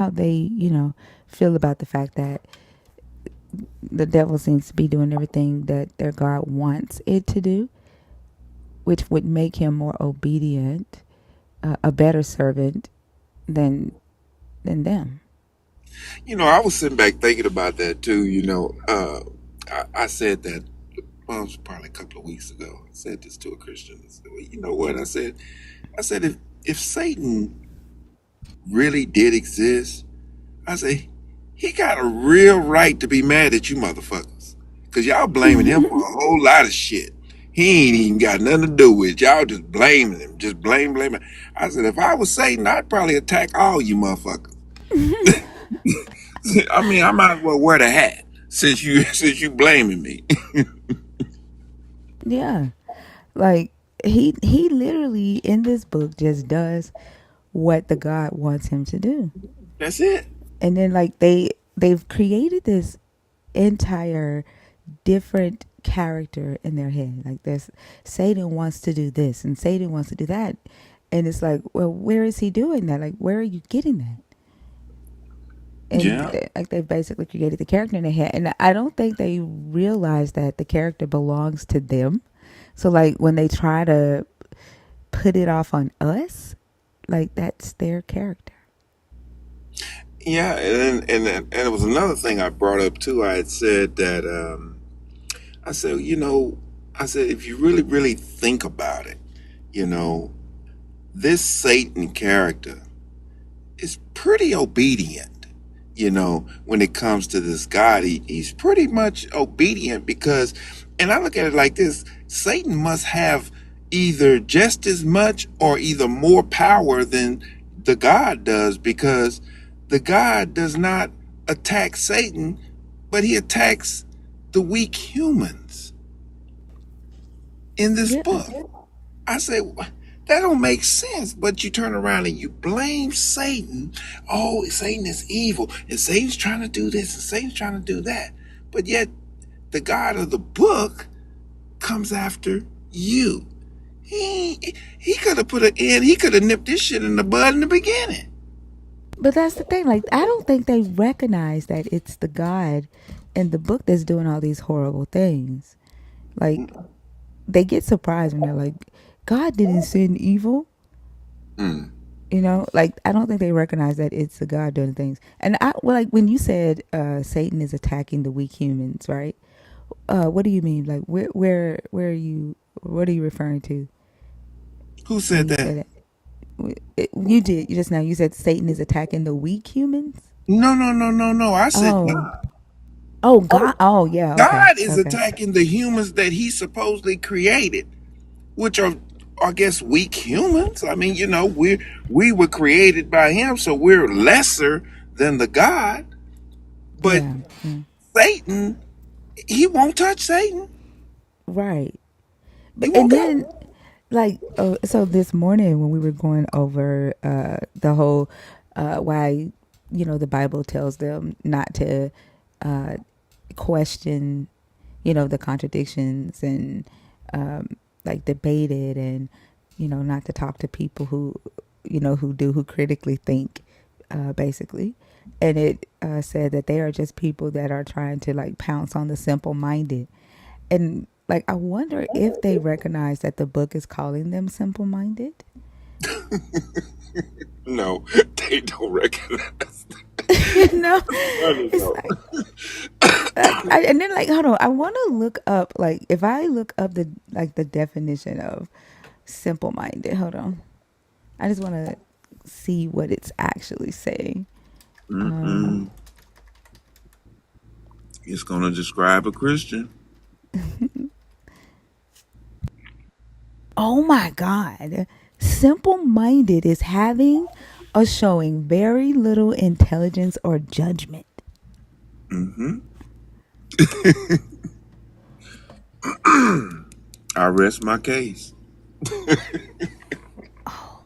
how they, feel about the fact that the devil seems to be doing everything that their God wants it to do, which would make him more obedient, a better servant than them. I was sitting back thinking about that too. I said that, well, it was probably a couple of weeks ago. I said this to a Christian. I said, well, you know what? I said, if Satan really did exist, I say he got a real right to be mad at you motherfuckers. Cause y'all blaming him for a whole lot of shit. He ain't even got nothing to do with it. Y'all just blaming him. Just blame him. I said, if I was Satan, I'd probably attack all you motherfuckers. I mean, I might as well wear the hat since you blaming me. Yeah. Like he literally in this book just does what the God wants him to do. That's it. And then like they've created this entire different character in their head. Like there's Satan wants to do this and Satan wants to do that. And it's like, well, where is he doing that? Like where are you getting that? And Yeah. like they basically created the character in their head. And I don't think they realize that the character belongs to them. So like when they try to put it off on us, like that's their character. Yeah, and it was another thing I brought up too. I had said that I said, I said if you really, really think about it, you know, this Satan character is pretty obedient. When it comes to this God, he's pretty much obedient because, and I look at it like this: Satan must have either just as much or either more power than the God does, because the God does not attack Satan, but he attacks the weak humans in this Yeah. book. I say, that don't make sense. But you turn around and you blame Satan. Oh, Satan is evil, and Satan's trying to do this, and Satan's trying to do that. But yet, the God of the book comes after you. He could have put an end. He could have nipped this shit in the bud in the beginning. But that's the thing. Like, I don't think they recognize that it's the God in the book that's doing all these horrible things. Like, they get surprised when they're like, God didn't send evil. Mm. Like, I don't think they recognize that it's the God doing things. And like, when you said Satan is attacking the weak humans, right? What do you mean? Like, where are you, what are you referring to Who when said you that? say that? You did. You just now, you said Satan is attacking the weak humans? No, no, no, no, no. I said Oh. God. Oh God! Oh yeah. Okay. God is Okay. attacking the humans that he supposedly created, which are, I guess, weak humans. I mean, we were created by him, so we're lesser than the God. But Yeah. Yeah. Satan, he won't touch Satan. Right. He But won't and touch. then like so this morning when we were going over the whole why the Bible tells them not to uh, question the contradictions and like debate it and not to talk to people who critically think basically. And it said that they are just people that are trying to like pounce on the simple minded. And like I wonder if they recognize that the book is calling them simple minded. No, they don't recognize. No, I don't it's know. like and then like hold on, I want to look up like if I look up the definition of simple minded. Hold on, I just want to see what it's actually saying. Um, Mm-mm. It's going to describe a Christian. oh my God, simple minded is having or showing very little intelligence or judgment. Mm-hmm. I rest my case. Oh,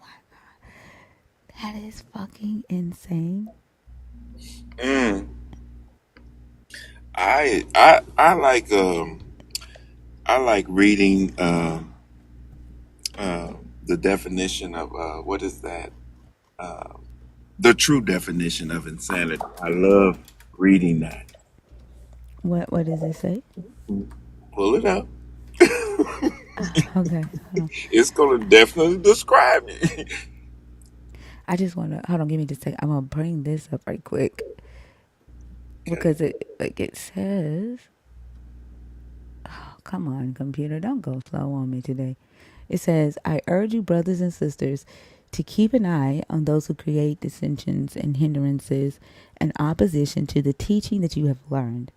that is fucking insane. Mm. I like reading the definition of what is that? The true definition of insanity. I love reading that. What does it say? Pull it up. Okay. Hold on. It's going to definitely describe it. I just want to hold on. Give me just a second. I'm gonna bring this up right quick Okay. because it says. Oh, come on, computer, don't go slow on me today. It says, "I urge you, brothers and sisters, to keep an eye on those who create dissensions and hindrances and opposition to the teaching that you have learned.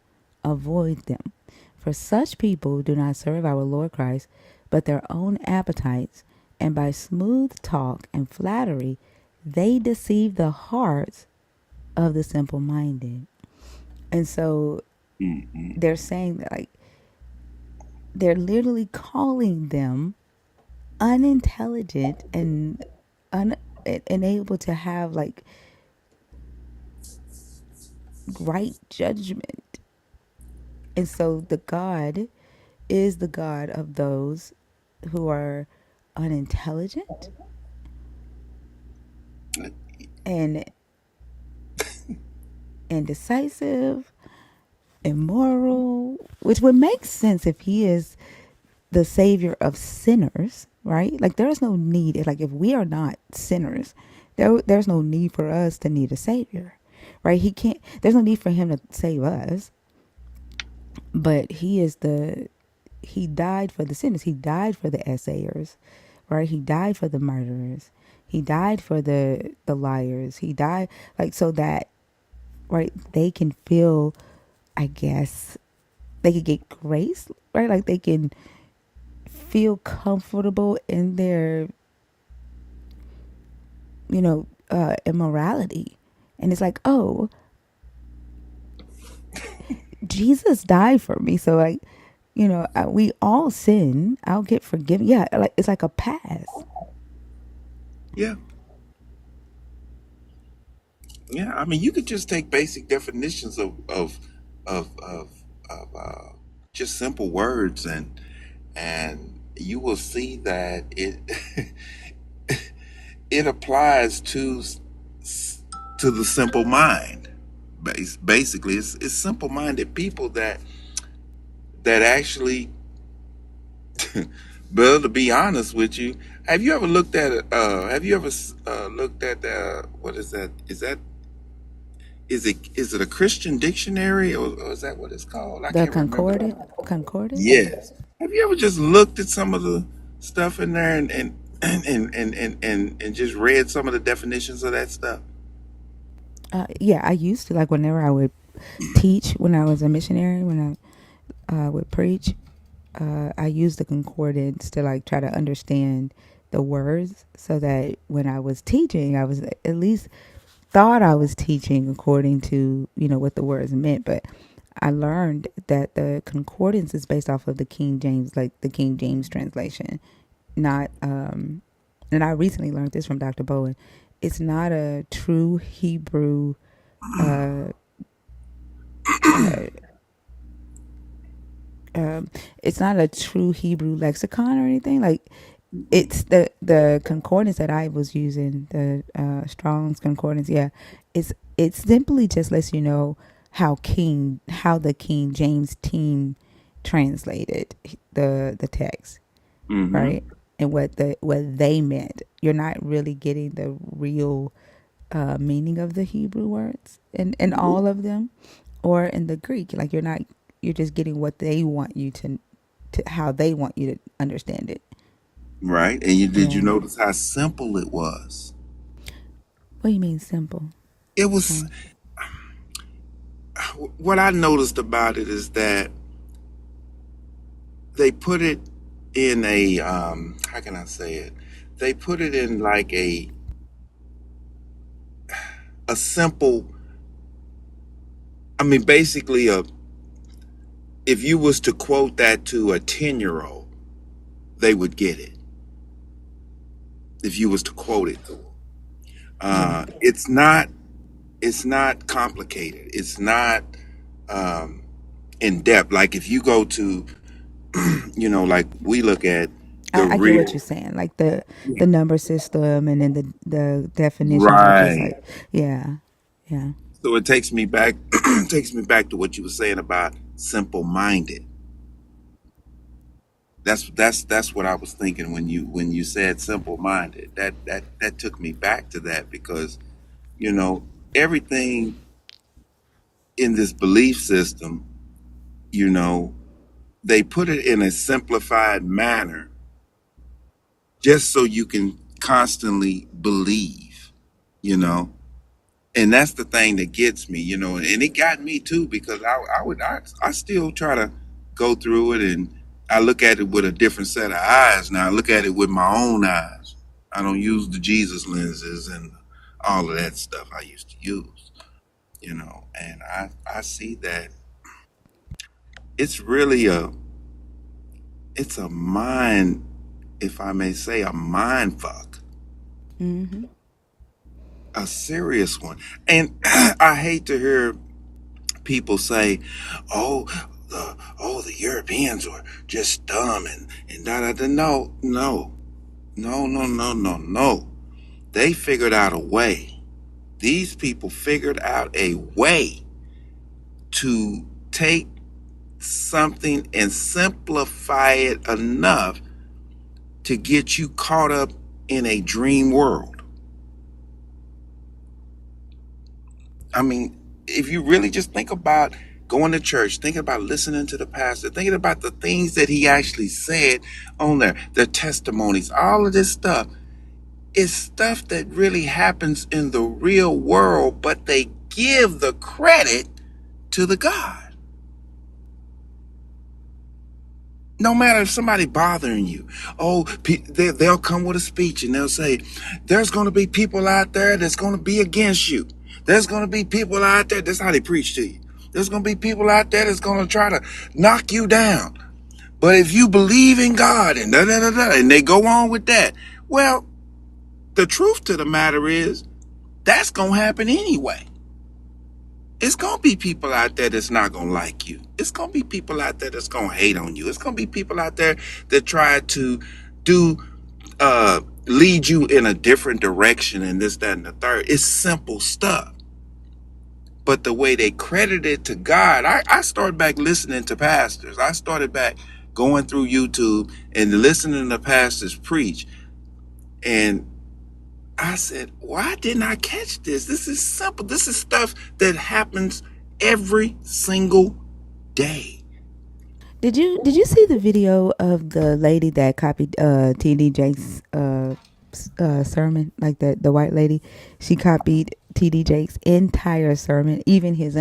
Avoid them, for such people do not serve our Lord Christ, but their own appetites, and by smooth talk and flattery, they deceive the hearts of the simple minded." And so Mm-mm. they're saying that, like, they're literally calling them unintelligent and unable to have like right judgment. And so the God is the God of those who are unintelligent and indecisive, immoral, which would make sense if he is the savior of sinners, right? Like there's no need. Like if we are not sinners, there's no need for us to need a savior, right? He can't. There's no need for him to save us, but he is the. He died for the sinners. He died for the essayers, right? He died for the murderers. He died for the liars. He died like so that right they can feel. I guess they could get grace, right? Like they can feel comfortable in their, immorality. And it's like, oh, Jesus died for me. So, like, we all sin. I'll get forgiven. Yeah, like it's like a pass. Yeah. Yeah. I mean, you could just take basic definitions of just simple words, and you will see that it it applies to the simple mind. Basically, it's simple minded people that actually, Bill, to be honest with you, have you ever looked at have you ever looked at what is that? Is it a Christian dictionary, or is that what it's called? I The can't remember. concordance. Yes. Have you ever just looked at some of the stuff in there and just read some of the definitions of that stuff? Yeah, I used to like whenever I would teach when I was a missionary when I would preach. I used the concordance to like try to understand the words so that when I was teaching, I was at least thought I was teaching according to, what the words meant. But I learned that the concordance is based off of the King James, like the King James translation, not, and I recently learned this from Dr. Bowen. It's not a true Hebrew, uh, uh, it's not a true Hebrew lexicon or anything. Like it's the concordance that I was using, the Strong's concordance. Yeah, it simply just lets you know how the King James team translated the text, Mm-hmm. right? And what they meant. You're not really getting the real meaning of the Hebrew words in all of them, or in the Greek. Like you're just getting what they want you to how they want you to understand it. Right. And did you Yeah. notice how simple it was? What do you mean simple? It was Explain. what I noticed about it is that they put it in a how can I say it? They put it in like a simple. I mean, basically, if you was to quote that to a 10-year-old, they would get it. If you was to quote it to them, Yeah. it's not complicated. It's not in depth. Like if you go to, like we look at the I get what real. you're saying. Like the number system, and then the definitions are just Right. like, yeah, yeah. So it takes me back takes me back to what you were saying about simple minded. That's what I was thinking when you said simple minded. That took me back to that because you know everything in this belief system, you know, they put it in a simplified manner just so you can constantly believe, you know. And that's the thing that gets me, you know, and it got me too because I still try to go through it and I look at it with a different set of eyes now. I look at it with my own eyes. I don't use the Jesus lenses and all of that stuff I used to use, you know, and I see that it's really it's a mind, if I may say, a mind fuck, Mm-hmm. a serious one. And I hate to hear people say, "Oh, the Europeans were just dumb and da da da." No, no, no, no, no, no, no. They figured out a way. These people figured out a way to take something and simplify it enough to get you caught up in a dream world. I mean, if you really just think about going to church, thinking about listening to the pastor, thinking about the things that he actually said on there, the testimonies, all of this stuff is stuff that really happens in the real world, but they give the credit to the God. No matter if somebody bothering you, oh, they'll come with a speech and they'll say, there's going to be people out there that's going to be against you. There's going to be people out there. That's how they preach to you. There's going to be people out there that's going to try to knock you down. But if you believe in God and da da da da, and they go on with that, well, the truth to the matter is that's going to happen anyway. It's going to be people out there that's not going to like you. It's going to be people out there that's going to hate on you. It's going to be people out there that try to do, lead you in a different direction and this, that, and the third. It's simple stuff. But the way they credit it to God, I started back listening to pastors. I started back going through YouTube and listening to pastors preach. And I said, why didn't I catch this? This is simple. This is stuff that happens every single day. Did you see the video of the lady that copied TD Jakes' sermon? Like the white lady, she copied TD Jakes' entire sermon, even his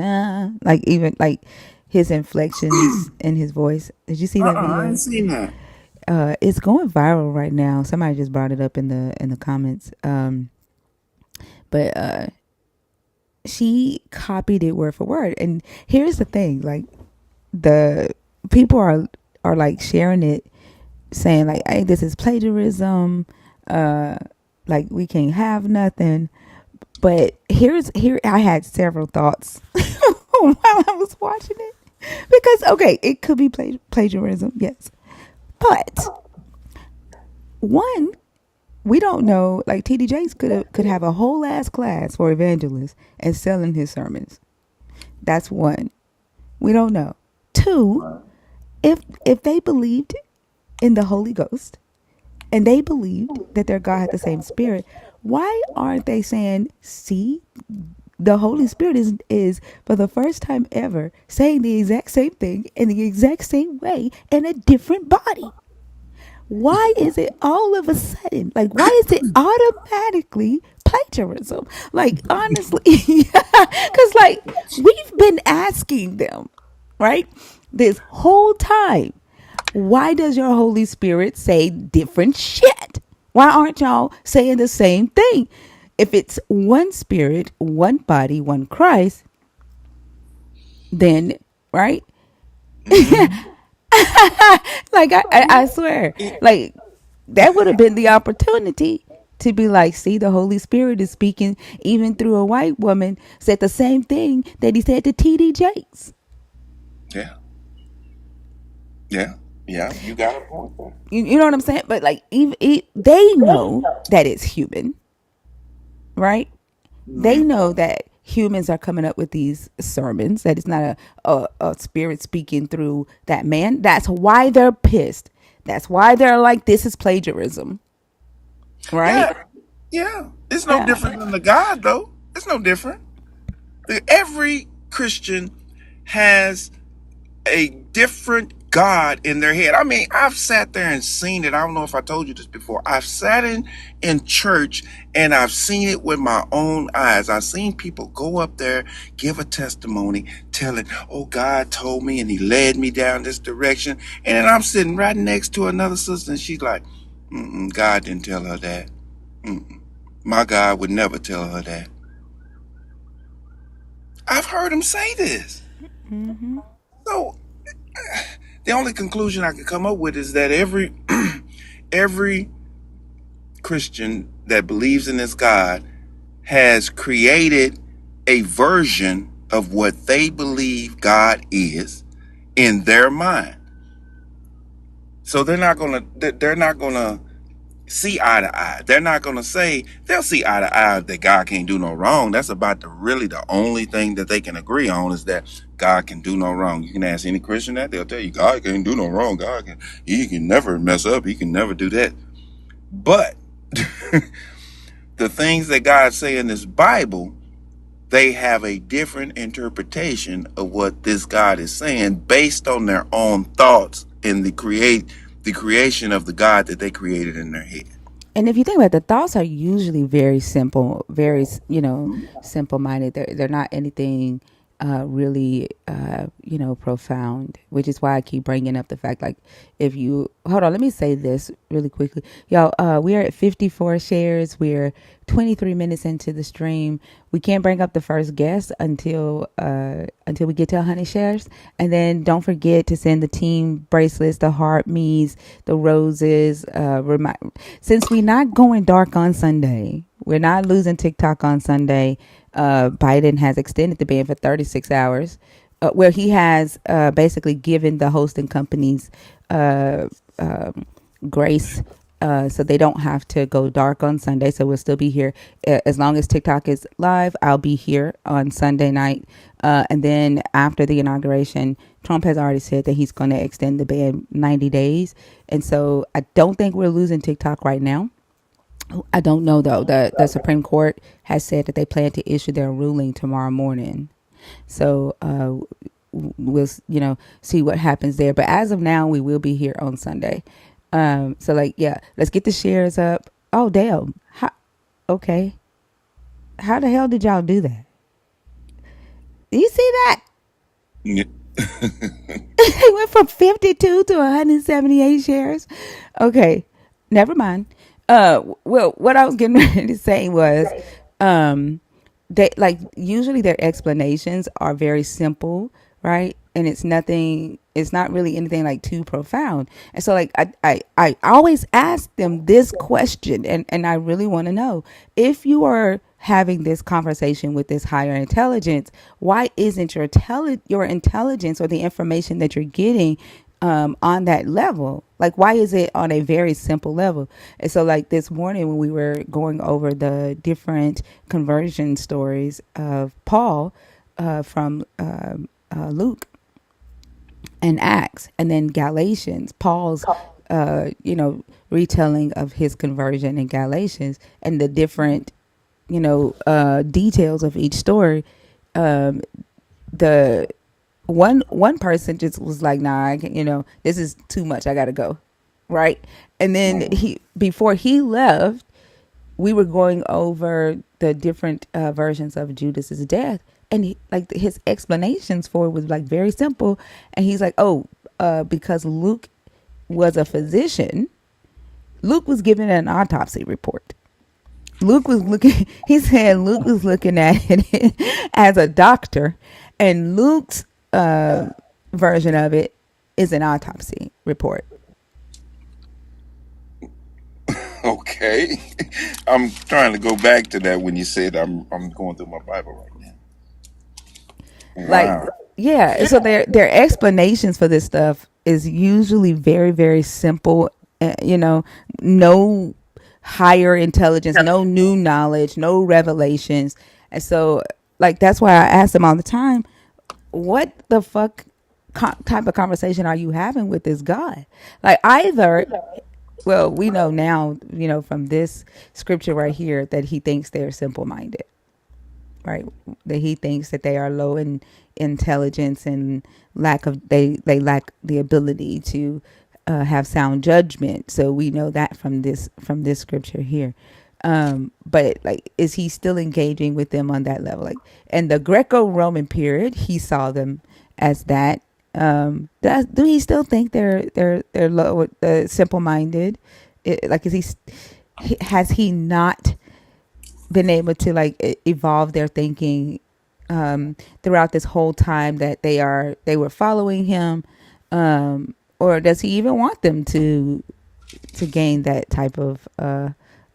like even like his inflections in his voice. Did you see that I video? ain't seen that. It's going viral right now. Somebody just brought it up in the comments. But she copied it word for word. And here's the thing, like the people are like sharing it, saying like, hey, this is plagiarism, like we can't have nothing. But here I had several thoughts while I was watching it, because okay, it could be plagiarism, yes, but one, we don't know, like TD Jakes could have a whole ass class for evangelists and selling his sermons. That's one. We don't know. Two, if they believed in the Holy Ghost and they believed that their God had the same spirit, why aren't they saying, see, the Holy Spirit is for the first time ever saying the exact same thing in the exact same way in a different body? Why is it all of a sudden, like, why is it automatically plagiarism? Like, honestly, because like we've been asking them, right, this whole time, why does your Holy Spirit say different shit? Why aren't y'all saying the same thing? If it's one spirit, one body, one Christ, then, right? Mm-hmm. Like, I swear, like, that would have been the opportunity to be like, see, the Holy Spirit is speaking even through a white woman, said the same thing that he said to TD Jakes. Yeah, yeah. Yeah, you got a point there. You know what I'm saying? But like, even they know that it's human, right? They Mhm. know that humans are coming up with these sermons, that it's not a spirit speaking through that man. That's why they're pissed. That's why they're like, this is plagiarism, right? Yeah, yeah. It's no Yeah. different than the God, though. It's no different. Every Christian has a different God in their head. I mean, I've sat there and seen it. I don't know if I told you this before. I've sat in church and I've seen it with my own eyes. I've seen people go up there, give a testimony, telling, "Oh, God told me and He led me down this direction." And then I'm sitting right next to another sister, and she's like, "God didn't tell her that. Mm-mm. My God would never tell her that." I've heard him say this. Mm-hmm. So the only conclusion I can come up with is that every Christian that believes in this God has created a version of what they believe God is in their mind. So they're not gonna see eye to eye. They're not gonna say they'll see eye to eye that God can't do no wrong. That's about the only thing that they can agree on is that God can do no wrong. You can ask any Christian that, they'll tell you God can't do no wrong. He can never mess up. He can never do that. But the things that God say in this Bible, they have a different interpretation of what this God is saying based on their own thoughts in the creation of the God that they created in their head. And if you think about it, the thoughts are usually very simple, very, simple minded. They're not anything really, profound, which is why I keep bringing up the fact, like, if you hold on, let me say this really quickly. Y'all, we are at 54 shares. We're 23 minutes into the stream. We can't bring up the first guest until we get to 100 shares. And then don't forget to send the team bracelets, the heart me's, the roses. Since we're not going dark on Sunday, we're not losing TikTok on Sunday. Biden has extended the ban for 36 hours, where he has basically given the hosting companies uh, grace, so they don't have to go dark on Sunday. So we'll still be here as long as TikTok is live. I'll be here on Sunday night, and then after the inauguration, Trump has already said that he's going to extend the ban 90 days, and so I don't think we're losing TikTok right now. I don't know though. The Supreme Court has said that they plan to issue their ruling tomorrow morning. So we'll see what happens there. But as of now, we will be here on Sunday. So like, yeah, let's get the shares up. Oh damn. Okay. How the hell did y'all do that? You see that? Yeah. It went from 52 to 178 shares. Okay, never mind. Well, what I was getting ready to say was, they like usually their explanations are very simple, right? And it's nothing. It's not really anything like too profound. And so, like, I always ask them this question, and I really want to know, if you are having this conversation with this higher intelligence, why isn't your intelligence or the information that you're getting on that level? Like, why is it on a very simple level? And so, like, this morning when we were going over the different conversion stories of Paul, from Luke and Acts, and then Galatians, Paul's, retelling of his conversion in Galatians, and the different, details of each story. Um, the one person just was like, "Nah, I can, this is too much. I gotta go," right? And then before he left, we were going over the different versions of Judas's death, and like his explanations for it was like very simple. And he's like, "Oh, because Luke was a physician, Luke was given an autopsy report. Luke was looking." He said Luke was looking at it as a doctor, and Luke's version of it is an autopsy report. Okay. I'm trying to go back to that when you said I'm going through my Bible right now. Like, Wow. yeah. So their explanations for this stuff. is usually very, very simple. You know, no higher intelligence, no new knowledge, no revelations. And so, like, that's why I ask them all the time, what the fuck type of conversation are you having with this God? Like, either, well, we know now, from this scripture right here that he thinks they're simple minded, right? That he thinks that they are low in intelligence and they lack the ability to have sound judgment. So we know that from this scripture here. But like, is he still engaging with them on that level? Like, in the Greco-Roman period, he saw them as that. Do he still think they're low, simple-minded? Like, has he not been able to, like, evolve their thinking throughout this whole time that they were following him, or does he even want them to gain that type of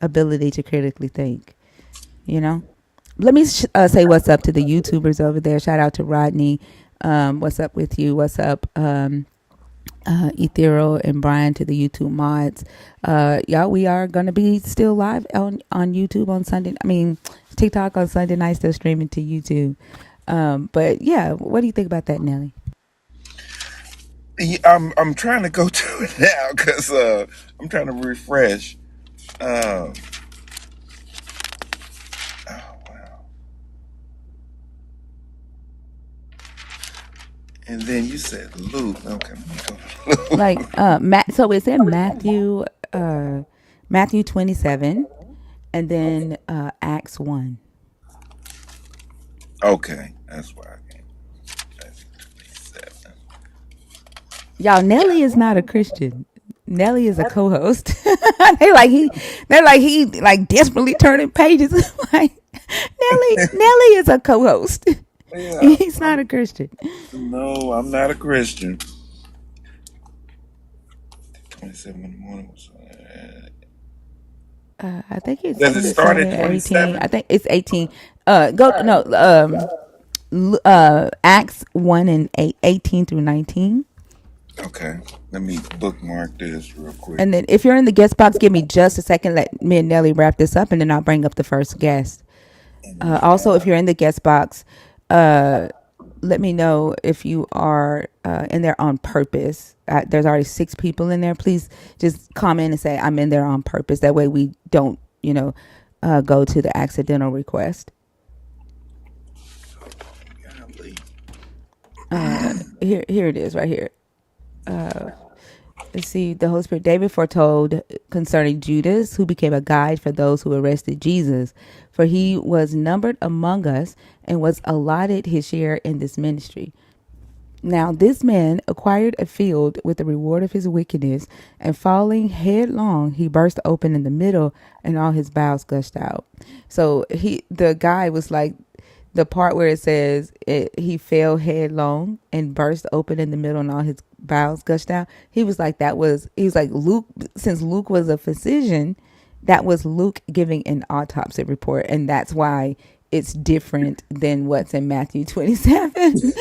ability to critically think? Let me say what's up to the YouTubers over there. Shout out to Rodney. What's up with you? What's up, Ethereal and Brian, to the YouTube mods. Y'all, we are going to be still live on YouTube on Sunday. I mean, TikTok on Sunday night, still streaming to YouTube. But yeah, what do you think about that, Nelly? Yeah, I'm trying to go to it now because I'm trying to refresh. Oh wow! And then you said Luke. Okay, let me go to Luke. Like, so it's in Matthew 27, and then Acts 1. Okay, that's why I can't. That's 27. Y'all, Nelly is not a Christian. Nelly is a co-host. They're like he like desperately turning pages. Like, Nelly is a co-host. Yeah, He's not a Christian. no, I'm not a Christian. 27 in the morning. I think it's Does it is it start at 7 or 18? I 27? think it's 18. Go no. Acts 1 and 8, 18 through 19. Okay, let me bookmark this real quick. And then if you're in the guest box, give me just a second. Let me and Nelly wrap this up, and then I'll bring up the first guest. Also, if you're in the guest box, let me know if you are in there on purpose. There's already 6 people in there. Please just comment and say, I'm in there on purpose. That way we don't, go to the accidental request. Here it is right here. Let's see. The Holy Spirit. David foretold concerning Judas, who became a guide for those who arrested Jesus, for he was numbered among us and was allotted his share in this ministry. Now this man acquired a field with the reward of his wickedness, and falling headlong, he burst open in the middle, and all his bowels gushed out. So the guy was like, the part where it says he fell headlong and burst open in the middle and all his bowels gushed out. He was like, Luke, since Luke was a physician, that was Luke giving an autopsy report. And that's why it's different than what's in Matthew 27.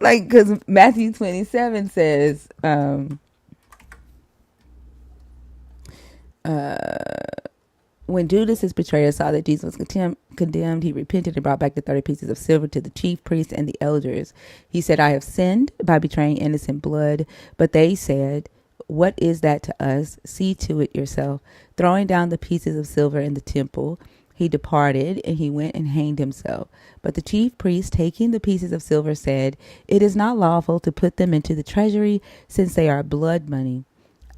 like, cause Matthew 27 says, when Judas, his betrayer, saw that Jesus was condemned, he repented and brought back the 30 pieces of silver to the chief priests and the elders. He said, I have sinned by betraying innocent blood. But they said, what is that to us? See to it yourself. Throwing down the pieces of silver in the temple, he departed, and he went and hanged himself. But the chief priests, taking the pieces of silver, said, it is not lawful to put them into the treasury, since they are blood money.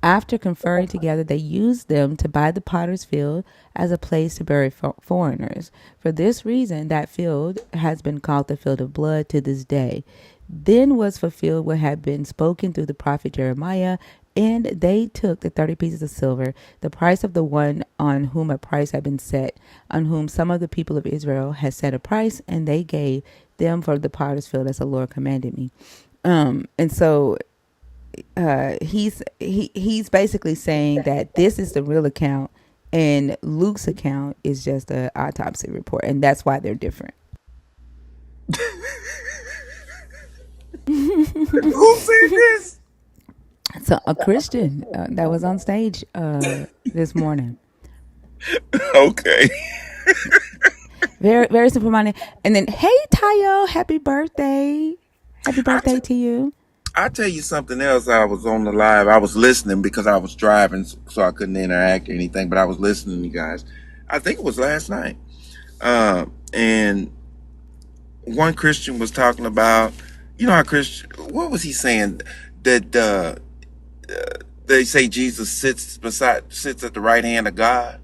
After conferring together, they used them to buy the potter's field as a place to bury foreigners. For this reason, that field has been called the field of blood to this day. Then was fulfilled what had been spoken through the prophet Jeremiah, and they took the 30 pieces of silver, the price of the one on whom a price had been set, on whom some of the people of Israel had set a price, and they gave them for the potter's field as the Lord commanded me. And so he's basically saying that this is the real account, and Luke's account is just an autopsy report, and that's why they're different. Who said this? So a Christian that was on stage this morning. Okay. Very, very simple minded. And then, hey, Tayo, happy birthday. Happy I, birthday to you. I tell you something else. I was on the live. I was listening because I was driving, so I couldn't interact or anything. But I was listening to you guys. I think it was last night. And one Christian was talking about, you know, how Christian. What was he saying? That they say Jesus sits at the right hand of God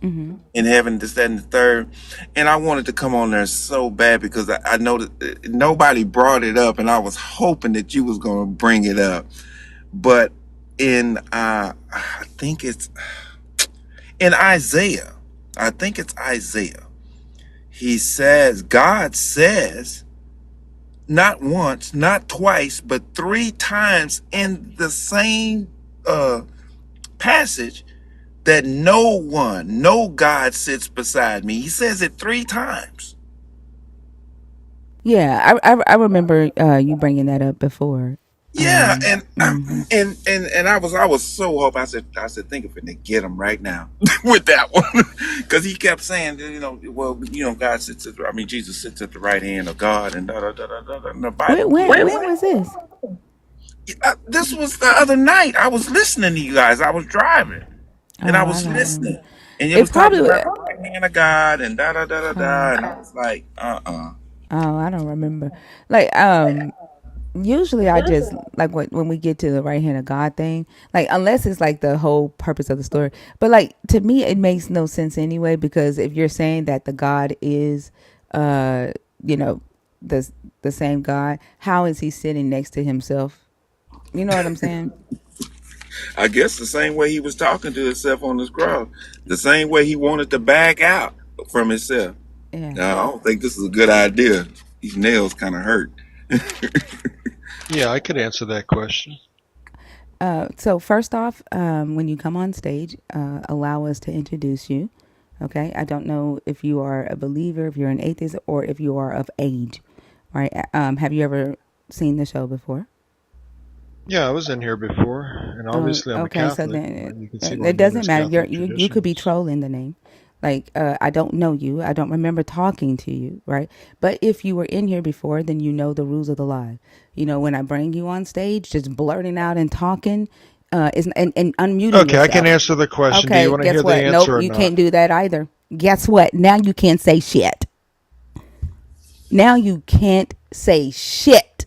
Mm-hmm. in heaven, this, that, and the third. And I wanted to come on there so bad because I know that nobody brought it up, and I was hoping that you was going to bring it up. But in I think it's in Isaiah. I think it's Isaiah. He says, God says, not once, not twice, but three times in the same passage that no one, no God sits beside me. He says it three times. Yeah, I remember you bringing that up before. Yeah, and Mm-hmm. I was so hope. I said think of it and get him right now with that one because he kept saying God sits at Jesus sits at the right hand of God and da da da da da. And the Bible clearly. When was this? This was the other night. I was listening to you guys. I was driving and I Oh, I was don't remember. listening, and it It was talking probably. about the right hand of God and da da da da da. Oh, And I was like, oh, I don't remember. Like, usually I just like when we get to the right hand of God thing, like unless it's like the whole purpose of the story. But like to me, it makes no sense anyway because if you're saying that the God is, uh, you know, the the same God, how is he sitting next to himself? You know what I'm saying? I guess the same way he was talking to himself on this cross, the same way he wanted to back out from himself. Yeah. Now, I don't think this is a good idea. These nails kind of hurt. Yeah, I could answer that question. So first off, when you come on stage, allow us to introduce you. Okay, I don't know if you are a believer, if you're an atheist, or if you are of age. Right? Have you ever seen the show before? Yeah, I was in here before, and obviously I'm a Okay, so Catholic. then You can see it, my it name doesn't is matter. Catholic You could be Traditions. trolling the name. Like I don't know you. I don't remember talking to you, right? But if you were in here before, then you know the rules of the live. You know when I bring you on stage, just blurting out and talking, and unmuting Okay, I can yourself. answer the question. Do you Okay, want to guess hear the what? Nope, answer or you not? can't do that either. Guess what? Now you can't say shit. Now you can't say shit.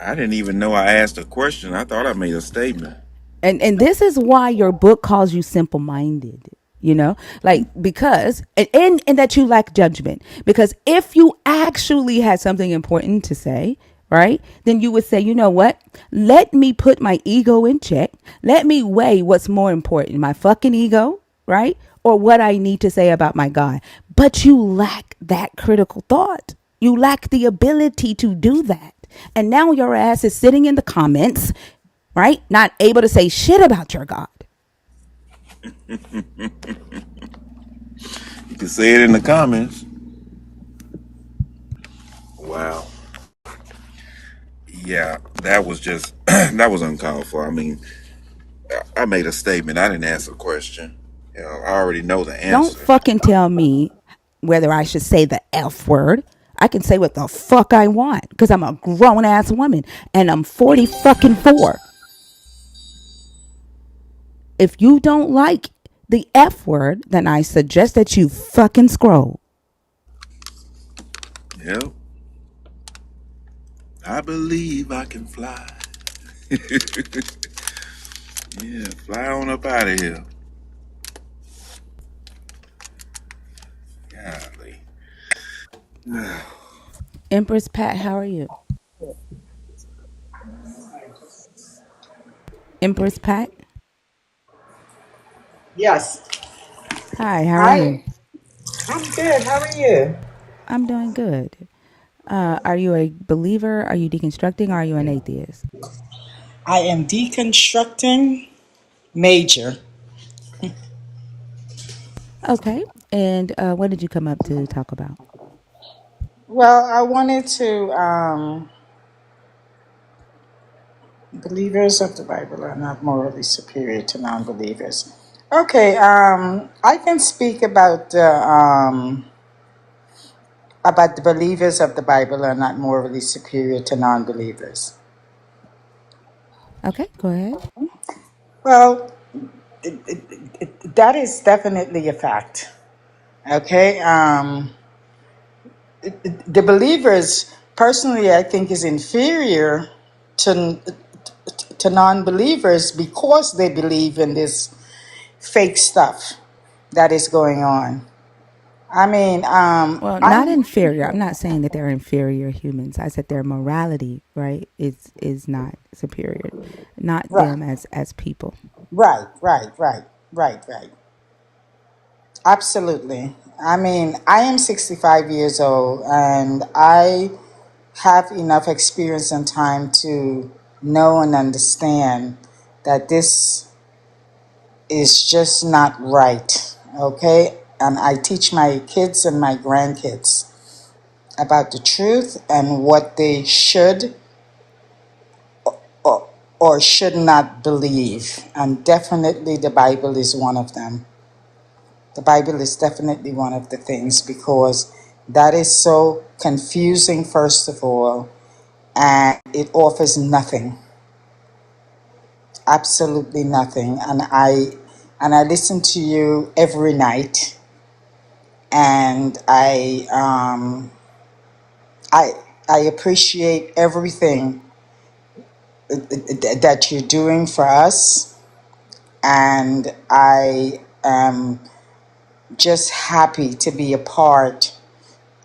I didn't even know I asked a question. I thought I made a statement. And this is why your book calls you simple minded, you know, like because and that you lack judgment, because if you actually had something important to say, right, then you would say, you know what, let me put my ego in check, let me weigh what's more important, my fucking ego, right, or what I need to say about my God. But you lack that critical thought, you lack the ability to do that, and now your ass is sitting in the comments, right? Not able to say shit about your God. You can say it in the comments. Wow. Yeah, that was just that was uncalled for. I made a statement. I didn't ask a question. I already know the Don't answer. fucking tell me whether I should say the F word. I can say what the fuck I want because I'm a grown ass woman and I'm 40 fucking 4. If you don't like the F word, then I suggest that you fucking scroll. Yep. I believe I can fly. Yeah, fly on up out of here. Golly. Empress Pat, how are you? Empress Pat? Yes. Hi, how are you? Hi. I'm good. How are you? I'm doing good. Are you a believer? Are you deconstructing? Or are you an atheist? I am deconstructing major. Okay. And what did you come up to talk about? Well, I wanted to. Believers of the Bible are not morally superior to non-believers. Okay, I can speak about the believers of the Bible are not morally superior to non-believers. Okay, go ahead. Well, that is definitely a fact. Okay, the believers, personally, I think, is inferior to non-believers because they believe in this fake stuff that is going on. I mean, Well, not I inferior. I'm not saying that they're inferior humans. I said their morality, right, is not superior. Not right, them as people. right. Absolutely. I mean, I am 65 years old and I have enough experience and time to know and understand that this is just not right. Okay? And I teach my kids and my grandkids about the truth and what they should or, or should not believe. And definitely the Bible is one of them. The Bible is definitely one of the things because that is so confusing, first of all, and it offers nothing, absolutely nothing. And I listen to you every night, and I I appreciate everything that you're doing for us, and I am just happy to be a part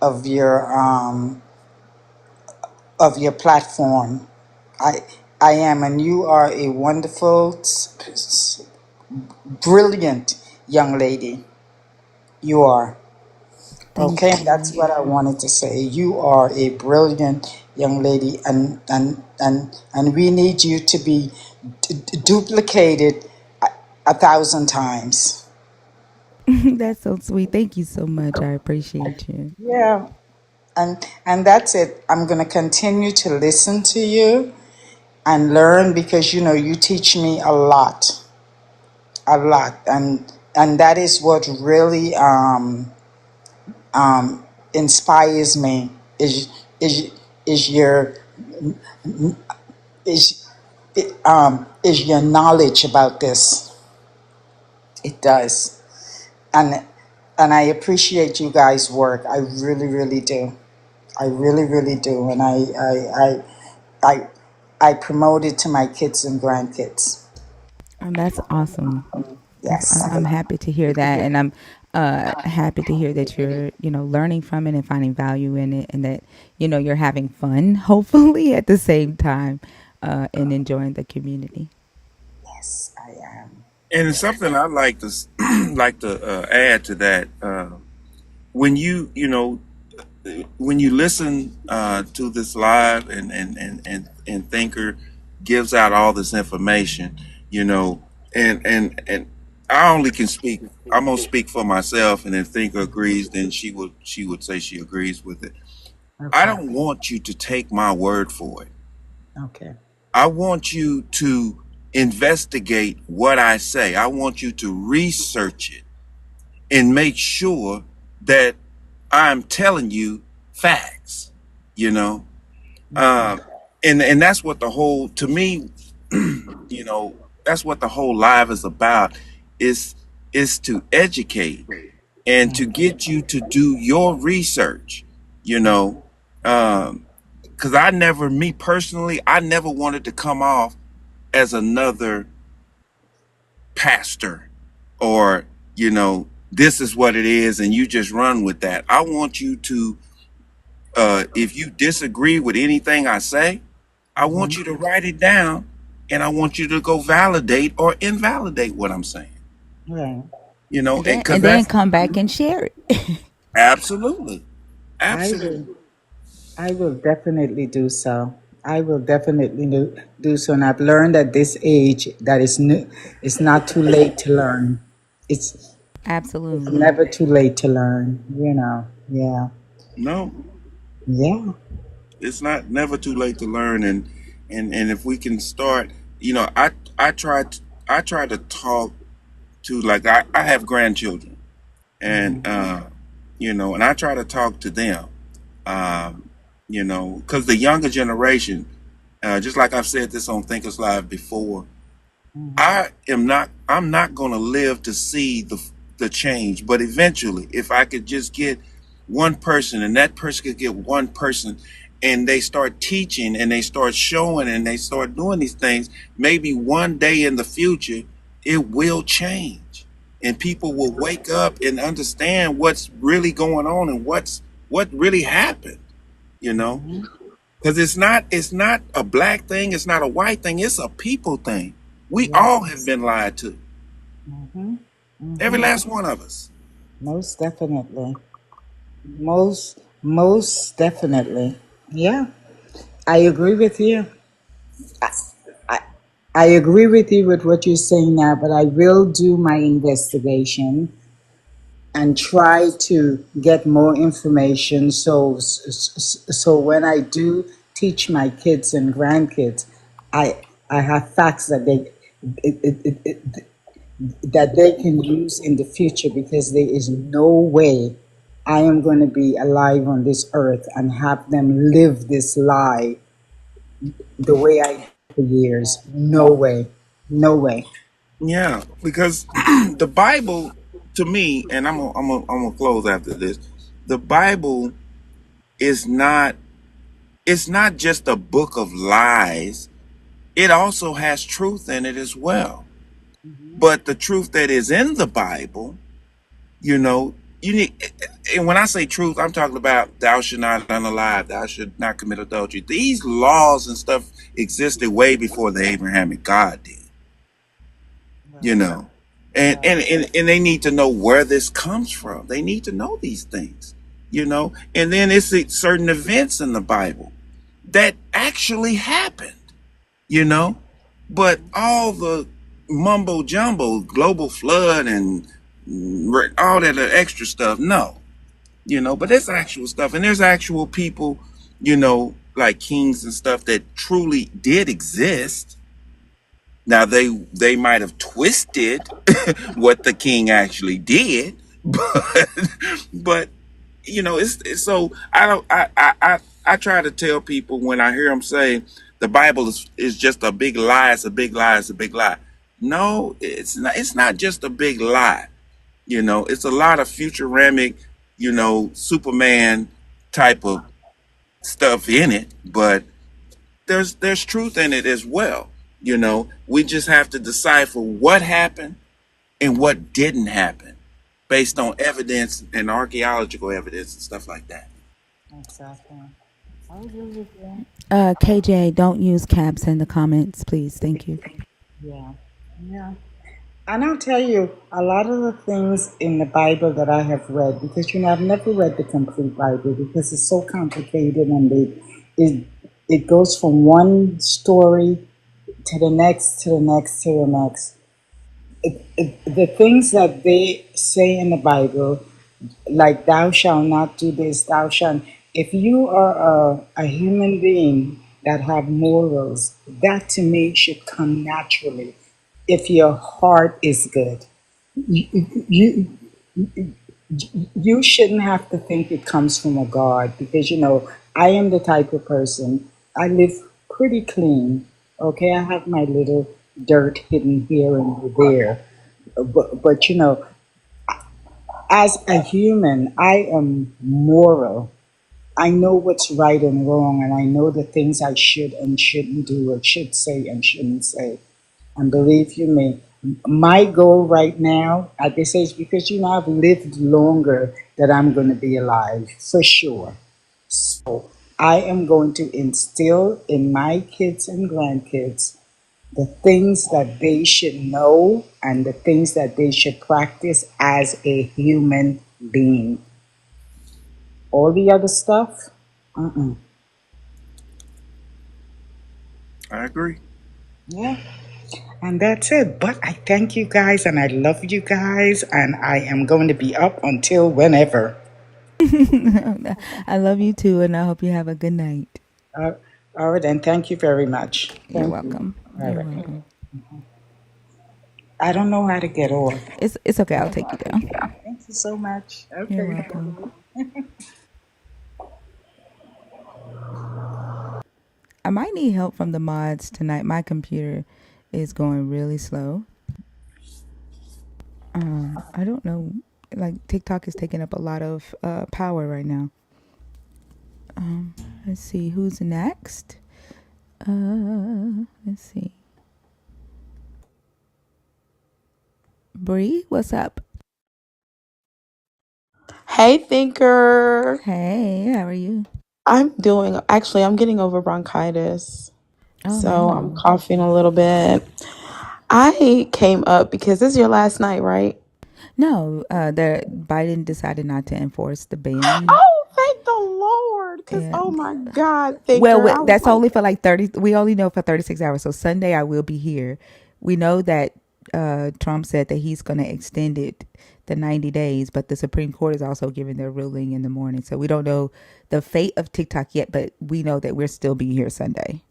of your platform. I I am, and you are a wonderful, brilliant young lady. You are. Thank Okay, and you. that's what I wanted to say. You are a brilliant young lady, and we need you to be duplicated a thousand times. That's so sweet. Thank you so much. I appreciate you. Yeah, and that's it. I'm gonna continue to listen to you and learn because you teach me a lot, and that is what really inspires me is is your is is your knowledge about this. It does, and I appreciate you guys' work. I really, really do. I really, really do, and I I promote it to my kids and grandkids. That's awesome. Yes. I'm happy to hear that, and I'm happy to hear that you're learning from it and finding value in it, and that you're having fun, hopefully at the same time, and enjoying the community. Yes, I am. And something I'd like to like to add to that. When when you listen to this live and Thinker gives out all this information, you know, and I only can speak. I'm gonna speak for myself, and if Thinker agrees, then she would say she agrees with it. I Okay. don't want you to take my word for it. Okay. I want you to investigate what I say. I want you to research it and make sure that I'm telling you facts, you know. Okay. And that's what the whole to me, that's what the whole live is about is is to educate and to get you to do your research, you know. Because me personally, I never wanted to come off as another pastor or, this is what it is and you just run with that. I want you to, if you disagree with anything I say, I want Mhm. you to write it down and I want you to go validate or invalidate what I'm saying. Right. And then Because and then that's come back and share it. absolutely, I will. absolutely. I will definitely do so. I will definitely do so. And I've learned at this age that it's not too late to learn. It's Absolutely. never too late to learn. Yeah. No, Yeah. It's not never too late to learn, and if we can start, I try to talk to, like, I have grandchildren, and Mm-hmm. and I try to talk to them, because the younger generation, just like I've said this on Thinkers Live before, Mm-hmm. I'm not going to live to see the change, but eventually, if I could just get one person, and that person could get one person, and they start teaching and they start showing and they start doing these things, maybe one day in the future it will change, and people will wake up and understand what's really going on and what really happened, you know Mm-hmm. because it's not a black thing, it's not a white thing, it's a people thing. We all have Yes. been lied to, Mm-hmm. every Mm-hmm. last one of us. Most definitely. Most definitely. Yeah. I agree with you. I, I agree with you with what you're saying now, but I will do my investigation and try to get more information. So when I do teach my kids and grandkids, I have facts that they can use in the future, because there is no way I am going to be alive on this earth and have them live this lie the way I did for years. No way. No way. Yeah, because the Bible, to me, and I'm gonna close after this. The Bible is not it's not just a book of lies. It also has truth in it as well. Mhm. But the truth that is in the Bible, you know, you need. And when I say truth, I'm talking about thou should not unalive, thou should not commit adultery. These laws and stuff existed way before the Abrahamic God did. you Right. know and they need to know where this comes from. They need to know these things. And then it's certain events in the Bible that actually happened. you know but all the mumbo jumbo, global flood and all that extra stuff, no. But there's actual stuff, and there's actual people, like kings and stuff, that truly did exist. Now they might have twisted what the king actually did, but it's so I don't I try to tell people when I hear them say the Bible is just a big lie, it's a big lie, it's a big lie. No, it's not just a big lie. It's a lot of futuramic, Superman type of stuff in it, but there's truth in it as well. We just have to decipher what happened and what didn't happen based on evidence and archaeological evidence and stuff like that. Exactly. I agree with you. KJ, don't use caps in the comments, please. Thank you. Yeah. Yeah. And I'll tell you, a lot of the things in the Bible that I have read, because I've never read the complete Bible because it's so complicated, and it it goes from one story to the next, to the next, to the next. The things that they say in the Bible, like thou shalt not do this, thou shalt. If you are a human being that have morals, that to me should come naturally. If your heart is good, you you shouldn't have to think it comes from a God, because I am the type of person, I live pretty clean. Okay, I have my little dirt hidden here and there, but as a human, I am moral. I know what's right and wrong, and I know the things I should and shouldn't do, or should say and shouldn't say. And believe you me, my goal right now at this age, because I've lived longer than I'm going to be alive, for sure. So I am going to instill in my kids and grandkids the things that they should know and the things that they should practice as a human being. All the other stuff, uh-uh. I agree. Yeah. And that's it. But I thank you guys and I love you guys, and I am going to be up until whenever. I love you too, and I hope you have a good night. Uh, all right, and thank you very much. You're Thank you. welcome. All You're right. welcome. I don't know how to get off. It's okay. I'll take you down. Thank you so much. You're Okay. welcome. I might need help from the mods tonight. My computer is going really slow. I don't know. Like TikTok is taking up a lot of power right now. Let's see who's next. Let's see. Bree, what's up? Hey, thinker. Hey, how are you? I'm getting over bronchitis. Oh So I'm no. coughing a little bit. I came up because this is your last night, right? No, the Biden decided not to enforce the ban. Oh, thank the Lord. Because, oh And my God, well, thinker. I was that's like, only for like 30. We only know for 36 hours. So Sunday I will be here. We know that Trump said that he's going to extend it the 90 days, but the Supreme Court is also giving their ruling in the morning. So we don't know the fate of TikTok yet, but we know that we'll still be here Sunday.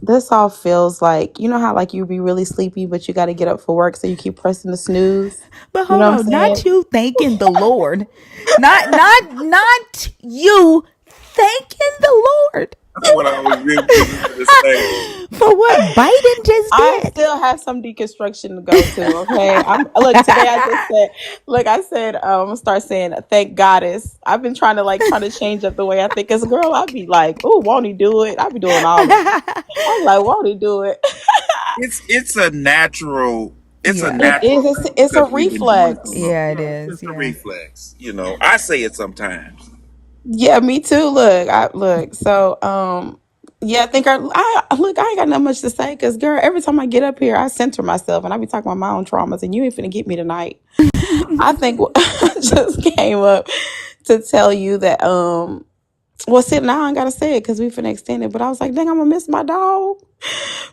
this all feels like, you know how like you be really sleepy, but you got to get up for work. So you keep pressing the snooze. But You hold know what I'm on, saying? not you thanking the Lord. Not you thanking the Lord That's what I was getting ready to say. for what Biden just I did. still have some deconstruction to go to. Okay, today. I just said, look, I said I'm gonna start saying thank goddess. I've been trying to change up the way I think. As a girl, I'd be like, oh, won't he do it? I'd be doing all of it. I'm like, won't he do it? It's a natural it's a Yeah. It natural is. thing It's a because we've been doing it for reflex. Yeah, it it's is. just a Yeah. reflex. I say it sometimes. Yeah, me too. Look. So, yeah, I think I look. I ain't got that much to say because, girl, every time I get up here, I center myself and I be talking about my own traumas, and you ain't finna get me tonight. I think I just came up to tell you that well see now I ain't gotta say it because we finna extend it, but I was like, dang, I'm gonna miss my dog.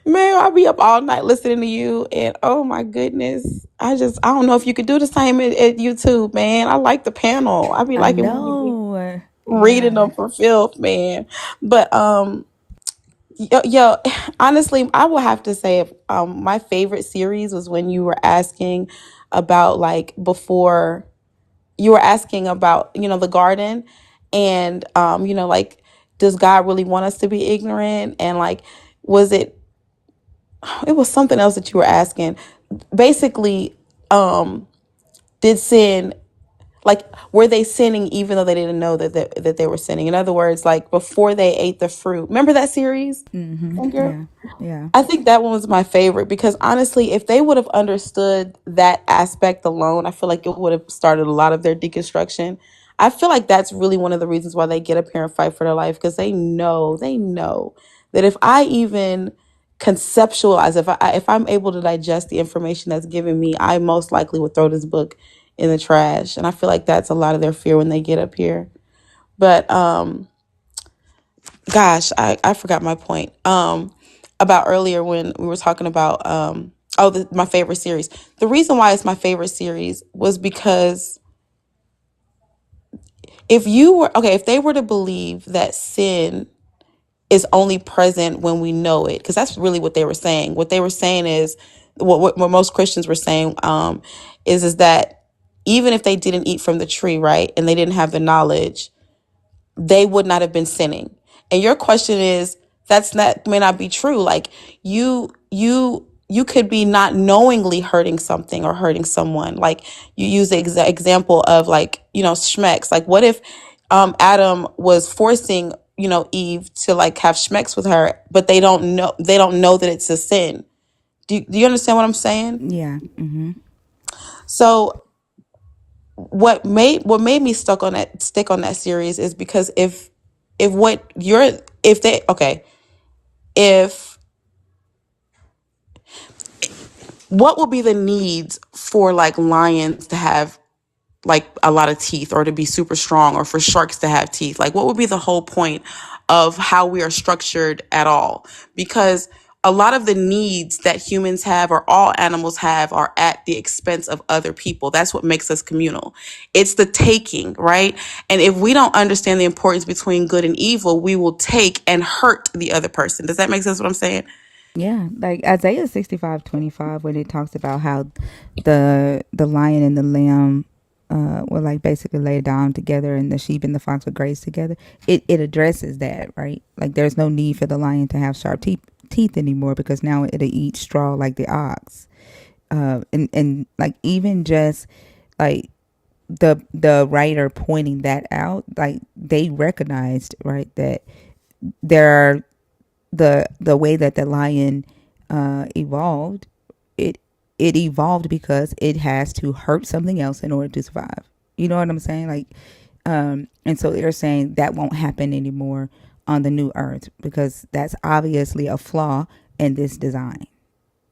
Man, I'll be up all night listening to you, and oh my goodness. I don't know if you could do the same at YouTube, man. I like the panel. I be I liking when you be know. reading Yeah. them for filth, man. But yo, honestly, I will have to say my favorite series was when you were asking about like before you were asking about, the garden and, like, does God really want us to be ignorant? And like, was it was something else that you were asking. Basically, did sin, like, were they sinning even though they didn't know that they were sinning? In other words, like before they ate the fruit. Remember that series? Thinker? Yeah. Yeah. I think that one was my favorite because honestly, if they would have understood that aspect alone, I feel like it would have started a lot of their deconstruction. I feel like that's really one of the reasons why they get up here and fight for their life because they know that if I even conceptualize, if I'm able to digest the information that's given me, I most likely would throw this book in the trash. And I feel like that's a lot of their fear when they get up here. But gosh, I forgot my point. About earlier when we were talking about my favorite series. The reason why it's my favorite series was because if they were to believe that sin is only present when we know it, because that's really what they were saying. What they were saying is what most Christians were saying is that even if they didn't eat from the tree, right, and they didn't have the knowledge, they would not have been sinning. And your question is may not be true. Like you could be not knowingly hurting something or hurting someone. Like you use the example of like, schmecks. Like what if Adam was forcing, Eve to like have schmecks with her, but they don't know that it's a sin. Do you understand what I'm saying? Yeah. So what made me stick on that series is because if what you're if they okay if what would be the needs for like lions to have like a lot of teeth or to be super strong or for sharks to have teeth? Like what would be the whole point of how we are structured at all? Because a lot of the needs that humans have or all animals have are at the expense of other people. That's what makes us communal. It's the taking, right? And if we don't understand the importance between good and evil, we will take and hurt the other person. Does that make sense what I'm saying? Yeah, like Isaiah 65:25, when it talks about how the lion and the lamb will like basically lay down together and the sheep and the fox will graze together. It addresses that, right? Like there's no need for the lion to have sharp teeth anymore because now it'll eat straw like the ox. And like even just like the writer pointing that out, like they recognized, right, that there are the way that the lion evolved, it it evolved because it has to hurt something else in order to survive. You know what I'm saying? Like, and so they're saying that won't happen anymore on the new earth because that's obviously a flaw in this design.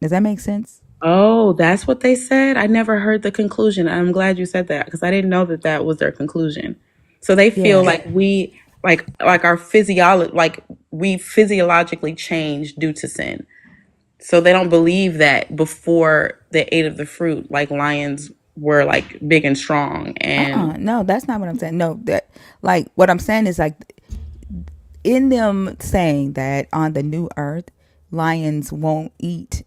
Does that make sense? Oh, that's what they said. I never heard the conclusion. I'm glad you said that because I didn't know that that was their conclusion. So they feel Yeah. like we like our physiology, like we physiologically changed due to sin. So they don't believe that before they ate of the fruit, like lions were like big and strong. And No, that's not what I'm saying. No, that like what I'm saying is like in them saying that on the new earth, lions won't eat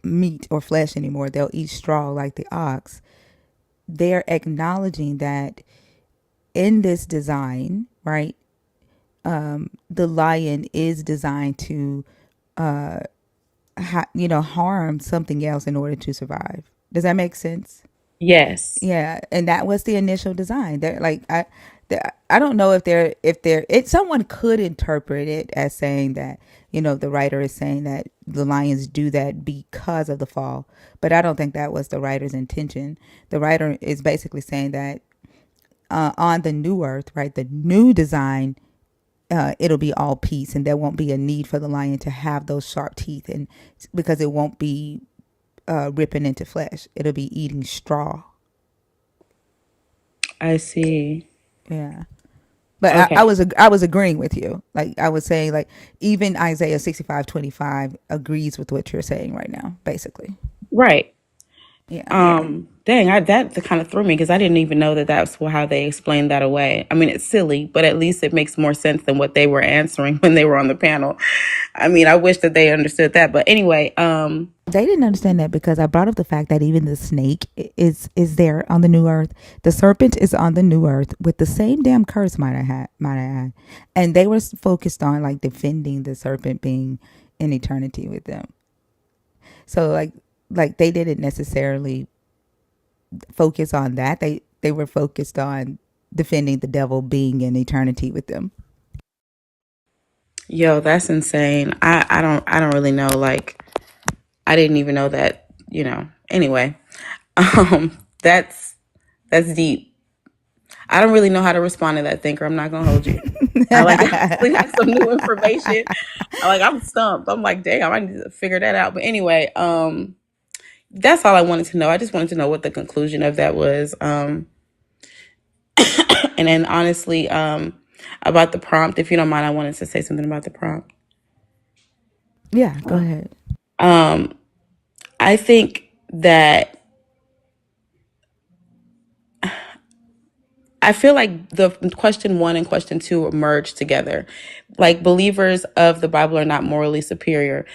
meat or flesh anymore. They'll eat straw like the ox. They're acknowledging that in this design, right, the lion is designed to, harm something else in order to survive. Does that make sense? yes, Yeah, and that was the initial design. They're like I don't know if it someone could interpret it as saying that the writer is saying that the lions do that because of the fall, but I don't think that was the writer's intention. The writer is basically saying that on the new earth, right, the new design, it'll be all peace, and there won't be a need for the lion to have those sharp teeth, and because it won't be ripping into flesh, it'll be eating straw. I see. Yeah. But I Okay, was I was agreeing with you. Like I was saying, like even Isaiah 65:25 agrees with what you're saying right now, basically. right. Yeah. Dang, that kind of threw me because I didn't even know that that's how they explained that away. I mean, it's silly, but at least it makes more sense than what they were answering when they were on the panel. I mean, I wish that they understood that, but anyway, They didn't understand that because I brought up the fact that even the snake is there on the new earth. The serpent is on the new earth with the same damn curse, might I add. And they were focused on like defending the serpent being in eternity with them. So like they didn't necessarily focus on that. They were focused on defending the devil being in eternity with them. yo, that's insane. I don't really know. Like, I didn't even know that. Anyway, that's deep. I don't really know how to respond to that, thinker. I'm not gonna hold you. I like actually have some new information. I'm stumped. I'm like, damn, I need to figure that out. But anyway, that's all I wanted to know. I just wanted to know what the conclusion of that was. And then honestly, about the prompt, if you don't mind, I wanted to say something about the prompt. Yeah, go ahead. Um, I think that I feel like the question one and question two are merged together. Like believers of the Bible are not morally superior.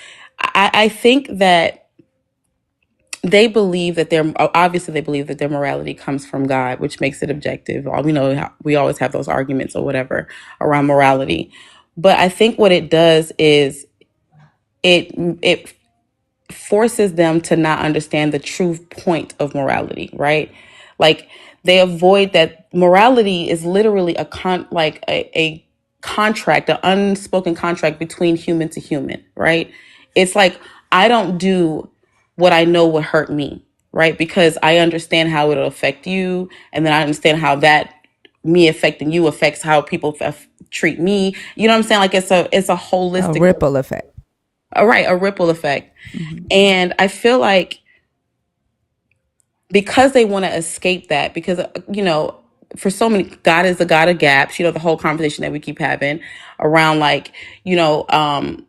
I think that they believe that their morality comes from God, which makes it objective. We know we always have those arguments or whatever around morality. But I think what it does is it forces them to not understand the true point of morality, right? Like they avoid that morality is literally a contract, an unspoken contract between human to human, right? It's like I don't do what I know would hurt me, right? Because I understand how it'll affect you, and then I understand how that me affecting you affects how people treat me. You know what I'm saying? Like it's a A holistic, ripple effect. right? A ripple effect. Hmm. And I feel like because they want to escape that, because, for so many, God is the God of gaps, the whole conversation that we keep having around like, you know, um,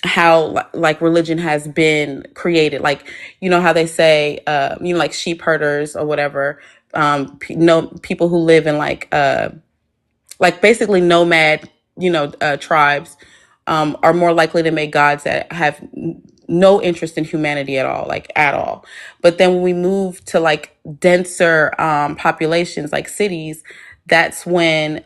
how like religion has been created. Like, you know how they say, like sheep herders or whatever, people who live in like basically nomad, tribes, are more likely to make gods that have no interest in humanity at all, like at all. But then when we move to like denser populations, like cities, that's when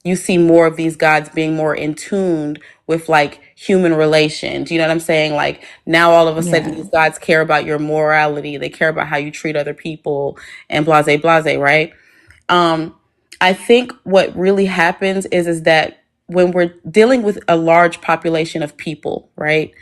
you see more of these gods being more in tune with like human relations. You know what I'm saying? Like now all of a sudden Yeah. these gods care about your morality. They care about how you treat other people and blase blase, right? Um, I think what really happens is that when we're dealing with a large population of people, right?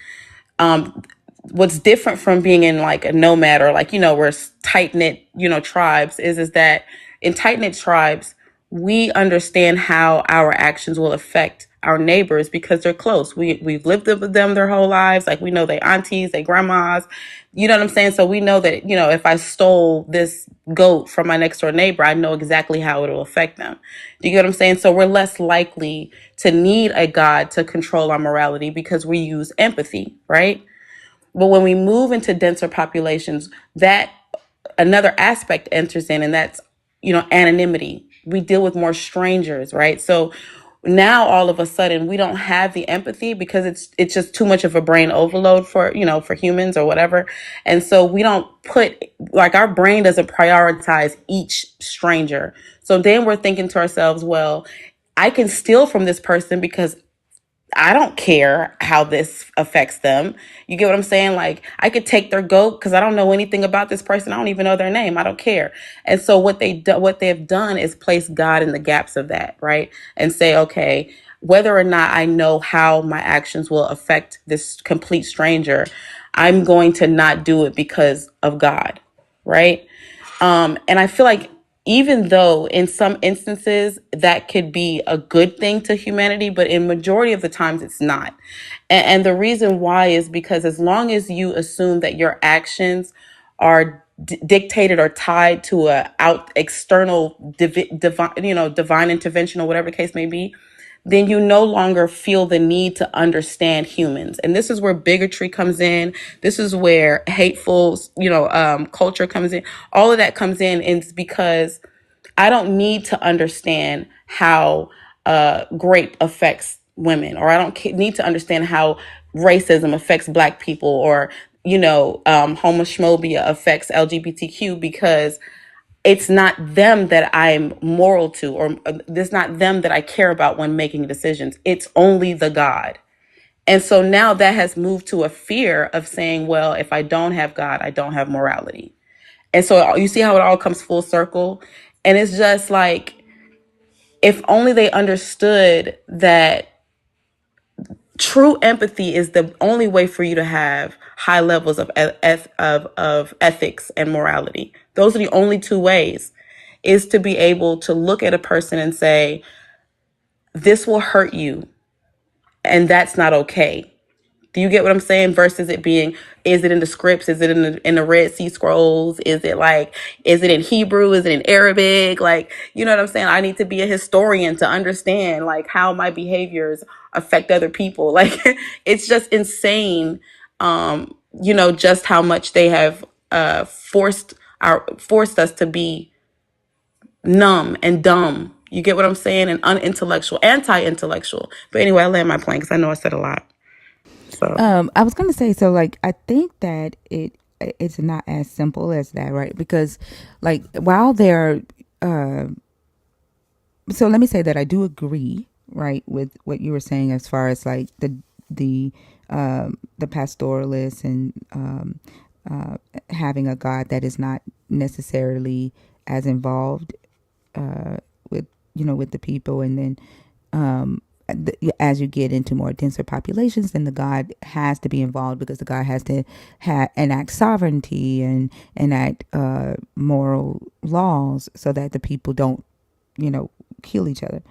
Um, what's different from being in like a nomad or like, we're tight knit, tribes is that in tight knit tribes, we understand how our actions will affect our neighbors because they're close. We've lived with them their whole lives. Like we know their aunties, their grandmas, you know what I'm saying? So we know that, if I stole this goat from my next door neighbor, I know exactly how it will affect them. Do you get what I'm saying? So we're less likely to need a God to control our morality because we use empathy, right? But when we move into denser populations, that another aspect enters in, and that's, anonymity. We deal with more strangers, right? So now all of a sudden we don't have the empathy because it's just too much of a brain overload for, for humans or whatever. And so we don't put, like, our brain doesn't prioritize each stranger. So then we're thinking to ourselves, well, I can steal from this person because I don't care how this affects them. You get what I'm saying? Like, I could take their goat because I don't know anything about this person. I don't even know their name. I don't care. And so what what they have done is place God in the gaps of that, right? And say, okay, whether or not I know how my actions will affect this complete stranger, I'm going to not do it because of God, right? And I feel like even though in some instances that could be a good thing to humanity, but in majority of the times it's not. And the reason why is because as long as you assume that your actions are dictated or tied to a out external divine intervention or whatever the case may be, then you no longer feel the need to understand humans. And this is where bigotry comes in. This is where hateful, culture comes in. All of that comes in, and it's because I don't need to understand how grape affects women, or I don't need to understand how racism affects Black people, or homophobia affects LGBTQ, because it's not them that I'm moral to, or it's not them that I care about when making decisions. It's only the God. And so now that has moved to a fear of saying, well, if I don't have God, I don't have morality. And so you see how it all comes full circle. And it's just like, if only they understood that true empathy is the only way for you to have high levels of ethics and morality. Those are the only two ways, is to be able to look at a person and say, this will hurt you, and that's not okay. Do you get what I'm saying? Versus it being, is it in the scripts? Is it in the Red Sea Scrolls? Is it in Hebrew? Is it in Arabic? Like, you know what I'm saying? I need to be a historian to understand like how my behaviors affect other people. Like, it's just insane. Just how much they have forced us to be numb and dumb. You get what I'm saying? And unintellectual, anti-intellectual. But anyway, I land my plane because I know I said a lot. So. I was gonna say, so like I think that it's not as simple as that, right? Because like while they're so let me say that I do agree, right, with what you were saying as far as like the pastoralists and having a God that is not necessarily as involved with with the people, and then as you get into more denser populations, then the God has to be involved because the God has to enact sovereignty and enact moral laws so that the people don't kill each other.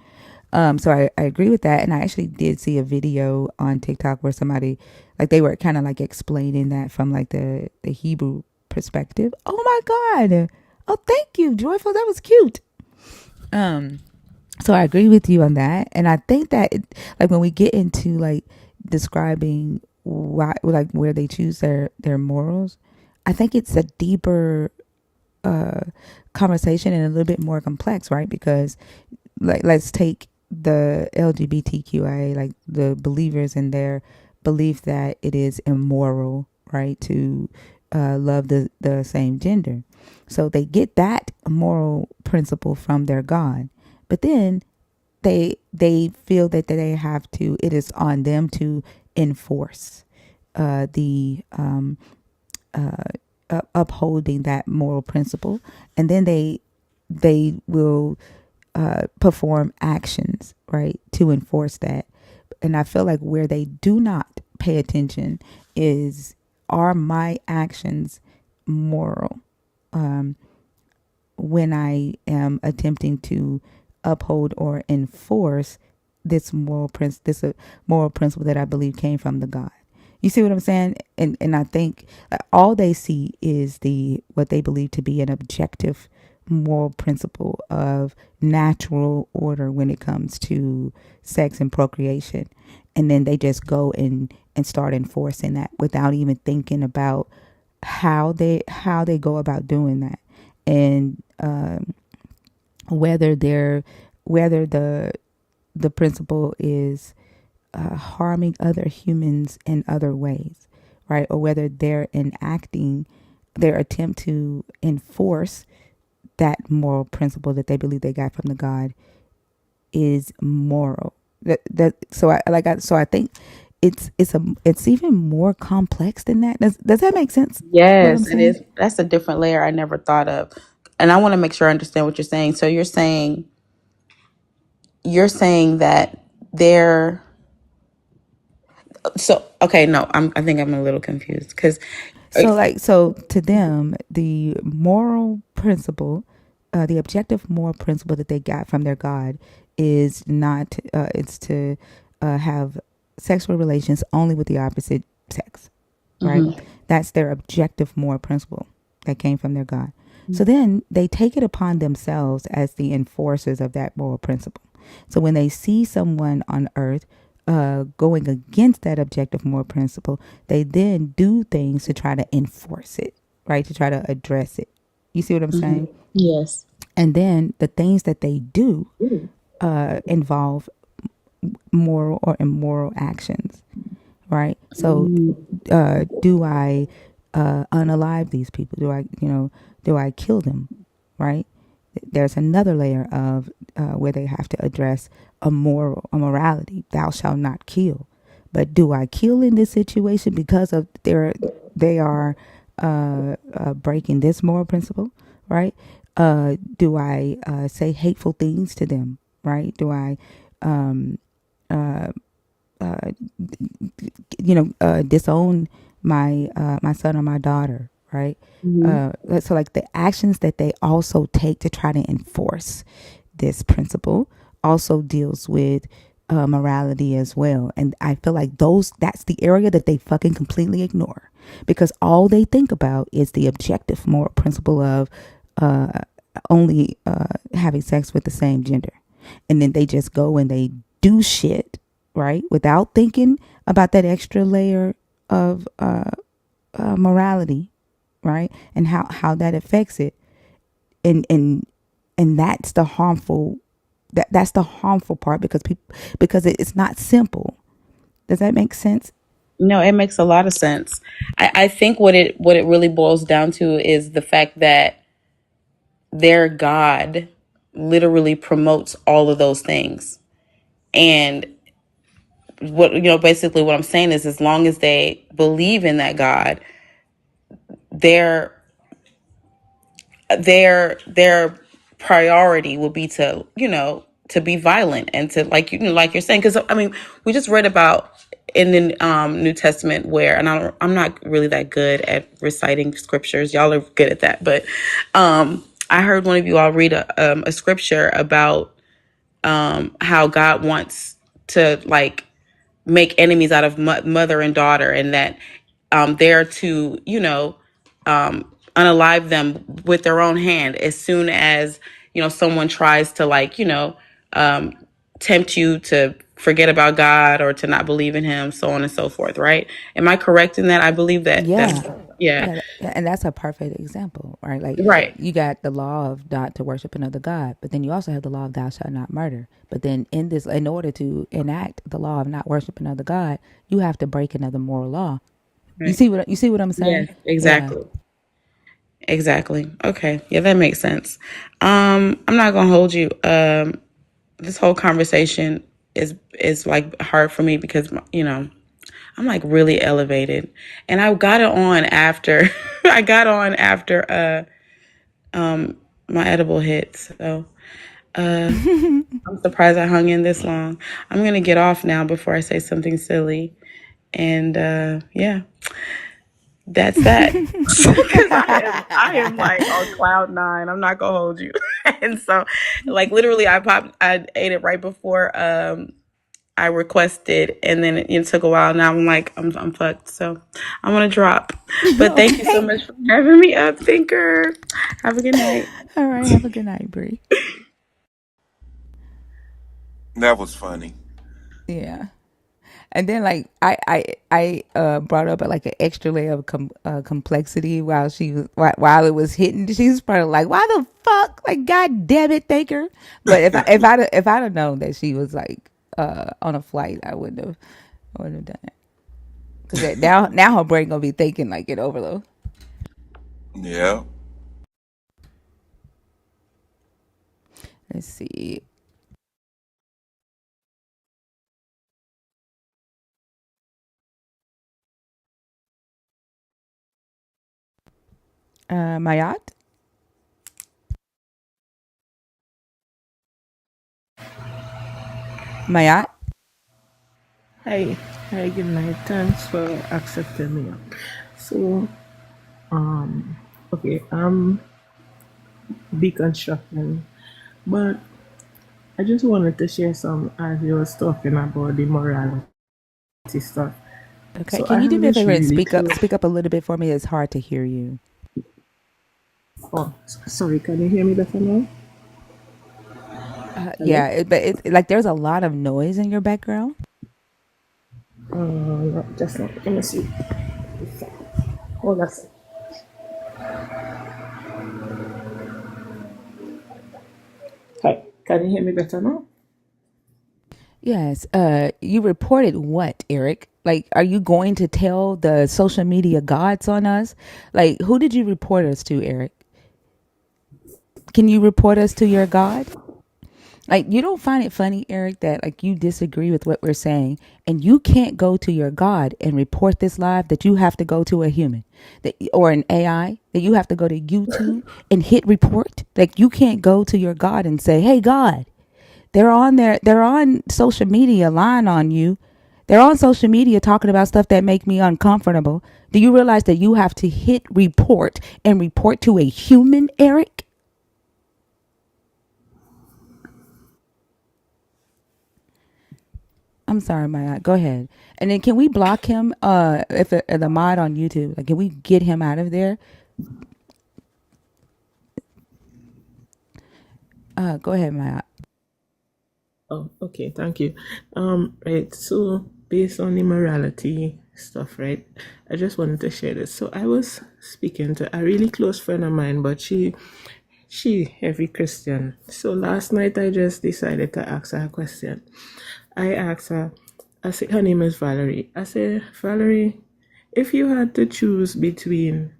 So I agree with that. And I actually did see a video on TikTok where somebody, like, they were kind of like explaining that from like the Hebrew perspective. Oh my God. Oh, thank you, Joyful. That was cute. So I agree with you on that. And I think that like when we get into like describing why, like where they choose their morals, I think it's a deeper conversation and a little bit more complex, right? Because like let's take the LGBTQIA, like the believers in their belief that it is immoral, right, to love the same gender. So they get that moral principle from their God, but then they feel that they have to. It is on them to enforce the upholding that moral principle, and then they will perform actions, right, to enforce that. And I feel like where they do not pay attention is, are my actions moral when I am attempting to uphold or enforce this moral principle that I believe came from the God. You see what I'm saying? And I think all they see is what they believe to be an objective moral principle of natural order when it comes to sex and procreation. And then they just go and start enforcing that without even thinking about how they go about doing that. And whether the principle is harming other humans in other ways, right? Or whether they're enacting their attempt to enforce that moral principle that they believe they got from the God is moral. So I think it's even more complex than that. Does that make sense? What I'm Yes, it saying? is. That's a different layer I never thought of. And I want to make sure I understand what you're saying. So you're saying that they're so okay, no, I think I'm a little confused because So to them, the moral principle, the objective moral principle that they got from their God is not, it's to have sexual relations only with the opposite sex, right? That's their objective moral principle that came from their God. So then they take it upon themselves as the enforcers of that moral principle. So when they see someone on earth going against that objective moral principle, they then do things to try to enforce it, right? To try to address it. You see what I'm saying? yes. And then the things that they do involve moral or immoral actions, right? So, do I unalive these people? Do I kill them, right? There's another layer of where they have to address a morality. Thou shalt not kill. But do I kill in this situation because of they are breaking this moral principle, right? Do I say hateful things to them, right? Do I disown my son or my daughter, right? So like the actions that they also take to try to enforce this principle also deals with morality as well. And I feel like that's the area that they fucking completely ignore, because all they think about is the objective moral principle of only having sex with the same gender. And then they just go and they do shit, right? Without thinking about that extra layer of morality, right? And how that affects it. And that's the harmful, that's the harmful part, because it's not simple. Does that make sense? No, it makes a lot of sense. I think what it really boils down to is the fact that their God literally promotes all of those things. And basically what I'm saying is, as long as they believe in that God, their their priority will be to be violent and to, like you're saying, because I mean, we just read about in the New Testament where, and I'm not really that good at reciting scriptures. Y'all are good at that, but I heard one of you all read a scripture about how God wants to like make enemies out of mother and daughter, and that they're to unalive them with their own hand as soon as someone tries to, like, tempt you to forget about God or to not believe in him, so on and so forth, right? Am I correct in that? I believe that Yeah. yeah. Yeah, and that's a perfect example, right? Like Right. you got the law of not to worship another god, but then you also have the law of thou shalt not murder. But then in order to enact the law of not worship another god, you have to break another moral law. Right. You see what I'm saying? Yes, Yeah. exactly. Exactly. Okay. Yeah, that makes sense. I'm not gonna hold you. This whole conversation is like hard for me because I'm like really elevated, and I got it on after I got on after my edible hit. So I'm surprised I hung in this long. I'm gonna get off now before I say something silly, and yeah, that's that. Because I am like on cloud nine. I'm not gonna hold you. And so, like literally, I ate it right before I requested, and then it took a while. Now I'm like, I'm fucked. So I'm gonna drop. But thank you so Okay. much for having me up, Thinker. Have a good night. All right. Have a good night, Bree. That was funny. Yeah. And then like I brought up like an extra layer of complexity while while it was hitting. She's probably like, why the fuck? Like, God damn it, Thinker. But if I'd have known that she was like on a flight, I wouldn't have done it. Because now her brain gonna be thinking like in overload. Yeah. Let's see. Mayat. Mayat. Hi, hi, good night. Thanks for accepting me. So, um, okay, I'm deconstructing, but I just wanted to share some as you was talking about the morality stuff. Okay. So I Can you do have me a this favor and really close. speak up a little bit for me? It's hard to hear you. Oh, sorry, can you hear me better now? Hello. Yeah, but it's like there's a lot of noise in your background. Just now. Let me see. Hold on. A sec. Hi, can you hear me better now? Yes. You reported what, Eric? Like, are you going to tell the social media gods on us? Like, who did you report us to, Eric? Can you report us to your God? Like, you don't find it funny, Eric, that like you disagree with what we're saying and you can't go to your God and report this live, that you have to go to a human or an AI, that you have to go to YouTube and hit report. Like, you can't go to your God and say, hey, God, they're on social media lying on you. They're on social media talking about stuff that make me uncomfortable. Do you realize that you have to hit report and report to a human, Eric? I'm sorry, Maya. Go ahead. And then can we block him? If the mod on YouTube, like, can we get him out of there? Go ahead, Maya. Oh, okay, thank you. Right, so based on the morality stuff, right, I just wanted to share this. So I was speaking to a really close friend of mine, but she heavy Christian. So last night I just decided to ask her a question. I asked her, I said, her name is Valerie. I said, Valerie, if you had to choose between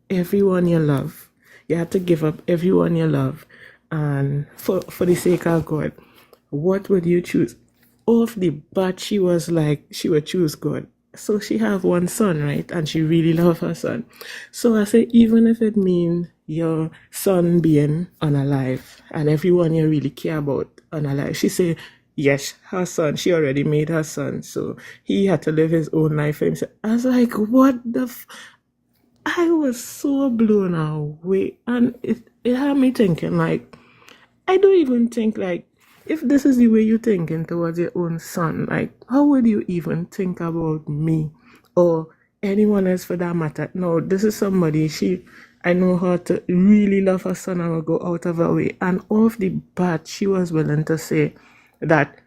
everyone you love, you had to give up everyone you love, and for the sake of God, what would you choose? Off the bat, she was like, she would choose God. So she have one son, right? And she really love her son. So I say, even if it means your son being unalive and everyone you really care about unalive, she say, yes, her son, she already made her son. So he had to live his own life for himself. I was like, what the I was so blown away. And it had me thinking, like, I don't even think, like, if this is the way you're thinking towards your own son, like, how would you even think about me or anyone else for that matter? No, this is somebody, I know her to really love her son and will go out of her way. And off the bat, she was willing to say that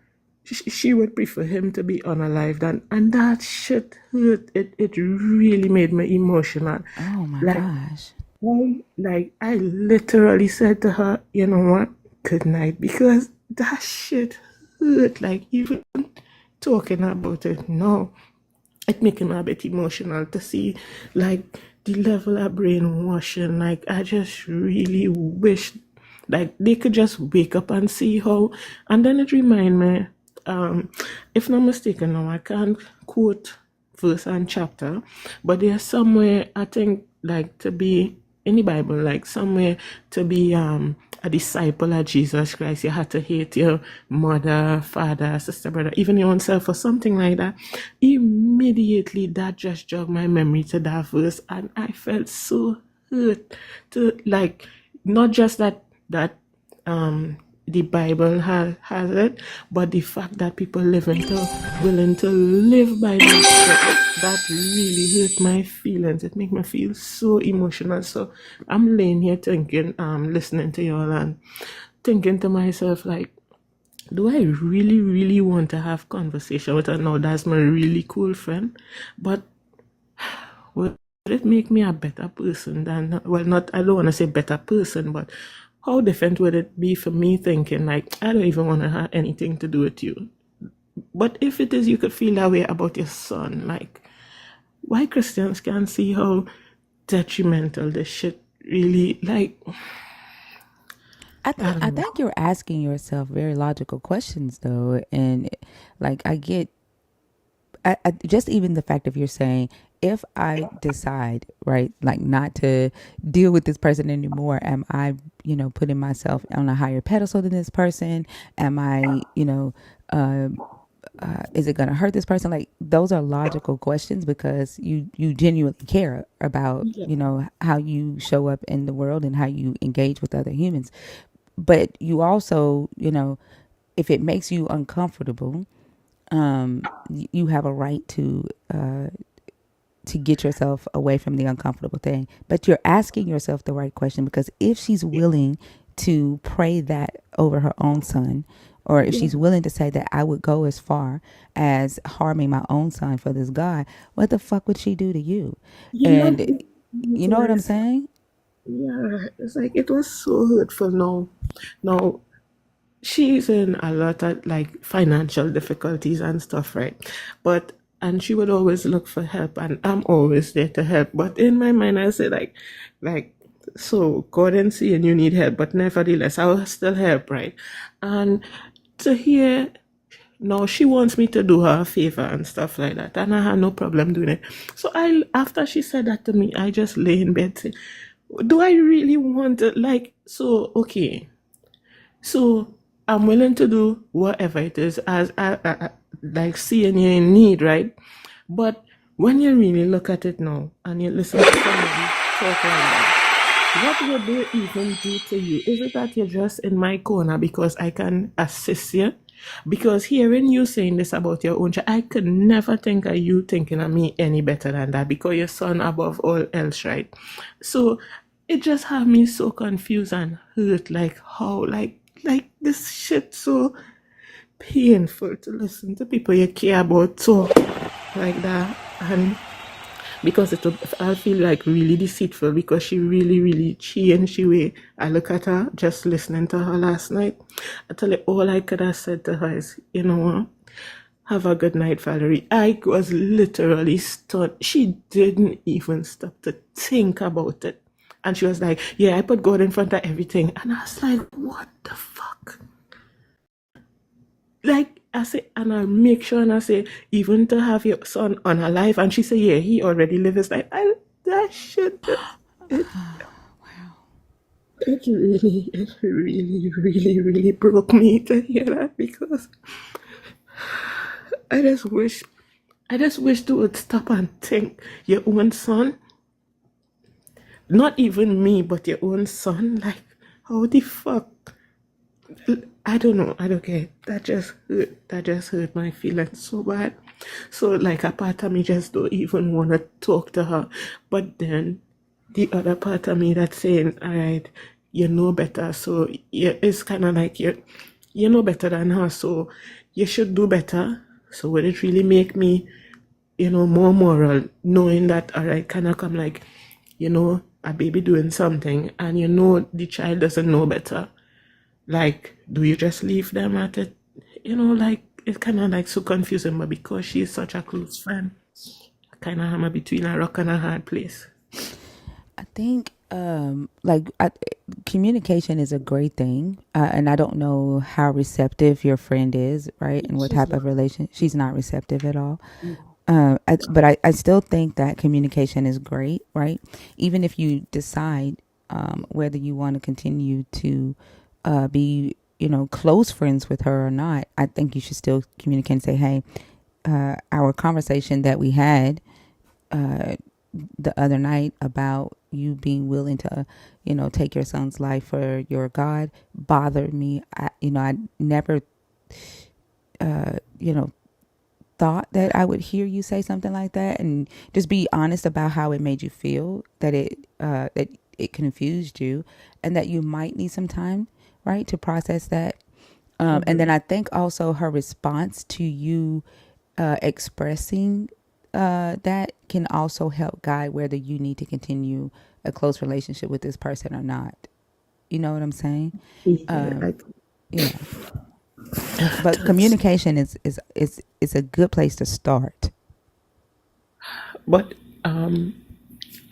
she would prefer him to be unalive than, and that shit hurt. It really made me emotional. Oh my Like, gosh. I literally said to her, you know what, good night, because that shit hurt. Like, even talking about it now, it making me a bit emotional to see, like, the level of brainwashing. Like, I just really wish, like, they could just wake up and see how. And then it remind me, if not mistaken, now I can't quote verse and chapter, but there's somewhere, I think, like, to be in the Bible, like somewhere to be a disciple of Jesus Christ, you had to hate your mother, father, sister, brother, even your own self, or something like that. Immediately, that just jogged my memory to that verse, and I felt so hurt to, like, not just the Bible has it, but the fact that people willing to live by that really hurt my feelings. It made me feel so emotional. So I'm laying here thinking, listening to y'all and thinking to myself, like, do I really, really want to have conversation with her? No, that's my really cool friend. But would it make me a better person than, well, not, I don't want to say better person, but how different would it be for me thinking, like, I don't even want to have anything to do with you? But if it is, you could feel that way about your son. Like, why Christians can't see how detrimental this shit really, like, I think you're asking yourself very logical questions though, and like I get, just even the fact of you're saying, if I decide, right, like not to deal with this person anymore, am I, putting myself on a higher pedestal than this person? Am I, is it going to hurt this person? Like, those are logical questions because you genuinely care about, yeah, how you show up in the world and how you engage with other humans. But you also, if it makes you uncomfortable, you have a right to get yourself away from the uncomfortable thing. But you're asking yourself the right question, because if she's willing to pray that over her own son, or if yeah, she's willing to say that I would go as far as harming my own son for this God, what the fuck would she do to you? you know, And you know what I'm saying? yeah, it's like, it was so hurtful. Now, she's in a lot of, like, financial difficulties and stuff, right? But, and she would always look for help, and I'm always there to help. But in my mind, I say, like, so God and seeing you need help, but nevertheless, I will still help, right? And to hear, now she wants me to do her a favor and stuff like that, and I had no problem doing it. So after she said that to me, I just lay in bed saying, do I really want to, like, so, okay, so I'm willing to do whatever it is, as like, seeing you in need, right? But when you really look at it now and you listen to somebody talk like that, what would they even do to you? Is it that you're just in my corner because I can assist you? Because hearing you saying this about your own child, I could never think of you thinking of me any better than that, because your son above all else, right? So it just had me so confused and hurt, like, how, like this shit so painful to listen to people you care about talk like that. And because I feel like really deceitful, because she really, really changed the way I look at her just listening to her last night. I tell you, all I could have said to her is, you know what? Have a good night, Valerie. I was literally stunned. She didn't even stop to think about it. And she was like, yeah, I put God in front of everything. And I was like, what the fuck? Like, I say, and I make sure, and I say, even to have your son unalive. And she said, yeah, he already lived his life. And that shit, it really, really, really broke me to hear that, because I just wish they would stop and think, your own son, not even me, but your own son, like, how the fuck? I don't know. I don't care. That just hurt my feelings so bad. So, like, a part of me just don't even want to talk to her. But then the other part of me that's saying, all right, you know better. So yeah, it's kind of like you know better than her, so you should do better. So would it really make me, more moral, knowing that, all right, can I come like, a baby doing something and the child doesn't know better? Like, do you just leave them at it? Like, it's kind of like so confusing, but because she's such a close friend, I kind of am between a rock and a hard place. I think communication is a great thing, and I don't know how receptive your friend is, right? And what She's type of not. relation. She's not receptive at all. No. But I still think that communication is great, right? Even if you decide whether you want to continue to be, close friends with her or not, I think you should still communicate and say, hey, our conversation that we had the other night about you being willing to, take your son's life for your God bothered me. I never, you know, thought that I would hear you say something like that, and just be honest about how it made you feel, that it confused you, and that you might need some time, right, to process that. And then I think also her response to you expressing that can also help guide whether you need to continue a close relationship with this person or not. You know what I'm saying? Yeah, Yeah. But communication is a good place to start. but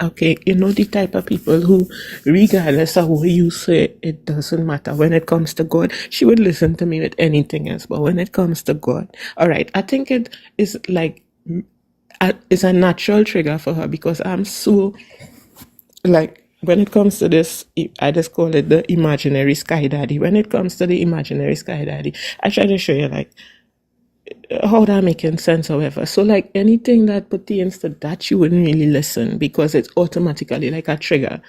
okay, the type of people who, regardless of what you say, it doesn't matter. When it comes to God, she would listen to me with anything else. But when it comes to God, all right, I think it is like, it's a natural trigger for her because I'm so, like, when it comes to this, I just call it the imaginary sky daddy. When it comes to the imaginary sky daddy, I try to show you, like, how that making sense, however. So, like, anything that pertains to that, you wouldn't really listen because it's automatically like a trigger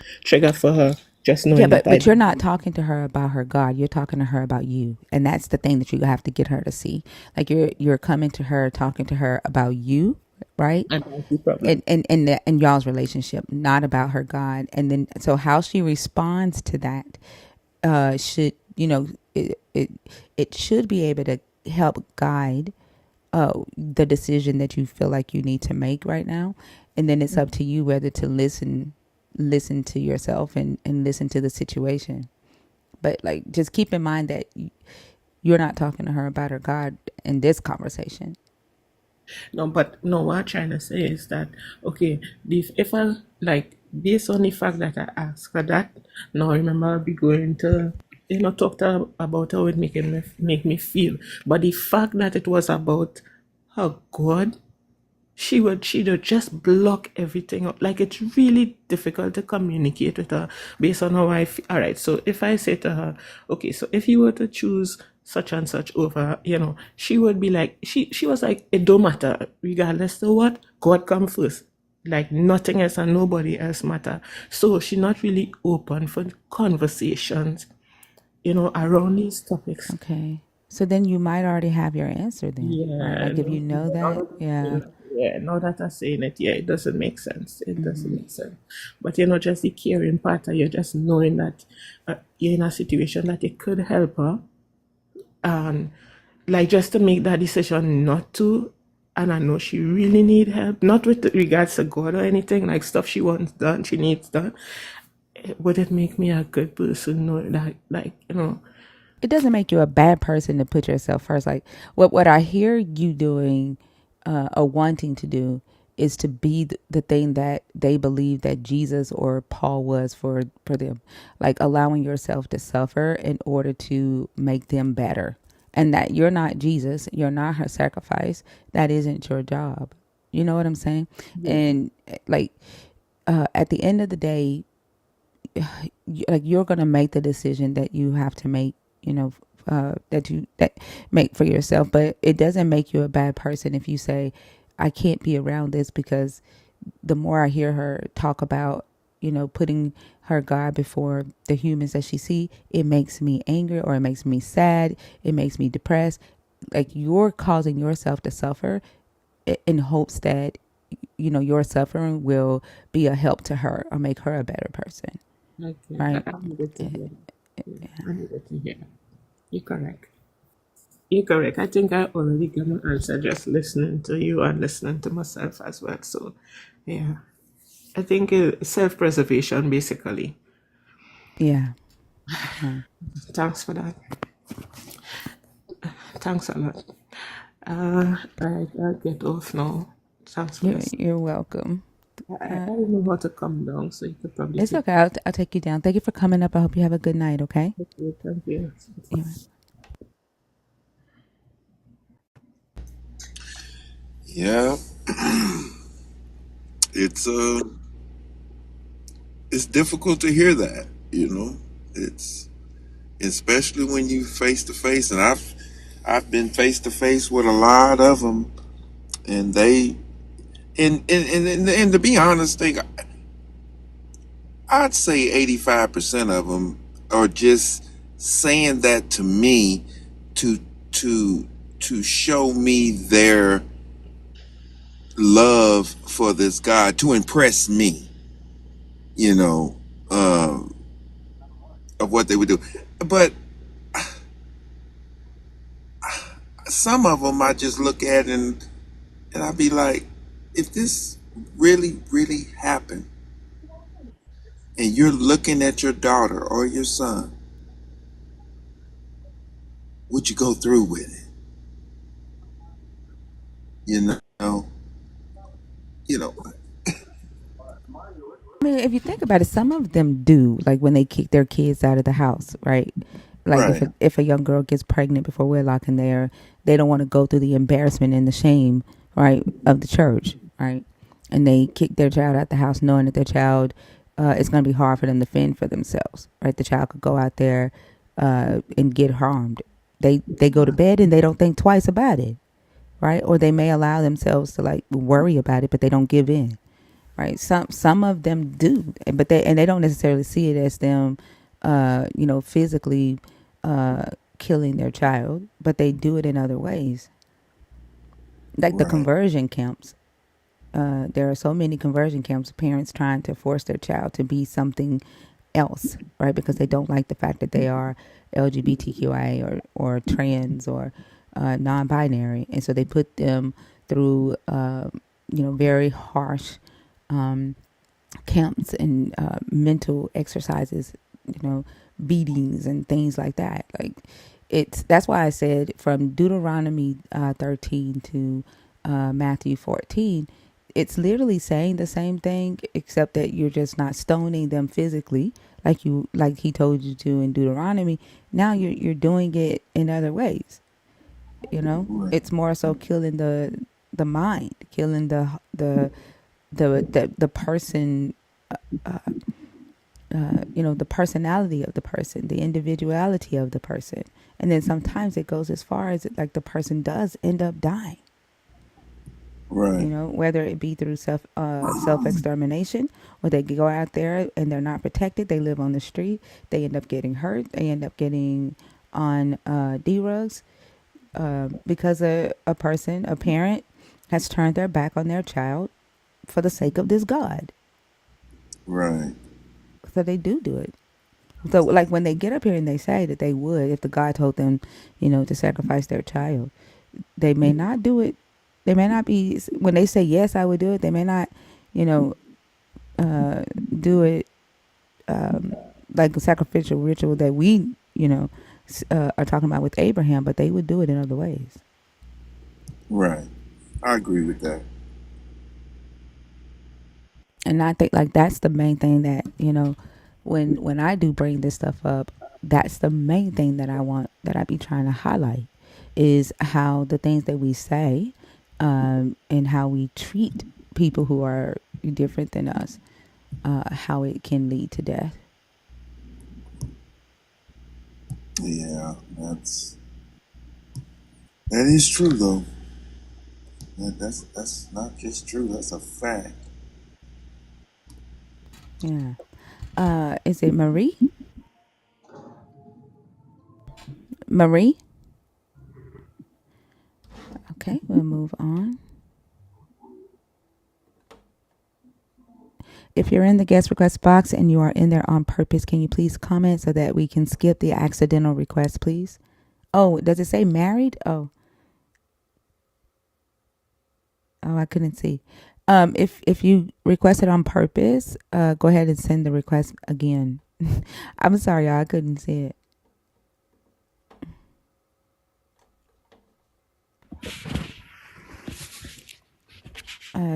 for her, just Yeah, knowing but that I but you're don't. not talking to her about her God. You're talking to her about you, and that's the thing that you have to get her to see. Like you're coming to her, talking to her about you, right? And that's the problem. And y'all's relationship, not about her God. And then so how she responds to that should it should be able to help guide the decision that you feel like you need to make right now. And then it's up to you whether to listen to yourself and listen to the situation. But like, just keep in mind that you're not talking to her about her God in this conversation. No, but no, what I'm trying to say is that, okay, if I, like, based on the fact that I asked her that, now remember I'll be going to, talk to her about how it make me feel. But the fact that it was about her God, she'd just block everything up. Like, it's really difficult to communicate with her based on how I feel. All right, so if I say to her, okay, so if you were to choose such and such over, she would be like, she was like, it don't matter, regardless of what, God come first. Like, nothing else and nobody else matter. So she's not really open for conversations, around these topics. Okay. So then you might already have your answer then, right? Yeah, Like if no, you know that, yeah. now that I'm saying it, yeah, it doesn't make sense. It doesn't Mm-hmm. make sense. But just the caring part, you're just knowing that you're in a situation that it could help her, and like, just to make that decision not to. And I know she really need help, not with regards to God or anything, like stuff she wants done, she needs done. Would it make me a good person? No, that, like, It doesn't make you a bad person to put yourself first. Like what I hear you doing or wanting to do is to be the thing that they believe that Jesus or Paul was for them. Like allowing yourself to suffer in order to make them better. And that you're not Jesus, you're not her sacrifice. That isn't your job. You know what I'm saying? yeah. And like at the end of the day, like you're gonna make the decision that you have to make, that make for yourself. But it doesn't make you a bad person if you say, I can't be around this, because the more I hear her talk about, putting her God before the humans that she see, it makes me angry, or it makes me sad, it makes me depressed. Like you're causing yourself to suffer in hopes that your suffering will be a help to her or make her a better person, Okay, right? I needed to hear that. Yeah, I needed to hear that. You're correct. You're correct. I think I already got my answer just listening to you and listening to myself as well. So, yeah, I think self-preservation basically. Yeah. Yeah. Thanks for that. Thanks a lot. I'll get off now. Thanks for this. You're welcome. I don't know how to come down, so you could probably It's take. okay. I'll take you down. Thank you for coming up. I hope you have a good night. Okay. Okay, thank you. Yeah. Yeah, it's uh, it's difficult to hear that. It's especially when you face to face, and I've been face to face with a lot of them, and they and to be honest, I'd say 85% of them are just saying that to me to to to show me their love for this God, to impress me, you know, um, of what they would do. But some of them I just look at and I'd be like, if this really, really happened, and you're looking at your daughter or your son, would you go through with it? You know, you know, I mean, if you think about it, some of them do, like when they kick their kids out of the house, right? Like right, if a young girl gets pregnant before wedlock and they don't want to go through the embarrassment and the shame, right, of the church, right? And they kick their child out the house knowing that their child it's going to be hard for them to fend for themselves, right? The child could go out there and get harmed. They go to bed and they don't think twice about it, right? Or they may allow themselves to like worry about it, but they don't give in, right? Some of them do, but they don't necessarily see it as them, physically killing their child, but they do it in other ways, like the right, conversion camps. There are so many conversion camps, parents trying to force their child to be something else, right? Because they don't like the fact that they are LGBTQI or trans or non-binary, and so they put them through, very harsh um, camps and mental exercises, beatings and things like that. Like that's why I said from Deuteronomy 13 to Matthew 14, it's literally saying the same thing, except that you're just not stoning them physically like he told you to in Deuteronomy. Now you're doing it in other ways. right, It's more so killing the mind, killing the person, the personality of the person, the individuality of the person. And then sometimes it goes as far as like the person does end up dying, right, whether it be through self extermination, or they go out there and they're not protected. They live on the street. They end up getting hurt. They end up getting on D-rugs because a person, a parent, has turned their back on their child for the sake of this God. right, So they do it. So, like when they get up here and they say that they would, if the God told them, to sacrifice their child, they may not do it. They may not be, when they say, yes, I would do it, they may not, you know, do it like a sacrificial ritual that we, are talking about with Abraham, but they would do it in other ways. right. I agree with that. And I think like that's the main thing that, when I do bring this stuff up, that's the main thing that I be trying to highlight is how the things that we say and how we treat people who are different than us, how it can lead to death. Yeah, that is true though. That's not just true. That's a fact. Yeah. Is it Marie? Marie? Okay, we'll move on. If you're in the guest request box and you are in there on purpose, can you please comment so that we can skip the accidental request, please? Oh, does it say married? Oh, I couldn't see. If you requested on purpose, go ahead and send the request again. I'm sorry, y'all, I couldn't see it.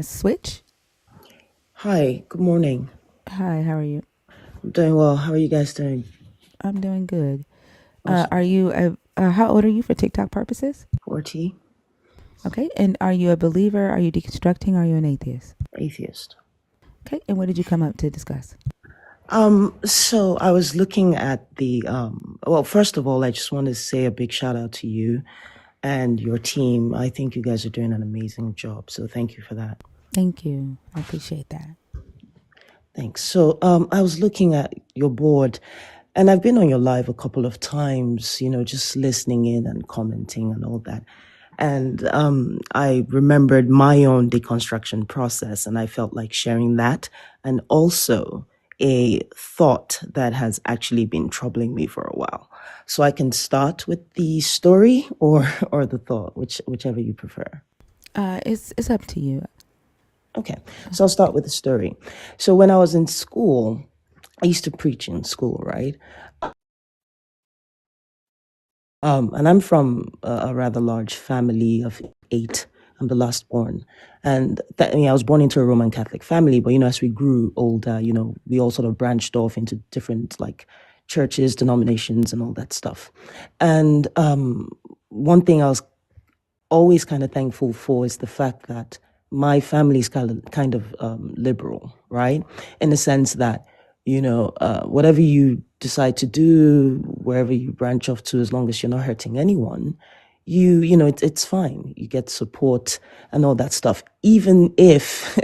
Switch. Hi, good morning. Hi, how are you? I'm doing well. How are you guys doing? I'm doing good. Awesome. Are you? How old are you for TikTok purposes? 40, Okay, and are you a believer? Are you deconstructing? Are you an atheist? atheist. Okay, and what did you come up to discuss? So I was looking at the well, first of all, I just want to say a big shout out to you and your team. I think you guys are doing an amazing job. So thank you for that. Thank you. I appreciate that. Thanks. So I was looking at your board and I've been on your live a couple of times, just listening in and commenting and all that. And I remembered my own deconstruction process, and I felt like sharing that, and also a thought that has actually been troubling me for a while. So I can start with the story or the thought, whichever you prefer. It's up to you. Okay, so I'll start with the story. So when I was in school, I used to preach in school, right? And I'm from a rather large family of 8. I'm the last born. And I was born into a Roman Catholic family, but, as we grew older, we all sort of branched off into different like churches, denominations, and all that stuff. And one thing I was always kind of thankful for is the fact that my family is kind of liberal, right? In the sense that, whatever you decide to do, wherever you branch off to, as long as you're not hurting anyone, it's fine. You get support and all that stuff, even if,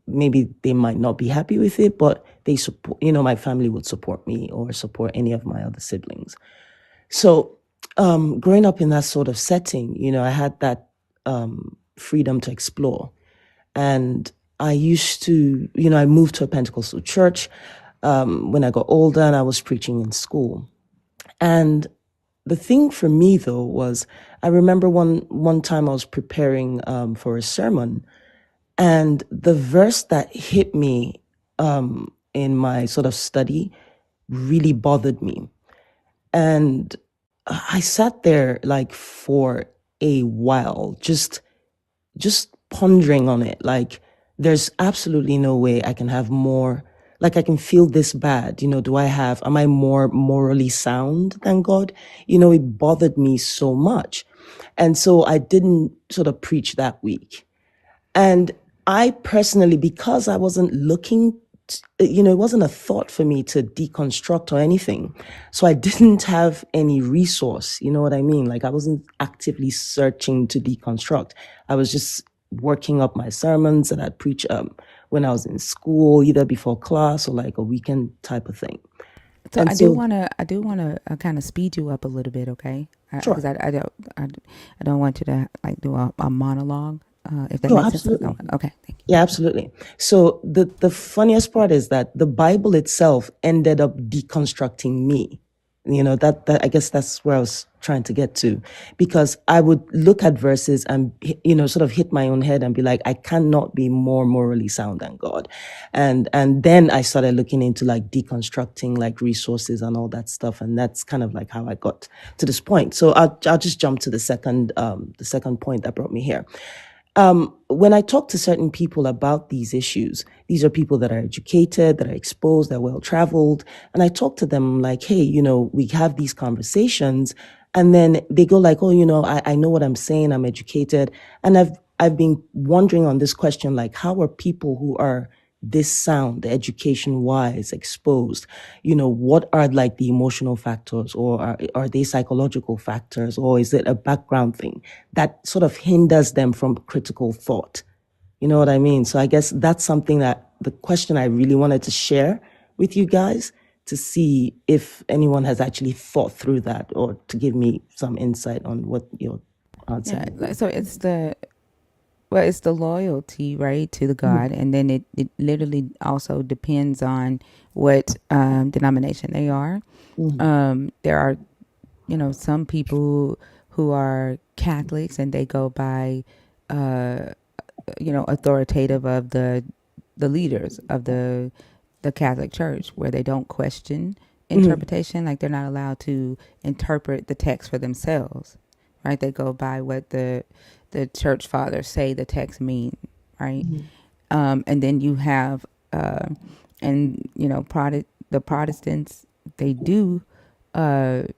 maybe they might not be happy with it, but they support, my family would support me or support any of my other siblings. So, growing up in that sort of setting, I had that freedom to explore. And I used to, I moved to a Pentecostal church when I got older, and I was preaching in school. And the thing for me, though, was I remember one time I was preparing for a sermon, and the verse that hit me in my sort of study really bothered me. And I sat there like for a while, just pondering on it. Like, there's absolutely no way I can have more, like I can feel this bad. Am I more morally sound than God? It bothered me so much. And so I didn't sort of preach that week. And I personally, because I wasn't looking, it wasn't a thought for me to deconstruct or anything. So I didn't have any resource, you know what I mean? Like, I wasn't actively searching to deconstruct. I was just working up my sermons that I'd preach when I was in school, either before class or like a weekend type of thing. So And I do so, want to kind of speed you up a little bit, okay? Because sure, I don't want you to like do a monologue. If that sure, makes sense. absolutely. Okay, thank you. Yeah, absolutely. So the funniest part is that the Bible itself ended up deconstructing me. That I guess that's where I was trying to get to, because I would look at verses and sort of hit my own head and be like, I cannot be more morally sound than God. And then I started looking into like deconstructing like resources and all that stuff, and that's kind of like how I got to this point. So I'll just jump to the second point that brought me here. When I talk to certain people about these issues, these are people that are educated, that are exposed, that are well traveled. And I talk to them like, hey, we have these conversations. And then they go like, oh, I know what I'm saying. I'm educated. And I've been wondering on this question, like, how are people who are this sound, education wise, exposed, what are like the emotional factors, or are they psychological factors, or is it a background thing that sort of hinders them from critical thought? You know what I mean? So I guess that's something that the question I really wanted to share with you guys, to see if anyone has actually thought through that, or to give me some insight on what your answer Yeah. would be. So it's the loyalty, right, to the God, and then it literally also depends on what denomination they are. Mm-hmm. There are some people who are Catholics and they go by, authoritative of the leaders of the Catholic Church, where they don't question interpretation. Like they're not allowed to interpret the text for themselves, right? They go by what the church fathers say the text mean, right? And then you have, the Protestants, they do, read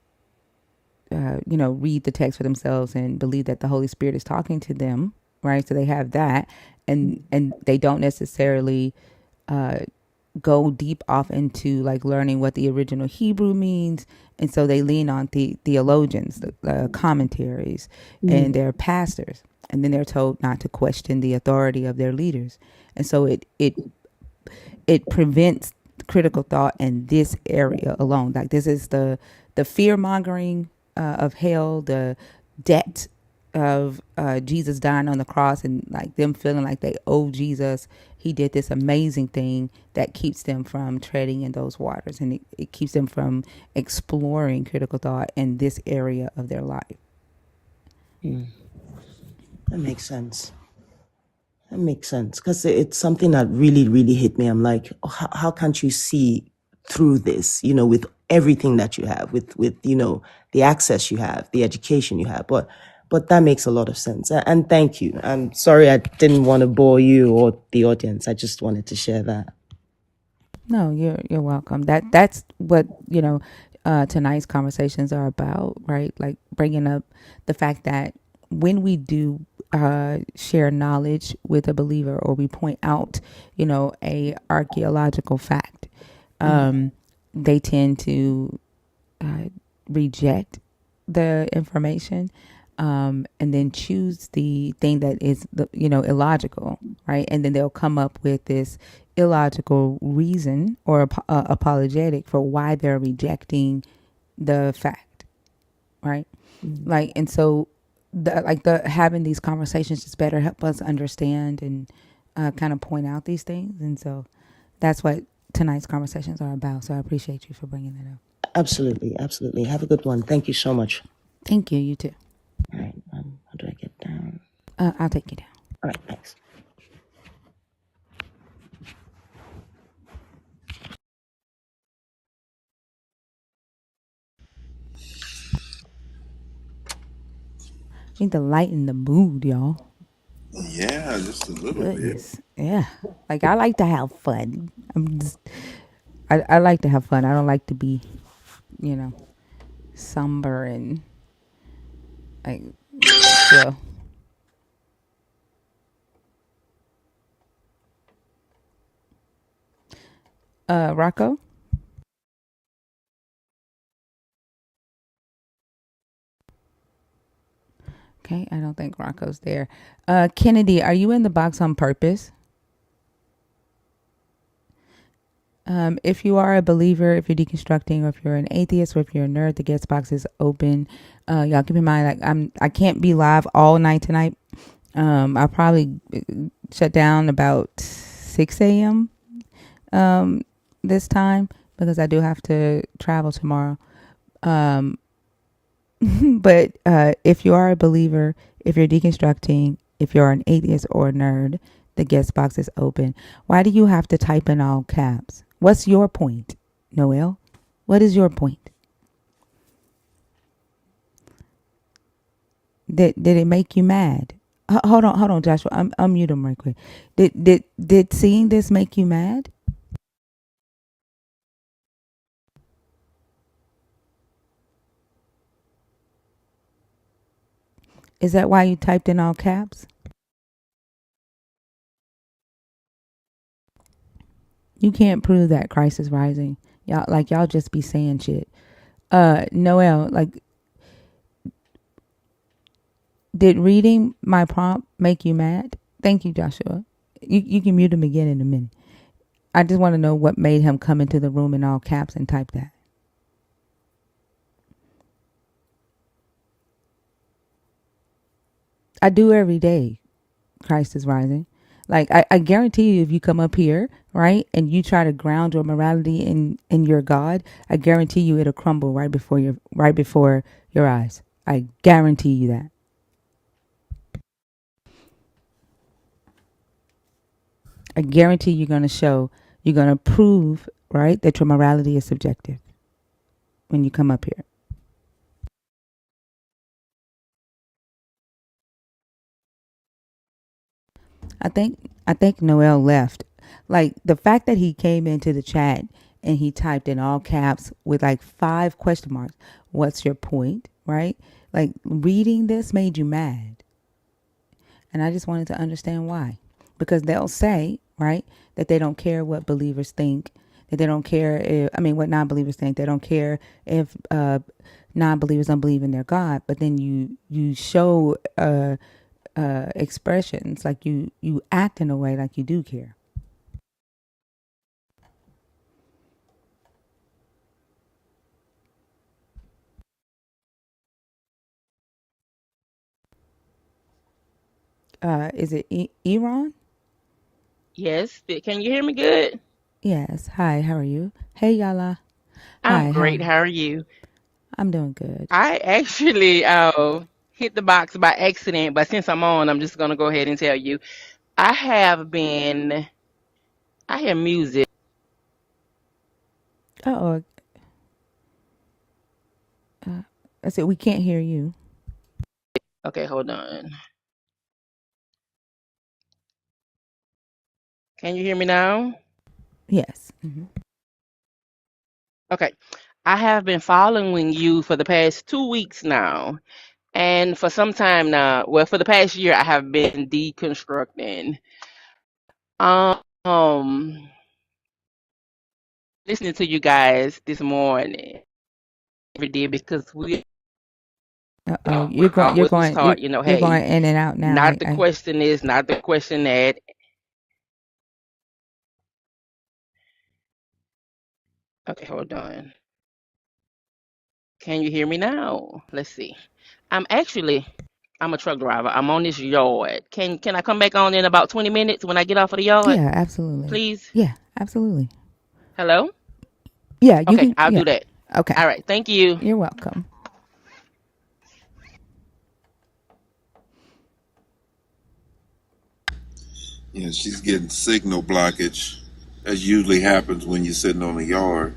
the text for themselves and believe that the Holy Spirit is talking to them, right? So they have that, and they don't necessarily go deep off into like learning what the original Hebrew means, and so they lean on theologians, the commentaries, and their pastors, and then they're told not to question the authority of their leaders, and so it prevents critical thought in this area alone. Like this is the fear mongering of hell, the debt of Jesus dying on the cross, and like them feeling like they owe Jesus. He did this amazing thing that keeps them from treading in those waters, and it keeps them from exploring critical thought in this area of their life. That makes sense. That makes sense, because it's something that really, really hit me. I'm like, oh, how can't you see through this, with everything that you have, with the access you have, the education you have. But that makes a lot of sense. And thank you. I'm sorry I didn't want to bore you or the audience. I just wanted to share that. No, you're welcome. That's what tonight's conversations are about, right? Like bringing up the fact that when we do share knowledge with a believer, or we point out, a archaeological fact, they tend to reject the information, and then choose the thing that is illogical, right? And then they'll come up with this illogical reason or apologetic for why they're rejecting the fact, right? Like, and so having these conversations just better help us understand and kind of point out these things. And so that's what tonight's conversations are about. So I appreciate you for bringing that up. Absolutely. Absolutely. Have a good one. Thank you so much. Thank you. You too. All right. How do I get down? I'll take you down. All right. Thanks. We need to lighten the mood, y'all. Yeah, just a little bit. Goodness. Yeah. Like I like to have fun. I like to have fun. I don't like to be, somber and like yeah. Rocco? Okay, I don't think Rocco's there. Kennedy, are you in the box on purpose? If you are a believer, if you're deconstructing, or if you're an atheist, or if you're a nerd, the guest box is open. Y'all keep in mind, like I can't be live all night tonight. I'll probably shut down about 6 a.m. This time, because I do have to travel tomorrow. But if you are a believer, if you're deconstructing, if you're an atheist or a nerd, the guest box is open. Why do you have to type in all caps? What's your point, Noel? What is your point? Did it make you mad? Hold on, Joshua. Unmute him right quick. Did seeing this make you mad? Is that why you typed in all caps? You can't prove that Christ is rising. Y'all just be saying shit. Noel, like, did reading my prompt make you mad? Thank you, Joshua. You can mute him again in a minute. I just want to know what made him come into the room in all caps and type that. I do every day. Christ is rising. Like I guarantee you, if you come up here, right, and you try to ground your morality in your God, I guarantee you it'll crumble right before your eyes. I guarantee you that. I guarantee you're gonna prove, right, that your morality is subjective when you come up here. I think Noel left. Like the fact that he came into the chat and he typed in all caps with like 5 question marks. What's your point, right? Like reading this made you mad. And I just wanted to understand why. Because they'll say, right, that they don't care what believers think, that they don't care if, I mean, what non-believers think. They don't care if non-believers don't believe in their God. But then you show expressions like you act in a way like you do care. Is it Iran? Yes, can you hear me good? Yes. Hi, how are you? Hey, Yala. I'm Hi, great. How are you? I'm doing good. I actually hit the box by accident, but since I'm on, I'm just gonna go ahead and tell you. I have been I hear music. Uh-oh. I said we can't hear you. Okay, hold on. Can you hear me now? Yes. Hmm. Okay. I have been following you for the past 2 weeks now. And for some time now, well, for the past year, I have been deconstructing. Um, listening to you guys this morning every day because we Uh-oh. I was taught, You're hey, going in and out now. not the question is, not the question that. Okay, hold on. Can you hear me now? Let's see. I'm actually, I'm a truck driver. I'm on this yard. Can I come back on in about 20 minutes when I get off of the yard, Yeah, absolutely. please? Yeah, absolutely. Hello? Yeah, you Okay, can. I'll Yeah. do that. Okay. All right, thank you. You're welcome. Yeah, she's getting signal blockage. That usually happens when you're sitting on a yard.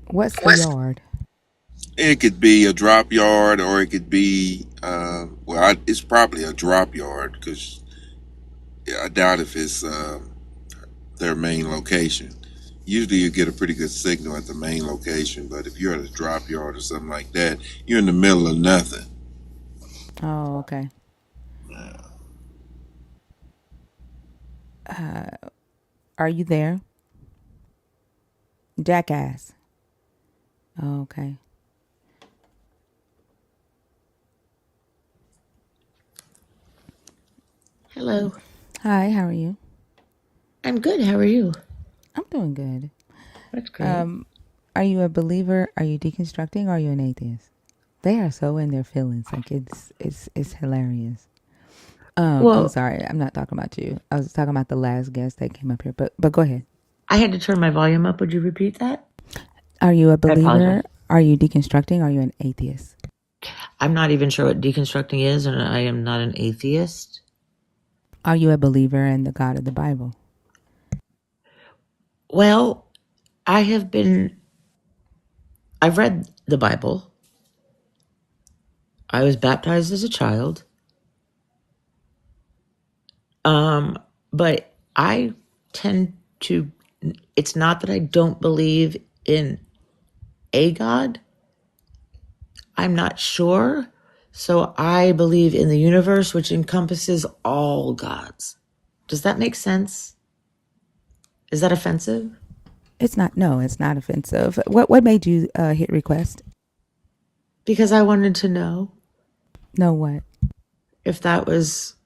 What's the yard? It could be a drop yard, or it could be, it's probably a drop yard because I doubt if it's their main location. Usually you get a pretty good signal at the main location, but if you're at a drop yard or something like that, you're in the middle of nothing. Oh, okay. Are you there? Jackass. Oh, okay. Hello. Hi, how are you? I'm good. How are you? I'm doing good. That's great. Are you a believer? Are you deconstructing? Or are you an atheist? They are so in their feelings. Like it's hilarious. I'm Well, sorry. I'm not talking about you. I was talking about the last guest that came up here. But go ahead. I had to turn my volume up. Would you repeat that? Are you a I apologize. believer? Are you deconstructing? Are you an atheist? I'm not even sure what deconstructing is, and I am not an atheist. Are you a believer in the God of the Bible? Well, I've read the Bible. I was baptized as a child. But I tend to, it's not that I don't believe in a God. I'm not sure. So I believe in the universe, which encompasses all gods. Does that make sense? Is that offensive? It's not. No, it's not offensive. What made you hit request? Because I wanted to know No, what? if that was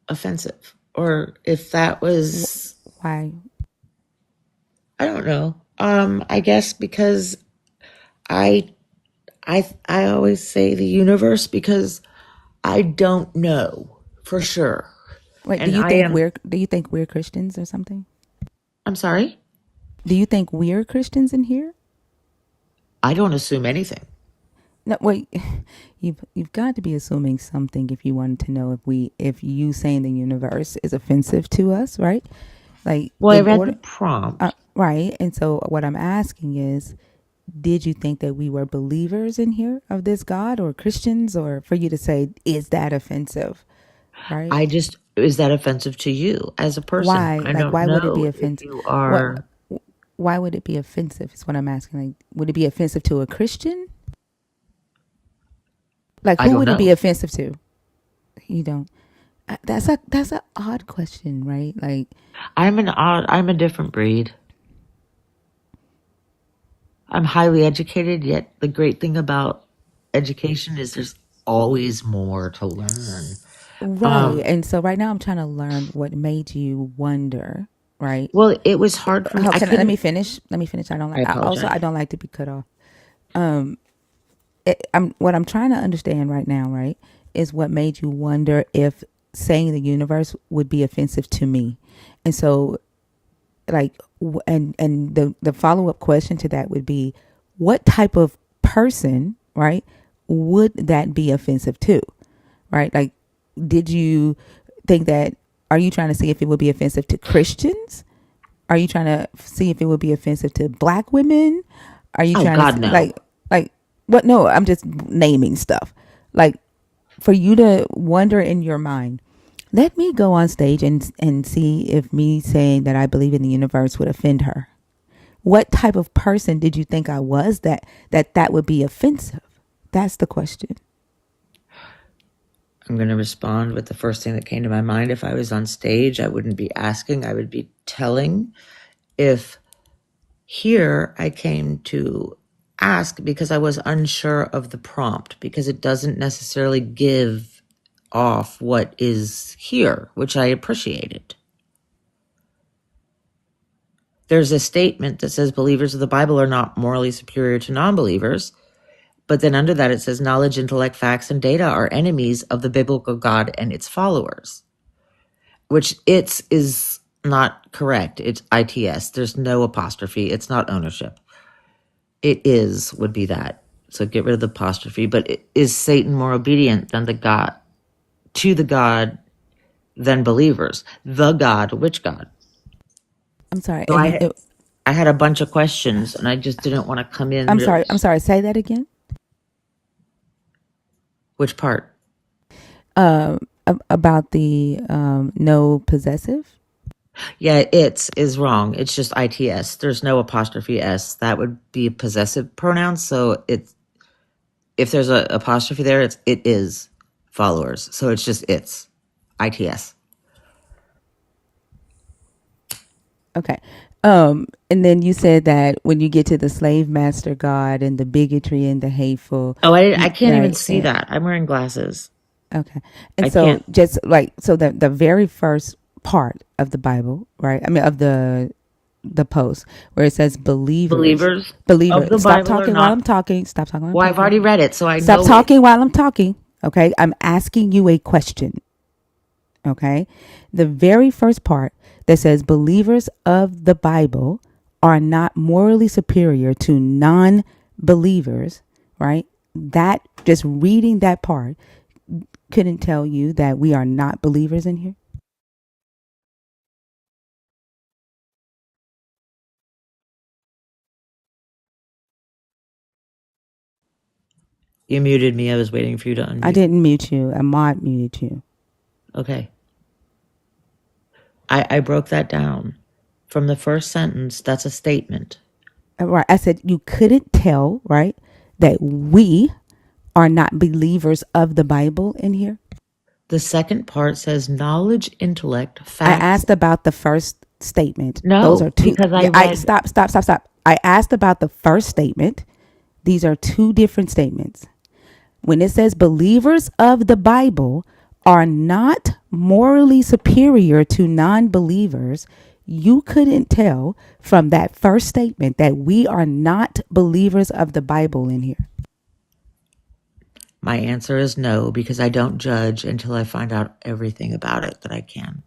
offensive or if that was, Why? I don't know. I guess because I I always say the universe because I don't know for sure. Wait, And I am, do you think we're Christians or something? I'm sorry, Do you think we're Christians in here? I don't assume anything. No, wait. You've got to be assuming something if you wanted to know if you saying the universe is offensive to us, right? Like Well, I in read the order, prompt. right? And so what I'm asking is, did you think that we were believers in here of this God or Christians, or for you to say, is that offensive, right? Is that offensive to you as a person? Why? I Like, don't why would it be know if offensive? you What? are, Why would it be offensive? Is what I'm asking. Like, would it be offensive to a Christian? Like, I who don't would it be know. offensive to? You don't. That's an odd question, right? Like, I'm a different breed. I'm highly educated, yet the great thing about education is there's always more to learn. right. And so right now I'm trying to learn what made you wonder, right? Well, it was hard for me. How I can Let me couldn't, finish? Let me finish. I don't I like. I apologize. don't like to be cut off. What I'm trying to understand right now, right, is what made you wonder if saying the universe would be offensive to me, and so like, and the follow up question to that would be, what type of person, right, would that be offensive to, right? Like, did you think that? Are you trying to see if it would be offensive to Christians? Are you trying to see if it would be offensive to Black women? Are you Oh, trying to God, no. like what? No, I'm just naming stuff. Like, for you to wonder in your mind, let me go on stage and see if me saying that I believe in the universe would offend her. What type of person did you think I was that would be offensive? That's the question. I'm going to respond with the first thing that came to my mind. If I was on stage, I wouldn't be asking, I would be telling. If here I came to ask because I was unsure of the prompt, because it doesn't necessarily give off what is here, which I appreciated. There's a statement that says believers of the Bible are not morally superior to non-believers. But then under that, it says knowledge, intellect, facts, and data are enemies of the biblical God and its followers, which it's is not correct. It's ITS. There's no apostrophe. It's not ownership. It is would be that. So get rid of the apostrophe. But is Satan more obedient than to the God than believers? The God, which God? I'm sorry. So I had a bunch of questions and I just didn't want to come in I'm really. sorry. I'm sorry. Say that again. Which part? About the no possessive. Yeah, it's is wrong. It's just ITS. There's no apostrophe S. That would be a possessive pronoun. So it's if there's a apostrophe there, it is followers. So it's just it's ITS. Okay. And then you said that when you get to the slave master God and the bigotry and the hateful, Oh, I can't even right? see that. I'm wearing glasses. Okay. And I so can't. just like, so the very first part of the Bible, right? I mean, of the post where it says believers, Believers of believers. the Stop Bible are talking while not. I'm talking. Stop talking while I'm Well, I've talking. already read it, so I Stop know it. talking while I'm talking. Okay. I'm asking you a question. Okay. The very first part that says believers of the Bible are not morally superior to non-believers, right? That just reading that part couldn't tell you that we are not believers in here. You muted me. I was waiting for you to I unmute. didn't mute you. I mod muted you. Okay. I broke that down. From the first sentence, that's a statement. Right. I said you couldn't tell, right, that we are not believers of the Bible in here. The second part says knowledge, intellect, I facts. asked about the first statement. Those are No, two. because I Yeah, I read stop. I asked about the first statement. These are two different statements. When it says believers of the Bible are not morally superior to non-believers, you couldn't tell from that first statement that we are not believers of the Bible in here. My answer is no, because I don't judge until I find out everything about it that I can.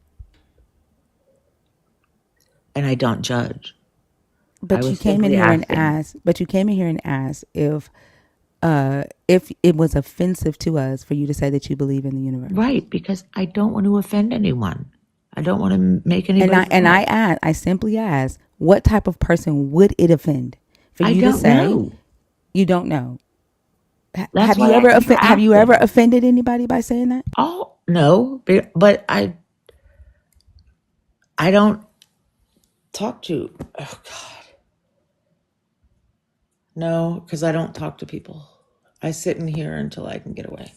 And I don't judge. I But you was came in simply here and asking. asked. But you came in here and asked if it was offensive to us for you to say that you believe in the universe. Right, because I don't want to offend anyone. I don't want to make And anybody feel. I simply asked, what type of person would it offend for I you to don't say know. you don't know? That's why I keep Have you ever asking. offended anybody by saying that? Oh no, but I don't talk to. Oh God, no, because I don't talk to people. I sit in here until I can get away.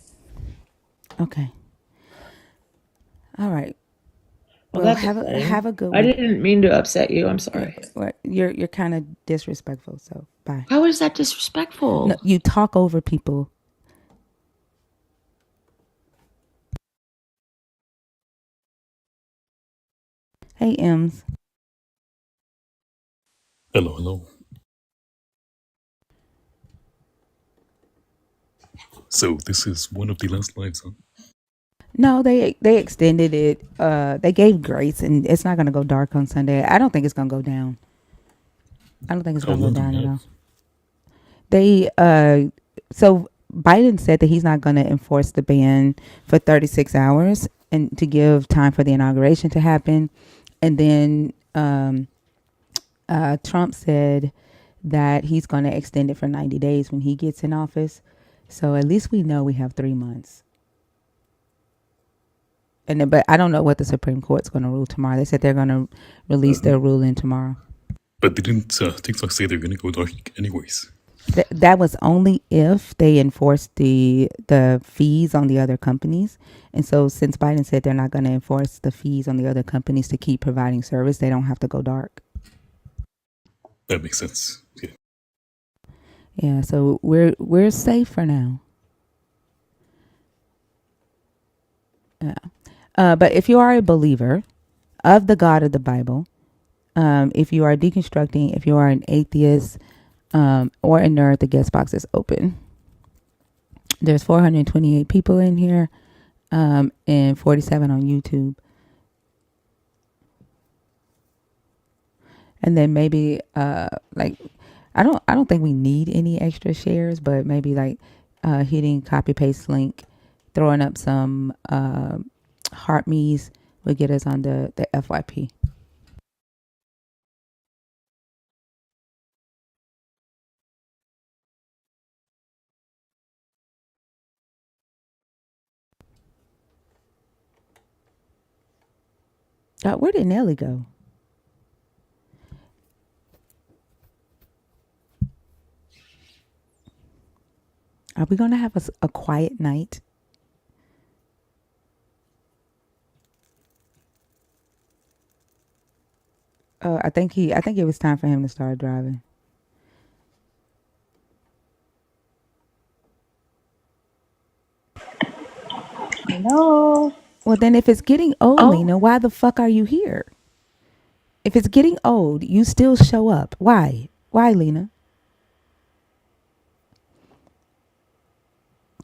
Okay. All right. Well, Well, that's exciting. have a good I one. didn't mean to upset you. I'm sorry. You're kind of disrespectful. So bye. How is that No, disrespectful? you talk over people. Hey, M's. Hello, hello. So this is one of the last lives, huh? No, they extended it. They gave grace, and it's not gonna go dark on Sunday. I don't think it's gonna go down. I don't think it's How gonna go long do down we at have? all. They so Biden said that he's not going to enforce the ban for 36 hours and to give time for the inauguration to happen. And then Trump said that he's going to extend it for 90 days when he gets in office. So at least we know we have 3 months. And then, but I don't know what the Supreme Court's going to rule tomorrow. They said they're going to release their ruling tomorrow. But didn't TikTok say they're gonna go dark anyways? That was only if they enforced the fees on the other companies. And so since Biden said they're not going to enforce the fees on the other companies to keep providing service, they don't have to go dark. That makes sense. Yeah. Yeah, so we're safe for now. Yeah. But if you are a believer of the God of the Bible, if you are deconstructing, if you are an atheist or a nerd, the guest box is open. There's 428 people in here and 47 on YouTube. And then maybe like I don't think we need any extra shares, but maybe like hitting copy paste link, throwing up some heart me's would get us on the FYP. Where did Nelly go? Are we gonna have a quiet night? I think it was time for him to start driving. Hello. Well, then if it's getting old, Oh, Lena, why the fuck are you here? If it's getting old, you still show up. Why? Why, Lena?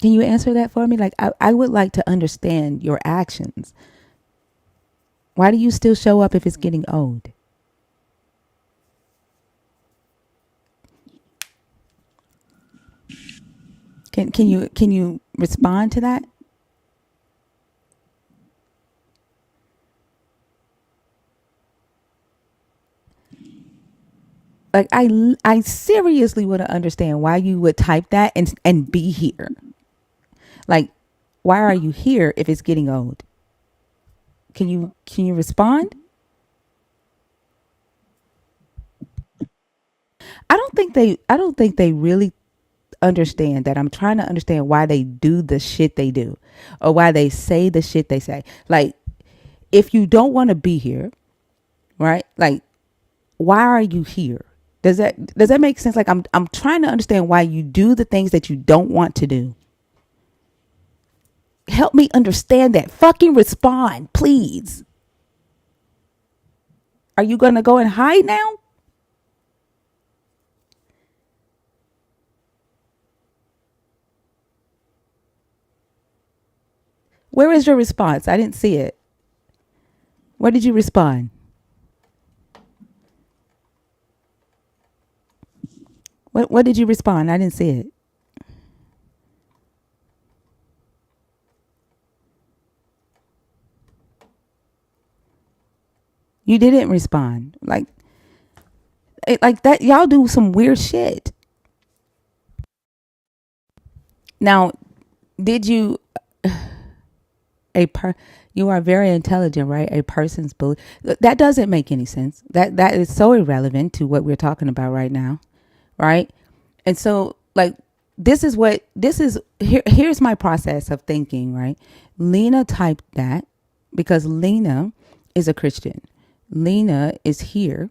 Can you answer that for me? Like, I would like to understand your actions. Why do you still show up if it's getting old? Can you respond to that? Like I seriously want to understand why you would type that and be here. Like, why are you here if it's getting old? Can you respond? I don't think they really understand that I'm trying to understand why they do the shit they do or why they say the shit they say. Like, if you don't want to be here, right? Like, why are you here? Does that make sense? Like, I'm trying to understand why you do the things that you don't want to do. Help me understand that. Fucking respond, please. Are you gonna go and hide now? Where is your response? I didn't see it. What did you respond? What did you respond? I didn't see it. You didn't respond. Like that, y'all do some weird shit. Now, did you you are very intelligent, right? A person's belief that doesn't make any sense. That is so irrelevant to what we're talking about right now, right? And so, like, here's my process of thinking, right? Lena typed that because Lena is a Christian. Lena is here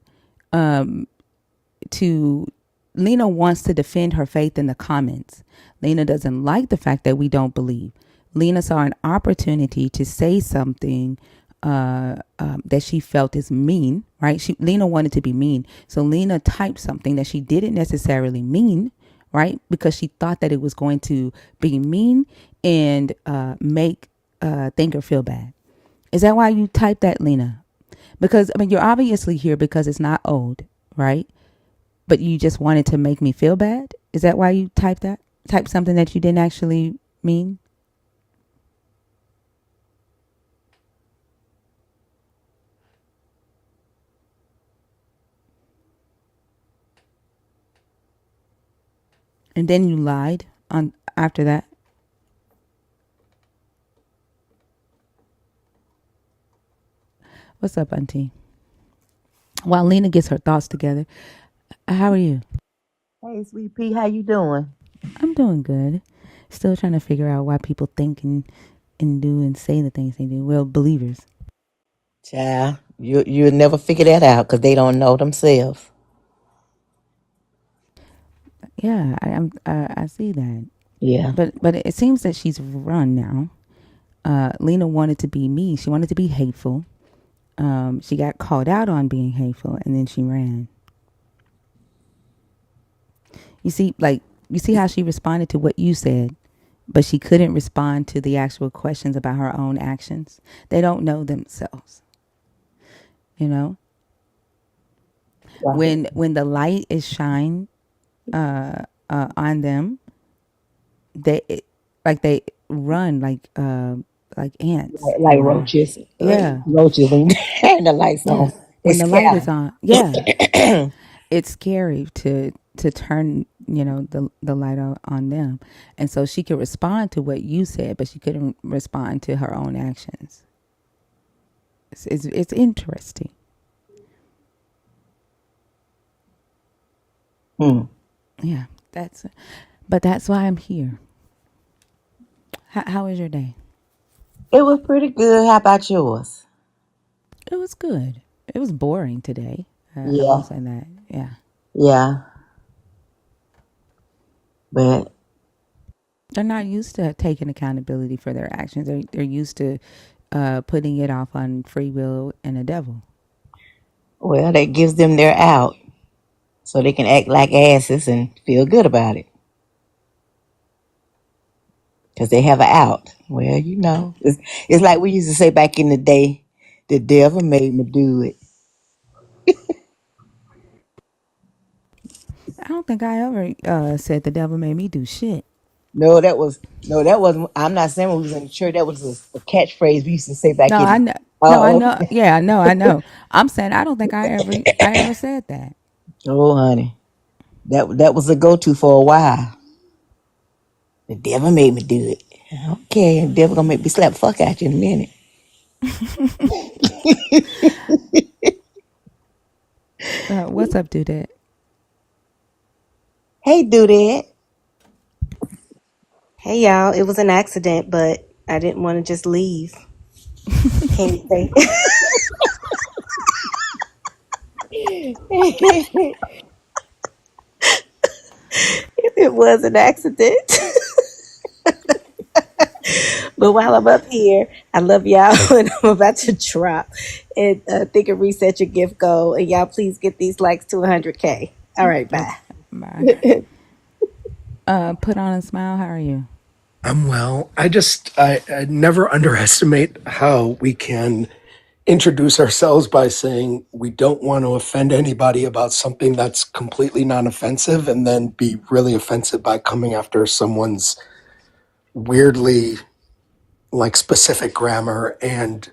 to Lena wants to defend her faith in the comments. Lena doesn't like the fact that we don't believe. Lena saw an opportunity to say something that she felt is mean, right? Lena wanted to be mean. So Lena typed something that she didn't necessarily mean, right? Because she thought that it was going to be mean and make Thinker feel bad. Is that why you typed that, Lena? Because, I mean, you're obviously here because it's not old, right? But you just wanted to make me feel bad? Is that why you typed that? Typed something that you didn't actually mean? And then you lied on after that? What's up, Auntie? While Lena gets her thoughts together, how are you? Hey, Sweet Pea, how you doing? I'm doing good. Still trying to figure out why people think and do and say the things they do. Well, believers. Child, you'll never figure that out because they don't know themselves. Yeah, I see that. Yeah. But it seems that she's run now. Lena wanted to be mean. She wanted to be hateful. She got called out on being hateful, and then she ran. You see how she responded to what you said, but she couldn't respond to the actual questions about her own actions. They don't know themselves. You know, Right. when the light is shined on them, they run like ants. Like You know, roaches. yeah. Roaches when you turn the lights Yeah. on. They When the light is scatter. on, yeah, it's scary to turn the light on them, and so she could respond to what you said, but she couldn't respond to her own actions. It's interesting. Hmm. Yeah, that's why I'm here. How was your day? It was pretty good. How about yours? It was good. It was boring today. I will Yeah. say that. Yeah, Yeah. But, they're not used to taking accountability for their actions. They're used to putting it off on free will and the devil. well, that gives them their out so they can act like asses and feel good about it because they have an out. Well, it's like we used to say back in the day, the devil made me do it. I don't think I ever said the devil made me do shit. That wasn't. I'm not saying when we was in the church. That was a catchphrase we used to say back No, I in. know. No, I Oh, know. Yeah, I know. I'm saying I don't think I ever said that. oh, honey, that was a go-to for a while. The devil made me do it. Okay, the devil gonna make me slap the fuck out you in a minute. What's up, Dudette? Hey, do that. Hey y'all, it was an accident, but I didn't want to just leave. Can you say? It was an accident. But while I'm up here, I love y'all and I'm about to drop. And think and reset your gift goal. And y'all please get these likes to 100K. All right, Okay, bye. bye. Put on a smile. How are you? I'm well. I never underestimate how we can introduce ourselves by saying we don't want to offend anybody about something that's completely non-offensive and then be really offensive by coming after someone's weirdly like specific grammar. And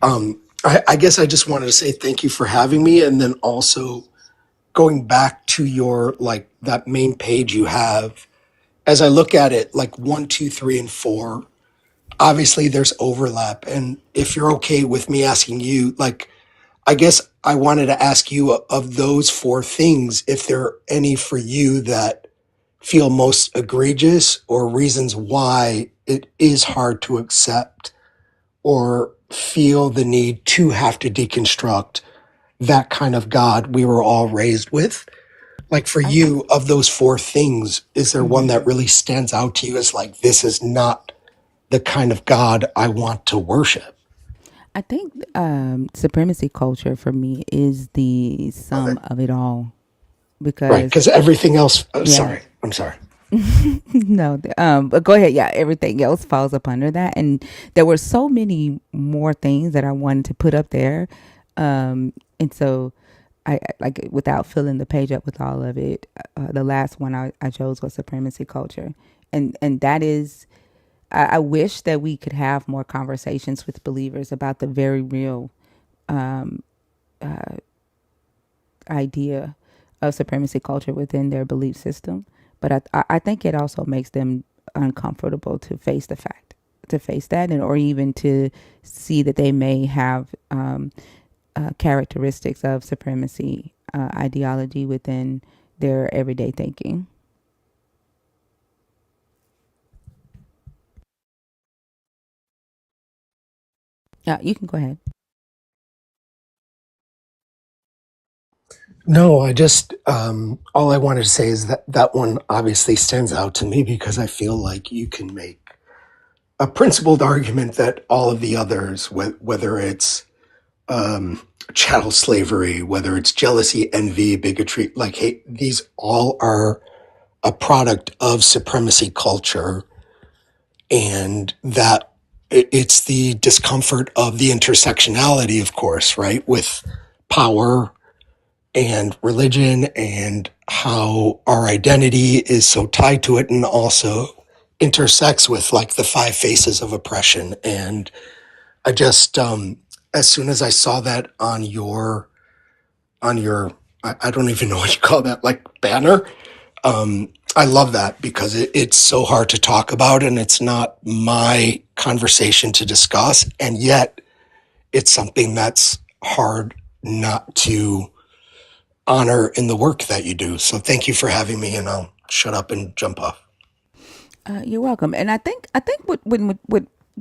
I guess I just wanted to say thank you for having me. And then also going back to your like that main page you have, as I look at it, like 1, 2, 3, and 4, obviously there's overlap. And if you're okay with me asking you, like, I guess I wanted to ask you of those 4 things, if there are any for you that feel most egregious or reasons why it is hard to accept or feel the need to have to deconstruct that kind of God we were all raised with. Like for I you, of those 4 things, is there one mhm. that really stands out to you as like, this is not the kind of God I want to worship? I think supremacy culture for me is the Of sum it. of it all Right. because Because everything else, yeah. sorry, I'm sorry. No, but go ahead. Yeah, everything else falls up under that, and there were so many more things that I wanted to put up there, and so like without filling the page up with all of it, the last one I chose was supremacy culture, and that is, I wish that we could have more conversations with believers about the very real idea of supremacy culture within their belief system. But I think it also makes them uncomfortable to face the fact, to face that, and or even to see that they may have characteristics of supremacy ideology within their everyday thinking. Yeah, you can go ahead. No, I just, all I wanted to say is that that one obviously stands out to me because I feel like you can make a principled argument that all of the others, whether it's chattel slavery, whether it's jealousy, envy, bigotry, like, hey, these all are a product of supremacy culture, and that it's the discomfort of the intersectionality, of course, right, with power and religion and how our identity is so tied to it and also intersects with like the 5 faces of oppression. And I just, as soon as I saw that on your, I don't even know what you call that, like banner. I love that because it's so hard to talk about and it's not my conversation to discuss. And yet it's something that's hard not to honor in the work that you do. So thank you for having me, and I'll shut up and jump off. You're welcome. And I think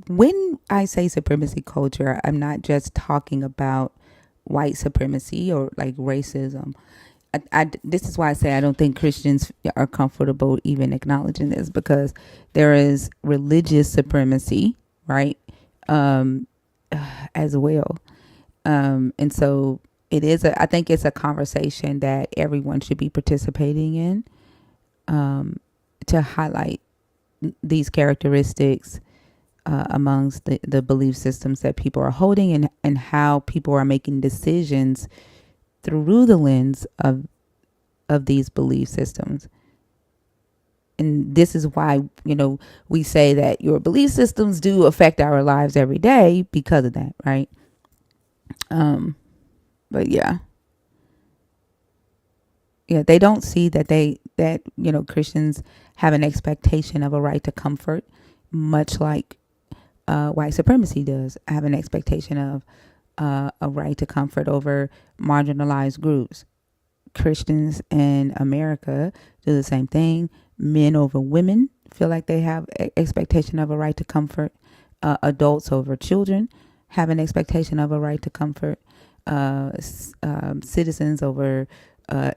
when I say supremacy culture, I'm not just talking about white supremacy or like racism. This is why I say I don't think Christians are comfortable even acknowledging this, because there is religious supremacy, right? Um, as well. And so it is I think it's a conversation that everyone should be participating in, to highlight these characteristics amongst the belief systems that people are holding, and how people are making decisions through the lens of these belief systems. And this is why, we say that your belief systems do affect our lives every day because of that, right? But yeah, they don't see that Christians have an expectation of a right to comfort, much like white supremacy does have an expectation of a right to comfort over marginalized groups. Christians in America do the same thing. Men over women feel like they have expectation of a right to comfort. Adults over children have an expectation of a right to comfort. Citizens over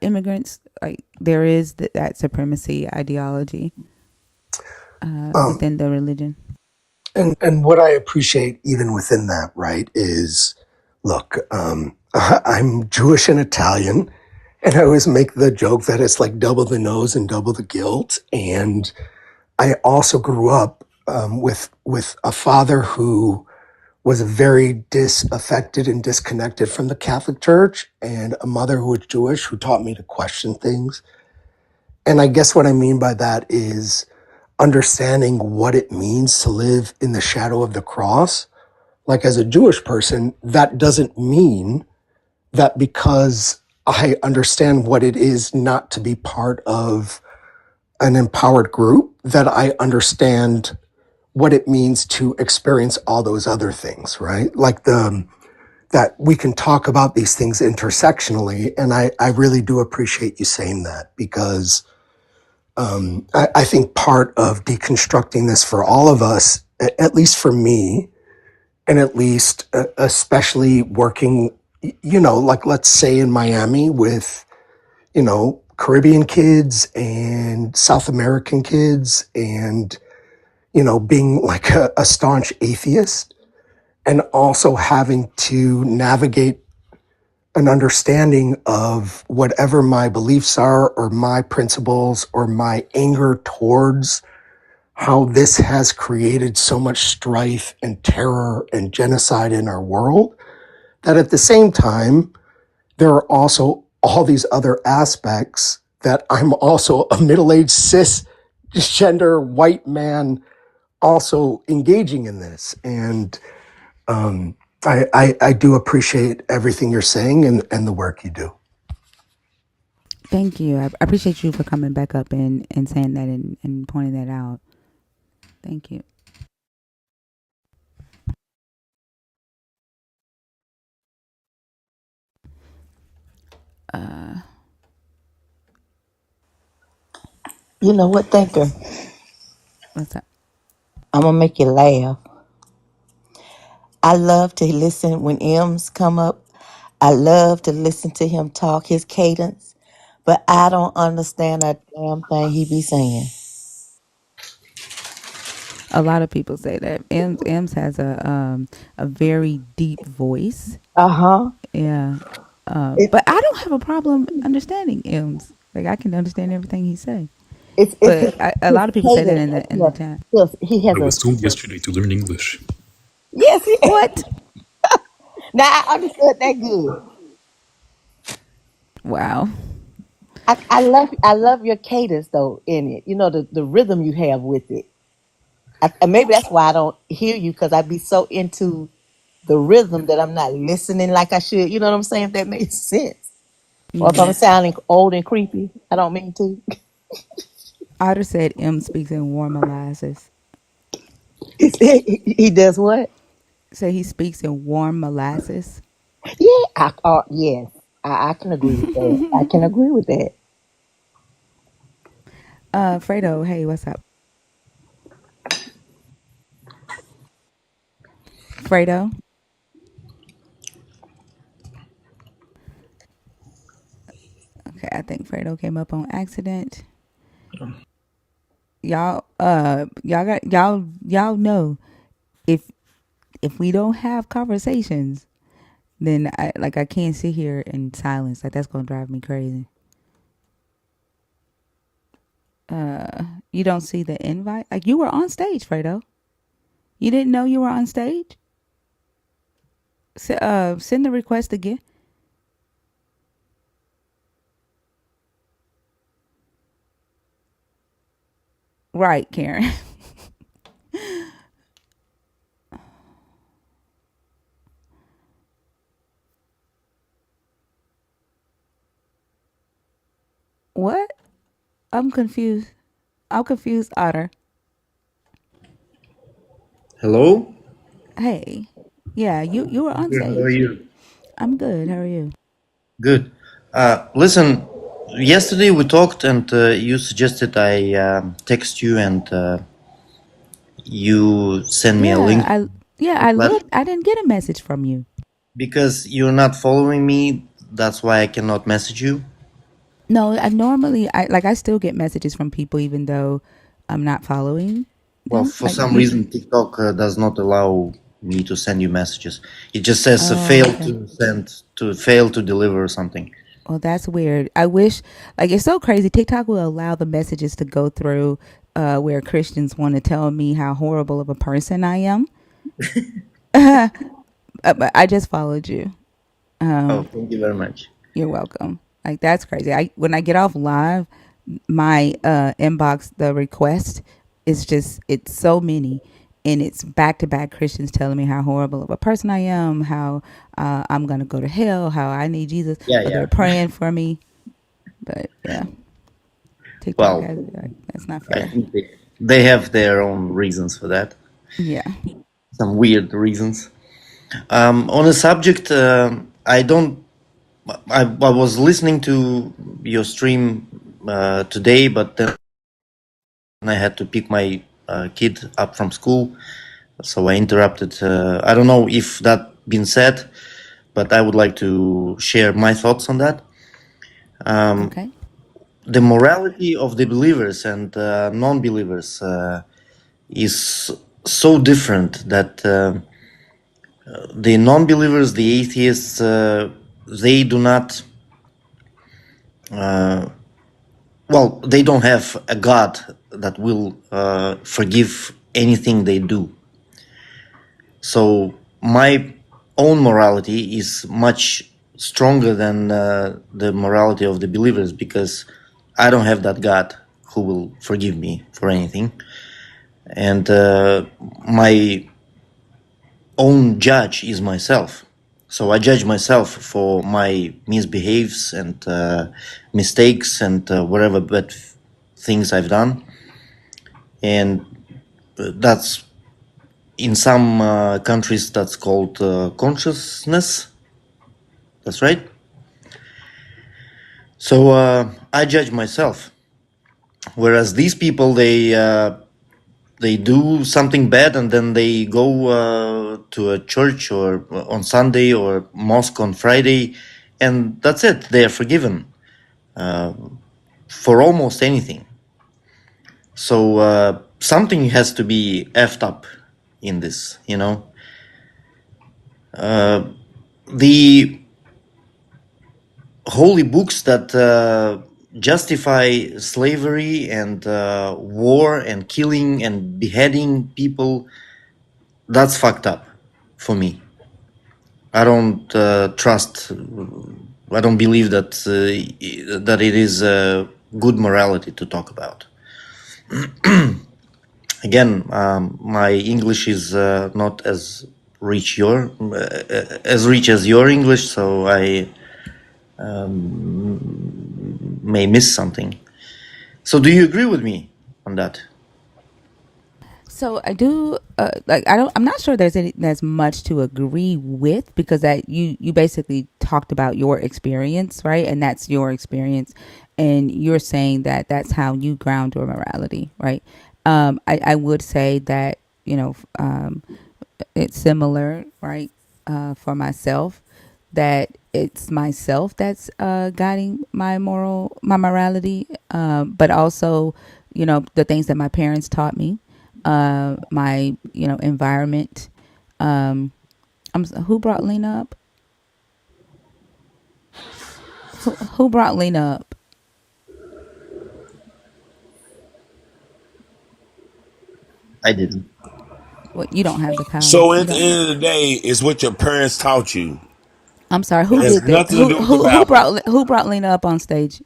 immigrants. Like there is that supremacy ideology Um, within the religion. and what I appreciate even within that, right, is look, I'm Jewish and Italian, and I always make the joke that it's like double the nose and double the guilt. And I also grew up with a father who was very disaffected and disconnected from the Catholic Church, and a mother who was Jewish who taught me to question things. And I guess what I mean by that is understanding what it means to live in the shadow of the cross. Like, as a Jewish person, that doesn't mean that because I understand what it is not to be part of an empowered group, that I understand what it means to experience all those other things, right? Like that we can talk about these things intersectionally. And I really do appreciate you saying that, because I think part of deconstructing this for all of us, at least for me, and at least especially working, like, let's say in Miami with, Caribbean kids and South American kids, and, being like a staunch atheist, and also having to navigate an understanding of whatever my beliefs are, or my principles, or my anger towards how this has created so much strife and terror and genocide in our world, that at the same time, there are also all these other aspects that I'm also a middle-aged cisgender white man also engaging in this. And I do appreciate everything you're saying and the work you do. Thank you. I appreciate you for coming back up and saying that and pointing that out. Thank you. You know what, Thinker? What's up? I'm gonna make you laugh. I love to listen when M's come up. I love to listen to him talk, his cadence, but I don't understand a damn thing he be saying. A lot of people say that. Ems has a very deep voice. Uh-huh. Yeah. It, But I don't have a problem understanding Ems. Like, I can understand everything he say. it's But a his lot of people say that cadence. in the chat. He I has a was told yesterday to learn English. yes. What? Now I understood that good. Wow. I love your cadence though in it. You know the rhythm you have with it. And maybe that's why I don't hear you, because I be so into the rhythm that I'm not listening like I should. You know what I'm saying? If that makes sense. Or if Yeah. I'm sounding old and creepy, I don't mean to. Otter said M speaks in warm molasses. He does what? So he speaks in warm molasses. Yeah, yes, I can agree with that. I can agree with that. Fredo, hey, what's up? Fredo? Okay, I think Fredo came up on accident. Y'all know, if we don't have conversations, then I can't sit here in silence. Like, that's gonna drive me crazy. You don't see the invite? Like, you were on stage, Fredo. You didn't know you were on stage? Send the request again. Right, Karen. What? I'm confused. I'm confused, Otter. Hello? Hey. Yeah, you were on Good, how are stage. you? I'm good. How are you? Good. Listen, yesterday we talked and you suggested I text you and you send me a Yeah, link. I But looked. I didn't get a message from you. because you're not following me, that's why I cannot message you. No, I normally I still get messages from people even though I'm not following Well, them. for Like, some usually. reason, TikTok does not allow me to send you messages. It just says Oh, fail okay. to send, to fail to deliver or something. Well, that's weird. I wish, like, it's so crazy. TikTok will allow the messages to go through where Christians want to tell me how horrible of a person I am. But I just followed you. Oh, thank you very much. You're welcome. Like that's crazy. When I get off live, my inbox, the request is just it's so many, and it's back to back Christians telling me how horrible of a person I am, how I'm gonna go to hell, how I need Jesus, Yeah, but yeah. they're praying for me. But yeah, TikTok Well, has like, that's not I fair. think they have their own reasons for that. Yeah. Some weird reasons. On a subject, I don't. I was listening to your stream today, but then I had to pick my kid up from school, so I interrupted. I don't know if that been said, but I would like to share my thoughts on that. Okay. The morality of the believers and non-believers is so different that the non-believers, the atheists, they do not. Well, they don't have a God that will forgive anything they do. So my own morality is much stronger than the morality of the believers because I don't have that God who will forgive me for anything. And my own judge is myself. So I judge myself for my misbehaves and mistakes and whatever bad things I've done. And that's in some countries that's called consciousness. That's right. So I judge myself, whereas these people they do something bad and then they go to a church or on Sunday or mosque on Friday, and that's it. They are forgiven for almost anything. So something has to be effed up in this, you know. The holy books that justify slavery and war and killing and beheading people, that's fucked up for me. I don't trust. I don't believe that that it is good morality to talk about. Again, my English is not as as rich as your English, so I may miss something. So, do you agree with me on that? So I do like I'm not sure there's much to agree with because that you basically talked about your experience, right? And that's your experience, and you're saying that that's how you ground your morality, right? I would say that it's similar, right? For myself, that it's myself that's guiding my morality, but also, the things that my parents taught me, my environment. Who brought Lena up? Who brought Lena up? I didn't. What, you don't have the power. So You at the don't. end of the day, it's what your parents taught you. I'm sorry. It Who has did that? nothing to do with the Who Bible. brought Lena up on stage?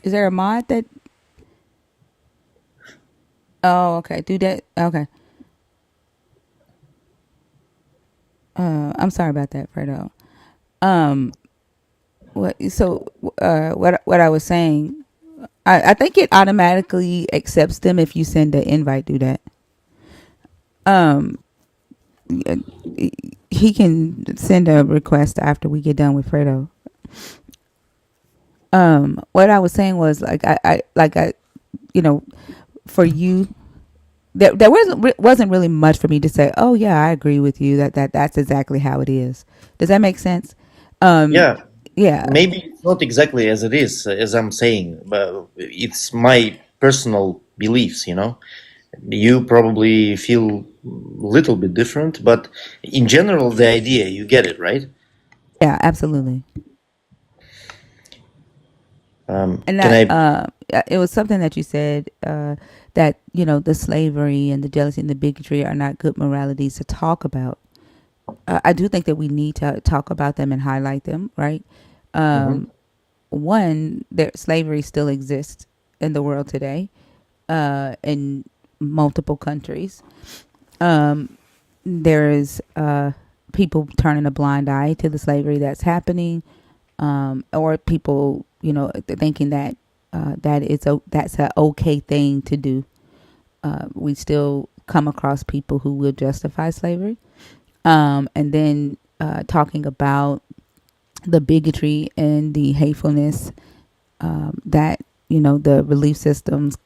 Is there a mod that? Oh, okay. Do that. Okay. I'm sorry about that, Fredo. Um, what? So, what I was saying, I think it automatically accepts them if you send an invite. Do that. Um, he can send a request after we get done with Fredo. What I was saying was I for you, there wasn't really much for me to say. Oh yeah, I agree with you that's exactly how it is. Does that make sense? Um, Yeah, yeah. maybe it's not exactly as it is, as I'm saying, but it's my personal beliefs, you know. You probably feel a little bit different, but in general, the idea, you get it, right? Yeah, absolutely. And Can that I? it was something that you said that the slavery and the jealousy and the bigotry are not good moralities to talk about. I do think that we need to talk about them and highlight them, right? Mhm. One, that slavery still exists in the world today, in multiple countries. There is people turning a blind eye to the slavery that's happening, or people, thinking that that's a okay thing to do. We still come across people who will justify slavery, and then talking about the bigotry and the hatefulness that the belief systems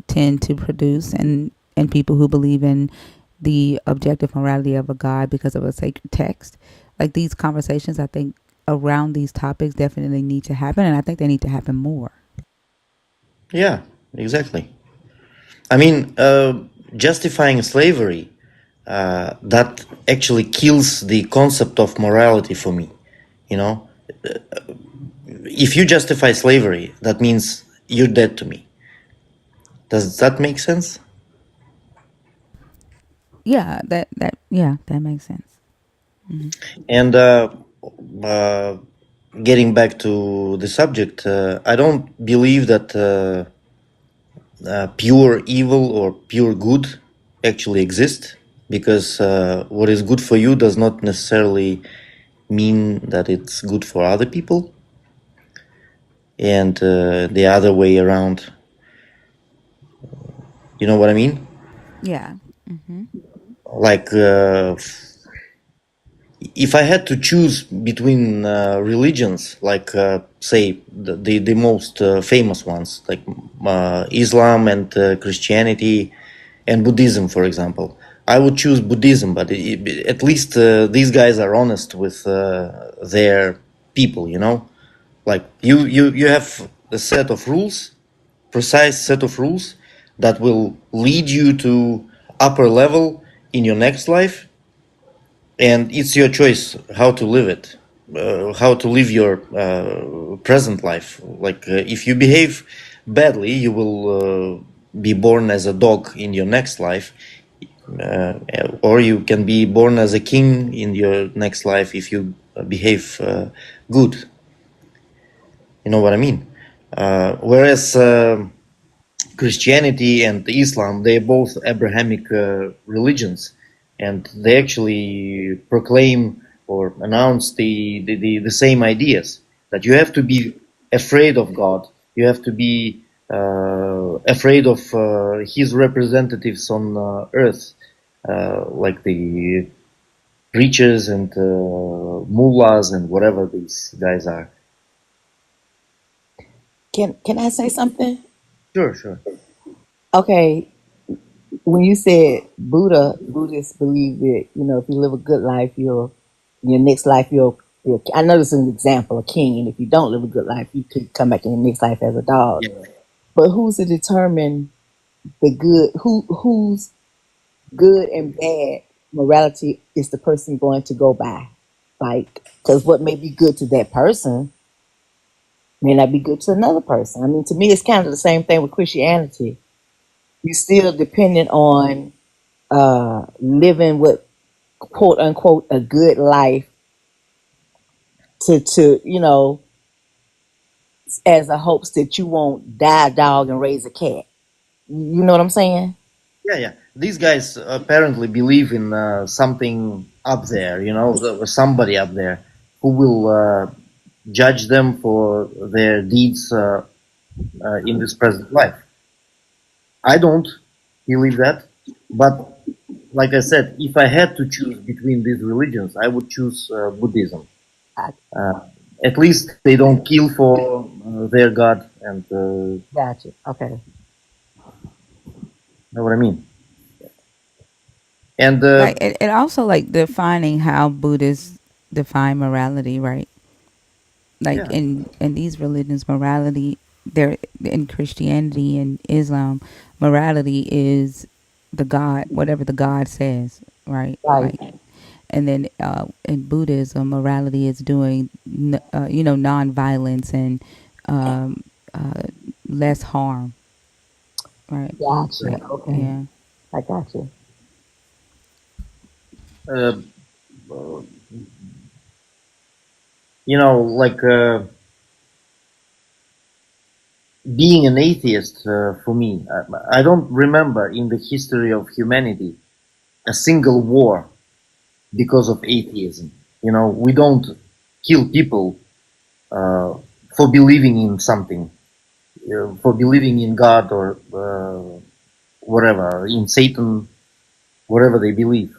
tend to produce, and people who believe in the objective morality of a God because of a sacred text. Like, these conversations, I think, around these topics definitely need to happen, and I think they need to happen more. Yeah, exactly. I mean, justifying slavery, that actually kills the concept of morality for me. You know, if you justify slavery, that means you're dead to me. Does that make sense? Yeah, that makes sense. Hmm. And uh, getting back to the subject, I don't believe that pure evil or pure good actually exist, because what is good for you does not necessarily mean that it's good for other people, and the other way around. You know what I mean? Yeah. Hmm. Like, if I had to choose between religions, like say the most famous ones, like Islam and Christianity and Buddhism, for example, I would choose Buddhism. But at least these guys are honest with their people. Like, you have a set of rules, precise set of rules that will lead you to upper level in your next life, and it's your choice how to live it, how to live your present life. Like, if you behave badly, you will be born as a dog in your next life, or you can be born as a king in your next life if you behave good. You know what I mean? Whereas Christianity and Islam, they're both Abrahamic religions, and they actually proclaim or announce the same ideas, that you have to be afraid of God, you have to be afraid of His representatives on earth, like the preachers and mullahs and whatever these guys are. Can I say something? Sure, sure. Okay, when you said Buddhists believe that if you live a good life, you'll in your next life you'll. I know this is an example, a king, and if you don't live a good life, you could come back in your next life as a dog. Yeah. But who's to determine the good? Who's good and bad morality is the person going to go by? Like, because what may be good to that person may not be good to another person. I mean, to me, it's kind of the same thing with Christianity. You still dependent on living with quote unquote a good life to as a hopes that you won't die a dog and raise a cat. You know what I'm saying? Yeah, yeah. These guys apparently believe in something up there, somebody up there who will judge them for their deeds in this present life. I don't believe that, but like I said, if I had to choose between these religions, I would choose Buddhism. I Uh, at least they don't kill for their god, and got you. Okay. know what I mean. And Like, it also, like, defining how Buddhists define morality, right? Like, yeah, in these religions, morality there in Christianity and Islam, morality is the God, whatever the God says, right? Right. Like, and then in Buddhism, morality is doing, nonviolence and um, uh, less harm, right? Gotcha. Like, Okay. yeah. I got you. Uh, you know, like being an atheist for me, I don't remember in the history of humanity a single war because of atheism. You know, we don't kill people for believing in something, for believing in God or whatever, in Satan, whatever they believe.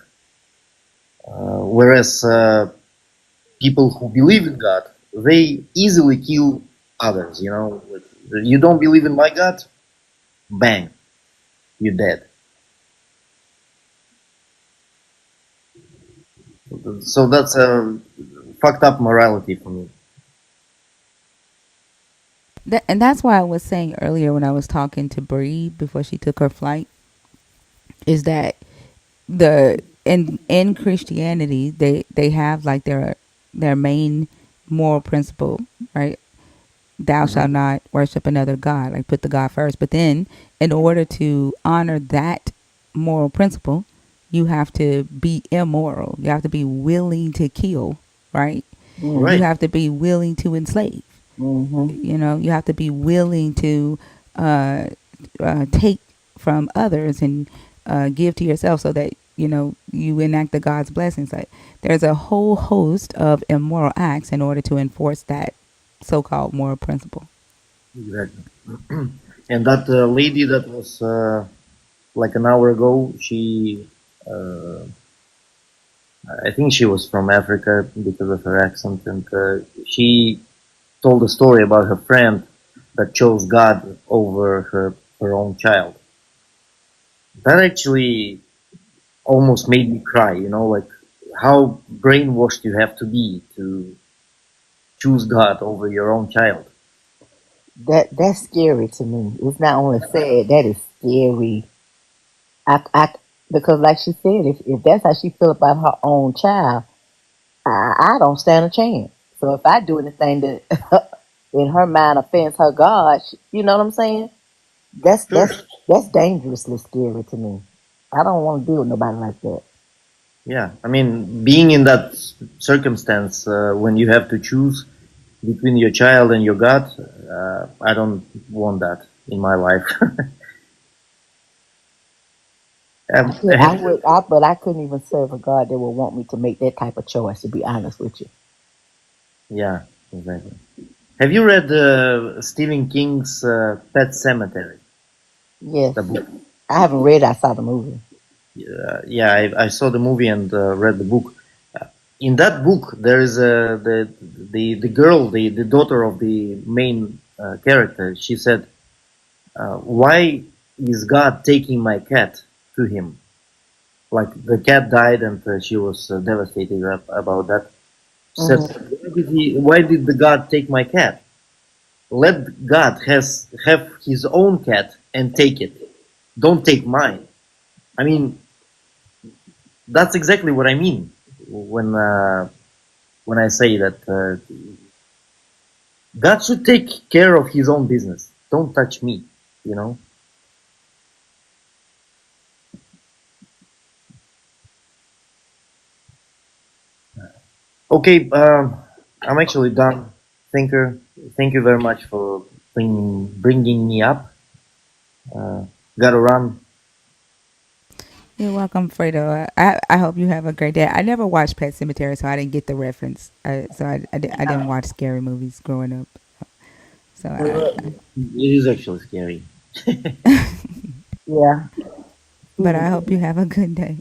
Whereas people who believe in God, they easily kill others. You know, you don't believe in my God, bang, you're dead. So that's a fucked up morality for me. And that's why I was saying earlier when I was talking to Bree before she took her flight, is that the in Christianity they have like their main moral principle, right? Thou Hmm. shalt not worship another god, like put the God first. But then in order to honor that moral principle, you have to be immoral. You have to be willing to kill, right? You Mm. Right. have to be willing to enslave. Mm-hmm. You have to be willing to uh, take from others and give to yourself so that you enact the God's blessings. Like, there's a whole host of immoral acts in order to enforce that so-called moral principle. Exactly. And that lady that was like an hour ago, uh, I think she was from Africa because of her accent, and she told a story about her friend that chose God over her own child. That actually almost made me cry. You know, like how brainwashed you have to be to choose God over your own child. That's scary to me. It's not only sad, that is scary. I because like she said, if that's how she feel about her own child, I don't stand a chance. So if I do anything that in her mind offends her God, you know what I'm saying? That's Sure. that's that's dangerously scary to me. I don't want to deal with nobody like that. Yeah, I mean, being in that circumstance when you have to choose between your child and your God, I don't want that in my life. I Have would, but I couldn't even serve a God that would want me to make that type of choice. To be honest with you, yeah, exactly. Have you read Stephen King's Pet Cemetery? yes, The book. I haven't read. I saw the movie. Yeah, I saw the movie and read the book. In that book, there is the girl, the daughter of the main character. She said, "Why is God taking my cat to him? Like the cat died, and she was devastated about that. She said, Hmm. Why did the God take my cat? Let God have his own cat and take it. Don't take mine." I mean, that's exactly what I mean when I say that God should take care of his own business. Don't touch me. You know. Okay, I'm actually done. Thinker, thank you very much for bringing me up. Uh, Gotta run. You're welcome, Fredo. I hope you have a great day. I never watched Pet Cemetery, so I didn't get the reference. I didn't watch scary movies growing up. So It is actually scary. Yeah. but Stephen I hope you King. have a good day.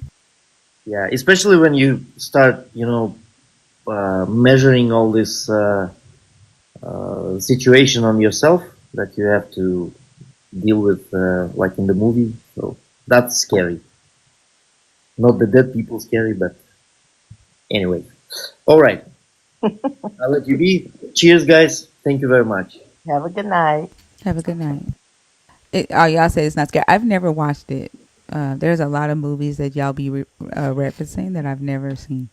Yeah, especially when you start, measuring all this situation on yourself that you have to deal with, like in the movie. So that's scary. Not the dead people scary, but anyway. All right, I'll let you be. Cheers, guys. Thank you very much. Have a good night. Have a good night. Oh, y'all say it's not scary. I've never watched it. There's a lot of movies that y'all be referencing that I've never seen.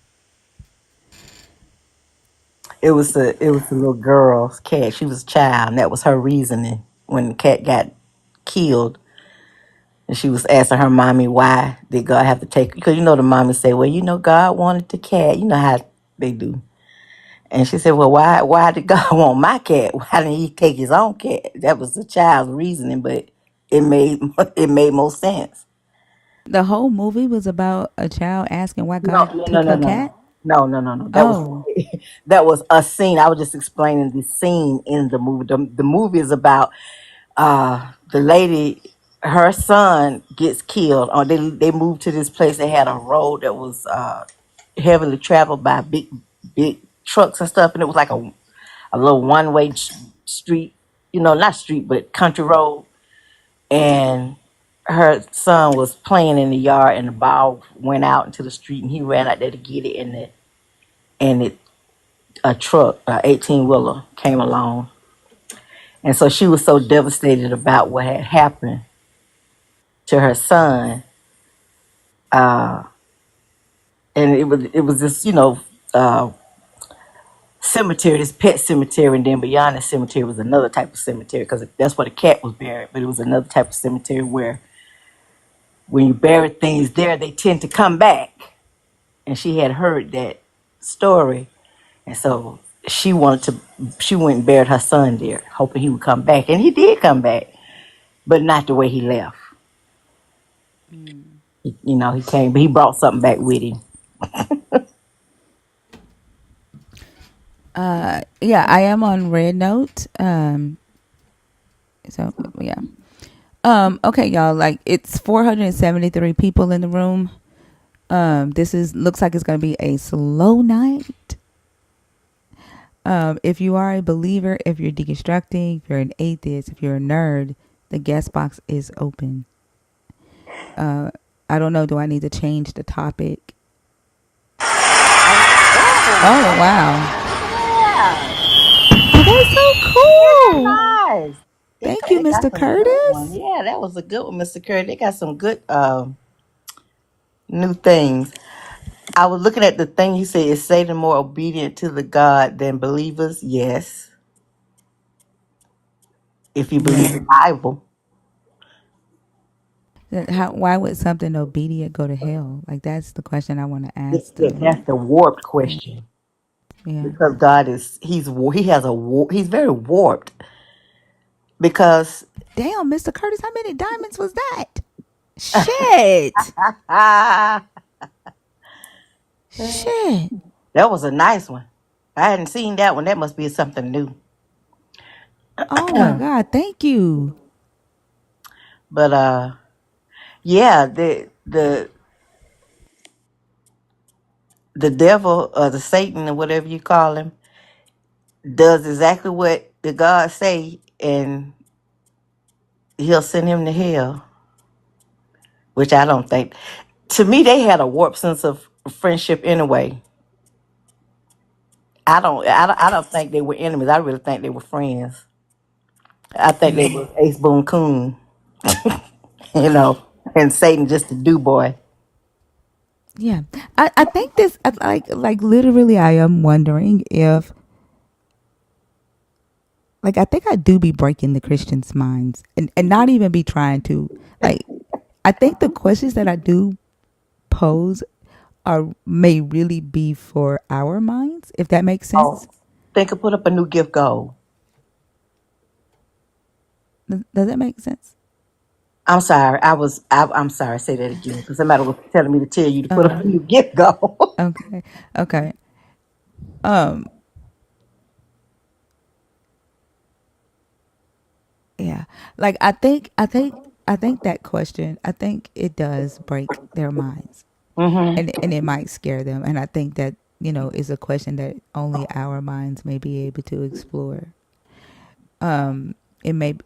It was a little girl's cat. She was a child, and that was her reasoning when the cat got killed. And she was asking her mommy why did God have to take, because the mommy say, well, God wanted the cat. You know how they do. And she said, well, why did God want my cat? Why didn't he take his own cat? That was the child's reasoning, but it made it made more sense. The whole movie was about a child asking why No, God no, no, took no, her no, cat. no. No, no, no, no. That was Oh, that was a scene. I was just explaining the scene in the movie. The movie is about the lady, her son gets killed. Or they moved to this place. They had a road that was heavily traveled by big trucks and stuff, and it was like a little one way street. Not street, but country road. And her son was playing in the yard, and the ball went out into the street, and he ran out there to get it, and a truck, a 18-wheeler, came along, and so she was so devastated about what had happened to her son, and it was this cemetery, this pet cemetery, and then beyond the cemetery was another type of cemetery because that's where the cat was buried, but it was another type of cemetery where when you bury things there, they tend to come back, and she had heard that story, and so she went and buried her son there, hoping he would come back, and he did come back, but not the way he left. He came, but he brought something back with him. yeah, I am on Red Note. So yeah. Okay, y'all. Like it's 473 people in the room. This is looks like it's gonna be a slow night. If you are a believer, if you're deconstructing, if you're an atheist, if you're a nerd, the guest box is open. I don't know. Do I need to change the topic? Oh wow. Yeah, Oh, that's so isn't cool. that nice? Thank you, They got Mr. some good ones. Curtis. Yeah, that was a good one, Mr. Curry. They got some good new things. I was looking at the thing you said, is Satan more obedient to the God than believers? Yes. If you believe Yeah. the Bible. Why would something obedient go to hell? Like that's the question I want to ask them. That's the warped Yeah. question. Yeah. Because God is he's very warped because Damn, Mr. Curtis, how many diamonds was that? Shit. ah Shit. that was a nice one. I hadn't seen that one. That must be something new. Oh my God. Thank you. But yeah, the devil or the Satan or whatever you call him does exactly what the God say, and he'll send him to hell, which I don't think. To me, they had a warped sense of friendship anyway. I don't think they were enemies. I really think they were friends. I think they Yeah. was Ace Boone Coon, you know, and Satan just a do boy. Yeah. I think this like literally I am wondering if like I think I do be breaking the Christians' minds and not even be trying to like I think the questions that I do pose are may really be for our minds, if that makes Oh, sense. think of put up a new gift goal. Does that make sense? I'm sorry. I'm sorry. Say that again because somebody was telling me to tell you to put up Oh, a new gift goal. okay. Okay. Um, yeah. Like I think that question, I think it does break their minds. hmm And it might scare them. And I think that, is a question that only our minds may be able to explore. Um, it may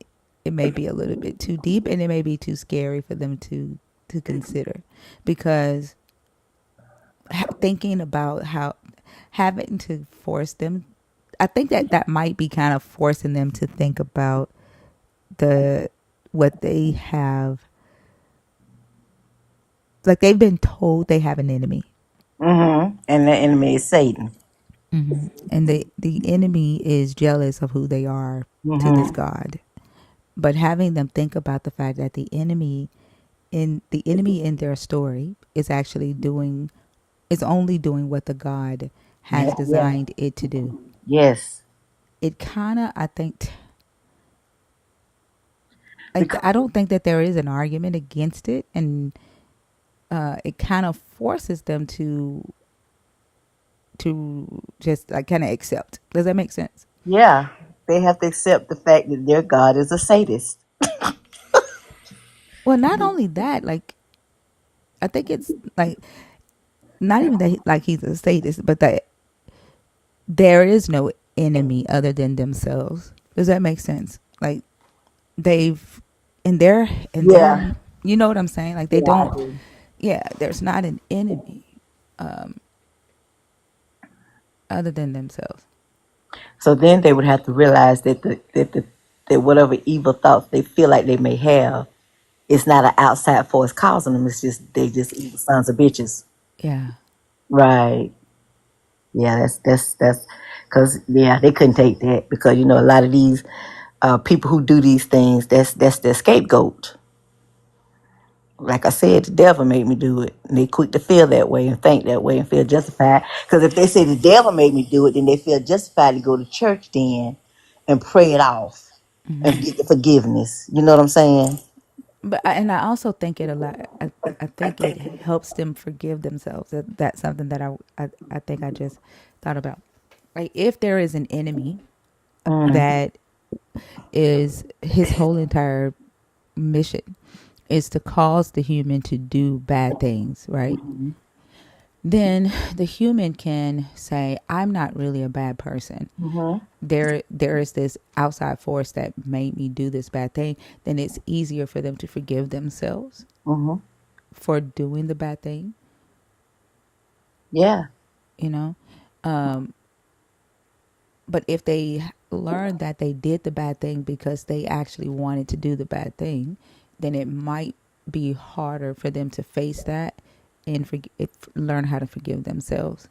it may be a little bit too deep and it may be too scary for them to consider because thinking about how having to force them, I think that might be kind of forcing them to think about the what they have, like they've been told they have an enemy. And the enemy is Satan. And the enemy is jealous of who they are to this God. But having them think about the fact that the enemy in their story is actually doing is only doing what the God has Yeah, yeah. designed it to do. Yes. It kind of, I think, like Because I don't think that there is an argument against it, and it kind of forces them to just like kind of accept. Does that make sense? yeah, they have to accept the fact that their God is a sadist. Well, not only that, like I think it's like not even that like he's a sadist, but that there is no enemy other than themselves. Does that make sense? Like they've in their Yeah. you know what I'm saying? Like they Yeah, I don't. do. Yeah, there's not an enemy other than themselves. So then they would have to realize that whatever evil thoughts they feel like they may have, it's not an outside force causing them. It's just they just evil sons of bitches. Yeah. Right. Yeah, that's because yeah, they couldn't take that because a lot of these people who do these things, that's their scapegoat. Like I said, the devil made me do it. And they quick to feel that way and think that way and feel justified. Because if they say the devil made me do it, then they feel justified to go to church then and pray it off and get the forgiveness. You know what I'm saying? But and I also think it a lot. I think it helps them forgive themselves. That's something that I think I just thought about. Like if there is an enemy that is his whole entire mission is to cause the human to do bad things, right? Then the human can say, I'm not really a bad person. There is this outside force that made me do this bad thing. Then it's easier for them to forgive themselves for doing the bad thing, Yeah. you know? But if they learn that they did the bad thing because they actually wanted to do the bad thing, then it might be harder for them to face that and learn how to forgive themselves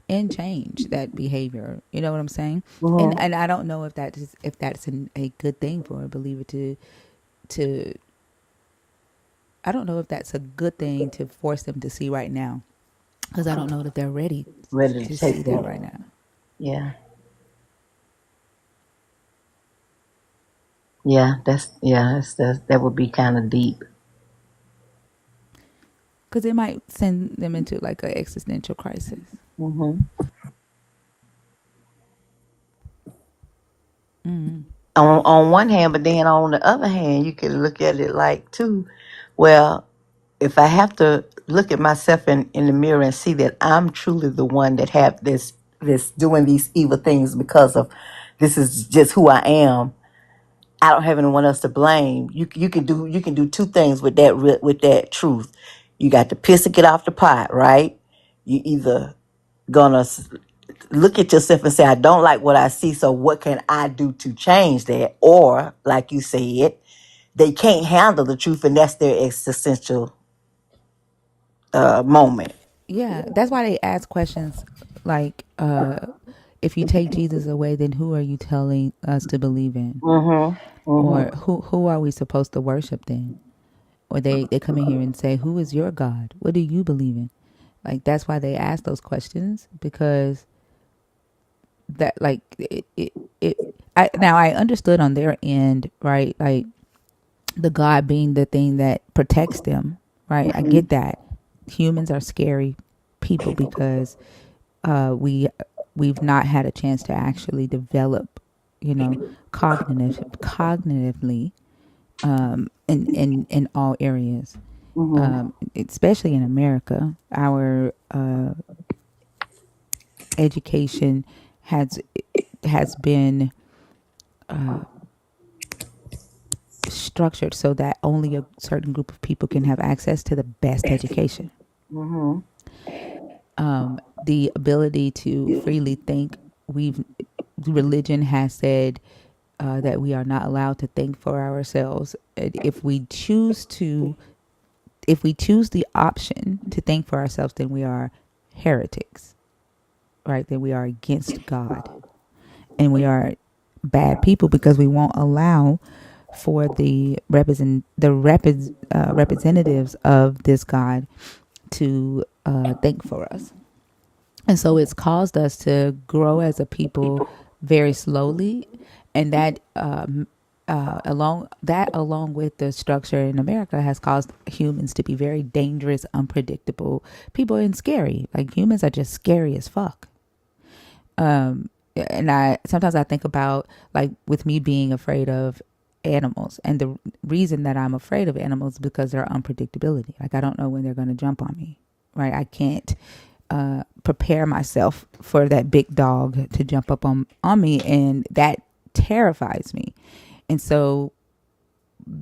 and change that behavior. You know what I'm saying? And I don't know if that's a good thing for a believer to. I don't know if that's a good thing to force them to see right now, because I don't know that they're ready Ready to to take see that that. right now. Yeah. That would be kind of deep. Because it might send them into like an existential crisis. On one hand, but then on the other hand, you can look at it like too. Well, if I have to look at myself in the mirror and see that I'm truly the one that have this doing these evil things because of this is just who I am. I don't have anyone else to blame. You can do two things with that truth. You got to piss and get off the pot, right? You either gonna look at yourself and say, I don't like what I see, so what can I do to change that? Or, like you said, they can't handle the truth, and that's their existential moment. Yeah, that's why they ask questions like, if you take Jesus away, then who are you telling us to believe in? Or who are we supposed to worship then? Or they come in here and say, who is your God? What do you believe in? Like that's why they ask those questions, because that like I understood on their end, right? Like the God being the thing that protects them, right? I get that. Humans are scary people because we've not had a chance to actually develop, cognitively, in all areas, especially in America. Our education has has been structured so that only a certain group of people can have access to the best education. The ability to freely think, we've religion has said that we are not allowed to think for ourselves. If we choose the option to think for ourselves, then we are heretics, right? Then we are against God, and we are bad people because we won't allow for representatives of this God to think for us. And so it's caused us to grow as a people very slowly, and that along with the structure in America has caused humans to be very dangerous, unpredictable people and scary. Like humans are just scary as fuck. And I sometimes I think about, like, with me being afraid of animals, and the reason that I'm afraid of animals is because their unpredictability. Like I don't know when they're going to jump on me, right? I can't prepare myself for that big dog to jump up on me, and that terrifies me. And so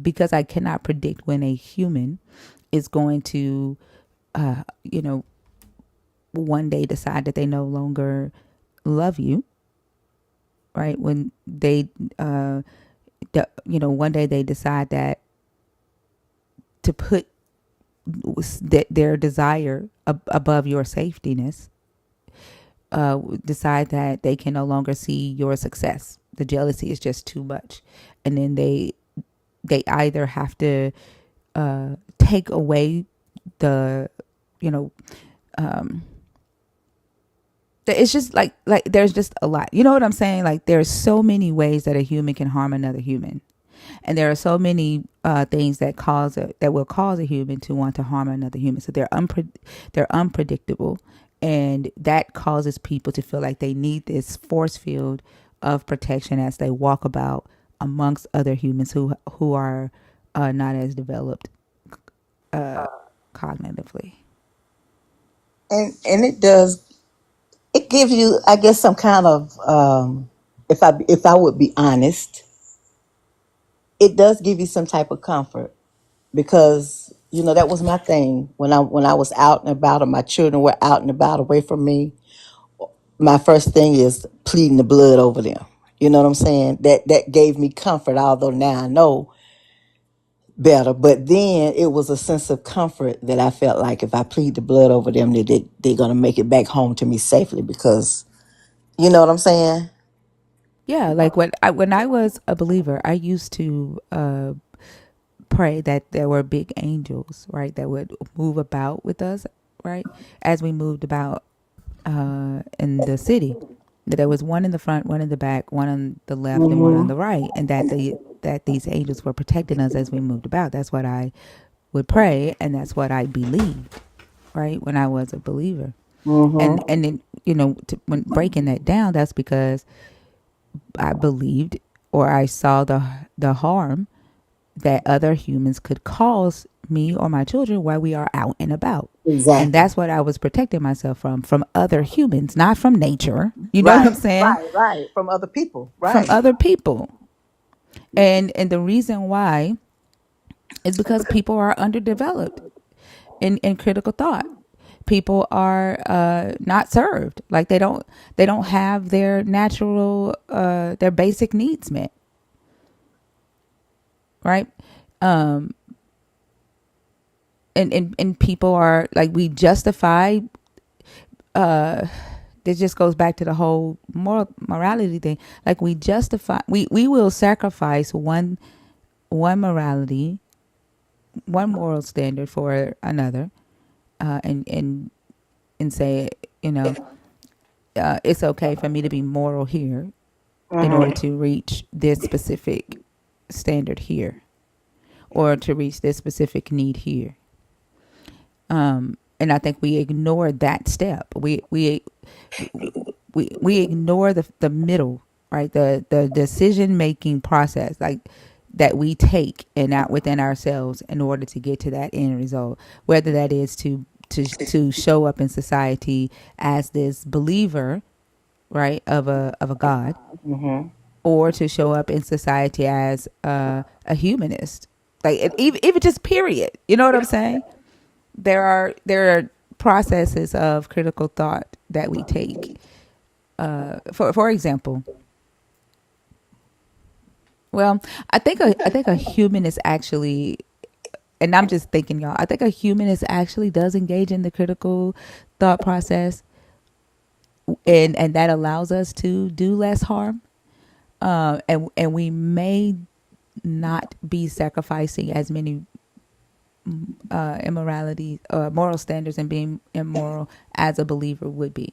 because I cannot predict when a human is going to one day decide that they no longer love you, right? When they one day they decide that to put their desire above your safetyness, decide that they can no longer see your success. The jealousy is just too much, and then they either have to take away the, it's just like there's just a lot. You know what I'm saying? Like there's so many ways that a human can harm another human, and there are so many things that will cause a human to want to harm another human. So they're unpredictable, and that causes people to feel like they need this force field of protection as they walk about amongst other humans who are not as developed cognitively. And it gives you, I guess, some kind of if I would be honest, it does give you some type of comfort, because that was my thing when I was out and about, or my children were out and about away from me. My first thing is pleading the blood over them. You know what I'm saying? That gave me comfort, although now I know better. But then it was a sense of comfort that I felt like if I plead the blood over them, they're gonna make it back home to me safely, because you know what I'm saying? Yeah, like when I was a believer, I used to pray that there were big angels, right, that would move about with us, right, as we moved about in the city. That there was one in the front, one in the back, one on the left, and one on the right, and that these angels were protecting us as we moved about. That's what I would pray, and that's what I believed, right, when I was a believer. And then when breaking that down, that's because I believed, or I saw the harm that other humans could cause me or my children while we are out and about. And Exactly. that's what I was protecting myself from other humans, not from nature. You know what Right, I'm saying? right. From other people. From Right. other people. And the reason why is because people are underdeveloped in critical thought. People are not served. Like they don't have their natural their basic needs met. Right? And people are like, we justify this just goes back to the whole morality thing. Like we will sacrifice one morality, one moral standard for another, and say, it's okay for me to be moral here in order to reach this specific standard here, or to reach this specific need here. And I think we ignore that step. We ignore the middle, right? The decision making process, like that we take and out within ourselves in order to get to that end result. Whether that is to show up in society as this believer, right, of a God, or to show up in society as a humanist, like even just period. You know what I'm saying? There are processes of critical thought that we take. For example, Well, I think a human is actually, and I'm just thinking, y'all. I think a human is actually does engage in the critical thought process, and that allows us to do less harm. And we may not be sacrificing as many immorality moral standards and being immoral as a believer would be.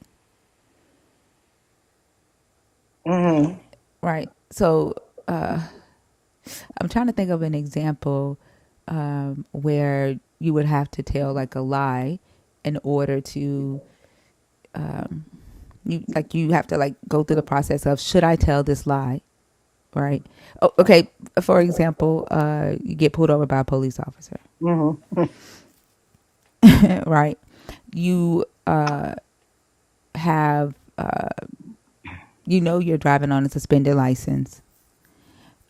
Mm-hmm. Right. So I'm trying to think of an example where you would have to tell like a lie in order to you have to like go through the process of, should I tell this lie? Right. Oh, okay. For example, you get pulled over by a police officer. Mm-hmm. Right. You have you're driving on a suspended license,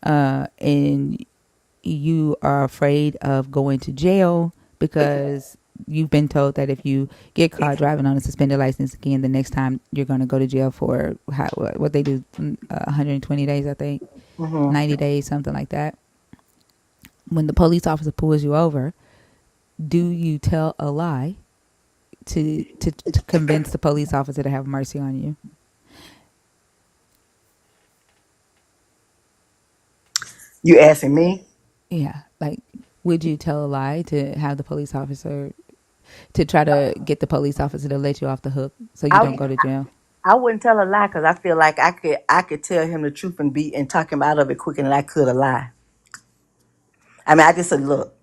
and you are afraid of going to jail because you've been told that if you get caught driving on a suspended license again, the next time you're going to go to jail for what they do, 120 days, I think, Mm-hmm. 90 days, something like that. When the police officer pulls you over, do you tell a lie to convince the police officer to have mercy on you? You asking me? Yeah, like, would you tell a lie to have the police officer to try to get the police officer to let you off the hook so you I don't go to jail? I wouldn't tell a lie because I feel like I could tell him the truth and talk him out of it quicker than I could a lie. I mean, I just said, look,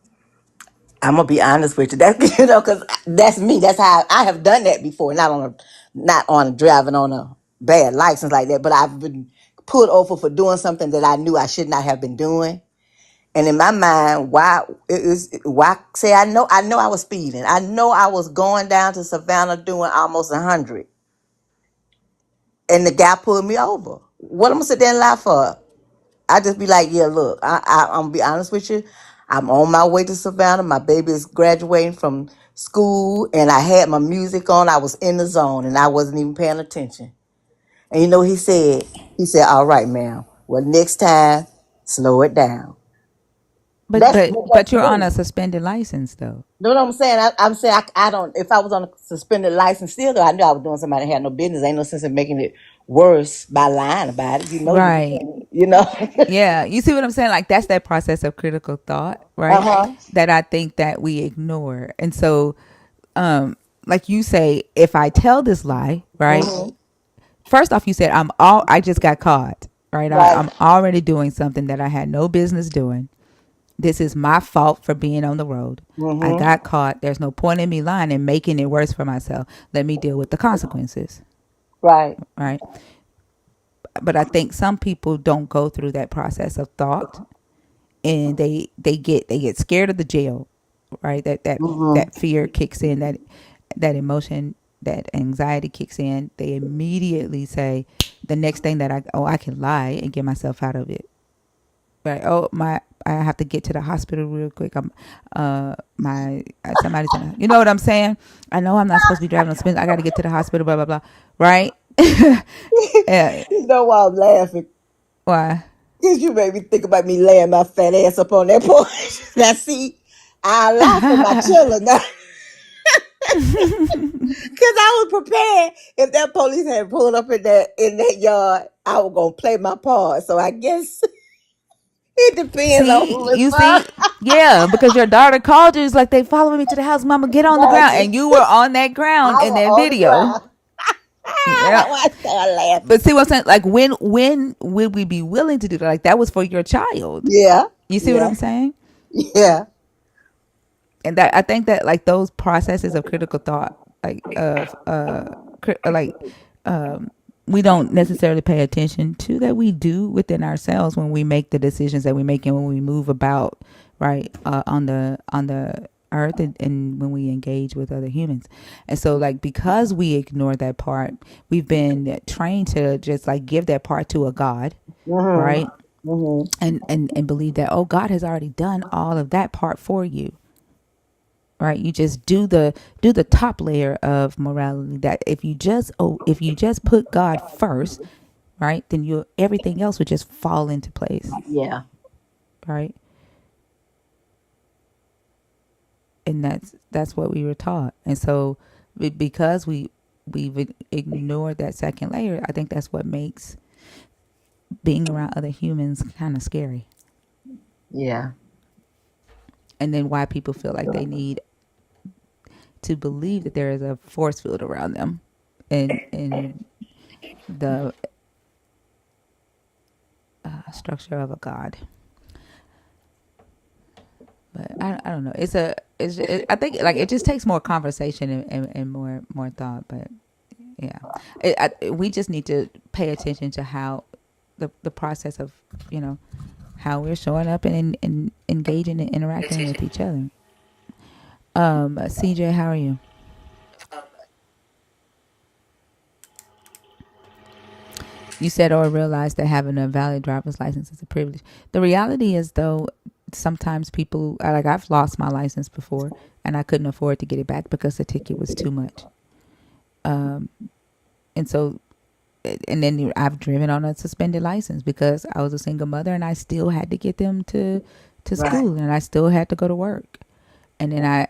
I'm gonna be honest with you. That's because that's me. That's how I have done that before. Not on driving on a bad license like that, but I've been pulled over for doing something that I knew I should not have been doing. And in my mind, why say I know I was speeding. I know I was going down to Savannah doing almost 100, and the guy pulled me over. What I'm gonna sit there and lie for? I just be like, yeah, look, I'm gonna be honest with you. I'm on my way to Savannah. My baby is graduating from school, and I had my music on. I was in the zone, and I wasn't even paying attention. And you know, he said, all right, ma'am. Well, next time, slow it down. But That's but what but that's you're on me. a suspended license though. You know what I'm saying? I'm saying I don't. If I was on a suspended license still, though, I knew I was doing somebody that had no business. Ain't no sense in making it worse by lying about it. You know, you Right. can, you know. Yeah. You see what I'm saying? Like, that's that process of critical thought, Uh right? huh. That I think that we ignore. And so, like you say, if I tell this lie, right? Hmm. First off, you said I just got caught, right? Right. I'm already doing something that I had no business doing. This is my fault for being on the road. I Hmm. got caught. There's no point in me lying and making it worse for myself. Let me deal with the consequences, Right. right? But I think some people don't go through that process of thought, and they get scared of the jail, right? Hmm. That fear kicks in, that emotion, that anxiety kicks in. They immediately say the next thing that I can lie and get myself out of it. Right. Oh, I have to get to the hospital real quick. My somebody's in. You know what I'm saying? I know I'm not supposed to be driving on spin. I got to get to the hospital. Blah blah blah. Right? Yeah. You know why I'm laughing? Why? Because you made me think about me laying my fat ass up on that porch. Now, see, I lie for my children now. Because I was prepared. If that police had pulled up in that yard, I was going to play my part. So I guess it depends on See, who it's you for. see, yeah, because your daughter called you. It's like, they following me to the house. Mama, get on the ground, Exactly. and you were on that ground I in was that on the video. ground. Yeah. That's why I started But laughing. see what I'm saying? Like, when would we be willing to do that? Like, that was for your child. Yeah. You see what Yeah. I'm saying? Yeah. And that, I think that like those processes of critical thought, like of like we don't necessarily pay attention to, that we do within ourselves when we make the decisions that we make and when we move about, right, on the earth, and when we engage with other humans. And so, like, because we ignore that part, we've been trained to just like give that part to a god, Mm-hmm. right? Mm-hmm. And believe that, oh, God has already done all of that part for you, right? You just do the top layer of morality, that if you just put God first, right? Then you everything else would just fall into place, Yeah. right? And that's what we were taught. And so because we've ignored that second layer, I think that's what makes being around other humans kind of scary. Yeah. And then why people feel like they need to believe that there is a force field around them, and the structure of a god. But I don't know. I think like it just takes more conversation and more thought. But yeah, we just need to pay attention to how the process of how we're showing up and engaging and interacting with each other. CJ, how are you? You said or realized that having a valid driver's license is a privilege. The reality is, though, sometimes people like I've lost my license before, and I couldn't afford to get it back because the ticket was too much. And so, and then I've driven on a suspended license because I was a single mother, and I still had to get them to Right. school, and I still had to go to work. And then I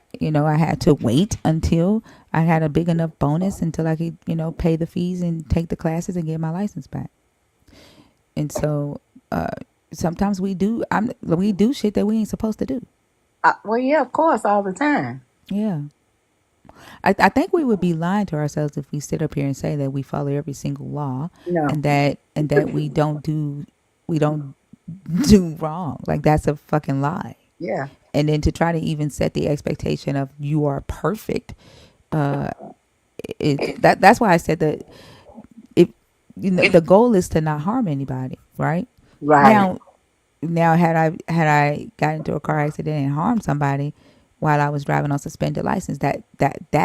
had to wait until I had a big enough bonus until I could, pay the fees and take the classes and get my license back. And so sometimes we do shit that we ain't supposed to do. Well, yeah, of course, all the time. Yeah. I think we would be lying to ourselves if we sit up here and say that we follow every single law No. and that we don't do wrong. Like that's a fucking lie. Yeah. And then to try to even set the expectation of you are perfect, that's why I said that if the goal is to not harm anybody, right? Right. Now had I got into a car accident and harmed somebody while I was driving on suspended license, that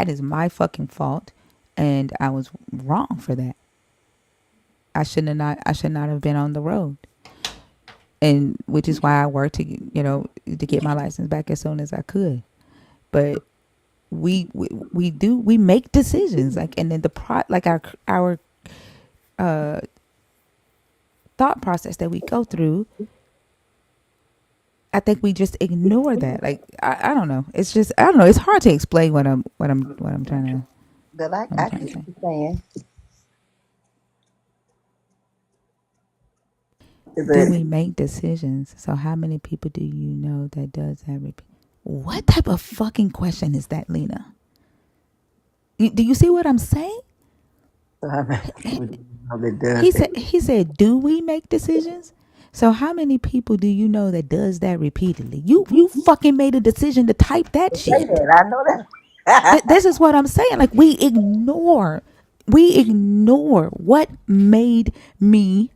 is my fucking fault, and I was wrong for that. I should not have been on the road, and which is why I worked to get my license back as soon as I could. But we make decisions, like, and then like our thought process that we go through, I think we just ignore that. Like I don't know. It's just I don't know. It's hard to explain what I'm But I trying get to say. what you're saying. Do But we make decisions? So how many people do you know that does that? What type of fucking question is that, Lena? Do you see what I'm saying? how many people do you know that does He that? said, do we make decisions? So how many people do you know that does that repeatedly? You fucking made a decision to type that Say shit. that. I know that. This is what I'm saying. Like we ignore what made me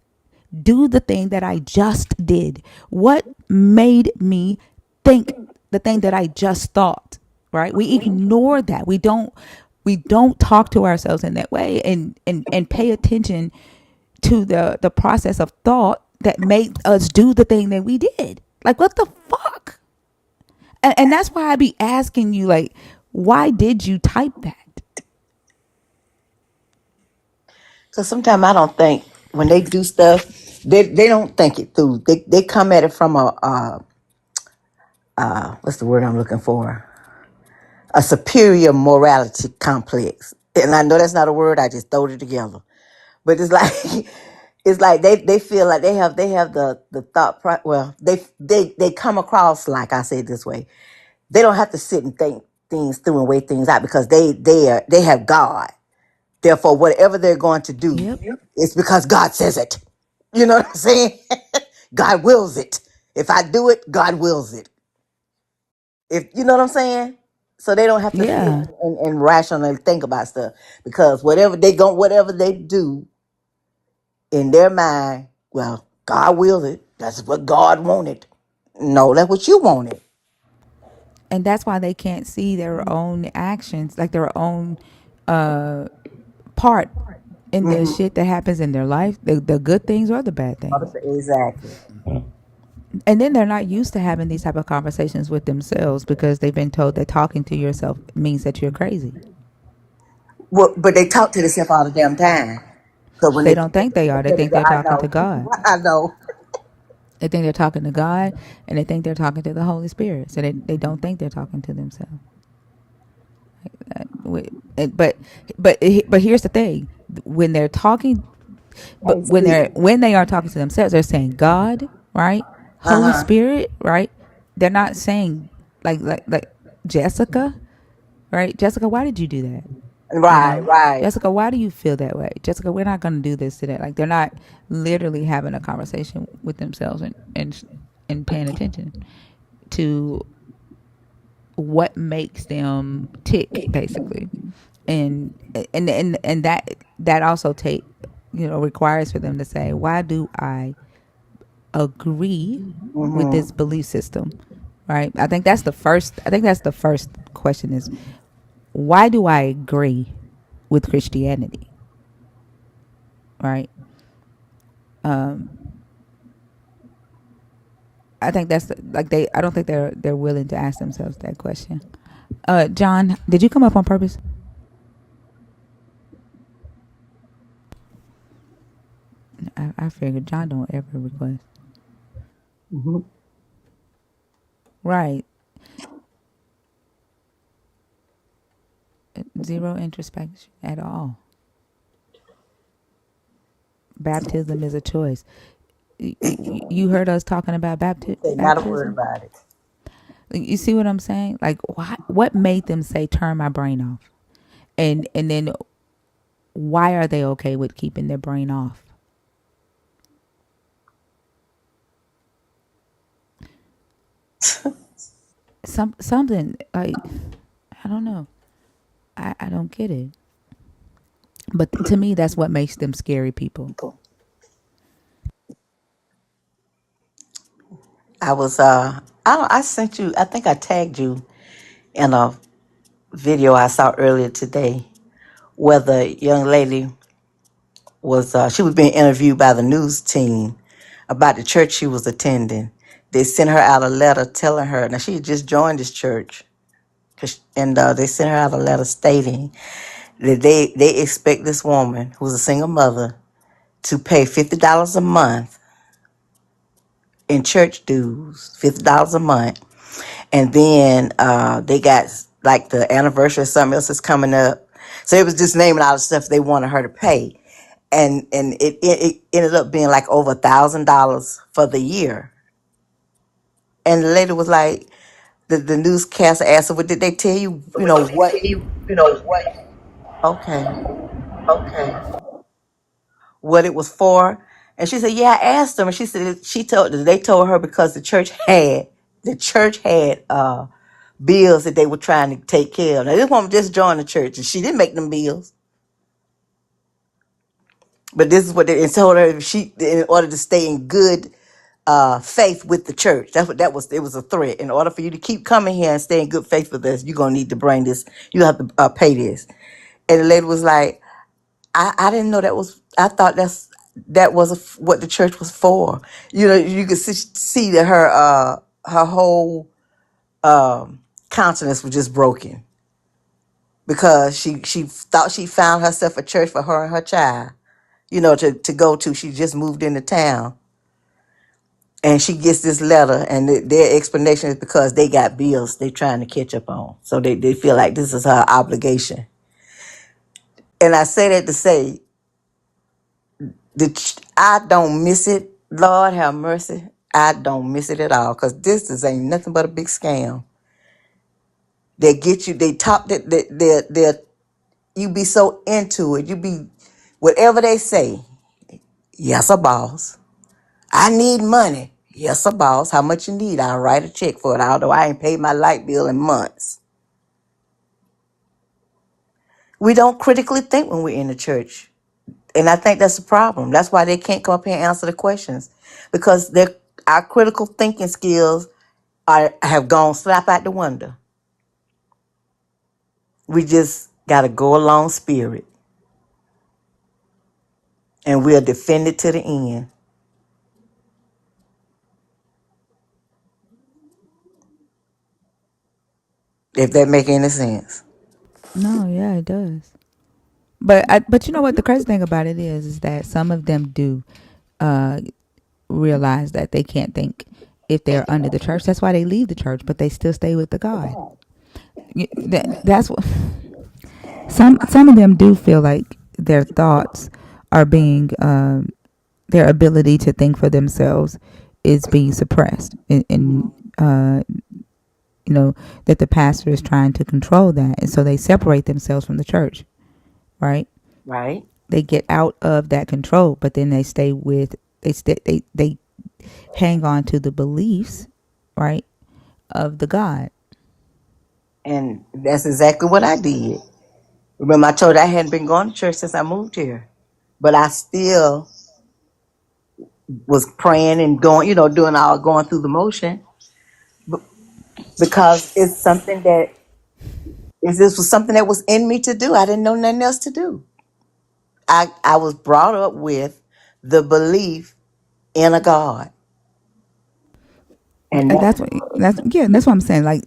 do the thing that I just did. What made me think the thing that I just thought, right? We ignore that. We don't talk to ourselves in that way and pay attention to the process of thought that made us do the thing that we did. Like what the fuck? And that's why I be asking you, like, why did you type that? So sometimes I don't think when they do stuff, they don't think it through. They come at it from what's the word I'm looking for? A superior morality complex. And I know that's not a word. I just throwed it together. But it's like it's like they feel like they have the thought. Well, they come across, like I say it this way. They don't have to sit and think things through and weigh things out because they have God. Therefore, whatever they're going to do, Yep. it's because God says it. You know what I'm saying? God wills it. If I do it, God wills it. If you know what I'm saying? So they don't have to sit Yeah. and rationally think about stuff because whatever they do in their mind, well, God wills it. That's what God wanted. No, that's what you wanted. And that's why they can't see their own actions, like their own part in the Mm-hmm. shit that happens in their life, the good things or the bad things. Exactly. And then they're not used to having these type of conversations with themselves because they've been told that talking to yourself means that you're crazy. Well, but they talk to themselves all the damn time. So when They they don't think they are. They think they're I talking to know, God. I know. They think they're talking to God, and they think they're talking to the Holy Spirit. So they don't think they're talking to themselves. But here's the thing: when they're talking, but Can't speak. when they are talking to themselves, they're saying God, right? Uh Holy huh. Spirit, right? They're not saying like Jessica, right? Jessica, why did you do that? You Right, know, right. Jessica, why do you feel that way? Jessica, we're not going to do this today. Like they're not literally having a conversation with themselves and paying attention to what makes them tick, basically, and that also requires for them to say, why do I agree with Mm-hmm. this belief system, right? I think that's the first question is, why do I agree with Christianity, right? um I think that's like they I don't think they're willing to ask themselves that question. John, did you come up on purpose? I figured John don't ever request. Mm-hmm. Right. Zero introspection at all. Baptism is a choice. You heard us talking about Say not a word baptism. about it. You see what I'm saying? Like, what made them say turn my brain off? And then why are they okay with keeping their brain off? Something like, I don't know. I don't get it. But to me, that's what makes them scary people. I was I sent you. I think I tagged you in a video I saw earlier today, where the young lady was she was being interviewed by the news team about the church she was attending. They sent her out a letter telling her, now she had just joined this church, and they sent her out a letter stating that they expect this woman, who's a single mother, to pay $50 a month in church dues, $50 a month, and then they got like the anniversary or something else is coming up. So it was just naming all the stuff they wanted her to pay, and it ended up being like over $1,000 for the year. And the lady was like, the newscaster asked her, "Well, did they tell you, you But know did they what?" tell you, you know, what? Okay, Okay. what it was for. And she said, "Yeah, I asked them." And she said they told her because the church had bills that they were trying to take care of. Now this woman just joined the church and she didn't make them bills, but this is what they told her, if she, in order to stay in good faith with the church. That's what that was. It was a threat. In order for you to keep coming here and stay in good faith with us, you're gonna need to bring this. You have to pay this. And the lady was like, I didn't know that was. I thought that was what the church was for. You know, you could see that her whole countenance was just broken because she thought she found herself a church for her and her child. You know, to go to. She just moved into town, and she gets this letter, and their explanation is because they got bills they trying to catch up on, so they feel like this is her obligation. And I say that to say, I don't miss it. Lord have mercy. I don't miss it at all because this is ain't nothing but a big scam. They get you. They talk that they you be so into it. You be whatever they say. Yes, a boss. I need money. Yes, a boss. How much you need? I'll write a check for it. Although I ain't paid my light bill in months. We don't critically think when we're in the church, and I think that's the problem. That's why they can't come up here and answer the questions because our critical thinking skills have gone slap out the window. We just got to go along spirit, and we'll defend it to the end. If that make any sense. No, yeah, it does. but you know what the crazy thing about it is that some of them do uh, realize that they can't think if they're under the church. That's why they leave the church, but they still stay with the God. That's what some of them do feel like their thoughts are being their ability to think for themselves is being suppressed, and you know that the pastor is trying to control that, and so they separate themselves from the church, right? Right. They get out of that control, but then they stay with they hang on to the beliefs, right, of the God. And that's exactly what I did. Remember, I told you I hadn't been going to church since I moved here, but I still was praying and going, doing all going through the motion because it's something that this was something that was in me to do. I didn't know nothing else to do. I was brought up with the belief in a God, and And that's what I'm saying. Like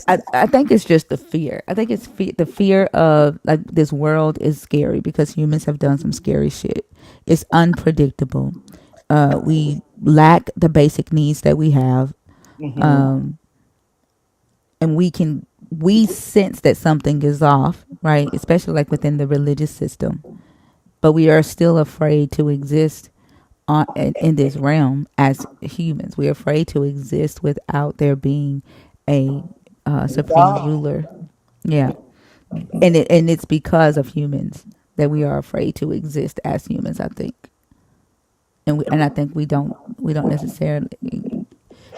I think it's just the fear. I think it's the fear of like this world is scary because humans have done some scary shit. It's unpredictable. We lack the basic needs that we have, um, and we sense that something is off, right? Especially like within the religious system, but we are still afraid to exist in this realm as humans. We're afraid to exist without there being a supreme God. ruler. Yeah, and it's because of humans that we are afraid to exist as humans. I think, and I think we don't necessarily.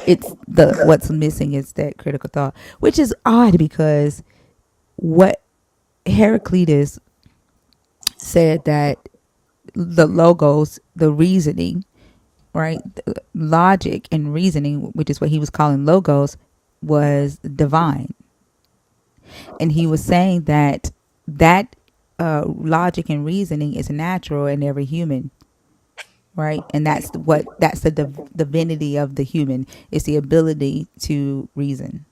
It's the what's missing is that critical thought, which is odd because what Heraclitus said that the logos, the reasoning, right, the logic and reasoning, which is what he was calling logos, was divine, and he was saying that that logic and reasoning is natural in every human, right? And that's the divinity of the human, is the ability to reason.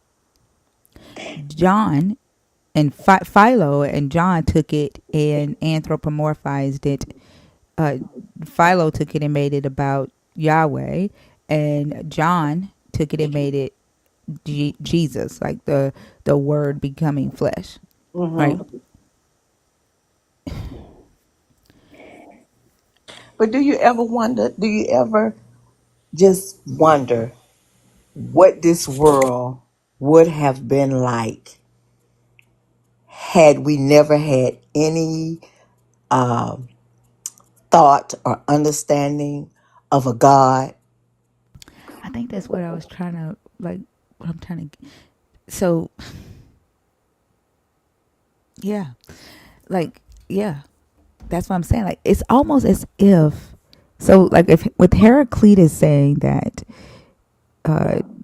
John and Philo and John took it and anthropomorphized it. uh, Philo took it and made it about Yahweh, and John took it and made it Jesus, like the Word becoming flesh, right? But do you ever wonder? Do you ever just wonder what this world would have been like had we never had any um, thought or understanding of a God? I think that's what I was trying to like. What I'm trying to. So yeah, like yeah, that's what I'm saying. Like it's almost as if. So like if with Heraclitus saying that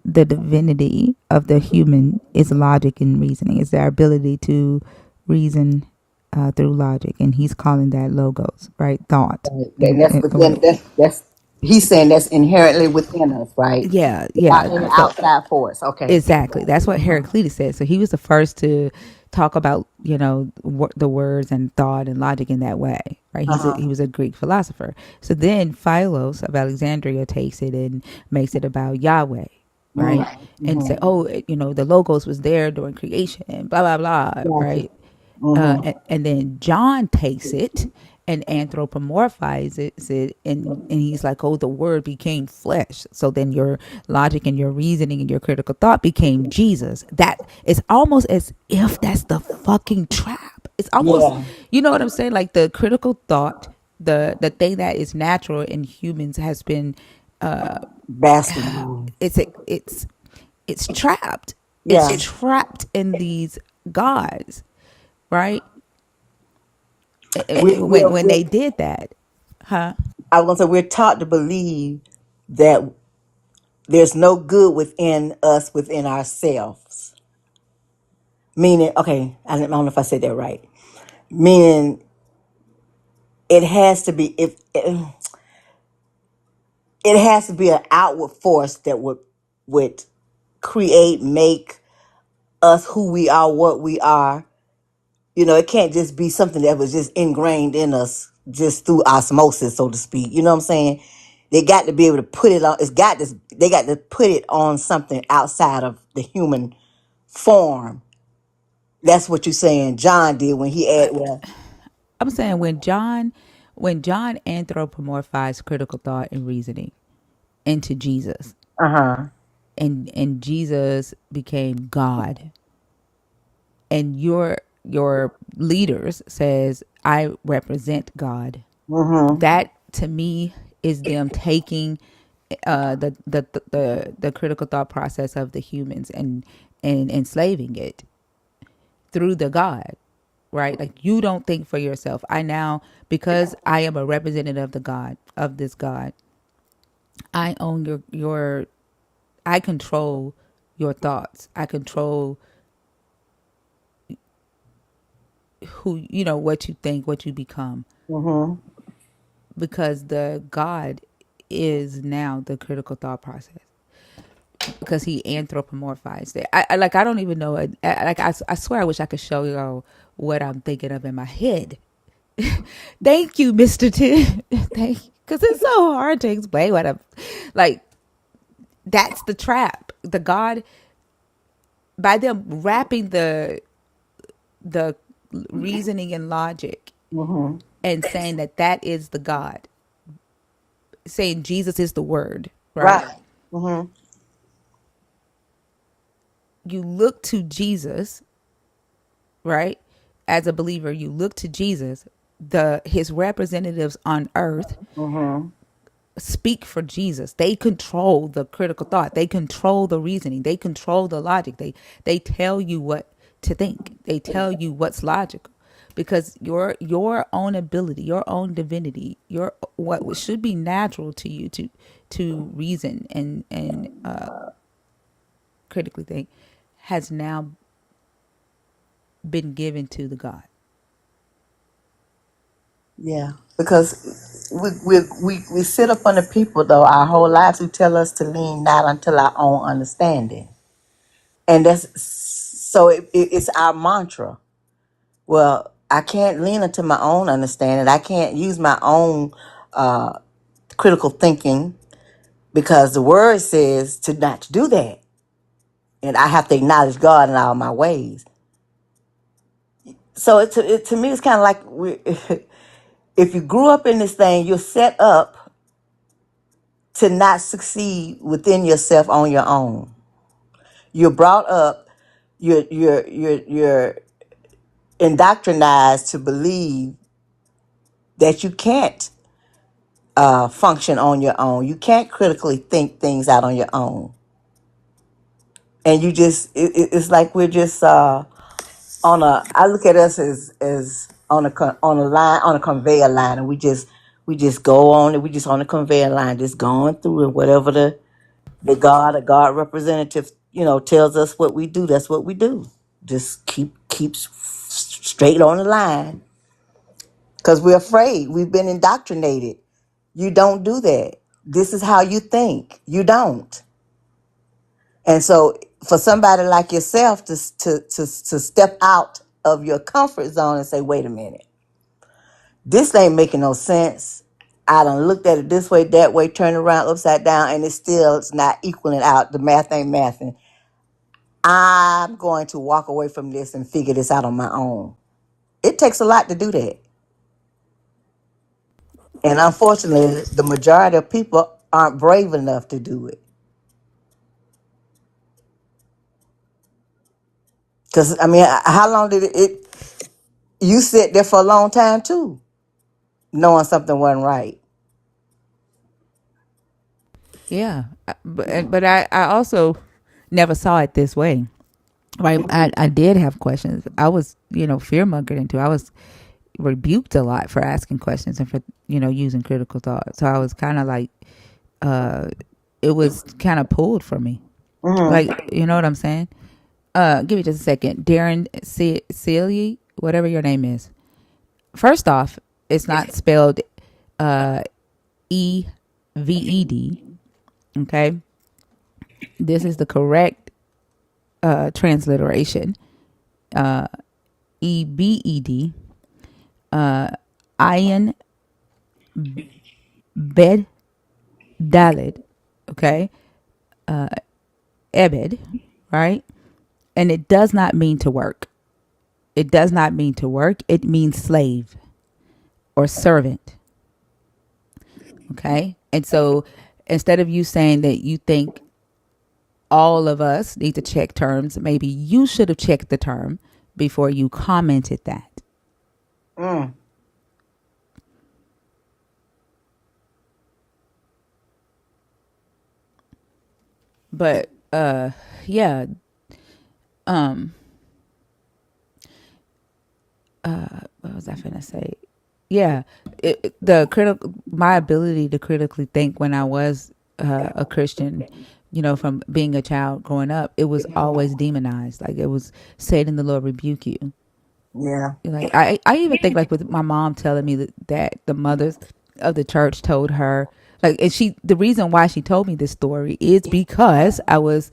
the divinity of the human is logic and reasoning. It's their ability to reason through logic, and he's calling that logos, right? Thought. And that's within. That's he's saying that's inherently within us, right? Yeah, Not yeah. any So outside force. Okay. exactly, that's what Heraclitus said. So he was the first to talk about the words and thought and logic in that way, right? He was a Greek philosopher. So then Philos of Alexandria takes it and makes it about Yahweh, right? And say, oh, the logos was there during creation, blah blah blah, right? And then John takes it and anthropomorphizes it, and he's like, oh, the word became flesh. So then your logic and your reasoning and your critical thought became Jesus. That is almost as if that's the fucking trap. It's almost, Yeah. you know what I'm saying? Like the critical thought, the thing that is natural in humans has been, Bastard. it's it's it's trapped. It's Yeah. trapped in these gods, right? We, we're, When we're, they did that, huh? I was gonna say we're taught to believe that there's no good within us, within ourselves. Meaning, okay, I don't know if I said that right. Meaning, it has to be if it has to be an outward force that would create, make us who we are, what we are, You know, it can't just be something that was just ingrained in us just through osmosis, so to speak. You know what I'm saying? They got to be able to put it on. They got to put it on something outside of the human form. That's what you're saying. John did when he I, added. Well, I'm saying when John anthropomorphized critical thought and reasoning into Jesus, uh huh. and Jesus became God, and your leaders says I represent God. Mhm. That to me is them taking the critical thought process of the humans and enslaving it through the God, right? Like you don't think for yourself. I now, because I am a representative of the God, of this God, I own your I control your thoughts. I control who, what you think, what you become, Mhm. because the God is now the critical thought process, because he anthropomorphized it. I don't even know it. I swear I wish I could show you what I'm thinking of in my head. Thank you, Mr. Tim. Thank you. Because it's so hard to explain what I'm like. That's the trap. The God, by them wrapping the reasoning and logic Mhm. and saying that is the God, saying Jesus is the word, right? Right. Mhm. You look to Jesus, right? As a believer, you look to Jesus. His representatives on earth Mhm. speak for Jesus. They control the critical thought. They control the reasoning. They control the logic. They tell you what to think. They tell you what's logical. Because your own ability, your own divinity, your what should be natural to you to reason and critically think, has now been given to the God. Yeah. Because we sit up on the people though our whole lives who tell us to lean not until our own understanding, and it's our mantra. Well, I can't lean into my own understanding. I can't use my own critical thinking because the word says to not to do that. And I have to acknowledge God in all my ways. So to me, it's kind of like if you grew up in this thing, you're set up to not succeed within yourself on your own. You're brought up, you're indoctrinized to believe that you can't function on your own. You can't critically think things out on your own, and you just it's like we're just on a. I look at us as on on a line, on a conveyor line, and we just go on it. We just on a conveyor line, just going through it. Whatever the God representative tells us what we do, that's what we do. Just keeps straight on the line because we're afraid. We've been indoctrinated. You don't do that. This is how you think. You don't. And so for somebody like yourself to step out of your comfort zone and say, wait a minute, this ain't making no sense. I done looked at it this way, that way, turned around, upside down, and it's not equaling out. The math ain't mathing. I'm going to walk away from this and figure this out on my own. It takes a lot to do that. And unfortunately, the majority of people aren't brave enough to do it. Because, I mean, how long did you sit there for a long time too, knowing something wasn't right. Yeah, but I also never saw it this way. Right, I did have questions. I was fear mongered into. I was rebuked a lot for asking questions and for using critical thought. So I was kind of like, it was kind of pulled from me. Mm-hmm. Like, you know what I'm saying? Give me just a second, Darren Sealy, whatever your name is. First off, it's not spelled Eved. Okay, this is the correct transliteration. Ebed, Ayin, Bed, Dalid, okay, Ebed, right? And it does not mean to work. It does not mean to work. It means slave or servant, okay? And so instead of you saying that you think all of us need to check terms, maybe you should have checked the term before you commented that. Mm. But yeah, what was I finna say? Yeah, the critical, my ability to critically think when I was a Christian, from being a child growing up, it was always demonized. Like it was Satan, the Lord rebuke you. Yeah. Like I even think like with my mom telling me that the mothers of the church told her, like, and the reason why she told me this story is because I was,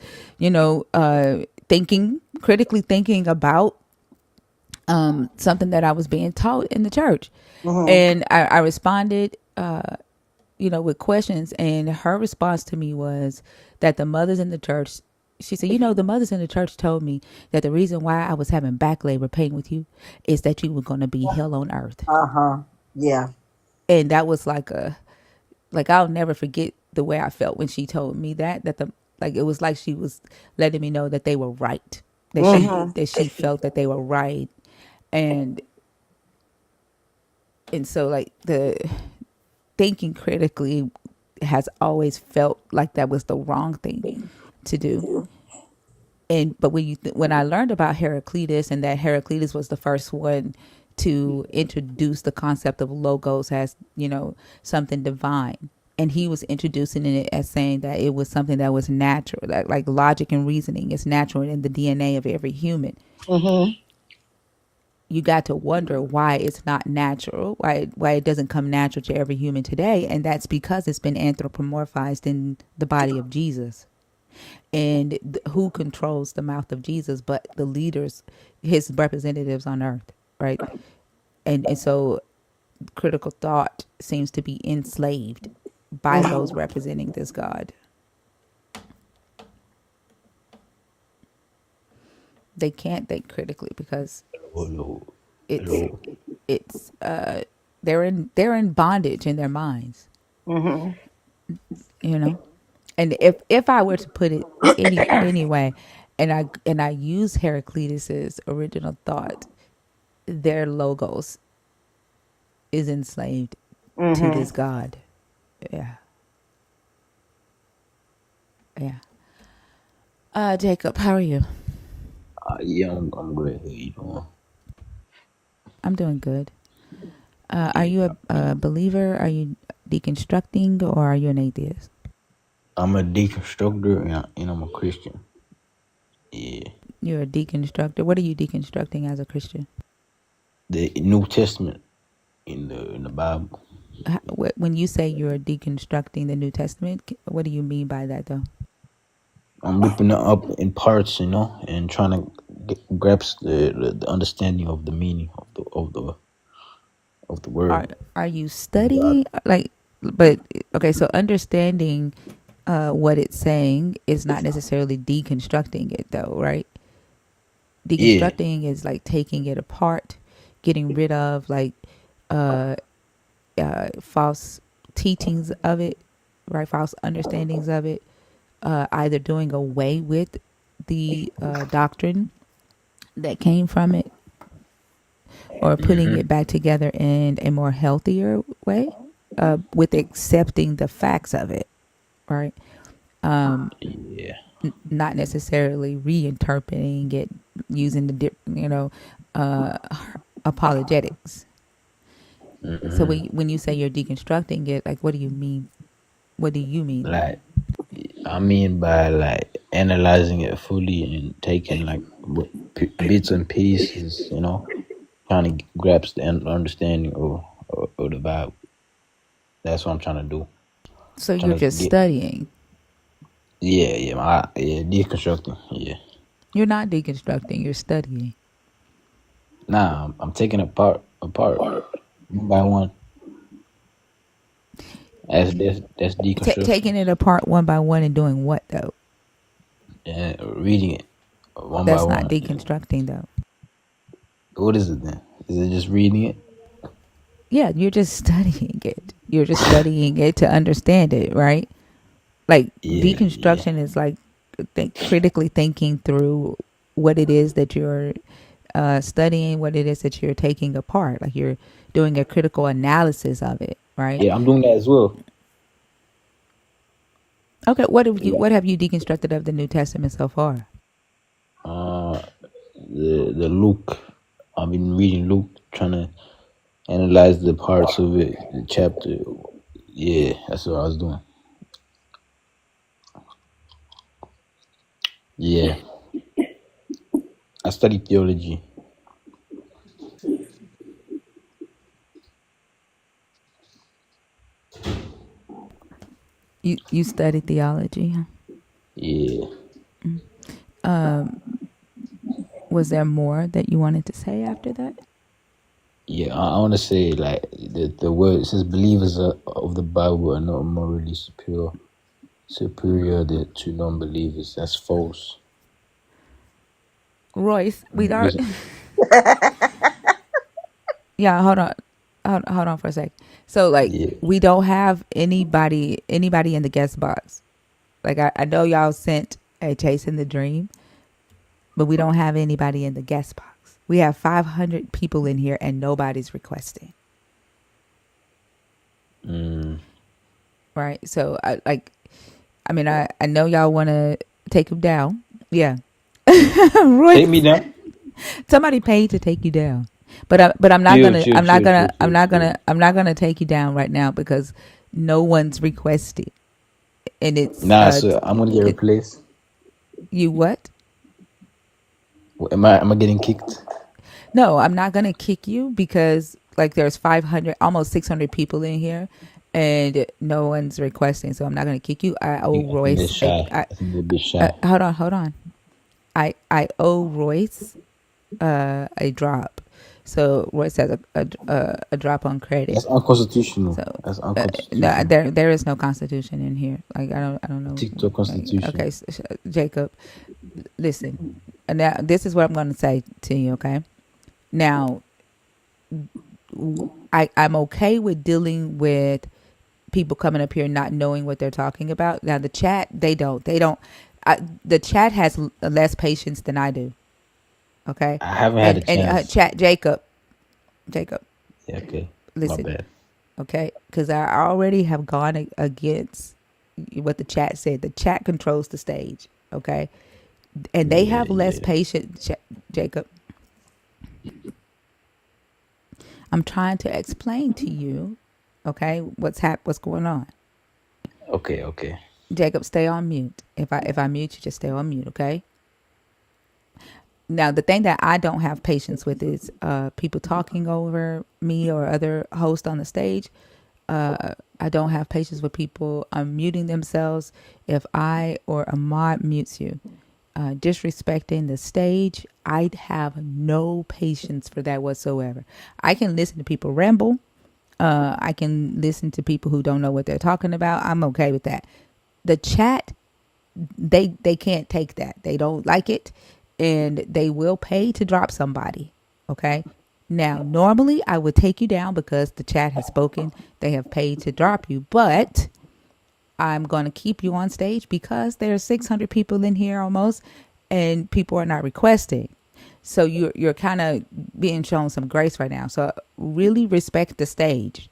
critically thinking about something that I was being taught in the church. Mm-hmm. And I responded, with questions. And her response to me was that the mothers in the church, she said, the mothers in the church told me that the reason why I was having back labor pain with you is that you were going to be hell on earth. Uh-huh. Yeah. And that was like, I'll never forget the way I felt when she told me like, it was like she was letting me know that they were right, Mm-hmm. that she felt that they were right. And so like the thinking critically has always felt like that was the wrong thing to do. And but when I learned about Heraclitus, and that Heraclitus was the first one to introduce the concept of logos as something divine, and he was introducing it as saying that it was something that was natural, that like logic and reasoning is natural in the DNA of every human. Mm-hmm. You got to wonder why it's not natural, why it doesn't come natural to every human today, and that's because it's been anthropomorphized in the body of Jesus. And who controls the mouth of Jesus but the leaders, his representatives on earth, right? And so critical thought seems to be enslaved by those representing this God. They can't think critically because Hello. it's Hello. it's they're in bondage in their minds, Mm-hmm. you know. And if I were to put it anyway, and I use Heraclitus's original thought, their logos is enslaved to Mm-hmm. this God. Yeah. Yeah. Jacob, how are you? Yeah, I'm great. How you doing? I'm doing good. Are you a believer? Are you deconstructing, or are you an atheist? I'm a deconstructor and I'm a Christian. Yeah. You're a deconstructor. What are you deconstructing as a Christian? The New Testament in the Bible. When you say you're deconstructing the New Testament, what do you mean by that, though? I'm ripping it up in parts, and trying to grasp the understanding of the meaning of the Are word are you of God. studying like? But okay, so understanding what it's saying is not necessarily deconstructing it, though, right? Yeah. Deconstructing is like taking it apart, getting rid of like uh, false teachings of it, right? False understandings of it. Either doing away with the doctrine that came from it, or putting Hmm. it back together in a more healthier way, with accepting the facts of it, right? Yeah. Not necessarily reinterpreting it using uh, apologetics. So Hmm. when you say you're deconstructing it, like, what do you mean? What do you mean? Like, I mean by like analyzing it fully and taking like bits and pieces, trying to grasp the understanding of the Bible. That's what I'm trying to do. So you're Trying to just get, studying. yeah, deconstructing, yeah. You're not deconstructing. You're studying. Nah, I'm taking apart one by one. That's Taking deconstruction. it apart one by one and doing what though? And reading it one by That's not one. deconstructing though. What is it then? Is it just reading it? Yeah, you're just studying it. You're just studying it to understand it, right? Like Yeah, yeah. deconstruction is like critically thinking through what it is that you're studying, what it is that you're taking apart. Like you're doing a critical analysis of it, right? Yeah, I'm doing that as well. Okay, Yeah. what have you deconstructed of the New Testament so far? Uh, the Luke. I've been reading Luke, trying to analyze the parts of it, the chapter. Yeah, that's what I was doing. Yeah, I studied theology. You studied theology, huh? Yeah, Was there more that you wanted to say after that? yeah. I want to say like the word says believers of the Bible are not morally superior to non-believers. That's false. Royce, we don't. Because- Yeah, hold on for a sec. So like, Yeah, we don't have anybody in the guest box. Like I know y'all sent a Chasing the Dream, but we don't have anybody in the guest box. We have 500 people in here and nobody's requesting. mm. Right? So I know y'all want to take him down. Yeah. Take me Royce, down. somebody paid to take you down. But Chill, chill, chill, chill, chill, chill. I'm not gonna take you down right now because no one's requested, and it's Nah, so I'm gonna get replaced. you what? Am I getting kicked? No, I'm not gonna kick you because like there's 500, almost 600 people in here, and no one's requesting, so I'm not gonna kick you. I owe I think they're Royce shy. I think they're a bit shy. hold on. I owe Royce a drop. So Royce has a drop on credit. That's unconstitutional. So That's no, unconstitutional. there is no constitution in here. Like I don't know. TikTok constitution. Okay, Jacob, listen. Now this is what I'm going to say to you. Okay, now I'm okay with dealing with people coming up here not knowing what they're talking about. Now the chat, they don't. The chat has less patience than I do. Okay, I haven't had a and chance. chat, Jacob, Yeah, okay. My listen. bad. Okay, because I already have gone against what the chat said. The chat controls the stage. Okay, and they Yeah, have less yeah. patience. Jacob, I'm trying to explain to you. Okay, what's going on? Okay, okay. Jacob, stay on mute. If I mute you, just stay on mute. Okay. Now the thing that I don't have patience with is people talking over me or other hosts on the stage. I don't have patience with people unmuting themselves. If I or a mod mutes you, disrespecting the stage, I'd have no patience for that whatsoever. I can listen to people ramble. I can listen to people who don't know what they're talking about. I'm okay with that. The chat, they can't take that. They don't like it, and they will pay to drop somebody. Okay. Now, normally I would take you down because the chat has spoken. They have paid to drop you, but I'm going to keep you on stage because there's 600 people in here almost, and people are not requesting. So you're kind of being shown some grace right now. So really respect the stage.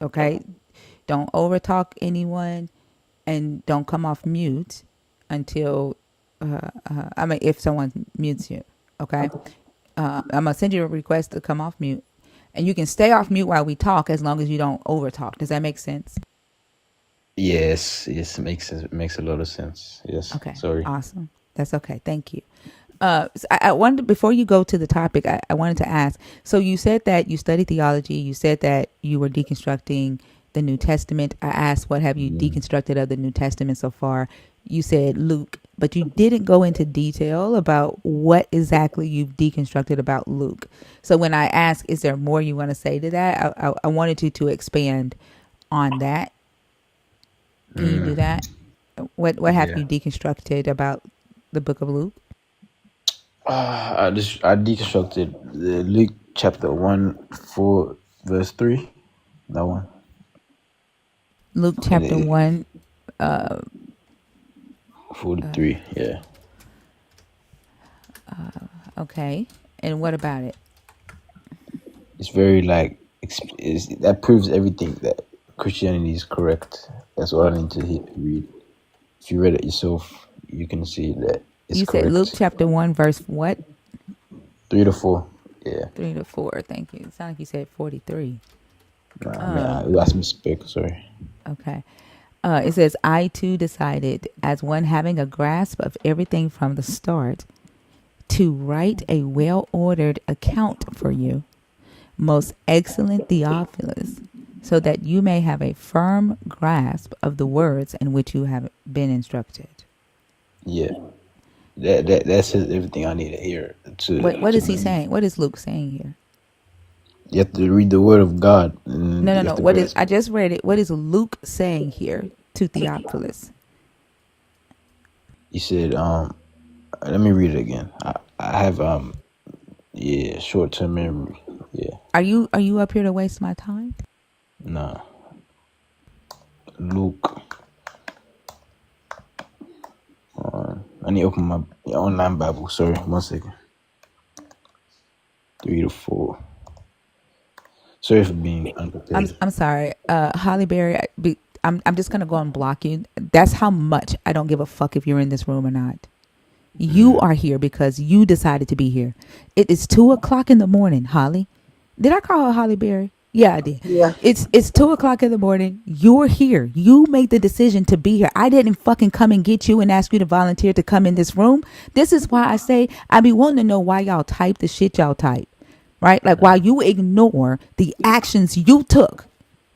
Okay, don't overtalk anyone, and don't come off mute until if someone mutes you. Okay, I'm gonna send you a request to come off mute, and you can stay off mute while we talk as long as you don't overtalk. Does that make sense? Yes, yes, makes sense. Makes a lot of sense. Yes. Okay, Sorry. awesome. That's okay. Thank you. So I wanted, before you go to the topic, I wanted to ask. So you said that you studied theology. You said that you were deconstructing the New Testament. I asked, what have you Mm. deconstructed of the New Testament so far? You said Luke, but you didn't go into detail about what exactly you've deconstructed about Luke. So when I ask, is there more you want to say to that? I wanted you to expand on that. Can you do that? What have Yeah. you deconstructed about the book of Luke? I deconstructed the Luke chapter 1 4 verse 3. That one. Luke And chapter 1. 43. Yeah. Okay. And what about it? It's very like that proves everything that Christianity is correct. That's all I need to read. If you read it yourself, you can see that it's You said Luke correct. chapter 1, verse what? 3 to 4. Yeah. 3 to 4. Thank you. It sounded like you said 43. Nah, I mean, I asked me speak. Sorry. Okay. It says, I too decided, as one having a grasp of everything from the start, to write a well ordered account for you, most excellent Theophilus, so that you may have a firm grasp of the words in which you have been instructed. Yeah. That's everything I need to hear What to is he believe. saying? What is Luke saying here? You have to read the word of God, and No, you have no. to What is? grasp. I just read it. What is Luke saying here to Theophilus? He said, let me read it again. I have yeah, short term memory. Yeah. Are you up here to waste my time? Nah. Luke. I need to open my online Bible. Sorry, 1 second. 3 to 4. Sorry for being unprepared. I'm sorry, Holly Berry. I'm just gonna go and block you. That's how much I don't give a fuck if you're in this room or not. You are here because you decided to be here. It is 2:00 in the morning, Holly. Did I call her Holly Berry? Yeah, I did. Yeah. It's 2:00 in the morning. You're here. You made the decision to be here. I didn't fucking come and get you and ask you to volunteer to come in this room. This is why I say I be wanting to know why y'all type the shit y'all type, right? Like why you ignore the actions you took,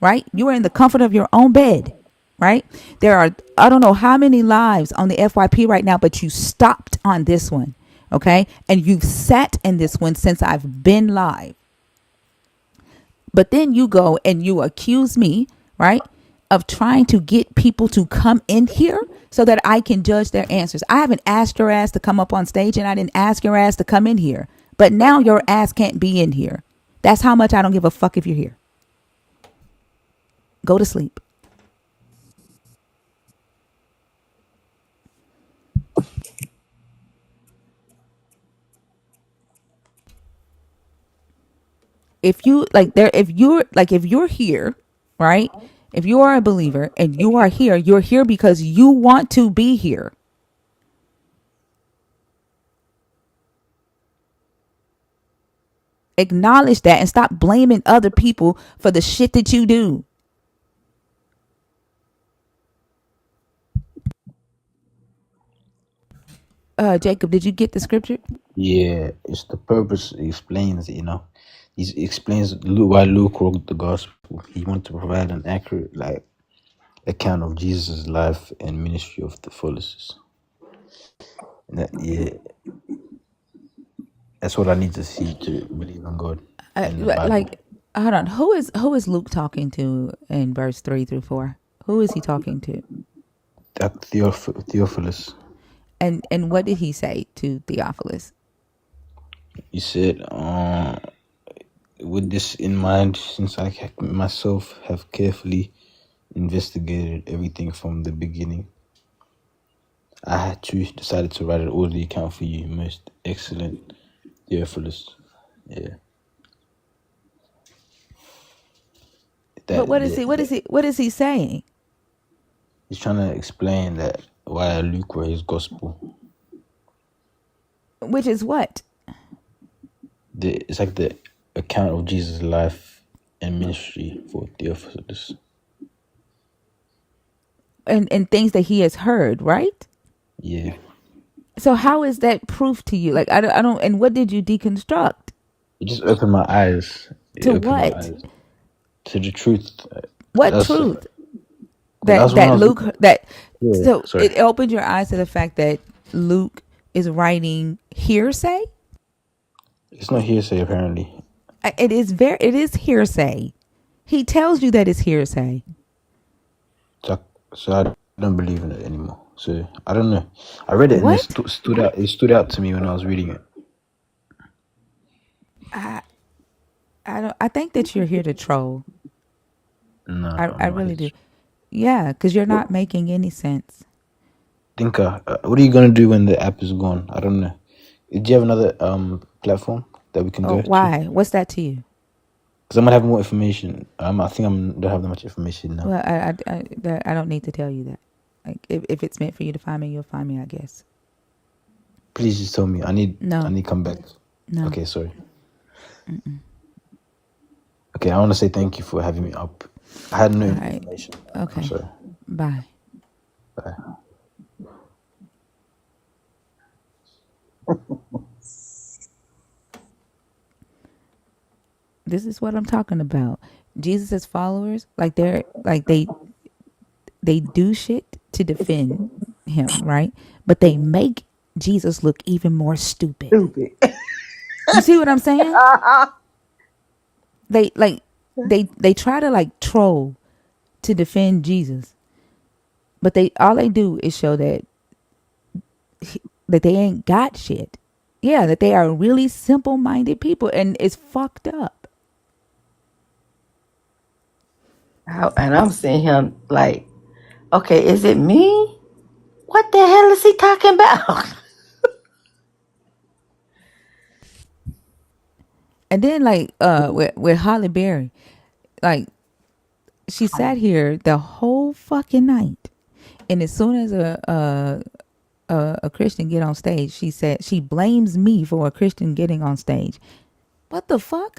right? You were in the comfort of your own bed, right? There are, I don't know how many lives on the FYP right now, but you stopped on this one, okay? And you've sat in this one since I've been live. But then you go and you accuse me, right, of trying to get people to come in here so that I can judge their answers. I haven't asked your ass to come up on stage and I didn't ask your ass to come in here. But now your ass can't be in here. That's how much I don't give a fuck if you're here. Go to sleep. If you're here, right? If you are a believer and you are here, you're here because you want to be here. Acknowledge that and stop blaming other people for the shit that you do. Jacob, did you get the scripture? Yeah, it's the purpose. He explains, he explains why Luke wrote the gospel. He wanted to provide an accurate, account of Jesus' life and ministry of the fullest. Yeah, that's what I need to see to believe in God and the Bible. Hold on. Who is Luke talking to in verse 3 through 4? Who is he talking to? That Theophilus. And what did he say to Theophilus? He said, with this in mind, since I myself have carefully investigated everything from the beginning, I had decided to write an orderly account for you, most excellent Theophilus. Yeah. But what is he saying? He's trying to explain that why Luke wrote his gospel. Which is what? It's like the account of Jesus' life and ministry for Theophilus. And things that he has heard, right? Yeah. So how is that proof to you? Like I don't. And what did you deconstruct? It just opened my eyes. It To opened my what? eyes to the truth. What That's truth? that's when I That was. Luke that Yeah. so Sorry. it opened your eyes to the fact that Luke is writing hearsay? It's not hearsay apparently. It is hearsay. He tells you that it's hearsay. So, so I don't believe in it anymore. So I don't know. I read it and it What? stood out. It stood out to me when I was reading it. I think that you're here to troll. No, I I'm not here really do. to. Yeah, because you're not making any sense. Dinka, what are you gonna do when the app is gone? I don't know. Do you have another platform that we can Oh, go to? why? What's that to you? Because I might have more information. I think I don't have that much information now. Well, I don't need to tell you that. Like, if it's meant for you to find me, you'll find me, I guess. Please just tell me. I No, need to come back. no. Okay, sorry. Okay, I want to say thank you for having me up. I had no All right. information. I'm Okay. sorry. Bye. Bye. This is what I'm talking about. Jesus' followers, they do shit to defend him, right? But they make Jesus look even more stupid. Stupid. You see what I'm saying? They like they try to like troll to defend Jesus, but they all they do is show that they ain't got shit. Yeah, that they are really simple-minded people, and it's fucked up. And I'm seeing him like, okay, is it me? What the hell is he talking about? And then like with Holly Berry, like she sat here the whole fucking night, and as soon as a Christian get on stage, she said she blames me for a Christian getting on stage. What the fuck?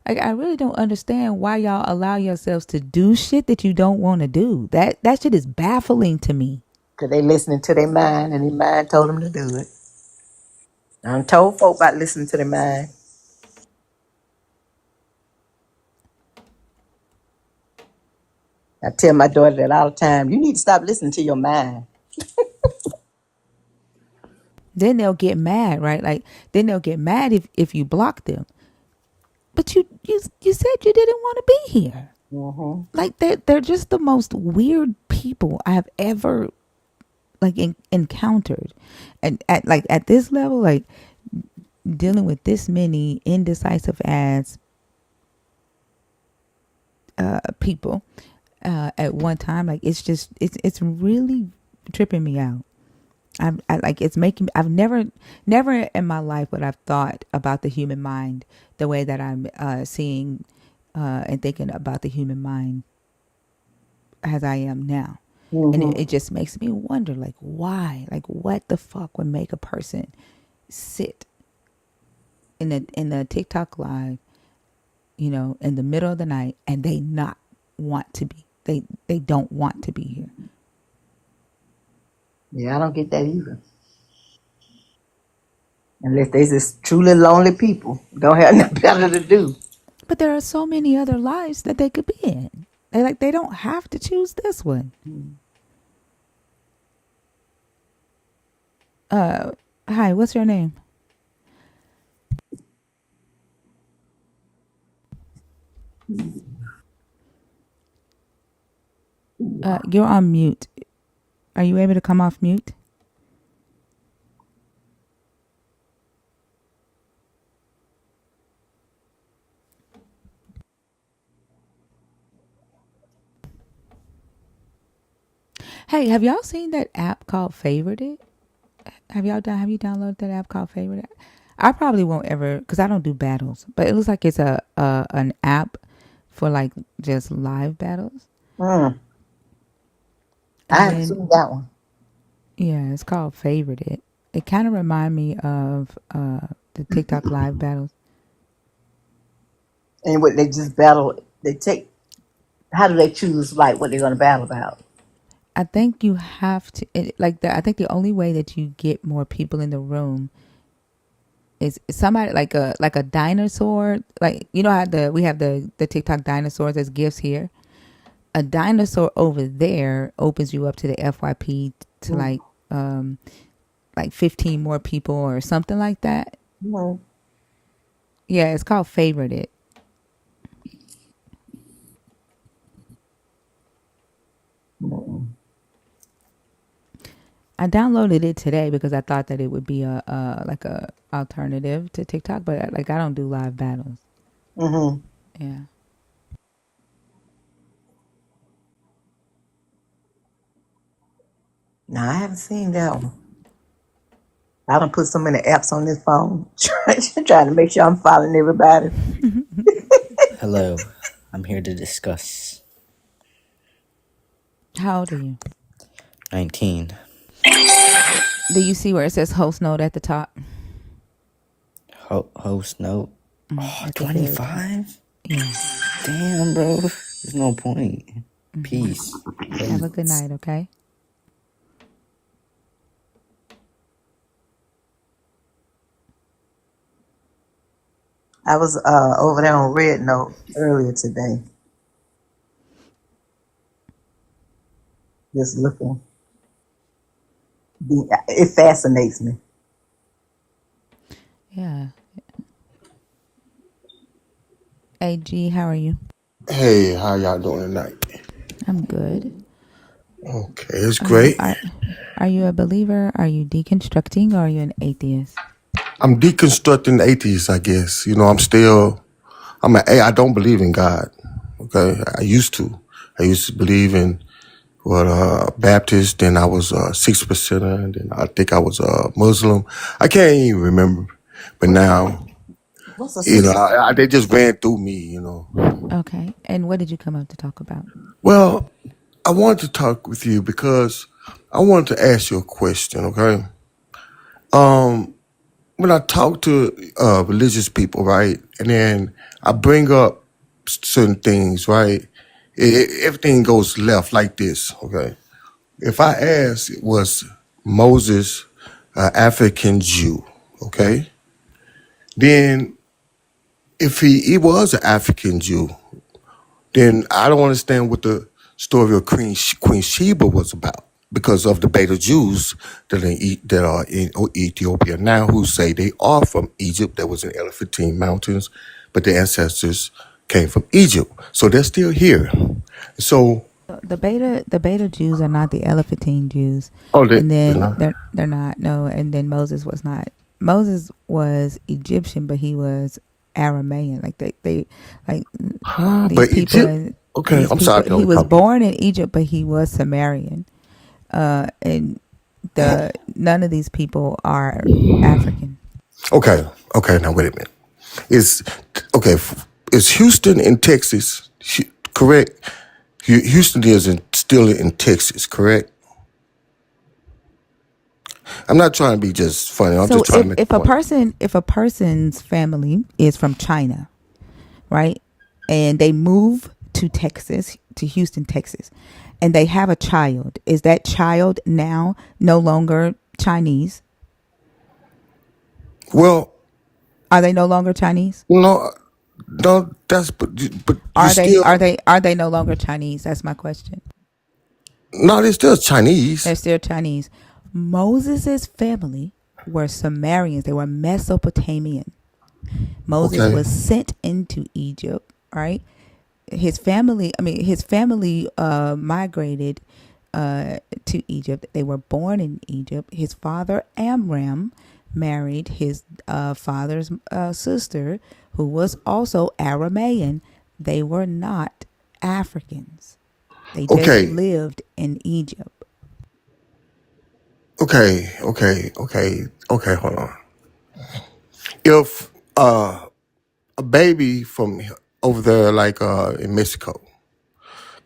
Like, I really don't understand why y'all allow yourselves to do shit that you don't want to do. That shit is baffling to me. Because they listening to their mind and their mind told them to do it. I'm told folk about listening to their mind. I tell my daughter that all the time. You need to stop listening to your mind. Then they'll get mad, right? Like then they'll get mad if you block them. But you said you didn't want to be here. Mm-hmm. Like they're just the most weird people I have ever like encountered, and at this level, like dealing with this many indecisive ass people at one time, like it's really tripping me out. I like it's making. I've never in my life would I've thought about the human mind the way that I'm seeing and thinking about the human mind as I am now. And Mm-hmm. it just makes me wonder, like, why? Like, what the fuck would make a person sit in a TikTok live, in the middle of the night, and they not want to be? They don't want to be here. Yeah, I don't get that either. Unless they just truly lonely people. Don't have nothing better to do. But there are so many other lives that they could be in. They don't have to choose this one. Hi, what's your name? You're on mute. Are you able to come off mute? Hey, have y'all seen that app called Favorited? Have you downloaded that app called Favorited? I probably won't ever because I don't do battles, but it looks like it's a an app for like just live battles. I And haven't then seen that one. yeah, it's called Favorited. It kind of remind me of the TikTok live battles. And what they just battle, they take, how do they choose like what they're going to battle about? I think you have to I think the only way that you get more people in the room is somebody like a dinosaur. Like, you know how we have the TikTok dinosaurs as gifts here. a dinosaur over there opens you up to the FYP to like 15 more people or something like that. Mhm. Yeah, it's called Favorited. Mhm. I downloaded it today because I thought that it would be a like a alternative to TikTok, but like I don't do live battles. Mhm. Yeah. No, I haven't seen that one. I done put so many apps on this phone, trying to make sure I'm following everybody. Hello, I'm here to discuss. How old are you? 19. Do you see where it says host note at the top? Host note. Oh, At the very top. 25? Yeah. Damn, bro. There's no point. Peace. Have a good Praise. night, okay? I was over there on Red Note earlier today, just looking. It fascinates me. Yeah. AG, how are you? Hey, how y'all doing tonight? I'm good. Okay, it's great. Are you a believer? Are you deconstructing? Or are you an atheist? I'm deconstructing atheists, I guess. You know, I don't believe in God. Okay, I used to. I used to believe in Baptist, then I was 6%, and then I think I was Muslim. I can't even remember. But now, What's a you know, six? they just ran through me, you know. Okay. And what did you come up to talk about? Well, I wanted to talk with you because I wanted to ask you a question, okay? When I talk to religious people, right, and then I bring up certain things, right, everything goes left like this, okay? If I ask, was Moses an African Jew, okay? Then if he was an African Jew, then I don't understand what the story of Queen Sheba was about because of the Beta Jews that are in Ethiopia now who say they are from Egypt, that was in Elephantine Mountains, but their ancestors came from Egypt. So they're still here. So, The beta Jews are not the Elephantine Jews, they, and you then know, they're not no, and then Moses was not. Moses was Egyptian, but he was Aramaean. Like they like these but people Egypt, and okay, these I'm people. sorry, He Kelly, was come. born in Egypt, but he was Sumerian. And the none of these people are African. Okay, now wait a minute. Is okay? Is Houston in Texas? Correct. Houston is still in Texas, correct? I'm not trying to be just funny. I'm So just trying to make a point. if a person's family is from China, right, and they move to Texas, to Houston, Texas, and they have a child, is that child now no longer Chinese? Well, Are they no longer Chinese? no, no, but you Are they still are they are they no longer Chinese? That's my question. no, they're still They're Chinese. still Chinese. Moses's family were Sumerians. They were Mesopotamian. Moses Okay, was sent into Egypt, right? His family migrated to Egypt. They were born in Egypt. His father Amram married his father's sister, who was also Aramaean. They were not Africans. They just okay, lived in Egypt. okay. Hold on. If a baby from over there, like in Mexico,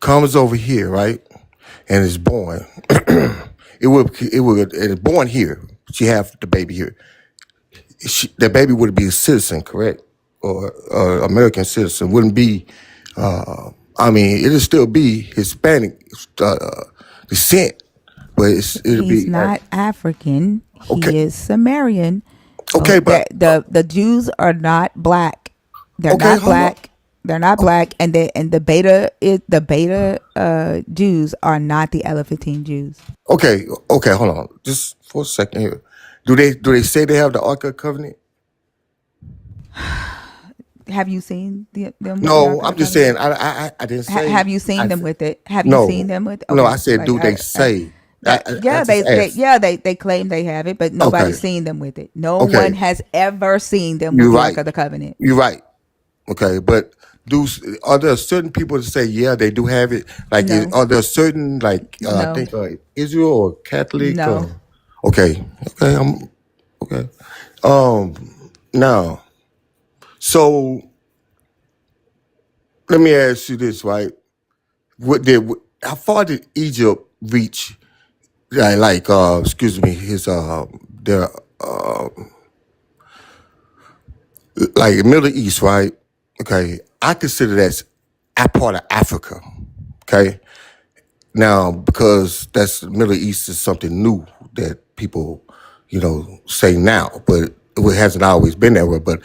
comes over here, right, and is born, it is born here. She have the baby here. The baby would be a citizen, correct, or American citizen. Wouldn't be. I mean, it'll still be Hispanic descent, but it'll He's be not African. okay. He is Sumerian. Okay, but The Jews are not black. They're okay, not hold on. black. They're not black, and the beta Jews are not the Elephantine Jews. Okay, okay, hold on, just for a second here. Do they say they have the Ark of the Covenant? Have you seen them with the No, Ark of the I'm just Covenant? saying. I didn't say. Have you seen I them said, with it? Have you seen no, them with? no. I Okay, said, like do they say? I yeah, just asked. they claim they have it, but Okay, nobody's seen them with it. No one okay. has ever seen them with You're the Ark right. of the Covenant. You're right. Okay, but are there certain people that say yeah they do have it? Like, No, are there certain like I no, think Israel or Catholic? no. Okay, okay, I'm okay. Um, now, so let me ask you this, right? How far did Egypt reach? Excuse me, his their like Middle East, right? Okay, I consider that a part of Africa. Okay, now because that's Middle East is something new that people, say now, but it hasn't always been that way. But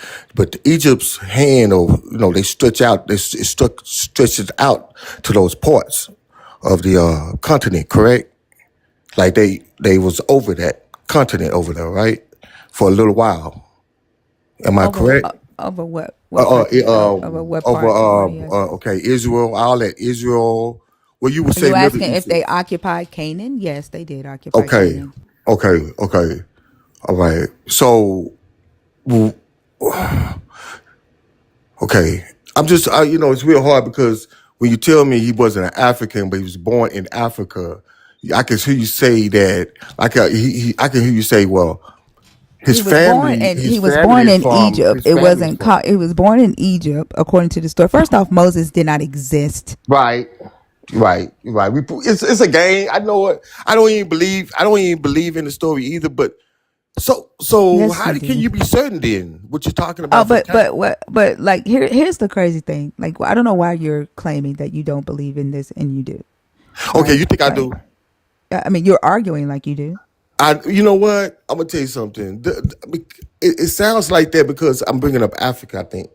Egypt's hand, or they stretch out, stretches out to those parts of the continent, correct? Like they was over that continent over there, right? For a little while. Am I correct? Over what continent? Over what Over part? What are you asking? okay, Israel, all that Israel. Well, you would Are say you Middle asking East. if they occupied Canaan? Yes, they did occupy Okay, Canaan. okay, all right. So, w- okay, I'm just it's real hard because when you tell me he wasn't an African, but he was born in Africa, I can hear you say that. I can hear you say, well, He was born and he was born in Egypt. his It family's wasn't from called. He was born in Egypt, according to the story. First off, Moses did not exist. right. Right. It's a game. I know it. I don't even believe in the story either. But so Yes, how you can do. you be certain then? What you're talking Oh, about from time? but like here's the crazy thing. Like I don't know why you're claiming that you don't believe in this and you do, Okay, right? you think I Like do? I mean, you're arguing like you do. You know what? I'm gonna tell you something. It sounds like that because I'm bringing up Africa. I think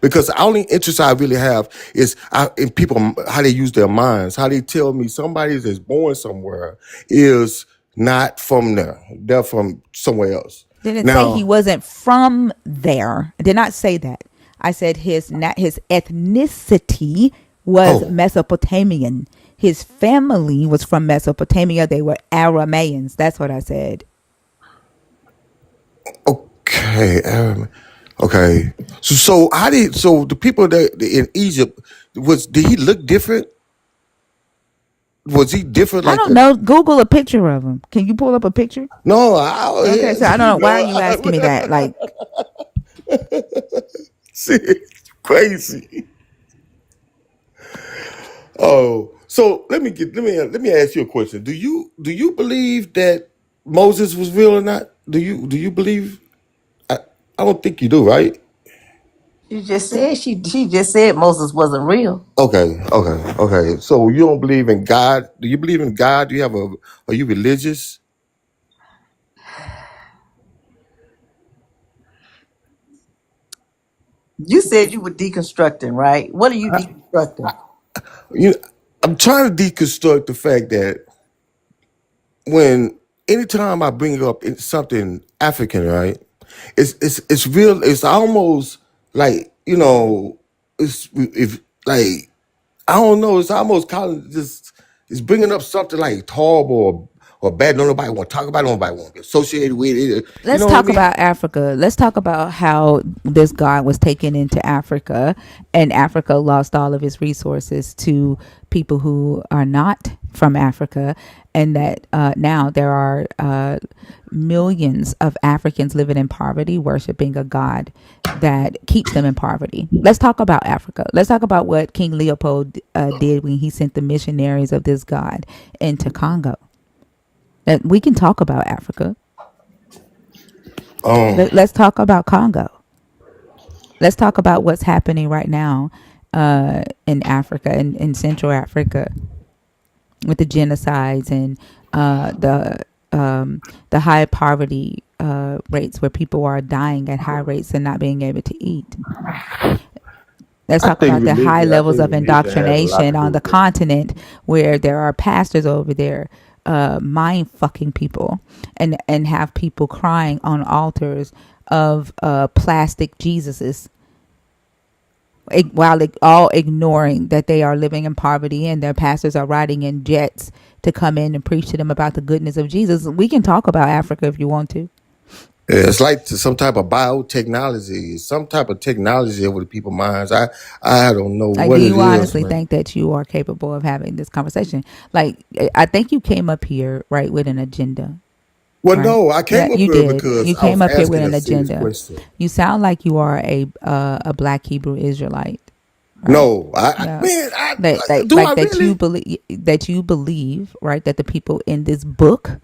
because the only interest I really have is in people how they use their minds. How they tell me somebody that's born somewhere is not from there. They're from somewhere else. Didn't say he Now, wasn't from there. I did not say that. I said his ethnicity was oh, Mesopotamian. His family was from Mesopotamia. They were Arameans. That's what I said. okay, okay. So the people that in Egypt did he look different? Was he different I like don't know. Google a picture of him. Can you pull up a picture? No, Okay, so I don't know. Why are you asking me I, that? Like, see, it's crazy. Oh, so let me ask you a question. Do you believe that Moses was real or not? Do you believe? I, I don't think you do, right? She just said Moses wasn't real. Okay. So you don't believe in God? Do you believe in God? Are you religious? You said you were deconstructing, right? What are you deconstructing? You, I'm trying to deconstruct the fact that when anytime I bring up something African, right? It's real. It's almost like it's if like I don't know. It's almost kind of just it's bringing up something like horrible or bad. Nobody want to talk about it. Nobody want to be associated with it. You let's know what I talk mean? about Africa. Let's talk about how this God was taken into Africa, and Africa lost all of its resources to people who are not from Africa, and that now there are millions of Africans living in poverty, worshiping a God that keeps them in poverty. Let's talk about Africa. Let's talk about what King Leopold did when he sent the missionaries of this God into Congo. That we can talk about Africa. Um. Let's talk about Congo. Let's talk about what's happening right now in Africa, in Central Africa, with the genocides and the high poverty rates, where people are dying at high rates and not being able to eat. Let's I talk think about the high religion. I levels think of religion has a lot indoctrination to do on the with it. continent, where there are pastors over there mind fucking people and have people crying on altars of plastic Jesuses, while all ignoring that they are living in poverty and their pastors are riding in jets to come in and preach to them about the goodness of Jesus. We can talk about Africa if you want to. Yeah, it's like some type of biotechnology, some type of technology over the people's minds. I don't know Like, what do it you is, honestly man. think that you are capable of having this conversation? Like, I think you came up here, right, with an agenda, Well, right? no, I Yeah, came up you here did. because You I came was up here with asking a an serious agenda. question. You sound like you are a black Hebrew Israelite, right? No, Yeah. man, do Like I really? that you believe, right, that the people in this book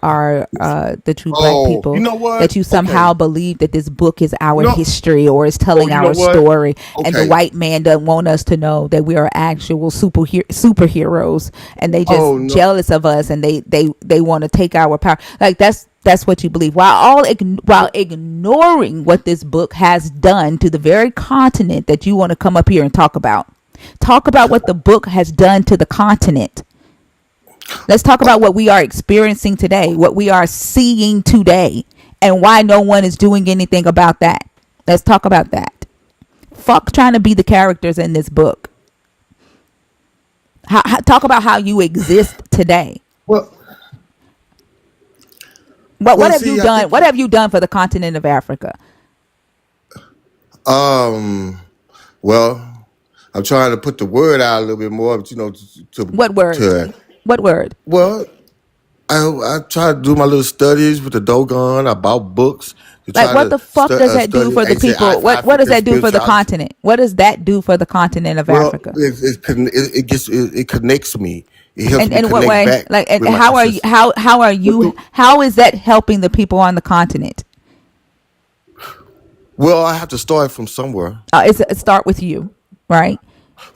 are the true black Oh, you people, know what? that you Okay, somehow believe that this book is our no. history or is Oh, telling you know our what? story, and the Okay. white man doesn't want us to know that we are actual superheroes, and they just Oh no. jealous of us, and they want to take our power. Like, that's what you believe, while ignoring what this book has done to the very continent that you want to come up here and talk about. Talk about what the book has done to the continent. Let's talk about what we are experiencing today, what we are seeing today, and why no one is doing anything about that. Let's talk about that. Fuck trying to be the characters in this book. Talk about how you exist today. Well, What well. have you See, I done? think. What have you done for the continent of Africa? Um. Well, I'm trying to put the word out a little bit more. You know, What word? to What word? well, I try to do my little studies with the Dogon. I bought books to Like, try what to the fuck does that do study for the ancient people? What does African that do for the spirituality. continent? What does that do for the continent of Well, Africa? it connects me. It helps And me in what connect way? back Like, and with my how are you? ancestors. How are But you? How is that helping the people on the continent? well, I have to start from somewhere. It start with you, right?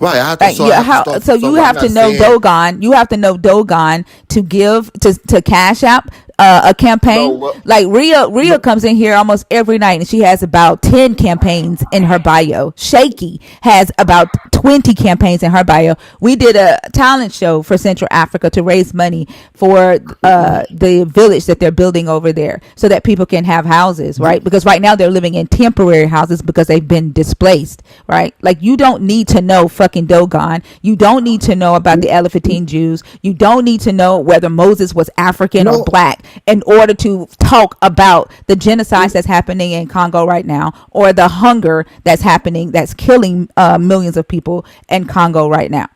Right, I have to Like, start. I yeah, have to how? start from So you somewhere. I'm have to not know saying Dogon. You have to know Dogon to give to Cash App a no. campaign. Well, Like, Rhea no. comes in here almost every night, and she has about 10 campaigns in her bio. Shaky has about 20 campaigns in her bio. We did a talent show for Central Africa to raise money for the village that they're building over there, so that people can have houses, right? Because right now they're living in temporary houses because they've been displaced, right? Like, you don't need to know fucking Dogon. You don't need to know about the Elephantine Jews. You don't need to know whether Moses was African or No. black in order to talk about the genocides that's happening in Congo right now, or the hunger that's happening, that's killing millions of people in Congo right now.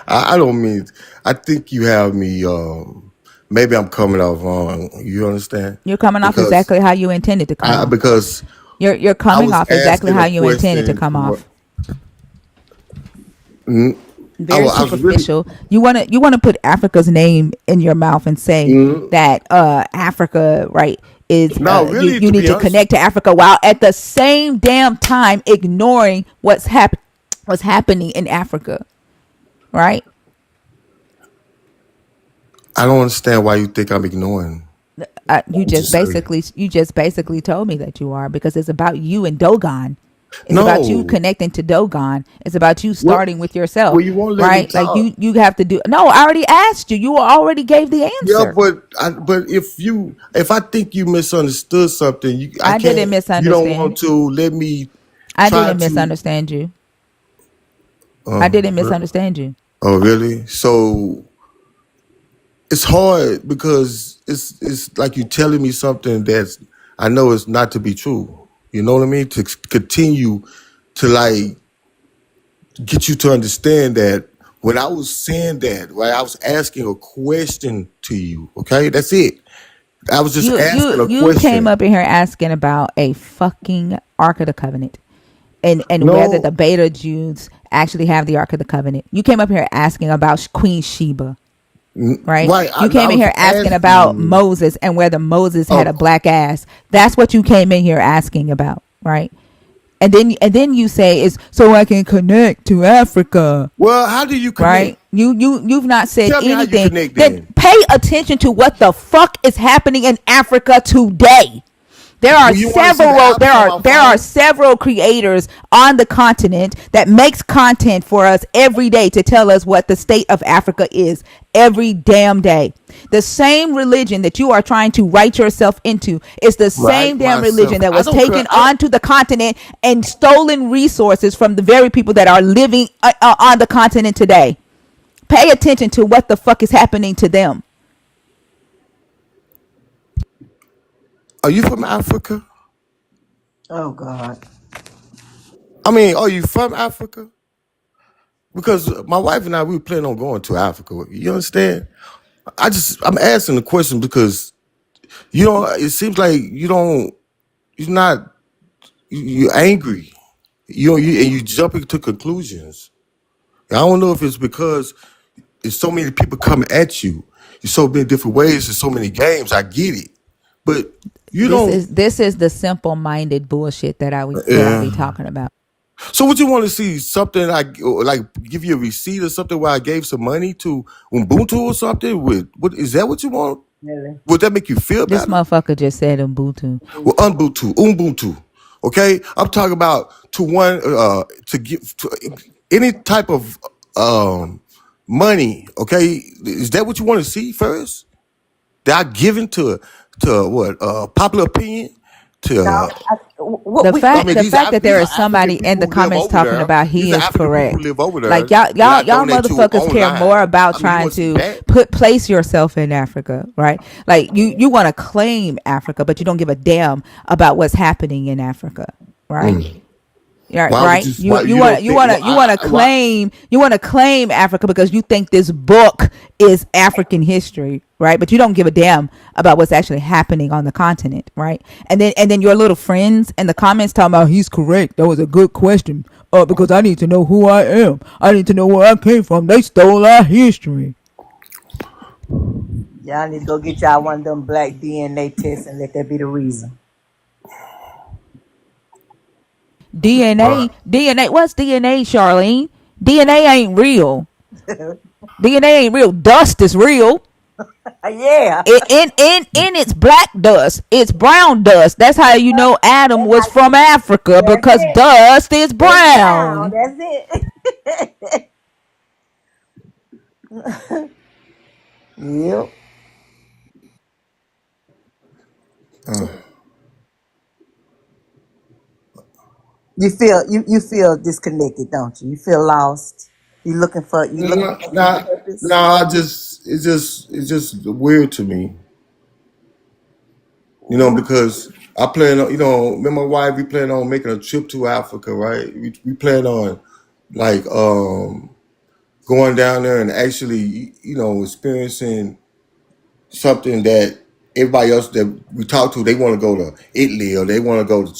I don't mean. I think you have me. Maybe I'm coming off wrong. You understand? You're coming off Because exactly how you intended to come I off. because You're I coming was off exactly asking how a you intended to question. come off. Mm, Very I was really. superficial. You wanna put Africa's name in your mouth and say Mm, that Africa, right, is no, you really, you to need be to honest, connect to Africa, while at the same damn time ignoring what's happening in Africa, right? I don't understand why you think I'm ignoring. You just basically told me that you are, because it's about you and Dogon. It's about you No. connecting to Dogon. It's about you What? starting with yourself, Well, you won't let me right? Like, talk. you have to do. No, I already asked you. You already gave the Yeah, answer. but if I think you misunderstood something, I I didn't can't. You don't want misunderstand. to let me I try didn't to. misunderstand you. I Oh, didn't misunderstand you. oh, really? So it's hard because it's like you telling me something that's I know it's not to be true. You know what I mean? To continue to like get you to understand that when I was saying that, right, I was asking a question to you. Okay, that's it. I was just asking a You came question. up in here asking about a fucking Ark of the Covenant, and whether the No, Beta Jews actually have the Ark of the Covenant. You came up here asking about Queen Sheba, right? right. You I came in was here asking asking about you. Moses and whether Moses had a Oh, black ass. That's what you came in here asking about, right? And then you say is so I can connect to Africa, well, how do you connect? right? You've not said Tell me how you anything. connect Then then. pay attention to what the fuck is happening in Africa today. There are Well, you want to see the apple from our there are phone? several creators on the continent that makes content for us every day to tell us what the state of Africa is every damn day. The same religion that you are trying to write yourself into is the Right, same damn myself. religion that I was don't care. taken onto the continent and stolen resources from the very people that are living on the continent today. Pay attention to what the fuck is happening to them. Are you from Africa? Oh God. I mean, are you from Africa? Because my wife and I, we plan on going to Africa. You understand? I'm asking the question because you don't. It seems like you don't. You're not. You're angry. And you jumping to conclusions. I don't know if it's because there's so many people coming at you. There's so many different ways. There's so many games. I get it, but you don't. This is the simple minded bullshit that I be Yeah. talking about. So what you want to see? Something like give you a receipt or something where I gave some money to Ubuntu or something? With what is that? What you want? Really? Would that make you feel This better? motherfucker just said Ubuntu. Well, Ubuntu. Okay, I'm talking about to give to any type of money. Okay, is that what you want to see first? That I given to what popular opinion No. to. What we I mean, The fact that These there are is somebody African in people the who live comments over talking there. about he These are is African people who correct. live over there Like y'all that I y'all donate to motherfuckers care more online. about I mean, you trying want to see to that? place yourself in Africa, right? Like you want to claim Africa, but you don't give a damn about what's happening in Africa, right? Yeah, Why would right. you? Why you don't think? Well, why? You want to claim Africa because you think this book is African history, right? But you don't give a damn about what's actually happening on the continent, right? And then your little friends in the comments talking about he's correct. That was a good question. Because I need to know who I am. I need to know where I came from. They stole our history. Y'all need to go get y'all one of them black DNA tests and let that be the reason. DNA, DNA. What's DNA, Charlene? DNA ain't real. DNA ain't real. Dust is real. Yeah. In its black dust, it's brown dust. That's how you know Adam was from Africa That's because it. dust is It's brown. brown. That's it. Yep. You feel disconnected, don't you? You feel lost. You looking No, for some no, no. purpose. It's just weird to me, because I plan on, me and my wife, we plan on making a trip to Africa, right? We plan on like going down there and actually, experiencing something that everybody else that we talk to, they want to go to Italy or they want to go to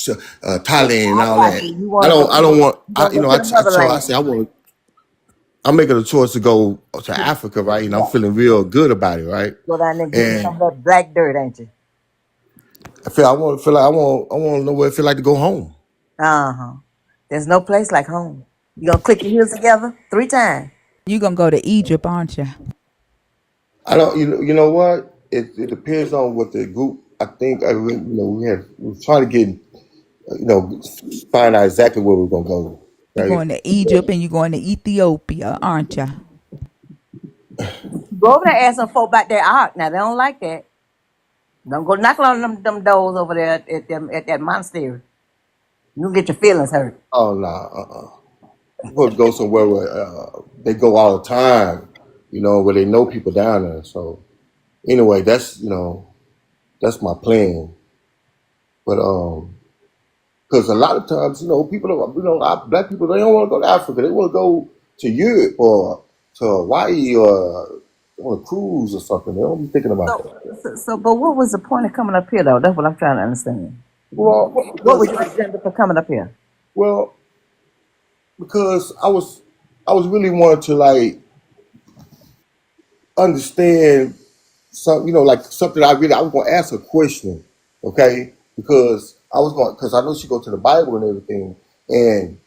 Thailand and I all got that. you. You want to go? I don't want, You want to go to the so I motherland? say I'm making a choice to go to Africa, right? And I'm Yeah. feeling real good about it, right? Go down there and get you some And of that black dirt, ain't you? I want to know what it feel like to go home. Uh huh. There's no place like home. You gonna click your heels together 3 times. You gonna go to Egypt, aren't you? I don't, you know what? It depends on what the group. I think we're trying to get, find out exactly where we're gonna go, You right? going to Egypt and you going to Ethiopia, aren't you? Go over there and ask some folk about their ark. Now they don't like that. Don't go knocking on them doors over there at that monastery. You get your feelings hurt. Oh no, we're going to go somewhere where they go all the time, where they know people down there. So anyway, that's my plan. But because a lot of times, people don't, black people, they don't want to go to Africa. They want to go to Europe or to Hawaii or on a cruise or something. They don't be thinking about So, that. but what was the point of coming up here though? That's what I'm trying to understand. Well, What was because your agenda for coming up here? well, because I was really wanting to like understand some, like something I was going to ask a question, okay? Because I know she go to the Bible and everything, and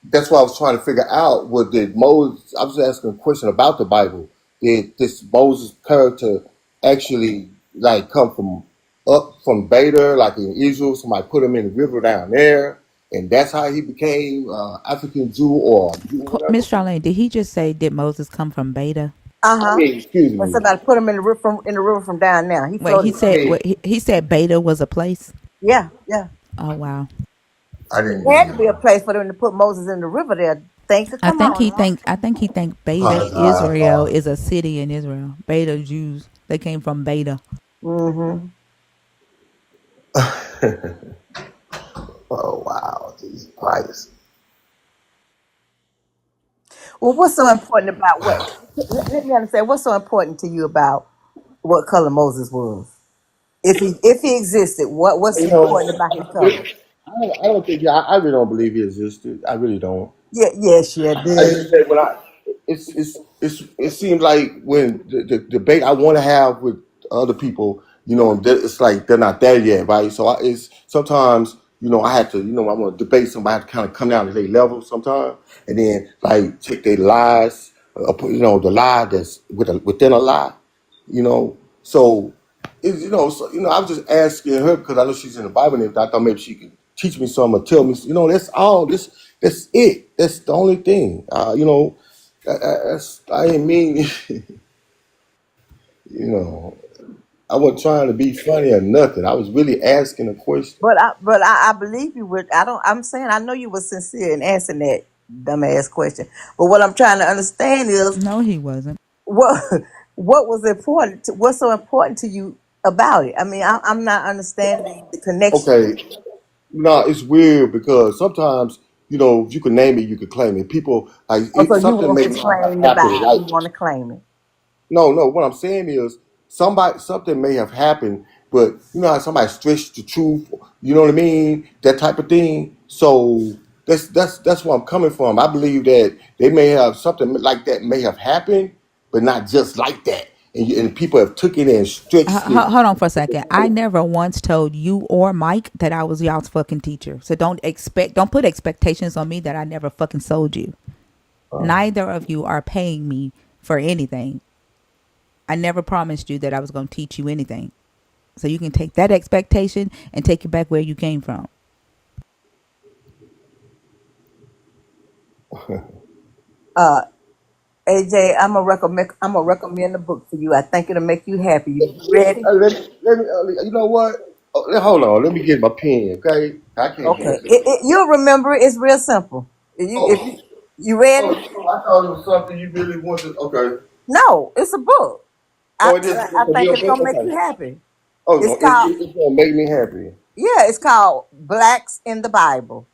that's why I was trying to figure out did Moses. I was asking a question about the Bible. Did this Moses character actually like come from? up from Beta, like in Israel. Somebody put him in the river down there, and that's how he became African Jew or Jew, Miss whatever. Charlene, did he just say did Moses come from Beta? Uh I huh. mean, excuse But me. somebody put him in the river from down there. He Wait, he floated. I said mean, what he said Beta was a place. Yeah, yeah. Oh wow. I It didn't had to know. be a place for them to put Moses in the river there. Think, come on now. I think he think Beta Israel Uh, is a city in Israel. Beta Jews. They came from Beta. Mm-hmm. oh wow, Jesus Christ. Well, what's so important about what? Let me understand. What's so important to you about what color Moses was? If he existed, what's You know, important about his color? I don't think I really don't believe he existed. I really don't. Yeah, yes, you I just do. say when it seems like when the debate I want to have with other people, it's like they're not there yet, right? So it's sometimes I have to I want to debate somebody, I have to kind of come down to their level sometimes, and then like check their lies, the lie that's within a lie, So it's I was just asking her because I know she's in the Bible and everything. I thought maybe she could teach me something or tell me, that's all this. That's it. That's the only thing. I didn't mean, you know, I wasn't trying to be funny or nothing. I was really asking a question. But I believe you would. I don't. I'm saying I know you were sincere in answering that dumbass question. But what I'm trying to understand is No, he wasn't. what what was important. What's so important to you about it? I mean, I'm not understanding the connection. Okay, no, it's weird because sometimes, if you can name it, you can claim it. People like Also, you something want may to not have claim the happened, Bible. right? You want to claim it. No, no. What I'm saying is something may have happened, but you know how somebody stretched the truth. You know what I mean? That type of thing. So that's where I'm coming from. I believe that they may have something like that may have happened, but not just like that. And people have took it and stretched it. Hold on for a second. I never once told you or Mike that I was y'all's fucking teacher. So don't put expectations on me that I never fucking sold you. Neither of you are paying me for anything. I never promised you that I was going to teach you anything. So you can take that expectation and take it back where you came from. Uh, AJ, I'm gonna recommend a book for you. I think it'll make you happy. You ready? Let me, you know what? Hold on. Let me get my pen, okay? I can't Okay. answer that. You'll remember it. It's real simple. If Oh, you ready? I thought it was something you really wanted. Okay. No, it's a book. I Oh, I it's a think real it's book? gonna make you Okay. happy. Oh, It's no, called it's going to make me happy. yeah. It's called Blacks in the Bible.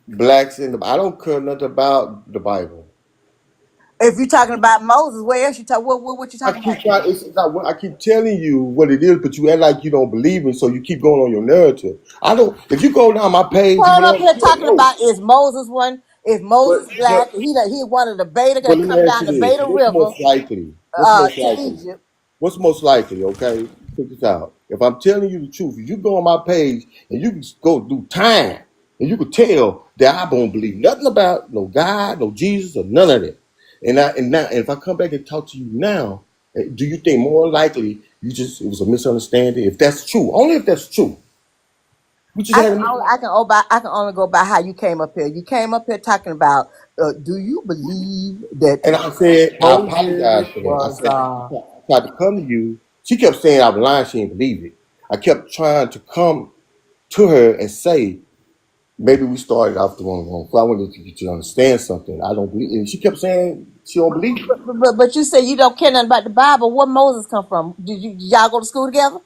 Blacks in the I don't care nothing about the Bible. If you're talking about Moses, where else you talk? What you I talking keep about trying. then? It's not, I keep telling you what it is, but you act like you don't believe it, so you keep going on your narrative. I don't. If you go down my page or What up whatever, here you'll talking know. about is Moses one? Is But Moses black? but He one of the Beta but that let come me ask down you the this: Beta River What's most to likely? Egypt. What's most likely? Okay, check this out. If I'm telling you the truth, if you go on my page and you can go do time, and you can tell that I don't believe nothing about no God, no Jesus, or none of that. And if I come back and talk to you now, do you think more likely it was a misunderstanding? If that's true, only if that's true, we just I had can a only mis- I can only go by how you came up here. You came up here talking about do you believe that And I said I Moses apologize for that. I was said I tried to come to you. She kept saying I was lying. She didn't believe it. I kept trying to come to her and say maybe we started off the wrong. So I wanted to get you to understand something. I don't believe, and she kept saying she don't believe it. but you say you don't care nothing about the Bible. Where Moses come from? Did y'all go to school together?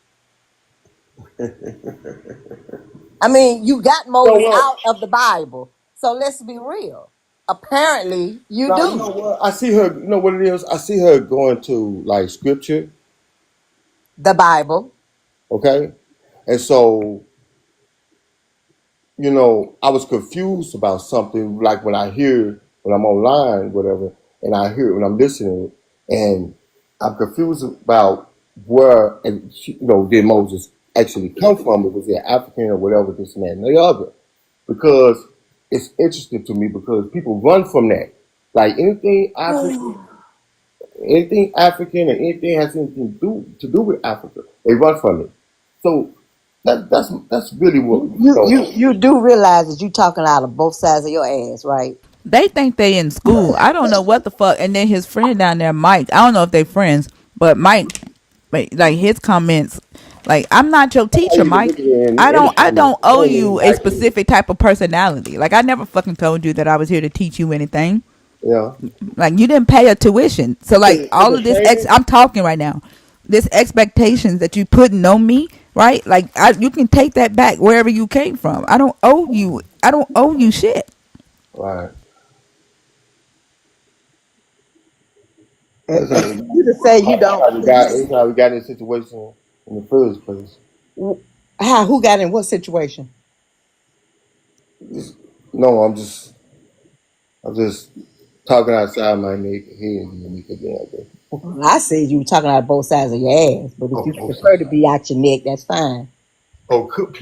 I mean, you got You know Moses what? out of the Bible. So let's be real. Apparently, you No, you know do. what? I see her. You know what it is? I see her going to like scripture. The Bible. Okay, and so I was confused about something. Like when I'm online, whatever, and I hear when I'm listening, and I'm confused about where and did Moses actually come from? Was he African or whatever? This and that and the other. Because it's interesting to me because people run from that. Like anything African and anything has anything to do with Africa, they run from it. So that's really what You do realize that you talking out of both sides of your ass, right? They think they in school. I don't know what the fuck. And then his friend down there, Mike. I don't know if they friends, but Mike, like his comments, like I'm not your I teacher, even Mike. look at it I in the don't. I comments. don't owe They ain't even you a like it. specific type of personality. Like I never fucking told you that I was here to teach you anything. Yeah. Like you didn't pay a tuition. So like It's all a of this shame. I'm talking right now. This expectations that you putting on me, right? Like you can take that back wherever you came from. I don't owe you. I don't owe you shit. Right. And That's how we you to say you don't. that's how we got in this situation in the first place. How? Who got in what situation? Just, no, I'm just talking outside my naked head because Well, I said you were talking out of both sides of your ass, but if oh, you both prefer sides. to be out your neck, that's fine. Oh, cook.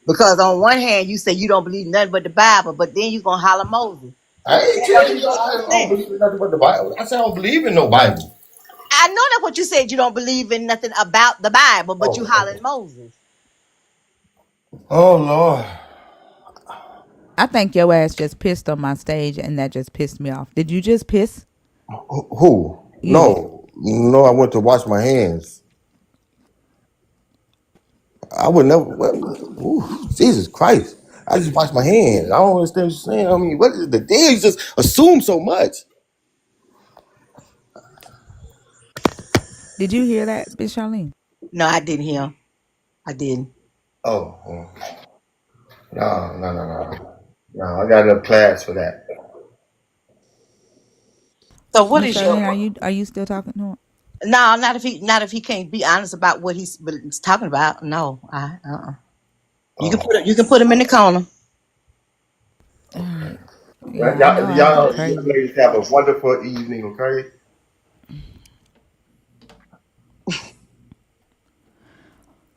Because on one hand you say you don't believe nothing but the Bible, but then you gonna holler Moses. I ain't That don't tell you even make I no don't sense. believe in nothing but the Bible. I said I don't believe in no Bible. I know that's what you said. You don't believe in nothing about the Bible, but you Oh, hollering okay. Moses. Oh Lord. I think your ass just pissed on my stage, and that just pissed me off. Did you just piss? Who? You. No, I went to wash my hands. I would never. Ooh, Jesus Christ! I just wash my hands. I don't understand what you're saying. I mean, what is the deal? You just assume so much. Did you hear that, Bitch Charlene? No, I didn't hear. I didn't. Oh, no! I got enough class for that. So what Miss is your? Charlene, are you still talking to him? No, not if he can't be honest about what he's talking about. No, Oh, you can put him in the corner. All right. well, Yeah, I know I'd be y'all crazy. ladies have a wonderful evening. Okay.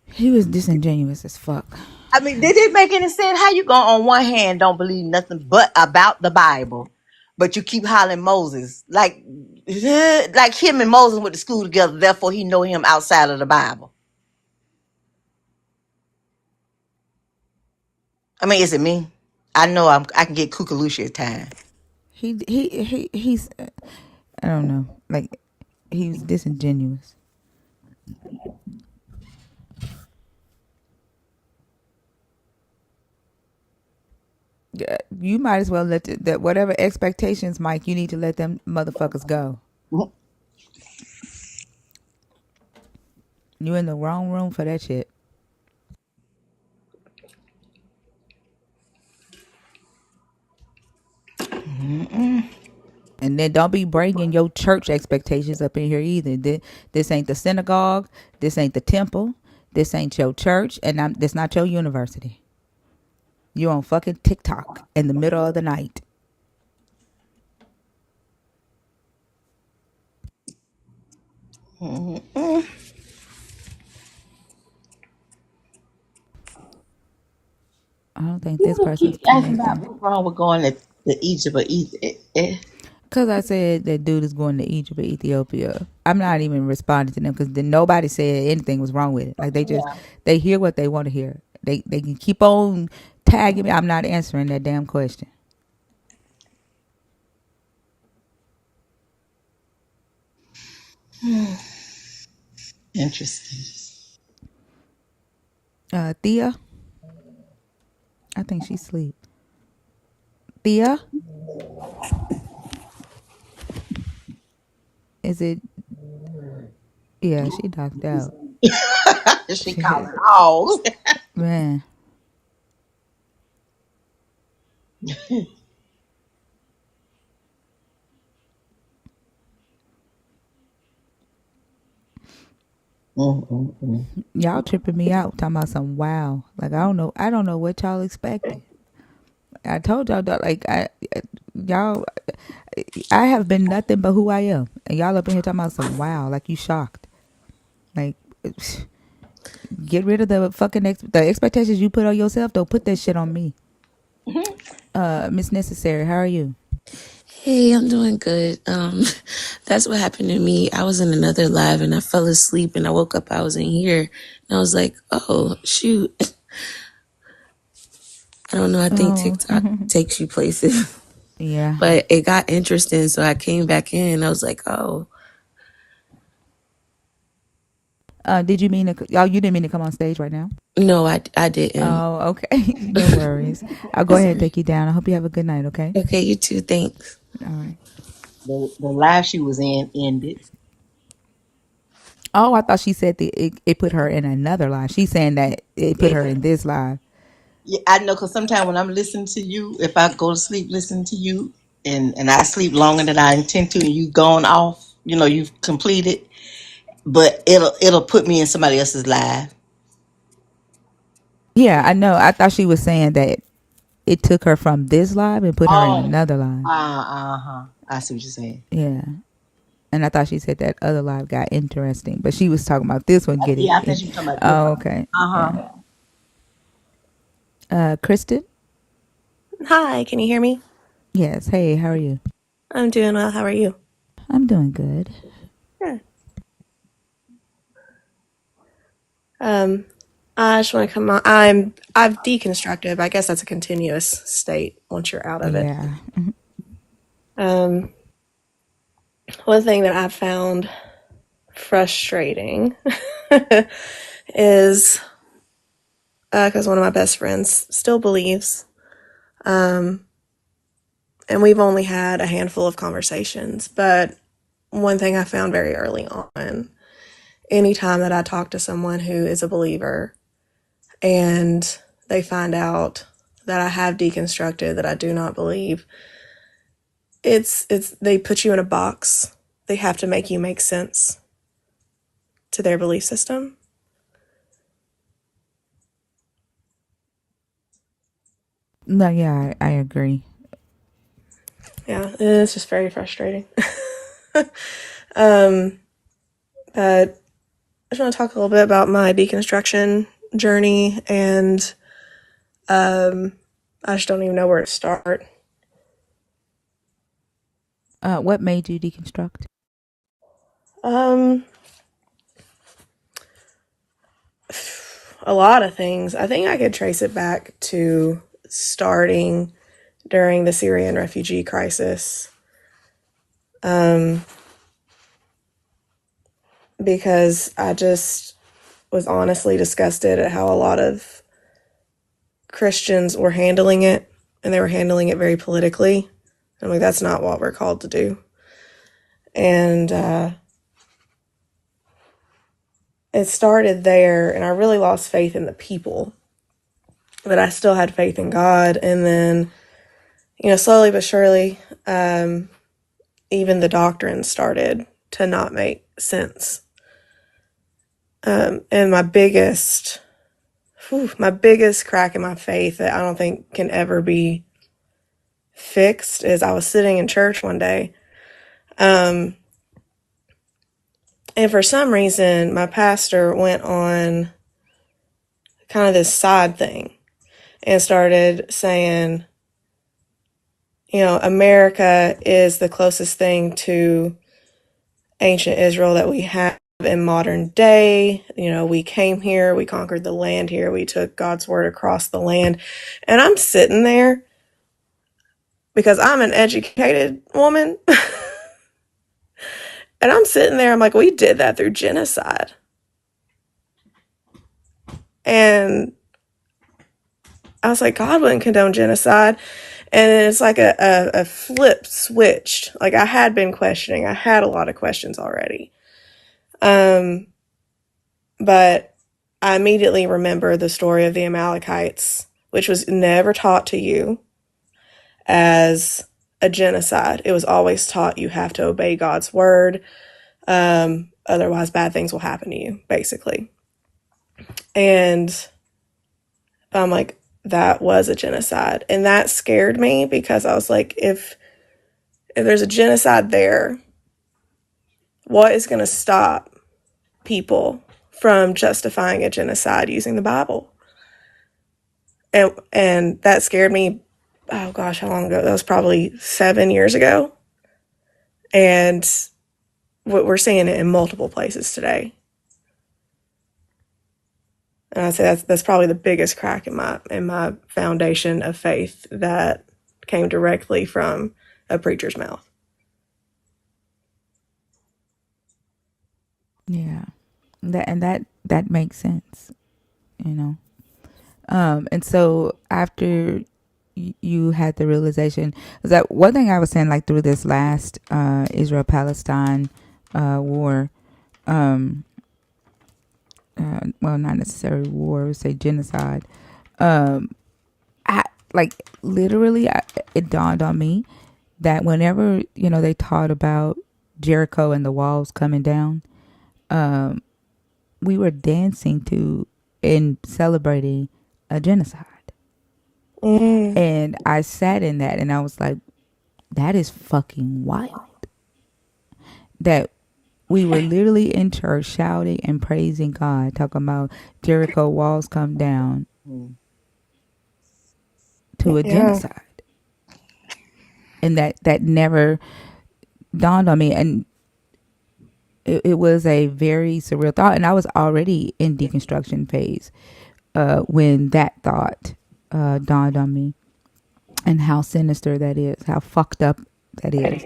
He was disingenuous as fuck. I mean, did it make any sense? How you go on one hand don't believe nothing but about the Bible, but you keep hollering Moses like him and Moses went to school together. Therefore, he know him outside of the Bible. I mean, is it me? I know I can get kookalushi at times. He's I don't know. Like he was disingenuous. Yeah, you might as well let that whatever expectations, Mike. You need to let them motherfuckers go. You in the wrong room for that shit. And then don't be bringing your church expectations up in here either. This ain't the synagogue. This ain't the temple. This ain't your church, and this not your university. You're on fucking TikTok in the middle of the night. I don't think this People person's keep asking about connecting. what's wrong with going to Egypt or Egypt. Because I said that dude is going to Egypt or Ethiopia. I'm not even responding to them because nobody said anything was wrong with it. Like they hear what they want to hear. They can keep on tagging me. I'm not answering that damn question. Interesting. Thea, I think she's asleep. Thea, is it? Yeah, she knocked out. She calling all. Man, y'all tripping me out talking about some wow. Like I don't know what y'all expected. I told y'all that like y'all I have been nothing but who I am. And y'all up in here talking about some wow, like you shocked. Like get rid of the fucking the expectations you put on yourself. Don't put that shit on me. Miss Necessary, how are you? Hey, I'm doing good. That's what happened to me. I was in another live and I fell asleep and I woke up, I was in here and I was like, oh, shoot. I don't know. I think Oh, TikTok takes you places, yeah. but it got interesting. So I came back in and I was like, oh, Did you mean to? Oh, you didn't mean to come on stage right now. no, I didn't. Oh, okay. No worries. I'll go ahead and take you down. I hope you have a good night. Okay. Okay, you too. Thanks. All right. The live she was in ended. Oh, I thought she said that it put her in another live. She's saying that it put her in this live. Yeah, I know, because sometimes when I'm listening to you, if I go to sleep listening to you, and I sleep longer than I intend to, and you've gone off, you've completed, but it'll put me in somebody else's live. Yeah, I know. I thought she was saying that it took her from this live and put her in Oh, another live. uh-huh. I see what you're saying. Yeah. And I thought she said that other live got interesting, but she was talking about this one getting Yeah, I think in. she was talking about this Oh, one. okay. Uh-huh. Yeah. Kristen? Hi, can you hear me? Yes. Hey, how are you? I'm doing well. How are you? I'm doing good. Good. I just want to come on. I've deconstructed, but I guess that's a continuous state once you're out of it. Yeah. One thing that I've found frustrating is because one of my best friends still believes, and we've only had a handful of conversations, but one thing I found very early on, anytime that I talk to someone who is a believer and they find out that I have deconstructed, that I do not believe, it's they put you in a box. They have to make you make sense to their belief system. No, yeah, I agree. Yeah, it's just very frustrating. But I just want to talk a little bit about my deconstruction journey, and I just don't even know where to start. What made you deconstruct? Um, a lot of things. I think I could trace it back to starting during the Syrian refugee crisis. Because I just was honestly disgusted at how a lot of Christians were handling it, and they were handling it very politically. I'm like, that's not what we're called to do. And it started there, and I really lost faith in the people, but I still had faith in God. And then, slowly but surely, even the doctrine started to not make sense. And my biggest crack in my faith that I don't think can ever be fixed is I was sitting in church one day, and for some reason my pastor went on kind of this side thing and started saying, America is the closest thing to ancient Israel that we have in modern day. We came here, we conquered the land here, we took God's word across the land. And I'm sitting there because I'm an educated woman. And I'm sitting there, I'm like, we did that through genocide. And I was like, God wouldn't condone genocide. And then it's like a flip switched. Like, I had been questioning. I had a lot of questions already. But I immediately remember the story of the Amalekites, which was never taught to you as a genocide. It was always taught you have to obey God's word. Otherwise, bad things will happen to you, basically. And I'm like, that was a genocide. And that scared me because I was like, if there's a genocide there, what is going to stop people from justifying a genocide using the Bible? And that scared me oh gosh, how long ago? That was probably 7 years ago. And we're seeing it in multiple places today. And I'd say that's probably the biggest crack in my foundation of faith that came directly from a preacher's mouth. Yeah. That makes sense, you know. And so after you had the realization, was that one thing I was saying, like through this last Israel-Palestine war, well, not necessarily war, I would say genocide. I like literally, it dawned on me that whenever they taught about Jericho and the walls coming down, we were dancing to and celebrating a genocide. And I sat in that and I was like, that is fucking wild. That we were literally in church shouting and praising God, talking about Jericho walls come down to a genocide. And that never dawned on me. And it was a very surreal thought. And I was already in deconstruction phase when that thought dawned on me. And how sinister that is, how fucked up that is,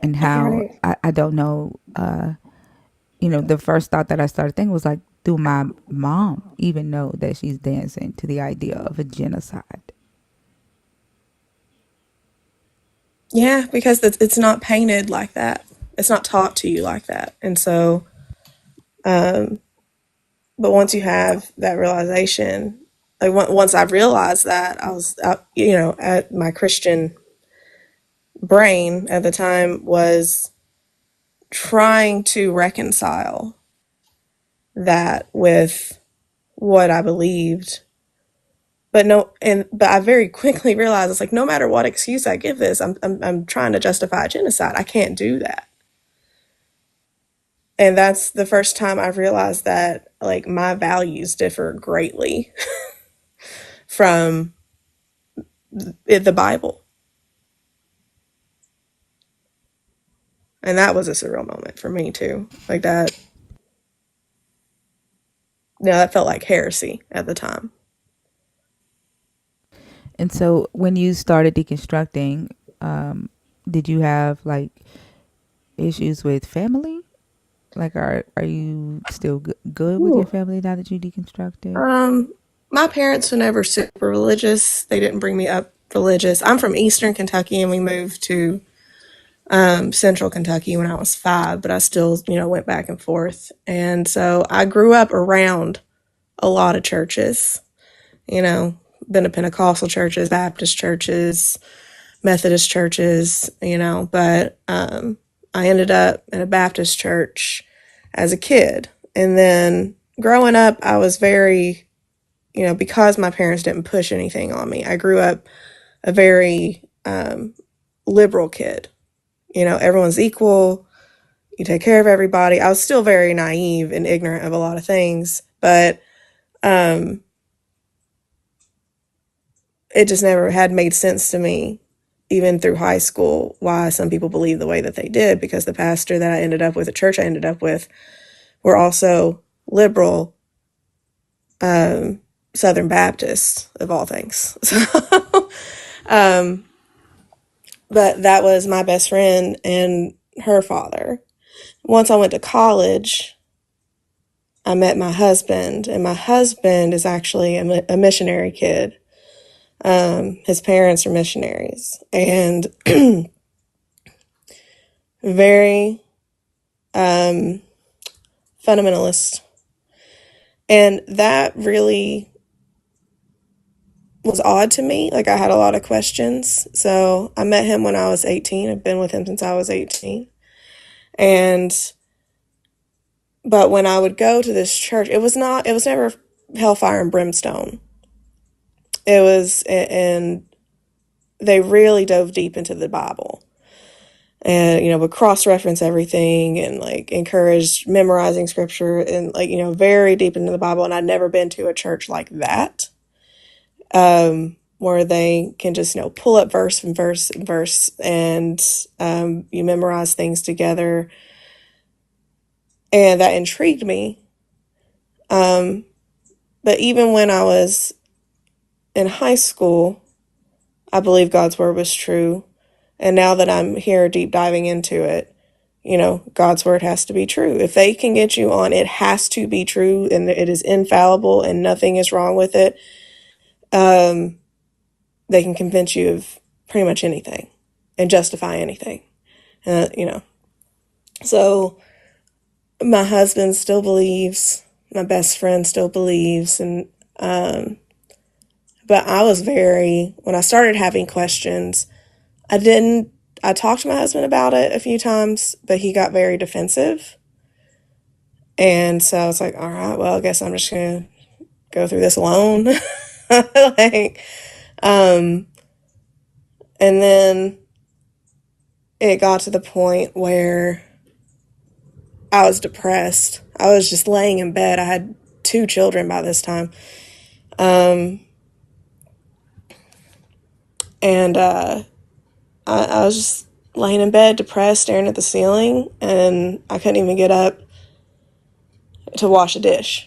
and how I don't know. The first thought that I started thinking was like, do my mom even know that she's dancing to the idea of a genocide? Yeah, because it's not painted like that. It's not taught to you like that. And so, but once you have that realization, like once I realized that, I was, at my Christian brain at the time was trying to reconcile that with what I believed. But I very quickly realized it's like, no matter what excuse I give this, I'm trying to justify genocide. I can't do that. And that's the first time I've realized that like my values differ greatly from the Bible. And that was a surreal moment for me too. Like that, that felt like heresy at the time. And so when you started deconstructing, did you have like issues with family? Like, are you still good with your family now that you deconstructed? My parents were never super religious. They didn't bring me up religious. I'm from Eastern Kentucky, and we moved to Central Kentucky when I was 5, but I still, went back and forth. And so I grew up around a lot of churches, been to Pentecostal churches, Baptist churches, Methodist churches, but I ended up in a Baptist church as a kid. And then growing up, I was very, because my parents didn't push anything on me, I grew up a very liberal kid. Everyone's equal. You take care of everybody. I was still very naive and ignorant of a lot of things, but it just never had made sense to me, even through high school, why some people believe the way that they did, because the pastor that I ended up with, the church I ended up with, were also liberal Southern Baptists, of all things. But that was my best friend and her father. Once I went to college, I met my husband, and my husband is actually a missionary kid. His parents are missionaries, and very fundamentalist. And that really was odd to me. Like, I had a lot of questions. So I met him when I was 18. I've been with him since I was 18. But when I would go to this church, it was never hellfire and brimstone. And they really dove deep into the Bible. And, would cross-reference everything and, like, encouraged memorizing scripture and, like, very deep into the Bible. And I'd never been to a church like that. where they can just, pull up verse and verse and verse, and you memorize things together. And that intrigued me. But even when I was in high school, I believe God's word was true. And now that I'm here deep diving into it, God's word has to be true. If they can get you on, it has to be true and it is infallible and nothing is wrong with it, they can convince you of pretty much anything and justify anything. So my husband still believes, my best friend still believes, and but when I started having questions, I talked to my husband about it a few times, but he got very defensive. And so I was like, all right, well, I guess I'm just going to go through this alone. And then it got to the point where I was depressed. I was just laying in bed. I had 2 children by this time. And I was just laying in bed, depressed, staring at the ceiling, and I couldn't even get up to wash a dish.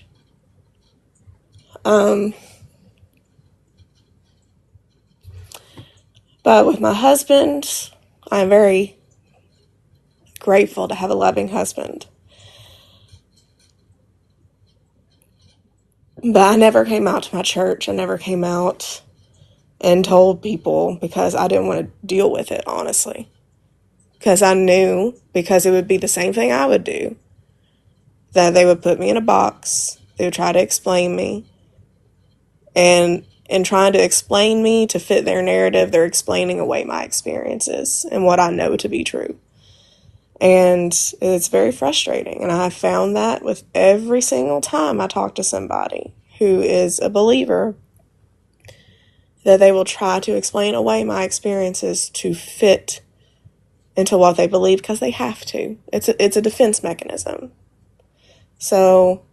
But with my husband, I'm very grateful to have a loving husband. But I never came out to my church. I never came out and told people because I didn't want to deal with it, honestly. Because I knew, because it would be the same thing I would do, that they would put me in a box. They would try to explain me. And in trying to explain me to fit their narrative, they're explaining away my experiences and what I know to be true. And it's very frustrating. And I found that with every single time I talk to somebody who is a believer, that they will try to explain away my experiences to fit into what they believe because they have to. It's a defense mechanism. So,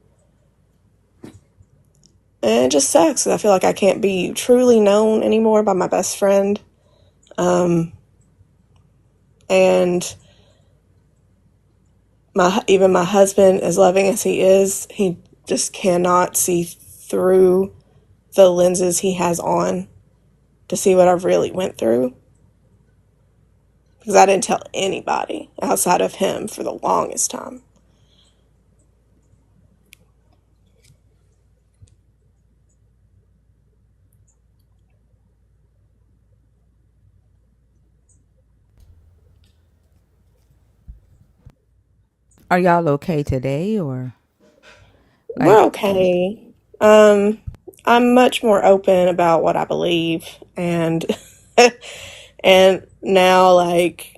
and it just sucks because I feel like I can't be truly known anymore by my best friend. And even my husband, as loving as he is, he just cannot see through the lenses he has on to see what I've really went through. Because I didn't tell anybody outside of him for the longest time. Are y'all okay today, or We're like? okay. I'm much more open about what I believe, and and now, like,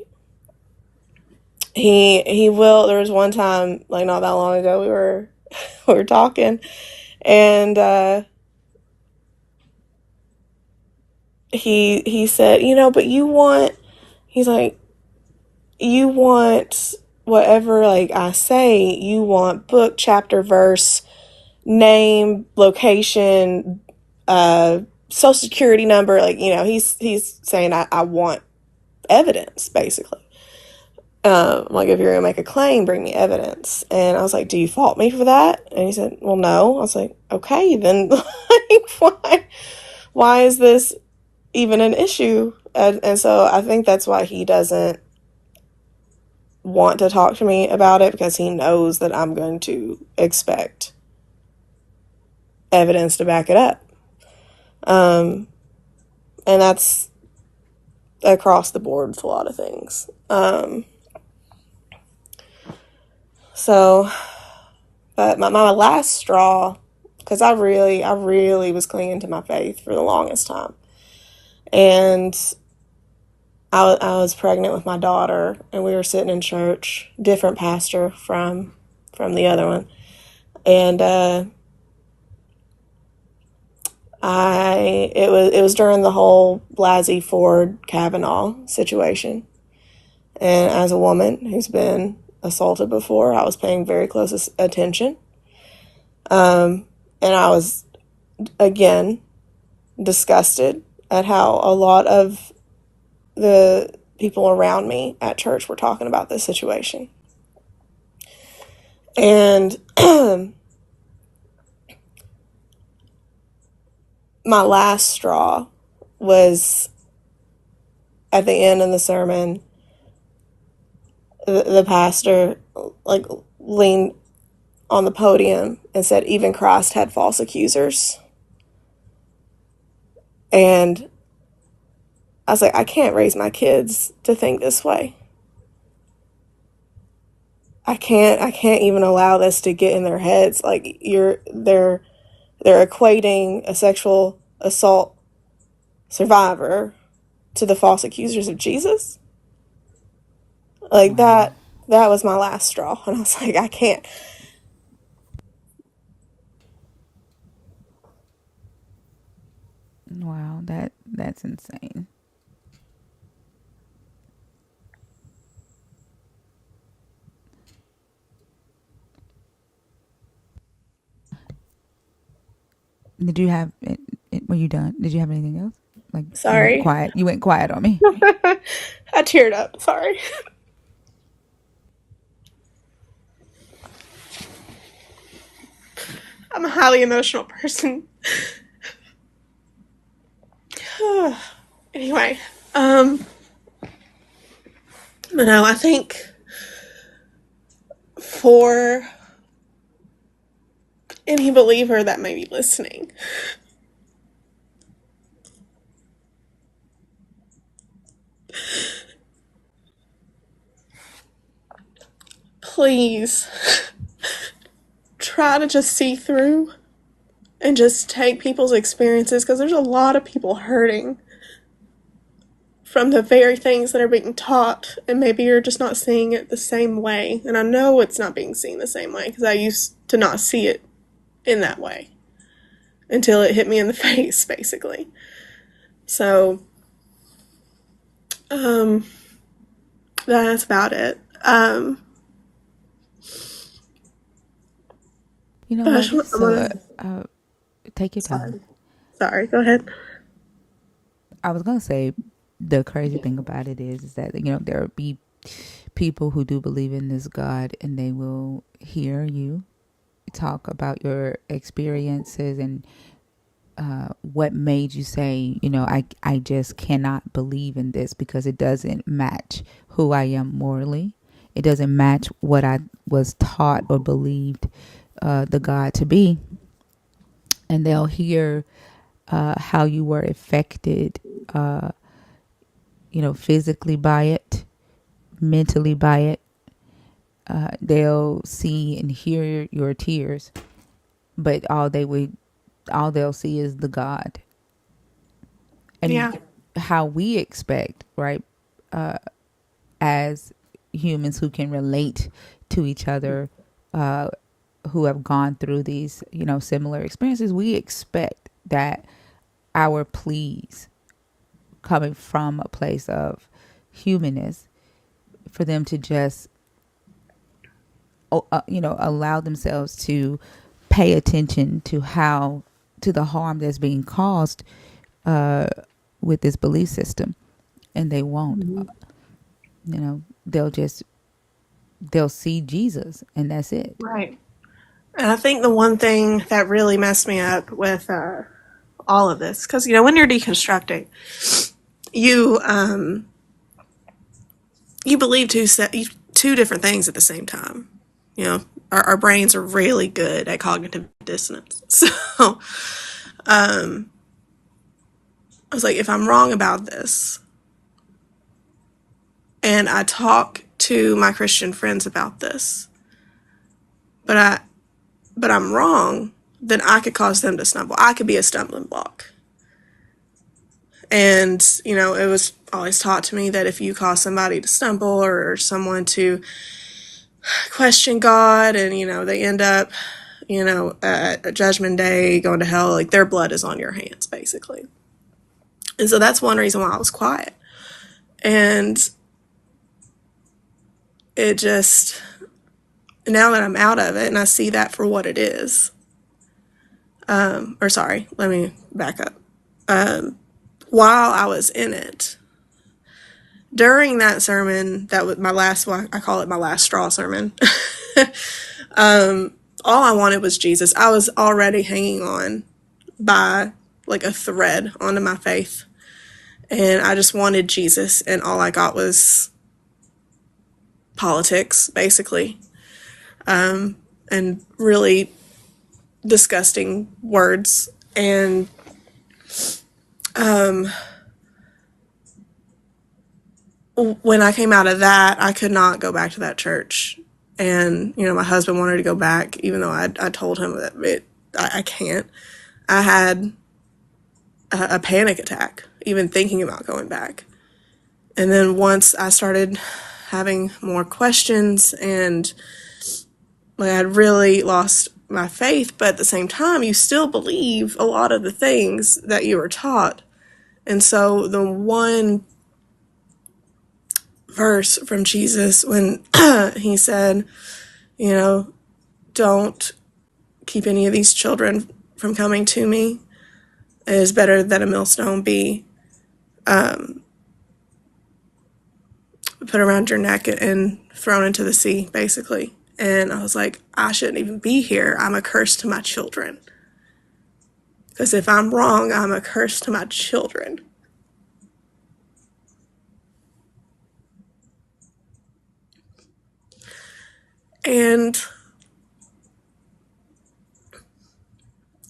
he will. There was one time, like, not that long ago, we were talking, and he said, but he's like, you want whatever, like, I say, you want book, chapter, verse, name, location, social security number, like, he's saying I want evidence, basically. Like, if you're gonna make a claim, bring me evidence. And I was like, do you fault me for that? And he said, well, no. I was like, okay, then like, why is this even an issue? And so I think that's why he doesn't want to talk to me about it, because he knows that I'm going to expect evidence to back it up. And that's across the board with a lot of things. But my last straw, because I really was clinging to my faith for the longest time. And I was pregnant with my daughter, and we were sitting in church, different pastor from the other one. And it was during the whole Blasey Ford Kavanaugh situation. And as a woman who's been assaulted before, I was paying very close attention. And I was, again, disgusted at how a lot of the people around me at church were talking about this situation. And my last straw was at the end of the sermon, the pastor like leaned on the podium and said, even Christ had false accusers. And I was like, I can't raise my kids to think this way. I can't even allow this to get in their heads. Like they're equating a sexual assault survivor to the false accusers of Jesus. Like Wow. that was my last straw. And I was like, I can't. Wow, that's insane. Did you have were you done? Did you have anything else? Like you went Sorry. quiet. You went quiet on me. I teared up. Sorry. I'm a highly emotional person. Anyway, but no, I think for any believer that may be listening, please try to just see through and just take people's experiences, because there's a lot of people hurting from the very things that are being taught, and maybe you're just not seeing it the same way. And I know it's not being seen the same way because I used to not see it in that way until it hit me in the face, basically. So, that's about it. You know I what? just So, want take your time. to. Sorry, go ahead. I was gonna say the crazy thing about it is that there will be people who do believe in this God, and they will hear you talk about your experiences and what made you say, I just cannot believe in this because it doesn't match who I am morally. It doesn't match what I was taught or believed the God to be. And they'll hear how you were affected, physically by it, mentally by it. They'll see and hear your tears, but all they'll see is the God. And Yeah. how we expect, right, as humans who can relate to each other, who have gone through these, similar experiences, we expect that our pleas coming from a place of humanness, for them to just, allow themselves to pay attention to the harm that's being caused with this belief system. And they won't. They'll see Jesus, and that's it. Right. And I think the one thing that really messed me up with all of this, because when you're deconstructing, you you believe two different things at the same time. Our brains are really good at cognitive dissonance. So I was like, if I'm wrong about this, and I talk to my Christian friends about this, but I'm wrong, then I could cause them to stumble. I could be a stumbling block. And, it was always taught to me that if you cause somebody to stumble or someone to question God and, they end up, at Judgment Day going to hell, like their blood is on your hands, basically. And so that's one reason why I was quiet. And it just, now that I'm out of it and I see that for what it is, let me back up. while I was in it, during that sermon, that was my last one. I call it my last straw sermon. All I wanted was Jesus. I was already hanging on by like a thread onto my faith. And I just wanted Jesus, and all I got was politics, basically. And really disgusting words. And when I came out of that, I could not go back to that church. And, you know, my husband wanted to go back, even though I told him that I can't. I had a panic attack, even thinking about going back. And then once I started having more questions and like I'd really lost my faith, but at the same time, you still believe a lot of the things that you were taught. And so the one verse from Jesus when he said, you know, don't keep any of these children from coming to me is better than a millstone be put around your neck and thrown into the sea, basically. And I was like, I shouldn't even be here. I'm a curse to my children. Because if I'm wrong, I'm a curse to my children. And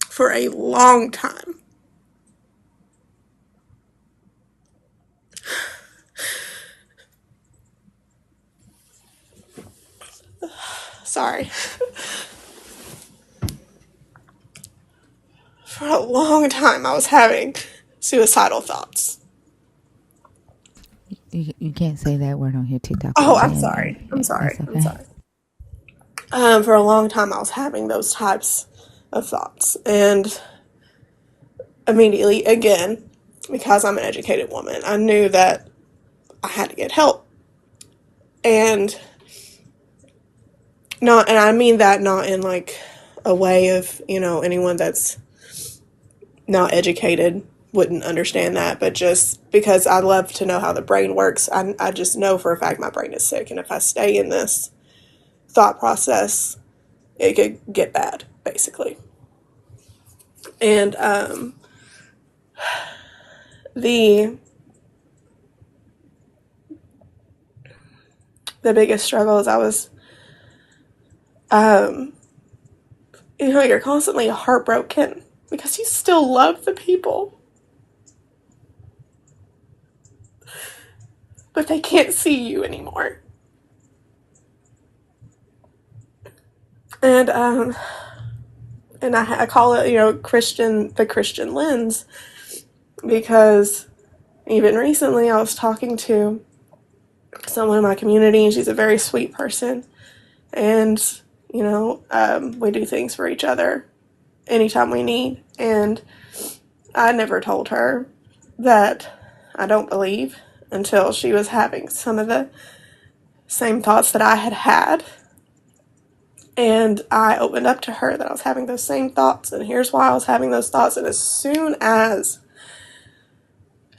for a long time, sorry, for a long time I was having suicidal thoughts. You can't say that word on here. TikTok will Oh, I'm ban you. sorry. I'm It's sorry. I'm okay. sorry. For a long time I was having those types of thoughts. And immediately, again, because I'm an educated woman, I knew that I had to get help. And not, and I mean that not in like a way of, you know, anyone that's not educated wouldn't understand that, but just because I love to know how the brain works, I just know for a fact my brain is sick. And if I stay in this thought process, it could get bad, basically. And the biggest struggle is I was, you know, you're constantly heartbroken because you still love the people, but they can't see you anymore. And I call it, you know, the Christian lens, because even recently I was talking to someone in my community, and she's a very sweet person, and you know, we do things for each other anytime we need. And I never told her that I don't believe until she was having some of the same thoughts that I had had. And I opened up to her that I was having those same thoughts, and here's why I was having those thoughts. And as soon as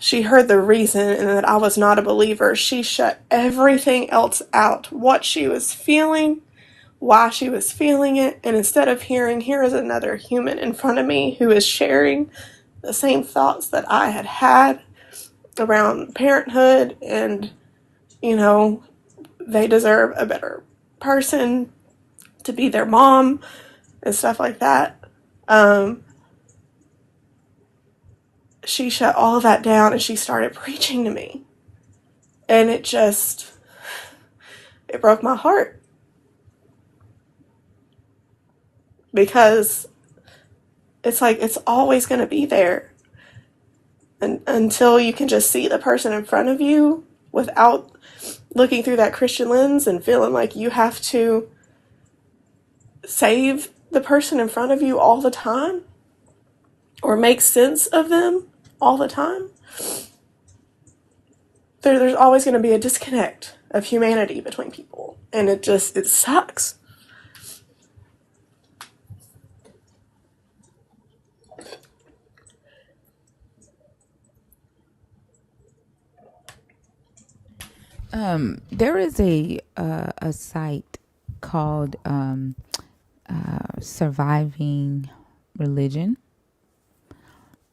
she heard the reason and that I was not a believer, she shut everything else out. What she was feeling, why she was feeling it, and instead of hearing, here is another human in front of me who is sharing the same thoughts that I had had around parenthood, and, you know, they deserve a better person to be their mom and stuff like that. She shut all of that down and she started preaching to me. And it broke my heart. Because it's like, it's always going to be there. And until you can just see the person in front of you without looking through that Christian lens and feeling like you have to save the person in front of you all the time or make sense of them all the time, there's always going to be a disconnect of humanity between people. And it sucks. There is a site called Surviving Religion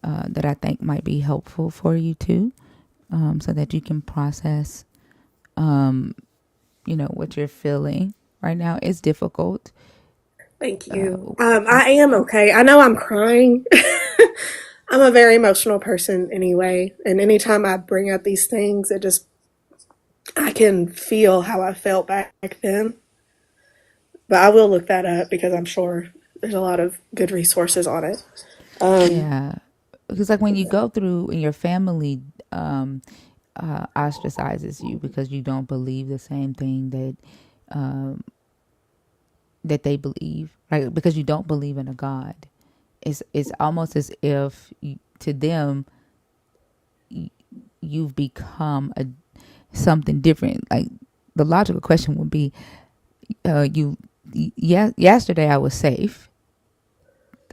that I think might be helpful for you too, so that you can process, what you're feeling right now. It's difficult. Thank you. I am okay. I know I'm crying. I'm a very emotional person anyway, and anytime I bring up these things, I can feel how I felt back then. But I will look that up because I'm sure there's a lot of good resources on it. Yeah, because like when you go through and your family ostracizes you because you don't believe the same thing that they believe, right? Because you don't believe in a God. It's almost as if to them you've become something different. Like the logical question would be, yesterday I was safe.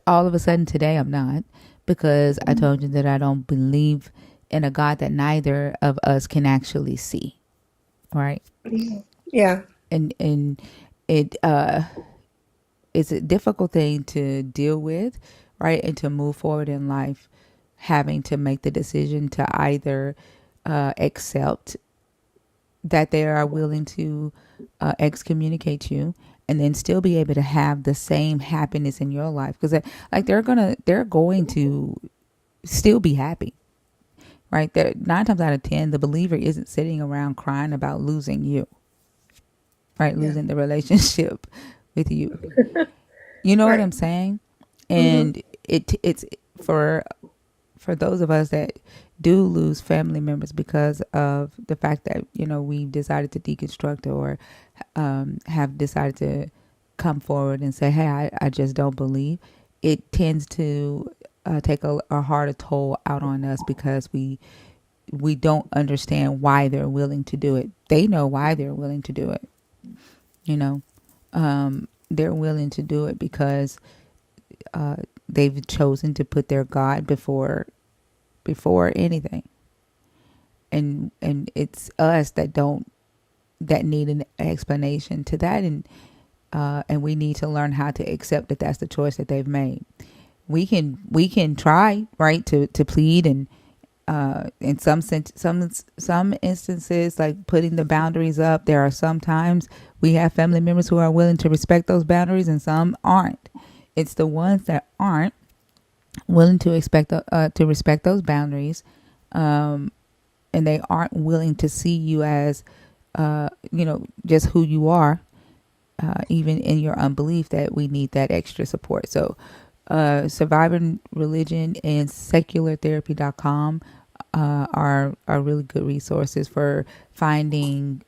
All of a sudden today I'm not, because I told you that I don't believe in a God that neither of us can actually see, right? Yeah. And it's a difficult thing to deal with, right? And to move forward in life, having to make the decision to either accept that they are willing to excommunicate you, and then still be able to have the same happiness in your life, because like they're going to still be happy, right? They're 9 times out of 10, the believer isn't sitting around crying about losing you, right? Yeah. Losing the relationship with you. You know what Right. I'm saying? Mm-hmm. And it's for those of us that do lose family members because of the fact that we've decided to deconstruct, or have decided to come forward and say, hey, I just don't believe. It tends to take a harder toll out on us, because we don't understand why they're willing to do it. They know why they're willing to do it. They're willing to do it because they've chosen to put their God before anything, and it's us that need an explanation to that, and we need to learn how to accept that that's the choice that they've made. We can try, right, to plead, and in some instances, like putting the boundaries up. There are sometimes we have family members who are willing to respect those boundaries, and some aren't. It's the ones that aren't willing to respect those boundaries, and they aren't willing to see you as just who you are, even in your unbelief, that we need that extra support. So Surviving Religion and seculartherapy.com are really good resources for finding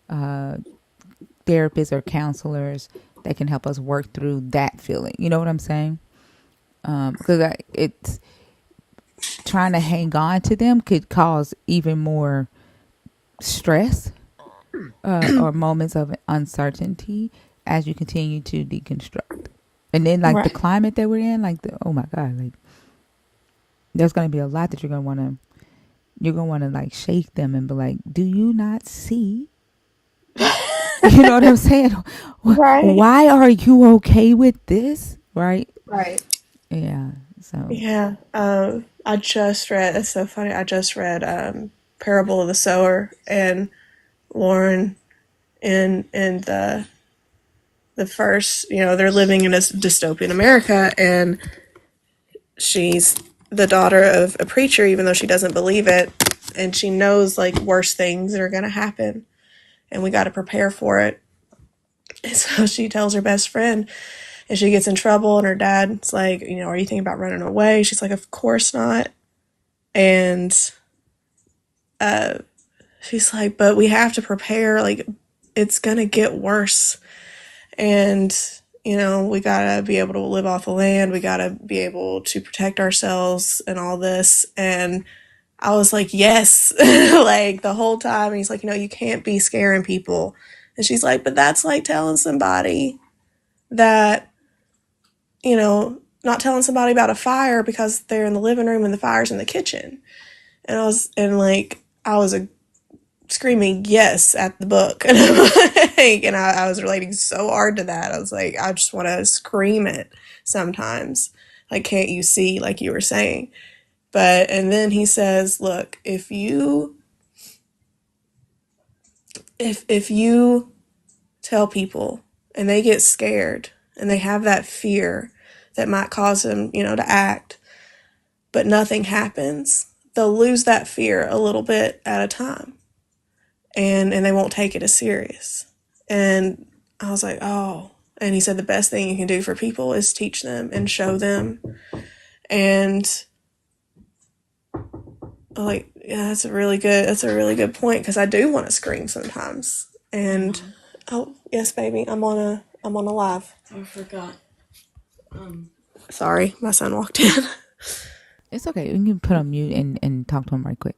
therapists or counselors that can help us work through that feeling. You know what I'm saying? Because it's trying to hang on to them could cause even more stress, or moments of uncertainty as you continue to deconstruct. And then, like the Right. climate that we're in, oh my God, like there's going to be a lot that you're going to want to like shake them and be like, do you not see? You know what I'm saying? Right. Why are you okay with this? Right? Right. Yeah. So, Yeah. I just read. It's so funny. I just read Parable of the Sower, and Lauren in the first. They're living in a dystopian America, and she's the daughter of a preacher, even though she doesn't believe it, and she knows like worse things that are going to happen, and we got to prepare for it. And so she tells her best friend, and she gets in trouble, and her dad's like, are you thinking about running away? She's like, of course not. And uh, she's like, but we have to prepare. Like, it's gonna get worse, and we gotta be able to live off the land. We gotta be able to protect ourselves and all this. And I was like, yes, like the whole time. And he's like, you can't be scaring people. And she's like, but that's like telling somebody that, not telling somebody about a fire because they're in the living room and the fire's in the kitchen. And I was screaming yes at the book. And I'm like, and I was relating so hard to that. I was like, I just want to scream it sometimes. Like, can't you see, like you were saying? But, and then he says, look, if you tell people and they get scared and they have that fear that might cause them, to act, but nothing happens, they'll lose that fear a little bit at a time, and they won't take it as serious. And I was like, oh. And he said the best thing you can do for people is teach them and show them. And I'm like, yeah, that's a really good point, because I do want to scream sometimes. And oh yes, baby, I'm on a live. I forgot. Sorry, my son walked in. It's okay. You can put on mute and talk to him right quick.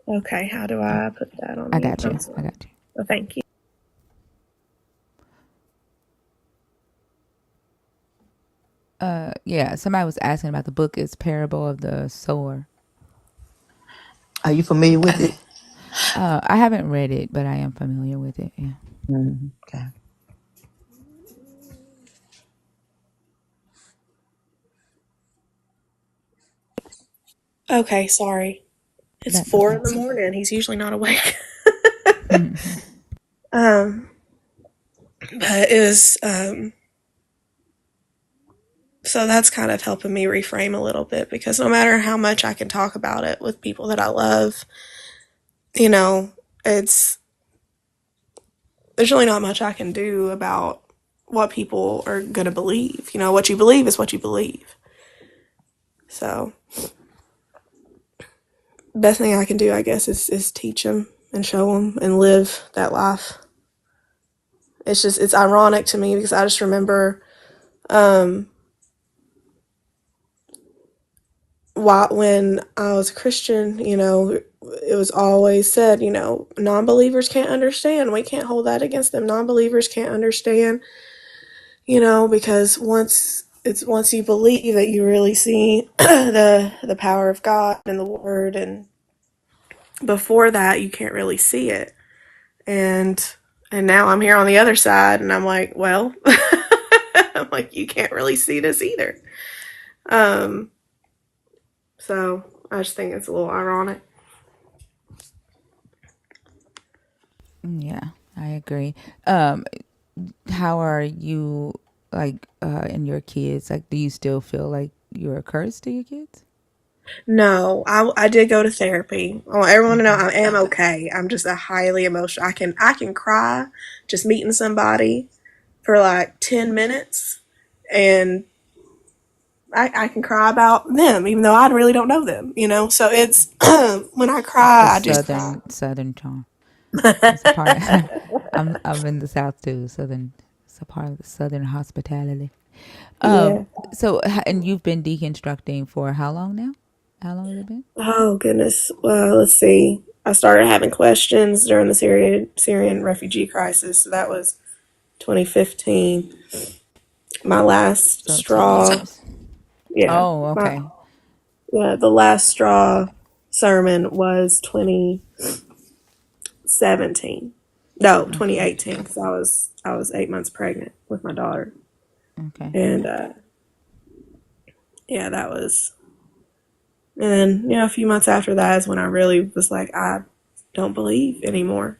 Okay, how do I put that on I mute? got you. I got you. Well, thank you. Yeah, somebody was asking about the book. It's Parable of the Sower. Are you familiar with it? I haven't read it, but I am familiar with it. Yeah. Okay. Okay, sorry. It's That's 4 okay. in the morning. He's usually not awake. Mm-hmm. But it was so that's kind of helping me reframe a little bit, because no matter how much I can talk about it with people that I love, it's there's really not much I can do about what people are going to believe. What you believe is what you believe. So, best thing I can do, I guess, is teach them and show them and live that life. It's ironic to me, because I just remember when I was a Christian, it was always said, non-believers can't understand. We can't hold that against them. Non-believers can't understand, because once you believe that you really see the power of God in the Word, and before that you can't really see it. And now I'm here on the other side, and I'm like, well, I'm like, you can't really see this either. So I just think it's a little ironic. Yeah, I agree. How are you, like, and your kids? Like, do you still feel like you're a curse to your kids? No, I did go to therapy. I want everyone to know Okay. I am okay. I'm just a highly emotional. I can cry just meeting somebody for like 10 minutes, and I can cry about them even though I really don't know them. So it's when I It's the cry, I just cry. southern charm. It's a part. I'm in the south too. Southern. It's a part of the southern hospitality. Yeah. So, and you've been deconstructing for how long now? How long has it been? Oh goodness. Well, let's see. I started having questions during the Syrian refugee crisis. So that was 2015. My last So 10 straw. years. Yeah. Oh, okay. The last straw sermon was 2017. No, Okay. 2018. Because I was 8 months pregnant with my daughter, Okay. and yeah, that was. And then a few months after that is when I really was like, I don't believe anymore.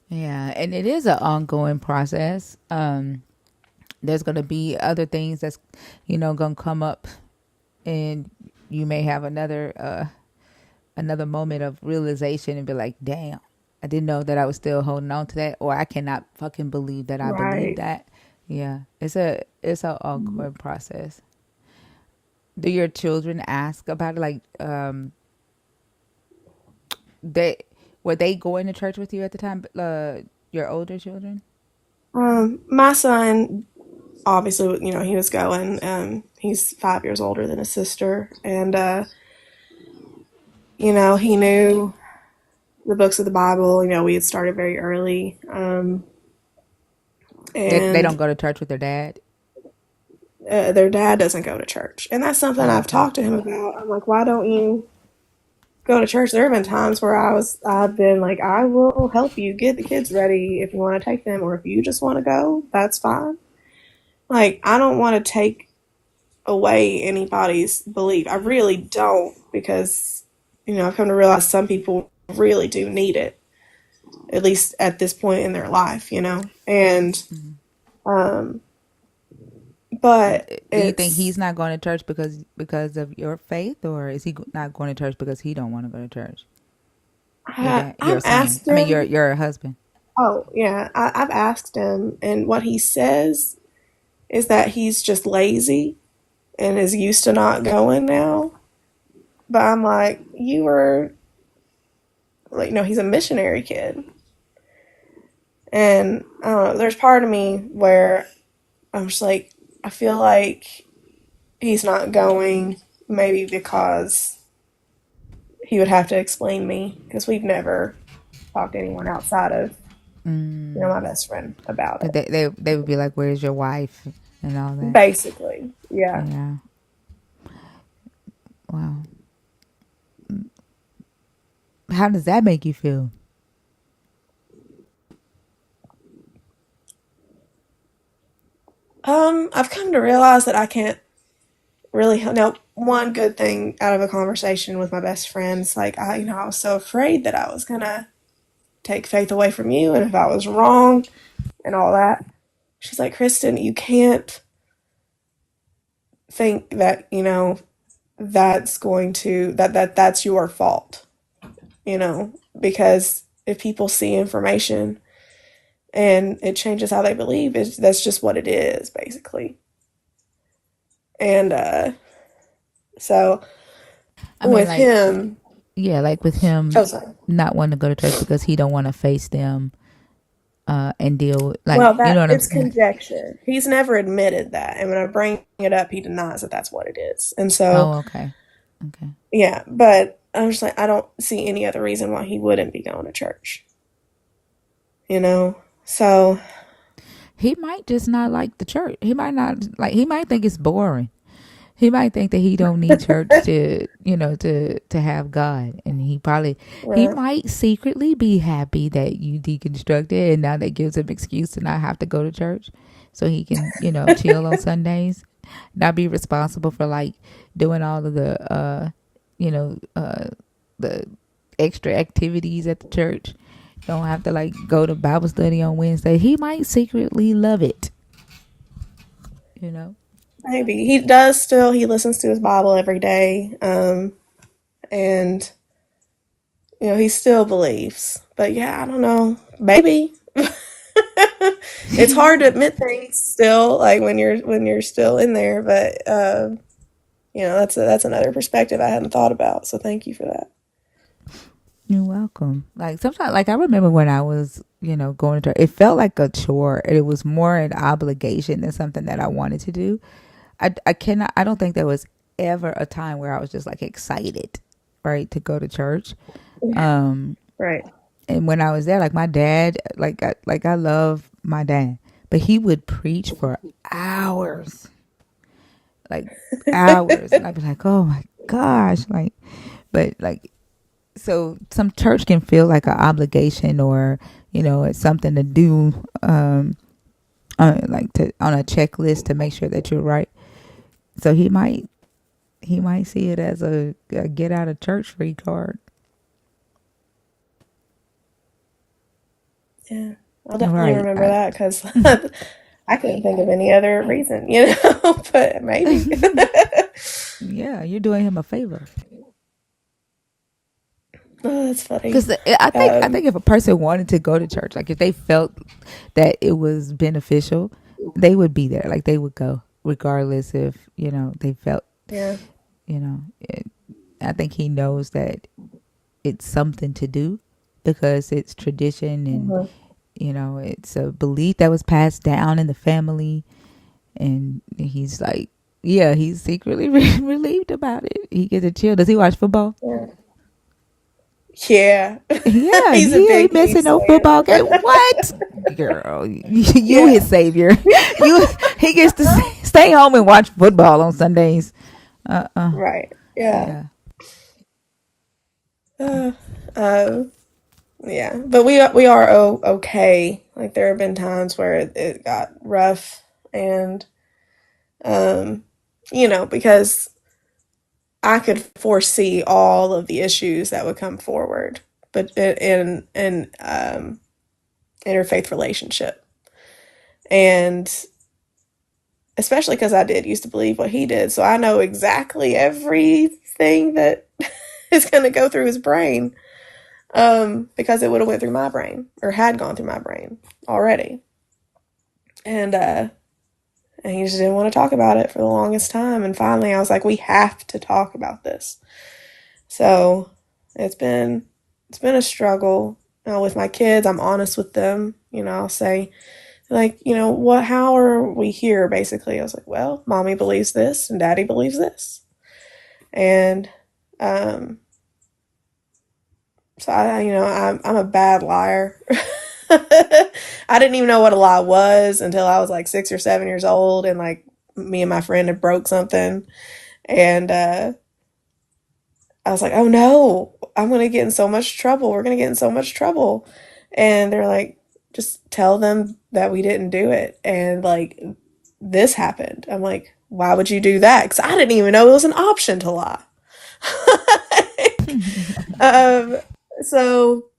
Yeah, and it is an ongoing process. There's going to be other things that's, going to come up, and you may have another moment of realization and be like, damn, I didn't know that I was still holding on to that, or I cannot fucking believe that I believe Right. that. Yeah, it's a awkward process. Do your children ask about it? Like, they were they going to church with you at the time? Your older children. My son, obviously, he was going. He's 5 years older than his sister, and he knew the books of the Bible. We had started very early, They don't and go to church with their dad. their dad doesn't go to church, and that's something Oh, I've okay. talked to him about. I'm like, why don't you? go to church. There have been times where I've been like, I will help you get the kids ready if you want to take them, or if you just want to go, that's fine. Like, I don't want to take away anybody's belief. I really don't, because, I've come to realize some people really do need it, at least at this point in their life, and, um, but Do you think he's it's, not going to church because of your faith, or is he not going to church because he don't want to go to church? Your dad, your I've son. asked I mean, him. your husband. Oh, yeah, I've asked him, and what he says is that he's just lazy and is used to not going now. But I'm like, you were like, no, he's a missionary kid. And I don't know, there's part of me where I'm just like, I feel like he's not going maybe because he would have to explain me, because we've never talked to anyone outside of, my best friend about Cause it. they would be like, "Where's your wife?" and all that. Basically, yeah. Yeah. Wow. How does that make you feel? I've come to realize that I can't really now. One good thing out of a conversation with my best friends, like I was so afraid that I was gonna take faith away from you, and if I was wrong and all that. She's like, Kristen, you can't think that that's going to that's your fault, because if people see information and it changes how they believe, that's just what it is, basically. And so I mean, with like, him, yeah, like with him oh sorry. not wanting to go to church because he don't want to face them, and deal with, like, Well, you know that what I'm it's saying? conjecture. He's never admitted that, and when I bring it up, he denies that that's what it is. And so, Oh, okay, okay. yeah, but I'm just like, I don't see any other reason why he wouldn't be going to church. So He might just not like the church. He might not like. He might think it's boring. He might think that he don't need church to, to have God, and he right. might secretly be happy that you deconstructed, and now that gives him excuse to not have to go to church, so he can, chill on Sundays, not be responsible for like doing all of the, the extra activities at the church. Don't have to like go to Bible study on Wednesday. He might secretly love it, you know. Maybe he does still. He listens to his Bible every day, and he still believes. But yeah, I don't know. Maybe it's hard to admit things still, like when you're still in there. But that's another perspective I hadn't thought about. So thank you for that. You're welcome. Like sometimes, like I remember when I was, going to church, it felt like a chore. It was more an obligation than something that I wanted to do. I don't think there was ever a time where I was just like excited, right, to go to church. Um, Right. and when I was there, like my dad, I love my dad, but he would preach for hours, like hours, and I'd be like, oh my gosh, like, but like, so some church can feel like an obligation, or it's something to do, like to on a checklist to make sure that you're right. So he might see it as a get out of church free card. Yeah, I'll definitely Right. remember that, because I couldn't think of any other reason, but maybe. Yeah, you're doing him a favor. Oh, that's funny. Because I think Um, if a person wanted to go to church, like if they felt that it was beneficial, they would be there. Like they would go, regardless if they felt. yeah. It, I think he knows that it's something to do because it's tradition, and Mhm. it's a belief that was passed down in the family, and he's like, yeah, he's secretly relieved about it. He gets to chill. Does he watch football? Yeah. Yeah. Yeah, He's a he ain't big missing Chiefs no fan. football game. What, girl? You Yeah. his savior. He gets to stay home and watch football on Sundays. Right. Yeah. Yeah. Uh, uh, yeah, but we are okay. Like there have been times where it got rough, and because I could foresee all of the issues that would come forward, but in interfaith relationship, and especially because I did used to believe what he did, so I know exactly everything that is going to go through his brain, because it would have went through my brain or had gone through my brain already, and he just didn't want to talk about it for the longest time, and finally I was like, we have to talk about this. So it's been a struggle. With my kids, I'm honest with them. I'll say, like, how are we here? Basically, I was like, well, mommy believes this and daddy believes this, and so I'm a bad liar. I didn't even know what a lie was until I was like 6 or 7 years old, and like me and my friend had broke something, and I was like, oh no, I'm going to get in so much trouble. We're going to get in so much trouble. And they're like, just tell them that we didn't do it. And like, this happened. I'm like, why would you do that? Because I didn't even know it was an option to lie. um, so,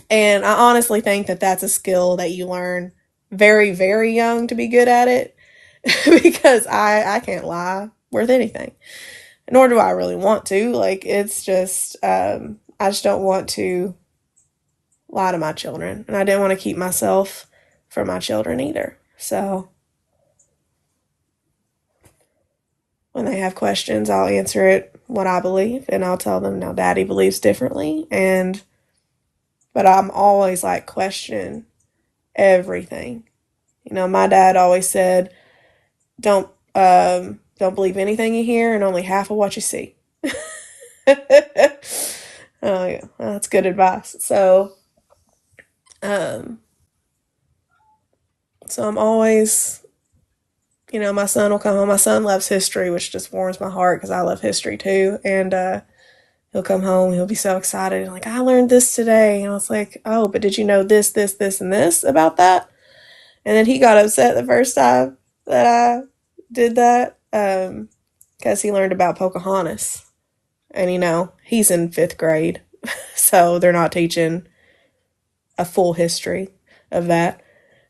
and I honestly think that that's a skill that you learn very, very young to be good at it. Because I can't lie worth anything, nor do I really want to. Like, it's just, I just don't want to lie to my children, and I didn't want to keep myself from my children either. So when they have questions, I'll answer it what I believe, and I'll tell them, now daddy believes differently, but I'm always like, question everything. My dad always said, don't believe anything you hear and only half of what you see. Oh yeah, that's good advice. Um, so I'm always, my son will come home. My son loves history, which just warms my heart because I love history too. And he'll come home, he'll be so excited, and like, I learned this today. And I was like, oh, but did you know this, this, this, and this about that? And then he got upset the first time that I did that, because he learned about Pocahontas. And he's in 5th grade, so they're not teaching a full history of that,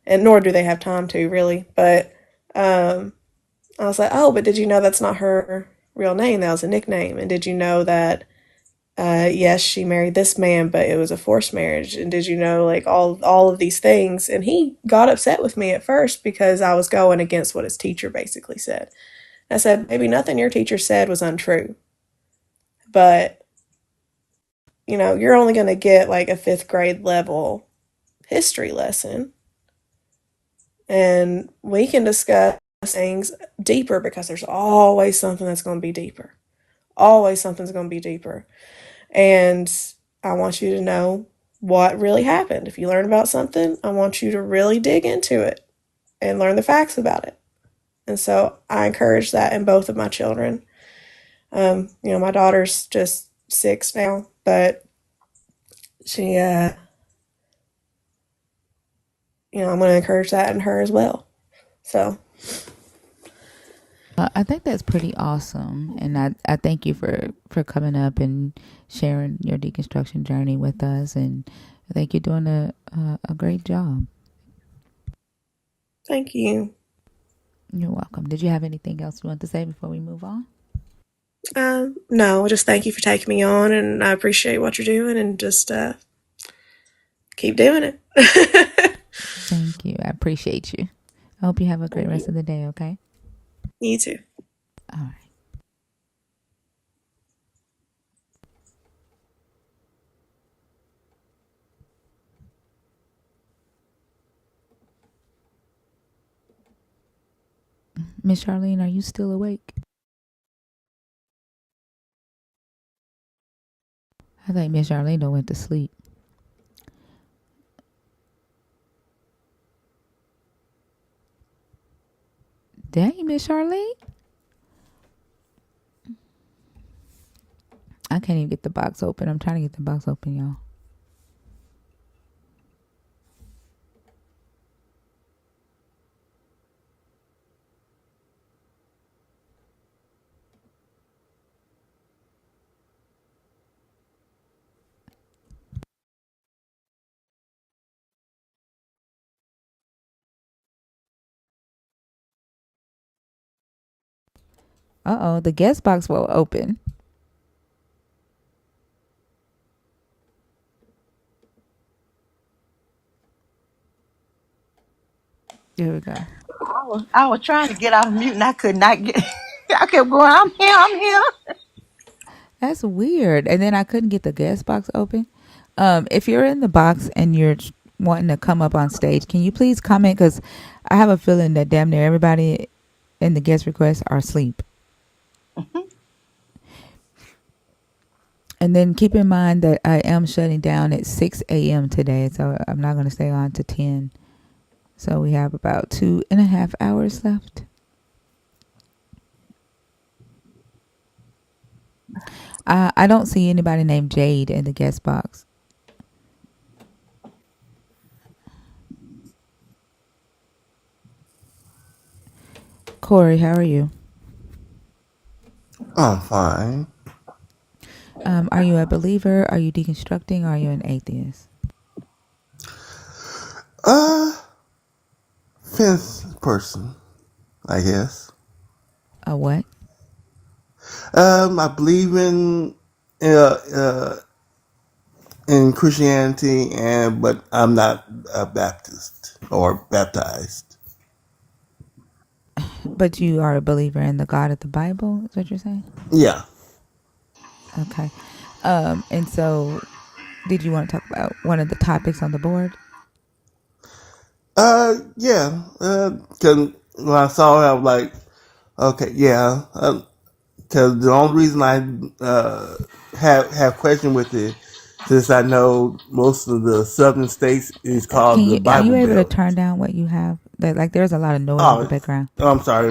and nor do they have time to really. But I was like, oh, but did you know that's not her real name? That was a nickname. And did you know that, yes, she married this man, but it was a forced marriage? And did you know, like, all of these things? And he got upset with me at first because I was going against what his teacher basically said. I said, maybe nothing your teacher said was untrue, but you're only going to get like a 5th grade level history lesson, and we can discuss things deeper because there's always something that's going to be deeper. Always something's going to be deeper. And I want you to know what really happened. If you learn about something, I want you to really dig into it and learn the facts about it. And so I encourage that in both of my children. My daughter's just 6 now, but she, I'm going to encourage that in her as well. So I think that's pretty awesome, and I thank you for coming up and sharing your deconstruction journey with us, and I think you're doing a great job. thank you. You're welcome. Did you have anything else you want to say before we move on? No, just thank you for taking me on, and I appreciate what you're doing, and just keep doing it. Thank you. I appreciate you. I hope you have a great Thank rest you. of the day, okay? You too. All right. Miss Charlene, are you still awake? I think Miss Charlene done went to sleep. Dang, Miss Charlene. I can't even get the box open. I'm trying to get the box open, y'all. Uh-oh, the guest box will open. There we go. I was trying to get off mute and I could not get. I kept going. I'm here. I'm here. That's weird. And then I couldn't get the guest box open. If you're in the box and you're wanting to come up on stage, can you please comment? Because I have a feeling that damn near everybody in the guest requests are asleep. And then keep in mind that I am shutting down at 6 a.m. today, so I'm not going to stay on to 10. So we have about 2.5 hours left. I don't see anybody named Jade in the guest box. Corey, how are you? I'm fine. Are you a believer? Are you deconstructing? Or are you an atheist? Uh, fifth person, I guess. A what? I believe in Christianity, but I'm not a Baptist or baptized. But you are a believer in the God of the Bible? Is what you're saying? Yeah. Okay. And so, did you want to talk about one of the topics on the board? Yeah. Cause when I saw it, I was like, okay, yeah. Cause the only reason I have question with it, since I know most of the southern states is Can called the you? Are you Bible able to Belt. turn down what you have? Like, there's a lot of noise in the Oh, background. I'm sorry,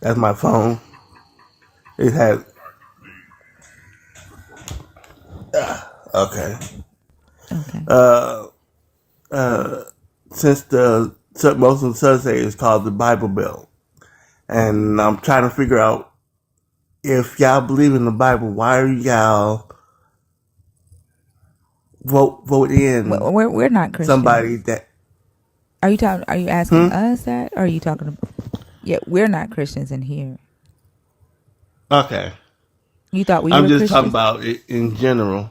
that's my phone. It has okay. Okay. Since most of the southern states is called the Bible Belt, and I'm trying to figure out if y'all believe in the Bible, why are y'all vote in We're not somebody Christians. that? Are you talking? Are you asking us that? Or are you talking? Yeah, we're not Christians in here. Okay, You thought we I'm were just talking Christians? about it in general.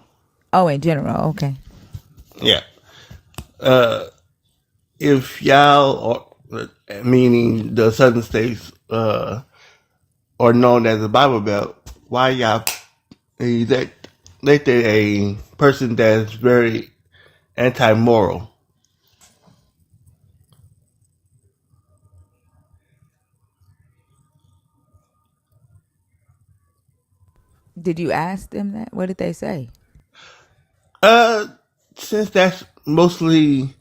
Oh, in general. Okay. Yeah. If y'all, meaning the southern states, are known as the Bible Belt, why y'all that they a person that's very anti-moral? Did you ask them that? What did they say? Uh, since that's mostly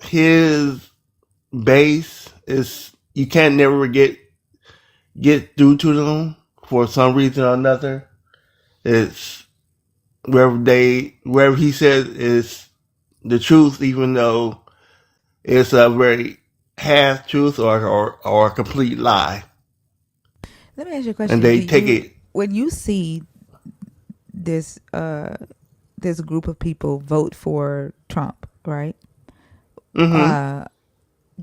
his base, is you can't never get through to them for some reason or another. It's wherever he says is the truth, even though it's a very half truth or a complete lie, Let me ask you a and question. they take it. When you see this this group of people vote for Trump, right? Mm-hmm.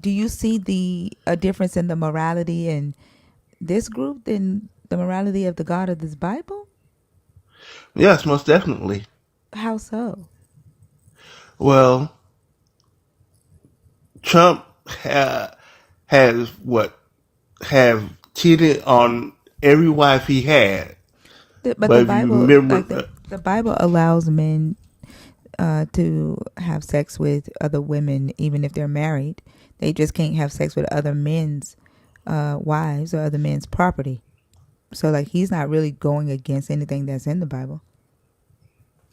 Do you see a difference in the morality in this group than the morality of the God of this Bible? Yes, most definitely. How so? Well, Trump has have cheated on every wife he had. But the But if you Bible, remember, like the Bible, allows men to have sex with other women, even if they're married. They just can't have sex with other men's wives or other men's property. So, like, he's not really going against anything that's in the Bible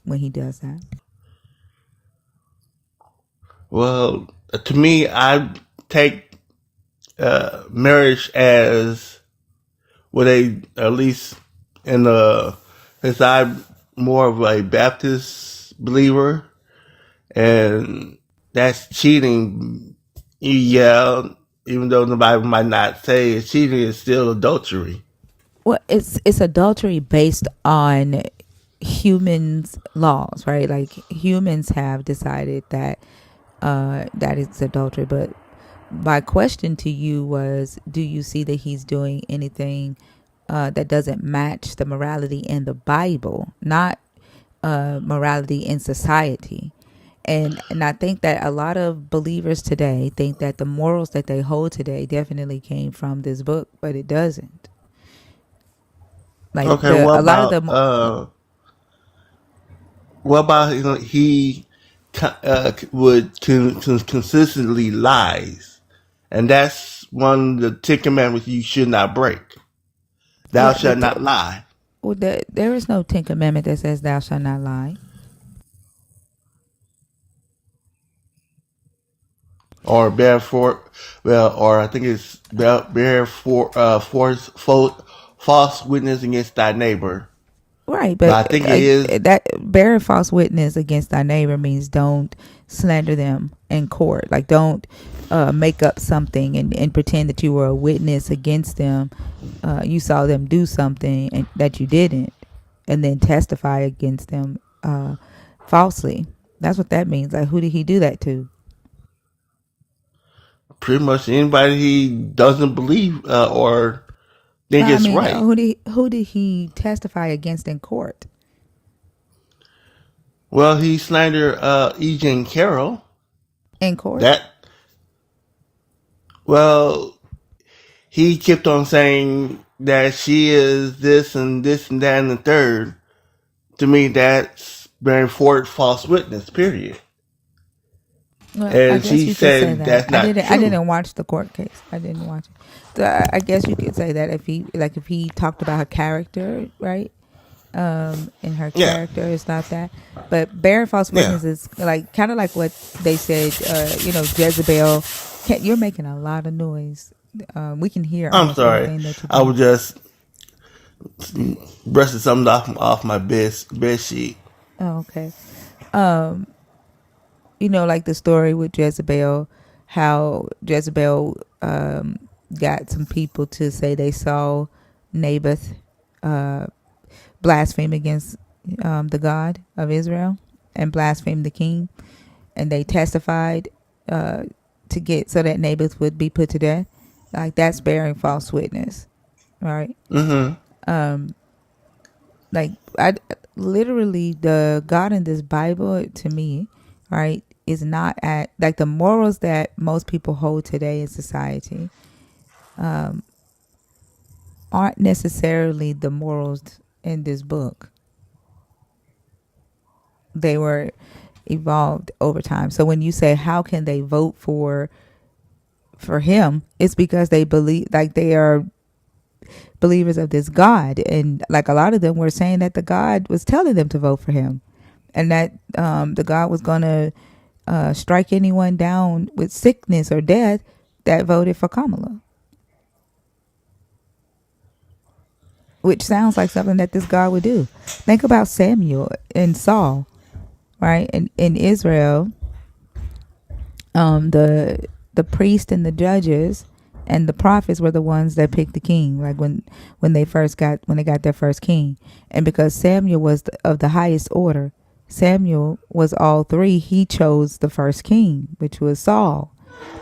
when he does that. well, to me, I take marriage as what they at least in the As I'm more of a Baptist believer, and that's cheating. Yeah, even though the Bible might not say it's cheating, it's still adultery. Well, it's adultery based on humans' laws, right? Like humans have decided that that it's adultery. But my question to you was, do you see that he's doing anything that doesn't match the morality in the Bible, not morality in society? And I think that a lot of believers today think that the morals that they hold today definitely came from this book, but it doesn't. Like Okay, what a lot of about the he would consistently lies, and that's one of the 10 Commandments you should not break. Thou yeah, shalt not lie. there is no 10 commandment that says thou shalt not lie. Or or I think it's bear false witness against thy neighbor. Right, But but I think it is. that bearing false witness against thy neighbor means don't slander them in court. Like don't make up something and pretend that you were a witness against them. You saw them do something and that you didn't, and then testify against them falsely. That's what that means. Like who did he do that to? Pretty much anybody he doesn't believe or think I it's mean, right. who did he testify against in court? Well, he slandered E.J. and Carroll. In court? That well, he kept on saying that she is this and this and that and the third. To me, that's bearing forth false witness. Period. Well, I And guess she you could say said that. that's not I true. didn't watch the court case. I didn't watch it. So I guess you could say that if he talked about her character, right? And her Yeah, character is not that. But bearing false yeah. witness is like kind of like what they said. Jezebel. You're making a lot of noise. We can hear I'm almost sorry. everything that you're I doing. was just brushing something off my bed sheet. Oh, okay. Like the story with Jezebel, how Jezebel got some people to say they saw Naboth blaspheme against the God of Israel and blaspheme the king, and they testified to get so that Naboth would be put to death. Like that's bearing false witness, right? Mm-hmm. Like I literally the God in this Bible to me, right, is not at like the morals that most people hold today in society aren't necessarily the morals in this book. They were evolved over time. So when you say how can they vote for him, it's because they believe like they are believers of this God, and like a lot of them were saying that the God was telling them to vote for him, and that the God was going to strike anyone down with sickness or death that voted for Kamala, which sounds like something that this God would do. Think about Samuel and Saul, right? In Israel, the priest and the judges and the prophets were the ones that picked the king. Like when they got their first king, and because Samuel was of the highest order, Samuel was all three. He chose the first king, which was Saul.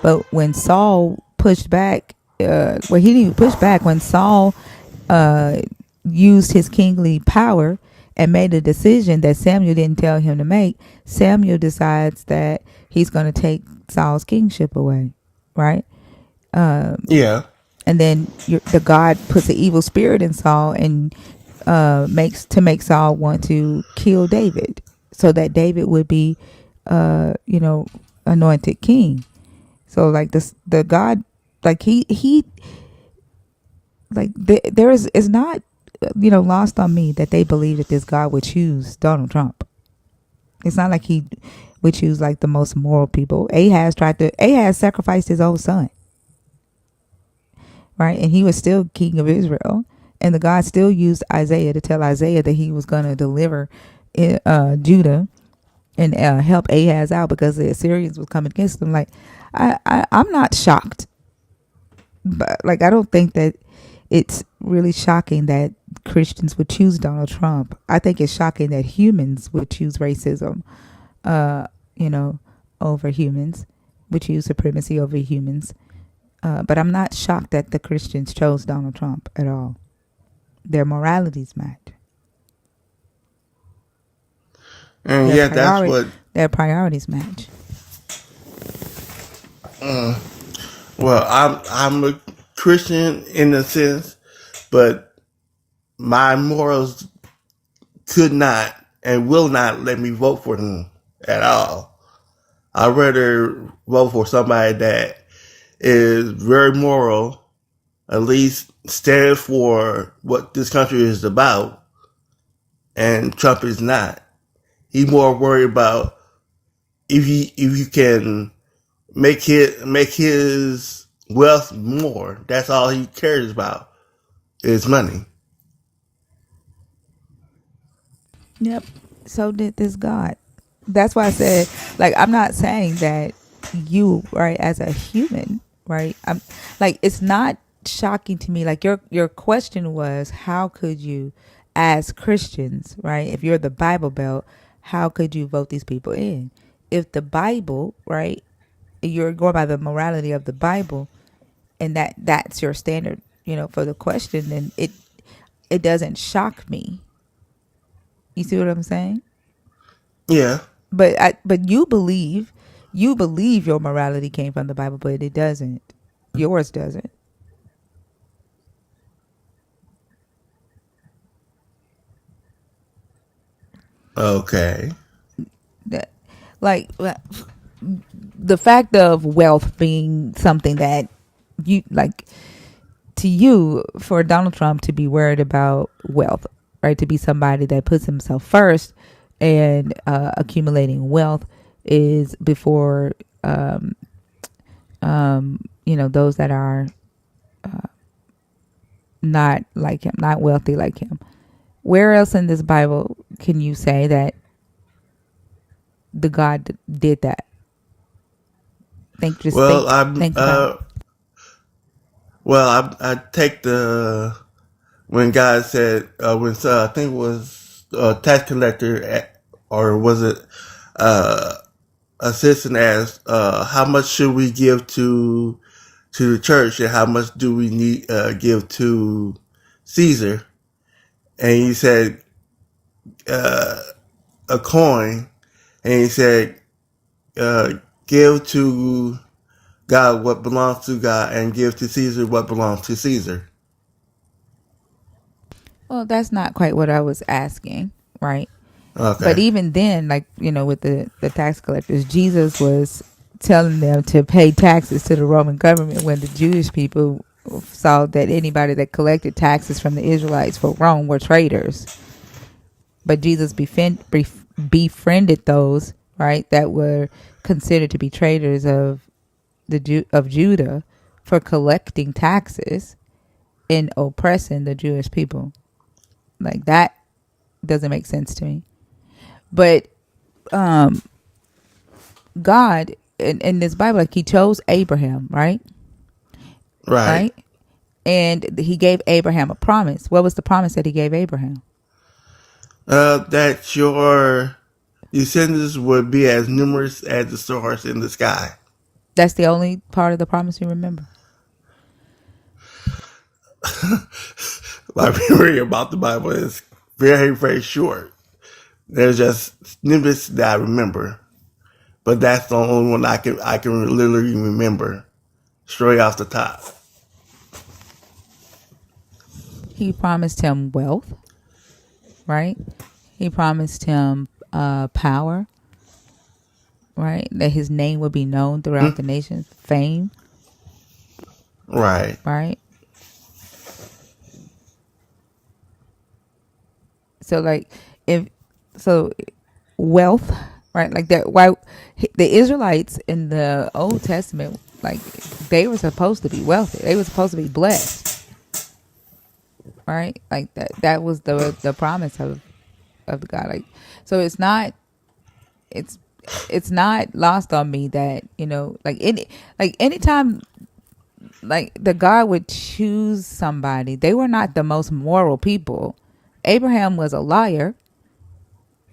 But when Saul pushed back, he didn't push back. When Saul used his kingly power and made a decision that Samuel didn't tell him to make, Samuel decides that he's going to take Saul's kingship away, right? Yeah. And then the God puts an evil spirit in Saul and make Saul want to kill David, so that David would be, anointed king. So like the God, like he like there is not lost on me that they believe that this God would choose Donald Trump. It's not like he would choose like the most moral people. Ahaz sacrificed his own son, right? And he was still king of Israel. And the God still used Isaiah to tell Isaiah that he was going to deliver Judah and help Ahaz out because the Assyrians was coming against them. Like, I'm not shocked, but like I don't think that it's really shocking that Christians would choose Donald Trump. I think it's shocking that humans would choose racism, you know, over humans, would choose supremacy over humans. But I'm not shocked that the Christians chose Donald Trump at all. Their moralities match. And Their yeah, that's priority, what. their priorities match. Well, I'm a Christian in a sense, but my morals could not and will not let me vote for him at all. I'd rather vote for somebody that is very moral, at least stands for what this country is about, and Trump is not. He's more worried about if you can make his wealth more. That's all he cares about is money. Yep. So did this God. That's why I said, like, I'm not saying that you, right, as a human, right? I'm like, it's not shocking to me. Like your question was, how could you, as Christians, right, if you're the Bible Belt, how could you vote these people in? If the Bible, right, you're going by the morality of the Bible, and that's your standard, you know, for the question, then it doesn't shock me. You see what I'm saying? Yeah. But you believe your morality came from the Bible, but it doesn't. Yours doesn't. Okay. That, like the fact of wealth being something that you like, to you, for Donald Trump to be worried about wealth, right? To be somebody that puts himself first and accumulating wealth is before you know, those that are not like him, not wealthy like him. Where else in this Bible can you say that the God did that? Well, Think about it. I take the when God said when I think it was a tax collector or was it a citizen asked how much should we give to the church and how much do we need give to Caesar, and he said a coin, and he said give to God what belongs to God and give to Caesar what belongs to Caesar. Well, that's not quite what I was asking, right? But Okay. even then, like, you know, with the tax collectors, Jesus was telling them to pay taxes to the Roman government when the Jewish people saw that anybody that collected taxes from the Israelites for Rome were traitors. But Jesus befriended those, right, that were considered to be traitors of of Judah for collecting taxes and oppressing the Jewish people. Like, that doesn't make sense to me. But God in this Bible, like, he chose Abraham, right? Right. Right? And he gave Abraham a promise. What was the promise that he gave Abraham? That your descendants would be as numerous as the stars in the sky. That's the only part of the promise you remember. My memory about the Bible is very, very short. There's just snippets that I remember, but that's the only one I can literally remember straight off the top. He promised him wealth, right? He promised him power, right? That his name would be known throughout the nations, fame, Right. right? So, like, if so, wealth, right? Like that. Why the Israelites in the Old Testament, like, they were supposed to be wealthy. They were supposed to be blessed. right? Like that was the promise of the God. Like, so it's it's not lost on me that, you know, like anytime like the God would choose somebody, they were not the most moral people. Abraham was a liar.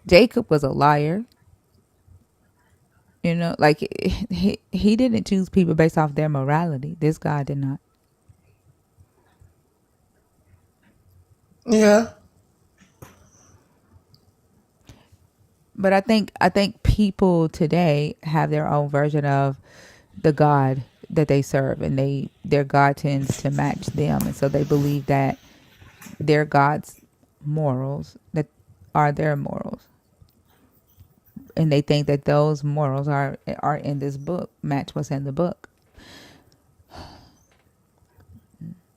Jacob was a liar. You know, like he didn't choose people based off their morality. This God did not. Yeah. But I think people today have their own version of the God that they serve, and their God tends to match them, and so they believe that their God's morals that are their morals, and they think that those morals are in this book, match what's in the book,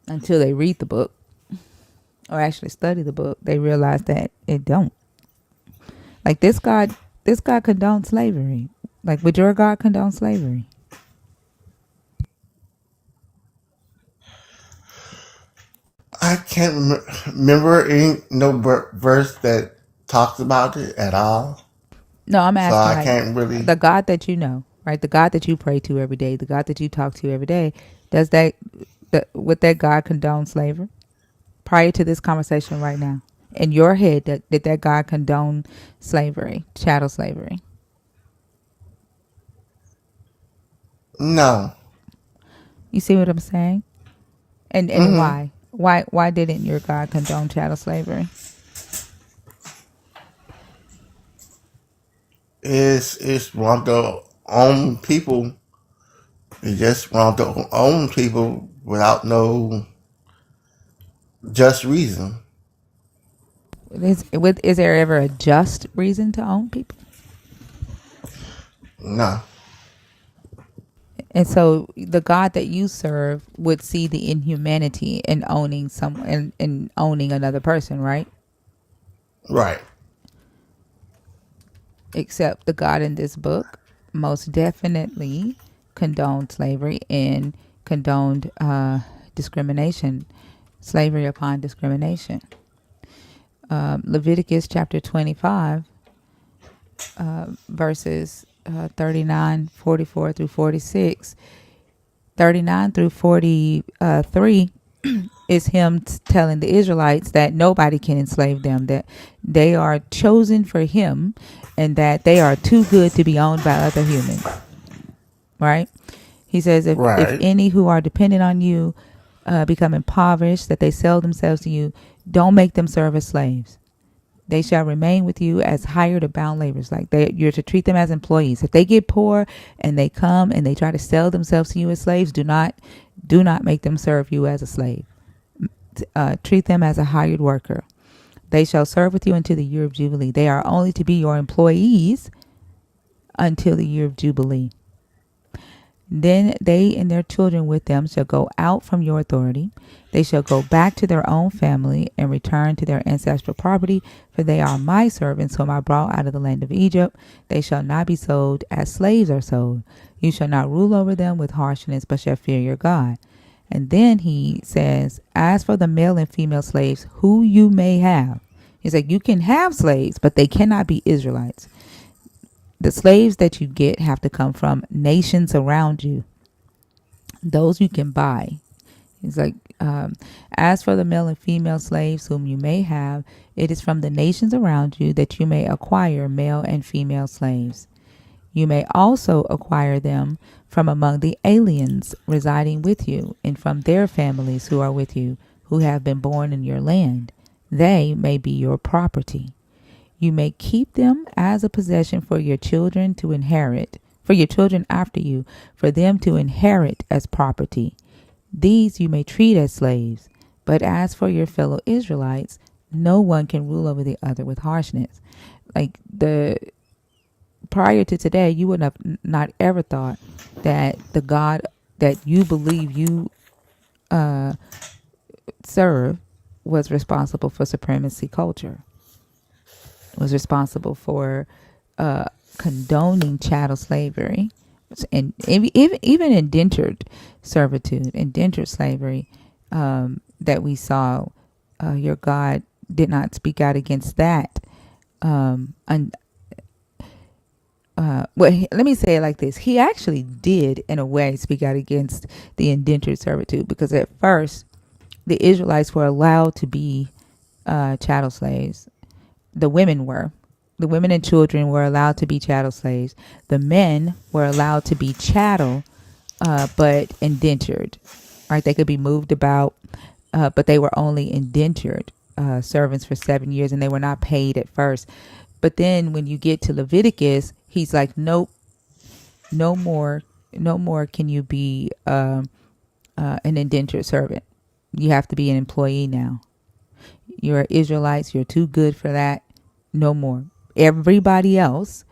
until they read the book or actually study the book. They realize that it don't. Like this God condones slavery. Like, would your God condone slavery? I can't remember any no verse that talks about it at all. No, I'm So asking I like can't really. the God that you know, right? The God that you pray to every day, the God that you talk to every day. Does would that God condone slavery? Prior to this conversation right now, in your head, did that God condone slavery, chattel slavery? No. You see what I'm saying? And Mm-hmm. why? Why didn't your God condone chattel slavery? It's want to own people. It just want to own people without no just reason. Is there ever a just reason to own people? No. And so the God that you serve would see the inhumanity in owning someone in owning another person, right? Right. Except the God in this book most definitely condoned slavery and condoned discrimination, slavery upon discrimination. Leviticus chapter 25, verses 39, 44 through 46, 39 through 43 is him telling the Israelites that nobody can enslave them, that they are chosen for him, and that they are too good to be owned by other humans. Right? He says, if Right. any who are dependent on you become impoverished, that they sell themselves to you, don't make them serve as slaves. They shall remain with you as hired or bound laborers. Like you're to treat them as employees. If they get poor and they come and they try to sell themselves to you as slaves, do not make them serve you as a slave. Treat them as a hired worker. They shall serve with you until the year of Jubilee. They are only to be your employees until the year of Jubilee. Then they and their children with them shall go out from your authority. They shall go back to their own family and return to their ancestral property, for they are my servants whom I brought out of the land of Egypt. They shall not be sold as slaves are sold. You shall not rule over them with harshness, but shall fear your God. And then he says, as for the male and female slaves who you may have, he's like, you can have slaves, but they cannot be Israelites. The slaves that you get have to come from nations around you. Those you can buy. He's like, as for the male and female slaves whom you may have, it is from the nations around you that you may acquire male and female slaves. You may also acquire them from among the aliens residing with you, and from their families who are with you, who have been born in your land. They may be your property. You may keep them as a possession for your children to inherit, for your children after you, for them to inherit as property. These you may treat as slaves. But as for your fellow Israelites, no one can rule over the other with harshness. Like prior to today, you would have not ever thought that the God that you believe you serve was responsible for supremacy culture, was responsible for condoning chattel slavery, and even indentured servitude, indentured slavery that we saw your God did not speak out against that. And let me say it like this: He actually did, in a way, speak out against the indentured servitude, because at first the Israelites were allowed to be chattel slaves. The women were. The women and children were allowed to be chattel slaves. The men were allowed to be chattel, but indentured. Right? They could be moved about, but they were only indentured servants for 7 years, and they were not paid at first. But then when you get to Leviticus, he's like, nope, no more, no more can you be an indentured servant. You have to be an employee now. You're Israelites. You're too good for that. No more. Everybody else,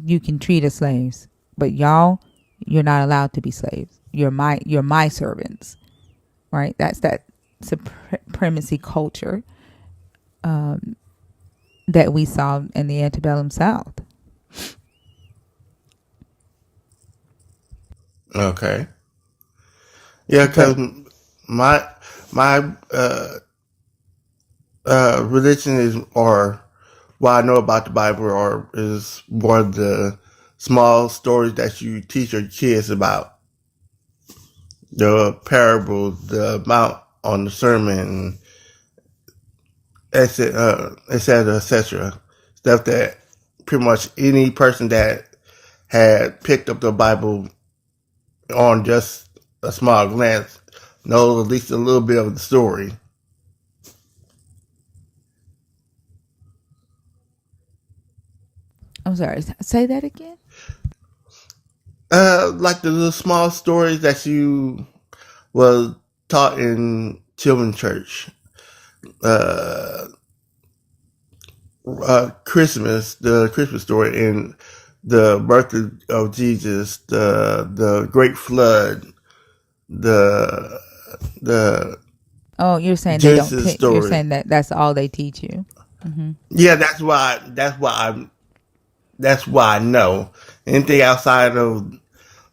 you can treat as slaves, but y'all, you're not allowed to be slaves. You're my servants, right? That's that supremacy culture that we saw in the antebellum South. Okay. Yeah, But because my my religion is, or what I know about the Bible, or is more of the small stories that you teach your kids about, the parables, the Mount on the sermon, etc., etc., etc. Stuff that pretty much any person that had picked up the Bible on just a small glance knows at least a little bit of the story. I'm sorry, say that again. Like the little small stories that you was taught in children's church. Uh, Christmas, the Christmas story, and the birth of Jesus, the Great Flood, the the Oh, you're saying they don't. Genesis You're story. saying that that's all they teach you. Yeah, that's why I know. Anything outside of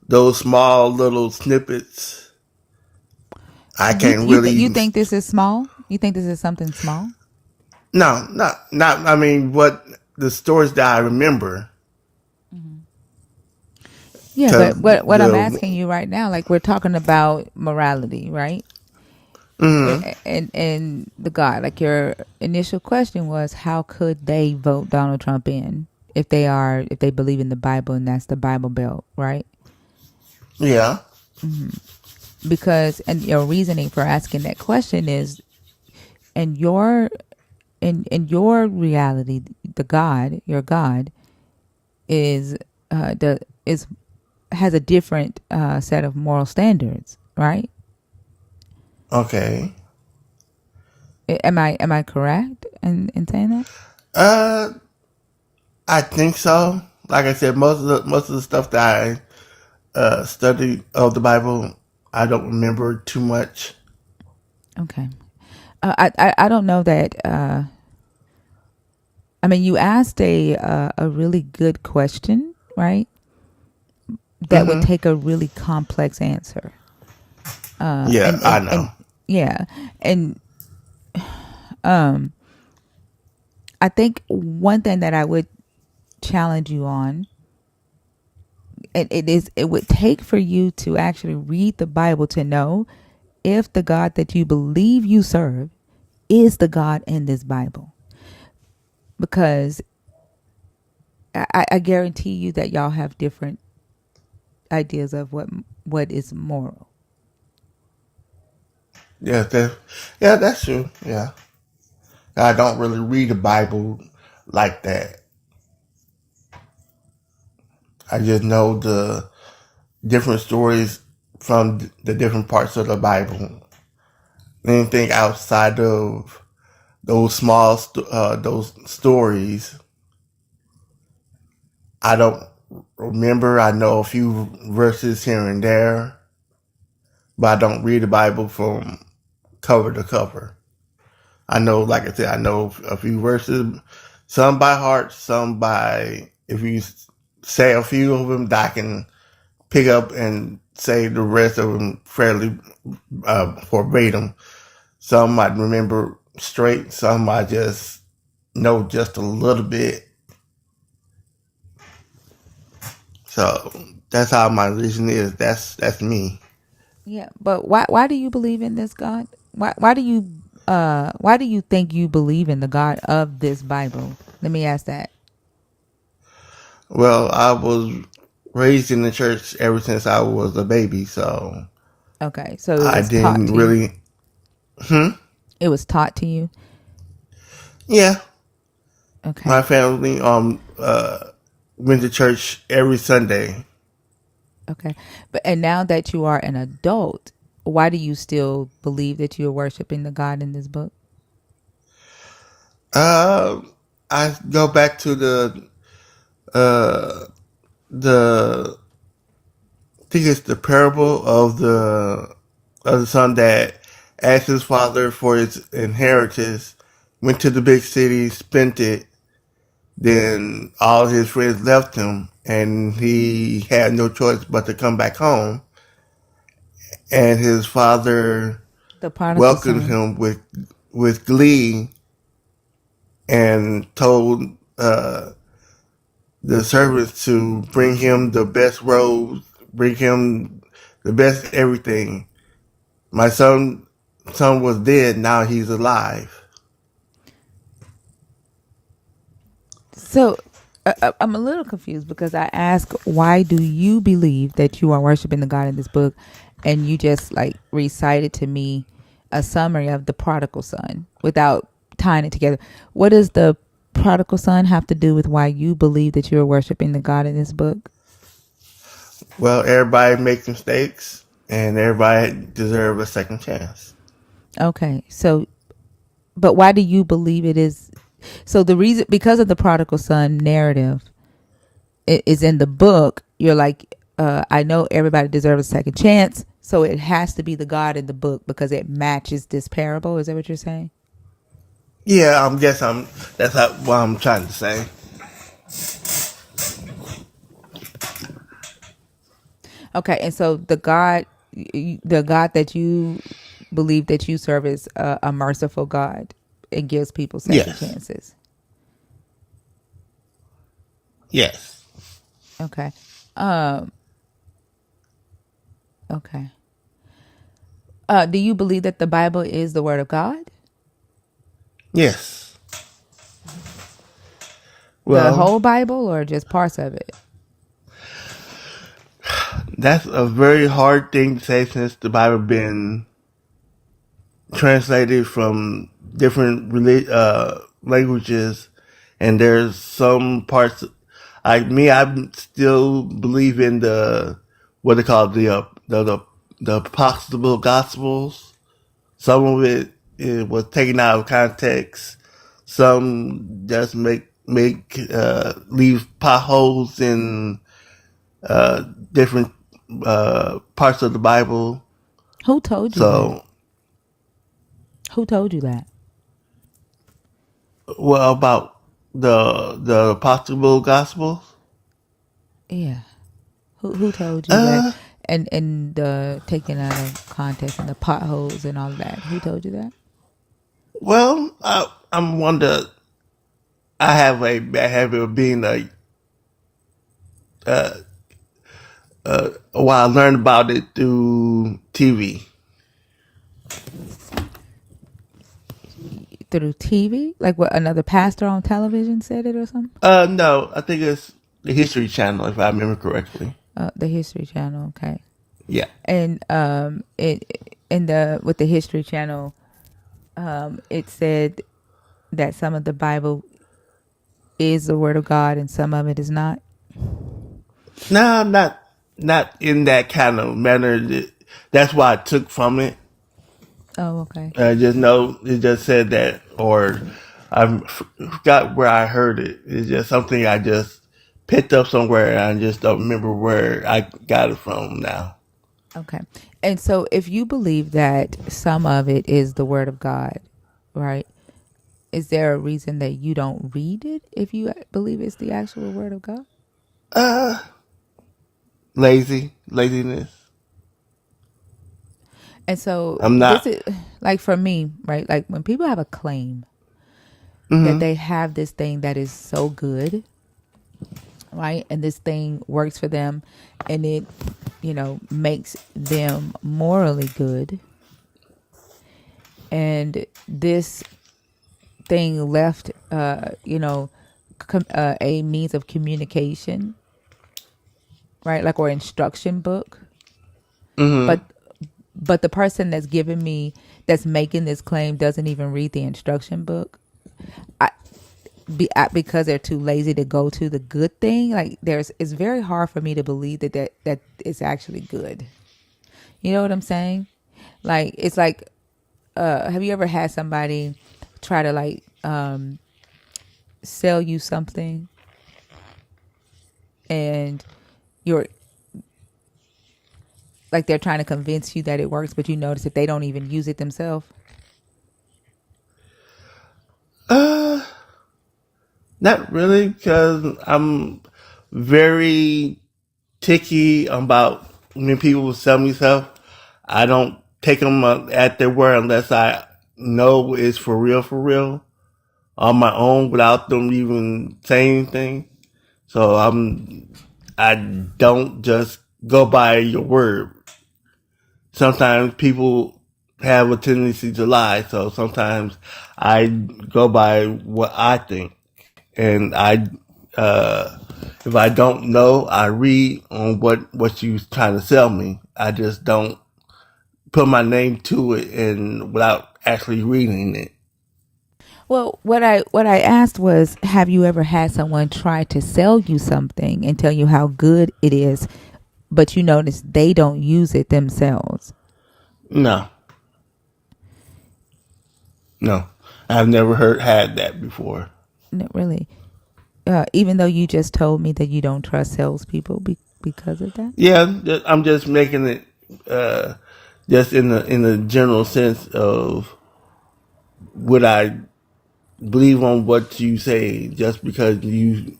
those small little snippets, I can't You really. think this is small? You think this is something small? No, not. I mean, what the stories that I remember, Yeah, because but what I'm the. asking you right now, like we're talking about morality, right? Mm-hmm. And the God, like your initial question was, how could they vote Donald Trump in if they believe in the Bible and that's the Bible Belt, right? Yeah. Because and your reasoning for asking that question is, in your in your reality, the God, your God, is the is has a different set of moral standards, right? Okay. Am I correct in saying that? Uh, I think so. Like I said, most of the stuff that I studied of the Bible, I don't remember too much. Okay. I don't know that. I mean, you asked a really good question, right? That would Mm-hmm. take a really complex answer. Yeah, And I and know. and yeah, and I think one thing that I would challenge you on, it would take for you to actually read the Bible to know if the God that you believe you serve is the God in this Bible, because I guarantee you that y'all have different ideas of what is moral. Yeah, that's true. Yeah, I don't really read the Bible like that. I just know the different stories from the different parts of the Bible. Anything outside of those those stories, I don't remember. I know a few verses here and there, but I don't read the Bible from cover to cover. I know, like I said, I know a few verses, some by heart, some by, if you say a few of them, that I can pick up and say the rest of them fairly verbatim. Some I remember straight, some I just know just a little bit. So that's how my religion is. That's me. Yeah, but why do you believe in this God? Why do you think you believe in the God of this Bible? Let me ask that. Well, I was raised in the church ever since I was a baby, so Okay, so it I was taught didn't to you. really. Hmm. It was taught to you. Yeah, my Okay. family went to church every Sunday. Okay. But and now that you are an adult, why do you still believe that you're worshiping the God in this book? Uh, I go back to uh the I think it's the parable of the son that asked his father for his inheritance, went to the big city, spent it, then all his friends left him, and he had no choice but to come back home. And his father The prodigal welcomed son. him with glee and told the servants to bring him the best robes, bring him the best everything. My son was dead. Now he's alive. So I'm a little confused because I ask, why do you believe that you are worshiping the God in this book? And you just like recited to me a summary of the prodigal son without tying it together. What does the prodigal son have to do with why you believe that you are worshiping the God in this book? Well, everybody makes mistakes, and everybody deserves a second chance. Okay. So, but why do you believe it is? So the reason, because of the prodigal son narrative, is in the book, you're like, I know everybody deserves a second chance, so it has to be the God in the book because it matches this parable. Is that what you're saying? Yeah, I guess that's what I'm trying to say. Okay, and so the God that you believe that you serve is a merciful God. It gives people second Yes, chances. yes, Okay, um, okay. Do you believe that the Bible is the Word of God, yes. the Well, whole Bible, or just parts of it? that's a very hard thing to say since the Bible been translated from different languages, and there's some parts. Like me, I still believe in the what they call the apocryphal gospels. Some of it was taken out of context. Some just leave potholes in different parts of the Bible. Who told you that? So, Who told you that? what about the apocryphal gospels? Yeah. Who told you that? Uh, And the taken out of context and the potholes and all of that. Who told you that? well, I'm one that I have a bad habit of being well, I learned about it through TV. Through TV? Like what, another pastor on television said it or something? No, I think it's the History Channel, if I remember correctly. The History Channel, okay. Yeah. And it in the with the History Channel, it said that some of the Bible is the Word of God and some of it is not. No, not in that kind of manner. That's what I took from it. Oh, okay. I just know it just said that, or I forgot where I heard it. It's just something I just picked up somewhere, and I just don't remember where I got it from now. Okay. And so if you believe that some of it is the Word of God, right? Is there a reason that you don't read it if you believe it's the actual Word of God? Laziness. And so I'm this not. is like for me, right? Like when people have a claim that Mm-hmm. they have this thing that is so good, right? And this thing works for them and it, makes them morally good. And this thing left, a means of communication, right? Like, or instruction book. Mm-hmm. But the person that's giving me, that's making this claim, doesn't even read the instruction book. Because they're too lazy to go to the good thing. Like, it's very hard for me to believe that it's actually good. You know what I'm saying? Like, it's like, have you ever had somebody try to like sell you something, and you're like, they're trying to convince you that it works, but you notice that they don't even use it themselves? Uh, Not really, because I'm very picky about when people sell me stuff. I don't take them at their word unless I know it's for real, on my own without them even saying anything. So I don't just go by your word. Sometimes people have a tendency to lie, so sometimes I go by what I think. And if I don't know, I read on what you trying to sell me. I just don't put my name to it and without actually reading it. Well, what I asked was, have you ever had someone try to sell you something and tell you how good it is, but you notice they don't use it themselves? No, no, I've never had that before. No, really. Even though you just told me that you don't trust salespeople because of that. Yeah, I'm just making it just in the general sense of would I believe on what you say just because you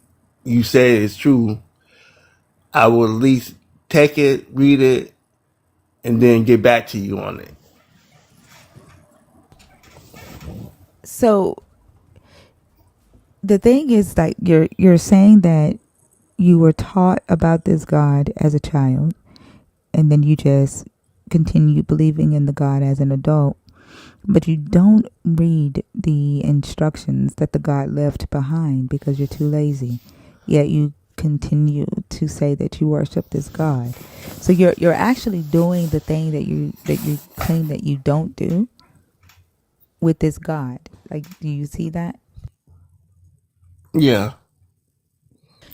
say it's true. I will at least take it, read it, and then get back to you on it. So the thing is, like, you're saying that you were taught about this God as a child, and then you just continue believing in the God as an adult, but you don't read the instructions that the God left behind because you're too lazy. Yet you continue to say that you worship this God. So you're actually doing the thing that you claim that you don't do with this God. Like, do you see that? Yeah,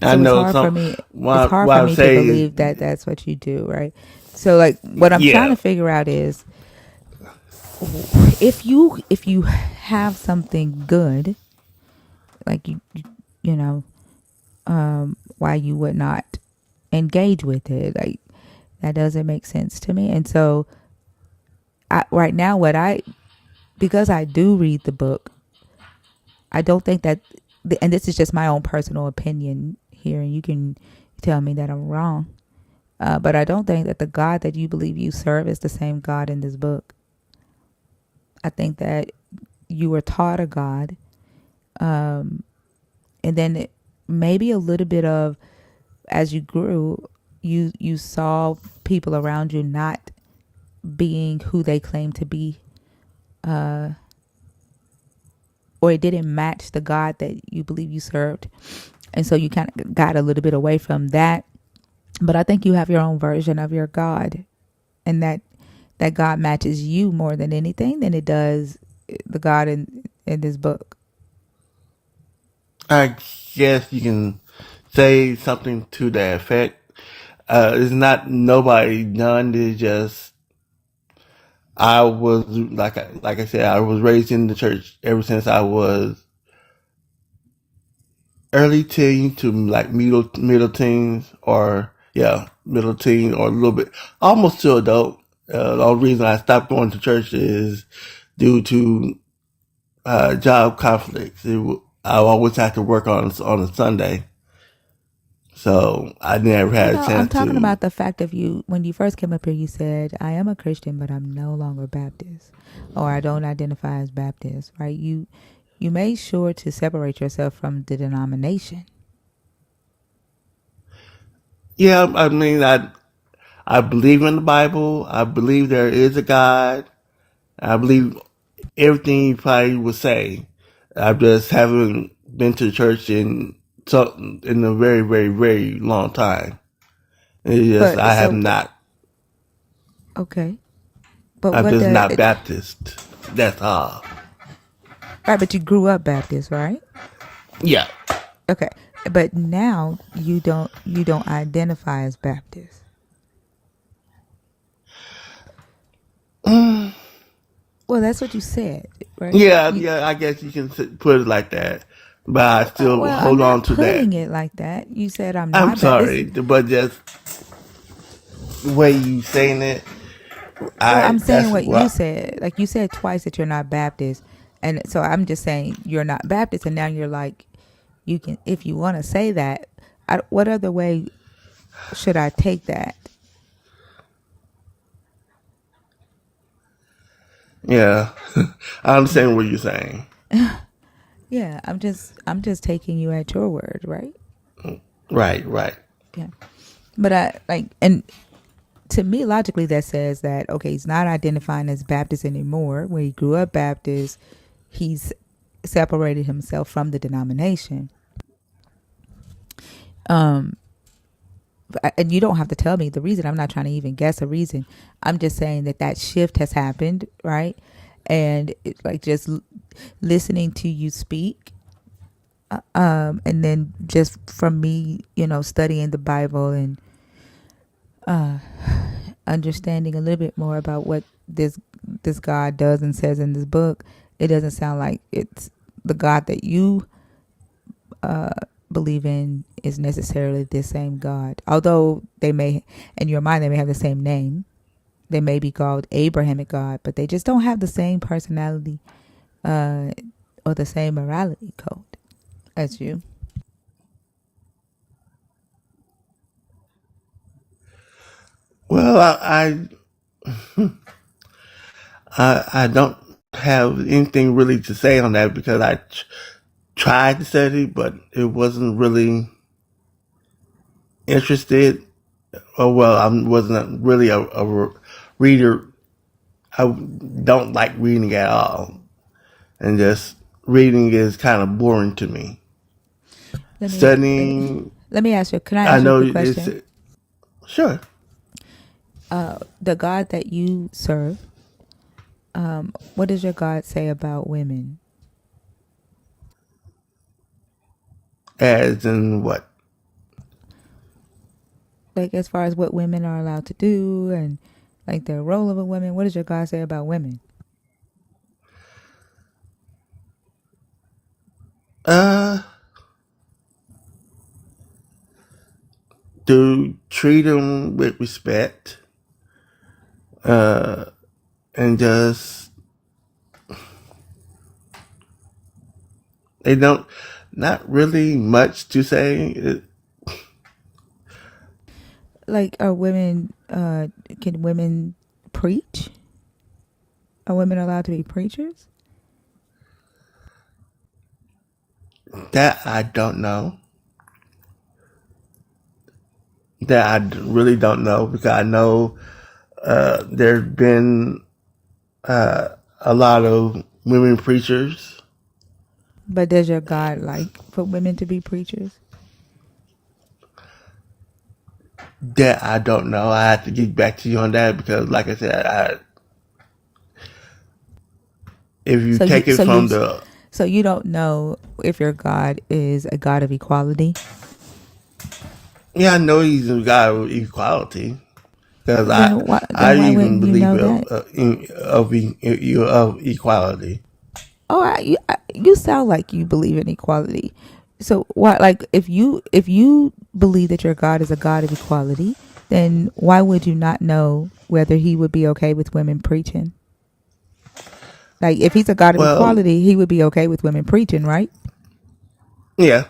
I So it's know hard for some. me. It's What hard what for I me to say is, believe that that's what you do, right? So, like, what I'm trying yeah, to figure out is, if you have something good, like, you know, why you would not engage with it? Like, that doesn't make sense to me. And so, right now, because I do read the book, I don't think that, and this is just my own personal opinion here, and you can tell me that I'm wrong. But I don't think that the God that you believe you serve is the same God in this book. I think that you were taught a God, and then maybe a little bit of, as you grew, you saw people around you not being who they claim to be, or it didn't match the God that you believe you served, and so you kind of got a little bit away from that. But I think you have your own version of your God, and that God matches you more than anything than it does the God in this book. I guess you can say something to that effect. It's not nobody done. It's just I was like I said, I was raised in the church ever since I was early teen to like middle teens, or yeah, middle teen or a little bit almost to adult. The only reason I stopped going to church is due to job conflicts. I always have to work on a Sunday, So I never had a I'm chance talking to. about the fact of you, when you first came up here, you said, I am a Christian, but I'm no longer Baptist, or I don't identify as Baptist, right? You made sure to separate yourself from the denomination. Yeah, I mean, I believe in the Bible. I believe there is a God. I believe everything you probably would say. I just haven't been to church in a very, very, very long time. It's just But I have so, not. okay. But I'm what just the, not Baptist. That's all. right, but you grew up Baptist, right? Yeah. Okay. But now you don't identify as Baptist. Well, that's what you said, right? Yeah, yeah. I guess you can put it like that, but I still Well, I'm hold on not to that. putting it like that. You said I'm I'm not Baptist. sorry, but just the way you saying it, Well, I'm saying that's what you what. said. Like you said twice that you're not Baptist, and so I'm just saying you're not Baptist, and now you're like, you can, if you want to say that. What other way should I take that? Yeah, I understand what you're saying. Yeah, I'm just taking you at your word, right? Right, right. Yeah, but I like, and to me, logically, that says that okay, he's not identifying as Baptist anymore. When he grew up Baptist, he's separated himself from the denomination. Um, and you don't have to tell me the reason. I'm not trying to even guess a reason. I'm just saying that shift has happened, right? And it's like just listening to you speak, and then just from me, studying the Bible and uh, understanding a little bit more about what this God does and says in this book. It doesn't sound like it's the God that you uh, believe in is necessarily the same God. Although they may, in your mind, they may have the same name. They may be called Abrahamic God, but they just don't have the same personality uh, or the same morality code as you. Well, I don't have anything really to say on that because I tried to study, but it wasn't really interested. Oh well, I wasn't really a reader. I don't like reading at all, and just reading is kind of boring to me. Let me Studying, let me ask you. Can I I ask you a know quick it's question? sure. The God that you serve, what does your God say about women? As in what? Like as far as what women are allowed to do and like the role of a woman, what does your God say about women? Uh, to treat them with respect, uh, and just they don't, not really much to say. Like are women can women preach? Are women allowed to be preachers? That I don't know. That I really don't know because I know there's been a lot of women preachers. But does your God like for women to be preachers? That I don't know. I have to get back to you on that because, like I said, if you So you take it from the, so you don't know if your God is a God of equality. yeah, I know he's a God of equality because I Why even wouldn't you believe know that? of equality. Oh, you sound like you believe in equality. So why, like, if you believe that your God is a God of equality, then why would you not know whether He would be okay with women preaching? Like, if He's a God of Well, equality, He would be okay with women preaching, right? yeah,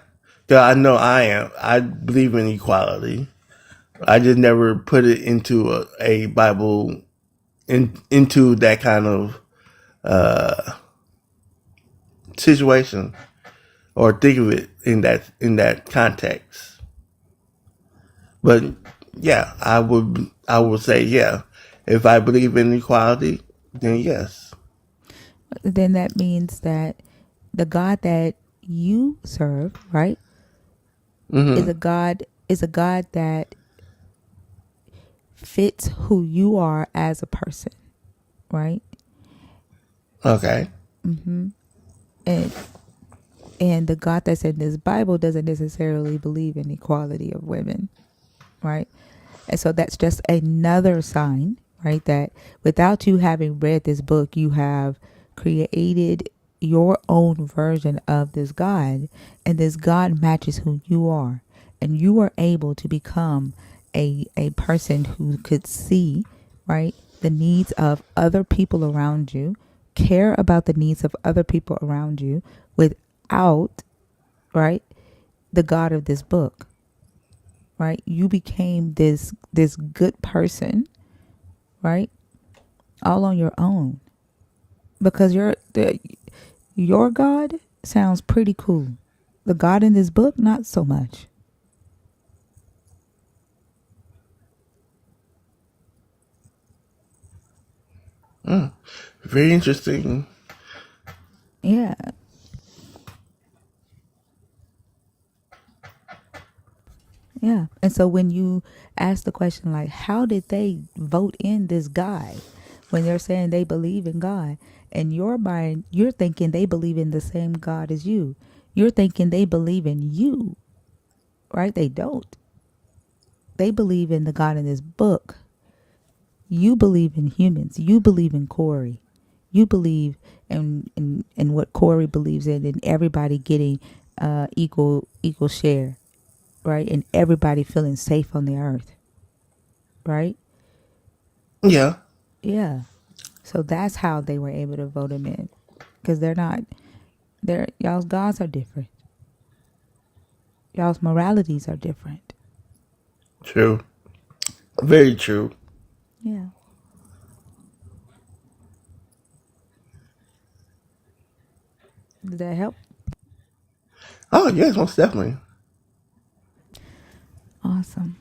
So I know I am. I believe in equality. I just never put it into a Bible into that kind of situation or think of it in that context. But yeah, I would say yeah. If I believe in equality, then yes. Then that means that the God that you serve, right, Mm-hmm. is a God that fits who you are as a person, right? Okay. And and the God that's in this Bible doesn't necessarily believe in equality of women, right? And so that's just another sign, right? That without you having read this book, you have created your own version of this God, and this God matches who you are. And you are able to become a person who could see, right, the needs of other people around you, care about the needs of other people around you without, right, the God of this book, right? You became this good person, right? All on your own because your God sounds pretty cool. The God in this book, not so much. Very interesting. Yeah, yeah. And so when you ask the question like, how did they vote in this guy? When they're saying they believe in God, in your mind, you're thinking they believe in the same God as you. You're thinking they believe in you, right? They don't. They believe in the God in this book. You believe in humans. You believe in Corey. You believe in what Corey believes in, and everybody getting equal share, right? And everybody feeling safe on the earth, right? Yeah. Yeah. So that's how they were able to vote him in, because they're not. They're y'all's gods are different. Y'all's moralities are different. True. Very true. Yeah. Did that help? Oh yes, most definitely. Awesome.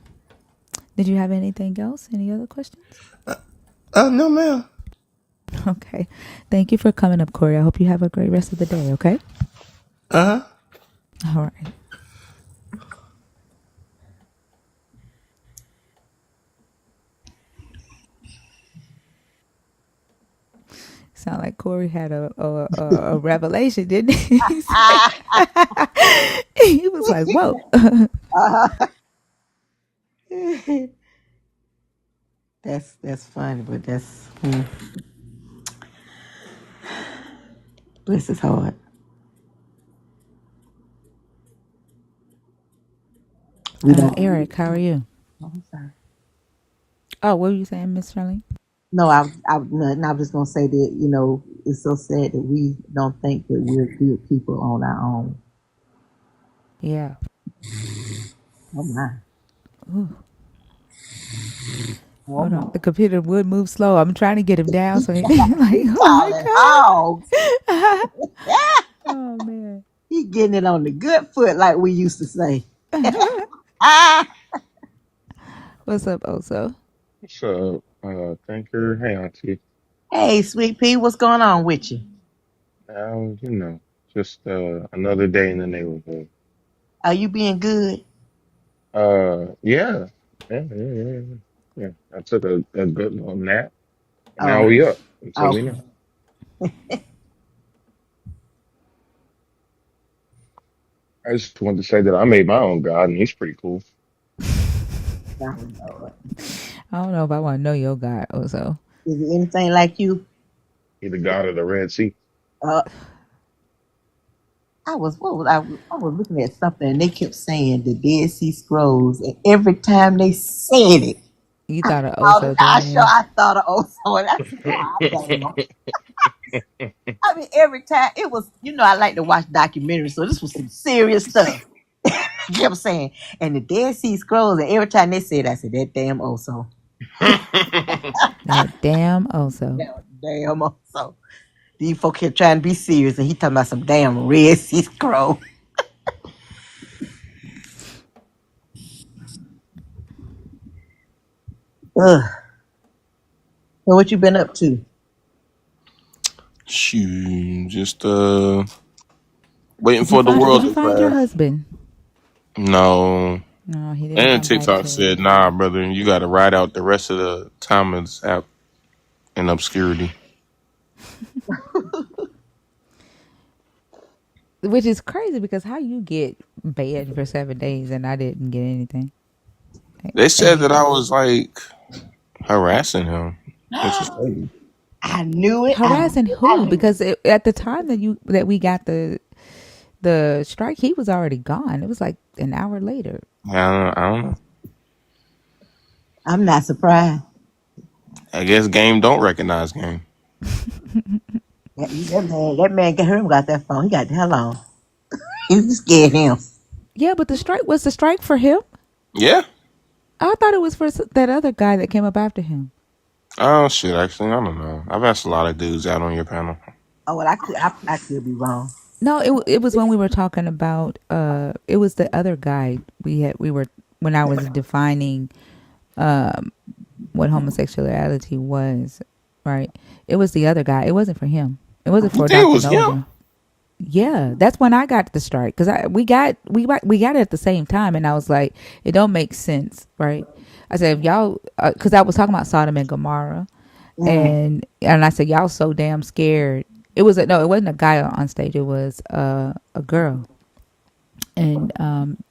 Did you have anything else? Any other questions? Oh no, ma'am. Okay. Thank you for coming up, Corey. I hope you have a great rest of the day, okay? Uh huh. All right. Sound like Corey had a revelation, didn't he? He was like, whoa. That's funny, but that's bless his heart. We don't. Eric, how are you? Oh, I'm sorry. Oh, what were you saying, Miss Charlene? No, I was just gonna say that it's so sad that we don't think that we're good people on our own. Yeah. Oh my. Ooh, Oh hold on. my. The computer would move slow. I'm trying to get him down so he like, He oh my calling hogs. God. Oh man. He getting it on the good foot, like we used to say. Ah. What's up, Oso? What's up, Thinker? Hey, Auntie. Hey, sweet pea, what's going on with you? You know, just another day in the neighborhood. Are you being good? Yeah, yeah. Yeah. I took a good little nap, and now Oh, we up. So we know. okay. I just wanted to say that I made my own God, and he's pretty cool. Down, Lord. I don't know if I want to know your God, Oso. Is it anything like you? He's the God of the Red Sea. Uh, I was looking at something and they kept saying the Dead Sea Scrolls, and every time they said it, You thought of Oso, didn't you? I thought of Oso, and I said, God damn. I mean, every time it was, I like to watch documentaries, so this was some serious stuff. I kept saying, and the Dead Sea Scrolls, and every time they said, I said, that damn Oso. That damn also. That damn Oso. These folk here trying to be serious, and he talking about some damn Red Sea Scroll. Ugh. So what you been up to? Shoot, just waiting Did you for the find? Did world you to find your crash. husband? No. No, he didn't And come back TikTok to. said, "Nah, brother, you got to ride out the rest of the time of this app in obscurity." Which is crazy because how you get banned for 7 days and I didn't get anything. They said that I Anything. was like harassing him, which is crazy. I knew it. I Harassing knew, I who? knew. Because at the time that we got the strike, he was already gone. It was like an hour later. I don't know. I'm not surprised. I guess game don't recognize game. That man got him got that phone. He got the hell on. You scared him. Yeah, but the strike for him? Yeah. I thought it was for that other guy that came up after him. Oh shit! Actually, I don't know. I've asked a lot of dudes out on your panel. Oh well, I could be wrong. No, it was when we were talking about it was the other guy we were when I was defining what homosexuality was, right? It was the other guy. It wasn't for him. It wasn't You for think it Dr. was him? Nova. Yeah, that's when I got the strike because we got it at the same time, and I was like, it don't make sense, right? I said, if y'all, because I was talking about Sodom and Gomorrah, and I said, y'all so damn scared. It wasn't a guy on stage. It was a girl, and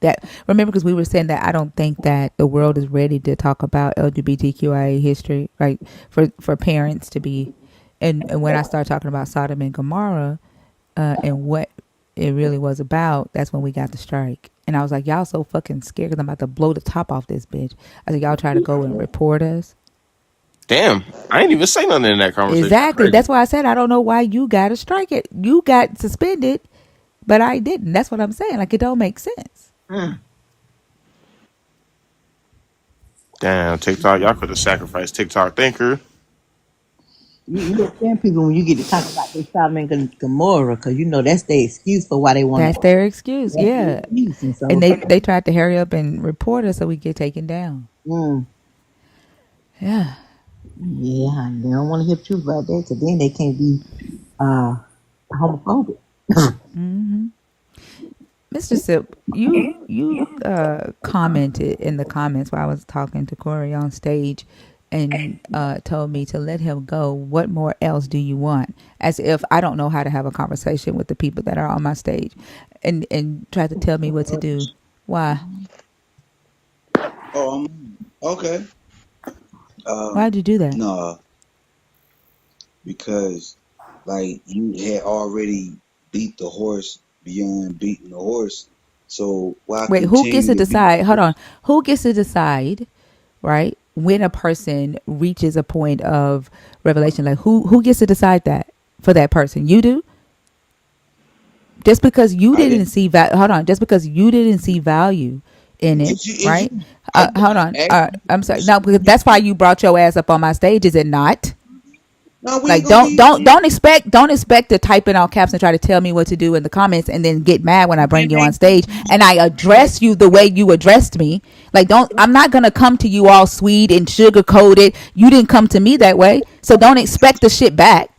that remember because we were saying that I don't think that the world is ready to talk about LGBTQIA history, right? For parents to be, and when I started talking about Sodom and Gomorrah and what it really was about, that's when we got the strike. And I was like, y'all so fucking scared because I'm about to blow the top off this bitch. I said, y'all try to go and report us. Damn, I ain't even say nothing in that conversation. That's Exactly. crazy. That's why I said I don't know why you got to strike it. You got suspended, but I didn't. That's what I'm saying. Like it don't make sense. Damn, TikTok, y'all could have sacrificed TikTok thinker. You understand people when you get to talk about this Sodom and Gomorrah, because you know that's their excuse for why they want That's to. their excuse. That's their Yeah. excuse, and And so they tried to hurry up and report us so we get taken down. mm, Yeah. yeah, they don't want to hear the truth about that, because then they can't be homophobic. Mr. Sip, you commented in the comments while I was talking to Corey on stage and told me to let him go. What more else do you want? As if I don't know how to have a conversation with the people that are on my stage and try to tell me what to do. Why? Okay. Why'd you do that? No, because like you had already beat the horse beyond beating the horse. So why Wait, who gets continue to to beat decide? the Hold on. horse? Who gets to decide, right? When a person reaches a point of revelation, like who gets to decide that for that person? You do? Just because you I didn't didn't. see hold on, just because you didn't see value in it, If right? you, I Hold on. asked I'm you sorry. so No, because that's why you brought your ass up on my stage, is it not? no, we ain't Like gonna be. don't expect to type in all caps and try to tell me what to do in the comments and then get mad when I bring It you on ain't stage and I address you the way you addressed me. Like I'm not gonna come to you all sweet and sugar coated. You didn't come to me that way, so don't expect the shit back.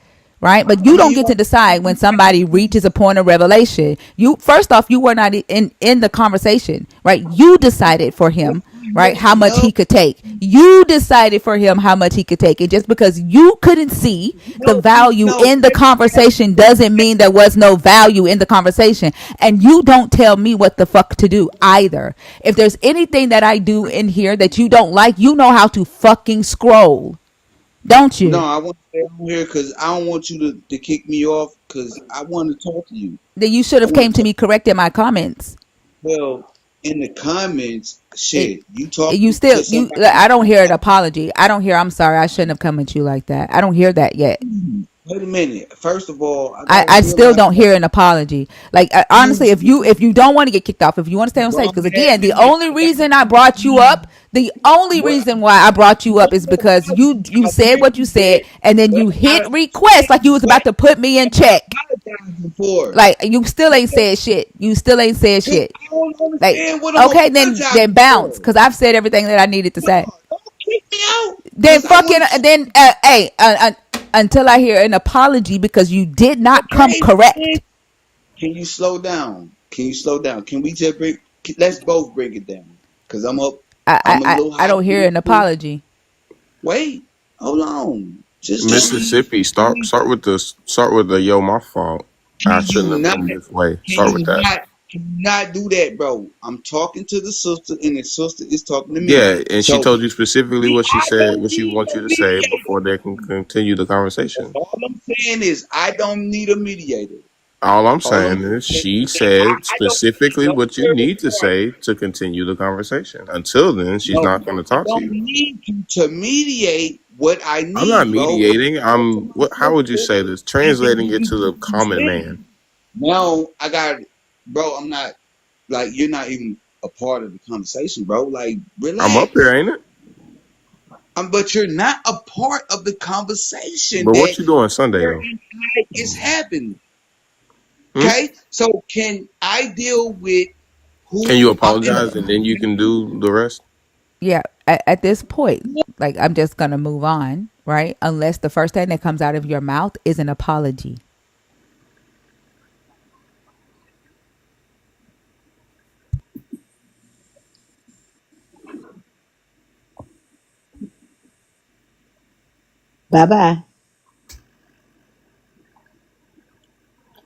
Right, but you I don't mean, get to decide when somebody reaches a point of revelation. You first off, you were not in the conversation, right? You decided for him, right, how much no, he could take. You decided for him how much he could take, and just because you couldn't see the no, value no. in the conversation doesn't mean there was no value in the conversation. And you don't tell me what the fuck to do either. If there's anything that I do in here that you don't like, you know how to fucking scroll, don't No, you? I want to stay on here because I don't want you to kick me off because I want to talk to you. Then you should I have want came to to talk. me corrected my comments. Well, in the comments, It, shit, you you talking still to I somebody. don't hear an apology. I don't hear I'm sorry I shouldn't have come at you like that. I don't hear that yet. Wait a minute. First of all, I I, gotta I still realize don't that hear an apology. Like honestly, if you you don't want to get kicked off, if you want to stay on bro, stage, I'm because again, the asking you. only I gotta reason I brought you please. up, the only What reason why I brought you up is because you I said what you appreciate said, that, and then but you I hit gotta request like you was what about to put me in am I check. apologizing for? Like you still ain't said shit. You still ain't said Cause shit. I don't Like understand what I'm okay, then apologizing bounce, for. because I've said everything that I needed to No, say. don't kick me out. Then Cause I fucking want to then hey until I hear an apology because you did not come okay, correct. man. Can you slow down? Can you slow down? Can we just bring let's both bring it down. Cause I'm up I I I'm a I little I high don't hear an too. apology. Wait, hold on. Just let me Mississippi, finish. start with the yo, my fault. I Can shouldn't you have not? been this way. Can Start with you that. not? Can you not do that, bro? I'm talking to the sister, and the sister is talking to me. Yeah, and she So told you specifically what she I said, don't what she need wants no you to say mediator. before they can continue the That's conversation. all I'm saying is I don't need a mediator. All I'm All I'm saying is saying she is said I don't need specifically no what you third need to party. say to continue the conversation. Until then, she's No, not going to I talk to don't you. need you to mediate what I I'm not need, bro. I'm mediating. talking to I'm my what? How would you sister, say this? and Translating it to the you common man. saying now I got, bro. I'm not like you're not even a part of the conversation, bro. Like I'm up relax. here, ain't it? But you're not a part of the conversation But that what you doing Sunday though? certain is happening. Hmm? Okay, so can I deal with Can you who I'm in a apologize and then you can conversation do the rest? Yeah, at this point, with? like I'm just gonna move on, right? Unless the first thing that comes out of your mouth is an apology. Bye bye.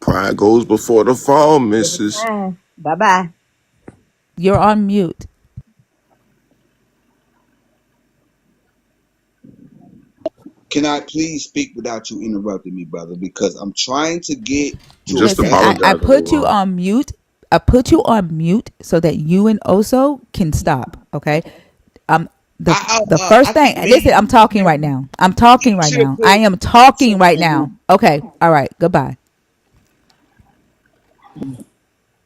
Pride goes before the fall, missus. Bye bye. You're on mute. Can I please speak without you interrupting me, brother? Because I'm trying to get to a Just Listen, base. I apologize and move put you on. on mute. I put you on mute so that you and Oso can stop. Okay. The the I first thing. think Listen, I'm maybe talking right now. I'm talking you right should have now. I put am talking some right now. Okay. All right. Goodbye.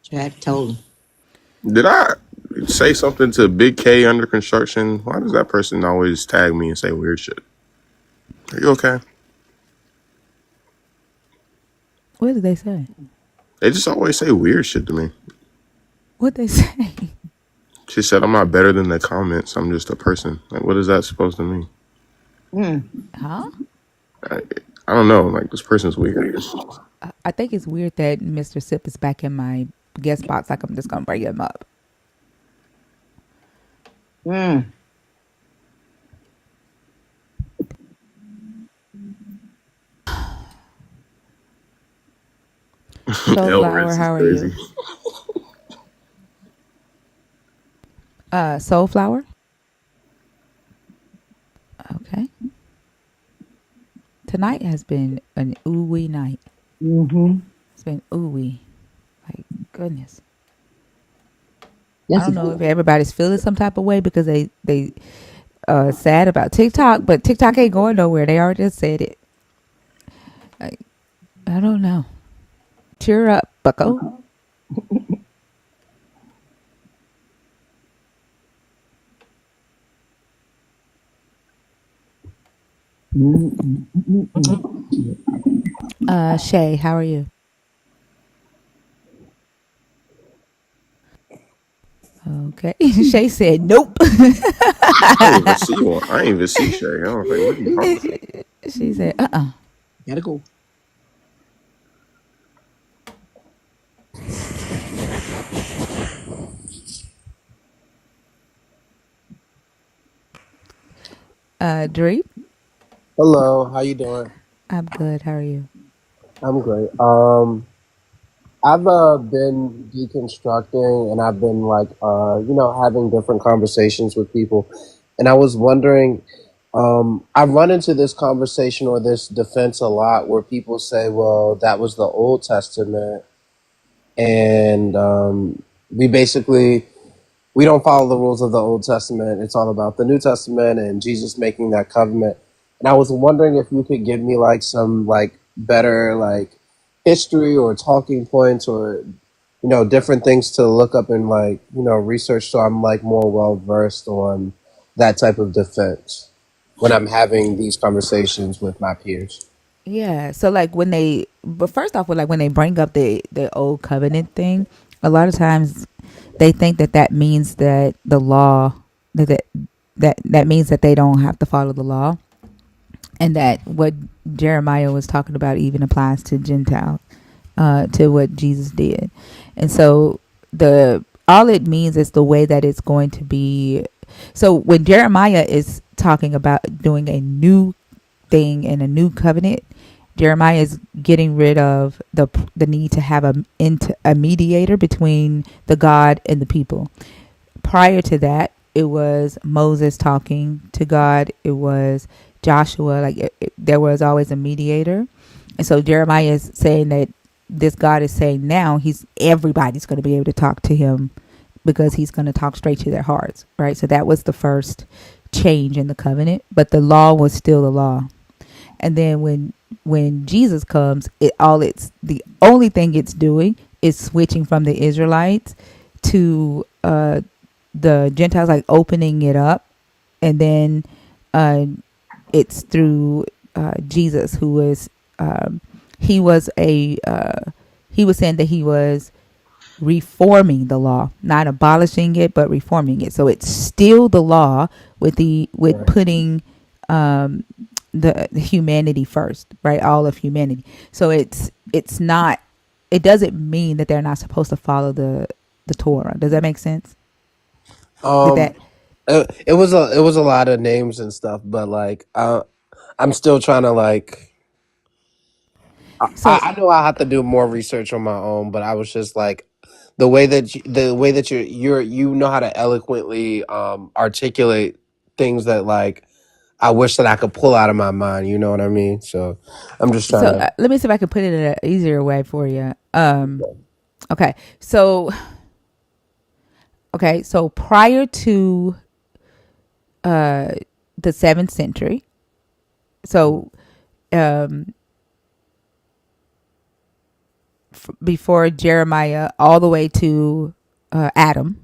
Jack told him. Did I say something to Big K under construction? Why does that person always tag me and say weird shit? Are you okay? What did they say? They just always say weird shit to me. What they say? She said I'm not better than the comments. I'm just a person. Like, what is that supposed to mean? Mm. Huh? I, I don't know. Like, this person's weird. I think it's weird that Mr. Sip is back in my guest box. Like I'm just gonna bring him up. Mm. Soulflower, Elris is how are you? crazy. Soulflower. Okay. Tonight has been an ooey night. Mm-hmm. It's been ooey. Like goodness. I Yes, don't it know is. if everybody's feeling some type of way because they sad about TikTok, but TikTok ain't going nowhere. They already just said it. Like, I don't know. Cheer up, Bucko. Shay, how are you? Okay. Shay said nope. I ain't even see one. I ain't even see Shay. I was like, what are you talking about? She said Gotta go. Dree. Hello, how you doing? I'm good. How are you? I'm great. I've been deconstructing and I've been like having different conversations with people. And I was wondering, I run into this conversation or this defense a lot where people say, well, that was the Old Testament and we basically we don't follow the rules of the Old Testament. It's all about the New Testament and Jesus making that covenant. And I was wondering if you could give me like some like better like history or talking points or different things to look up and like research, so I'm like more well versed on that type of defense when I'm having these conversations with my peers. Yeah. So like but first off, when they bring up the old covenant thing, a lot of times they think that means that the law that that that means that they don't have to follow the law, and that what Jeremiah was talking about even applies to Gentiles, to what Jesus did. And so the all it means is the way that it's going to be. So when Jeremiah is talking about doing a new thing in a new covenant, Jeremiah is getting rid of the need to have a mediator between the God and the people. Prior to that, it was Moses talking to God. It was Joshua. Like there was always a mediator, and so Jeremiah is saying that this God is saying now everybody's going to be able to talk to him because he's going to talk straight to their hearts, right? So that was the first change in the covenant, but the law was still the law. And then when Jesus comes, it's the only thing it's doing is switching from the Israelites to the Gentiles, like opening it up, and then uh, it's through Jesus, who was he was he was saying that he was reforming the law, not abolishing it, but reforming it. So it's still the law with Right. putting um, the humanity first, right? All of humanity. So it's not. It doesn't mean that they're not supposed to follow the Torah. Does that make sense? Did Um, that? it was a lot of names and stuff, but like I'm still trying to like So I know I have to do more research on my own, but I was just like the way that you know how to eloquently articulate things that like I wish that I could pull out of my mind. You know what I mean? So I'm just trying so to. let me see if I can put it in an easier way for you. Okay. So prior to the 7th century, so um, before Jeremiah, all the way to Adam.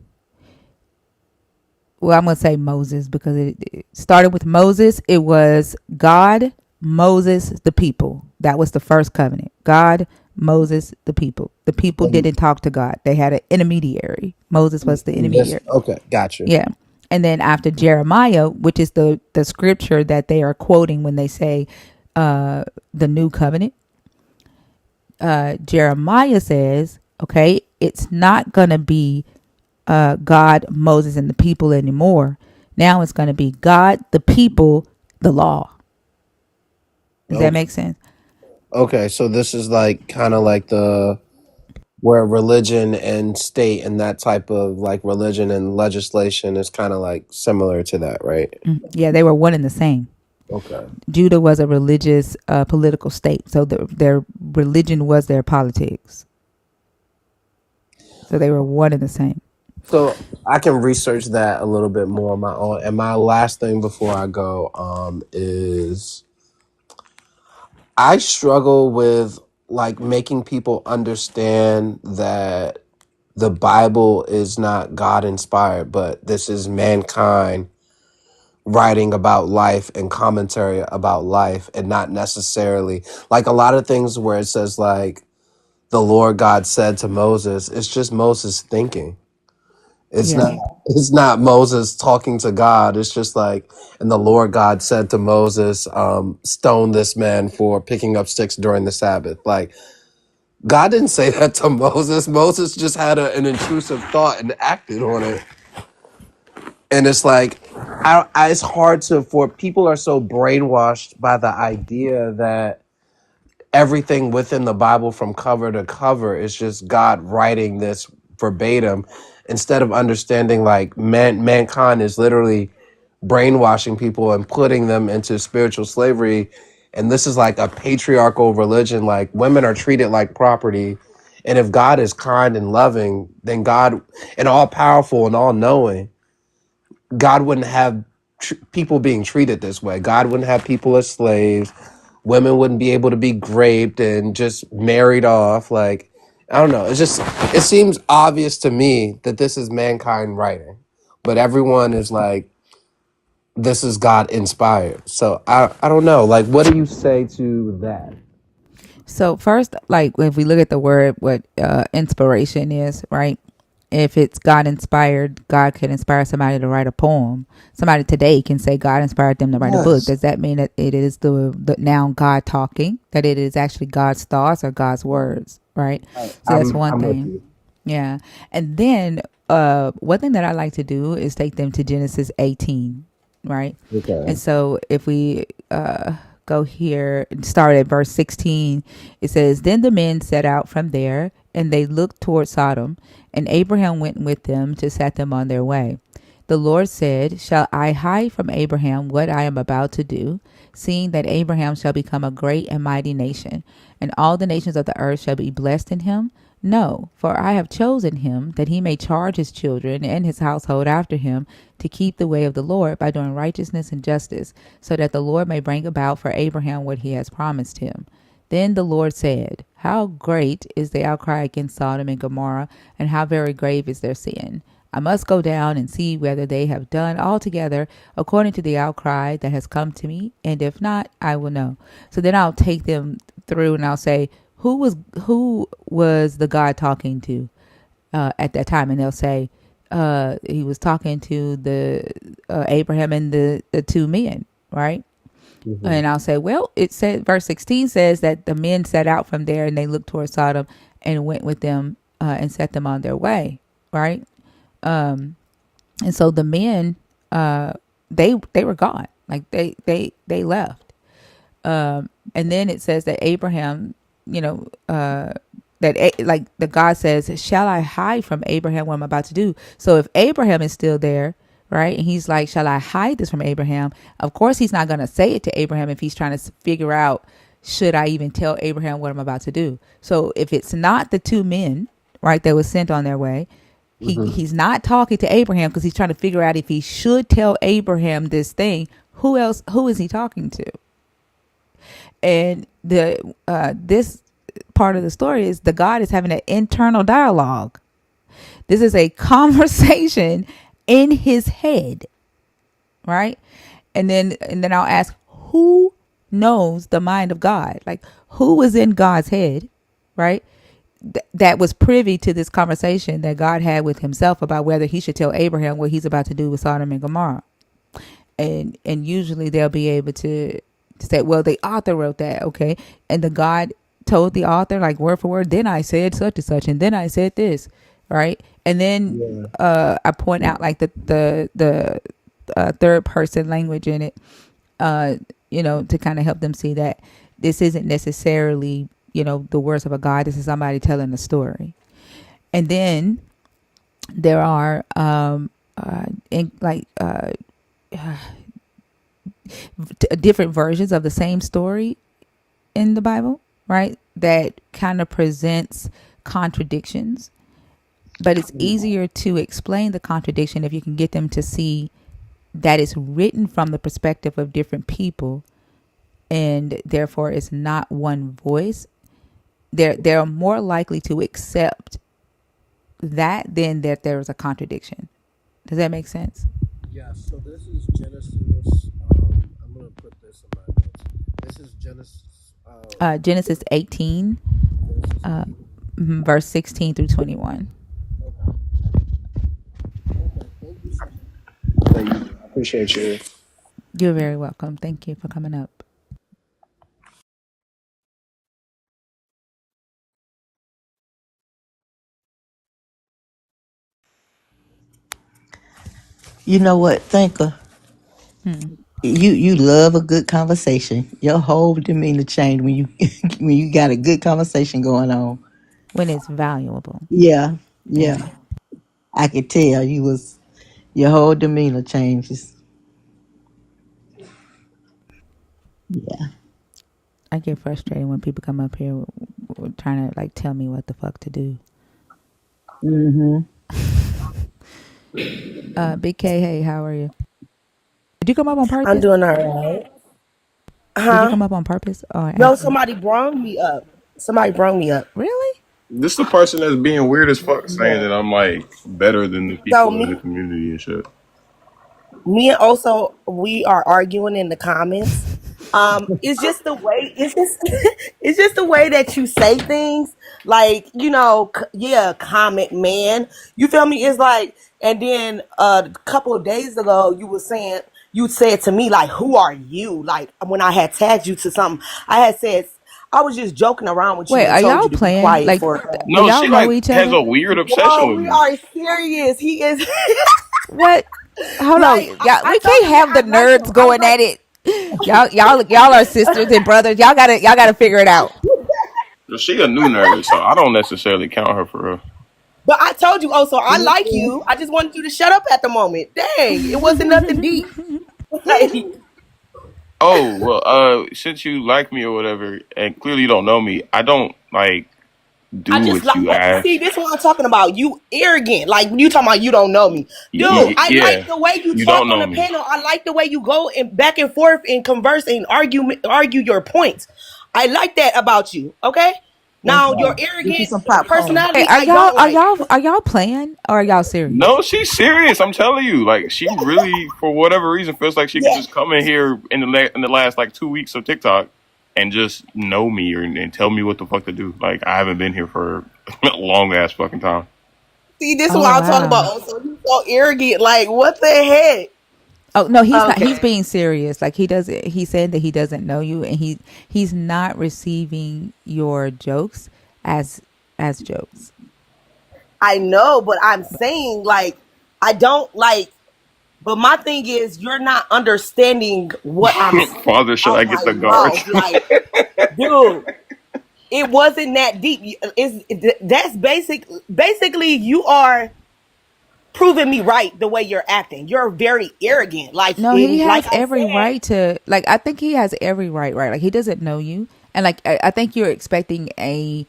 Well, I'm going to say Moses because it started with Moses. It was God, Moses, the people. That was the first covenant. God, Moses, the people. The people And didn't talk to God. They had an intermediary. Moses was the this intermediary. okay, gotcha. Yeah. And then after Jeremiah, which is the scripture that they are quoting when they say the new covenant, Jeremiah says, okay, it's not going to be God, Moses, and the people anymore. Now it's going to be God, the people, the law. Does that Okay, make sense? okay. So this is like kind of like the where religion and state and that type of like religion and legislation is kind of like similar to that, right? Yeah, they were one and the same. Okay. Judah was a religious, political state, so their religion was their politics. So they were one and the same. So I can research that a little bit more on my own. And my last thing before I go is I struggle with like making people understand that the Bible is not God inspired, but this is mankind writing about life and commentary about life, and not necessarily like a lot of things where it says like the Lord God said to Moses, it's just Moses thinking. It's Yeah. not it's not Moses talking to God. It's just like, and the Lord God said to Moses, stone this man for picking up sticks during the Sabbath. Like God didn't say that to Moses. Moses just had an intrusive thought and acted on it. And it's like it's hard to for people are so brainwashed by the idea that everything within the Bible from cover to cover is just God writing this verbatim, instead of understanding like mankind is literally brainwashing people and putting them into spiritual slavery. And this is like a patriarchal religion. Like women are treated like property. And if God is kind and loving, then God and all powerful and all knowing, God wouldn't have people being treated this way. God wouldn't have people as slaves. women wouldn't be able to be raped and just married off. Like, I don't know. It's just, it seems obvious to me that this is mankind writing, but everyone is like, this is God inspired. So I don't know. Like, what do you say to that? So first, like if we look at the word, what inspiration is, right? If it's God inspired, God could inspire somebody to write a poem. Somebody today can say God inspired them to write a book. Yes. Does that mean that it is the now God talking? That it is actually God's thoughts or God's words, right? So that's one I'm with thing. you. Yeah. And then one thing that I like to do is take them to Genesis 18, right? And Okay. so if we go here and start at verse 16, it says, Then the men set out from there, and they looked toward Sodom, and Abraham went with them to set them on their way. The Lord said, Shall I hide from Abraham what I am about to do, seeing that Abraham shall become a great and mighty nation, and all the nations of the earth shall be blessed in him? No, for I have chosen him that he may charge his children and his household after him to keep the way of the Lord by doing righteousness and justice, so that the Lord may bring about for Abraham what he has promised him. Then the Lord said, How great is the outcry against Sodom and Gomorrah, and how very grave is their sin. I must go down and see whether they have done altogether according to the outcry that has come to me, and if not, I will know. So then I'll take them through and I'll say, who was the God talking to at that time? And they'll say, he was talking to the Abraham and the two men, right? Hmm. And I'll say, well, it said verse 16 says that the men set out from there and they looked toward Sodom and went with them and set them on their way, right? And so the men, they were gone, like they left. And then it says that Abraham, you know, like the God says, shall I hide from Abraham what I'm about to do? So if Abraham is still there, right, and he's like, shall I hide this from Abraham? Of course, he's not going to say it to Abraham if he's trying to figure out, should I even tell Abraham what I'm about to do? So if it's not the two men, right, that was sent on their way, Hmm. he's not talking to Abraham because he's trying to figure out if he should tell Abraham this thing. Who is he talking to? And the this part of the story is the God is having an internal dialogue. This is a conversation in his head, right? And then I'll ask, who knows the mind of God? Like, who was in God's head, right? That was privy to this conversation that God had with himself about whether he should tell Abraham what he's about to do with Sodom and Gomorrah. And usually they'll be able to say, well, the author wrote that, okay, and the God told the author like word for word, then I said such and such, and then I said this, right? And then Yeah. I point out like the third person language in it, to kind of help them see that this isn't necessarily, the words of a God. This is somebody telling a story. And then there are in like different versions of the same story in the Bible, right? That kind of presents contradictions, but it's easier to explain the contradiction if you can get them to see that it's written from the perspective of different people, and therefore it's not one voice. They're more likely to accept that than that there is a contradiction. Does that make sense? Yeah, so this is Genesis. I'm going to put this in my notes. This is Genesis. Genesis 18, Genesis uh, 18. verse 16 through 21. Okay. Okay. Thank you so much. Thank you. I appreciate you. You're very welcome. Thank you for coming up. You know what, thinker? You love a good conversation. Your whole demeanor change when you when you got a good conversation going on. When it's valuable. Yeah, yeah. Yeah. I could tell you was your whole demeanor changes. Yeah. I get frustrated when people come up here trying to like tell me what the fuck to do. Mm-hmm. Big K, hey, how are you? Did you come up on I'm purpose? doing all right. Did you Huh? come up on purpose or No, accident? somebody brung me up. Somebody brung me up. Really? This the person that's being weird as fuck, saying Yeah. that I'm like better than the So people in the community and shit. me and also we are arguing in the comments. It's just the way it's just it's just the way that you say things. Like, yeah, comment man. You feel me? It's like, and then a couple of days ago you said to me, like, who are you? Like, when I had tagged you to something, I had said I was just joking around with you Wait, and are told y'all you to be playing? quiet Like, for do No, y'all she know like each has other? a weird obsession Whoa, with we me. are serious. He is What? Hold on, like y'all. I We told can't him that have the I like him. nerds I going like at it. Y'all are sisters and brothers. Y'all gotta figure it out. She a new nerd, so I don't necessarily count her for real. But I told you, oh, so I like you. I just wanted you to shut up at the moment. Dang, it wasn't nothing deep. Like, Oh well, since you like me or whatever, and clearly you don't know me, I don't like do I just what like, you ask. see, this is what I'm talking about. You arrogant. Like, you talking about you don't know me. Dude, I like Yeah, the way you you talk don't on know the me. panel. I like the way you go and back and forth and converse and argue your points. I like that about you. Okay? Thank Now, your you. Get you arrogant some popcorn. Hey, personality, I don't like. are y'all playing or are y'all serious? No, she's serious. I'm telling you, like she really, for whatever reason, feels like she could Yeah. just come in here in the last like 2 weeks of TikTok and just know me and tell me what the fuck to do. Like I haven't been here for a long ass fucking time. See, this is Oh what I'm talking about. wow. Oh, so you so arrogant. Like, what the heck? Oh no, he's not. He's Okay. being serious. Like he doesn't. He said that he doesn't know you, and he's not receiving your jokes as jokes. I know, but I'm saying, like, I don't like, but my thing is, you're not understanding what I'm saying Father, should I out get my the mouth. guards? Like, dude, it wasn't that deep. That's basically, you are proving me right the way you're acting. You're very arrogant. No, he Like has I every said, right to. Like I think he has every right. Right. Like he doesn't know you, and like I think you're expecting a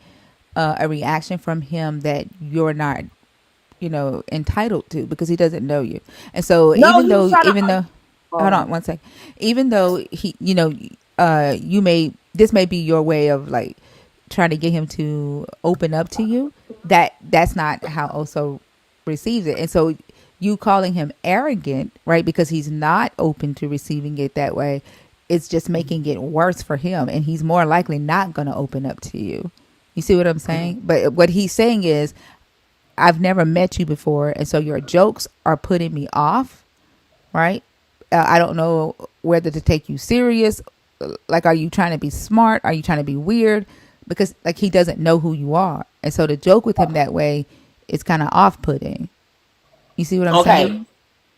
reaction from him that you're not, entitled to because he doesn't know you. And so no, he was trying to, even though hold on um, one sec. Even though he, this may be your way of like trying to get him to open up to you, that's not how Oso receives it. And so you calling him arrogant, right? Because he's not open to receiving it that way. It's just making it worse for him, and he's more likely not going to open up to you. You see what I'm saying? But what he's saying is, I've never met you before, and so your jokes are putting me off, right? I don't know whether to take you serious. Like, are you trying to be smart? Are you trying to be weird? Because like he doesn't know who you are, and so to joke with him that way is kind of off-putting. You see what I'm okay. saying?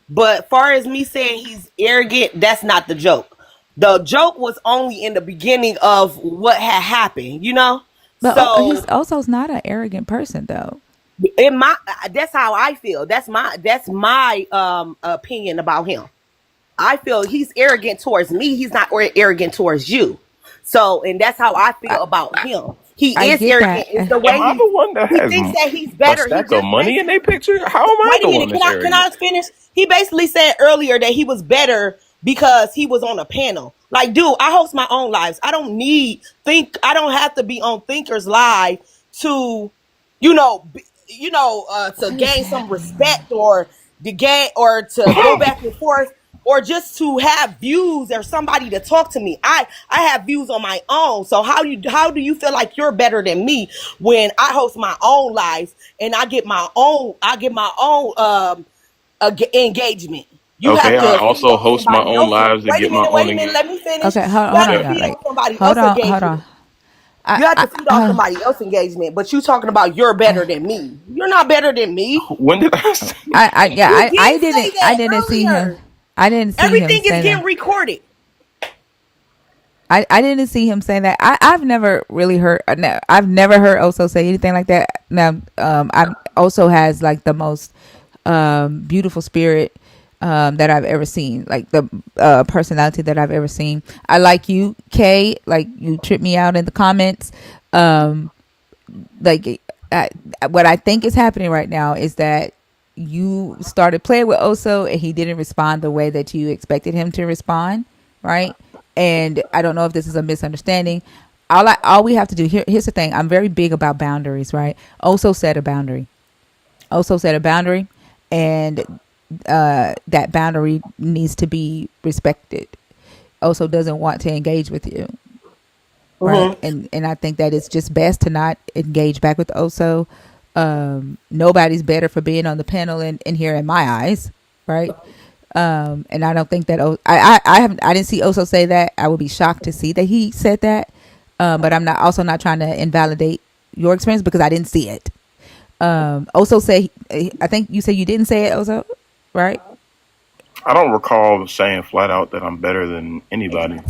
But far as me saying he's arrogant, that's not the joke. The joke was only in the beginning of what had happened, you know? But he's So also not an arrogant person, though. in my that's how I feel. That's my opinion about him. I feel he's arrogant towards me. He's not arrogant towards you. So, and that's how I I, feel about him. He I is get arrogant. It's that. the Am way I the one that he has thinks that he's a better. He stack of just money in basically, their picture? How am I wait a the one minute. Can that's I can arrogant? I finish? He basically said earlier that he was better because he was on a panel. Like, dude, I host my own lives. I don't need think. I don't have to be on Thinkers Live to, to What is gain some happening? respect or to gain or to go back and forth or just to have views or somebody to talk to me. I have views on my own. So how do you feel like you're better than me when I host my own lives and I get my own engagement? You Okay, have I to feed also off host my somebody own else's. lives and Wait get a my minute, own wait a minute. engagement. Let me finish. Okay, You hold have on, to Yeah. y'all. feed Like, off somebody hold else's on, hold on. engagement. You have to feed off I, somebody else's engagement, but you talking about you're better than me. You're not better than me. When did I say yeah, You did didn't, say that earlier. I didn't see him Everything is say that. getting recorded. I didn't see him say that. I've never really heard. No, I've never heard Oso say anything like that. Now, I also has like the most beautiful spirit that I've ever seen. Like the personality that I've ever seen. I like you, Kay. Like you trip me out in the comments. Um, like I, what I think is happening right now is that you started playing with Oso and he didn't respond the way that you expected him to respond, right? And I don't know if this is a misunderstanding. All we have to do here's the thing. I'm very big about boundaries, right? Also set a boundary. Also set a boundary, and that boundary needs to be respected. Also doesn't want to engage with you, right? Mm-hmm. And I think that it's just best to not engage back with Oso. Nobody's better for being on the panel in here in my eyes, right? And I don't think that I didn't see Oso say that. I would be shocked to see that he said that. But I'm not trying to invalidate your experience because I didn't see it. Oso say, I think you said you didn't say it, Oso, right? I don't recall saying flat out that I'm better than anybody.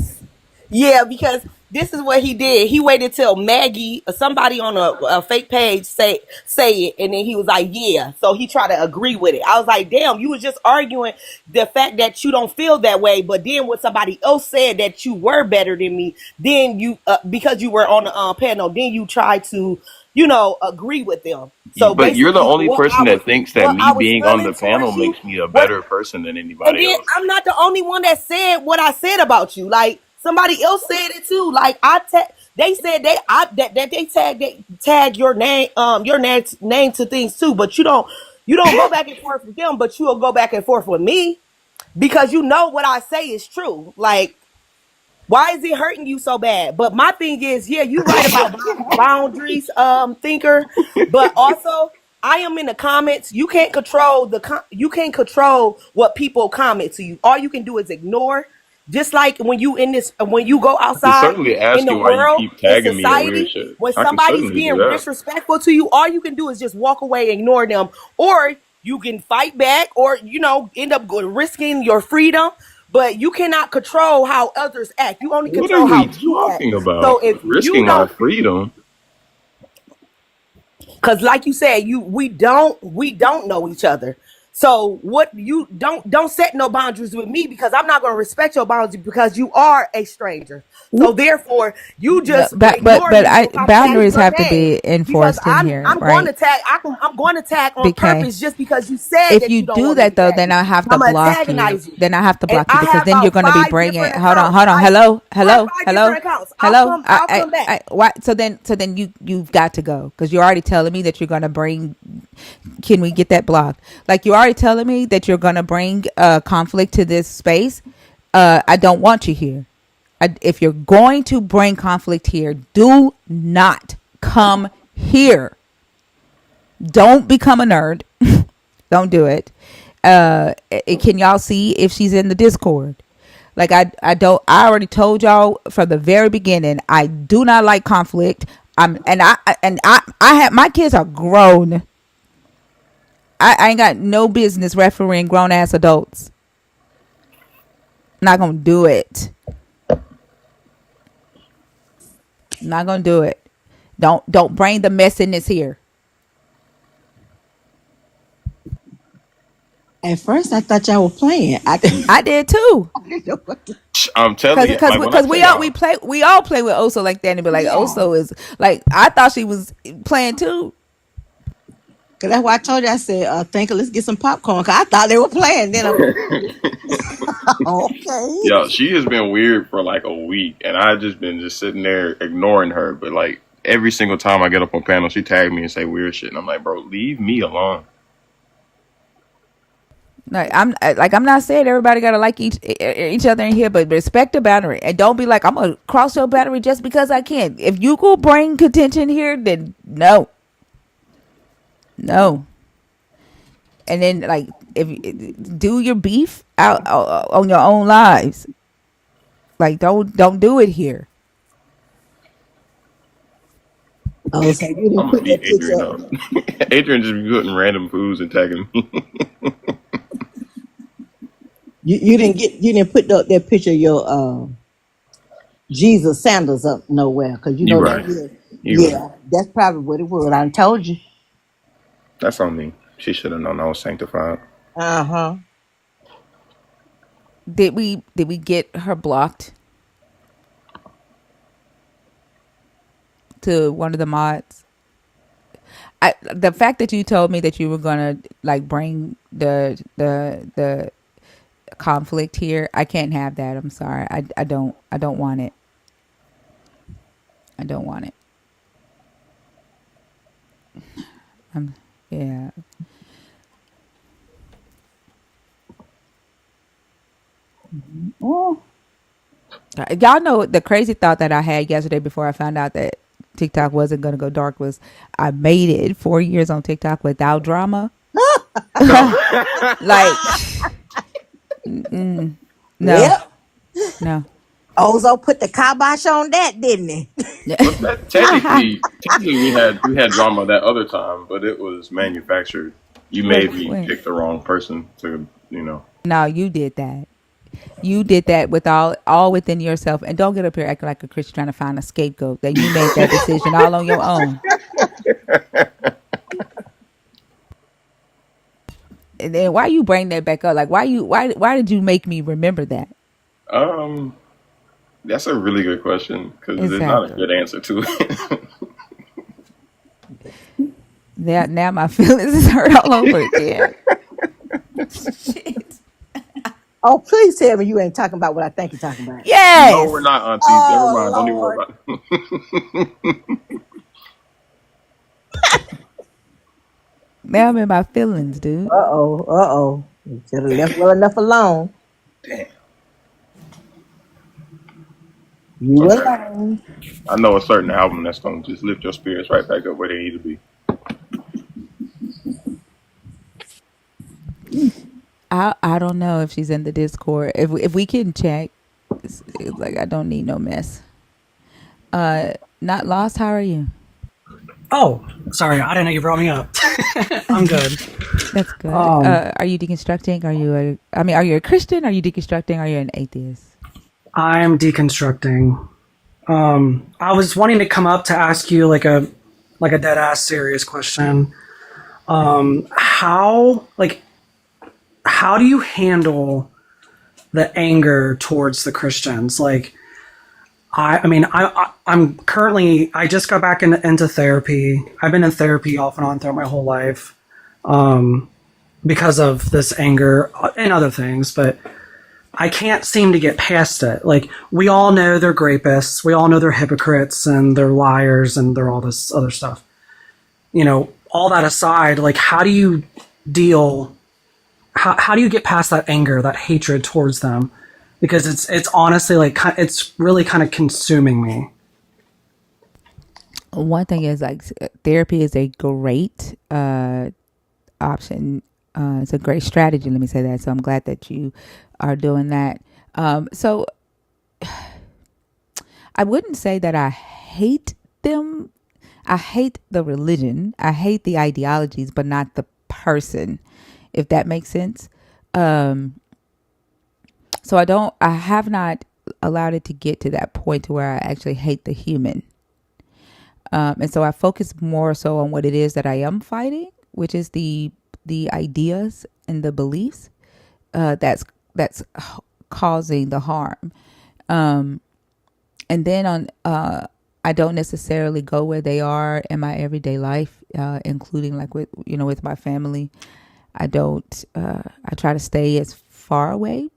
Yeah, because this is what he did. He waited till Maggie or somebody on a fake page say it, and then he was like, "Yeah." So he tried to agree with it. I was like, "Damn, you was just arguing the fact that you don't feel that way." But then when somebody else said that you were better than me, then you because you were on the panel, then you tried to agree with them. So But you're the basically, only person that thinks that what me I was being on feeling the panel towards you makes me a was. better person than And anybody then else. I'm not the only one that said what I said about you. Like somebody else said it too. Like they said that they tag your name to things too. But you don't go back and forth with them, but you'll go back and forth with me because you know what I say is true. Like why is it hurting you so bad? But my thing is, yeah, you right about boundaries, thinker. But also, I am in the comments. You can't control what people comment to you. All you can do is ignore. Just like when you go I can outside certainly in ask the you why you world, keep in tagging me in weird society, shit. when I can somebody's certainly do being that. disrespectful to you, all you can do is just walk away, ignore them, or you can fight back, or end up risking your freedom. But you cannot control how others act. You only What are control we how you act. talking about? So if you Risking my don't, freedom? because like you said, we don't know each other. So what you don't set no boundaries with me because I'm not going to respect your boundaries because you are a stranger. So therefore, you No, just ignore but me if I tag boundaries your have to name be because enforced in I'm here, I'm going right? to tag. I'm going to tag on BK. purpose just because you said If that you you don't do want me to that though, tag then you. I have to I'm gonna block you. antagonize you. Then I have to And block you I because have then you're about going to be 5 different bringing. Hold on, accounts. hold on. I Hello, have hello, 5 different hello, accounts. I'll hello. come. I'll come back. Why? So then you've got to go because you're already telling me that you're going to bring. Can we get that blocked? Like you're already telling me that you're going to bring conflict to this space. I don't want you here. If you're going to bring conflict here, do not come here. Don't become a nerd. Don't do it. Can y'all see if she's in the Discord? Like I don't. I already told y'all from the very beginning. I do not like conflict. I have my kids are grown. I ain't got no business refereeing grown ass adults. Not gonna do it. Not gonna do it. Don't bring the messiness here. At first, I thought y'all were playing. I I did too. didn't know what to. I'm telling Cause, you, cause, like when I cause tell y'all, we all play with Oso like that and be like, Yeah, Oso is like, I thought she was playing too. because that's why I told you. I said, "Thinker, let's get some popcorn." Cause I thought they were playing. Then I'm okay. yo, she has been weird for like a week, and I just been just sitting there ignoring her. But like every single time I get up on panel, she tagged me and say weird shit, and I'm like, bro, leave me alone. I'm not saying everybody gotta like each other in here, but respect the boundary and don't be like I'm gonna cross your boundary just because I can. If you go bring contention here, then no, no. And then like if do your beef out on your own lives. Like don't do it here. Oh, so you I'm didn't gonna put beat that Adrian picture. up. Adrian just be putting random foods and tagging me. You didn't put that picture of your Jesus sandals up nowhere because you You know that right. is. You right. Yeah, that's probably what it was. I told you. That's on me. She should have known I was sanctified. Uh huh. Did we get her blocked to one of the mods? The fact that you told me that you were gonna like bring the conflict here. I can't have that. I'm sorry. I don't want it. I don't want it. Yeah. Oh, Y'all know the crazy thought that I had yesterday before I found out that TikTok wasn't gonna go dark was I made it 4 years on TikTok without drama. Like, no, Well, no. Ozo put the kibosh on that, didn't he? But that technically we had drama that other time, but it was manufactured. You maybe When? picked the wrong person to, you know. No, you did that. You did that with all within yourself, and don't get up here acting like a Christian trying to find a scapegoat. That you made that decision all on your own. And then why you bring that back up? Like why did you make me remember that? Um, that's a really good question because there's not a Exactly. good answer to it. Now my feelings is hurt all over again. Shit. Oh, please tell me you ain't talking about what I think you're talking about. No, we're Yes. not, Auntie. Never Oh, mind. Don't even worry Lord. about it. Now I'm in my feelings, dude. Uh-oh. You should have left well enough alone. Damn. You Okay. alone. I know a certain album that's gonna just lift your spirits right back up where they need to be. I don't know if she's in the Discord. If we can check, it's like I don't need no mess. Not lost. How are you? Oh, sorry, I didn't know you brought me up. I'm good. That's good. Um, Are you deconstructing? Are you a Christian? Are you deconstructing? Are you an atheist? I'm deconstructing. I was wanting to come up to ask you like a dead ass serious question. How do you handle the anger towards the Christians? Like, I'm currently, I just got back into therapy. I've been in therapy off and on throughout my whole life, because of this anger and other things, but I can't seem to get past it. Like, we all know they're rapists, we all know they're hypocrites and they're liars and they're all this other stuff. You know, all that aside, like, how do you deal, how do you get past that anger, that hatred towards them? Because it's honestly like, it's really kind of consuming me. One thing is like therapy is a great option. It's a great strategy. Let me say that. So I'm glad that you are doing that. So I wouldn't say that I hate them. I hate the religion. I hate the ideologies, but not the person, if that makes sense. So I have not allowed it to get to that point to where I actually hate the human. And so I focus more so on what it is that I am fighting, which is the ideas and the beliefs that's causing the harm. And then I don't necessarily go where they are in my everyday life, including like with my family. I don't. I try to stay as far away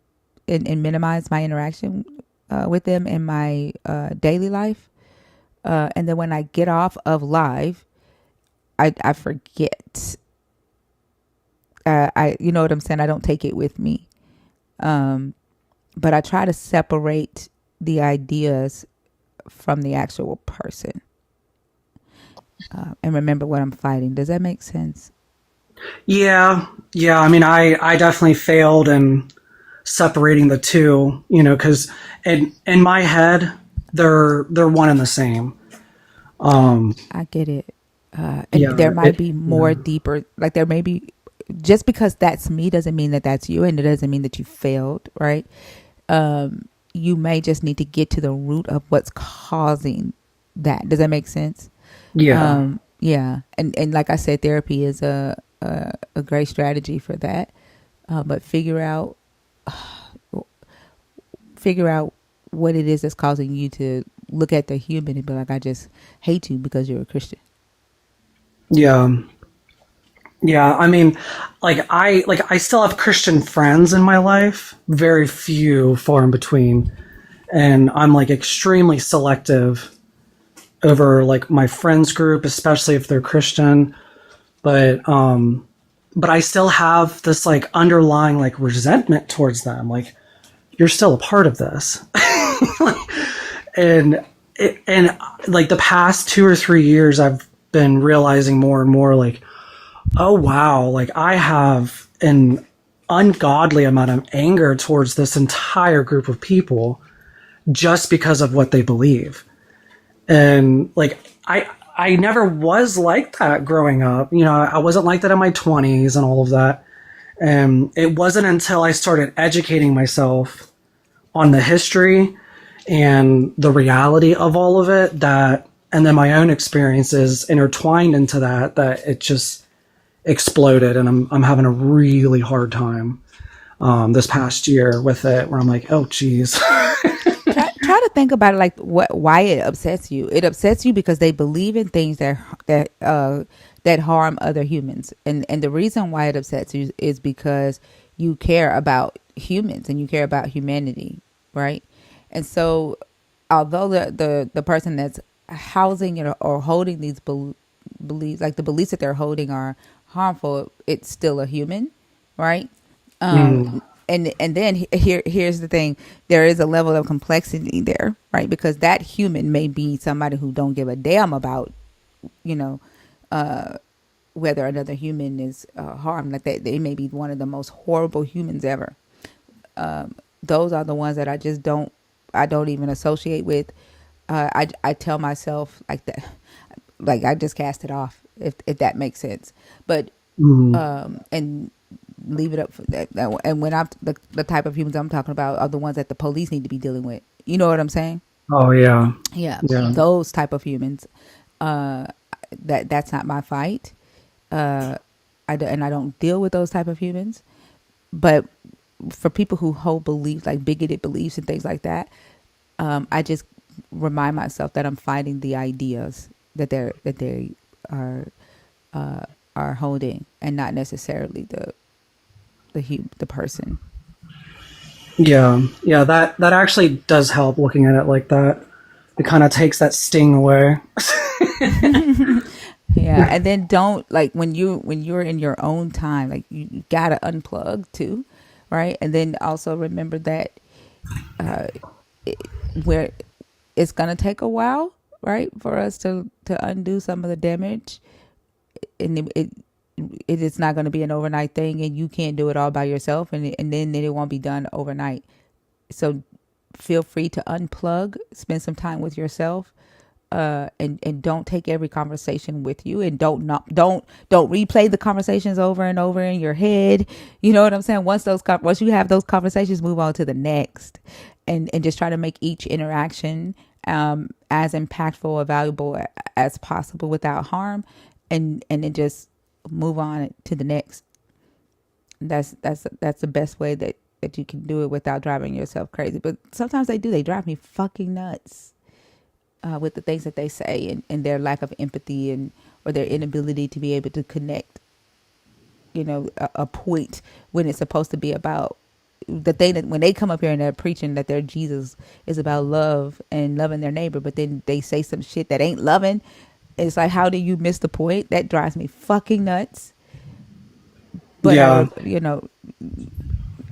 and minimize my interaction with them in my daily life. And then when I get off of live, I forget. You know what I'm saying? I don't take it with me. But I try to separate the ideas from the actual person, and remember what I'm fighting. Does that make sense? Yeah. I mean, I definitely failed in separating the two, because in my head, they're one and the same. I get it. And Yeah. there might be more deeper, like there may be, just because that's me doesn't mean that that's you, and it doesn't mean that you failed, right? You may just need to get to the root of what's causing that. Does that make sense? Yeah. Yeah. And like I said, therapy is a great strategy for that. But figure out what it is that's causing you to look at the human and be like, I just hate you because you're a Christian. Yeah. Yeah, I mean, I still have Christian friends in my life, very few, far in between, and I'm like extremely selective over like my friends group, especially if they're Christian. But I still have this like underlying like resentment towards them. Like, you're still a part of this, and and like the past 2 or 3 years, I've been realizing more and more like, oh wow, like I have an ungodly amount of anger towards this entire group of people just because of what they believe. And like I never was like that growing up. You know, I wasn't like that in my 20s and all of that. And it wasn't until I started educating myself on the history and the reality of all of it, that, and then my own experiences intertwined into that, that it just exploded. And I'm having a really hard time this past year with it, where I'm like, oh geez. Try to think about it, like why it upsets you. It upsets you because they believe in things that harm other humans, and the reason why it upsets you is because you care about humans and you care about humanity, right? And so, although the person that's housing it or holding these beliefs, like the beliefs that they're holding, are harmful, it's still a human, right? Mm. And then here's the thing: there is a level of complexity there, right? Because that human may be somebody who don't give a damn about, you know, whether another human is harmed. Like they may be one of the most horrible humans ever. Those are the ones that I don't even associate with. I tell myself like that, like I just cast it off, if that makes sense. But Mm. and leave it up for that. And when I'm the type of humans I'm talking about are the ones that the police need to be dealing with. You know what I'm saying? Oh yeah. Yeah, Yeah. those type of humans. Uh, that's not my fight. And I don't deal with those type of humans. But for people who hold beliefs, like bigoted beliefs and things like that, I just remind myself that I'm fighting the ideas that they are are holding, and not necessarily the person. Yeah. Yeah. That actually does help, looking at it like that. It kind of takes that sting away. Yeah, and then don't, like, when you're in your own time, like you gotta unplug too, right? And then also remember that it, where it's gonna take a while, right, for us to undo some of the damage, and it is not going to be an overnight thing, and you can't do it all by yourself, and then it won't be done overnight. So feel free to unplug, spend some time with yourself, and don't take every conversation with you, and don't replay the conversations over and over in your head. You know what I'm saying? Once you have those conversations, move on to the next, and just try to make each interaction as impactful or valuable as possible without harm, and then just move on to the next. That's the best way that you can do it without driving yourself crazy. But sometimes they drive me fucking nuts with the things that they say, and their lack of empathy, and or their inability to be able to connect, a point when it's supposed to be about the thing, that when they come up here and they're preaching that their Jesus is about love and loving their neighbor, but then they say some shit that ain't loving. It's like, how do you miss the point? That drives me fucking nuts. But Yeah.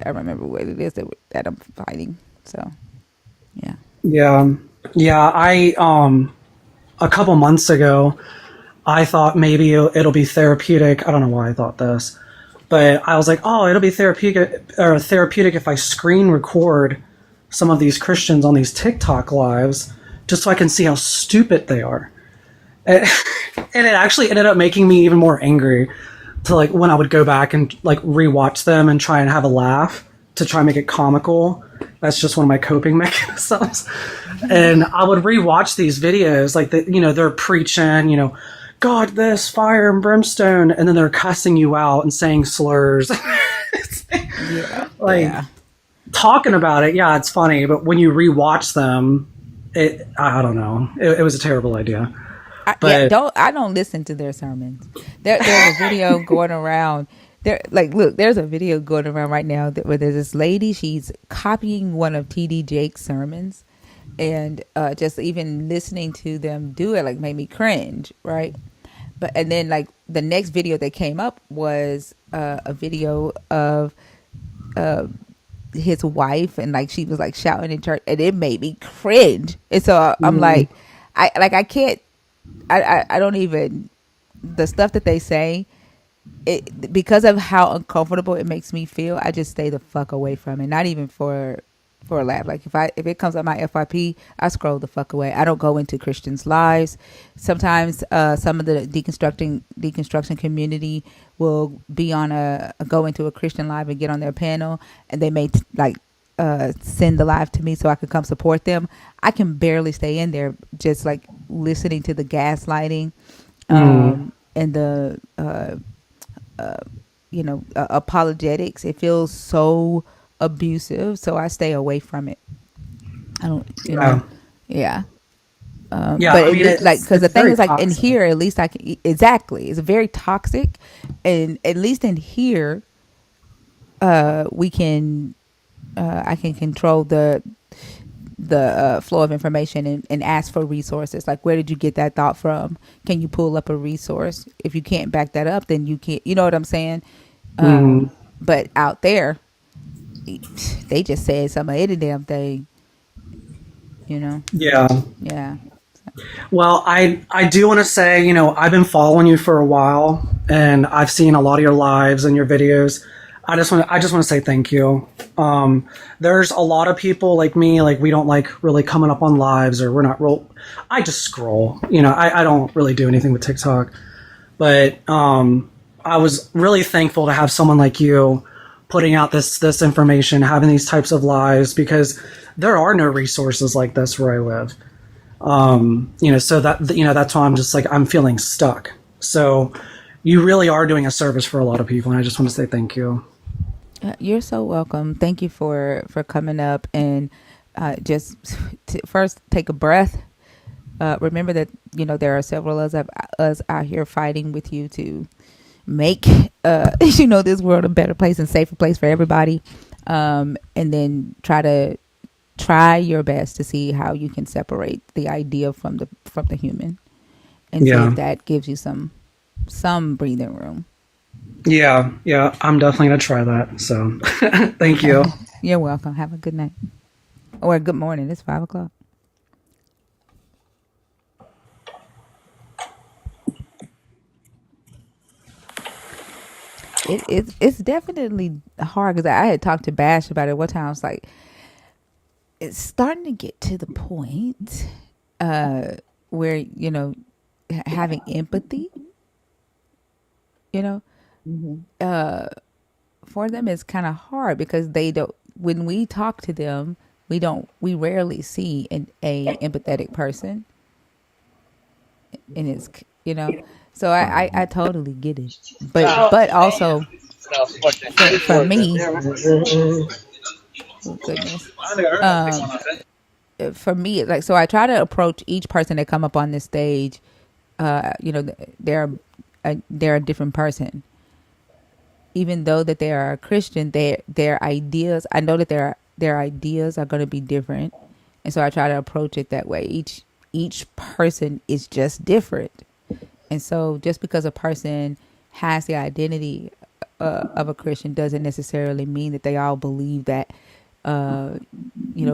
I remember what it is that I'm fighting. So yeah. Yeah. Yeah. A couple months ago, I thought maybe it'll be therapeutic. I don't know why I thought this, but I was like, oh, it'll be therapeutic if I screen record some of these Christians on these TikTok lives, just so I can see how stupid they are. And, and it actually ended up making me even more angry, to like when I would go back and like rewatch them and try and have a laugh to try and make it comical. That's just one of my coping mechanisms. And I would rewatch these videos, like they're preaching, God, this fire and brimstone, and then they're cussing you out and saying slurs. Yeah. Like, Yeah. talking about it, yeah, it's funny, but when you rewatch them, I don't know. It was a terrible idea. But I don't listen to their sermons. There's a video going around. There's a video going around right now where there's this lady. She's copying one of T.D. Jakes' sermons, and just even listening to them do it made me cringe, right? But and then the next video that came up was a video of his wife, and she was shouting in church, and it made me cringe. And so I'm mm, I can't. I don't even, the stuff that they say, it because of how uncomfortable it makes me feel. I just stay the fuck away from it. Not even for a laugh. If it comes on my FYP, I scroll the fuck away. I don't go into Christians' lives. Sometimes some of the deconstruction community will be on go into a Christian live and get on their panel, and they may send the live to me so I can come support them. I can barely stay in there, just listening to the gaslighting, mm, and the apologetics. It feels so abusive, so I stay away from it. I don't, yeah, yeah. yeah. But I mean, because the it's thing very is, in toxic. here, at least I can, exactly, it's very toxic, and at least in here, we can, I can control the flow of information, and ask for resources. Where did you get that thought from? Can you pull up a resource? If you can't back that up, then you can't. You know what I'm saying? Mm, But out there, they just said some of any damn thing. You know? yeah. Yeah. Well, I do want to say, I've been following you for a while, and I've seen a lot of your lives and your videos. I just want to say thank you. There's a lot of people like me, we don't really coming up on lives, or we're not real. I just scroll. I don't really do anything with TikTok, but I was really thankful to have someone like you putting out this information, having these types of lives, because there are no resources like this where I live. So that's why I'm just I'm feeling stuck. So you really are doing a service for a lot of people, and I just want to say thank you. You're so welcome. Thank you for coming up, and just first take a breath. Remember that there are several of us out here fighting with you to make this world a better place and safer place for everybody. And then try your best to see how you can separate the idea from the human, and see if Yeah, that gives you some breathing room. yeah. I'm definitely gonna try that. So, thank you. You're welcome. Have a good night or good morning. It's 5 o'clock. It's definitely hard, because I had talked to Bash about it one time. I was like, it's starting to get to the point where having empathy, you know, for them is kind of hard, because they don't. When we talk to them, we rarely see a empathetic person, and it's So I totally get it, but also for me, oh goodness, for me, so I try to approach each person that come up on this stage. They're they're a different person, even though that they are a Christian. Their ideas, I know that their ideas are going to be different, and so I try to approach it that way. Each person is just different, and so just because a person has the identity of a Christian doesn't necessarily mean that they all believe that uh,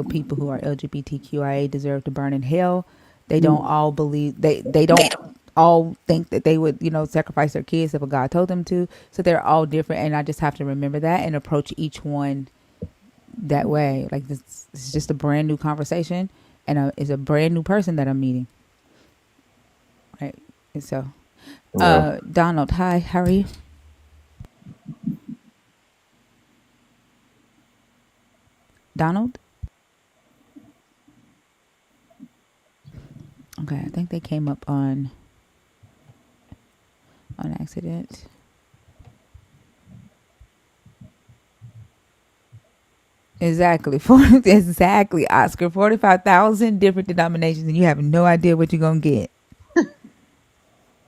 people who are LGBTQIA deserve to burn in hell. They don't all believe, they don't all think that they would sacrifice their kids if a God told them to. So they're all different, and I just have to remember that and approach each one that way. This is just a brand new conversation, and it's a brand new person that I'm meeting, right? And so, Yeah. Donald, hi, how are you? Donald? Okay, I think they came up on accident. Exactly. Exactly, Oscar. 45,000 different denominations, and you have no idea what you're gonna get.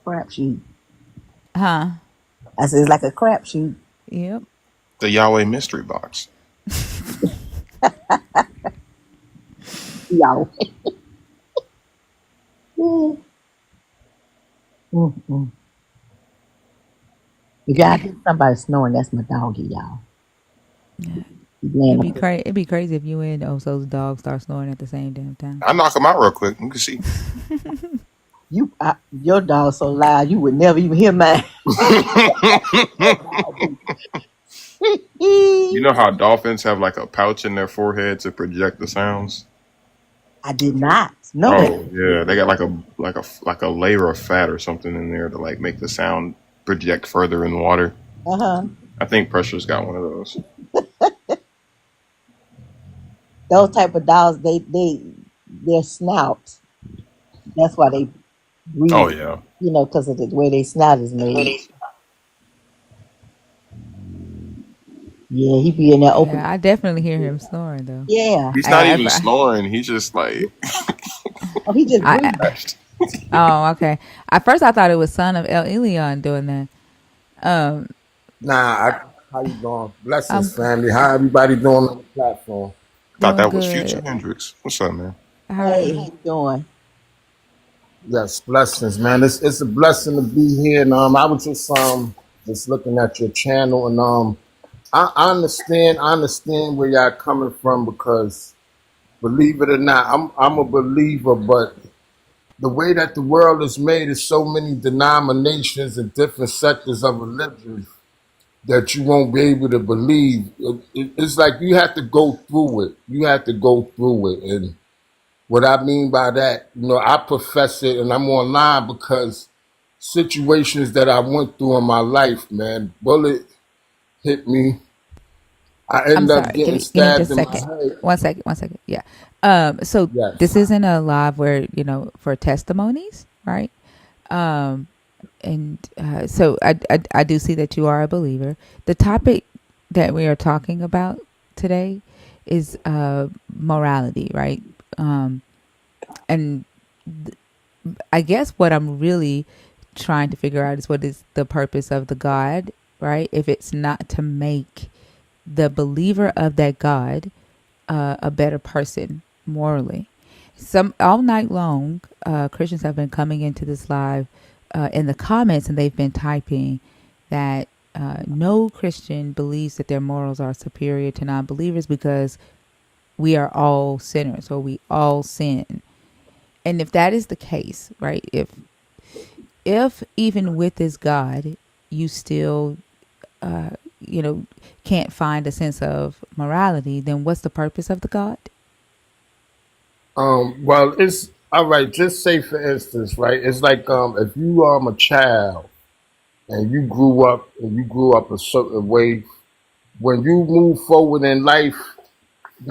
Crapshoot. Huh? I said it's like a crapshoot. Yep. The Yahweh mystery box. Y'all. Mm-mm. If y'all hear somebody snoring, that's my doggy, y'all. He's laying up. It'd be crazy if you and Oso's dog start snoring at the same damn time. I knock them out real quick. You can see. Your dog's so loud you would never even hear mine. You know how dolphins have like a pouch in their forehead to project the sounds? I did not know that. Oh yeah, they got like a layer of fat or something in there to like make the sound project further in the water. Uh-huh. I think Pressure's got one of those. Those type of dogs, their snout. That's why they Oh breathe. yeah. Because of the way their snout is made. Yeah, he be in there open. Yeah, I definitely hear him snoring though. Yeah. He's not even snoring. He's just like. Oh, he just breathes. Oh, okay. At first, I thought it was son of El Elyon doing that. How you doing? Blessings, I'm family. How everybody doing on the platform? Thought doing that was Future good. Hendrix. What's up, man? How are Hey, how you? you doing? Yes, blessings, man. It's a blessing to be here. And I was just looking at your channel, and I understand where y'all coming from, because believe it or not, I'm a believer, but the way that the world is made is so many denominations and different sectors of religion that you won't be able to believe. It's like you have to go through it. You have to go through it. And what I mean by that, I profess it, and I'm online because situations that I went through in my life, man, bullet hit me. I I'm end up sorry. getting Give me stabbed just a in my second. head. One second. One second. Yeah. So this Yes. isn't a live where for testimonies, right? And so I do see that you are a believer. The topic that we are talking about today is morality, right? And I guess what I'm really trying to figure out is what is the purpose of the God, right? If it's not to make the believer of that God a better person morally. Some all night long, Christians have been coming into this live in the comments, and they've been typing that no Christian believes that their morals are superior to non-believers because we are all sinners or we all sin. And if that is the case, right? If even with this God, you still can't find a sense of morality, then what's the purpose of the God? Well, it's all right. Just say, for instance, right? It's like if you a child and you grew up a certain way. When you move forward in life,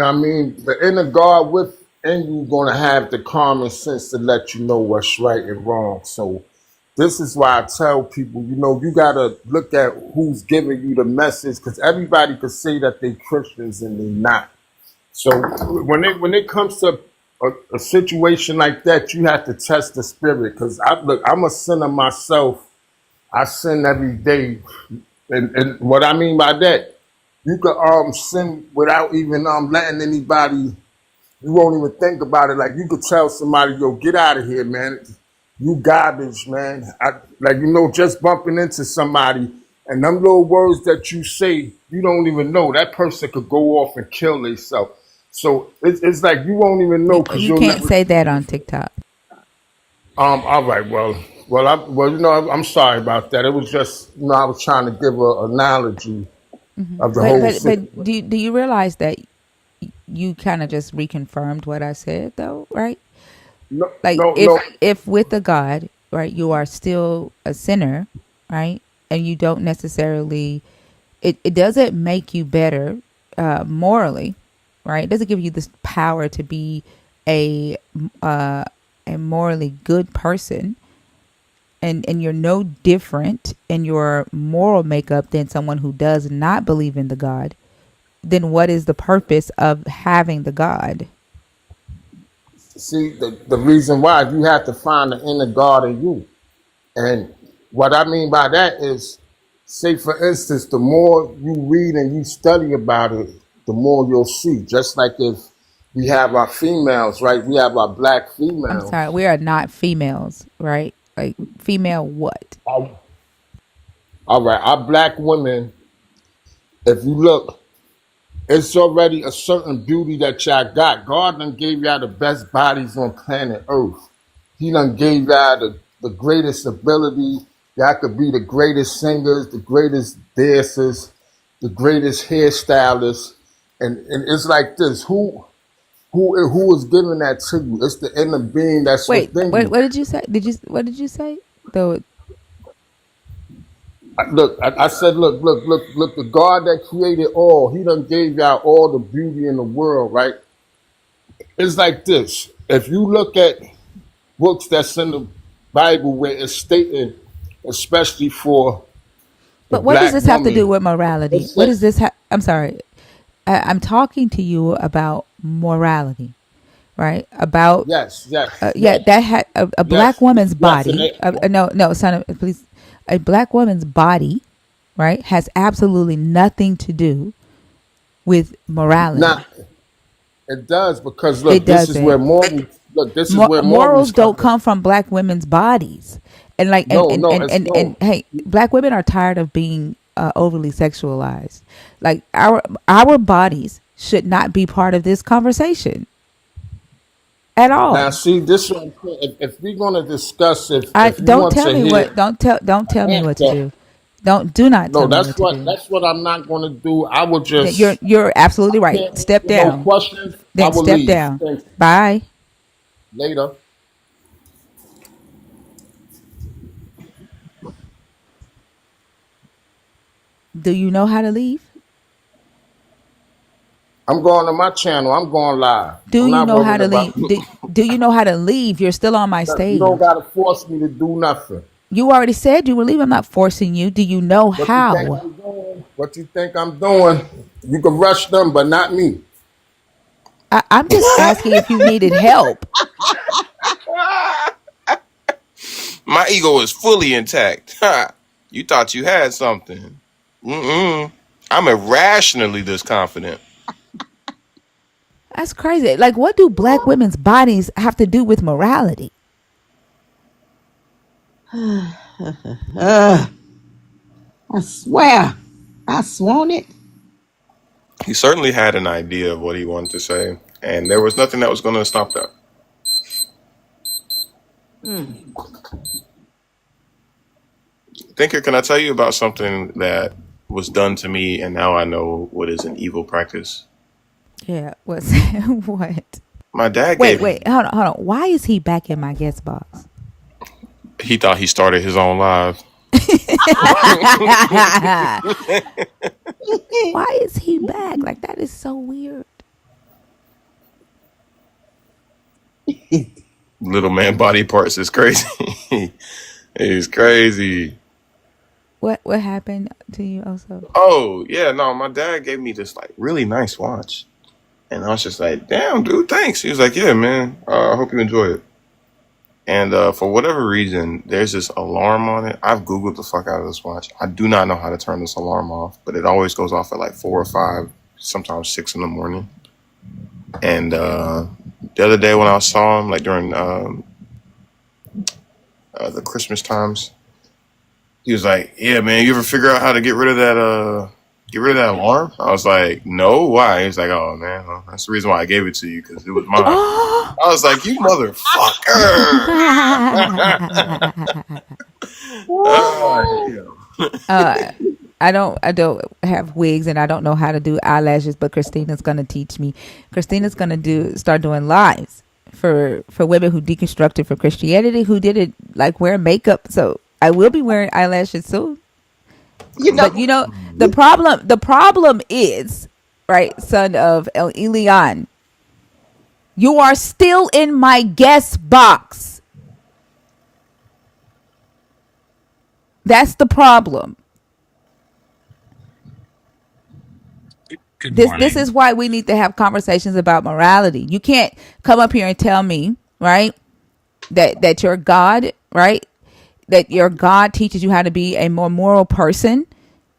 I mean, the inner God within you gonna have the common sense to let you know what's right and wrong. So this is why I tell people, you gotta look at who's giving you the message, because everybody could say that they Christians and they not. So when it comes to a situation like that, you have to test the spirit. Because I'm a sinner myself. I sin every day, and what I mean by that, you could sin without even letting anybody. You won't even think about it. Like you could tell somebody, "Yo, get out of here, man. You garbage, man." Just bumping into somebody, and them little words that you say, you don't even know that person could go off and kill themselves. So it's like you won't even know because You you'll can't never. say that on TikTok. All right. I'm sorry about that. It was just, I was trying to give an analogy of the But whole but situation. but do you realize that you kind of just reconfirmed what I said though, right? No, Like no, if no. if with the God, right, you are still a sinner, right? And you don't necessarily it doesn't make you better morally, right? It doesn't give you this power to be a uh, a morally good person, and you're no different in your moral makeup than someone who does not believe in the God. Then what is the purpose of having the God? See, the reason why you have to find the inner God in you. And what I mean by that is, say for instance, the more you read and you study about it, the more you'll see. Just like if we have our females, right? We have our black I'm sorry, females. we are not females, right? Like female what? All right, our black women, if you look, it's already a certain beauty that y'all got. God done gave y'all the best bodies on planet Earth. He done gave y'all the greatest ability. Y'all could be the greatest singers, the greatest dancers, the greatest hairstylists. And it's like this. Who is giving that to you? It's the inner being that's Wait, within you. what did you say? What did you say? The Look, I said, look, the God that created all, he done gave y'all all the beauty in the world, right? It's like this. If you look at books that's in the Bible where it's stating, especially for the But what does black this have to do woman, with morality? it's What like, is this? I'm sorry. I'm talking to you about morality, right? About yes, yes, yeah, yes, that had a black yes, woman's yes, and body. No, son, please. A black woman's body, right, has absolutely nothing to do with morality. not it does because It look, doesn't. this is where morals Morals come don't in. come from black women's bodies, and like No, no, it's and no. hey, black women are tired of being overly sexualized. Like our bodies should not be part of this conversation at Now, all. see, this is what I'm saying. If we're gonna discuss, I if you don't want tell to me what hear don't tell me an what to answer, do. Do not no, tell me what to do. that's what I'm not gonna do. I will You're just absolutely I right. can't Step answer no down. questions. I Then will step leave. down. Thanks. Bye. Later. Do you know how to leave? I'm going to my channel. I'm going live. Do I'm you not know how worried to about. leave? Do you know how to leave? You're still on my You don't stage. gotta force me to do nothing. You already said you were leaving. I'm not forcing you. Do you know What you think how? I'm doing? What you think I'm doing? You can rush them, but not me. I'm just asking if you needed help. My ego is fully intact. You thought you had something. Mm-mm. I'm irrationally this confident. That's crazy. Like, what do black women's bodies have to do with morality? I swear, I sworn it. He certainly had an idea of what he wanted to say, and there was nothing that was going to stop that. Mm. Thinker, can I tell you about something that was done to me, and now I know what is an evil practice? Yeah. What's what? My dad Wait, gave me. wait. Hold on. Why is he back in my guest box? He thought he started his own live. Why is he back? Like, that is so weird. Little man body parts is crazy. It's crazy. What happened to you also? Oh yeah, no, my dad gave me this like really nice watch, and I was just like, "Damn, dude, thanks." He was like, "Yeah, man, I hope you enjoy it." And for whatever reason, there's this alarm on it. I've Googled the fuck out of this watch. I do not know how to turn this alarm off, but it always goes off at like 4 or 5, sometimes 6 in the morning. And the other day when I saw him, like during the Christmas times, he was like, "Yeah, man, you ever figure out how to get rid of that alarm?" I was like, "No, why?" He's like, "Oh man, well, that's the reason why I gave it to you because it was mine." Oh. I was like, "You motherfucker!" Oh, I don't have wigs and I don't know how to do eyelashes, but Christina's gonna teach me. Christina's gonna start doing lives for women who deconstructed for Christianity, who didn't like wear makeup. So I will be wearing eyelashes soon. You But know, the problem is, right, son of El Elyon, you are still in my guest box. That's the problem. Good This morning. is why we need to have conversations about morality. You can't come up here and tell me, right, that your God, right, that your God teaches you how to be a more moral person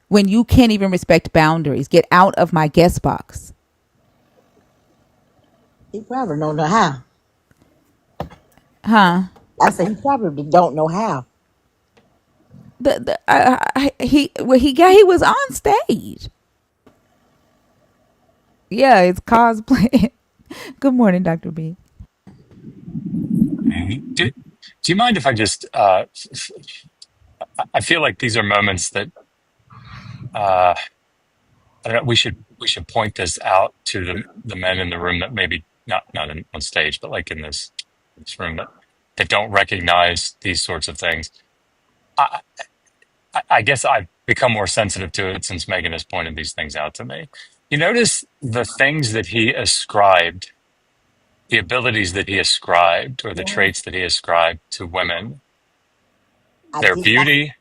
when you can't even respect boundaries. Get out of my guest box. He probably don't know how. Huh? I said he probably don't know how. He was on stage. Yeah, it's cosplay. Good morning, Dr. B. Hey, do you mind if I just I feel like these are moments that uh I don't know, we should point this out to the men in the room that maybe not on stage, but like in this room that don't recognize these sorts of things. I, I guess I've become more sensitive to it since Megan has pointed these things out to me. You notice the things that he ascribed, the abilities that he ascribed, or the traits that he ascribed to women, I their did not beauty,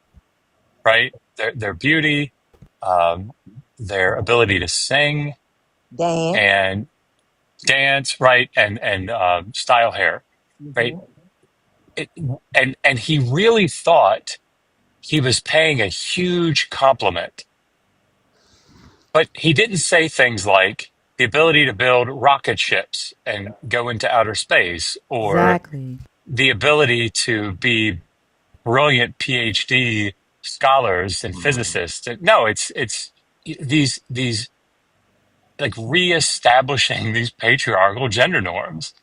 right? Their beauty, um, their ability to sing dance. and dance, right? And style hair, right? Hmm. It, and he really thought he was paying a huge compliment, but he didn't say things like the ability to build rocket ships and go into outer space, or Exactly. the ability to be brilliant PhD scholars and physicists. No, it's these like reestablishing these patriarchal gender norms.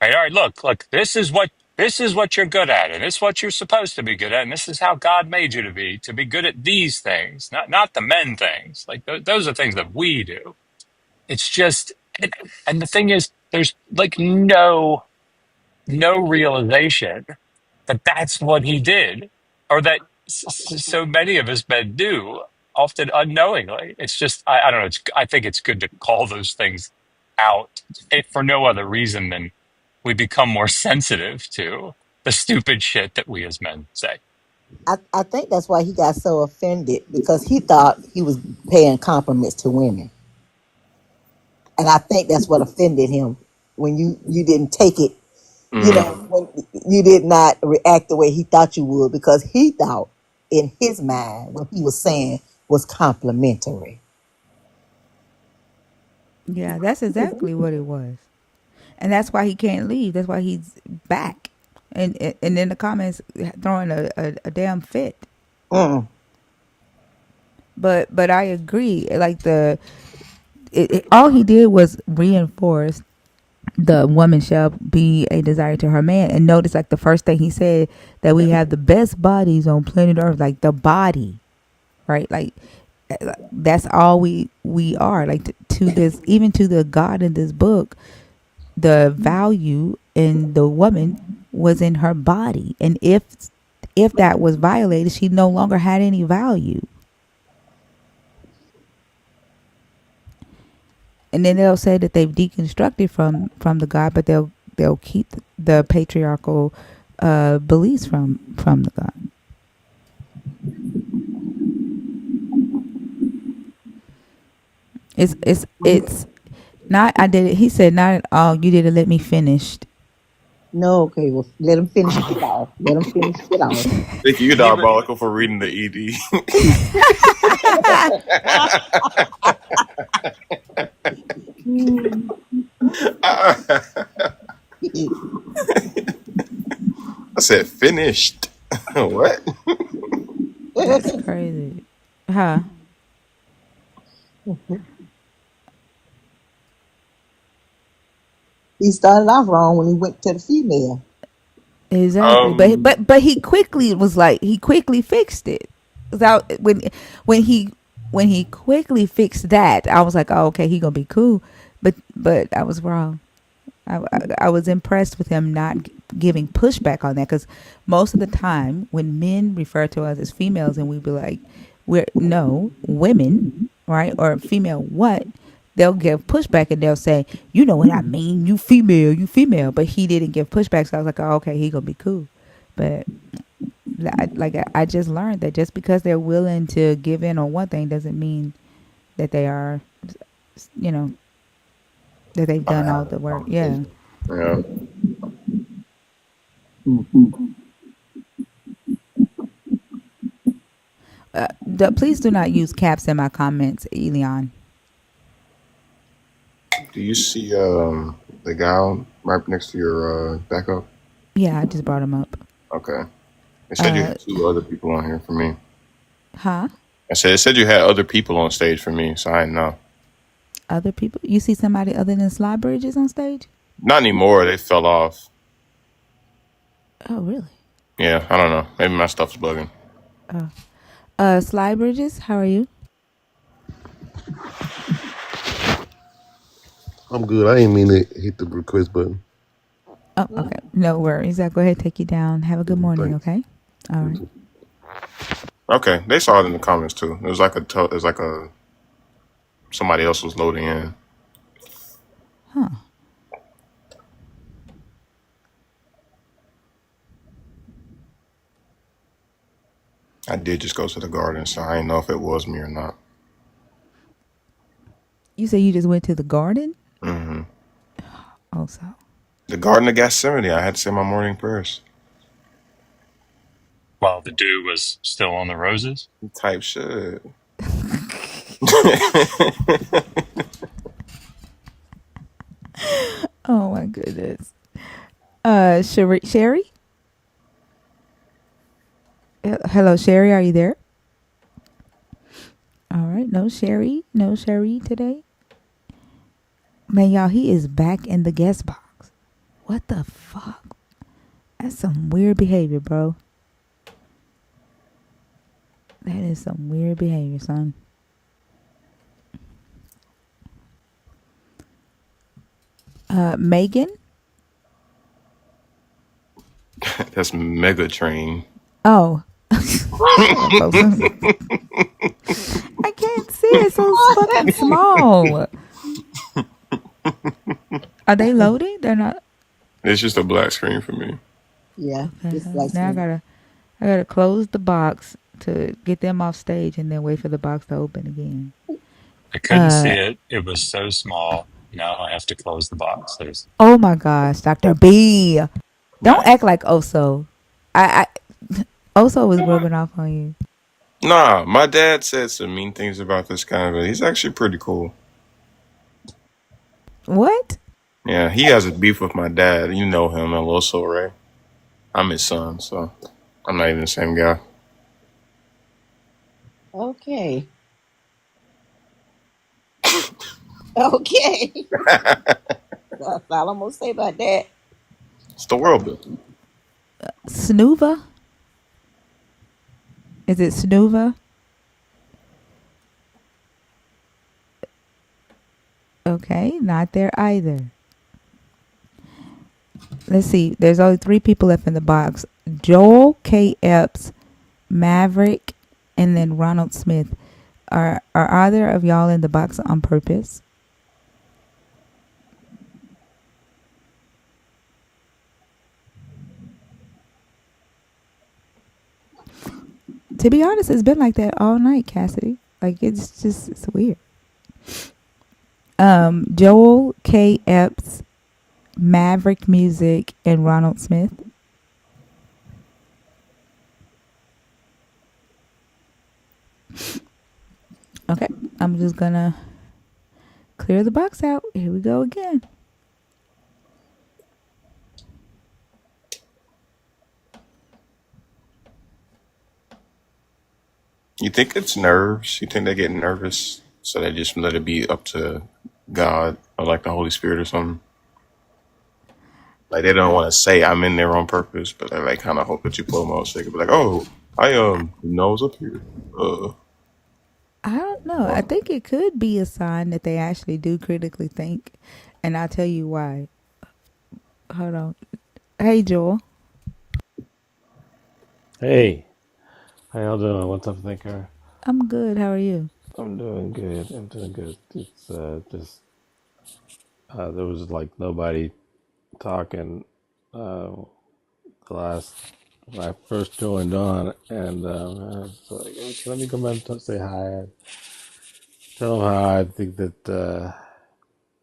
Right? All right, look, this is what you're good at, and this is what you're supposed to be good at, and this is how God made you to be good at these things, not the men things. Like those are things that we do. It's just, and the thing is, there's like no realization that that's what he did, or that so many of us men do, often unknowingly. It's just, I don't know. I think it's good to call those things out, if for no other reason than we become more sensitive to the stupid shit that we as men say. I think that's why he got so offended because he thought he was paying compliments to women, and I think that's what offended him when you didn't take it. You know, Mm. when you did not react the way he thought you would because he thought in his mind what he was saying was complimentary. Yeah, that's exactly what it was. And that's why he can't leave. That's why he's back. And in the comments throwing a damn fit. Mm. But I agree. Like all he did was reinforce the woman shall be a desire to her man. And notice, like the first thing he said, that we have the best bodies on planet Earth, like the body, right? Like that's all we are. Like to this, even to the God in this book, the value in the woman was in her body, and if that was violated, she no longer had any value. And then they'll say that they've deconstructed from the God, but they'll keep the patriarchal beliefs from the God. It's not. I did it. He said not at all. You didn't let me finish. No, okay, well, let him finish it off. Let him finish it off. Think you He re- diabolical for reading the ED. I said finished. What? That's crazy. Huh? He started off wrong when he went to the female. Exactly. But Um. but but he quickly was like he quickly fixed it. Without when he when he quickly fixed that, I was like, oh, okay, he gonna be cool. But I was wrong. I was impressed with him not giving pushback on that, because most of the time when men refer to us as females and we be like, we're no women, right, or female what, they'll give pushback and they'll say, you know what I mean, you female, but he didn't give pushback, so I was like, oh, okay, he gonna be cool. But I just learned that just because they're willing to give in on one thing doesn't mean that they are, you know, that they've done all the work. Yeah. Yeah. Please do not use caps in my comments, Elian. Do you see the guy right next to your backup? Yeah, I just brought him up. Okay. It said you Uh, had two other people on here for me. huh? I said it said you had other people on stage for me, so I didn't know. Other people? You see somebody other than Sly Bridges on stage? Not anymore. They fell off. Oh, really? Yeah, I don't know. Maybe my stuff's bugging. Oh. Sly Bridges, how are you? I'm good. I ain't mean to hit the request button. Oh, okay. No worries. I'll go ahead and take you down. Have a good morning, Thanks. okay? All right. Okay, they saw it in the comments too. It was like somebody else was loading in. Huh. I did just go to the garden, so I didn't know if it was me or not. You say you just went to the garden? Hmm. Also. The Garden of Gethsemane. I had to say my morning prayers. While the dew was still on the roses. Type shit. Oh my goodness. Sherry? Hello, Sherry, are you there? All right, no Sherry today. Man, y'all, he is back in the guest box. What the fuck? That's some weird behavior, bro. That is some weird behavior, son. Megan? That's Mega Train. Oh. Shut up, folks. I can't see it, so fucking small. Are they loading? They're not. It's just a black screen for me. Yeah, Okay. just like Now I gotta close the box to get them off stage and then wait for the box to open again. I couldn't see it. It was so small. Now I have to close the box. There's Oh my gosh, Dr. B. Don't what? act like Oso. I Oso was rubbing off on you. Nah, my dad said some mean things about this guy, but he's actually pretty cool. What? Yeah, he has a beef with my dad. You know him, Eloso, right? I'm his son, so I'm not even the same guy. okay. Okay. That's all I'm gonna say about that. It's the world building. Snuva? Is it Snuva? Okay, not there either. Let's see. There's only 3 people left in the box. Joel K. Epps, Maverick, and then Ronald Smith. Are either of y'all in the box on purpose? To be honest, it's been like that all night, Cassidy. Like it's weird. Joel K. Epps, Maverick Music, and Ronald Smith. Okay, I'm just gonna clear the box out. Here we go again. You think it's nerves? You think they get nervous, so they just let it be up to God or like the Holy Spirit or something? Like they don't want to say I'm in there on purpose, but they like kind of hope that you pull them out so they can be like, "Oh, I nose up here." I don't know. I think it could be a sign that they actually do critically think, and I'll tell you why. Hold on. Hey, Joel. Hey, how y'all doing? What's up, thinker? I'm good. How are you? I'm doing good. I'm doing good. It's just there was like nobody talking the last when I first joined on, and I was like, okay, let me come in and say hi and tell them how I think that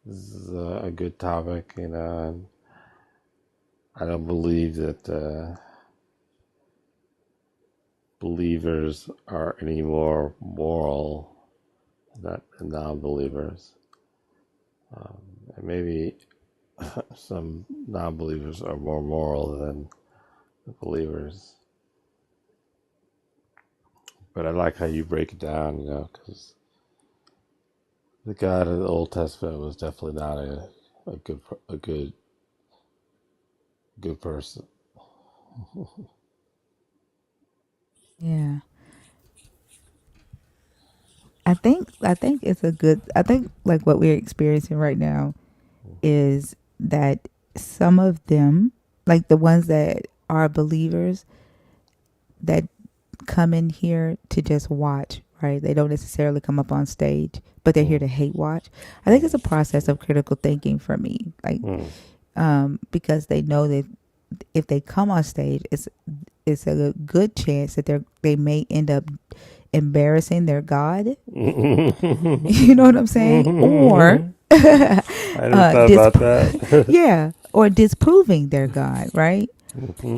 this is a good topic. You know, and I don't believe that believers are any more moral than non-believers. And maybe some non-believers are more moral than the believers. But I like how you break it down, because the God of the Old Testament was definitely not a good person. Yeah. I think it's a good I think like what we're experiencing right now is that some of them, like the ones that are believers that come in here to just watch, right? They don't necessarily come up on stage, but they're here to hate watch. I think it's a process of critical thinking for me. Like because they know that if they come on stage, it's a good chance that they may end up embarrassing their God. You know what I'm saying? Or I never thought about that. yeah, or disproving their God, right?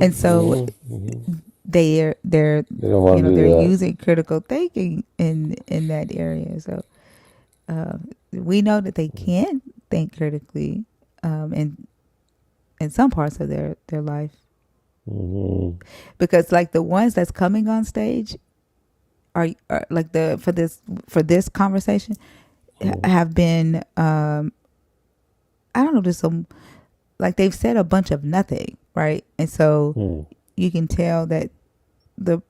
And so they're They don't want to do they're that. using critical thinking in that area. So we know that they can think critically in some parts of their life, because like the ones that's coming on stage are like the for this conversation have been I don't know, just some, like they've said a bunch of nothing, right? And so you can tell that the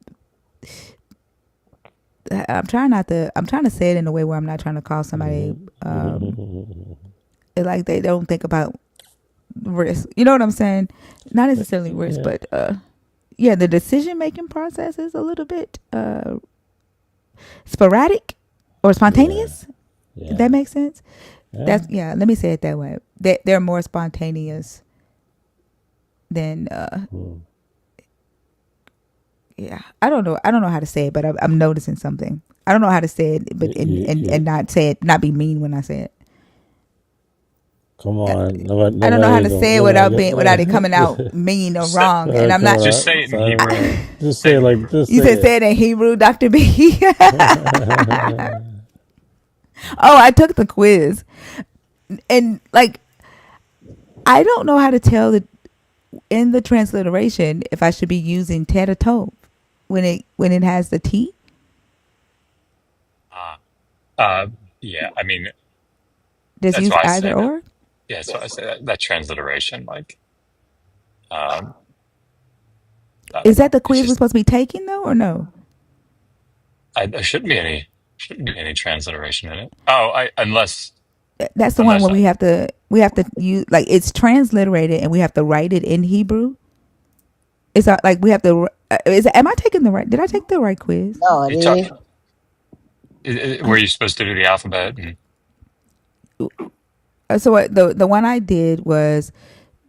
I'm trying to say it in a way where I'm not trying to call somebody like they don't think about risk. You know what I'm saying? Not necessarily risk, Yeah. but yeah, the decision making process is a little bit sporadic or Yeah. spontaneous. If Yeah. that makes sense. Yeah. That's yeah. Let me say it that way. They're more spontaneous than yeah. I don't know how to say it, but I'm noticing something. I don't know how to say it, but and not say it, not be mean when I say it. Come Uh, on. Nobody, I don't know nobody how ain't to gonna, say it nobody without get, being without it coming out mean or Say, wrong, and nobody I'm not. coming just out say it in sounding Hebrew. wrong. Just Say say it it in like, just You say said it. say it in Hebrew, Dr. B. Oh, I took the quiz, and like I don't know how to tell the in the transliteration if I should be using tetatome when it has the T. uh, uh, yeah, I mean, Just that's use why I either say that. or. Yeah, that's why I say that transliteration. Like, um, I don't Is that know. the It's quiz we're just supposed to be taking though, or no? there shouldn't be any transliteration in it. Oh, I That's the one unless where I, we have to use, like, it's transliterated and we have to write it in Hebrew. It's not like we have to. Am I taking the right? Did I take the right quiz? No, it you talk. is. Were you supposed to do the alphabet? And So the one I did was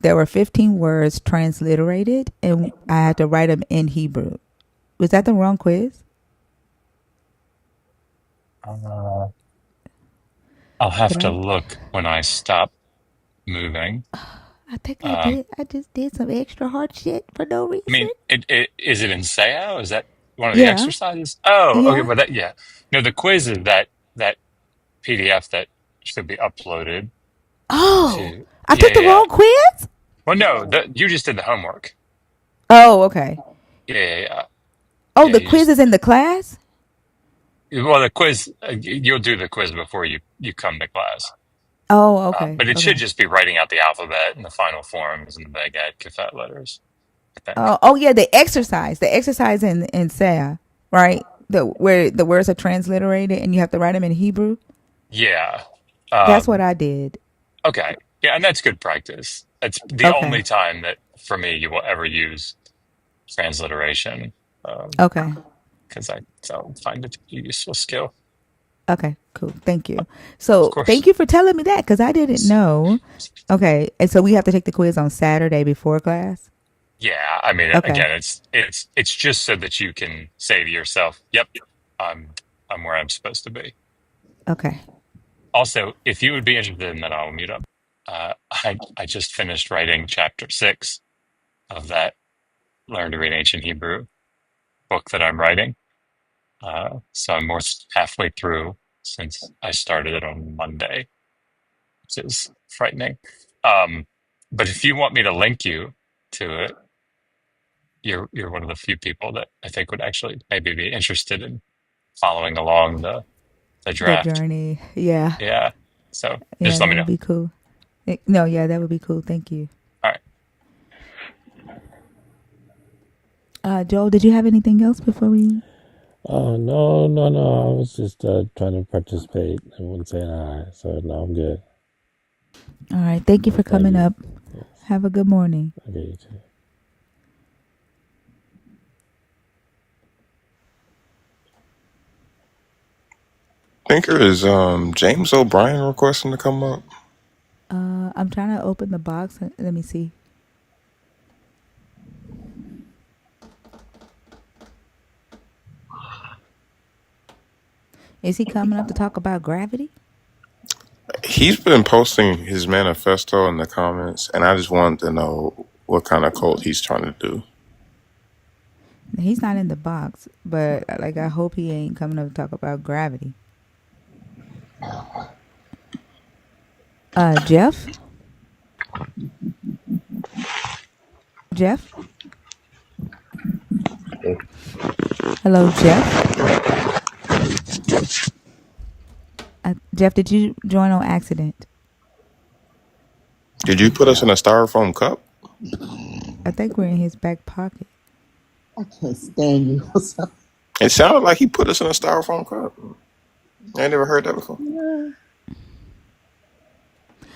there were 15 words transliterated and I had to write them in Hebrew. Was that the wrong quiz? uh, I'll have Did to I? look when I stop moving. I think I Um, did. I just did some extra hard shit for no I reason. mean, is it in Sao? Is that one of the Yeah. exercises? Oh, okay. Yeah. Well, that yeah. No, the quiz is that PDF that should be uploaded Oh, to. I Yeah, took yeah, the yeah. wrong quiz. Well, no, you just did the homework. Oh, okay. Yeah, yeah, yeah. Oh, Yeah, the you quiz just is in the class. well, the quiz. You'll do the quiz before you come to class. Oh, okay. But it should Okay. just be writing out the alphabet and the final forms and the Bagad Kefat letters. I think. Oh, yeah, the exercise in Saya, right? The where the words are transliterated and you have to write them in Hebrew. Yeah. That's what Um, I did. okay. Yeah, and that's good practice. It's the Okay. only time that for me you will ever use transliteration. Okay. Because I find it to be a useful skill. Okay. Cool. Thank you. Of So course. thank you for telling me that because I didn't know. Okay, and so we have to take the quiz on Saturday before class. Yeah, I mean, Okay. again, it's just so that you can say to yourself, "Yep, I'm where I'm supposed to be." Okay. Also, if you would be interested in that, I'll mute up. I just finished writing chapter 6 of that Learn to Read Ancient Hebrew book that I'm writing. So I'm more halfway through since I started it on Monday, which is frightening. But if you want me to link you to it, you're one of the few people that I think would actually maybe be interested in following along the The draft. journey. Yeah. Yeah. So Yeah, just let that me know. would be cool. No, yeah, that would be cool. Thank you. All right. Joel, did you have anything else before we? Oh, no, no, no. I was just trying to participate. I wasn't saying hi, so no, I'm good. All right. Thank you for Thank coming you. up. Yes. Have a good morning. Okay, you too. Thinker is James O'Brien requesting to come up. I'm trying to open the box. Let me see. Is he coming up to talk about gravity? He's been posting his manifesto in the comments, and I just wanted to know what kind of cult he's trying to do. He's not in the box, but like I hope he ain't coming up to talk about gravity. Jeff? Jeff? Hello, Jeff? Jeff, did you join on accident? Did you put us in a styrofoam cup? I think we're in his back pocket. I can't stand you. It sounded like he put us in a styrofoam cup. I ain't never heard that before.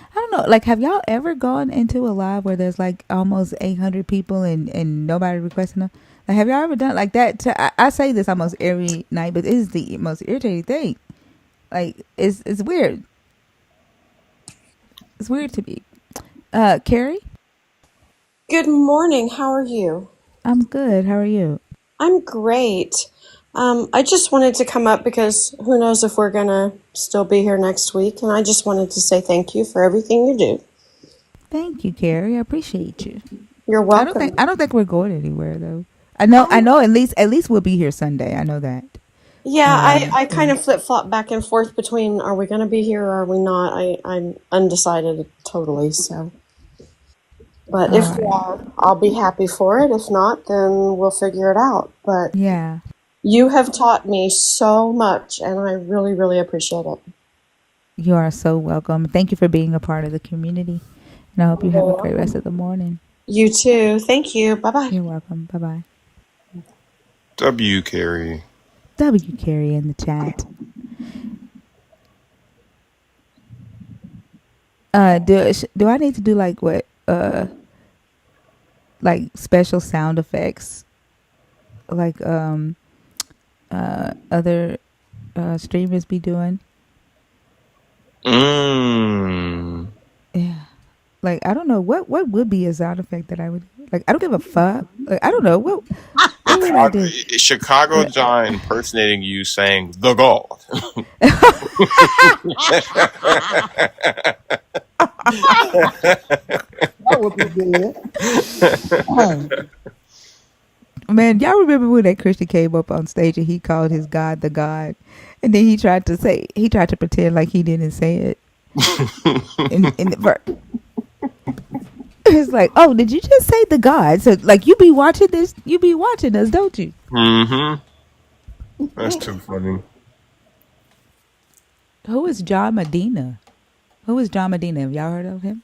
I don't know. Like, have y'all ever gone into a live where there's like almost 800 people and nobody requesting them? Like, have y'all ever done like that? I say this almost every night, but it is the most irritating thing. Like, it's weird. It's weird to me. Carrie? Good morning. How are you? I'm good. How are you? I'm great. I just wanted to come up because who knows if we're going to still be here next week. And I just wanted to say thank you for everything you do. Thank you, Carrie. I appreciate you. You're welcome. I don't think we're going anywhere though. I know at least we'll be here Sunday. I know that. Yeah, I kind Yeah. of flip flop back and forth between are we going to be here or are we not? I'm undecided totally. So, but All if we right. are, I'll be happy for it. If not, then we'll figure it out. But Yeah. you have taught me so much and I really, really appreciate it. You are so welcome. Thank you for being a part of the community. And I hope you You're have a great rest welcome. of the morning. You too. Thank you. Bye bye. You're welcome. Bye bye. W. Carey. W Carrie in the chat. Do I need to do like what like special sound effects like other streamers be doing? Mmm. Yeah. Like I don't know what would be a sound effect that I would like. I don't give a fuck. Like I don't know what would I do? Chicago Like, John impersonating you saying the God. That would be good. man, y'all remember when that Christian came up on stage and he called his God the God, and then he tried to pretend like he didn't say it in the verse. It's like, oh, did you just say the God? So like you be watching this, you be watching us, don't you? Mm-hmm. That's too funny. Who is John Medina? Who is John Medina? Have y'all heard of him?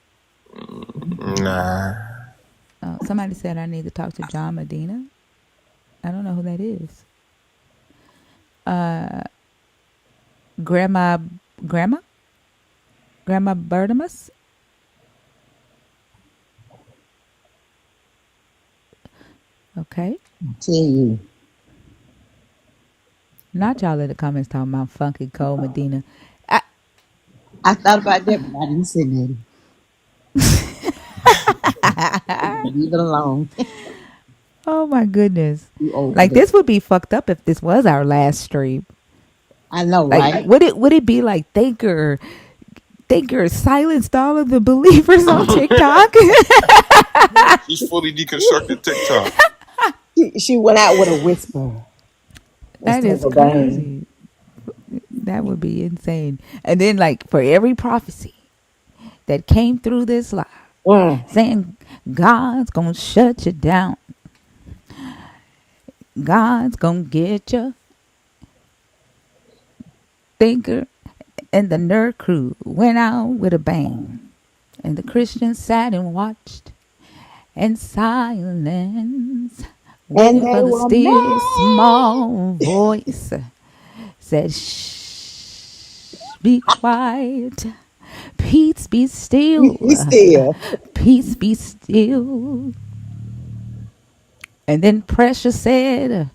Nah. Somebody said I need to talk to John Medina. I don't know who that is. Grandma, Grandma, Grandma Bertimus. Okay. Tell you. Not y'all in the comments talking about Funky Cole Medina. I thought about that, but I didn't say nothing. Leave it alone. Oh my goodness. You old for Like that. this would be fucked up if this was our last stream. I know, Like right? would it be like Thinker silenced all of the believers on TikTok? He's fully deconstructed TikTok. She went out with a whisper That instead is of a bang. crazy. That would be insane. And then, like, for every prophecy that came through this life Mm. saying God's gonna shut you down, God's gonna get you, thinker and the nerd crew went out with a bang. And the Christians sat and watched in silence, And waiting they for the were still mad. small voice said, shh, be quiet. Peace be still. Be still. Peace be still. And then Precious said,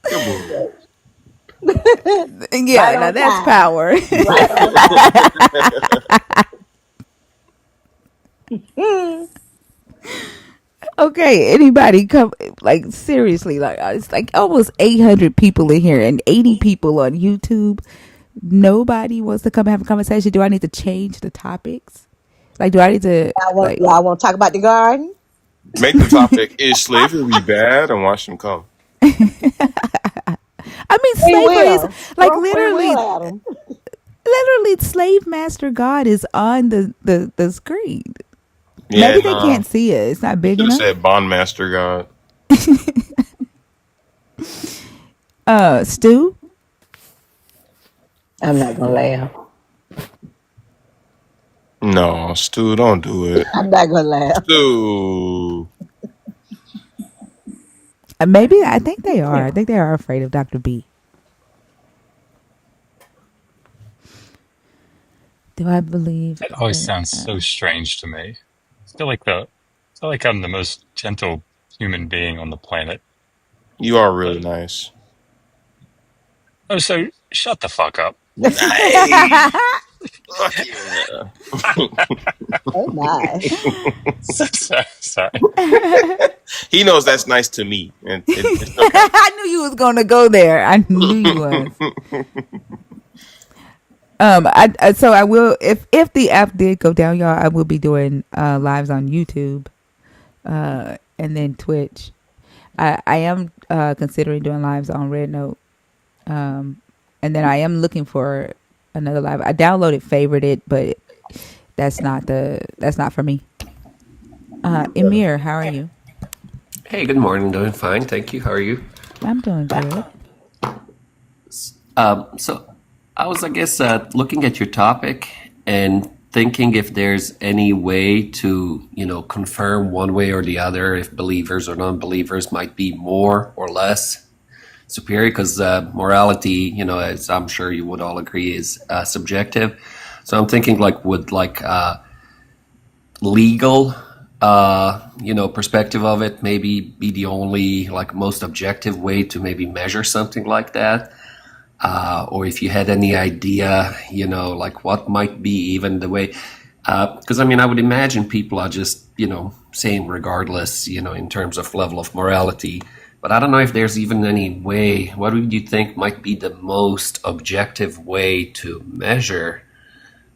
Come on. Right yeah, now on that's time. power. Right on time. Okay, anybody come, like, seriously, like, it's like almost 800 people in here and 80 people on YouTube. Nobody wants to come have a conversation. Do I need to change the topics? Like, do I need to, like, Y'all want to talk about the garden? Make the topic, is slavery bad? And watch them come. I mean, Free slavery is will. like, Throw free will literally, at them. slave master God is on the screen. Yeah, Maybe they no. can't see it. It's not big Should have enough. said Bondmaster God. Stu, I'm not going to laugh. No, Stu, don't do it. I'm not going to laugh. Stu. maybe I think they are. I think they are afraid of Dr. B. Do I believe It always in? sounds so strange to me. I feel like I'm the most gentle human being on the planet. You are really But nice. oh, so shut the fuck up. Nice. Fuck yeah. Oh, my. Sorry. He knows that's nice to me, and it's okay. I knew you was gonna go there. I knew you was. So I will, if the app did go down, y'all, I will be doing lives on YouTube, and then Twitch. I am considering doing lives on Red Note, and then I am looking for another live. I downloaded Favorite It, but that's not for me. Emir, how are you? Hey, good morning. Doing fine, thank you. How are you? I'm doing good. So I was, I guess, looking at your topic and thinking if there's any way to, confirm one way or the other if believers or non-believers might be more or less superior, because morality, as I'm sure you would all agree, is subjective. So I'm thinking, like, would legal perspective of it maybe be the only, like, most objective way to maybe measure something like that, or if you had any idea, like what might be even the way, because I would imagine people are just saying regardless, in terms of level of morality, but I don't know if there's even any way. What would you think might be the most objective way to measure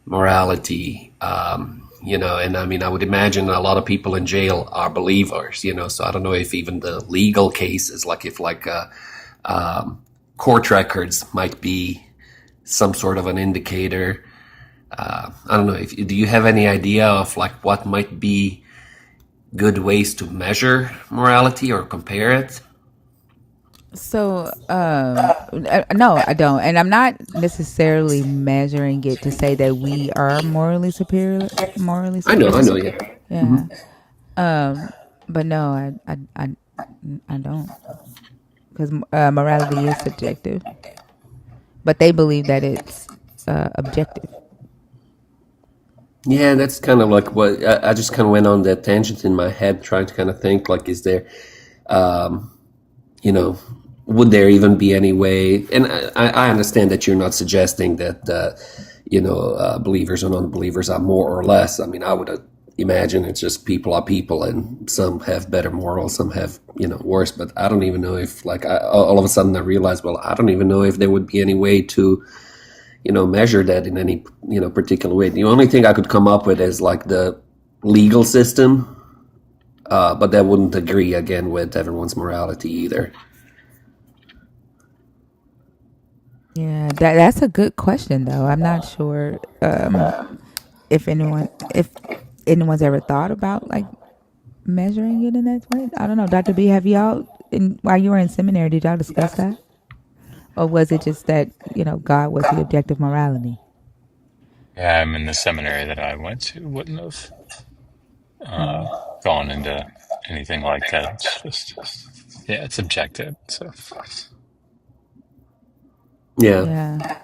morality? And I would imagine a lot of people in jail are believers, so I don't know if even the legal cases, like if court records might be some sort of an indicator. I don't know, do you have any idea of like what might be good ways to measure morality or compare it? So, no, I don't, and I'm not necessarily measuring it to say that we are morally superior. Morally I superior, know, yeah. yeah. But no, I don't, because morality is subjective, but they believe that it's objective. Yeah, that's kind of like what I just kind of went on that tangent in my head, trying to kind of think like, is there, you know, would there even be any way? And I understand that you're not suggesting that, believers or non-believers are more or less. I mean, I would imagine it's just people are people, and some have better morals, some have worse. But I don't even know if all of a sudden I realized, well, I don't even know if there would be any way to measure that in any particular way. The only thing I could come up with is like the legal system, but that wouldn't agree again with everyone's morality either. Yeah, that's a good question though. I'm not sure if anyone's ever thought about like measuring it in that way. I don't know. Dr. B, have y'all while you were in seminary, did y'all discuss that? Or was it just that, God was the objective morality? Yeah, I'm in the seminary that I went to wouldn't have gone into anything like that. It's just, yeah, it's objective. So Yeah. Yeah.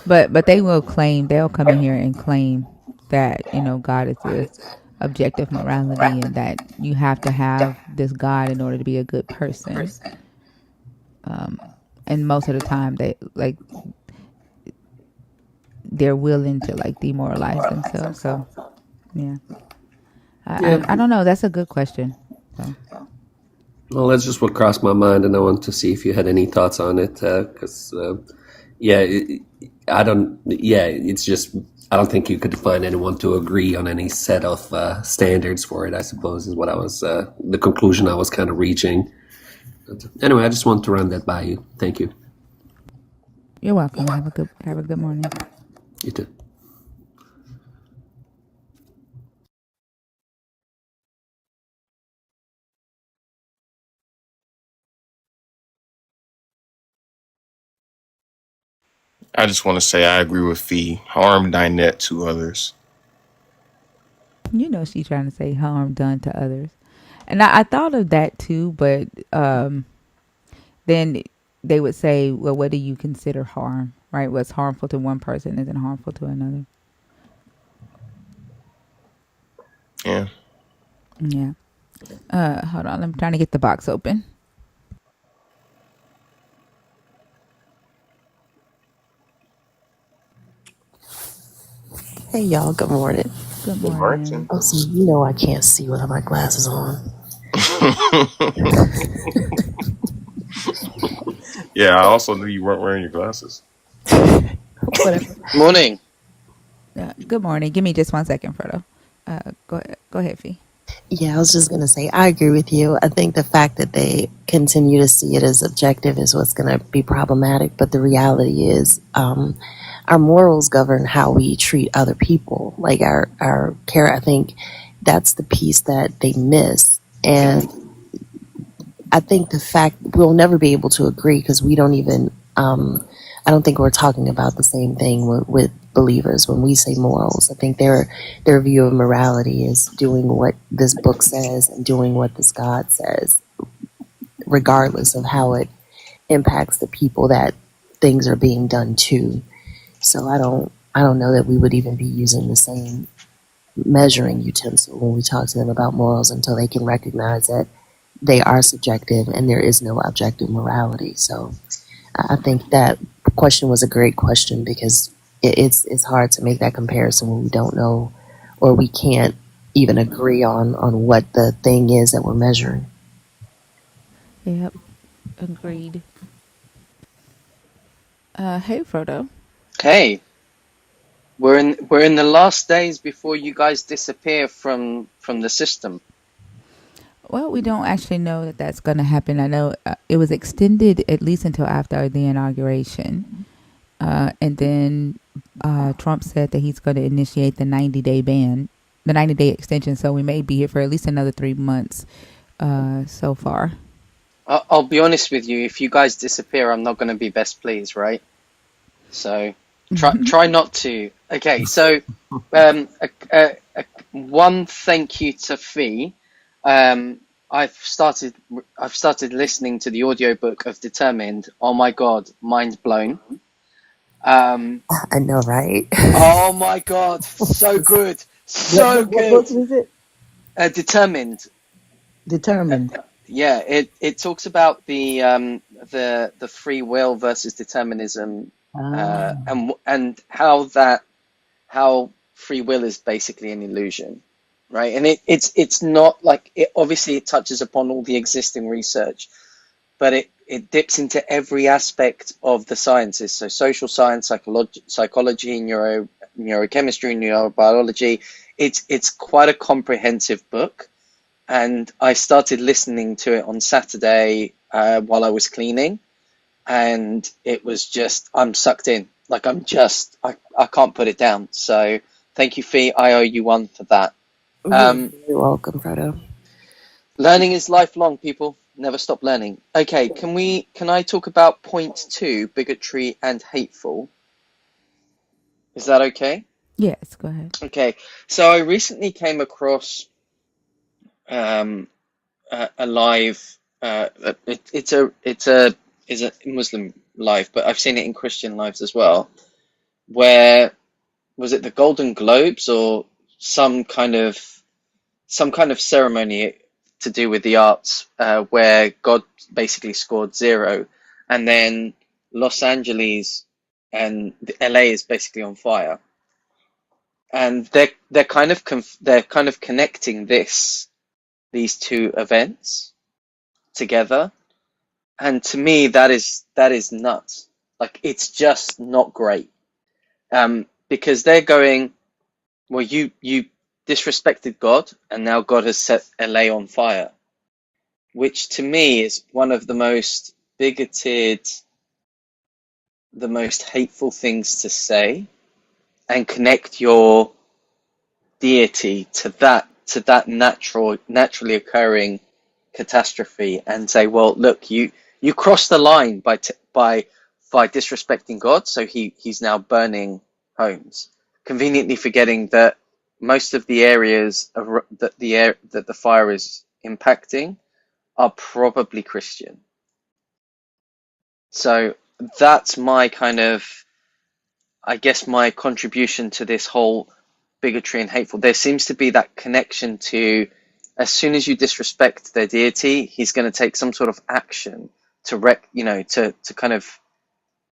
But they'll come in here and claim that, God is the objective morality and that you have to have this God in order to be a good person. And most of the time they're willing to like demoralize themselves. So yeah. Yeah. I don't know. That's a good question. So Well, that's just what crossed my mind, and I want to see if you had any thoughts on it. Because, I don't. Yeah, it's just I don't think you could find anyone to agree on any set of standards for it. I suppose is what I was the conclusion I was kind of reaching. But anyway, I just wanted to run that by you. Thank you. you're welcome. Have a good morning. You too. I just want to say I agree with Fee. Harm thy net to others. She's trying to say harm done to others. And I thought of that too, but then they would say, well, what do you consider harm? Right? What's harmful to one person isn't harmful to another. Yeah. Yeah. Hold on. I'm trying to get the box open. Hey y'all, good morning. Good Good morning. Martin. Oh, see, you know I can't see without my glasses on. Yeah, I also knew you weren't wearing your glasses. Whatever. Morning. Good morning. Give me just 1 second, Frodo. Go ahead, Fee. Yeah, I was just gonna say I agree with you. I think the fact that they continue to see it as objective is what's gonna be problematic. But the reality is, our morals govern how we treat other people. Like our care. I think that's the piece that they miss. And I think the fact we'll never be able to agree because we don't even. I don't think we're talking about the same thing with believers when we say morals. I think their view of morality is doing what this book says and doing what this God says, regardless of how it impacts the people that things are being done to. So I don't know that we would even be using the same measuring utensil when we talk to them about morals until they can recognize that they are subjective and there is no objective morality. So I think that question was a great question because it's hard to make that comparison when we don't know or we can't even agree on what the thing is that we're measuring. Yep. Agreed. Hey, Frodo. Hey, we're in the last days before you guys disappear from the system. Well, we don't actually know that that's going to happen. I know it was extended at least until after the inauguration. And then Trump said that he's going to initiate the 90-day ban, the 90-day extension. So we may be here for at least another 3 months so far. I'll be honest with you. If you guys disappear, I'm not going to be best pleased, right? So try not to. Okay. So one thank you to Fee. I've started listening to the audiobook of Determined. Oh my God, mind blown. I know, right? Oh my God, so good, so What book good. is it? Determined. Determined. Yeah, it talks about the free will versus determinism, Ah. and how free will is basically an illusion. right? And it's not like it. Obviously, it touches upon all the existing research, but it dips into every aspect of the sciences. So social science, psychology, neurochemistry, neurobiology. It's quite a comprehensive book, and I started listening to it on Saturday while I was cleaning, and it was just I'm sucked in. Like I can't put it down. So thank you, Fee. I owe you one for that. You're Um, very welcome, Frodo. Learning is lifelong, people. Never stop learning. Okay, can I talk about point two, bigotry and hateful? Is that okay? Yes, go ahead. Okay. So I recently came across um a live it's a Muslim live, but I've seen it in Christian lives as well, where was it the Golden Globes or some kind of ceremony to do with the arts, where God basically scored zero, and then Los Angeles and LA is basically on fire, and they're kind of connecting these two events together, and to me that is nuts. Like it's just not great, because they're going, well, you disrespected God, and now God has set LA on fire, which to me is one of the most bigoted, the most hateful things to say, and connect your deity to that naturally occurring catastrophe, and say, well, look, you crossed the line by disrespecting God, so he's now burning homes, conveniently forgetting that most of the areas that the fire is impacting are probably Christian. So that's my kind of, I guess, my contribution to this whole bigotry and hateful. There seems to be that connection to, as soon as you disrespect their deity, he's going to take some sort of action to to kind of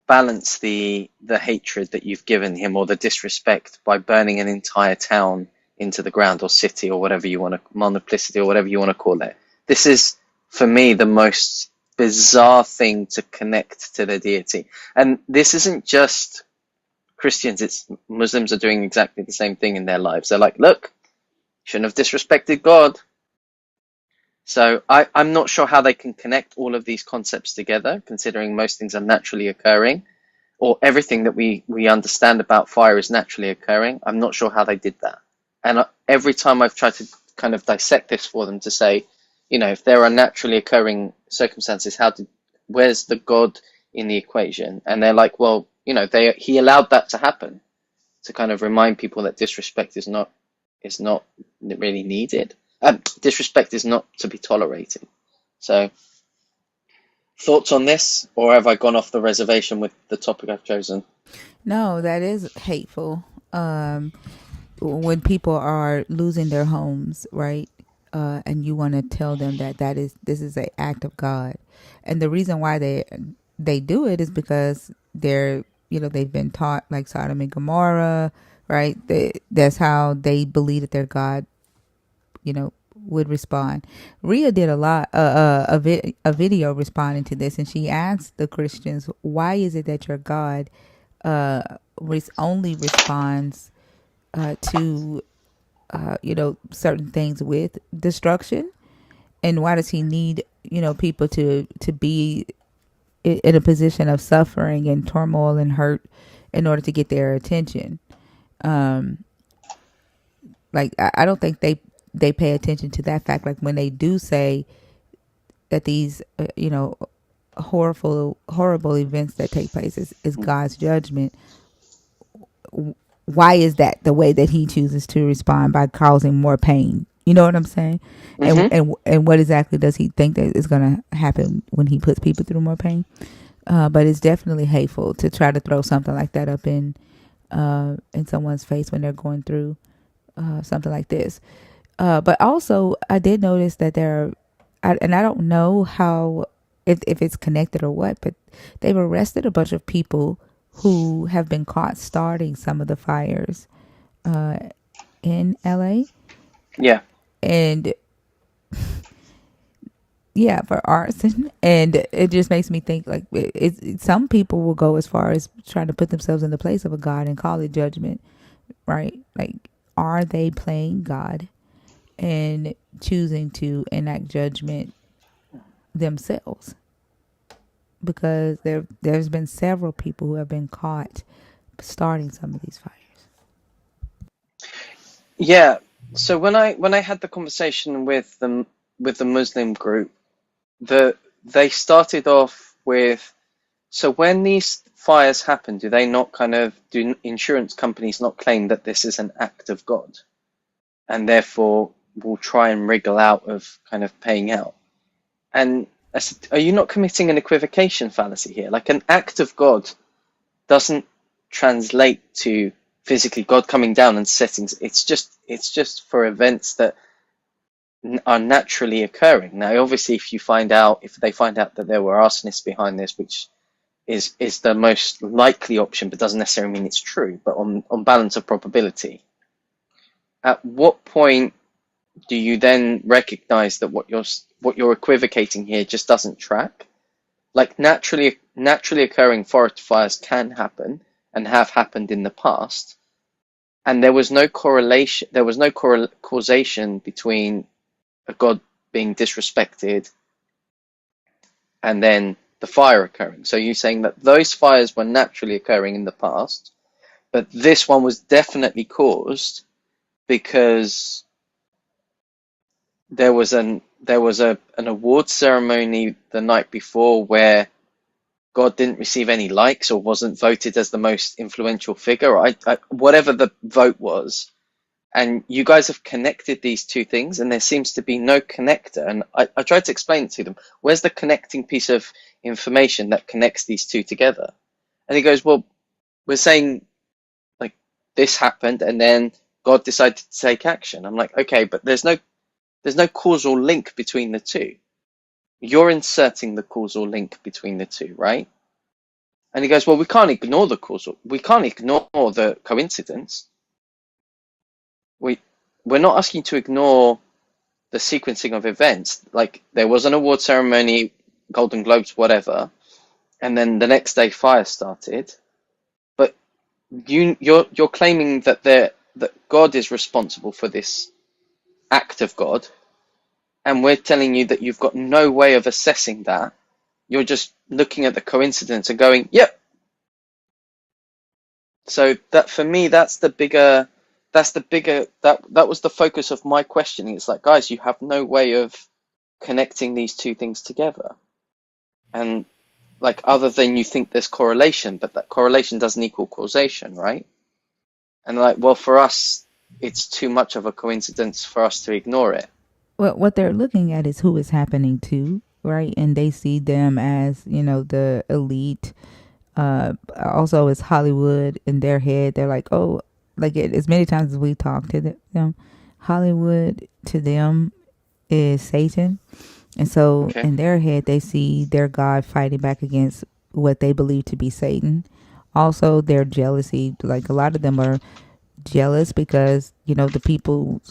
balance the hatred that you've given him, or the disrespect, by burning an entire town into the ground, or city, or whatever you want to, multiplicity, or whatever you want to call it. This is, for me, the most bizarre thing to connect to the deity. And this isn't just Christians, it's Muslims are doing exactly the same thing in their lives. They're like, look, shouldn't have disrespected God. So I'm not sure how they can connect all of these concepts together, considering most things are naturally occurring, or everything that we understand about fire is naturally occurring. I'm not sure how they did that. And every time I've tried to kind of dissect this for them, to say, if there are naturally occurring circumstances, where's the God in the equation? And they're like, well, he allowed that to happen, to kind of remind people that disrespect is not really needed. Disrespect is not to be tolerated. So, thoughts on this, or have I gone off the reservation with the topic I've chosen? No, that is hateful. When people are losing their homes, right? And you want to tell them that this is an act of God, and the reason why they do it is because they've been taught, like Sodom and Gomorrah, right? That's how they believe that their God, would respond. Rhea did a video responding to this, and she asked the Christians, why is it that your God only responds to certain things with destruction, and why does he need people to be in a position of suffering and turmoil and hurt in order to get their attention? Like I don't think they pay attention to that fact. Like when they do say that these horrible events that take place is God's judgment, why is that the way that he chooses to respond, by causing more pain? You know what I'm saying? And Mm-hmm. and what exactly does he think that is going to happen when he puts people through more pain? But it's definitely hateful to try to throw something like that up in someone's face when they're going through something like this. But also, I did notice that and I don't know how, if it's connected or what, but they've arrested a bunch of people who have been caught starting some of the fires in LA. Yeah. And yeah, for arson. And it just makes me think like some people will go as far as trying to put themselves in the place of a God and call it judgment, right? Like, are they playing God and choosing to enact judgment themselves? Because there's been several people who have been caught starting some of these fires. Yeah. So when I had the conversation with the Muslim group, they started off with, so when these fires happen, do they not do insurance companies not claim that this is an act of God, and therefore will try and wriggle out of kind of paying out? And I said, are you not committing an equivocation fallacy here? Like, an act of God doesn't translate to physically God coming down and setting. It's just for events that are naturally occurring. Now, obviously, if they find out that there were arsonists behind this, which is the most likely option, but doesn't necessarily mean it's true. But on balance of probability, at what point do you then recognize that what you're equivocating here just doesn't track? Like, naturally occurring forest fires can happen and have happened in the past, and there was no correlation. There was no causation between a god being disrespected and then the fire occurring. So you're saying that those fires were naturally occurring in the past, but this one was definitely caused because there was an award ceremony the night before where God didn't receive any likes or wasn't voted as the most influential figure, or whatever the vote was. And you guys have connected these two things, and there seems to be no connector. And I tried to explain it to them. Where's the connecting piece of information that connects these two together? And he goes, well, we're saying, like, this happened, and then God decided to take action. I'm like, okay, but there's no causal link between the two. You're inserting the causal link between the two, right? And he goes, well, we can't ignore the coincidence. We're not asking you to ignore the sequencing of events. Like, there was an award ceremony, Golden Globes, whatever, and then the next day fire started. But you're claiming that God is responsible for this act of God, and we're telling you that you've got no way of assessing that. You're just looking at the coincidence and going, yep. So that, for me, that was the focus of my questioning. It's like, guys, you have no way of connecting these two things together. And, like, other than you think there's correlation, but that correlation doesn't equal causation, right? And, like, well, for us, it's too much of a coincidence for us to ignore it. Well, what they're looking at is who it's happening to, right? And they see them as, the elite. Also, it's Hollywood in their head. They're like, oh, like as many times as we talk to them, Hollywood to them is Satan. And so Okay. in their head, they see their God fighting back against what they believe to be Satan. Also, their jealousy, like a lot of them are jealous because, the people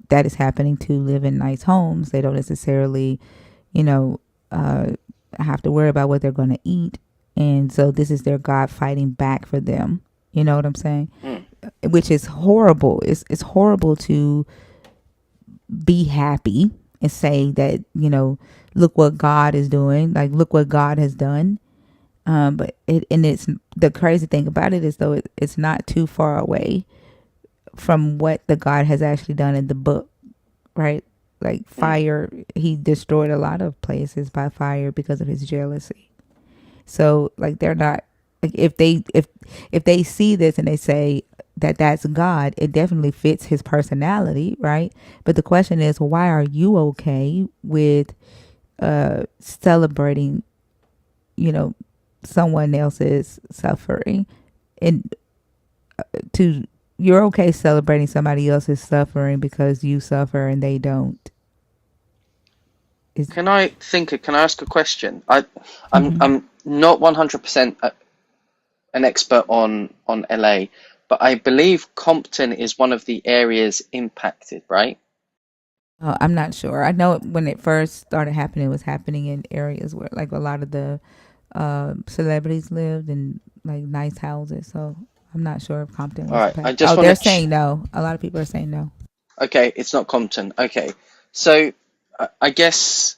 that is happening to live in nice homes. They don't necessarily, you know, have to worry about what they're going to eat. And so this is their God fighting back for them. You know what I'm saying? Mm. Which is horrible. It's horrible to be happy and say that, look what God is doing. Like, look what God has done. But it's the crazy thing about it is, though, it's not too far away from what the God has actually done in the book, right? Like fire, he destroyed a lot of places by fire because of his jealousy. So, like, they're not, like, if they see this and they say that that's God, it definitely fits his personality, right? But the question is, why are you okay with celebrating, someone else's suffering? And to you're okay celebrating somebody else's suffering because you suffer and they don't. Is Can I ask a question? I'm mhm. I'm not 100% an expert on LA, but I believe Compton is one of the areas impacted, right? I'm not sure. I know when it first started happening, it was happening in areas where like a lot of the celebrities lived in like nice houses. So I'm not sure if Compton All was right, I impacted. just Oh, want they're to. saying no. A lot of people are saying no. Okay, it's not Compton. Okay, so I guess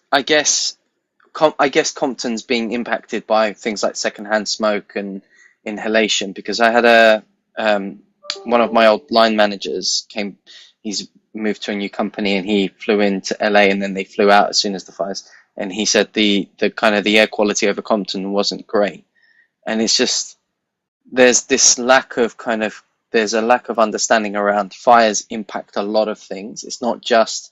Compton's being impacted by things like secondhand smoke and inhalation because I had a one of my old line managers came. He's moved to a new company and he flew into LA and then they flew out as soon as the fires. And he said the kind of the air quality over Compton wasn't great. And it's just there's this lack of there's a lack of understanding around fires impact a lot of things. It's not just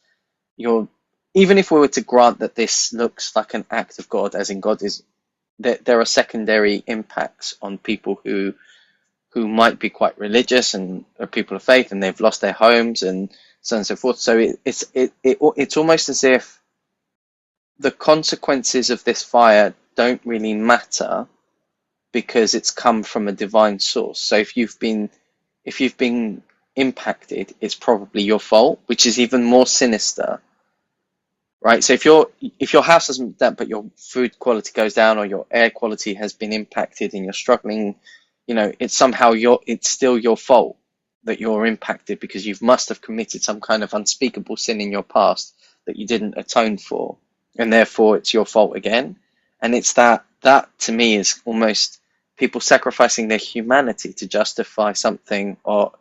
your even if we were to grant that this looks like an act of God, as in God is there are secondary impacts on people who might be quite religious and are people of faith and they've lost their homes and so on and so forth. So it's almost as if the consequences of this fire don't really matter because it's come from a divine source. So if you've been impacted, it's probably your fault, which is even more sinister, right? So if your house doesn't that, but your food quality goes down or your air quality has been impacted and you're struggling, it's somehow it's still your fault that you're impacted because you must have committed some kind of unspeakable sin in your past that you didn't atone for, and therefore it's your fault again. And it's that to me is almost people sacrificing their humanity to justify something or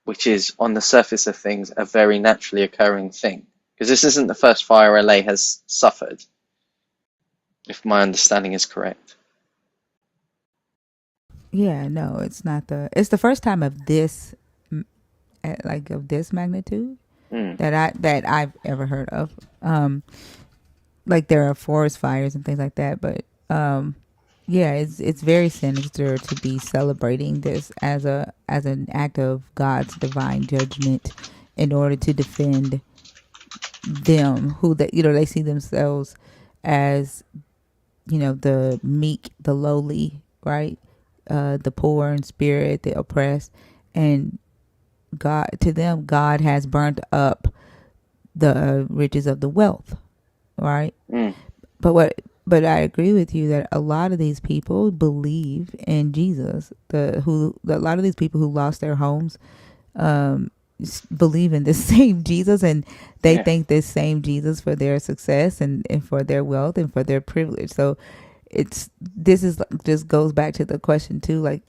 which is on the surface of things a very naturally occurring thing. Because this isn't the first fire LA has suffered, if my understanding is correct. Yeah, no, it's not it's the first time of this like of this magnitude Mm, that I've ever heard of. Like there are forest fires and things like that, but yeah, it's very sinister to be celebrating this as an act of God's divine judgment in order to defend them who that they see themselves as the meek, the lowly, right? The poor in spirit, the oppressed, and God to them, God has burnt up the riches of the wealth, right? mm, But I agree with you that a lot of these people believe in Jesus. A lot of these people who lost their homes believe in this same Jesus, and they yeah, thank this same Jesus for their success and for their wealth and for their privilege. So this is just goes back to the question too, like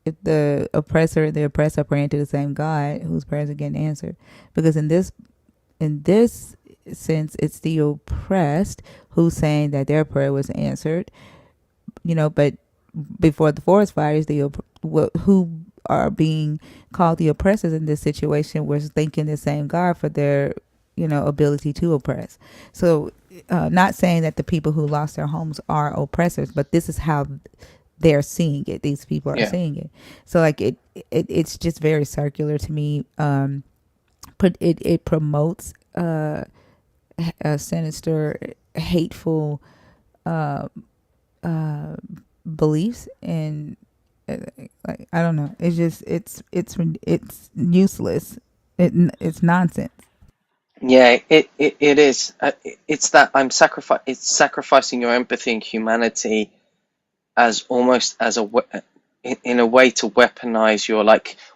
if the oppressor and the oppressed are praying to the same God, whose prayers are getting answered. Because in this sense, it's the oppressed who's saying that their prayer was answered, but before the forest fires, who are being called the oppressors in this situation was thanking the same God for their, ability to oppress. So, not saying that the people who lost their homes are oppressors, but this is how they're seeing it. These people are yeah, seeing it. So, like it's just very circular to me. But it promotes a sinister, hateful uh, beliefs and uh, like I don't know. It's just it's useless. It's nonsense. yeah. It is. It's that It's sacrificing your empathy and humanity as almost as in a way to weaponize your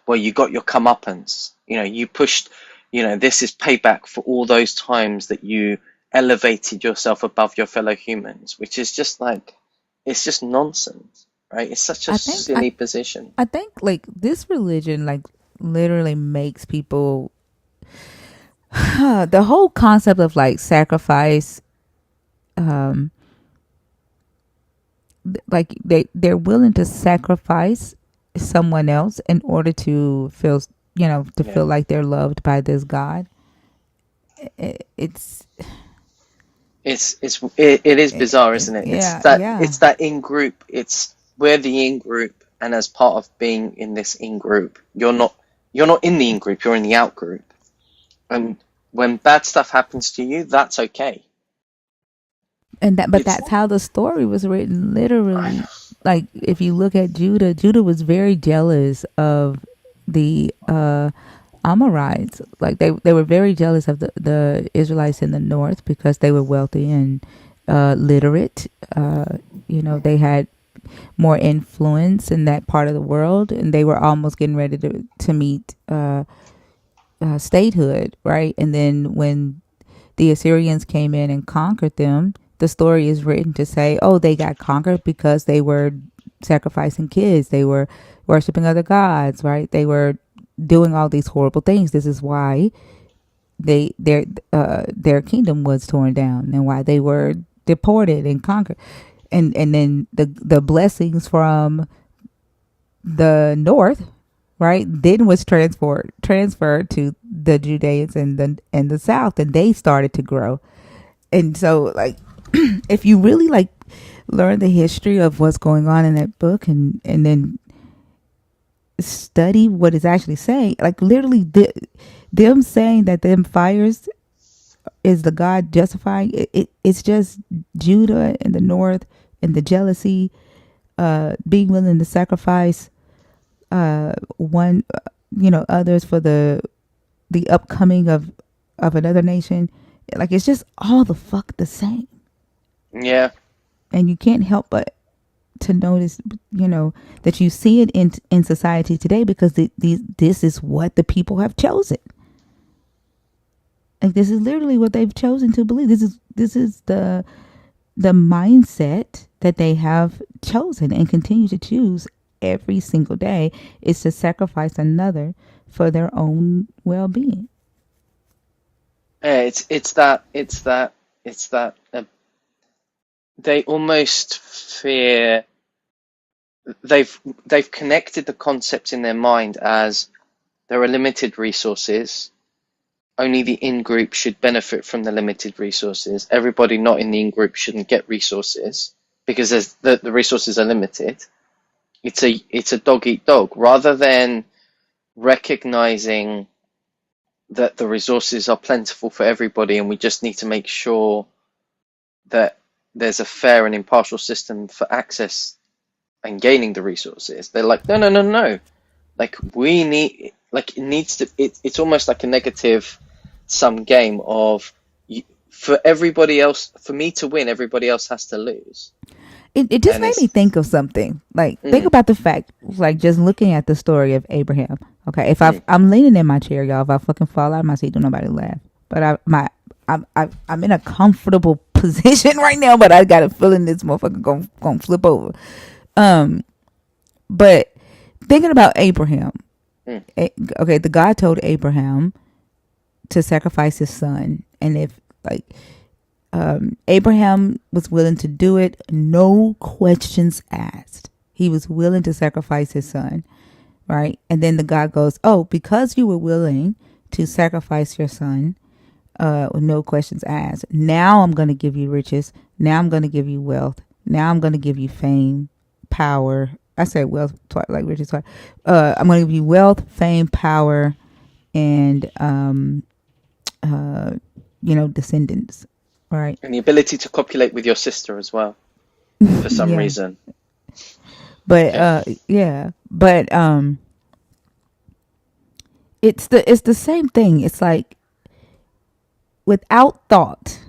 well, you got your comeuppance. You pushed. This is payback for all those times that you elevated yourself above your fellow humans, which is just it's just nonsense, right? It's such a I think I silly position. I think like this religion like literally makes people the whole concept of like sacrifice um like they're willing to sacrifice someone else in order to feel to Yeah. feel like they're loved by this God. It's It is bizarre, isn't it? yeah, yeah. It's that in group. It's we're the in group, and as part of being in this in group, you're not in the in group. You're in the out group, and when bad stuff happens to you, that's okay. But It's that's how the story was written literally. Like if you look at Judah was very jealous of the Amorites. Like they were very jealous of the Israelites in the north because they were wealthy and literate. They had more influence in that part of the world, and they were almost getting ready to meet statehood, right? And then when the Assyrians came in and conquered them, the story is written to say, oh, they got conquered because they were sacrificing kids, they were worshiping other gods, right? They were doing all these horrible things. This is why their kingdom was torn down and why they were deported and conquered. And then the blessings from the north, right, then was transferred to the Judeans and the south, and they started to grow. And so, like, if you really like learn the history of what's going on in that book, and then study what it's actually saying, like literally them saying that them fires is the God justifying it's just Judah in the north and the jealousy, being willing to sacrifice one others for the upcoming of another nation. Like, it's just all the fuck the same. Yeah. And you can't help but to notice, that you see it in society today, because this is what the people have chosen. Like, this is literally what they've chosen to believe. This is the mindset that they have chosen and continue to choose every single day, is to sacrifice another for their own well-being. Yeah, it's that they almost fear. They've connected the concept in their mind as there are limited resources. Only the in-group should benefit from the limited resources. Everybody not in the in-group shouldn't get resources because the resources are limited. It's a dog eat dog, rather than recognizing that the resources are plentiful for everybody, and we just need to make sure that there's a fair and impartial system for access and gaining the resources. They're like, no. Like, we need, like, it needs to. It's almost like a negative sum game of, for everybody else, for me to win, everybody else has to lose. It just made me think of something. Like, think about the fact, like, just looking at the story of Abraham. Okay, if I'm leaning in my chair, y'all. If I fucking fall out of my seat, do nobody laugh. But I'm in a comfortable position right now. But I got a feeling this motherfucker gonna flip over. But thinking about Abraham, okay, the God told Abraham to sacrifice his son, and if Abraham was willing to do it, no questions asked. He was willing to sacrifice his son, right? And then the God goes, oh, because you were willing to sacrifice your son, with no questions asked, now I'm going to give you riches. Now I'm going to give you wealth. Now I'm going to give you fame, power. I said wealth twice, like riches twice. I'm going to give you wealth, fame, power, and descendants. Right. And the ability to copulate with your sister as well, for some reason. But but it's the same thing. It's like, without thought,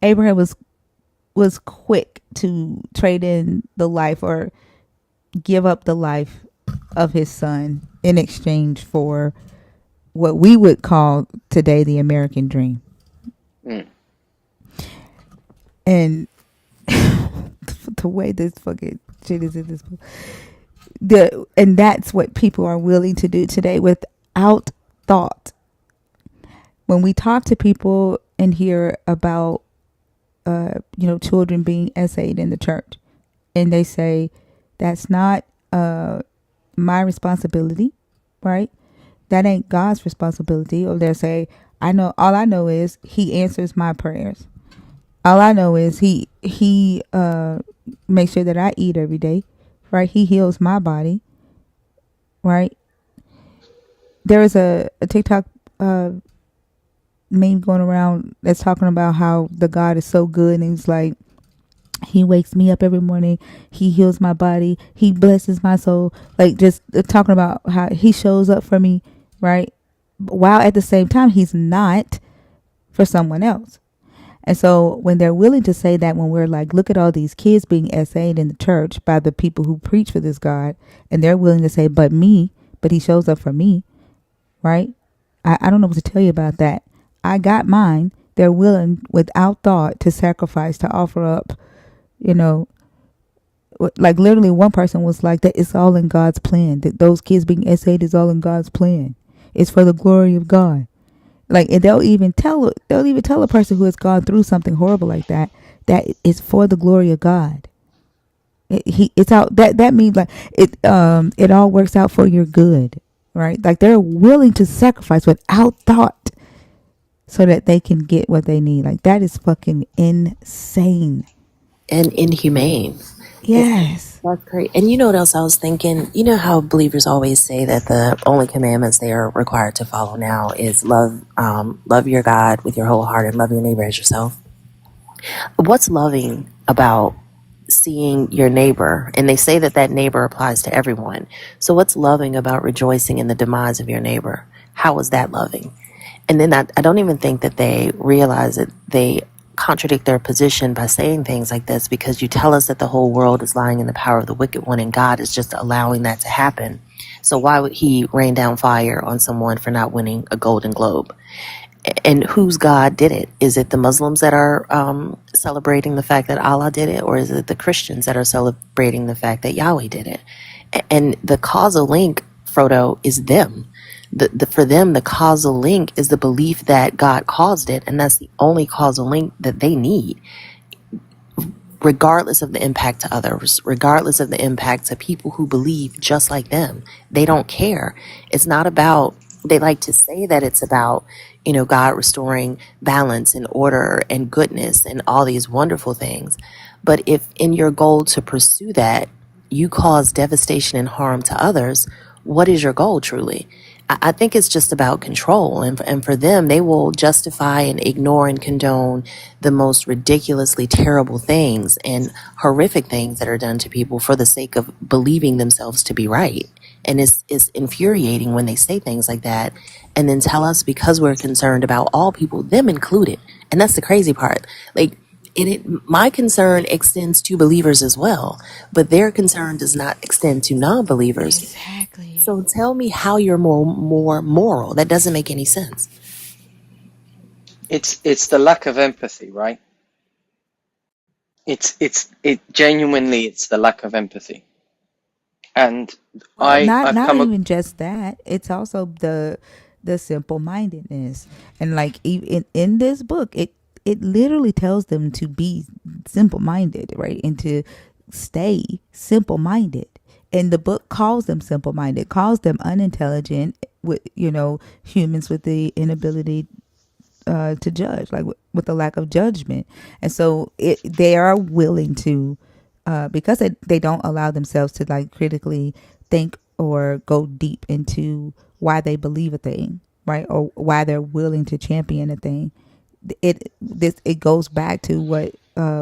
Abraham was quick to trade in the life, or give up the life of his son, in exchange for what we would call today the American dream. And the way this fucking shit is in this book, and that's what people are willing to do today without thought. When we talk to people and hear about children being essayed in the church, and they say, that's not my responsibility, right? That ain't God's responsibility. Or they'll say, all I know is he answers my prayers. All I know is he makes sure that I eat every day, right? He heals my body, right? There is a TikTok meme going around that's talking about how the God is so good, and he's like, He wakes me up every morning. He heals my body. He blesses my soul. Like just talking about how he shows up for me, right? While at the same time, he's not for someone else. And so when they're willing to say that, when we're like, look at all these kids being essayed in the church by the people who preach for this God, and they're willing to say, but me, but he shows up for me, right? I don't know what to tell you about that. I got mine. They're willing without thought to sacrifice, to offer up, you know, like literally one person was like that it's all in God's plan. That those kids being essayed is all in God's plan. It's for the glory of God. Like, and they'll even tell a person who has gone through something horrible like that it's for the glory of God. It's out that means like it all works out for your good, right? Like they're willing to sacrifice without thought so that they can get what they need. Like that is fucking insane And inhumane. yes. That's great. And you know what else I was thinking? You know how believers always say that the only commandments they are required to follow now is love your God with your whole heart and love your neighbor as yourself. What's loving about seeing your neighbor? And they say that that neighbor applies to everyone. So what's loving about rejoicing in the demise of your neighbor? How is that loving? And then I don't even think that they realize that they contradict their position by saying things like this, because you tell us that the whole world is lying in the power of the wicked one and God is just allowing that to happen. So why would he rain down fire on someone for not winning a Golden Globe? And whose God did it? Is it the Muslims that are celebrating the fact that Allah did it, or is it the Christians that are celebrating the fact that Yahweh did it? And the causal link, Frodo, is them. For them, the causal link is the belief that God caused it, and that's the only causal link that they need, regardless of the impact to others, regardless of the impact to people who believe just like them. They don't care. It's not about, they like to say that it's about, God restoring balance and order and goodness and all these wonderful things. But if in your goal to pursue that, you cause devastation and harm to others, what is your goal truly? I think it's just about control. And for them, they will justify and ignore and condone the most ridiculously terrible things and horrific things that are done to people for the sake of believing themselves to be right. And it's infuriating when they say things like that and then tell us, because we're concerned about all people, them included. And that's the crazy part. Like, my concern extends to believers as well, but their concern does not extend to non-believers. Exactly. So tell me how you're more moral. That doesn't make any sense. It's the lack of empathy, right? It genuinely, it's the lack of empathy. And Well, not I've not come even just that. It's also the simple mindedness, and like in this book, it literally tells them to be simple minded, right, and to stay simple minded. And the book calls them simple minded, calls them unintelligent, with humans with the inability to judge, like with the lack of judgment. And so they are willing to, because they don't allow themselves to like critically think or go deep into why they believe a thing, right? Or why they're willing to champion a thing. It goes back to what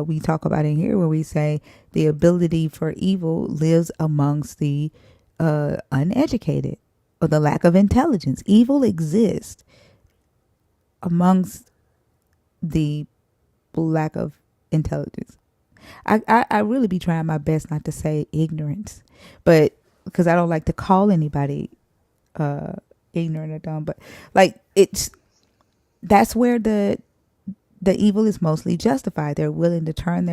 we talk about in here, where we say the ability for evil lives amongst the uneducated, or the lack of intelligence. Evil exists amongst the lack of intelligence. I really be trying my best not to say ignorance, but because I don't like to call anybody ignorant or dumb, but like that's where the evil is mostly justified. They're willing to turn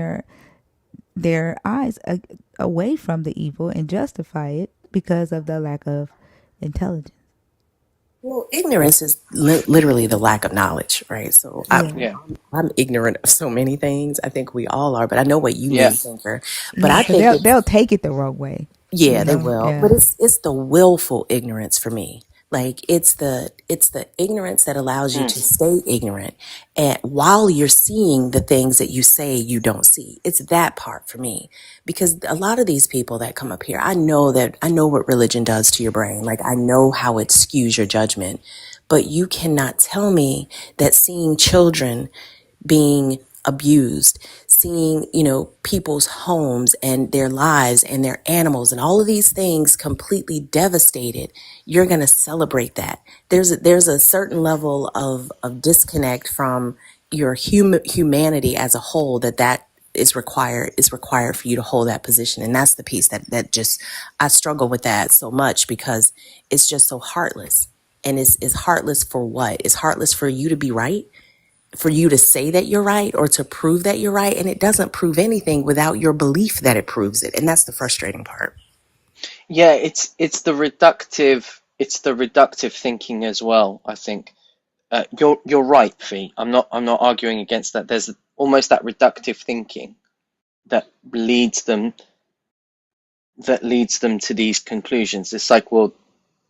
their eyes away from the evil and justify it because of the lack of intelligence. Well, ignorance is literally the lack of knowledge, right? So Yeah. yeah, I'm ignorant of so many things. I think we all are, but I know what you yeah. mean, Thinker. But Yeah, I because think it's, they'll take it the wrong way. yeah, they will. But Yeah. it's the willful ignorance for me. Like it's the ignorance that allows you Mm. to stay ignorant, and while you're seeing the things that you say you don't see. It's that part for me, because a lot of these people that come up here, I know what religion does to your brain. Like I know how it skews your judgment, but you cannot tell me that seeing children being abused, seeing, people's homes and their lives and their animals and all of these things completely devastated, you're going to celebrate that. There's a certain level of disconnect from your humanity as a whole that is required for you to hold that position. And that's the piece that just, I struggle with that so much because it's just so heartless. And it's heartless for what? It's heartless for you to be right, for you to say that you're right or to prove that you're right. And it doesn't prove anything without your belief that it proves it. And that's the frustrating part. Yeah, it's the reductive thinking as well, I think. You're right, Fee. I'm not arguing against that. There's almost that reductive thinking that leads them to these conclusions. It's like, well,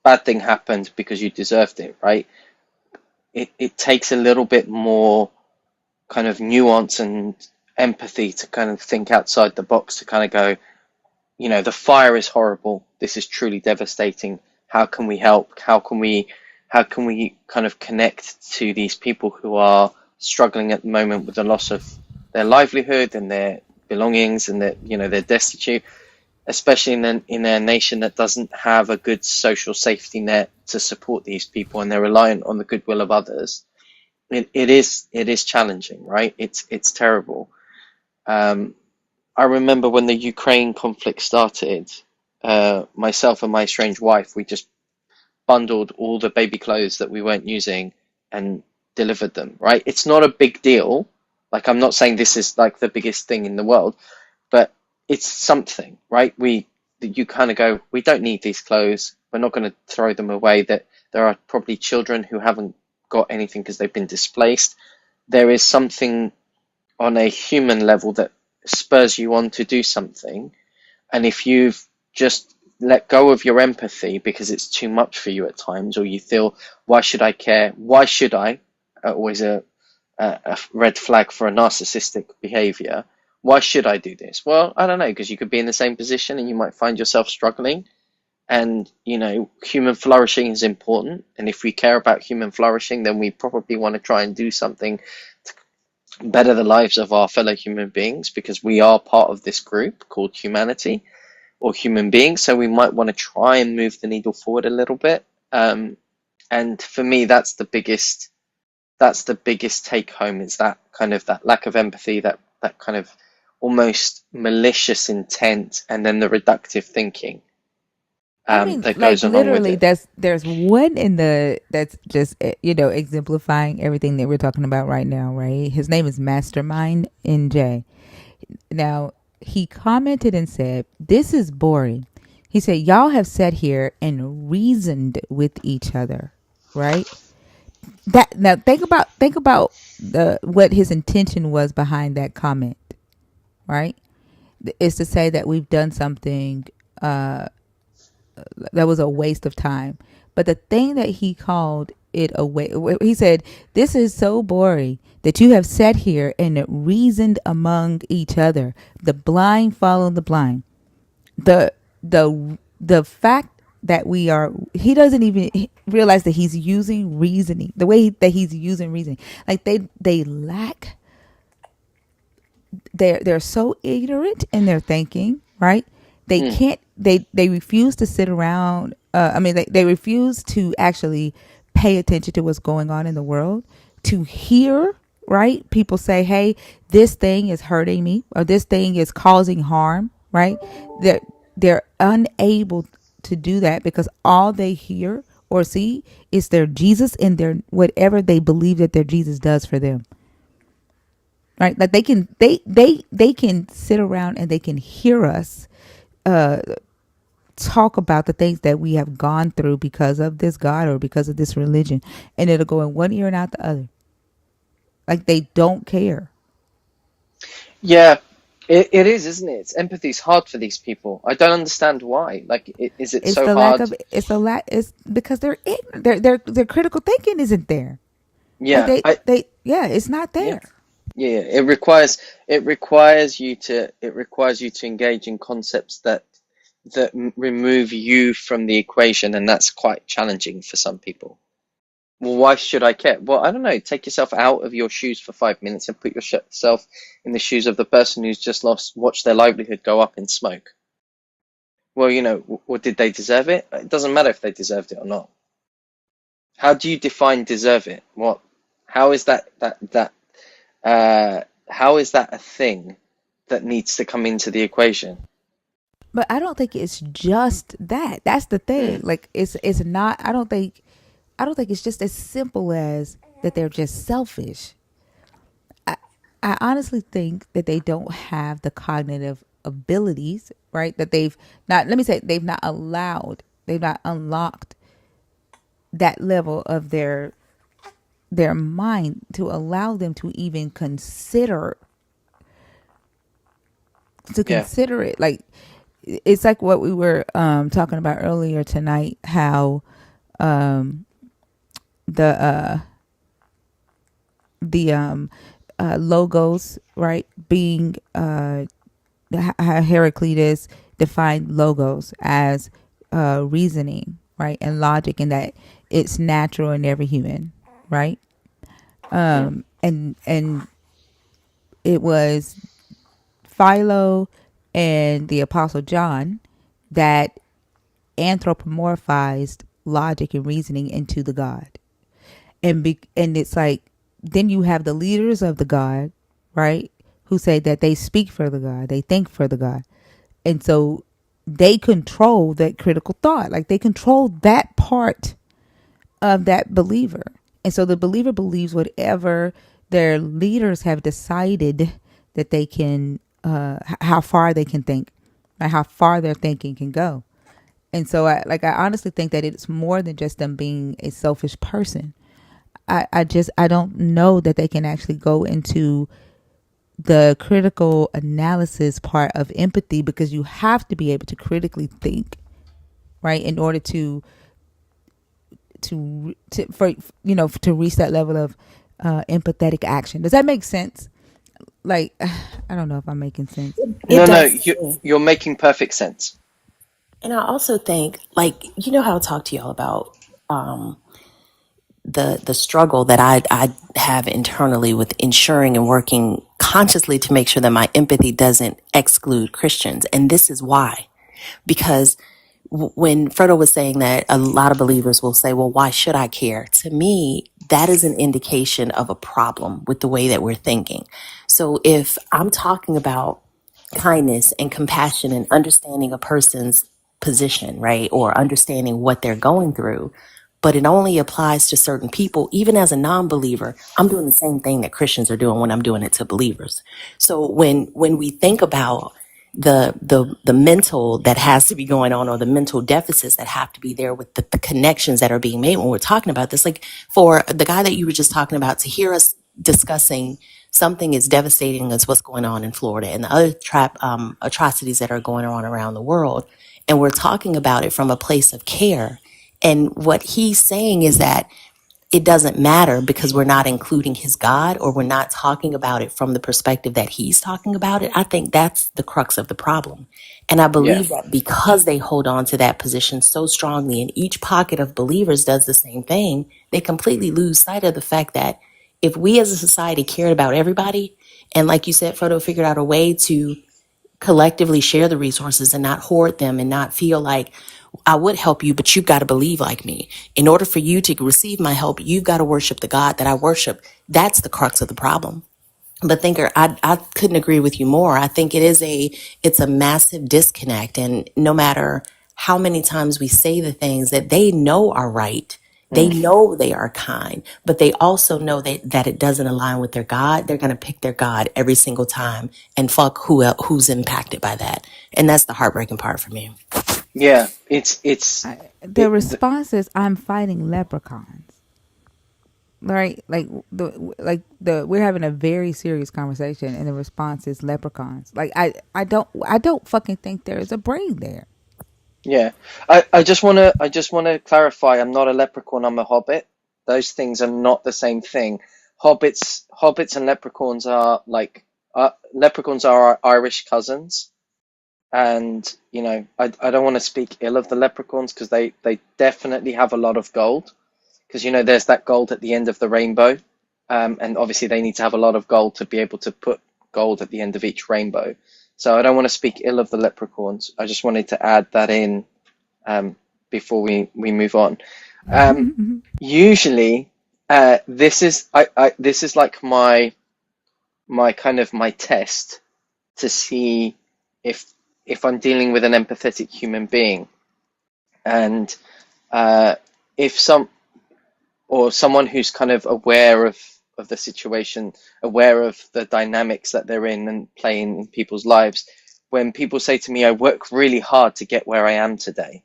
bad thing happened because you deserved it, right? It takes a little bit more kind of nuance and empathy to kind of think outside the box, to kind of go, the fire is horrible. This is truly devastating. How can we help? How can we kind of connect to these people who are struggling at the moment with the loss of their livelihood and their belongings, and that they're destitute, especially in a nation that doesn't have a good social safety net to support these people, and they're reliant on the goodwill of others. It is challenging, right? It's terrible. I remember when the Ukraine conflict started, myself and my estranged wife, we just bundled all the baby clothes that we weren't using and delivered them, right? It's not a big deal. Like, I'm not saying this is like the biggest thing in the world, but it's something, right? You kind of go, we don't need these clothes. We're not going to throw them away. That there are probably children who haven't got anything because they've been displaced. There is something on a human level that spurs you on to do something. And if you've just let go of your empathy because it's too much for you at times, or you feel, why should I care? Why should I? Always a red flag for a narcissistic behavior. Why should I do this? Well, I don't know, because you could be in the same position and you might find yourself struggling. And, human flourishing is important. And if we care about human flourishing, then we probably want to try and do something to better the lives of our fellow human beings, because we are part of this group called humanity, or human beings. So we might want to try and move the needle forward a little bit. And for me, that's the biggest take home, is that kind of that lack of empathy, that kind of almost malicious intent, and then the reductive thinking I mean, that like goes along with literally, it. there's one in that's just exemplifying everything that we're talking about right now, right? His name is Mastermind NJ. Now, he commented and said, "This is boring." He said, "Y'all have sat here and reasoned with each other, right?" That now think about the what his intention was behind that comment, right? Is to say that we've done something that was a waste of time. But the thing that he called it a waste, he said, "This is so boring that you have sat here and reasoned among each other. The blind follow the blind." The the fact that he doesn't even realize that he's using reasoning the way that he's using reasoning. Like they lack, they're so ignorant in their thinking, right? They Mm. can't, they refuse to sit around. They refuse to actually pay attention to what's going on in the world, to hear, right? People say, "Hey, this thing is hurting me," or "This thing is causing harm," right? They're unable to do that because all they hear or see is their Jesus and their whatever they believe that their Jesus does for them. Right? Like they can sit around and they can hear us talk about the things that we have gone through because of this God or because of this religion, and it'll go in one ear and out the other. Like they don't care. Yeah, it is, isn't it? Empathy's hard for these people. I don't understand why. Like, is it It's so the lack hard? of it's because they're ignorant. Their critical thinking isn't there. Like Yeah, yeah, it's not yeah, there. yeah. It requires you to engage in concepts that remove you from the equation, and that's quite challenging for some people. Well, why should I care? Well, I don't know. Take yourself out of your shoes for 5 minutes and put yourself in the shoes of the person who's just watched their livelihood go up in smoke. Well, did they deserve it? It doesn't matter if they deserved it or not. How do you define deserve it? What? How is how is that a thing that needs to come into the equation? But I don't think it's just that. That's the thing. Mm. Like it's not. I don't think it's just as simple as that. They're just selfish. I I honestly think that they don't have the cognitive abilities, right? That they've not. Let me say they've not allowed. They've not unlocked that level of their mind to allow them to even Yeah. consider it. Like it's like what we were talking about earlier tonight, how the logos, right, being how Heraclitus defined logos as reasoning, right, and logic, and that it's natural in every human, right. Mm. And it was Philo and the Apostle John that anthropomorphized logic and reasoning into the God. And it's like then you have the leaders of the God, right, who say that they speak for the God, they think for the God. And so they control that critical thought. Like they control that part of that believer. And so the believer believes whatever their leaders have decided that they can, how far they can think, right? How far their thinking can go. And so I honestly think that it's more than just them being a selfish person. I don't know that they can actually go into the critical analysis part of empathy, because you have to be able to critically think, right, in order to reach that level of empathetic action. Does that make sense? Like I don't know if I'm making sense. It No, no, does to you me. you're making perfect sense. And I also think, like, you know how I talk to y'all about um, the struggle that I have internally with ensuring and working consciously to make sure that my empathy doesn't exclude Christians. And this is why. Because when Frodo was saying that a lot of believers will say, well, why should I care? To me, that is an indication of a problem with the way that we're thinking. So if I'm talking about kindness and compassion and understanding a person's position, right? Or understanding what they're going through, but it only applies to certain people. Even as a non-believer, I'm doing the same thing that Christians are doing when I'm doing it to believers. So when we think about the mental that has to be going on, or the mental deficits that have to be there with the connections that are being made when we're talking about this, like for the guy that you were just talking about, to hear us discussing something as devastating as what's going on in Florida and the other atrocities that are going on around the world, and we're talking about it from a place of care. And what he's saying is that it doesn't matter because we're not including his God, or we're not talking about it from the perspective that he's talking about it. I think that's the crux of the problem. And I Yeah. believe that because they hold on to that position so strongly, and each pocket of believers does the same thing, they completely lose sight of the fact that if we as a society cared about everybody, and like you said, Frodo, figured out a way to collectively share the resources and not hoard them and not feel like I would help you, but you've got to believe like me. In order for you to receive my help, you've got to worship the God that I worship. That's the crux of the problem. But Thinker, I couldn't agree with you more. I think it's a massive disconnect. And no matter how many times we say the things that they know are right, they Mm. know they are kind, but they also know that it doesn't align with their God. They're going to pick their God every single time and fuck who's impacted by that. And that's the heartbreaking part for me. Yeah. The It, response is, I'm fighting leprechauns, right? Like the we're having a very serious conversation, and the response is leprechauns. Like I don't fucking think there is a brain there. yeah. I just wanna clarify. I'm not a leprechaun. I'm a hobbit. Those things are not the same thing. Hobbits and leprechauns are leprechauns are our Irish cousins. And I don't want to speak ill of the leprechauns because they definitely have a lot of gold. because there's that gold at the end of the rainbow, and obviously they need to have a lot of gold to be able to put gold at the end of each rainbow. So I don't want to speak ill of the leprechauns. I just wanted to add that in before we move on. Usually, this is this is like my kind of my test to see if I'm dealing with an empathetic human being, and if someone who's kind of aware of the situation, aware of the dynamics that they're in and playing in people's lives. When people say to me, I work really hard to get where I am today,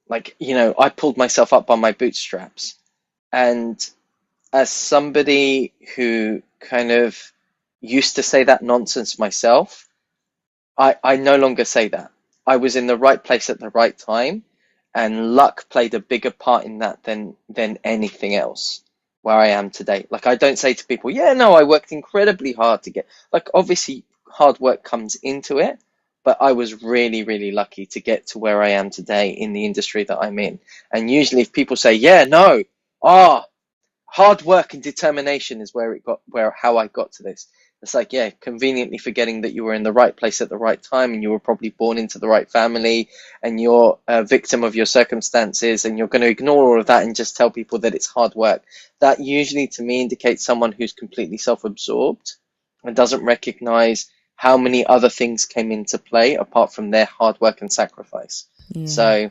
like, I pulled myself up by my bootstraps. And as somebody who kind of used to say that nonsense myself, I no longer say that. I was in the right place at the right time, and luck played a bigger part in that than anything else, where I am today. Like, I don't say to people, yeah, no, I worked incredibly hard to get, like, obviously hard work comes into it, but I was really, really lucky to get to where I am today in the industry that I'm in. And usually if people say, yeah, no, hard work and determination is how I got to this. It's like, yeah, conveniently forgetting that you were in the right place at the right time, and you were probably born into the right family, and you're a victim of your circumstances, and you're going to ignore all of that and just tell people that it's hard work. That usually to me indicates someone who's completely self-absorbed and doesn't recognize how many other things came into play apart from their hard work and sacrifice. Yeah. So,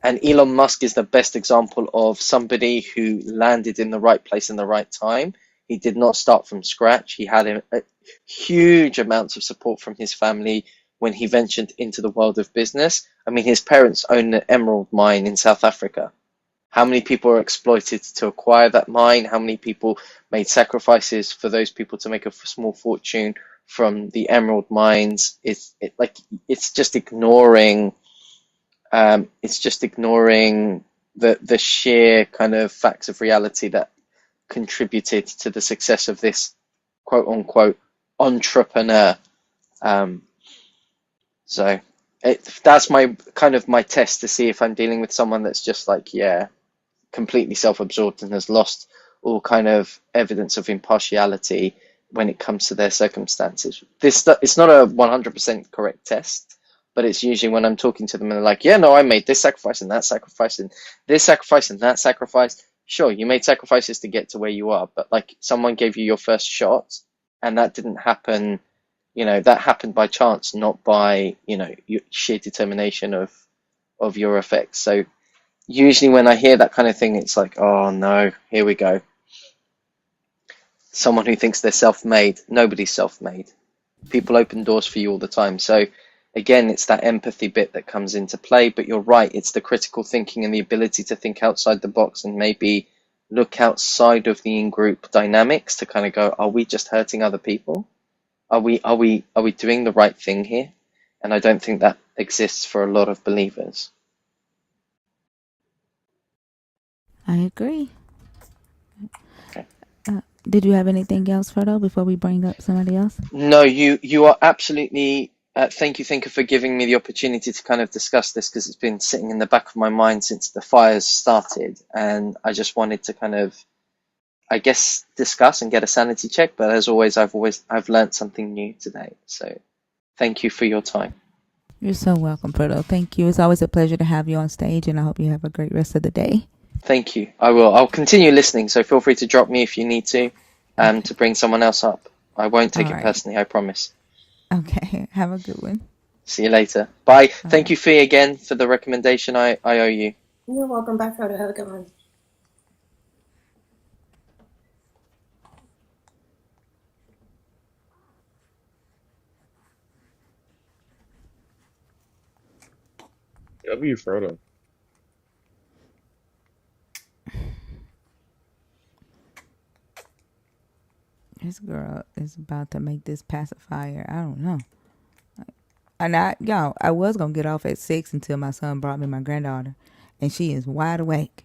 and Elon Musk is the best example of somebody who landed in the right place in the right time. He did not start from scratch. He had a huge amounts of support from his family when he ventured into the world of business. I mean, his parents own an emerald mine in South Africa. How many people are exploited to acquire that mine? How many people made sacrifices for those people to make a small fortune from the emerald mines? It's just ignoring the sheer kind of facts of reality that contributed to the success of this quote unquote entrepreneur. So that's my kind of my test to see if I'm dealing with someone that's just like, yeah, completely self-absorbed and has lost all kind of evidence of impartiality when it comes to their circumstances. It's not a 100% correct test, but it's usually when I'm talking to them and they're like, yeah, no, I made this sacrifice and that sacrifice and this sacrifice and that sacrifice. Sure, you made sacrifices to get to where you are, but like someone gave you your first shot, and that didn't happen, that happened by chance, not by, your sheer determination of your effects. So usually when I hear that kind of thing, it's like, oh no, here we go. Someone who thinks they're self-made. Nobody's self-made. People open doors for you all the time. So again, it's that empathy bit that comes into play, but you're right, it's the critical thinking and the ability to think outside the box and maybe look outside of the in-group dynamics to kind of go, are we just hurting other people? Are we doing the right thing here? And I don't think that exists for a lot of believers. I agree. Okay. Did you have anything else, Frodo, before we bring up somebody else? No, you are absolutely. Thank you, Thinker, for giving me the opportunity to kind of discuss this, because it's been sitting in the back of my mind since the fires started, and I just wanted to kind of, I guess, discuss and get a sanity check. But as always, I've learned something new today. So thank you for your time. You're so welcome, Frodo. Thank you. It's always a pleasure to have you on stage, and I hope you have a great rest of the day. Thank you. I will. I'll continue listening. So feel free to drop me if you need to bring someone else up. I won't take it personally. I promise. Okay. Have a good one. See you later. Bye. Thank you, Fee, again for the recommendation. I owe you. You're welcome. Bye, Frodo. Have a good one. W Frodo. This girl is about to make this pacifier. I don't know. And I was going to get off at 6 until my son brought me my granddaughter. And she is wide awake.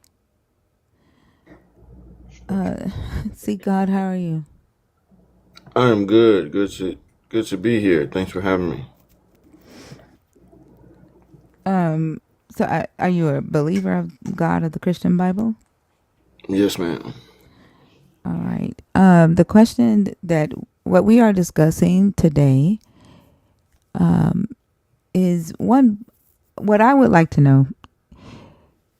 See, God, how are you? I'm good. Good to be here. Thanks for having me. So are you a believer of God of the Christian Bible? Yes, ma'am. All right. The question that what we are discussing today is one. What I would like to know,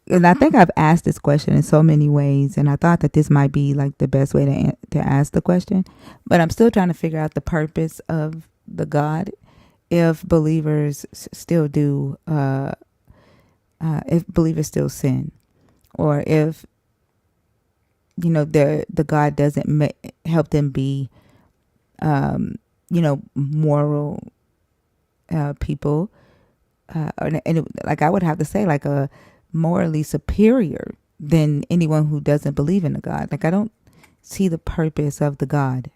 and I think I've asked this question in so many ways, and I thought that this might be like the best way to ask the question, but I'm still trying to figure out the purpose of the God. If believers still do, if believers still sin, or if the God doesn't help them be moral people, like I would have to say like a morally superior than anyone who doesn't believe in a God. Like I don't see the purpose of the God.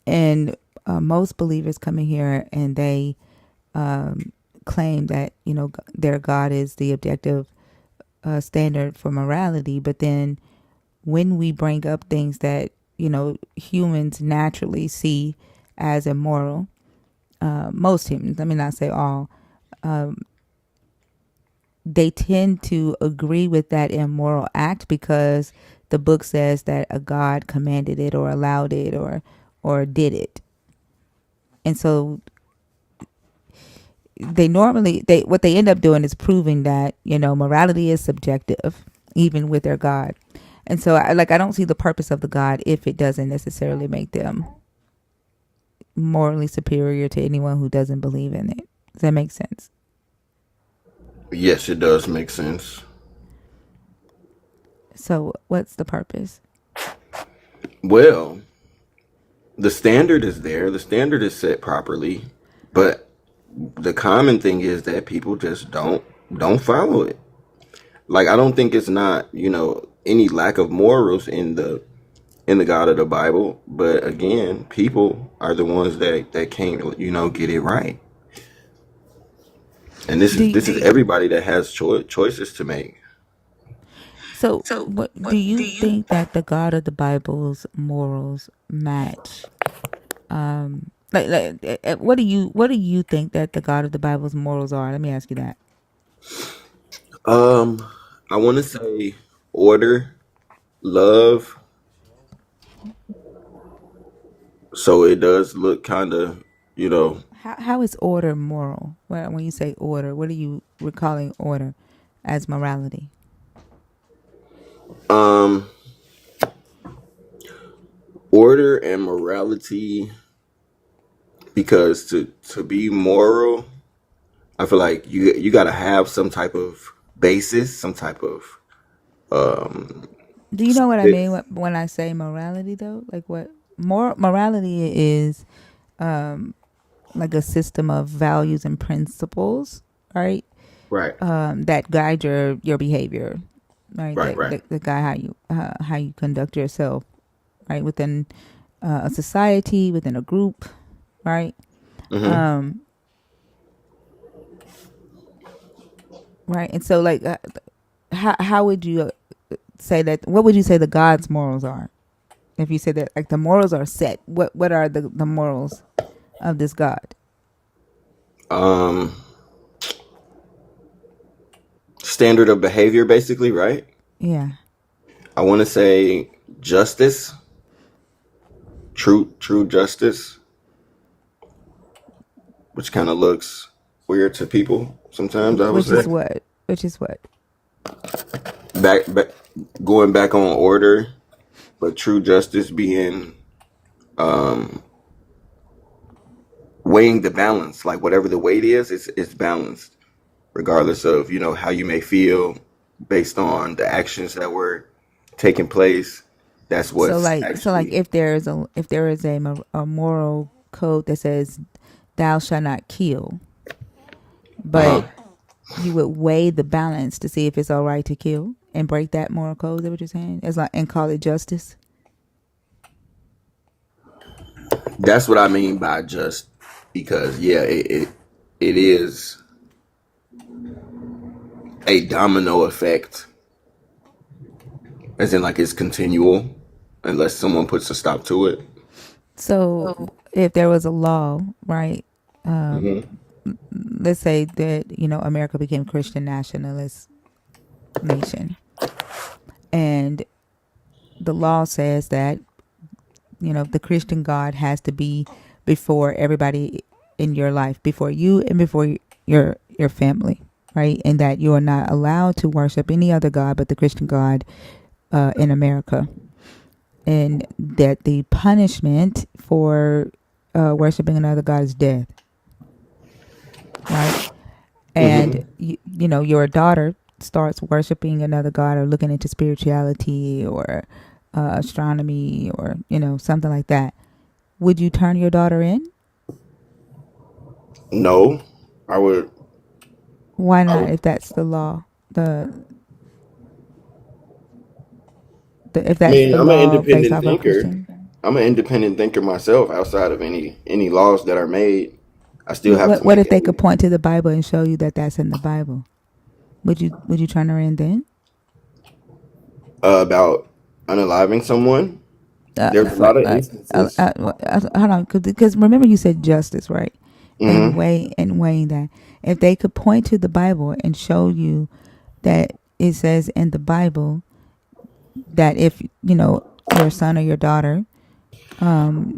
And most believers come in here and they claim that their God is the objective standard for morality, but then when we bring up things that humans naturally see as immoral, most humans, let me not say all, they tend to agree with that immoral act because the book says that a God commanded it or allowed it or did it. And so they what they end up doing is proving that morality is subjective even with their God. And so I don't see the purpose of the God if it doesn't necessarily make them morally superior to anyone who doesn't believe in it. Does that make sense? Yes, it does make sense. So what's the purpose? Well, the standard is there. The standard is set properly, but the common thing is that people just don't follow it. Like I don't think it's not, any lack of morals in the God of the Bible, but again, people are the ones that can't, get it right. And this Do is you, this is everybody that has choices to make. so what do you think that the God of the Bible's morals match? What do you think that the God of the Bible's morals are? Let me ask you that. Um, I want to say order, love. So it does look kind of, you know, How is order moral? When you say order, what are you recalling order as morality? um, order and morality. Because to be moral, I feel like you got to have some type of basis, some type of um. Do you know what I mean when I say morality though? Like what morality is like a system of values and principles, right? Right, That guide your behavior, right? right, right. That guide how you conduct yourself, right? Within a society, within a group, right? Mm-hmm. Um, right. And so, like, how would you say that? What would you say the God's morals are? If you say that, like, the morals are set, what are the morals of this God? Um, standard of behavior, basically, right? Yeah. I want to say justice, true justice, which kind of looks weird to people sometimes. I would Which is say what? Which is what? back going back on order, but true justice being um weighing the balance, like whatever the weight is, it's balanced, regardless of how you may feel based on the actions that were taking place. That's So what's like actually if there is a moral code that says thou shalt not kill, uh but you would weigh the balance to see if it's all right to kill and break that moral code. Is that what you're saying? It's like and call it justice. that's what I mean by just, because it is a domino effect, as in like it's continual unless someone puts a stop to it. So if there was a law, right? Hmm. Let's say that America became Christian nationalist nation, and the law says that, the Christian God has to be before everybody in your life, before you and before your family, right? And that you are not allowed to worship any other God but the Christian God in America. And that the punishment for worshiping another God is death, right? And Hmm. your daughter starts worshiping another God or looking into spirituality or astronomy or something like that. Would you turn your daughter in? No, I would. Why I not? would. If that's the law, if I that's mean, the I'm an law based independent off of thinker. Christian. I'm an independent thinker myself. Outside of any laws that are made, I still have to What make if they could a point to the Bible and show you that that's in the Bible? Would you turn her in then? about unaliving someone. Uh, There's a lot of instances. Hold on, because remember you said justice, right? And Hmm. weighing that, if they could point to the Bible and show you that it says in the Bible that if your son or your daughter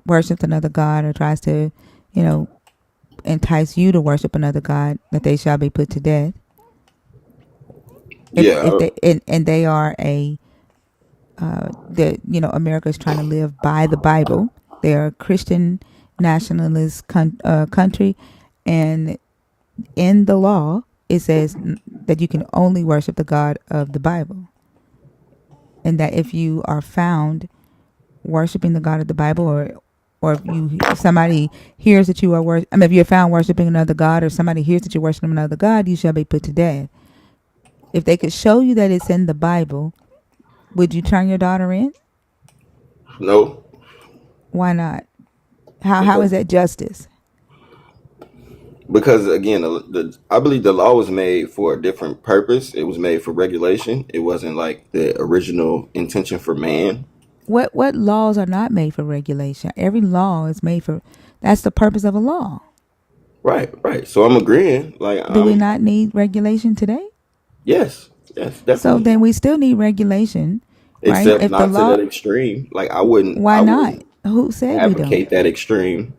worships another god or tries to you know entice you to worship another god, that they shall be put to death. Yeah, If they and they are a the America is trying to live by the Bible. They are a Christian nationalist country, and in the law it says that you can only worship the God of the Bible, and that if you are found worshiping the God of the Bible, or if somebody hears that you are if you're found worshiping another God, or somebody hears that you're worshiping another God, you shall be put to death. If they could show you that it's in the Bible, would you turn your daughter in? no, Why not? How is because that justice? again, I believe the law was made for a different purpose. It was made for regulation. It wasn't like the original intention for man. What laws are not made for regulation? Every law is made for. That's the purpose of a law. Right, right. So I'm agreeing. Like Do we I'm, not need regulation today? yes, yes, So definitely. then we still need regulation, right? Except If the not to law, that extreme. Like why I not? wouldn't Who said we don't? advocate that extreme.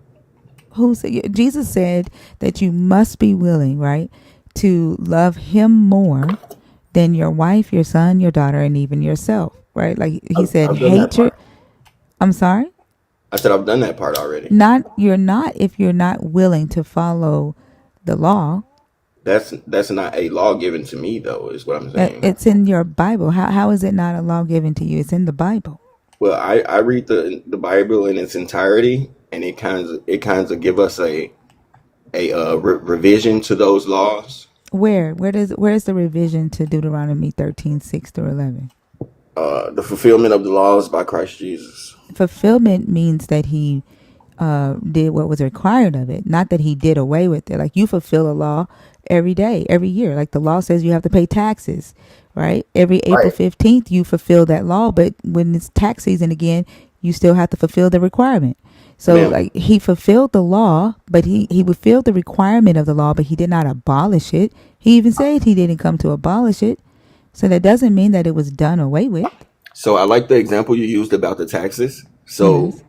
Who said? Jesus said that you must be willing, right, to love Him more than your wife, your son, your daughter, and even yourself, right? Like He said, I've done that hate your. part. I'm sorry. I said I've done that part already. Not you're not if you're not willing to follow the law. That's not a law given to me though, is what I'm saying. It's in your Bible. How is it not a law given to you? It's in the Bible. Well, I read the Bible in its entirety, and it kinds of give us a revision to those laws. Where's the revision to Deuteronomy 13:6 through 11? The fulfillment of the laws by Christ Jesus. Fulfillment means that He did what was required of it, not that He did away with it. Like you fulfill a law every day, every year. Like the law says you have to pay taxes, right? Every April Right, 15th you fulfill that law, but when it's tax season again, you still have to fulfill the requirement. So ma'am. like He fulfilled the law, but he fulfilled the requirement of the law, but He did not abolish it. He even said He didn't come to abolish it. So that doesn't mean that it was done away with. So I like the example you used about the taxes. So Yes.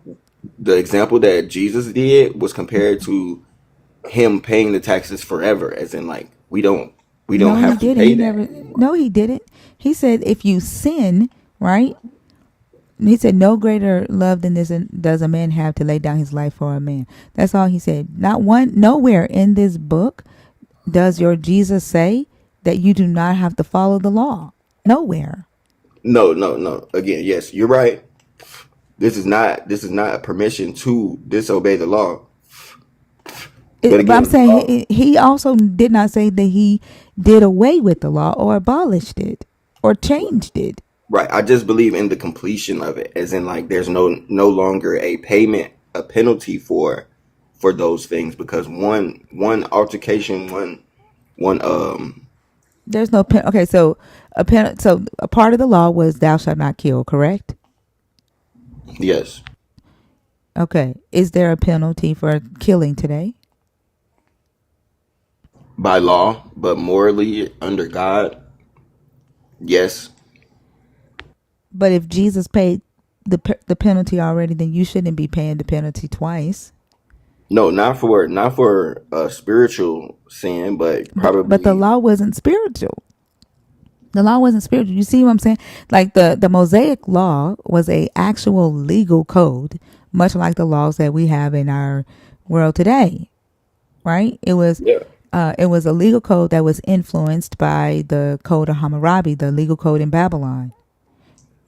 the example that Jesus did was compared to him paying the taxes forever, as in like we don't No, He have to didn't. pay He that. never. No, He didn't. He said if you sin, right? He said, "No greater love than this does a man have to lay down his life for a man." That's all He said. Not one, nowhere in this book does your Jesus say that you do not have to follow the law. Nowhere. No, no, no. Again, yes, you're right. This is not a permission to disobey the law. But But I'm again, the saying law, he also did not say that He did away with the law or abolished it or changed it. right? I just believe in the completion of it, as in like there's no longer a payment, a penalty for those things, because one altercation, one. There's no okay. So so a part of the law was thou shalt not kill. Correct. Yes, Okay. Is there a penalty for killing today? by law, but morally under God, yes. But if Jesus paid the penalty already, then you shouldn't be paying the penalty twice. No, not for spiritual sin, but But the probably law wasn't spiritual. The law wasn't spiritual. You see what I'm saying? Like the Mosaic law was a actual legal code, much like the laws that we have in our world today. Right? yeah. It was a legal code that was influenced by the Code of Hammurabi, the legal code in Babylon.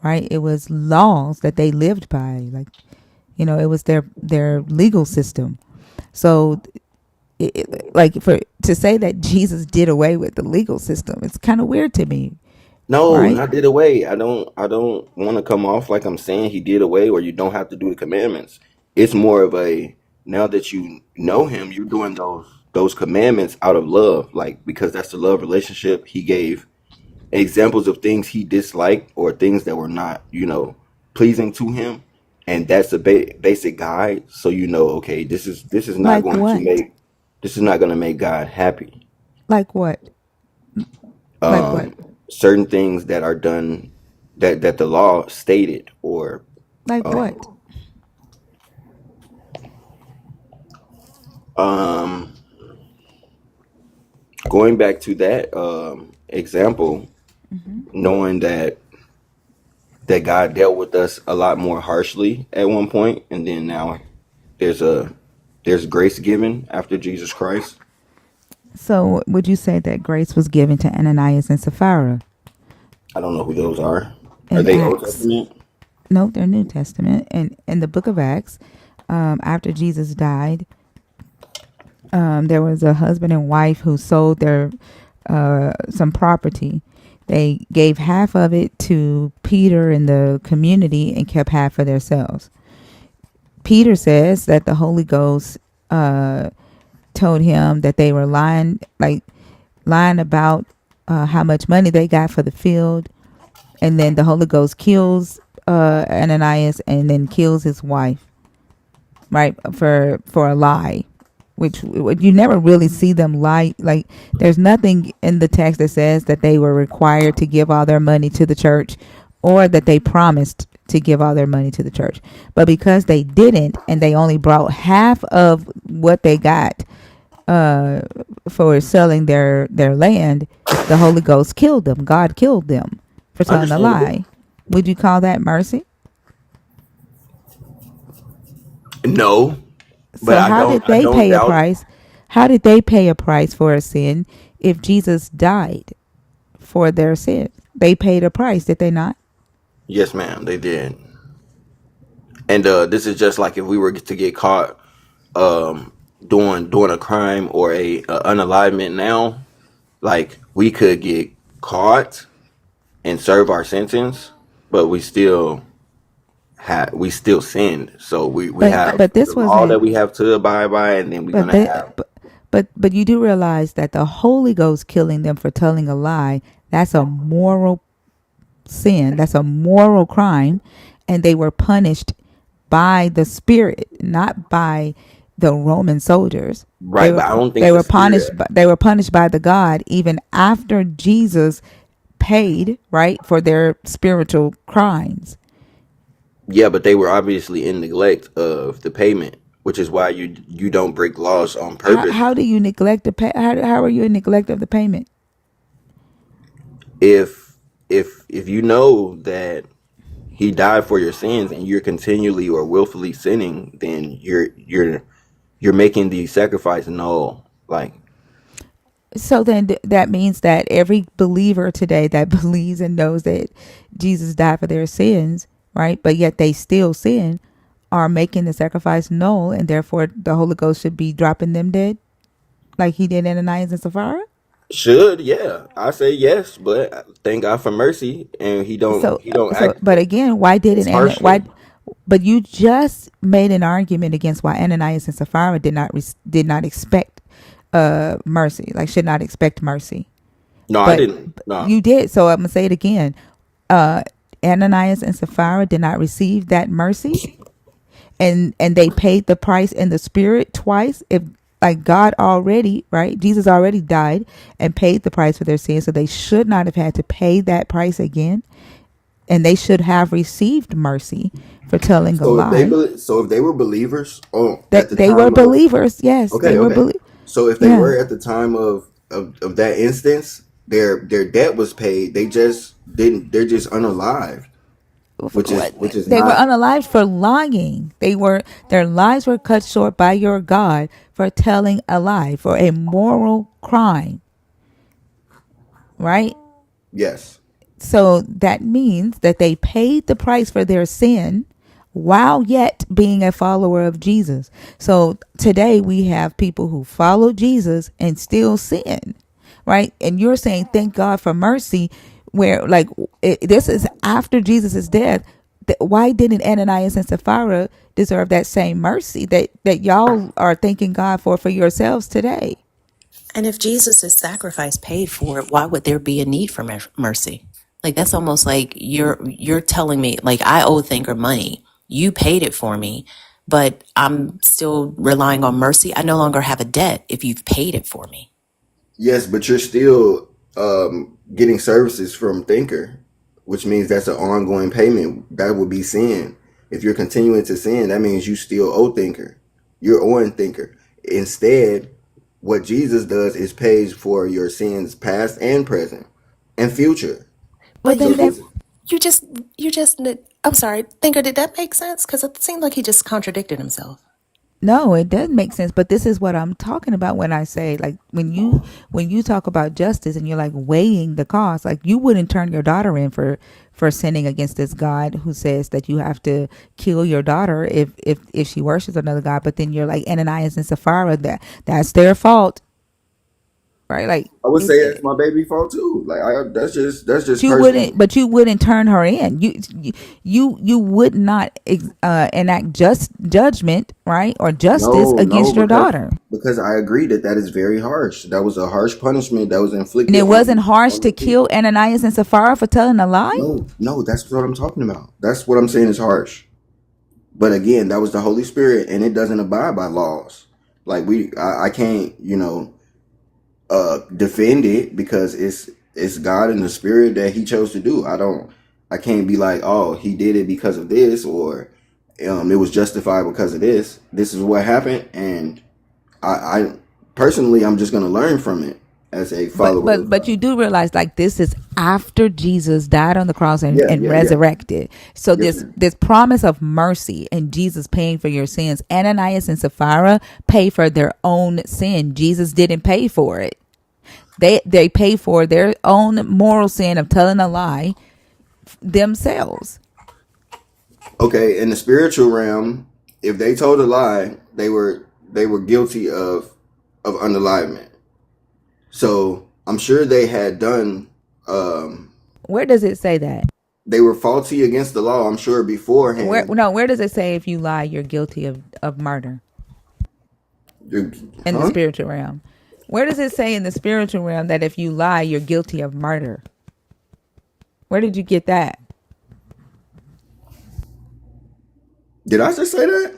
Right? It was laws that they lived by. Like, it was their legal system. So, like, for to say that Jesus did away with the legal system, it's kind of weird to me, No, right? not did away. I don't want to come off like I'm saying he did away or you don't have to do the commandments. It's more of a, now that you know him, you're doing those commandments out of love, like because that's the love relationship. He gave examples of things he disliked or things that were not, pleasing to him, and that's a basic guide. So okay, this is not Like going to what? make God happy. Like what? Like what? um Certain things that are done that the law stated, or Like um what? um going back to that example, knowing that God dealt with us a lot more harshly at one point, and then now there's a there's grace given after Jesus Christ. So would you say that grace was given to Ananias and Sapphira I don't know who those are. Are in they Old Acts? Testament? No, they're New Testament. And in the book of Acts, after Jesus died, there was a husband and wife who sold their some property. They gave half of it to Peter and the community and kept half for themselves. Peter says that the Holy Ghost told him that they were lying about how much money they got for the field, and then the Holy Ghost kills Ananias and then kills his wife, right, for a lie, which you never really see them lie. Like, there's nothing in the text that says that they were required to give all their money to the church, or that they promised to give all their money to the church. But because they didn't, and they only brought half of what they got for selling their land, the Holy Ghost killed them. God killed them for telling a Understandable. lie. Would you call that mercy? No, but So how did I they don't pay a doubt. price? How did they pay a price for a sin if Jesus died for their sin? They paid a price, did they not? Yes, ma'am, they did. And this is just like if we were to get caught um doing a crime or a unalivement now, like we could get caught and serve our sentence, but we still sinned. So we But have but the this law that wasn't. we have to abide by, and then we're But gonna they. have. But you do realize that the Holy Ghost killing them for telling a lie, that's a moral sin. That's a moral crime, and they were punished by the Spirit, not by the Roman soldiers. They Right, were but I don't think they the were punished. spirit. They were punished by the God even after Jesus paid, right, for their spiritual crimes. Yeah, but they were obviously in neglect of the payment, which is why you don't break laws on purpose. How do you neglect the pay? How are you in neglect of the payment? If you know that he died for your sins and you're continually or willfully sinning, then you're making the sacrifice null. Like, So then that means that every believer today that believes and knows that Jesus died for their sins, right? But yet they still sin, are making the sacrifice null, and therefore the Holy Ghost should be dropping them dead, like he did Ananias and Sapphira. should, yeah, I say yes, but thank God for mercy, and he don't act But again, why didn't as and harshly. why? But you just made an argument against why Ananias and Sapphira did not expect mercy, like should not expect mercy. No, I But didn't. No, you did. So I'm gonna say it again. Uh, Ananias and Sapphira did not receive that mercy, and they paid the price in the spirit twice. If, like, God already, right, Jesus already died and paid the price for their sins, so they should not have had to pay that price again. and they should have received mercy for telling a lie. So if they were believers, at That the they were time of, believers. Yes, they okay, were okay. So if they Yeah. were at the time of that instance, their debt was paid. They just didn't. They're just unalived, which is They were not. unalived for lying. Their lives were cut short by your God for telling a lie, for a moral crime, right? Yes. So that means that they paid the price for their sin while yet being a follower of Jesus. So today we have people who follow Jesus and still sin, right? And you're saying, thank God for mercy, where like this is after Jesus' death. Why didn't Ananias and Sapphira deserve that same mercy that y'all are thanking God for yourselves today? And if Jesus' sacrifice paid for it, why would there be a need for mercy? Like that's almost like you're telling me like I owe Thinker money. You paid it for me, but I'm still relying on mercy. I no longer have a debt if you've paid it for me. Yes, but you're still getting services from Thinker, which means that's an ongoing payment. That would be sin. If you're continuing to sin, that means you still owe Thinker. You're owing Thinker. Instead, what Jesus does is pays for your sins past and present and future. Well, But So then that this, you just I'm sorry, Thinker, did that make sense? Because it seemed like he just contradicted himself. No, it does make sense, but this is what I'm talking about when I say like when you talk about justice and you're like weighing the cost, like you wouldn't turn your daughter in for sinning against this God who says that you have to kill your daughter if she worships another God, but then you're like Ananias and Sapphira, that's their fault, right? Like I would say that's my baby fault too. Like that's just personal. but you wouldn't turn her in. You would not enact just judgment, right, or justice No, against your daughter. because I agree that that is very harsh. That was a harsh punishment that was And inflicted it wasn't harsh on to the kill people. Ananias and Sapphira for telling a lie. No, that's what I'm talking about. That's what I'm saying is harsh. But again, that was the Holy Spirit, and it doesn't abide by laws. Like I can't, defend it because it's God and the Spirit that He chose to do. I can't be like, oh, He did it because of this, or it was justified because of this. This is what happened, and I personally, I'm just gonna learn from it as a But follower but of but God. you do realize like this is after Jesus died on the cross Yeah, and yeah, yeah. resurrected. So Yes, this ma'am. this promise of mercy and Jesus paying for your sins, Ananias and Sapphira pay for their own sin. Jesus didn't pay for it. They pay for their own moral sin of telling a lie themselves. Okay, in the spiritual realm, if they told a lie, they were guilty of unalivement. So I'm sure they had done. Where does it say that? They were faulty against the law. I'm sure beforehand. Where does it say if you lie you're guilty of murder in the Huh? spiritual realm? Where does it say in the spiritual realm that if you lie you're guilty of murder? Where did you get that? Did I just say that?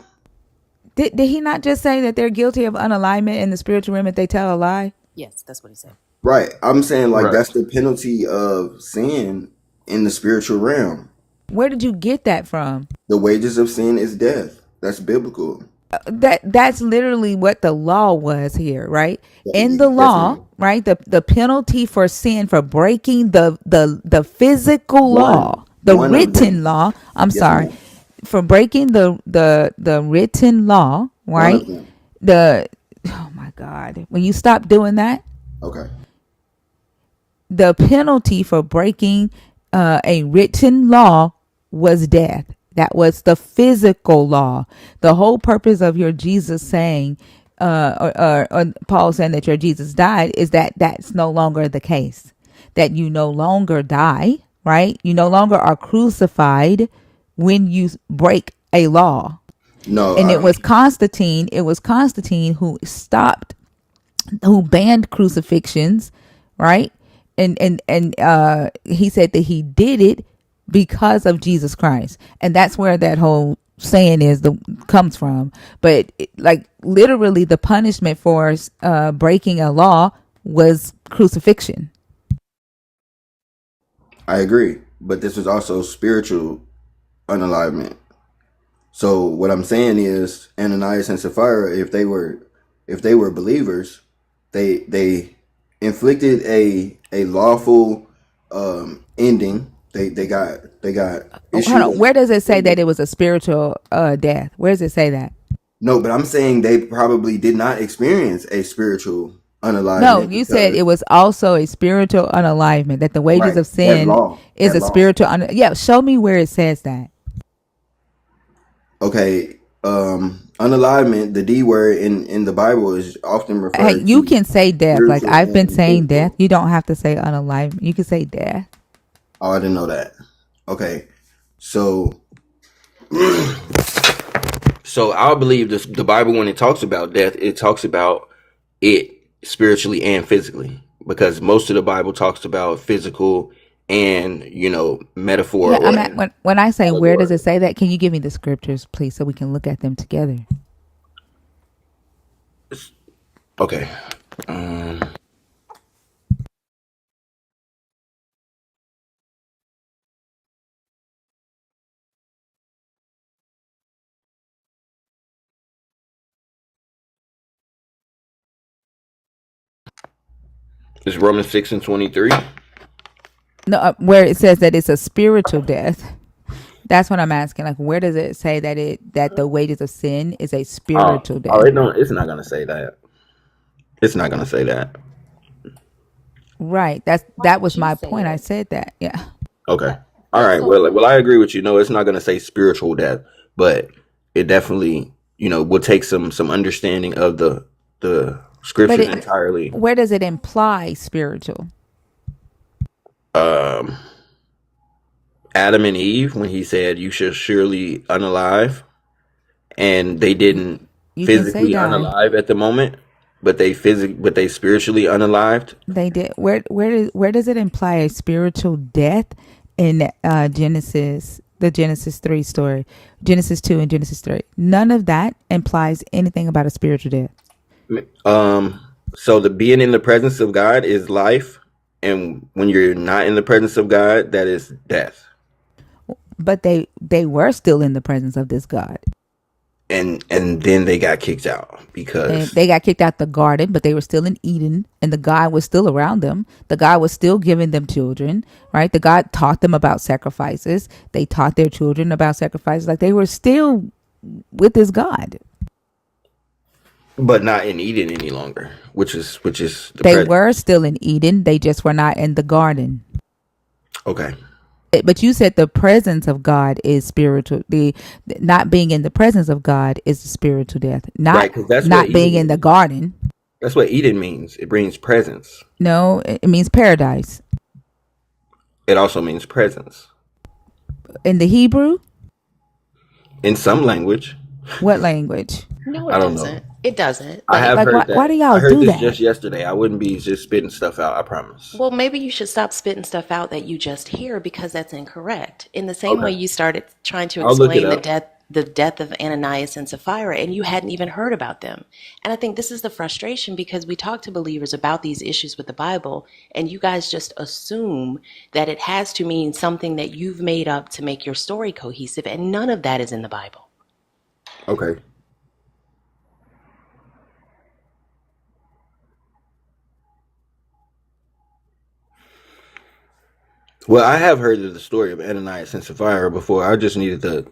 Did he not just say that they're guilty of unalignment in the spiritual realm if they tell a lie? Yes, that's what he said. Right. I'm saying like Right. that's the penalty of sin in the spiritual realm. Where did you get that from? The wages of sin is death. That's biblical. That's literally what the law was here, right? In the Yes, law, ma'am. right? The penalty for sin, for breaking the physical law, the One of written them. law. I'm Yes, sorry, ma'am. for breaking the written law, One of right? them. The Oh my God, when you stop doing that, Okay. the penalty for breaking a written law was death. That was the physical law. The whole purpose of your Jesus saying, or Paul saying that your Jesus died, is that that's no longer the case. That you no longer die, right? You no longer are crucified when you break a law. No, And it was Constantine. It was Constantine who banned crucifixions, right? And he said that he did it because of Jesus Christ, and that's where that whole saying comes from. But like literally, the punishment for breaking a law was crucifixion. I agree. but this was also spiritual unalignment. So what I'm saying is Ananias and Sapphira, if they were believers, they inflicted a lawful ending. They got Oh, hold on. issued. Where does it say that it was a spiritual death? Where does it say that? No, but I'm saying they probably did not experience a spiritual No, unalignment you said because it was also a spiritual unalignment, that the wages right, of sin is that a law. spiritual yeah, show me where it says that. Okay, unalignment, the D word in the Bible is often Hey, referred you to can say death. Like spiritual I've been and saying death. physical. You don't have to say unalignment. You can say death. Oh, I didn't know that. Okay, so so I believe this, the Bible when it talks about death, it talks about it spiritually and physically because most of the Bible talks about physical and metaphor Yeah, or I'm at when I say where does allegory. it say that? Can you give me the scriptures, please, so we can look at them together? Okay, um, it's Romans 6:23. No, where it says that it's a spiritual death. That's what I'm asking. Like, where does it say that the wages of sin is a spiritual Oh, death? it don't. It's not gonna say that. It's not gonna say that. Right. Why That would was you my say point. I it? said that. Yeah. Okay. All Yeah, right. so Well, I agree with you. No, it's not going to say spiritual death, but it definitely, will take some understanding of the But scriptures it entirely. where does it imply spiritual? Um, Adam and Eve, when he said, "You shall surely unalive," and they You, didn't you can say physically die. unalive at the moment, but they spiritually unalived. They did. Where does it imply a spiritual death in Genesis? The Genesis 3 story, Genesis 2 and Genesis 3. None of that implies anything about a spiritual death. Um, so the being in the presence of God is life, and when you're not in the presence of God, that is death. But they were still in the presence of this God. And then they got kicked out And because they got kicked out the garden, but they were still in Eden, and the God was still around them. The God was still giving them children, right? The God taught them about sacrifices. They taught their children about sacrifices. Like they were still with this God. but not in Eden any longer, which is the They present. were still in Eden. They just were not in the garden. Okay, But you said the presence of God is spiritual. The not being in the presence of God is the spiritual death. right, Not because that's what not being Eden in the means. garden. That's what Eden means. It brings presence. No, it means paradise. It also means presence In the Hebrew, in some language. what language? no, I it don't know. doesn't. It doesn't. I have Like heard why do that. I y'all heard do this that? just yesterday. I wouldn't be just spitting stuff out. I promise. Well, maybe you should stop spitting stuff out that you just hear because that's incorrect. In the same way Okay, you started trying to I'll look it explain the up. death of Ananias and Sapphira and you hadn't even heard about them. And I think this is the frustration because we talk to believers about these issues with the Bible and you guys just assume that it has to mean something that you've made up to make your story cohesive and none of that is in the Bible. Okay. Well, I have heard of the story of Ananias and Sapphira before. I just needed the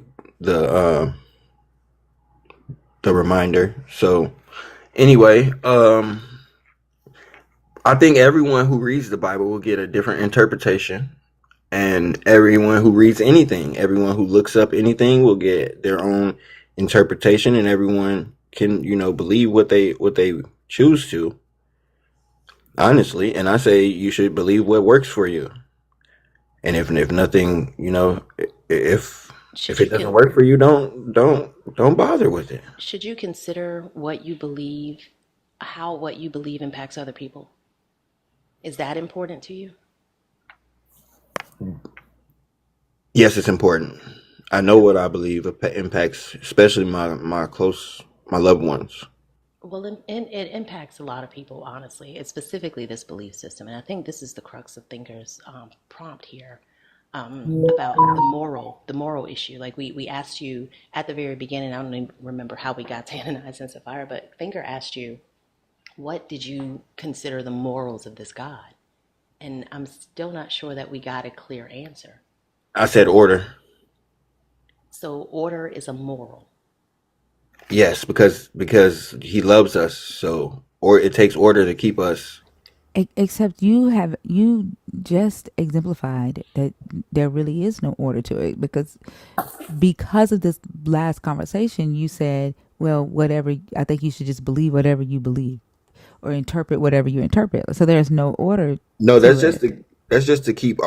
the reminder. So anyway, I think everyone who reads the Bible will get a different interpretation, and everyone who reads anything, everyone who looks up anything, will get their own interpretation, and everyone can, believe what they choose to. Honestly, and I say you should believe what works for you, and if nothing, if Should you it doesn't con- work for you, don't bother with it. should you consider what you believe, how what you believe impacts other people? Is that important to you? Yes, it's important. I know what I believe impacts, especially my loved ones. Well, it impacts a lot of people, honestly. It's specifically this belief system. And I think this is the crux of Thinker's prompt here. about the moral issue. Like we asked you at the very beginning, I don't even remember how we got to Ananias and Sapphira, but Finger asked you, what did you consider the morals of this God? And I'm still not sure that we got a clear answer. I said order. So order is a moral. Yes, because he loves us. So, or it takes order to keep us. Except you just exemplified that there really is no order to it, because of this last conversation you said, well, whatever, I think you should just believe whatever you believe or interpret whatever you interpret. So there's no order No, to it. that's just to keep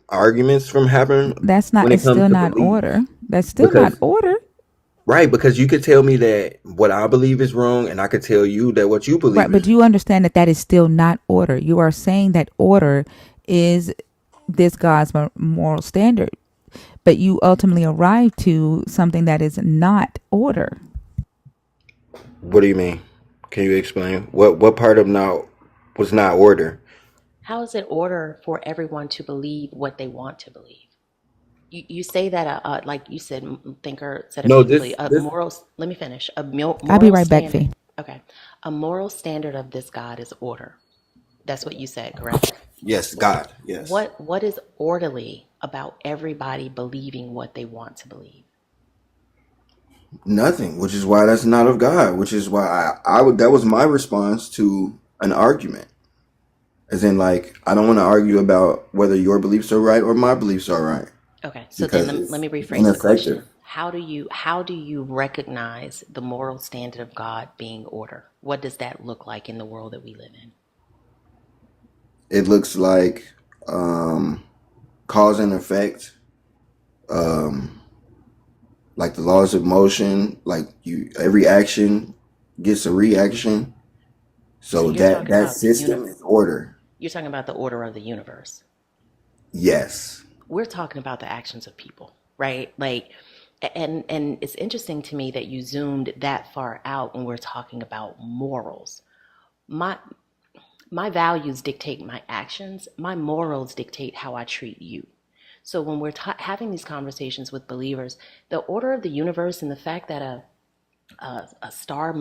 arguments from happening That's not, when it it's comes still to not belief. order. That's still not Because order. right, because you could tell me that what I believe is wrong, and I could tell you that what you Right, believe but is you wrong. understand that that is still not order. You are saying that order is this God's moral standard, but you ultimately arrive to something that is not order. What do you mean? Can you explain what part of now was not order? How is it order for everyone to believe what they want to believe? You say that, like you said, Thinker said it No, beautifully. this this Let me finish. I'll be Moral right back, standard. Fee. Okay. A moral standard of this God is order. That's what you said, correct? yes, God, yes. What is orderly about everybody believing what they want to believe? Nothing, which is why that's not of God, which is why I would that was my response to an argument. As in like I don't want to argue about whether your beliefs are right or my beliefs are right Okay, so then because let me it's rephrase the question. ineffective. How do you recognize the moral standard of God being order? What does that look like in the world that we live in? It looks like um cause and effect, um like the laws of motion, like you every action gets a reaction. So So you're talking that about system is order. you're talking about the order of the universe. Yes. We're talking about the actions of people, right? Like, and it's interesting to me that you zoomed that far out when we're talking about morals. My my values dictate my actions. My morals dictate how I treat you. So when we're having these conversations with believers, the order of the universe and the fact that a star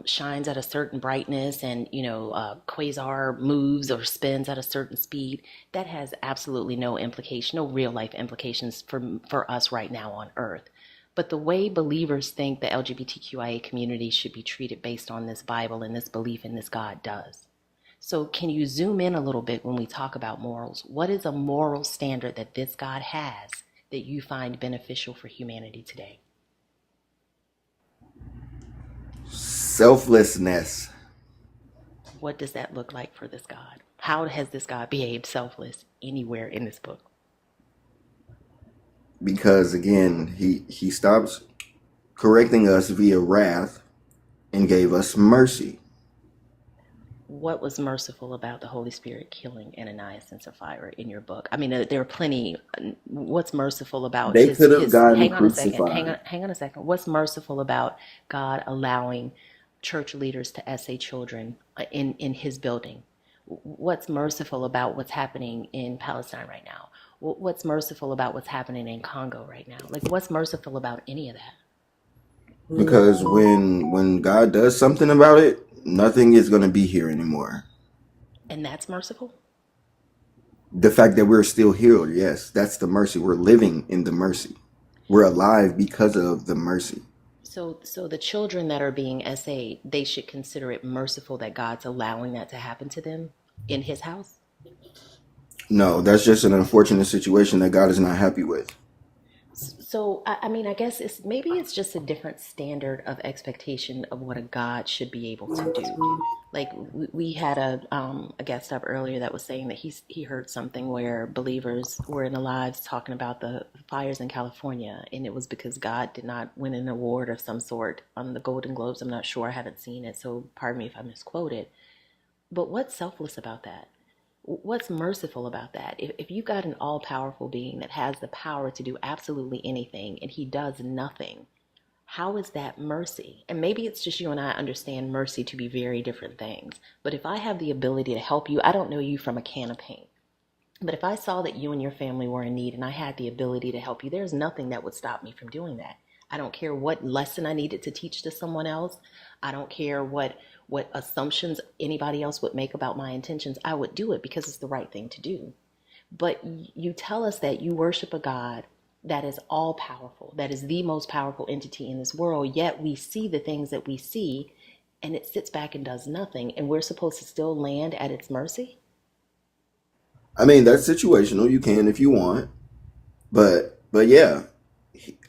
shines at a certain brightness and a quasar moves or spins at a certain speed, that has absolutely no implication, no real life implications for us right now on earth. But the way believers think the LGBTQIA community should be treated based on this Bible and this belief in this God does. So can you zoom in a little bit when we talk about morals? What is a moral standard that this God has that you find beneficial for humanity today? Selflessness. What does that look like for this God? How has this God behaved selfless anywhere in this book? Because again, he stops correcting us via wrath and gave us mercy. What was merciful about the Holy Spirit killing Ananias and Sapphira in your book? I mean, there are plenty. What's merciful about They could have his? gotten Hang on a second. crucified Hang on a second. What's merciful about God allowing church leaders to essay children in His building? What's merciful about what's happening in Palestine right now? What's merciful about what's happening in Congo right now? Like, what's merciful about any of that? because when God does something about it, nothing is going to be here anymore. And that's merciful? The fact that we're still here, yes, that's the mercy. We're living in the mercy. We're alive because of the mercy. So the children that are being essayed, they should consider it merciful that God's allowing that to happen to them in His house? No, that's just an unfortunate situation that God is not happy with. So, I mean, I guess maybe it's just a different standard of expectation of what a God should be able to do. Like we had a guest up earlier that was saying that he heard something where believers were in the lives talking about the fires in California, and it was because God did not win an award of some sort on the Golden Globes. I'm not sure, I haven't seen it, so pardon me if I misquoted. But what's selfless about that? What's merciful about that? If you've got an all powerful being that has the power to do absolutely anything and he does nothing, how is that mercy? And maybe it's just you and I understand mercy to be very different things. But if I have the ability to help you, I don't know you from a can of paint. But if I saw that you and your family were in need and I had the ability to help you, there's nothing that would stop me from doing that. I don't care what lesson I needed to teach to someone else. I don't care what assumptions anybody else would make about my intentions. I would do it because it's the right thing to do. But you tell us that you worship a God that is all powerful, that is the most powerful entity in this world, yet we see the things that we see and it sits back and does nothing, and we're supposed to still land at its mercy? I mean, that's situational. You can if you want, but yeah,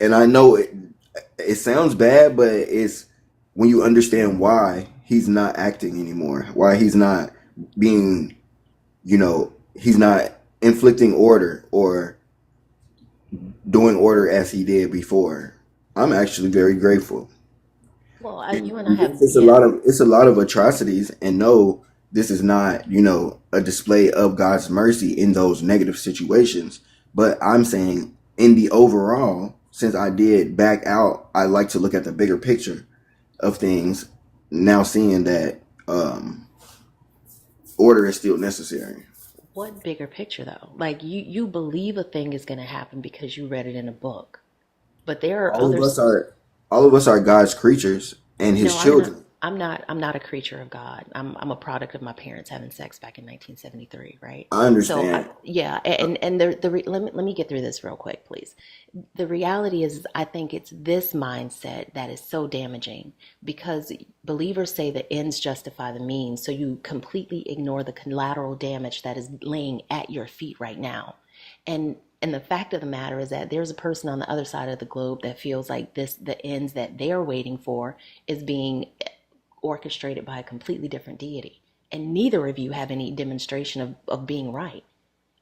and I know it sounds bad, but it's when you understand why he's not acting anymore, why he's not being, he's not inflicting order or doing order as he did before. I'm actually very grateful. Well, And you and I have, yes, yeah. it's a lot of atrocities, and no, this is not, a display of God's mercy in those negative situations. But I'm saying in the overall, since I did back out, I like to look at the bigger picture of things. Now seeing that order is still necessary. What bigger picture though? Like you believe a thing is going to happen because you read it in a book, but there are All of us others. are all of us are God's creatures and his No, I'm not. children. I'm not a creature of God. I'm a product of my parents having sex back in 1973, right? I So understand. yeah, and let me get through this real quick, please. The reality is, I think it's this mindset that is so damaging because believers say the ends justify the means, so you completely ignore the collateral damage that is laying at your feet right now. And the fact of the matter is that there's a person on the other side of the globe that feels like the ends that they're waiting for is being orchestrated by a completely different deity. And neither of you have any demonstration of being right.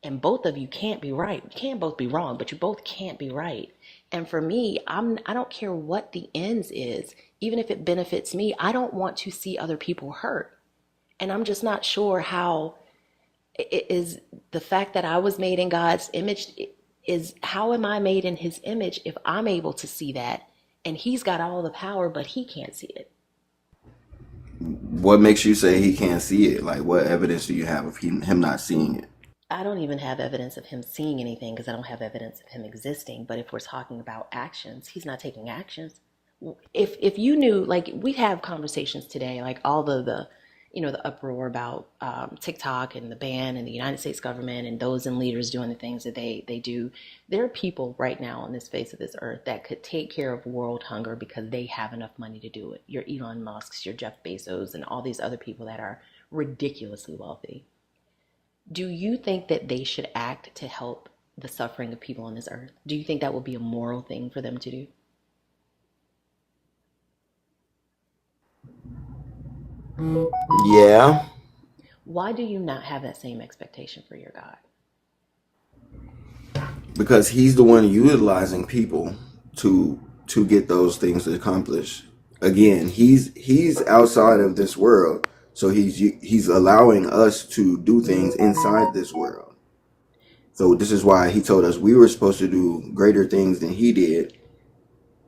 And both of you can't be right. You can't both be wrong, but you both can't be right. And for me, I don't care what the ends is, even if it benefits me, I don't want to see other people hurt. And I'm just not sure how it is the fact that I was made in God's image is how am I made in his image if I'm able to see that and he's got all the power, but he can't see it? What makes you say he can't see it? Like, what evidence do you have of him not seeing it? I don't even have evidence of him seeing anything because I don't have evidence of him existing. But if we're talking about actions, he's not taking actions. If you knew, like we have conversations today, like all the uproar about TikTok and the ban and the United States government and those in leaders doing the things that they do. There are people right now on this face of this earth that could take care of world hunger because they have enough money to do it. Your Elon Musks, your Jeff Bezos, and all these other people that are ridiculously wealthy. Do you think that they should act to help the suffering of people on this earth? Do you think that would be a moral thing for them to do? Yeah, Why do you not have that same expectation for your God? because he's the one utilizing people to get those things accomplished. Again, he's outside of this world, so he's allowing us to do things inside this world. So this is why he told us we were supposed to do greater things than he did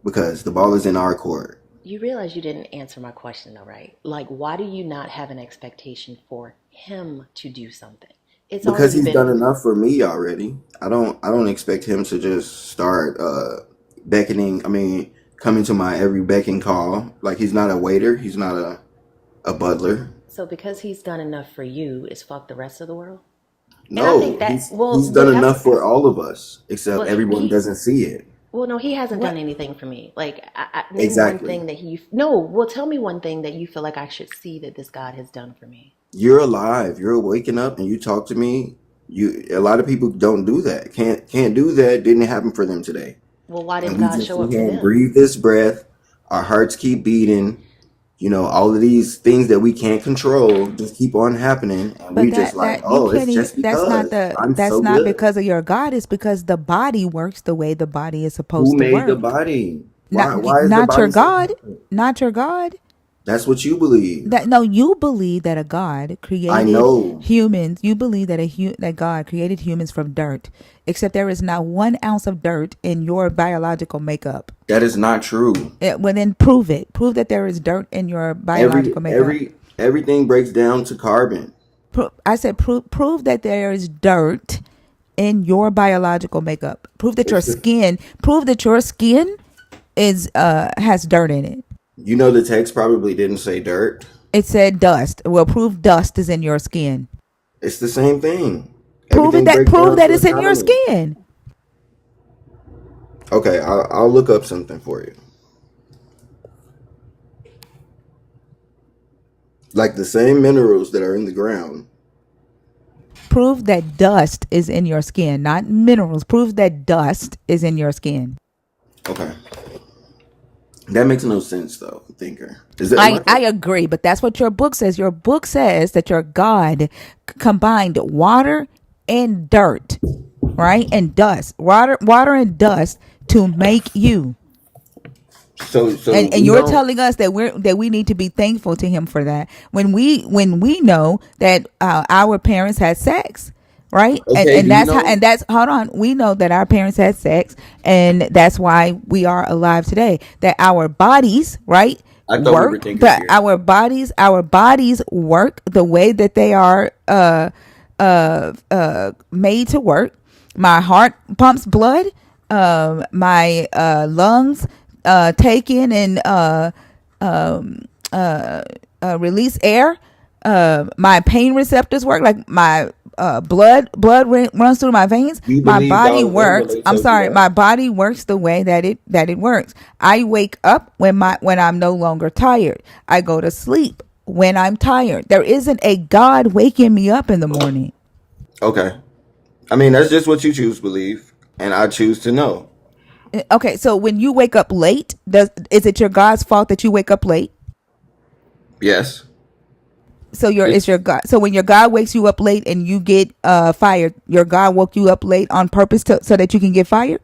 because the ball is in our court. You realize you didn't answer my question though, right? Like, why do you not have an expectation for him to do something? It's Because already he's done been, enough for me already. I don't expect him to just start beckoning. I mean, coming to my every beck and call. Like he's not a waiter. He's not a butler. so because he's done enough for you, is fuck the rest of the world? And I think No, that, he's well, done that's, enough for all of us, except well, everyone doesn't see it. well, no, he hasn't done What? anything for me. Like, name one Exactly. thing that no, well, tell me one thing that you feel like I should see that this God has done for me. You're alive. You're waking up, and you talk to me. A lot of people don't do that. Can't do that. Didn't happen for them today. Well, why And didn't we God just show sit up for here and them? breathe this breath. Our hearts keep beating. All of these things that we can't control just keep on happening, and But we just like, that you oh, can't it's even. just because I'm That's so not good. because of your God. It's because the body works the way the body is Who supposed to made the work. body? Not Why is the not your body so God. perfect? Not your God. That's what you believe. That no, you believe that a God I created know. humans. You believe that that God created humans from dirt. Except there is not 1 ounce of dirt in your biological makeup. That is not true. Well, then prove it. Prove that there is dirt in your biological makeup. Everything breaks down to carbon. I said prove that there is dirt in your biological makeup. Prove that your It's the, skin. Prove that your skin is has dirt in it. you know, the text probably didn't say dirt. It said dust. Well, prove dust is in your skin. It's the same thing. Prove it Everything that breaks prove down that to it's in your economy. skin. Okay, I'll look up something for you. Like the same minerals that are in the ground. Prove that dust is in your skin, not minerals. Prove that dust is in your skin. Okay, that makes no sense though, thinker. Is that am I I correct? agree, but that's what your book says. Your book says that your God combined water and dirt, right? And dust. Water and dust to make you. So And we you're don't. telling us that we need to be thankful to him for that when we know that our parents had sex, right? and Okay, and do you that's how, know? and that's hold on, we know that our parents had sex, and that's why we are alive today, that our bodies, right, I thought we were work, thinkers but here. our bodies work the way that they are made to work. My heart pumps blood. My lungs take in and um, uh, release air. My pain receptors work, like my blood runs through my veins. Do you My believe body all of them when works. they I'm told you sorry, that? my body works the way that it works. I wake up when I'm no longer tired. I go to sleep when I'm tired. There isn't a God waking me up in the morning. Okay, I mean that's just what you choose to believe, and I choose to know. Okay, so when you wake up late, is it your God's fault that you wake up late? Yes, So it's it's your God. So when your God wakes you up late and you get fired, your God woke you up late on purpose so that you can get fired?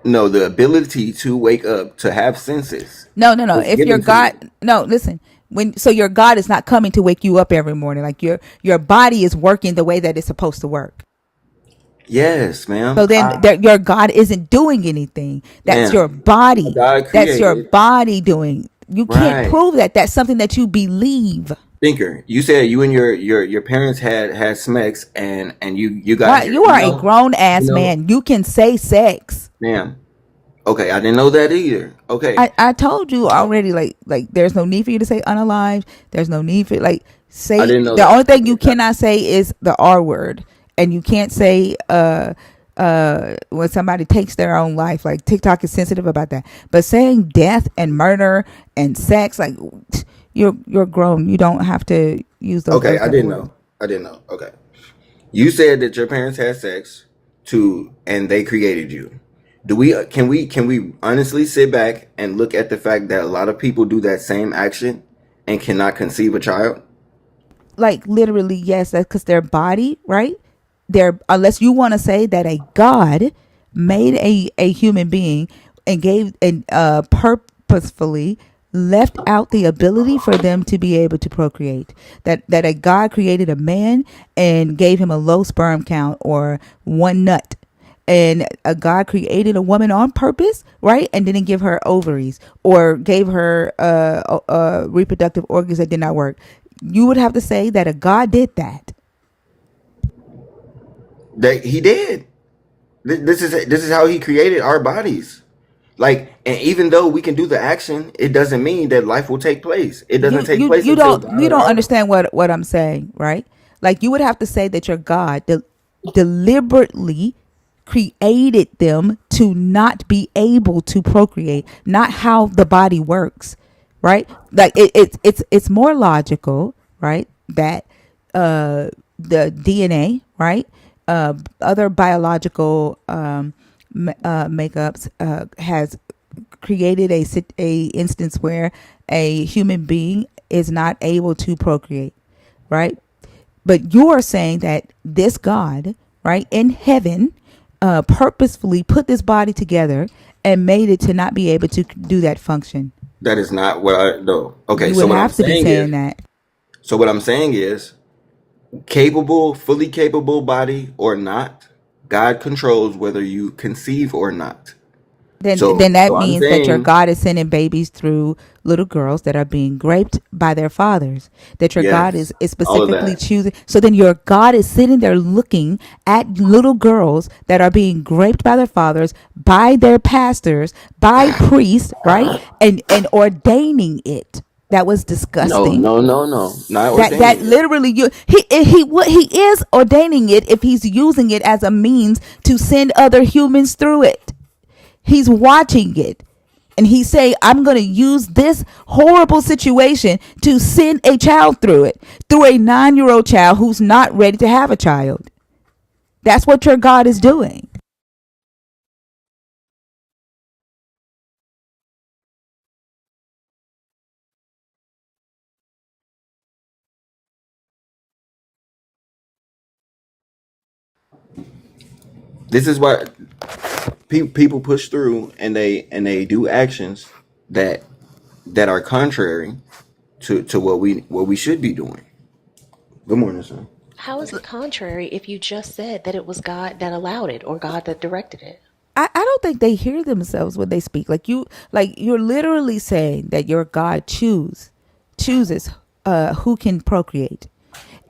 no the ability to wake up to have senses No, no, no. was If your given to God, me. no, listen. So your God is not coming to wake you up every morning. Like your body is working the way that it's supposed to work. Yes, So ma'am. then your God isn't doing anything. That's your Ma'am, my body. God That's your created. body doing. You can't Right. prove that. That's something that you believe. Thinker, you said you and your parents had smacks and you got Why? here. You are a grown ass man. You can say sex. Ma'am. Okay, I didn't know that either. Okay, I told you already, like there's no need for you to say unalive. There's no need for like I say didn't know the that. only thing Okay, you cannot say is the R word, and you can't say when somebody takes their own life. Like TikTok is sensitive about that. But saying death and murder and sex, like you're grown. You don't have to use those okay, I other didn't words. know. I didn't know. Okay, you said that your parents had sex to and they created you. Do we can we honestly sit back and look at the fact that a lot of people do that same action and cannot conceive a child? Like literally, yes, that's because their body, right? Their unless you want to say that a God made a human being and gave and purposefully left out the ability for them to be able to procreate, that a God created a man and gave him a low sperm count or one nut, and a God created a woman on purpose, right? And didn't give her ovaries or gave her reproductive organs that did not work. You would have to say that a God did that. That he did. This is how he created our bodies. Like, and even though we can do the action, it doesn't mean that life will take place. It doesn't You take you place you until don't God you don't allows it. understand what I'm saying, right? Like you would have to say that your God deliberately created them to not be able to procreate, not how the body works, right? Like it's more logical, right? That the DNA, right? Other biological makeups has created a instance where a human being is not able to procreate, right? But you are saying that this God, right, in heaven, purposefully put this body together and made it to not be able to do that function. That is not what I know. Okay, You would so what I'm have to be saying saying is, that. capable, fully capable body or not, God controls whether you conceive or not. then that So I'm means that your saying God is sending babies through little girls that are being raped by their fathers. That your God yes, is all of specifically that. choosing. So then your God is sitting there looking at little girls that are being raped by their fathers, by their pastors, by priests, right? And ordaining it. That was No, disgusting. no, no, no. Not That ordaining it. literally you he what he is ordaining it if he's using it as a means to send other humans through it. He's watching it. And he say, I'm going to use this horrible situation to send a child through it, through a 9-year-old child who's not ready to have a child. That's what your God is doing. This is why people push through and they do actions that are contrary to what we should be doing. Good morning, sir. How is it contrary if you just said that it was God that allowed it or God that directed it? I don't think they hear themselves when they speak. Like you're literally saying that your God chooses who can procreate.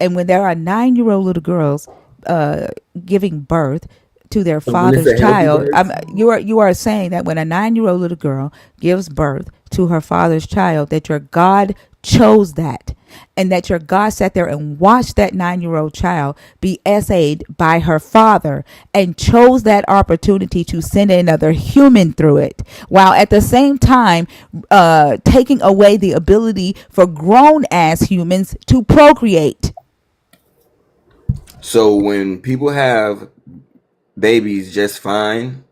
And when there are 9-year-old little girls uh, giving birth to their And when it's father's a healthy child, birth, you are saying that when a 9-year-old little girl gives birth to her father's child, that your God chose that, and that your God sat there and watched that 9-year-old child be essayed by her father and chose that opportunity to send another human through it, while at the same time taking away the ability for grown ass humans to procreate. so when people have babies just fine,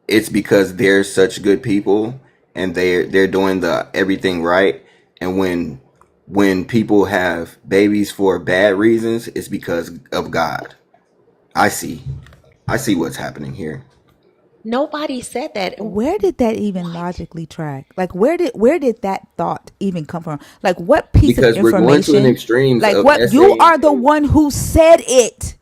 it's because they're such good people and they're doing the everything right. And when people have babies for bad reasons, it's because of God. I see. I see what's happening here. Nobody said that. Where did that even What? logically track? Like where did that thought even come from? Like what piece of Because we're going to an information? extremes Like of what, you essaying are the one who said it.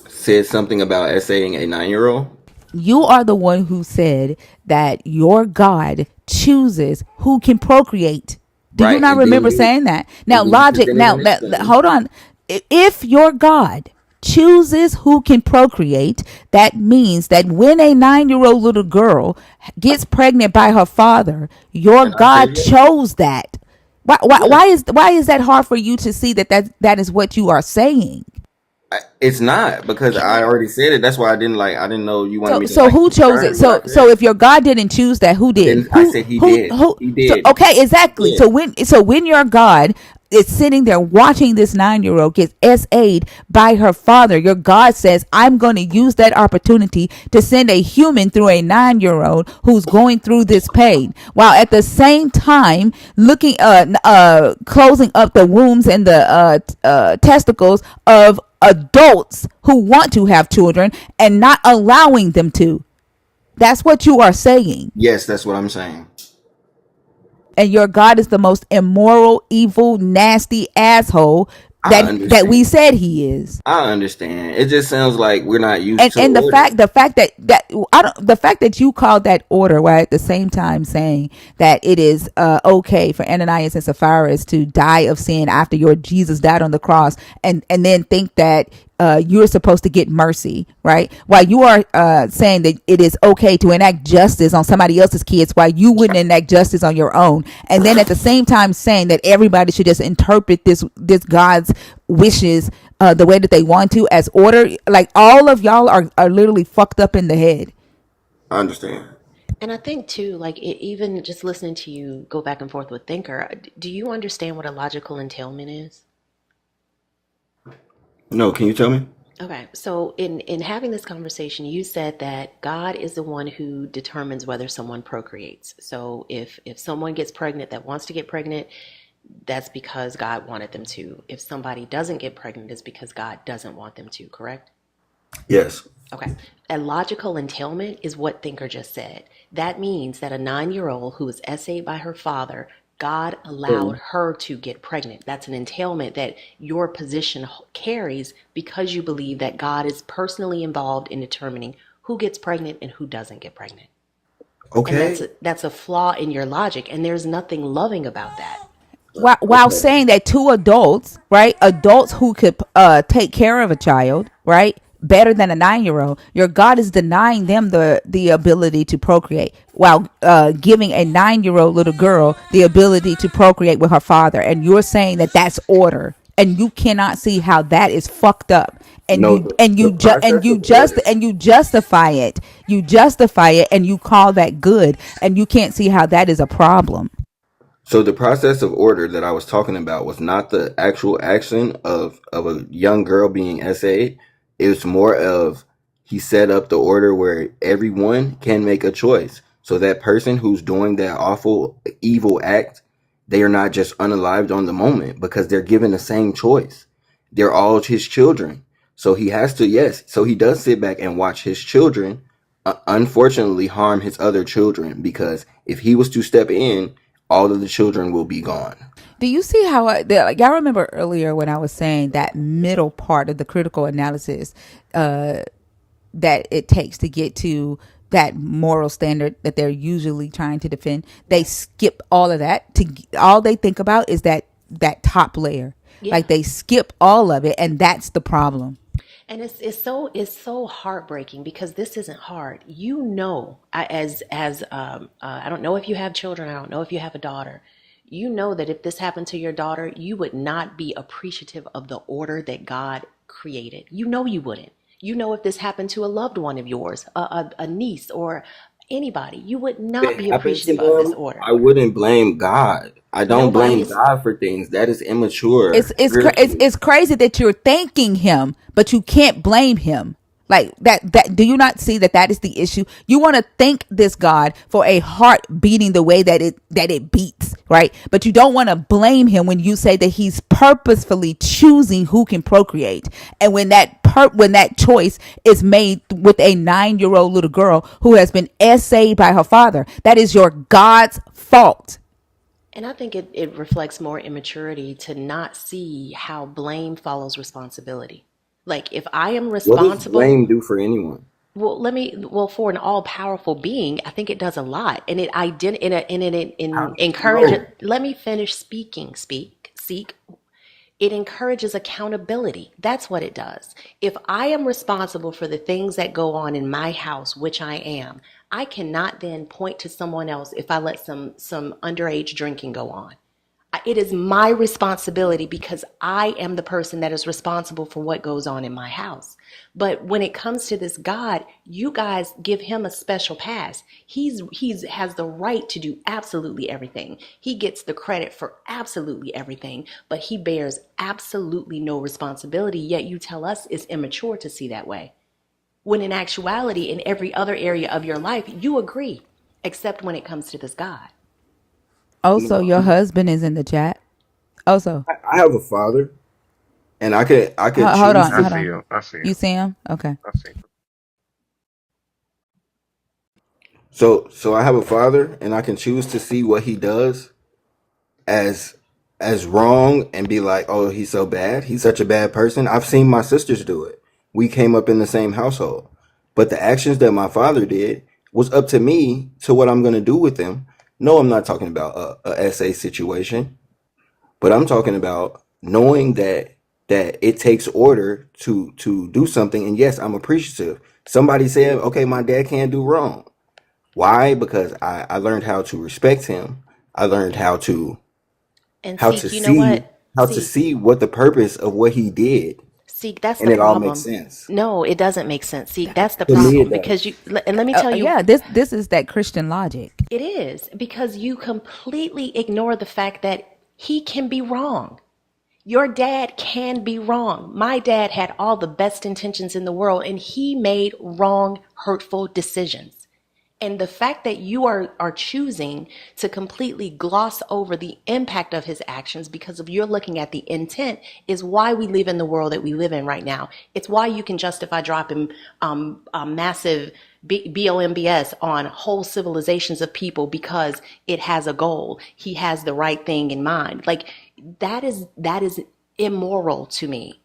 said something about essaying a 9-year-old. You are the one who said that your God chooses who can procreate. Do you Right. not remember saying that? Now, And then you logic. presented Now, and explained. hold on. If your God chooses who can procreate, that means that when a 9-year-old little girl gets pregnant by her father, your And I said God yes. chose that. Why, why, Yes. why is why is that hard for you to see that is what you are saying? It's not because Can I I? already said it. That's why I didn't know you wanted So me to so like who chose it? confirm what I So said. if your God didn't choose that, who I did? didn't. I said he Who did. who? He So did. okay, exactly. Yeah. So when your God is sitting there watching this 9-year-old get SA'd by her father, your God says, "I'm going to use that opportunity to send a human through a 9-year-old who's going through this pain," while at the same time looking closing up the wombs and the testicles of adults who want to have children and not allowing them to. That's what you are saying. Yes, that's what I'm saying. And your God is the most immoral, evil, nasty asshole I that we understand. said he is. I understand. It just sounds like we're not used to And order. the fact that I don't the fact that you called that order, while at the same time saying that it is okay for Ananias and Sapphira to die of sin after your Jesus died on the cross, and then think that you're supposed to get mercy, right? While you are saying that it is okay to enact justice on somebody else's kids, while you wouldn't enact justice on your own, and then at the same time saying that everybody should just interpret this God's wishes the way that they want to as order. Like all of y'all are literally fucked up in the head. I understand. And I think too, like even just listening to you go back and forth with Thinker, do you understand what a logical entailment is? No, can you tell me? Okay, so in having this conversation, you said that God is the one who determines whether someone procreates. So if someone gets pregnant that wants to get pregnant, that's because God wanted them to. If somebody doesn't get pregnant, it's because God doesn't want them to, correct? Yes. Okay. A logical entailment is what Thinker just said. That means that a 9-year-old who was essayed by her father, God allowed So her to get pregnant. That's an entailment that your position carries because you believe that God is personally involved in determining who gets pregnant and who doesn't get pregnant. And Okay. that's a flaw in your logic, and there's nothing loving about that. While Okay. saying that two adults, right? Adults who could take care of a child, right? Better than a 9-year-old. Your God is denying them the ability to procreate while giving a 9-year-old little girl the ability to procreate with her father. And you're saying that that's order. And you cannot see how that is fucked up. And No, the process of order. you justify it. You justify it and you call that good. And you can't see how that is a problem. So the process of order that I was talking about was not the actual action of a young girl being essayed. It was more of he set up the order where everyone can make a choice. So that person who's doing that awful evil act, they are not just unalived on the moment because they're given the same choice. They're all his children. So he has to, yes. So he does sit back and watch his children, unfortunately, harm his other children because if he was to step in, all of the children will be gone. Do you see how like I remember earlier when I was saying that middle part of the critical analysis that it takes to get to that moral standard that they're usually trying to defend? They skip all of that. All they think about is that top layer. Yeah. Like they skip all of it, and that's the problem. And it's so heartbreaking because this isn't hard. You know, I don't know if you have children. I don't know if you have a daughter. You know that if this happened to your daughter, you would not be appreciative of the order that God created. You know you wouldn't. You know if this happened to a loved one of yours, a niece or anybody, you would not If be it happened to appreciative of this them, order. I wouldn't blame God. I don't Nobody blame is. God for things. That is immature, It's spiritually. it's crazy that you're thanking him, but you can't blame him. Like that do you not see that is the issue? You want to thank this God for a heart beating the way that it beats, right? But you don't want to blame him when you say that he's purposefully choosing who can procreate. And when that choice is made with a 9-year-old little girl who has been essayed by her father, that is your God's fault. And I think it reflects more immaturity to not see how blame follows responsibility. Like if I am What does responsible, blame do for anyone? for an all powerful being, I think it does a lot, and it encourages. No. Let me finish speaking. Seek. It encourages accountability. That's what it does. If I am responsible for the things that go on in my house, which I am, I cannot then point to someone else if I let some underage drinking go on. It is my responsibility because I am the person that is responsible for what goes on in my house. But when it comes to this God, you guys give him a special pass. He's has the right to do absolutely everything. He gets the credit for absolutely everything, but he bears absolutely no responsibility. Yet you tell us it's immature to see that way. When in actuality, in every other area of your life, you agree, except when it comes to this God. Also, No. your husband is in the chat. Also, I have a father, and I could hold choose on, I to. hold see on. him. I see You him. see him? Okay. I see him. So I have a father, and I can choose to see what he does as as wrong and be like, oh, he's so bad. He's such a bad person. I've seen my sisters do it. We came up in the same household. But the actions that my father did was up to me to what I'm going to do with them. No, I'm not talking about a essay situation, but I'm talking about knowing that it takes order to do something. And yes, I'm appreciative. Somebody said, okay, my dad can't do wrong. Why? Because I learned how to respect him. I learned And how to Seek, you know see what? how to see what the purpose of what he did, Seek, that's and the it all makes problem. sense. No, it doesn't make sense. Seek, that's the To me, it problem does. because and let me tell you, Yeah, this is that Christian logic. it is because you completely ignore the fact that he can be wrong. Your dad can be wrong. My dad had all the best intentions in the world and he made wrong, hurtful decisions. And the fact that you are choosing to completely gloss over the impact of his actions because of you're looking at the intent is why we live in the world that we live in right now. It's why you can justify dropping massive BOMBS on whole civilizations of people because it has a goal. He has the right thing in mind. Like that is immoral to me.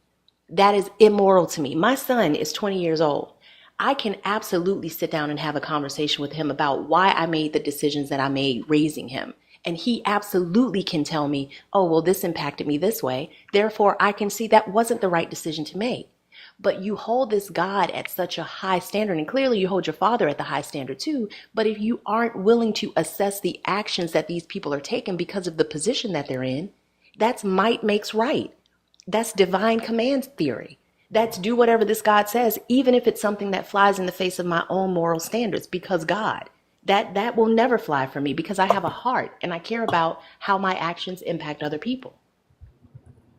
That is immoral to me. My son is 20 years old. I can absolutely sit down and have a conversation with him about why I made the decisions that I made raising him. And he absolutely can tell me, oh, well, this impacted me this way. Therefore, I can see that wasn't the right decision to make. But you hold this God at such a high standard, and clearly you hold your father at the high standard too. But if you aren't willing to assess the actions that these people are taking because of the position that they're in, that's might makes right. That's divine command theory. That's do whatever this God says, even if it's something that flies in the face of my own moral standards, because God. That will never fly for me because I have a heart and I care about how my actions impact other people.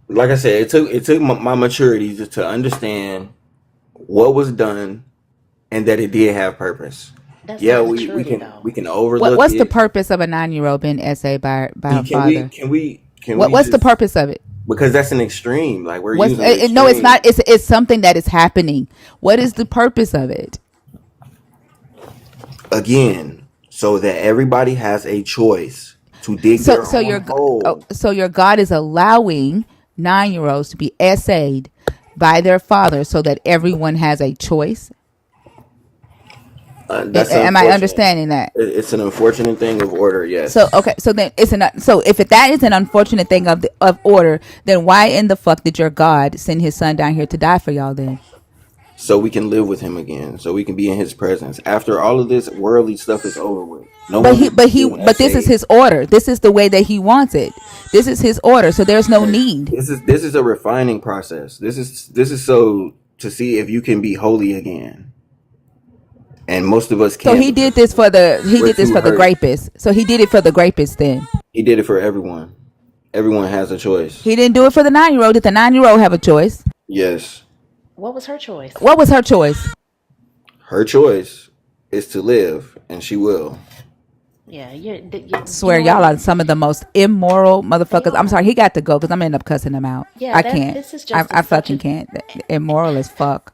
Like I said, it took my maturity to understand what was done and that it did have purpose. That's Yeah, not we maturity can though. we can overlook What's the it. purpose of a 9-year-old being essayed by her Can we father? can we can What we what's the just, purpose of it? because that's an extreme. Like we're What's using the no, it's not. extreme. It's something that is happening. What is the purpose of it? Again, so that everybody has a choice to dig So their so own your hole. so your God is allowing 9-year-olds to be essayed by their father so that everyone has a choice. That's Am I unfortunate. understanding that? It's an unfortunate thing of order. So Yes. okay, so then it's an so if that is an unfortunate thing of order, then why in the fuck did your God send his son down here to die for y'all then? So we can live with him again. So we can be in his presence. After all of this worldly stuff is over with, no But one he will be but he getting but this is essayed. his order. This is the way that he wants it. This is his order. So there's no need. This is a refining process. This is so to see if you can be holy again. And most of us So can't because he we're did this too for the hurt. grapists. So he did it for the grapists then. He did it for everyone. Everyone has a choice. He didn't do it for the 9-year-old. Did the 9-year-old have a choice? Yes. What was her choice? What was her choice? Her choice is to live, and she will. Yeah, you Swear know what? y'all are some of the most immoral They motherfuckers. I'm sorry, are. he got to go because I'm gonna end up cussing him out. Yeah, I that can't. this is just I such fucking a can't. Immoral as fuck.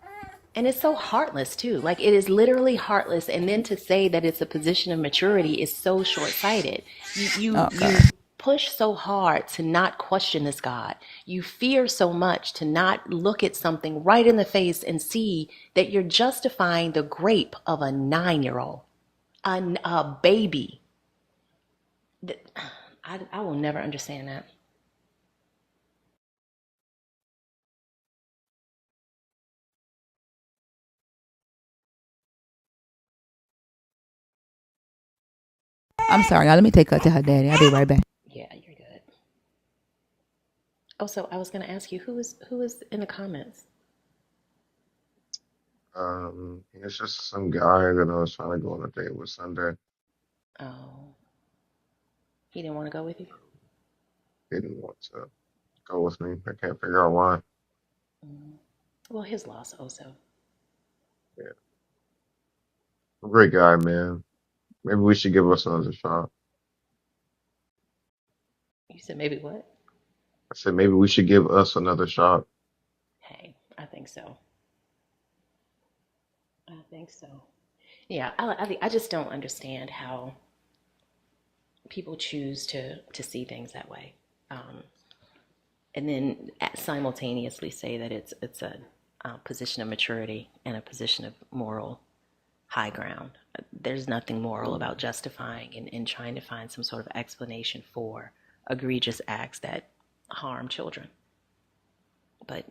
and it's so heartless too. Like it is literally heartless. And then to say that it's a position of maturity is so short-sighted. You you Oh god. you push so hard to not question this God. You fear so much to not look at something right in the face and see that you're justifying the grape of a 9-year-old, a baby. I will never understand that. I'm sorry, y'all. Let me take her to her daddy. I'll be right back. Yeah, you're good. Also, I was going to ask you who is in the comments. It's just some guy that I was trying to go on a date with Sunday. Oh, he didn't want to go with you. Didn't want to go with me. I can't figure out why. Mm. Well, his loss also. Yeah, great guy, man. Maybe we should give us another shot. You said maybe what? I said maybe we should give us another shot. Hey, I think so. I think so. Yeah, I just don't understand how people choose to see things that way, um, and then simultaneously say that it's a position of maturity and a position of moral high ground. There's nothing moral about justifying and trying to find some sort of explanation for egregious acts that harm children. But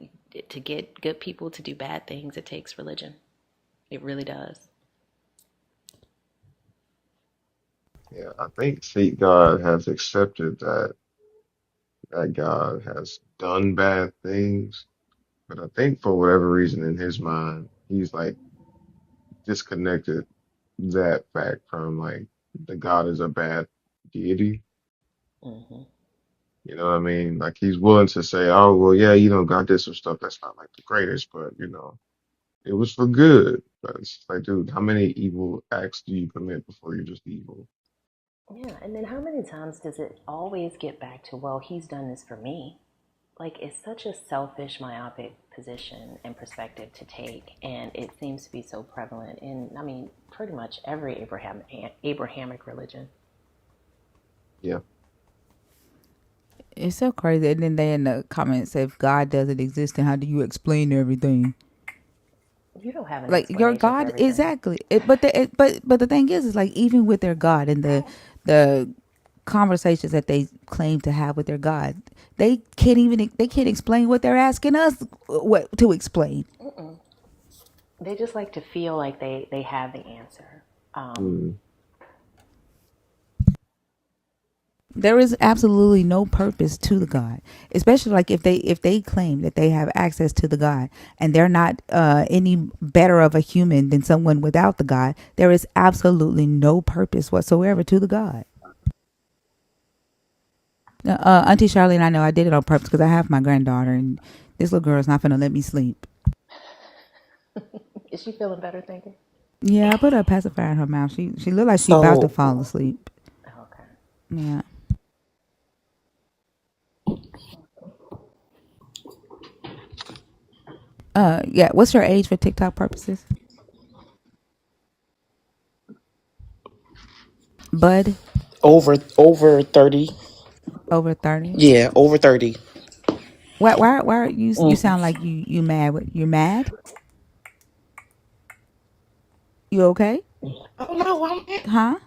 to get good people to do bad things, it takes religion. It really does. Yeah, I think see God has accepted that God has done bad things, but I think for whatever reason in his mind, he's like disconnected that fact from like the God is a bad deity. Hmm. You know what I mean? Like he's willing to say, "Oh, well, yeah, God did some stuff that's not like the greatest, but it was for good." But it's like, dude, how many evil acts do you commit before you're just evil? Yeah, and then how many times does it always get back to, well, he's done this for me? Like, it's such a selfish, myopic position and perspective to take, and it seems to be so prevalent in, I mean, pretty much every Abrahamic religion. Yeah, It's so crazy. And then they in the comments say, if God doesn't exist, then how do you explain everything? You don't have an Like your explanation for God, everything. exactly. But the thing is like even with their God and the conversations that they claim to have with their God, they can't explain what they're asking us what to explain. Mm-mm. They just like to feel like they have the answer. Mm. There is absolutely no purpose to the God, especially like if they claim that they have access to the God and they're not any better of a human than someone without the God. There is absolutely no purpose whatsoever to the God. Auntie Charlene, I know I did it on purpose because I have my granddaughter and this little girl is not gonna let me sleep. Is she feeling better, thinking? Yeah, I put a pacifier in her mouth. She looked like she about to So, fall asleep. Okay. Yeah. Yeah. What's your age for TikTok purposes? Bud, over 30. over 30. Yeah, over 30. Why are you Mm. sound like you mad? You're mad? You okay? Oh no, I'm Huh?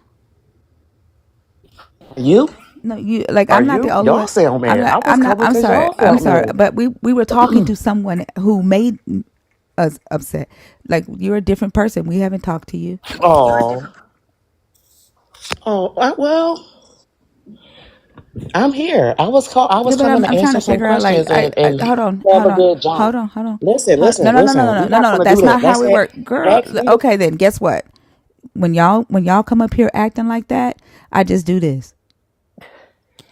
you. No, you like Are I'm not the you? only Y'all one. sound I'm mad. not. I was I'm not. coming because y'all I'm sound sorry. mad. But we were talking to someone who made us upset. Like you're a different person. We haven't talked to you. Oh, well, I'm here. I Yeah, was but coming to I'm trying answer to some figure out. Like questions and hold on, have a good job. hold on. Listen, No, listen, no, no, no, listen. no, We're no, not no, no. gonna do That's that. not how it works, girl. Ask me. Okay, then guess what? When y'all come up here acting like that, I just do this,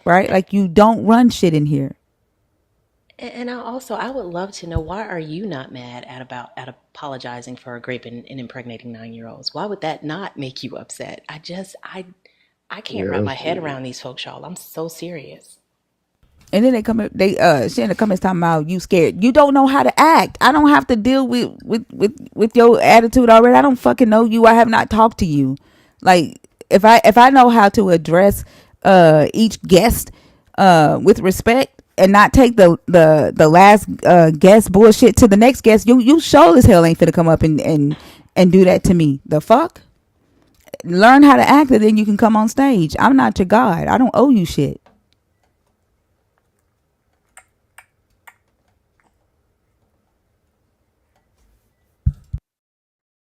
right? Like you don't run shit in here. And I would love to know, why are you not mad at apologizing for raping and impregnating 9 year olds? Why would that not make you upset? I can't Yeah, wrap my that's head weird. around these folks, y'all. I'm so serious. And then she in the comments talking about you scared. You don't know how to act. I don't have to deal with your attitude already. I don't fucking know you. I have not talked to you. Like if I know how to address each guest with respect and not take the last guest bullshit to the next guest, you sure as hell ain't finna come up and do that to me. The fuck? Learn how to act and then you can come on stage. I'm not your god. I don't owe you shit.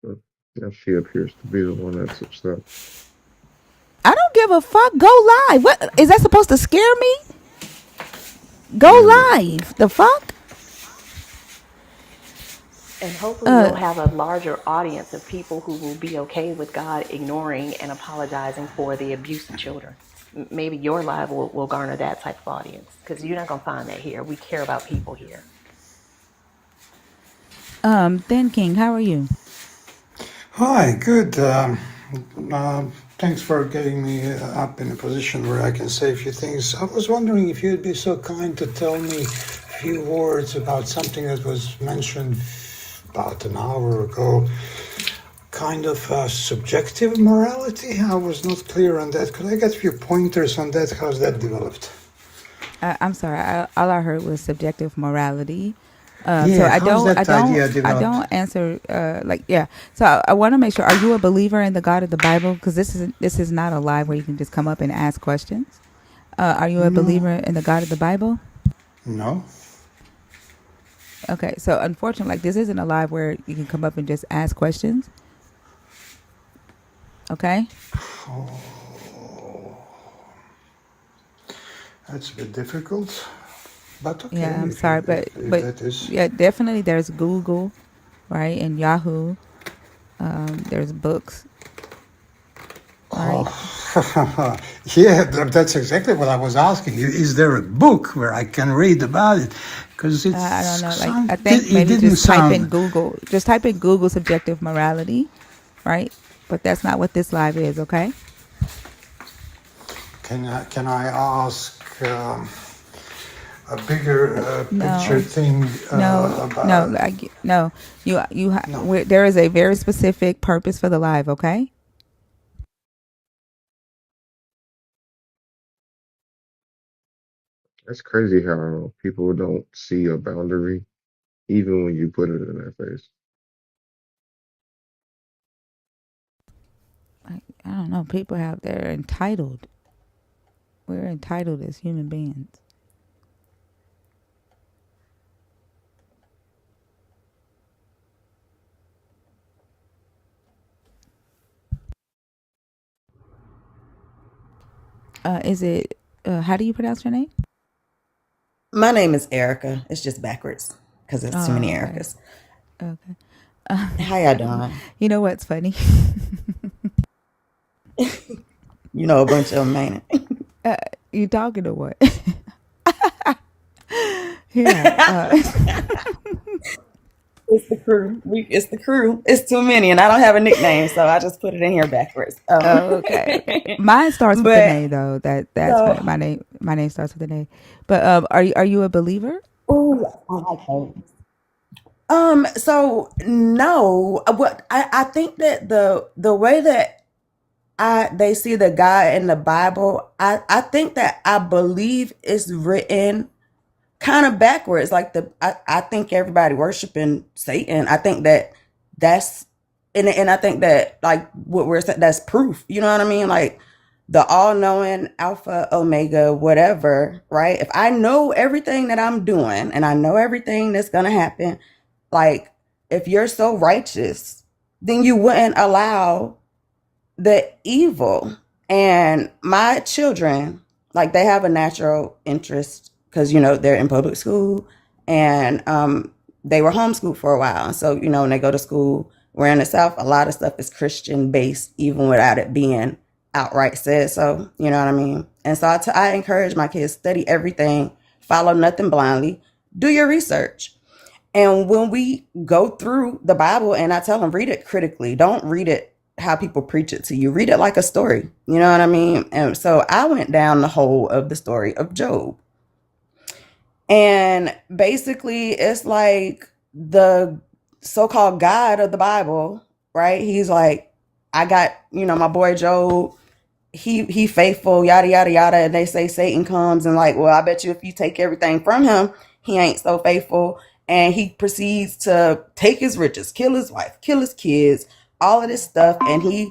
But yeah, she appears to be the one that's upset. I don't give a fuck. Go live. What is that supposed to scare me? Go Mm. live. The fuck? And hopefully Uh, you'll have a larger audience of people who will be okay with God ignoring and apologizing for the abuse of children. Maybe your live will garner that type of audience, because you're not going to find that here. We care about people here. Thin King, how are you? Hi, good. Thanks for getting me up in a position where I can say a few things. I was wondering if you'd be so kind to tell me a few words about something that was mentioned about an hour ago. Kind of subjective morality. I was not clear on that. Could I get a few pointers on that? How's that developed? I'm sorry. All I heard was subjective morality. So Yeah, how's that idea I developed? don't answer. Like yeah. So I want to make sure. Are you a believer in the God of the Bible? Because this is not a live where you can just come up and ask questions. Are you a No, believer in the God of the Bible? no. Okay. So unfortunately, like this isn't a live where you can come up and just ask questions. Okay. Oh, that's a bit difficult. But okay, Yeah, I'm sorry, if but that is. yeah, definitely there's Google, right, and Yahoo. There's books, Oh, right? yeah, that's exactly what I was asking. Is there a book where I can read about it? Because I don't know. Like I think it maybe didn't just type in sound. Google. Just type in Google subjective morality, right? But that's not what this live is, okay? Can I ask a bigger picture No, thing no. about? Like no, No, there is a very specific purpose for the live, okay? That's crazy how people don't see a boundary even when you put it in their face. I don't know. People have they're entitled. We're entitled as human beings. Is it? How do you pronounce your name? My name is Erica. It's just backwards because it's too many Oh, okay. Ericas. Okay. How y'all doing? You know what's funny? You know a bunch of them, ain't it? You talking to what? Yeah. It's the crew. It's the crew. It's too many, and I don't have a nickname, so I just put it in here backwards. Okay. Okay. Mine starts with the But name though. That's funny. so, My name starts with the name. But are you a believer? ooh, I like those. So no, what I think that the way that I they see the God in the Bible, I think that I believe it's written kind of backwards. Like I think everybody worshiping Satan. I think that that's and I think that like what we're saying, that's proof. You know what I mean? Like the all knowing Alpha Omega whatever, right? If I know everything that I'm doing and I know everything that's gonna happen, like if you're so righteous, then you wouldn't allow the evil. And my children, like they have a natural interest because they're in public school, and they were homeschooled for a while. And so when they go to school, we're in the South, a lot of stuff is Christian based, even without it being outright said. So you know what I mean. And so I encourage my kids, study everything, follow nothing blindly, do your research. And when we go through the Bible, and I tell them, read it critically. Don't read it how people preach it to you. Read it like a story. You know what I mean? And so I went down the whole of the story of Job. And basically, it's like the so-called God of the Bible, right? He's like, I got, my boy Job, he faithful, yada yada yada. And they say Satan comes and like, well, I bet you if you take everything from him, he ain't so faithful. And he proceeds to take his riches, kill his wife, kill his kids, all of this stuff. And he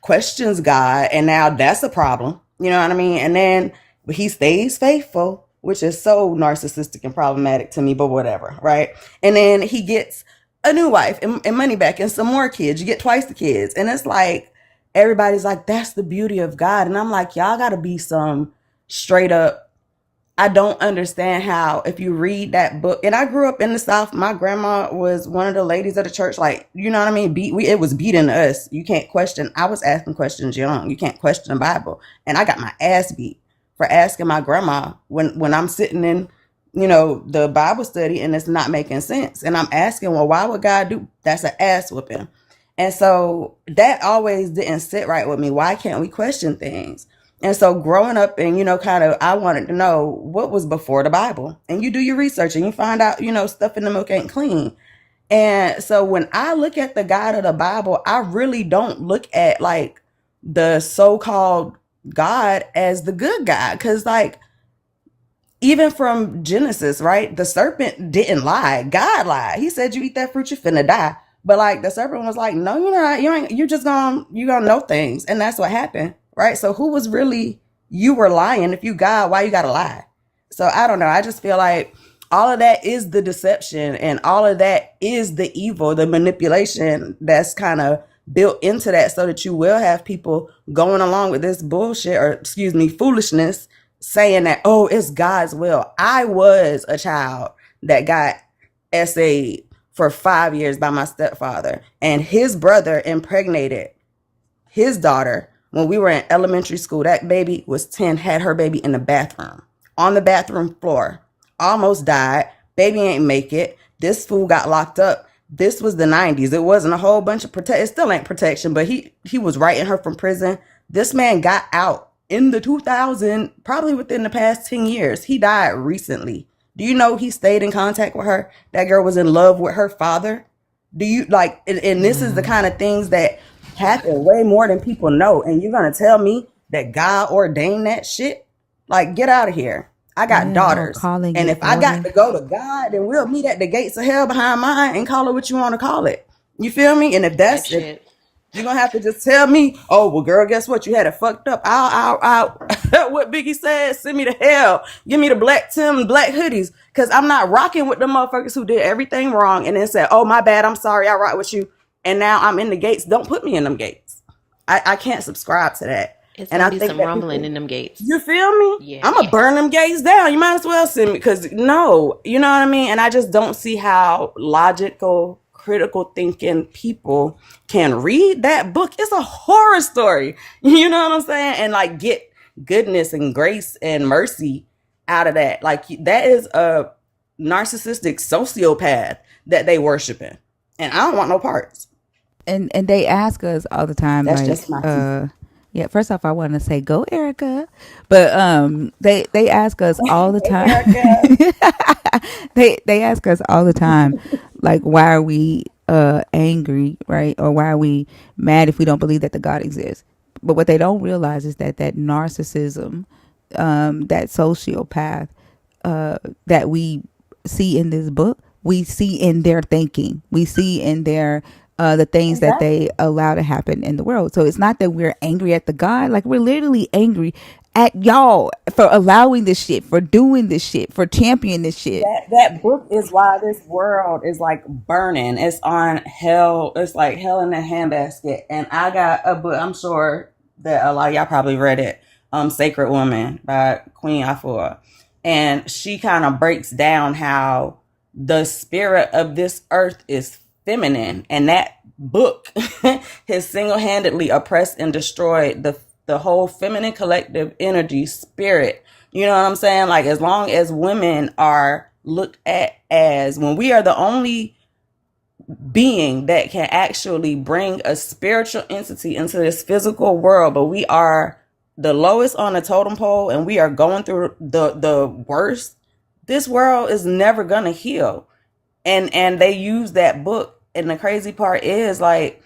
questions God. And now that's a problem. You know what I mean? And then he stays faithful, which is so narcissistic and problematic to me, but whatever, right? And then he gets a new wife and money back and some more kids. You get twice the kids. And it's like, everybody's like, that's the beauty of God. And I'm like, y'all got to be some straight up. I don't understand how, if you read that book, and I grew up in the South, my grandma was one of the ladies of the church, like, you know what I mean? It was beating us. You can't question. I was asking questions young. You can't question the Bible. And I got my ass beat for asking my grandma when I'm sitting in, the Bible study and it's not making sense. And I'm asking, well, why would God do? That's an ass whooping. And so that always didn't sit right with me. Why can't we question things? And so growing up and, kind of, I wanted to know what was before the Bible. And you do your research and you find out, stuff in the milk ain't clean. And so when I look at the God of the Bible, I really don't look at like the so-called God as the good guy. Because like, even from Genesis, right? The serpent didn't lie. God lied. He said, you eat that fruit, you're finna die. But like the serpent was like, no, you're not. You're gonna know things. And that's what happened. Right. So who was really, you were lying. If you God, why you gotta lie? So I don't know. I just feel like all of that is the deception and all of that is the evil, the manipulation that's kind of built into that so that you will have people going along with this bullshit or foolishness saying that, oh, it's God's will. I was a child that got SA'd for 5 years by my stepfather, and his brother impregnated his daughter when we were in elementary school. That baby was 10, had her baby in the bathroom, on the bathroom floor, almost died. Baby ain't make it. This fool got locked up. This was the 90s. It wasn't a whole bunch of protection. It still ain't protection, but he was writing her from prison. This man got out in the 2000, probably within the past 10 years. He died recently. Do you know he stayed in contact with her? That girl was in love with her father. Do you like, and this is the kind of things that happen way more than people know. And you're going to tell me that God ordained that shit? Like, get out of here. I got Yeah, or daughters. calling And it if I got order. to go to God, then we'll meet at the gates of hell behind mine and call it what you want to call it. You feel me? And if Type that's, if shit. You're gonna have to just tell me, oh well, girl, guess what? You had it fucked up. I'll what Biggie said, send me to hell. Give me the black Tim, black hoodies. Cause I'm not rocking with the motherfuckers who did everything wrong and then said, oh my bad, I'm sorry, I rock with you. And now I'm in the gates. Don't put me in them gates. I can't subscribe to that. It's And gonna I be think some that rumbling people, in them gates. you feel me? Yeah. I'm gonna burn them gates down. You might as well send me, because no, you know what I mean? And I just don't see how logical, critical thinking people can read that book. It's a horror story. You know what I'm saying? And like get goodness and grace and mercy out of that. Like that is a narcissistic sociopath that they worshiping. And I don't want no parts. And they ask us all the time, That's like, just my two cents. yeah. First off, I want to say go, Erica, but they ask us all the Hey, time. Erica. They ask us all the time, like, why are we angry, right? Or why are we mad if we don't believe that the God exists? But what they don't realize is that narcissism, that sociopath, that we see in this book, we see in their thinking, we see in their the things that they Exactly. allow to happen in the world. So it's not that we're angry at the God, like we're literally angry at y'all for allowing this shit, for doing this shit, for championing this shit. That book is why this world is like burning. It's on hell. It's like hell in a handbasket. And I got a book. I'm sure that a lot of y'all probably read it. Sacred Woman by Queen Afua, and she kind of breaks down how the spirit of this earth is feminine, and that book has single-handedly oppressed and destroyed the whole feminine collective energy spirit. You know what I'm saying? Like, as long as women are looked at as, when we are the only being that can actually bring a spiritual entity into this physical world, but we are the lowest on the totem pole and we are going through the worst, this world is never gonna heal. And they use that book, and the crazy part is, like,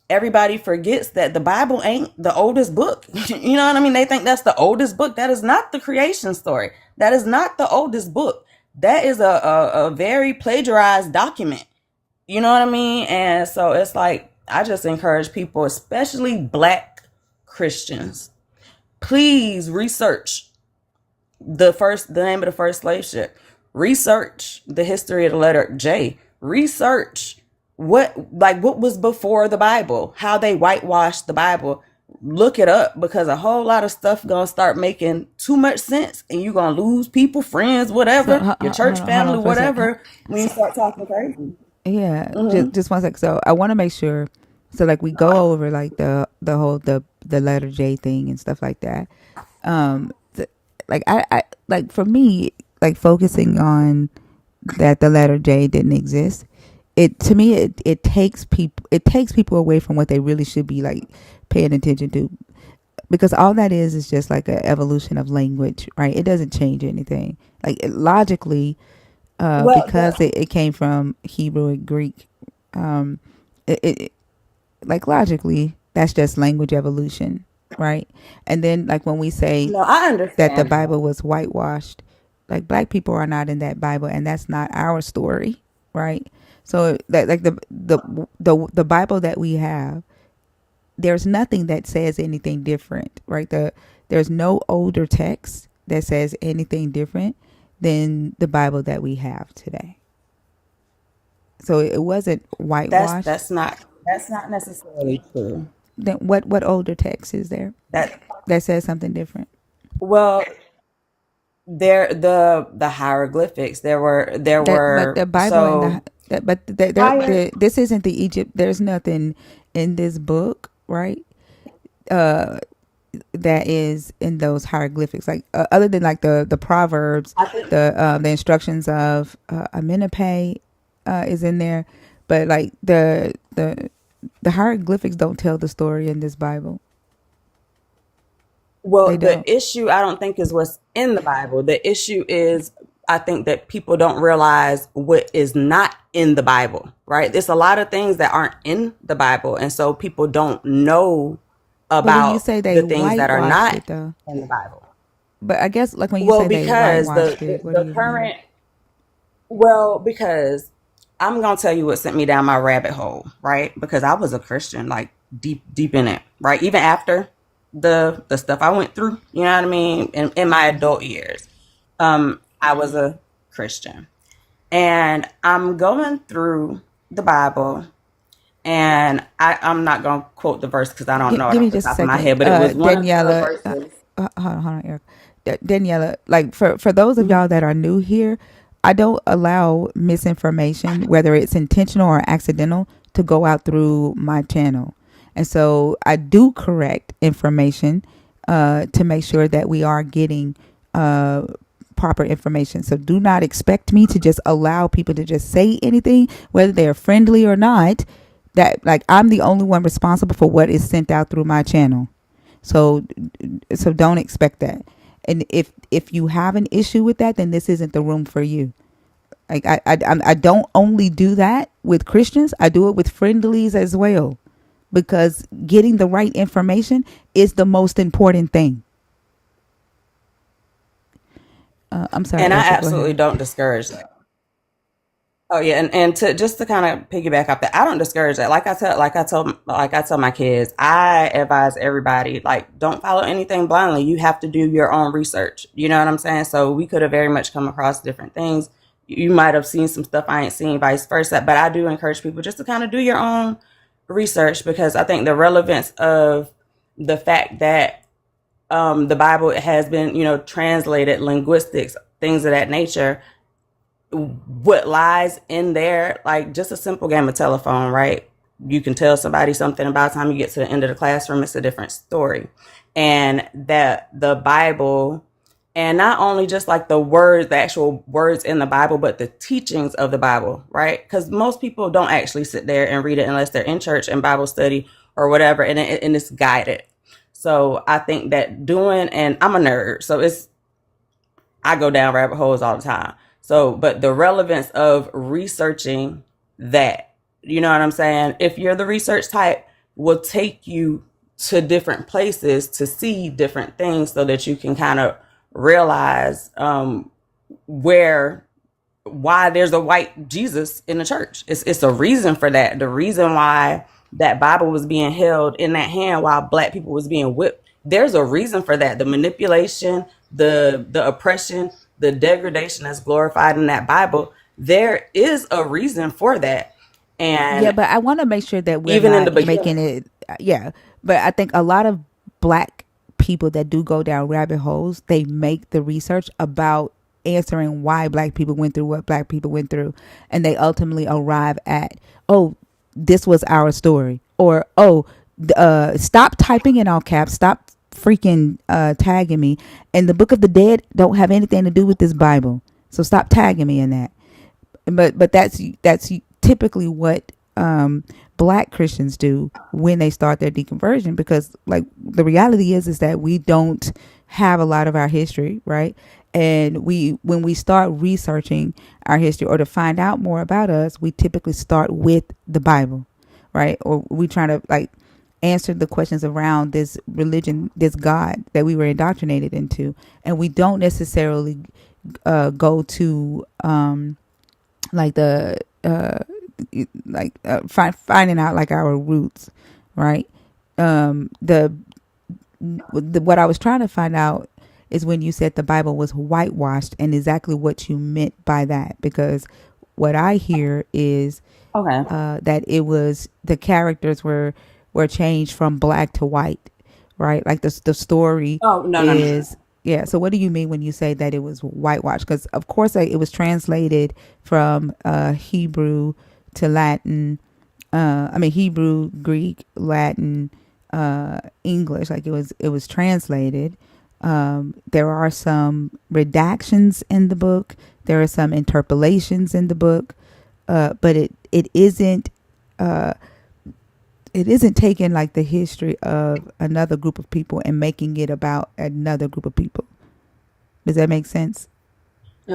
everybody forgets that the Bible ain't the oldest book. You know what I mean? They think that's the oldest book. That is not the creation story. That is not the oldest book. That is a very plagiarized document. You know what I mean? And so it's like, I just encourage people, especially Black Christians, please research the name of the first slave ship. Research the history of the letter J. Research what was before the Bible, how they whitewashed the Bible. Look it up, because a whole lot of stuff gonna start making too much sense, and you're gonna lose people, friends, So whatever, your church hold family, on for a second. whatever, when you start talking crazy. Yeah, Mm-hmm. just one sec. So I want to make sure. So like we go over like the whole the letter J thing and stuff like that. Like I like, for me, like focusing on that the letter J didn't exist. It, to me, it takes people away from what they really should be like paying attention to, because all that is just like an evolution of language, right? It doesn't change anything. Like logically, Well, because it came from Hebrew and Greek, um, it like logically that's just language evolution, right? And then like when we say no, I that the understand that. Bible was whitewashed, like Black people are not in that Bible, and that's not our story, right? So that, like, the Bible that we have, there's nothing that says anything different, right? There's no older text that says anything different than the Bible that we have today. So it wasn't whitewashed. That's not necessarily true. Then what older text is there That that says something different? well, there the hieroglyphics. There That, but were the Bible and so higher. this isn't the Egypt. There's nothing in this book, right? Uh, that is in those hieroglyphics, like other than like the proverbs, I think the instructions of Amenepe is in there, but like the hieroglyphics don't tell the story in this Bible. well, They the don't. issue I don't think is what's in the Bible. The issue is, I think that people don't realize what is not in the Bible. Right? There's a lot of things that aren't in the Bible, and so people don't know But when you about say they the things that are whitewashed not it, though, in the Bible. but I guess like when you Well, say they because whitewashed it, what do the you mean? current because I'm gonna tell you what sent me down my rabbit hole, right? Because I was a Christian like deep in it, right? Even after the stuff I went through, you know what I mean, in my adult years, I was a Christian, and I'm going through the Bible, and I'm not gonna quote the verse because I don't know it Give me off the just a top of my second, head, but it was one of the Daniela. verses. Hold on, Eric. Daniela, like for those of Mhm. y'all that are new here, I don't allow misinformation, whether it's intentional or accidental, to go out through my channel, and so I do correct information to make sure that we are getting proper information. So do not expect me to just allow people to just say anything, whether they're friendly or not. That like I'm the only one responsible for what is sent out through my channel. So don't expect that. And if you have an issue with that, then this isn't the room for you. Like I don't only do that with Christians. I do it with friendlies as well, because getting the right information is the most important thing. I'm sorry, And I Erica. Go absolutely ahead. don't discourage that. Oh yeah, and to just to kind of piggyback off that, I don't discourage that. Like I tell my kids, I advise everybody, like, don't follow anything blindly. You have to do your own research. You know what I'm saying? So we could have very much come across different things. You might have seen some stuff I ain't seen, vice versa. But I do encourage people just to kind of do your own research, because I think the relevance of the fact that the Bible has been, translated, linguistics, things of that nature, what lies in there, like just a simple game of telephone, right? You can tell somebody something, about the time you get to the end of the classroom, it's a different story. And that the Bible, and not only just like the words, the actual words in the Bible, but the teachings of the Bible, right? Because most people don't actually sit there and read it unless they're in church and Bible study or whatever, and it's guided. So I think that and I'm a nerd, so I go down rabbit holes all the time. So, but the relevance of researching that, you know what I'm saying? If you're the research type, will take you to different places to see different things so that you can kind of realize where why there's a white Jesus in the church. It's a reason for that. The reason why that Bible was being held in that hand while black people was being whipped. There's a reason for that. The manipulation, the oppression, the degradation that's glorified in that Bible. There is a reason for that. Yeah, And but I want to make sure that we're even in the not beginning, making it. Yeah, but I think a lot of black people that do go down rabbit holes, they make the research about answering why black people went through what black people went through, and they ultimately arrive at, oh, this was our story, or oh, stop typing in all caps, stop freaking tagging me, and the Book of the Dead don't have anything to do with this Bible, so stop tagging me in that. But that's typically what black Christians do when they start their deconversion, because like the reality is that we don't have a lot of our history, right? And when we start researching our history or to find out more about us, we typically start with the Bible, right? Or we try to like answer the questions around this religion, this God that we were indoctrinated into, and we don't necessarily go to like the finding out like our roots, right? The what I was trying to find out is when you said the Bible was whitewashed, and exactly what you meant by that, because what I hear is okay. that it was the characters were changed from black to white, right? Like the story Oh no, no, no, no. is. Yeah. So what do you mean when you say that it was whitewashed? Because of course it was translated from Hebrew to Latin. I mean Hebrew, Greek, Latin, English. Like it was translated. There are some redactions in the book. There are some interpolations in the book, but it isn't. It isn't taking like the history of another group of people and making it about another group of people. Does that make sense?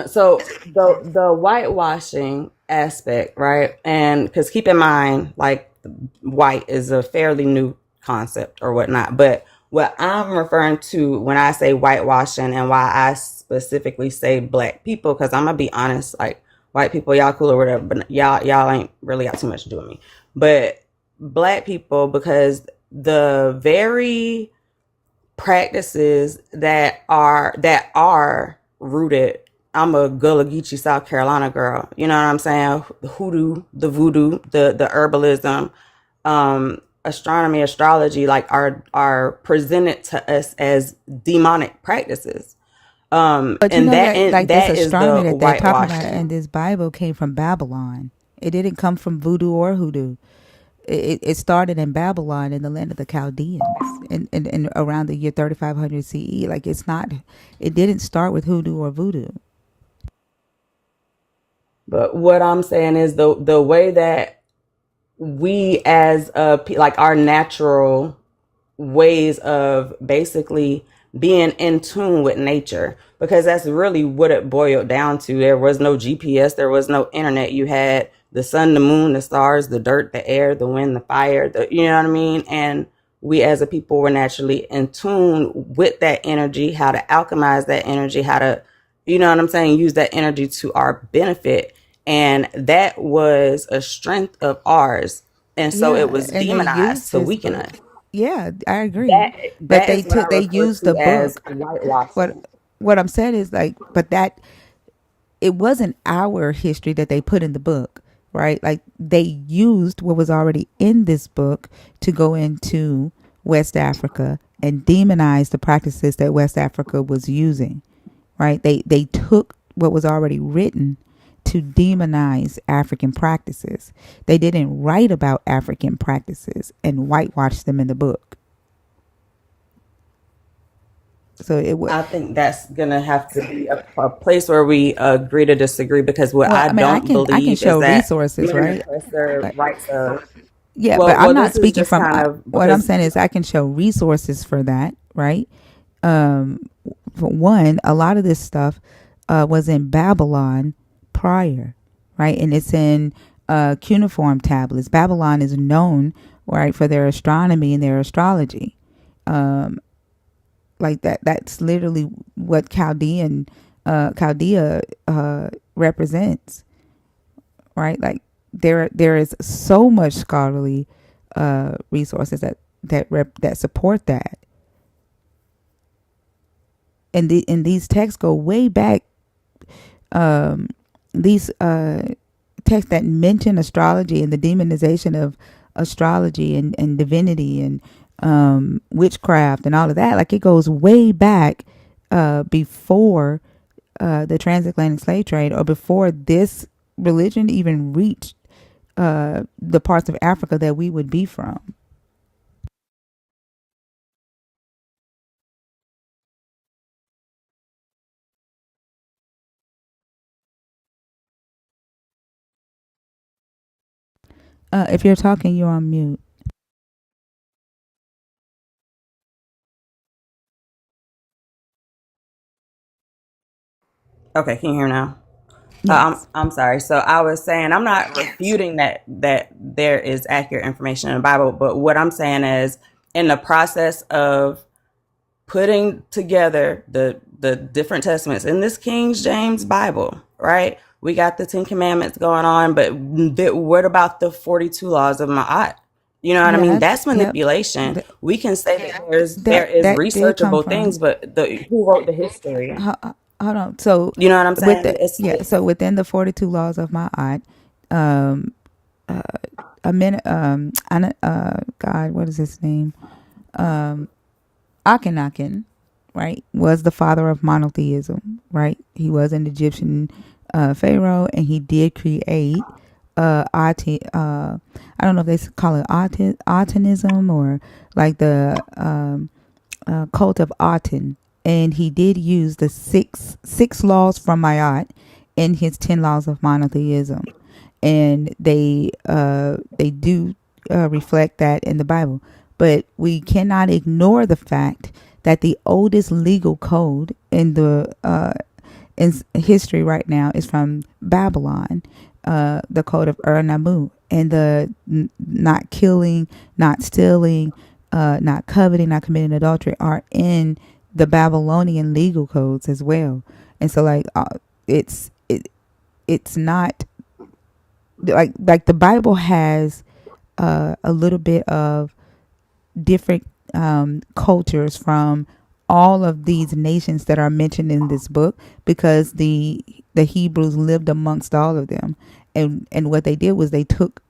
So the whitewashing aspect, right? And because keep in mind, like white is a fairly new concept or whatnot. But what I'm referring to when I say whitewashing, and why I specifically say black people, because I'm gonna be honest, like white people, y'all cool or whatever, but y'all ain't really got too much to do with me. But black people because the very practices that are rooted. I'm a Gullah Geechee, South Carolina girl. You know what I'm saying? The hoodoo, the voodoo, the herbalism, astronomy, astrology, like are presented to us as demonic practices. But you And know that that and like this that is astronomy the that they're talking about in whitewashing. this Bible came from Babylon. It didn't come from voodoo or hoodoo. It started in Babylon in the land of the Chaldeans in around the year 3500 CE. Like it didn't start with hoodoo or voodoo. But what I'm saying is the way that we as like our natural ways of basically being in tune with nature, because that's really what it boiled down to. There was no GPS, there was no internet. You had the sun, the moon, the stars, the dirt, the air, the wind, the fire, you know what I mean? And we as a people were naturally in tune with that energy, how to alchemize that energy, how to, you know what I'm saying, use that energy to our benefit. And that was a strength of ours. And so it Yeah, was and they demonized used to his weaken book. us. Yeah, I agree. that But that they is what I took they refer used to the as book. What whitewashing. what I'm saying is like, but that it wasn't our history that they put in the book, right? Like they used what was already in this book to go into West Africa and demonize the practices that West Africa was using, right? They took what was already written to demonize African practices. They didn't write about African practices and whitewash them in the book. So it was I think that's gonna have to be a place where we agree to disagree, because what well. I I mean, don't I can believe is show that resources, men right? oppress their Like rights of. yeah, but Well, I'm not this is speaking just from kind of what I'm because saying is I can show resources for that, right? Um, for one, a lot of this stuff was in Babylon prior, right? And it's in cuneiform tablets. Babylon is known, right, for their astronomy and their astrology. Um, like that's literally what Chaldea represents, right? Like there is so much scholarly resources that support that, and these texts go way back. These texts that mention astrology and the demonization of astrology and divinity and witchcraft and all of that, like it goes way back before the transatlantic slave trade, or before this religion even reached the parts of Africa that we would be from. If you're talking, you're on mute. okay, can you hear now? Yes. I'm sorry. So I was saying I'm not refuting that there is accurate information in the Bible, but what I'm saying is in the process of putting together the different testaments in this King James Bible, right? We got the Ten Commandments going on, but what about the 42 laws of Ma'at? You know what I mean? Yeah. That's Yep. manipulation. Th- We can say that there that is that did come researchable from. things, but who wrote the history? Hold on. So You know what I'm with saying? the yeah. So within the 42 laws of my aunt, um, a minute. God, what is his name? Akhenaten, right, was the father of monotheism, right? He was an Egyptian pharaoh, and he did create I don't know if they call it Atenism or like the cult of Aten, and he did use the six laws from Mayat in his 10 laws of monotheism, and they do reflect that in the Bible. But we cannot ignore the fact that the oldest legal code in the in history right now is from Babylon, the code of Ur-Nammu, and the not killing, not stealing, not coveting, not committing adultery are in the Babylonian legal codes as well. And so, like, it's it it's not like the Bible has a little bit of different cultures from all of these nations that are mentioned in this book, because the Hebrews lived amongst all of them, and what they did was they took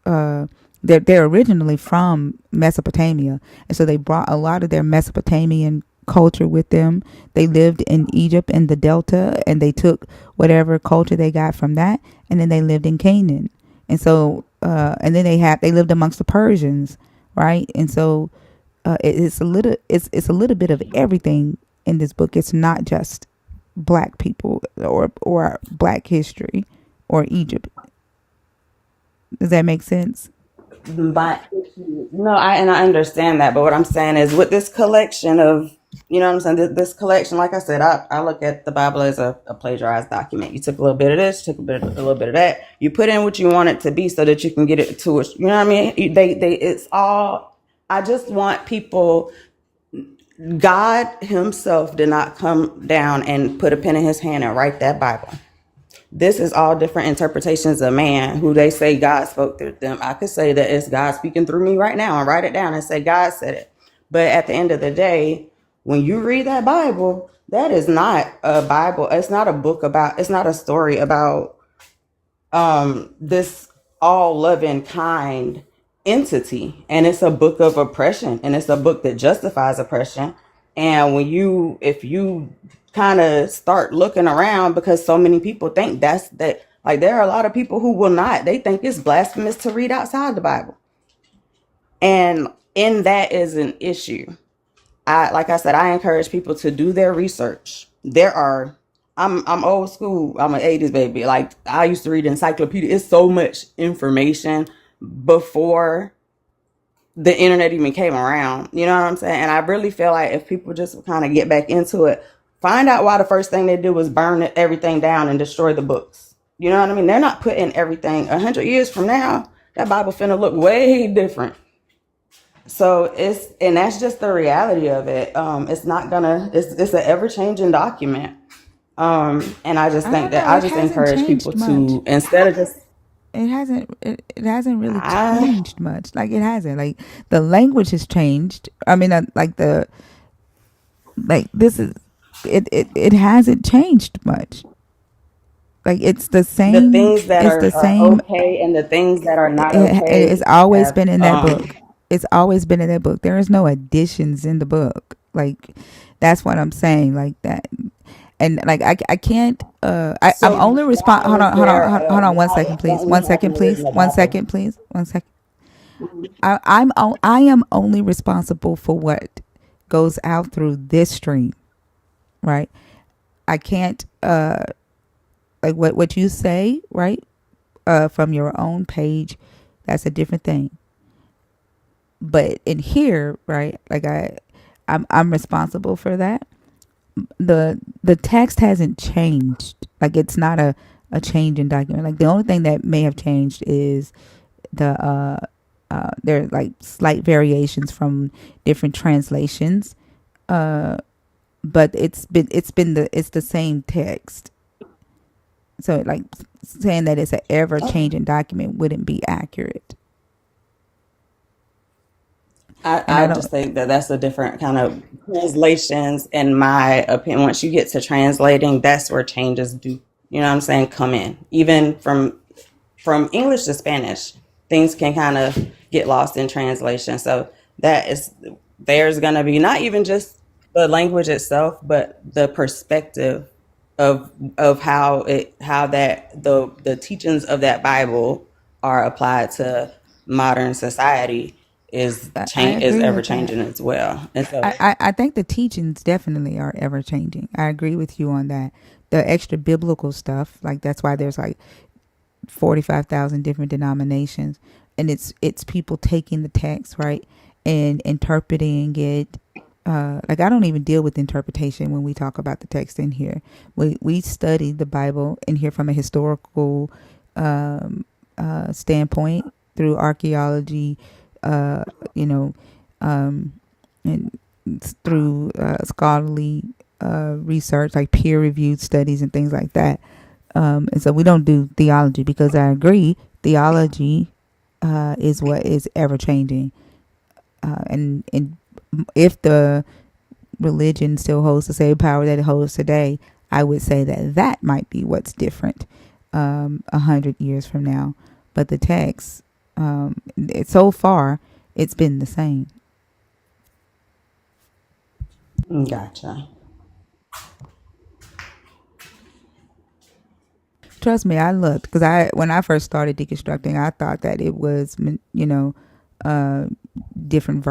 they're originally from Mesopotamia, and so they brought a lot of their Mesopotamian culture with them. They lived in Egypt and the Delta, and they took whatever culture they got from that, and then they lived in Canaan, and so and then they lived amongst the Persians, right? And so it's a little bit of everything in this book. It's not just black people or black history or Egypt. Does that make sense? But no, I understand that, but what I'm saying is with this collection of, you know what I'm saying, this collection, like I said, I look at the Bible as a plagiarized document. You took a little bit of this, took a little bit of that. You put in what you want it to be so that you can get it to it. You know what I mean? It's all. I just want people. God Himself did not come down and put a pen in His hand and write that Bible. This is all different interpretations of man who they say God spoke through them. I could say that it's God speaking through me right now and write it down and say God said it. But at the end of the day, when you read that Bible, that is not a Bible. It's not a book about, it's not a story about this all loving kind entity, and it's a book of oppression, and it's a book that justifies oppression. And if you kind of start looking around, because so many people think that, like, there are a lot of people who will not, they think it's blasphemous to read outside the Bible, and in that is an issue. Like I said, I encourage people to do their research. I'm old school. I'm an 80s baby. Like, I used to read encyclopedia. It's so much information before the internet even came around. You know what I'm saying? And I really feel like if people just kind of get back into it, find out why the first thing they did was burn everything down and destroy the books. You know what I mean? They're not putting everything. 100 years from now, that Bible finna look way different. So and that's just the reality of it. It's not gonna, it's an ever changing document. And I just I think don't that know. I It just hasn't encourage people changed much. to, instead of just, It hasn't really I, changed much. Like, it hasn't. Like, the language has changed. I mean, this is it hasn't changed much. Like, it's the the same. things that It's the are same. okay and the things that are not It's okay always have, been in that book. It's always been in that book. There is no additions in the book. Like, that's what I'm saying. Like that. And like, I can't I'm so only respond why is there, hold on 1 second, why please. don't we One have second, the please. original One Bible? second, please. 1 second. I am only responsible for what goes out through this stream, right? I can't like what you say, right? From your own page, that's a different thing. But in here, right? Like, I'm responsible for that. The text hasn't changed. Like, it's not a change in document. Like, the only thing that may have changed is the there are like slight variations from different translations, but it's the same text. So, like, saying that it's an ever changing document wouldn't be accurate. And I I don't. just think that that's a different kind of translations, in my opinion. Once you get to translating, that's where changes do, you know what I'm saying, come in. Even from English to Spanish, things can kind of get lost in translation. So that is, there's going to be not even just the language itself, but the perspective of how that the teachings of that Bible are applied to modern society I is agree ever with that. changing as well. And so I think the teachings definitely are ever changing. I agree with you on that. The extra biblical stuff, like, that's why there's like 45,000 different denominations, and it's people taking the text, right, and interpreting it. Like, I don't even deal with interpretation when we talk about the text in here. We study the Bible in here from a historical standpoint, through archaeology, you know, and through scholarly research, like peer-reviewed studies and things like that. And so we don't do theology, because I agree, theology is what is ever changing. And if the religion still holds the same power that it holds today, I would say that that might be what's different 100 years from now. But the text, so far, it's been the same. Gotcha. Trust me, I looked because when I first started deconstructing, I thought that it was, uh, different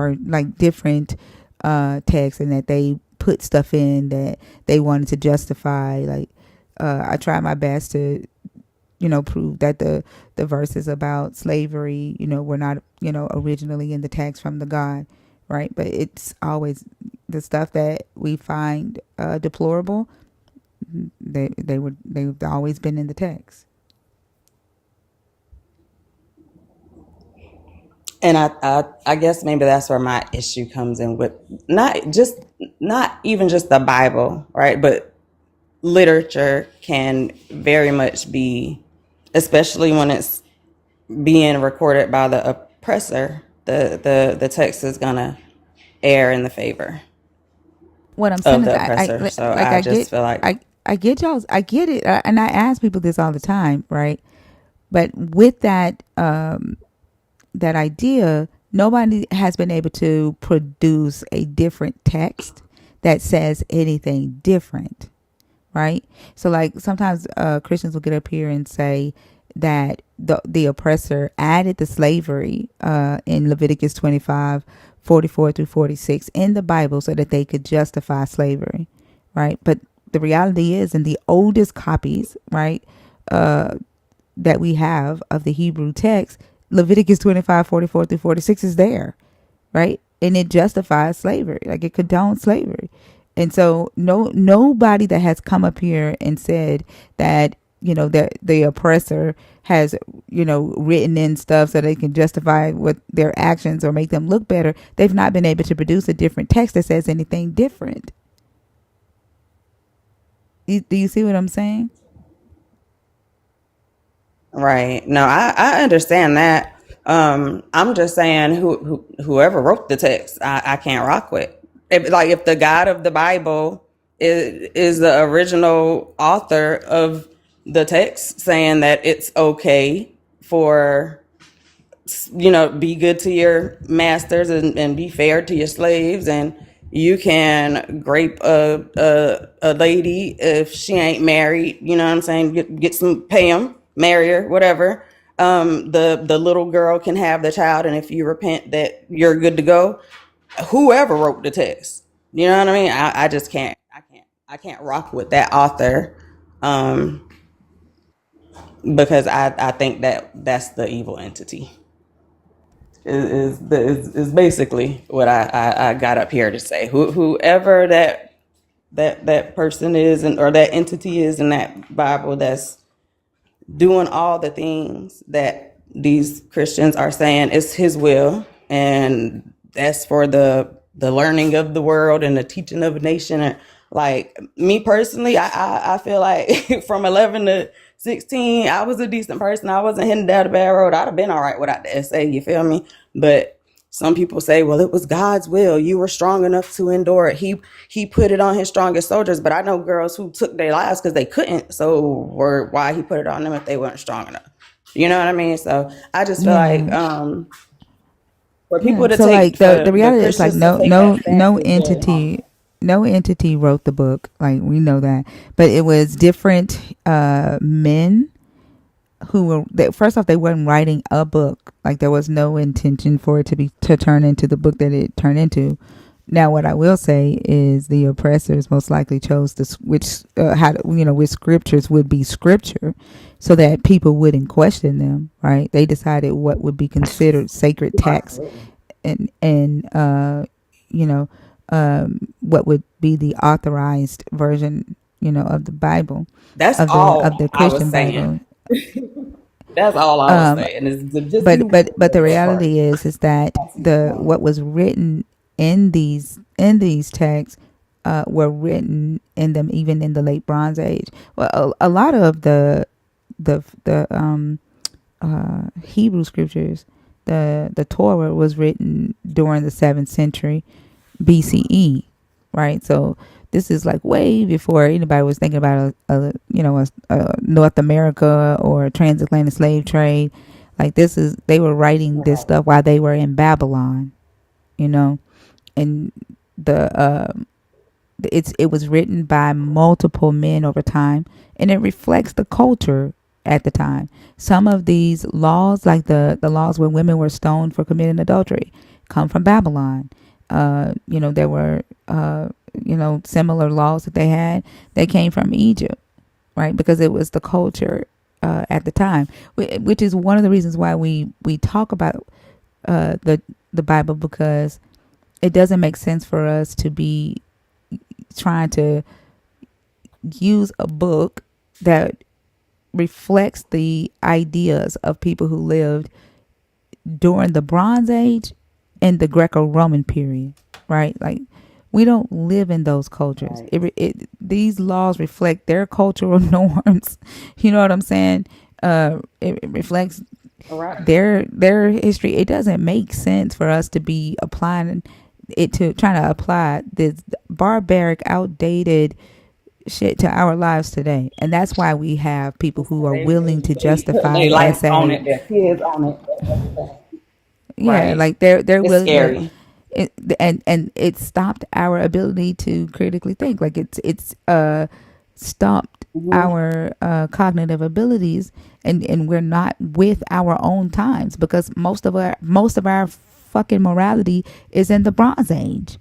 texts, and that they put stuff in that they wanted to justify. Like, I tried my best to, prove that the verses about slavery, were not, originally in the text from the God, right? But it's always the stuff that we find deplorable. They've always been in the text. And I guess maybe that's where my issue comes in with not even just the Bible, right? But literature can very much be, especially when it's being recorded by the oppressor, the text is gonna err in the favor What I'm saying of is, the oppressor. So I I just get, feel like, I get y'all's, I get it, and I ask people this all the time, right? But with that idea, nobody has been able to produce a different text that says anything different, right? So, like, sometimes Christians will get up here and say that the oppressor added the slavery in Leviticus 25:44 through 46 in the Bible so that they could justify slavery, right? But the reality is, in the oldest copies, right, that we have of the Hebrew text, Leviticus 25:44 through 46 is there, right? And it justifies slavery, like it condones slavery. And so nobody that has come up here and said that, that the oppressor has, written in stuff so they can justify what their actions or make them look better, they've not been able to produce a different text that says anything different. Do you see what I'm saying? right? No, I understand that. I'm just saying whoever wrote the text, I can't rock with. If the God of the Bible is the original author of the text, saying that it's okay for, be good to your masters and be fair to your slaves, and you can grape a lady if she ain't married, you know what I'm saying, get some, pay them, marry her, whatever. The little girl can have the child, and if you repent, that you're good to go. Whoever wrote the text, you know what I mean? I just can't rock with that author, because I think that that's the evil entity. Is basically what I got up here to say. Whoever that person is, or that entity is in that Bible, that's doing all the things that these Christians are saying is his will, and that's for the learning of the world and the teaching of a nation. And like me personally, I feel like from 11 to 16, I was a decent person. I wasn't heading down the bad road. I'd have been all right without the essay, you feel me? But some people say, well, it was God's will. You were strong enough to endure it. He put it on his strongest soldiers. But I know girls who took their lives because they couldn't. So, or why he put it on them if they weren't strong enough? You know what I mean? So I just feel like, Yeah. for Yeah. people to So, take, like, for the the reality is, like, Christians to take that stance is really wrong. no entity wrote the book. Like, we know that, but it was different men who were, first off, they weren't writing a book. Like, there was no intention for it to turn into the book that it turned into. Now, what I will say is the oppressors most likely chose which scriptures would be scripture, so that people wouldn't question them. Right? They decided what would be considered sacred text, and what would be the authorized version, of the Bible, That's of all the I was Christian saying. Bible. That's all I was saying. Is just but you but but the that part. reality is that what was written in these texts were written in them even in the late Bronze Age. Well, a lot of the Hebrew scriptures the Torah was written during the 7th century BCE, right? So this is like way before anybody was thinking about a North America or transatlantic slave trade. Like they were writing this stuff while they were in Babylon, you know, and it was written by multiple men over time, and it reflects the culture at the time. Some of these laws, like the laws where women were stoned for committing adultery, come from Babylon. There were similar laws that they had. They came from Egypt, right? Because it was the culture at the time, which is one of the reasons why we talk about the Bible, because it doesn't make sense for us to be trying to use a book that reflects the ideas of people who lived during the Bronze Age and the Greco-Roman period, right? Like, we don't live in those cultures. These laws reflect their cultural norms. You know what I'm saying? It reflects their history. It doesn't make sense for us to be applying it, to trying to apply this barbaric, outdated shit to our lives today. And that's why we have people who are willing to justify They and life on say, it, their kids on it. yeah, Right. like they're It's willing scary. and it stopped our ability to critically think. Like it's stopped our cognitive abilities, and we're not with our own times, because most of our fucking morality is in the Bronze Age.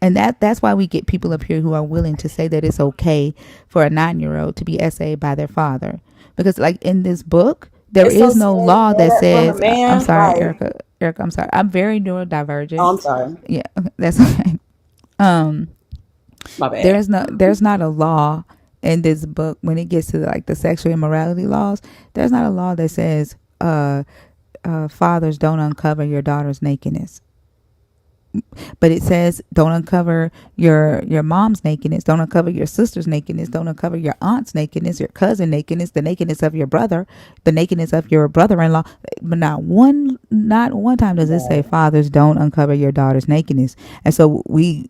And that's why we get people up here who are willing to say that it's okay for a 9-year-old to be essayed by their father. Because, like, in this book, there It's so is no scary to law say that that from a says, I'm man. sorry, Like, Erica, I'm sorry. I'm very oh, neurodivergent. I'm sorry. Yeah, okay, that's okay. My bad. There's not a law in this book when it gets to like the sexual immorality laws. There's not a law that says fathers don't uncover your daughter's nakedness. But it says don't uncover your mom's nakedness, don't uncover your sister's nakedness, don't uncover your aunt's nakedness, your cousin nakedness, the nakedness of your brother, the nakedness of your brother-in-law. But not one time does it say fathers don't uncover your daughter's nakedness. And so we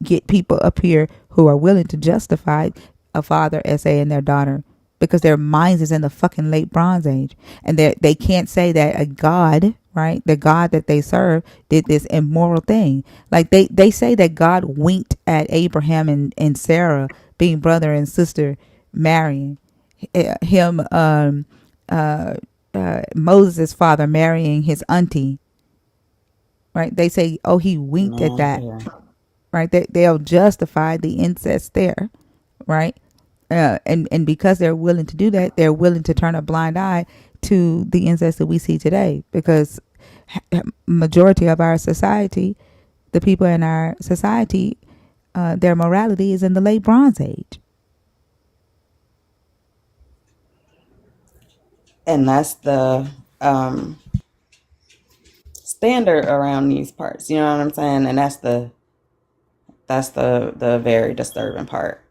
get people up here who are willing to justify a father essaying their daughter, because their minds is in the fucking late Bronze Age, and they can't say that a God, right, the God that they serve, did this immoral thing. Like they say that God winked at Abraham and Sarah being brother and sister marrying, him Moses' father marrying his auntie, right? They say, oh, he winked at that, right? They'll justify the incest there, right? And because they're willing to do that, they're willing to turn a blind eye to the incest that we see today, because majority of our society, the people in our society, their morality is in the late Bronze Age. And that's the standard around these parts. You know what I'm saying? And that's the very disturbing part.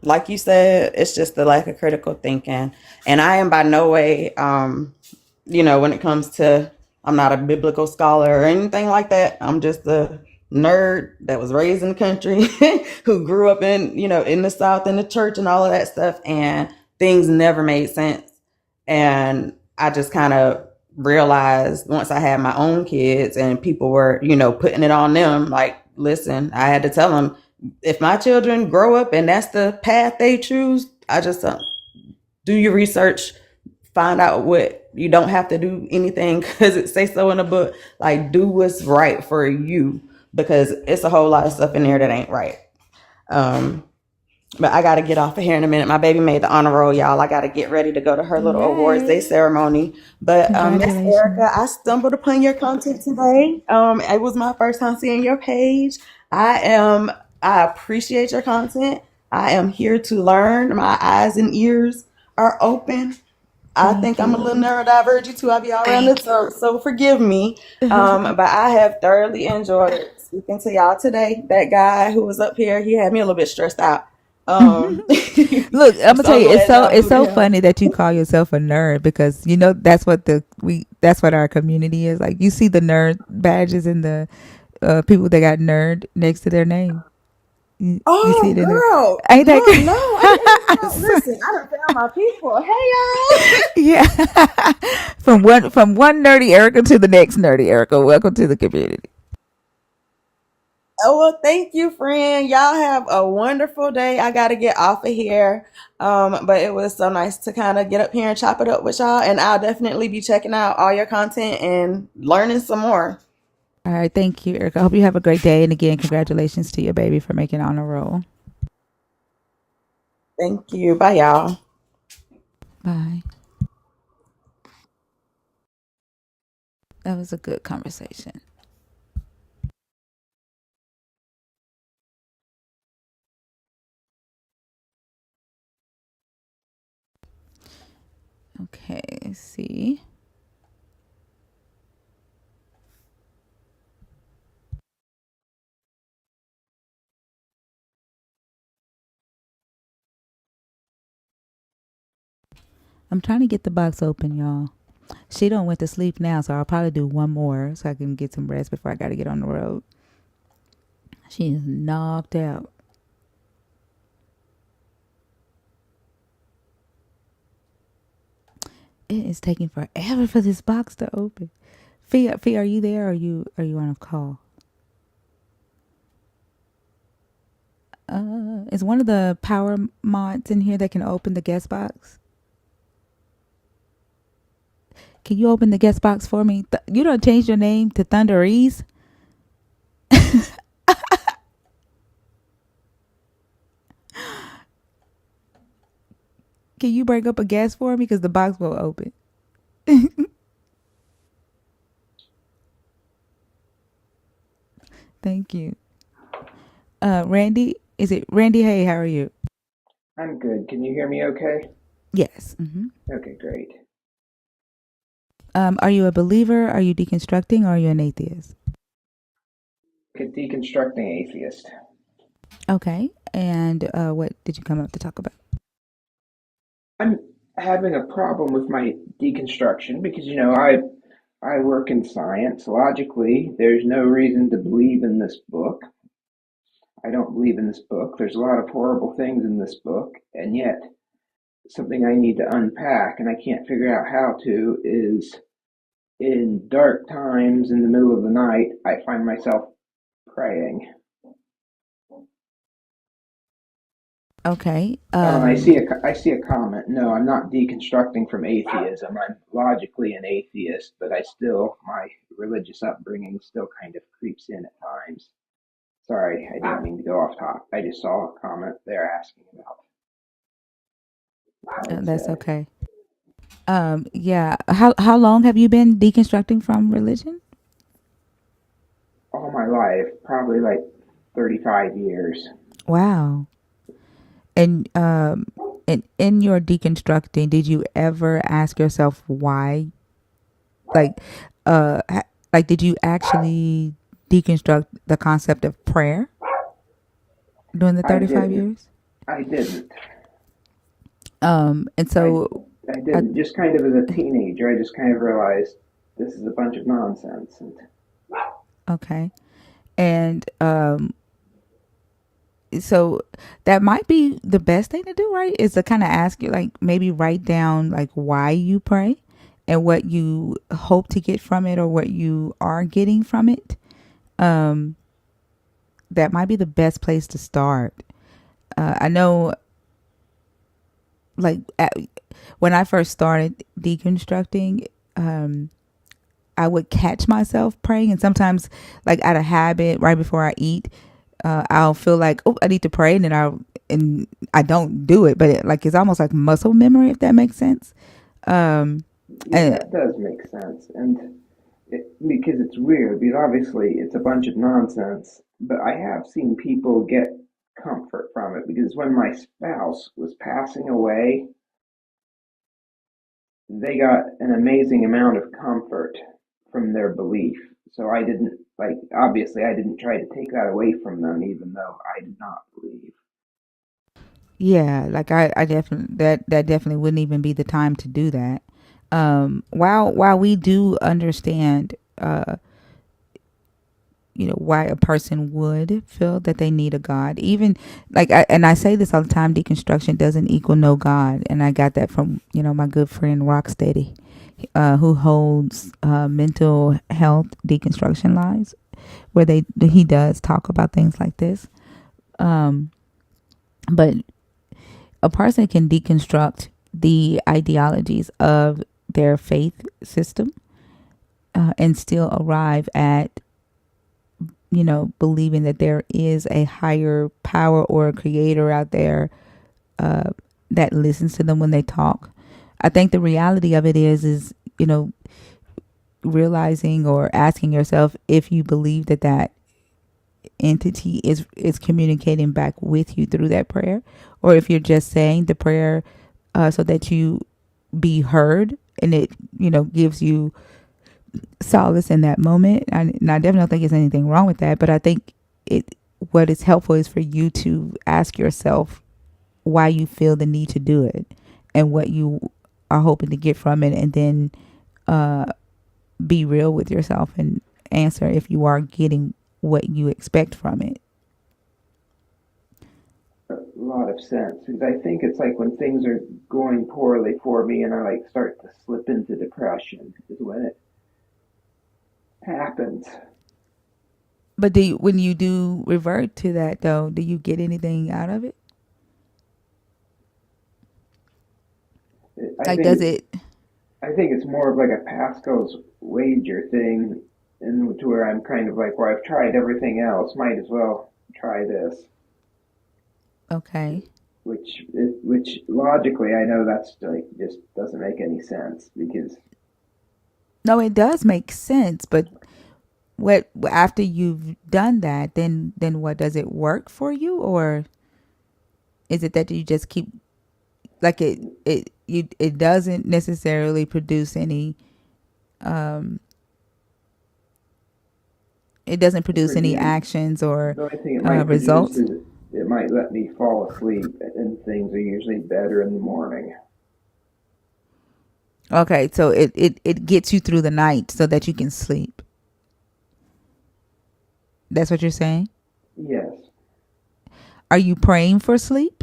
Like you said, it's just the lack of critical thinking. And I am by no way, when it comes to, I'm not a biblical scholar or anything like that. I'm just a nerd that was raised in the country who grew up in the South, in the church and all of that stuff. And things never made sense. And I just kind of realized once I had my own kids and people were, putting it on them, like, listen, I had to tell them, if my children grow up and that's the path they choose, I just do your research, find out what, you don't have to do anything because it says so in the book. Like, do what's right for you, because it's a whole lot of stuff in there that ain't right. But I got to get off of here in a minute. My baby made the honor roll, y'all. I got to get ready to go to her little awards day ceremony. But Miss Erica, I stumbled upon your content today. It was my first time seeing your page. I appreciate your content. I am here to learn. My eyes and ears are open. I think I'm a little neurodivergent too. I'll be all around it, so forgive me. But I have thoroughly enjoyed speaking to y'all today. That guy who was up here, he had me a little bit stressed out. Look, I'm gonna tell you, it's so funny that you call yourself a nerd, because that's what That's what our community is. Like you see the nerd badges and the people that got nerd next to their name. You see Oh, it in there. girl, Ain't that look, no, I didn't know. crazy? Listen, I done found my people. Hey, y'all. Yeah. From one nerdy Erica to the next nerdy Erica. Welcome to the community. Oh, well, thank you, friend. Y'all have a wonderful day. I got to get off of here. But it was so nice to kind of get up here and chop it up with y'all. And I'll definitely be checking out all your content and learning some more. All right, thank you, Erica. I hope you have a great day. And again, congratulations to your baby for making honor roll. Thank you. Bye, y'all. Bye. That was a good conversation. Okay, let's see. I'm trying to get the box open, y'all. She don't went to sleep now, so I'll probably do one more so I can get some rest before I got to get on the road. She is knocked out. It is taking forever for this box to open. Fee, are you there? Or are you on a call? Is one of the power mods in here that can open the guest box? Can you open the guest box for me? You don't change your name to Thunder Ease? Can you bring up a guest for me? Because the box will open. Thank you. Randy? Is it Randy? Hey, how are you? I'm good. Can you hear me okay? Yes. Mm-hmm. Okay, great. Are you a believer? Are you deconstructing? Or are you an atheist? A deconstructing atheist. Okay. And what did you come up to talk about? I'm having a problem with my deconstruction because, I work in science. Logically, there's no reason to believe in this book. I don't believe in this book. There's a lot of horrible things in this book, and yet something I need to unpack, and I can't figure out how to, is in dark times in the middle of the night, I find myself praying. Okay. Oh, and I see a comment. No, I'm not deconstructing from atheism. I'm logically an atheist, but my religious upbringing still kind of creeps in at times. Sorry, I didn't mean to go off top. I just saw a comment there asking about how it That's said. okay. Yeah. How long have you been deconstructing from religion? All my life, probably like 35 years. Wow. And in your deconstructing, did you ever ask yourself why? Like, like did you actually deconstruct the concept of prayer during the I 35 didn't. years? I didn't. And I, so, I I, didn't. Just kind of as a teenager, I just kind of realized this is a bunch of nonsense. And okay. And so that might be the best thing to do, right? Is to kind of ask you, like, maybe write down like why you pray and what you hope to get from it or what you are getting from it. Um, that might be the best place to start. I know, like, when I first started deconstructing, I would catch myself praying, and sometimes, like, out of habit, right before I eat, I'll feel like, oh, I need to pray, and then I don't do it, but it's almost like muscle memory, if that makes sense. yeah, And that does make sense. Because it's weird, because obviously it's a bunch of nonsense, but I have seen people get comfort from it. Because when my spouse was passing away, they got an amazing amount of comfort from their belief. So I didn't, obviously, I didn't try to take that away from them, even though I did not believe. yeah, like I definitely that definitely wouldn't even be the time to do that. While we do understand, why a person would feel that they need a God, even and I say this all the time, deconstruction doesn't equal no God. And I got that from, my good friend Rocksteady, who holds mental health deconstruction lives, where he does talk about things like this. But a person can deconstruct the ideologies of their faith system, and still arrive at, believing that there is a higher power or a creator out there, that listens to them when they talk. I think the reality of it is, realizing or asking yourself if you believe that entity is communicating back with you through that prayer, or if you're just saying the prayer, so that you be heard, and it, gives you solace in that moment. And I definitely don't think there's anything wrong with that, but I think what is helpful is for you to ask yourself why you feel the need to do it, and what you are hoping to get from it, and then be real with yourself and answer if you are getting what you expect from it. A lot of sense, because I think it's like when things are going poorly for me and I like start to slip into depression is when it happens. But when you do revert to that, though, do you get anything out of it? I Like, think does it's it? I think it's more of like a Pascal's wager thing, and to where I'm kind of like, well, I've tried everything else, might as well try this. Okay. Which logically, I know that's like just doesn't make any sense because No, it does make sense, but what after you've done that, then what, does it work for you, or is it that you just keep like it doesn't necessarily produce any it doesn't produce any actions or the only thing it might produce results? is it might let me fall asleep, and things are usually better in the morning. Okay, so it gets you through the night so that you can sleep. That's what you're saying? Yes. Are you praying for sleep?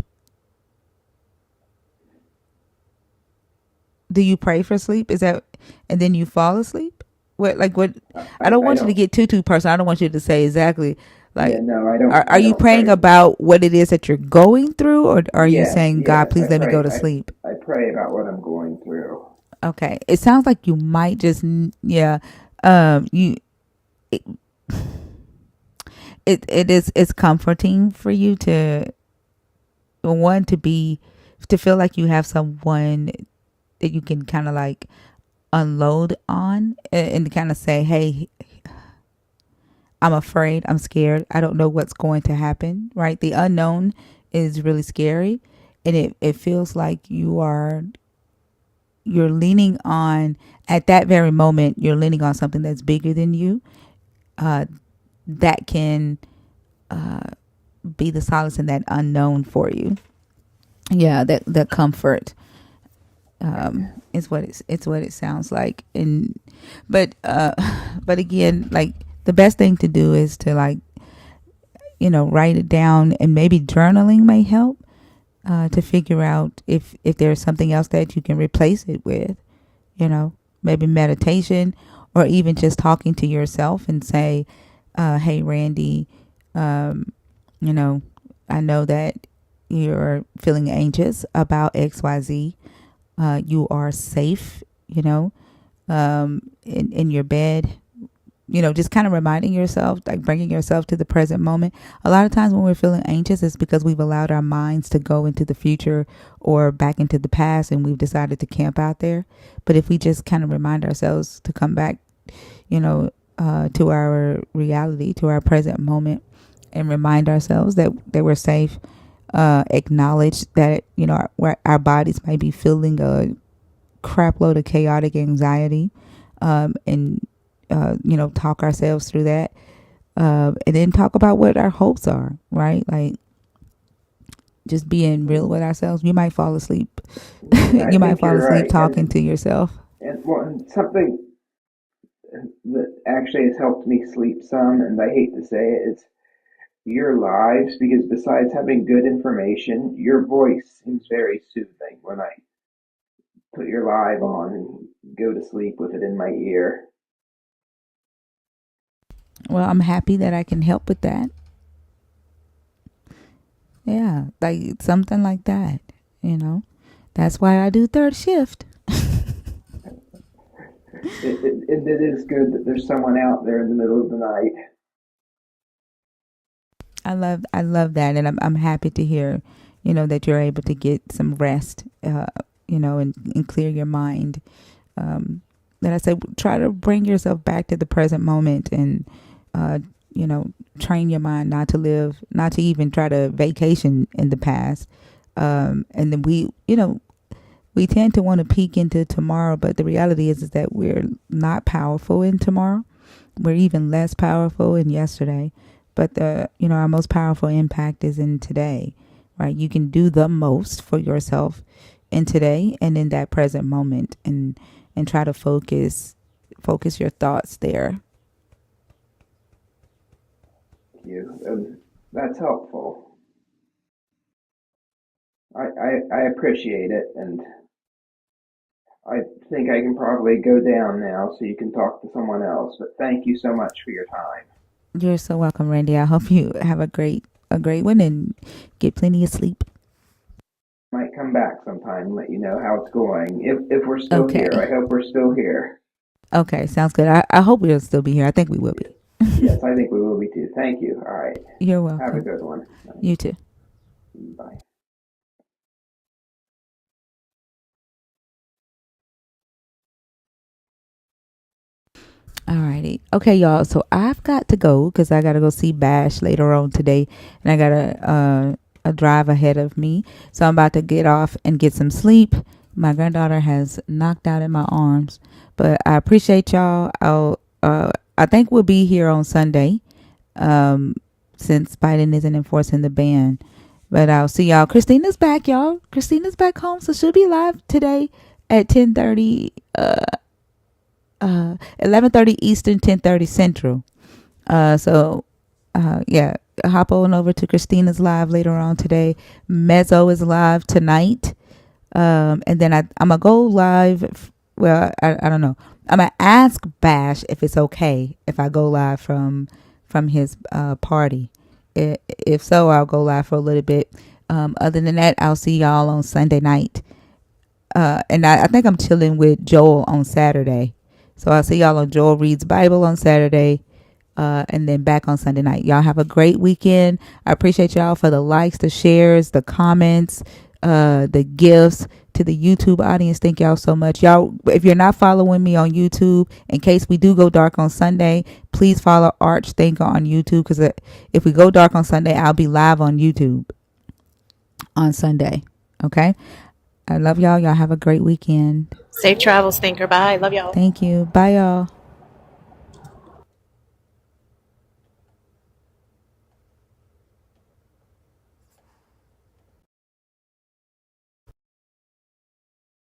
Do you pray for sleep? Is that, and then you fall asleep? What? I don't I want you to don't. get too personal. I don't want you to say exactly Yeah, like. no, Are I you don't praying pray. about what it is that you're going through, or are you Yes, saying, God, yes, I please let me go pray. to sleep? I pray about what I'm going through. Okay, it sounds like you might just, yeah, you it, it's comforting for you to, one, to feel like you have someone that you can kind of like unload on, and kind of say, hey, I'm afraid, I'm scared, I don't know what's going to happen, right? The unknown is really scary, and it feels like you're leaning on, at that very moment, you're leaning on something that's bigger than you, that can be the solace in that unknown for you. Yeah, that the comfort, is what it's what it sounds like. And but but again, like, the best thing to do is to, like, write it down, and maybe journaling may help, to figure out if there's something else that you can replace it with. Maybe meditation, or even just talking to yourself and say, hey, Randy, um, you know, I know that you're feeling anxious about XYZ. You are safe, in your bed. Just kind of reminding yourself, like bringing yourself to the present moment. A lot of times when we're feeling anxious, it's because we've allowed our minds to go into the future or back into the past, and we've decided to camp out there. But if we just kind of remind ourselves to come back, to our reality, to our present moment, and remind ourselves that we're safe, acknowledge that, our bodies might be feeling a crap load of chaotic anxiety, and talk ourselves through that, and then talk about what our hopes are, right? Like, just being real with ourselves. You might fall asleep. Yeah, I You might think fall you're asleep right. talking to yourself. And something that actually has helped me sleep some, and I hate to say it, is your lives, because besides having good information, your voice seems very soothing when I put your live on and go to sleep with it in my ear. Well, I'm happy that I can help with that. Yeah, like something like that, you know. That's why I do third shift. It is good that there's someone out there in the middle of the night. I love that, and I'm happy to hear, you know, that you're able to get some rest, you know, and clear your mind. That I say, try to bring yourself back to the present moment, and uh, you know, train your mind not to live, not to even try to vacation in the past. And then you know, we tend to want to peek into tomorrow, but the reality is that we're not powerful in tomorrow. We're even less powerful in yesterday. But you know, our most powerful impact is in today, right? You can do the most for yourself in today and in that present moment, and try to focus your thoughts there. That's helpful. I appreciate it, and I think I can probably go down now so you can talk to someone else. But thank you so much for your time. You're so welcome, Randy. I hope you have a great one and get plenty of sleep. Might come back sometime and let you know how it's going. If we're still here, Okay. I hope we're still here. Okay, sounds good. I hope we'll still be here. I think we will be. Yes, I think we will be too. Thank you. All right. You're Have a welcome. good one. You too. Bye. Alrighty. Okay, y'all. So I've got to go because I got to go see Bash later on today, and I got a drive ahead of me. So I'm about to get off and get some sleep. My granddaughter has knocked out in my arms, but I appreciate y'all. I think we'll be here on Sunday, um, since Biden isn't enforcing the ban. But I'll see y'all. Christina's back, y'all. Christina's back home, so she'll be live today at 10:30. 11:30 Eastern, 10:30 Central. Yeah, hop on over to Christina's live later on today. Mezzo is live tonight. And then I'm going to go live. Well, I don't know. I'm going to ask Bash if it's okay if I go live from his party. If so, I'll go live for a little bit. Other than that, I'll see y'all on Sunday night. And I think I'm chilling with Joel on Saturday. So I'll see y'all on Joel Reads Bible on Saturday. And then back on Sunday night. Y'all have a great weekend. I appreciate y'all for the likes, the shares, the comments, the gifts to the YouTube audience. Thank y'all so much. Y'all, if you're not following me on YouTube, in case we do go dark on Sunday, please follow Arch Thinker on YouTube, because if we go dark on Sunday, I'll be live on YouTube on Sunday. Okay? I love y'all. Y'all have a great weekend. Safe travels, Thinker. Bye. Love y'all. Thank you. Bye, y'all.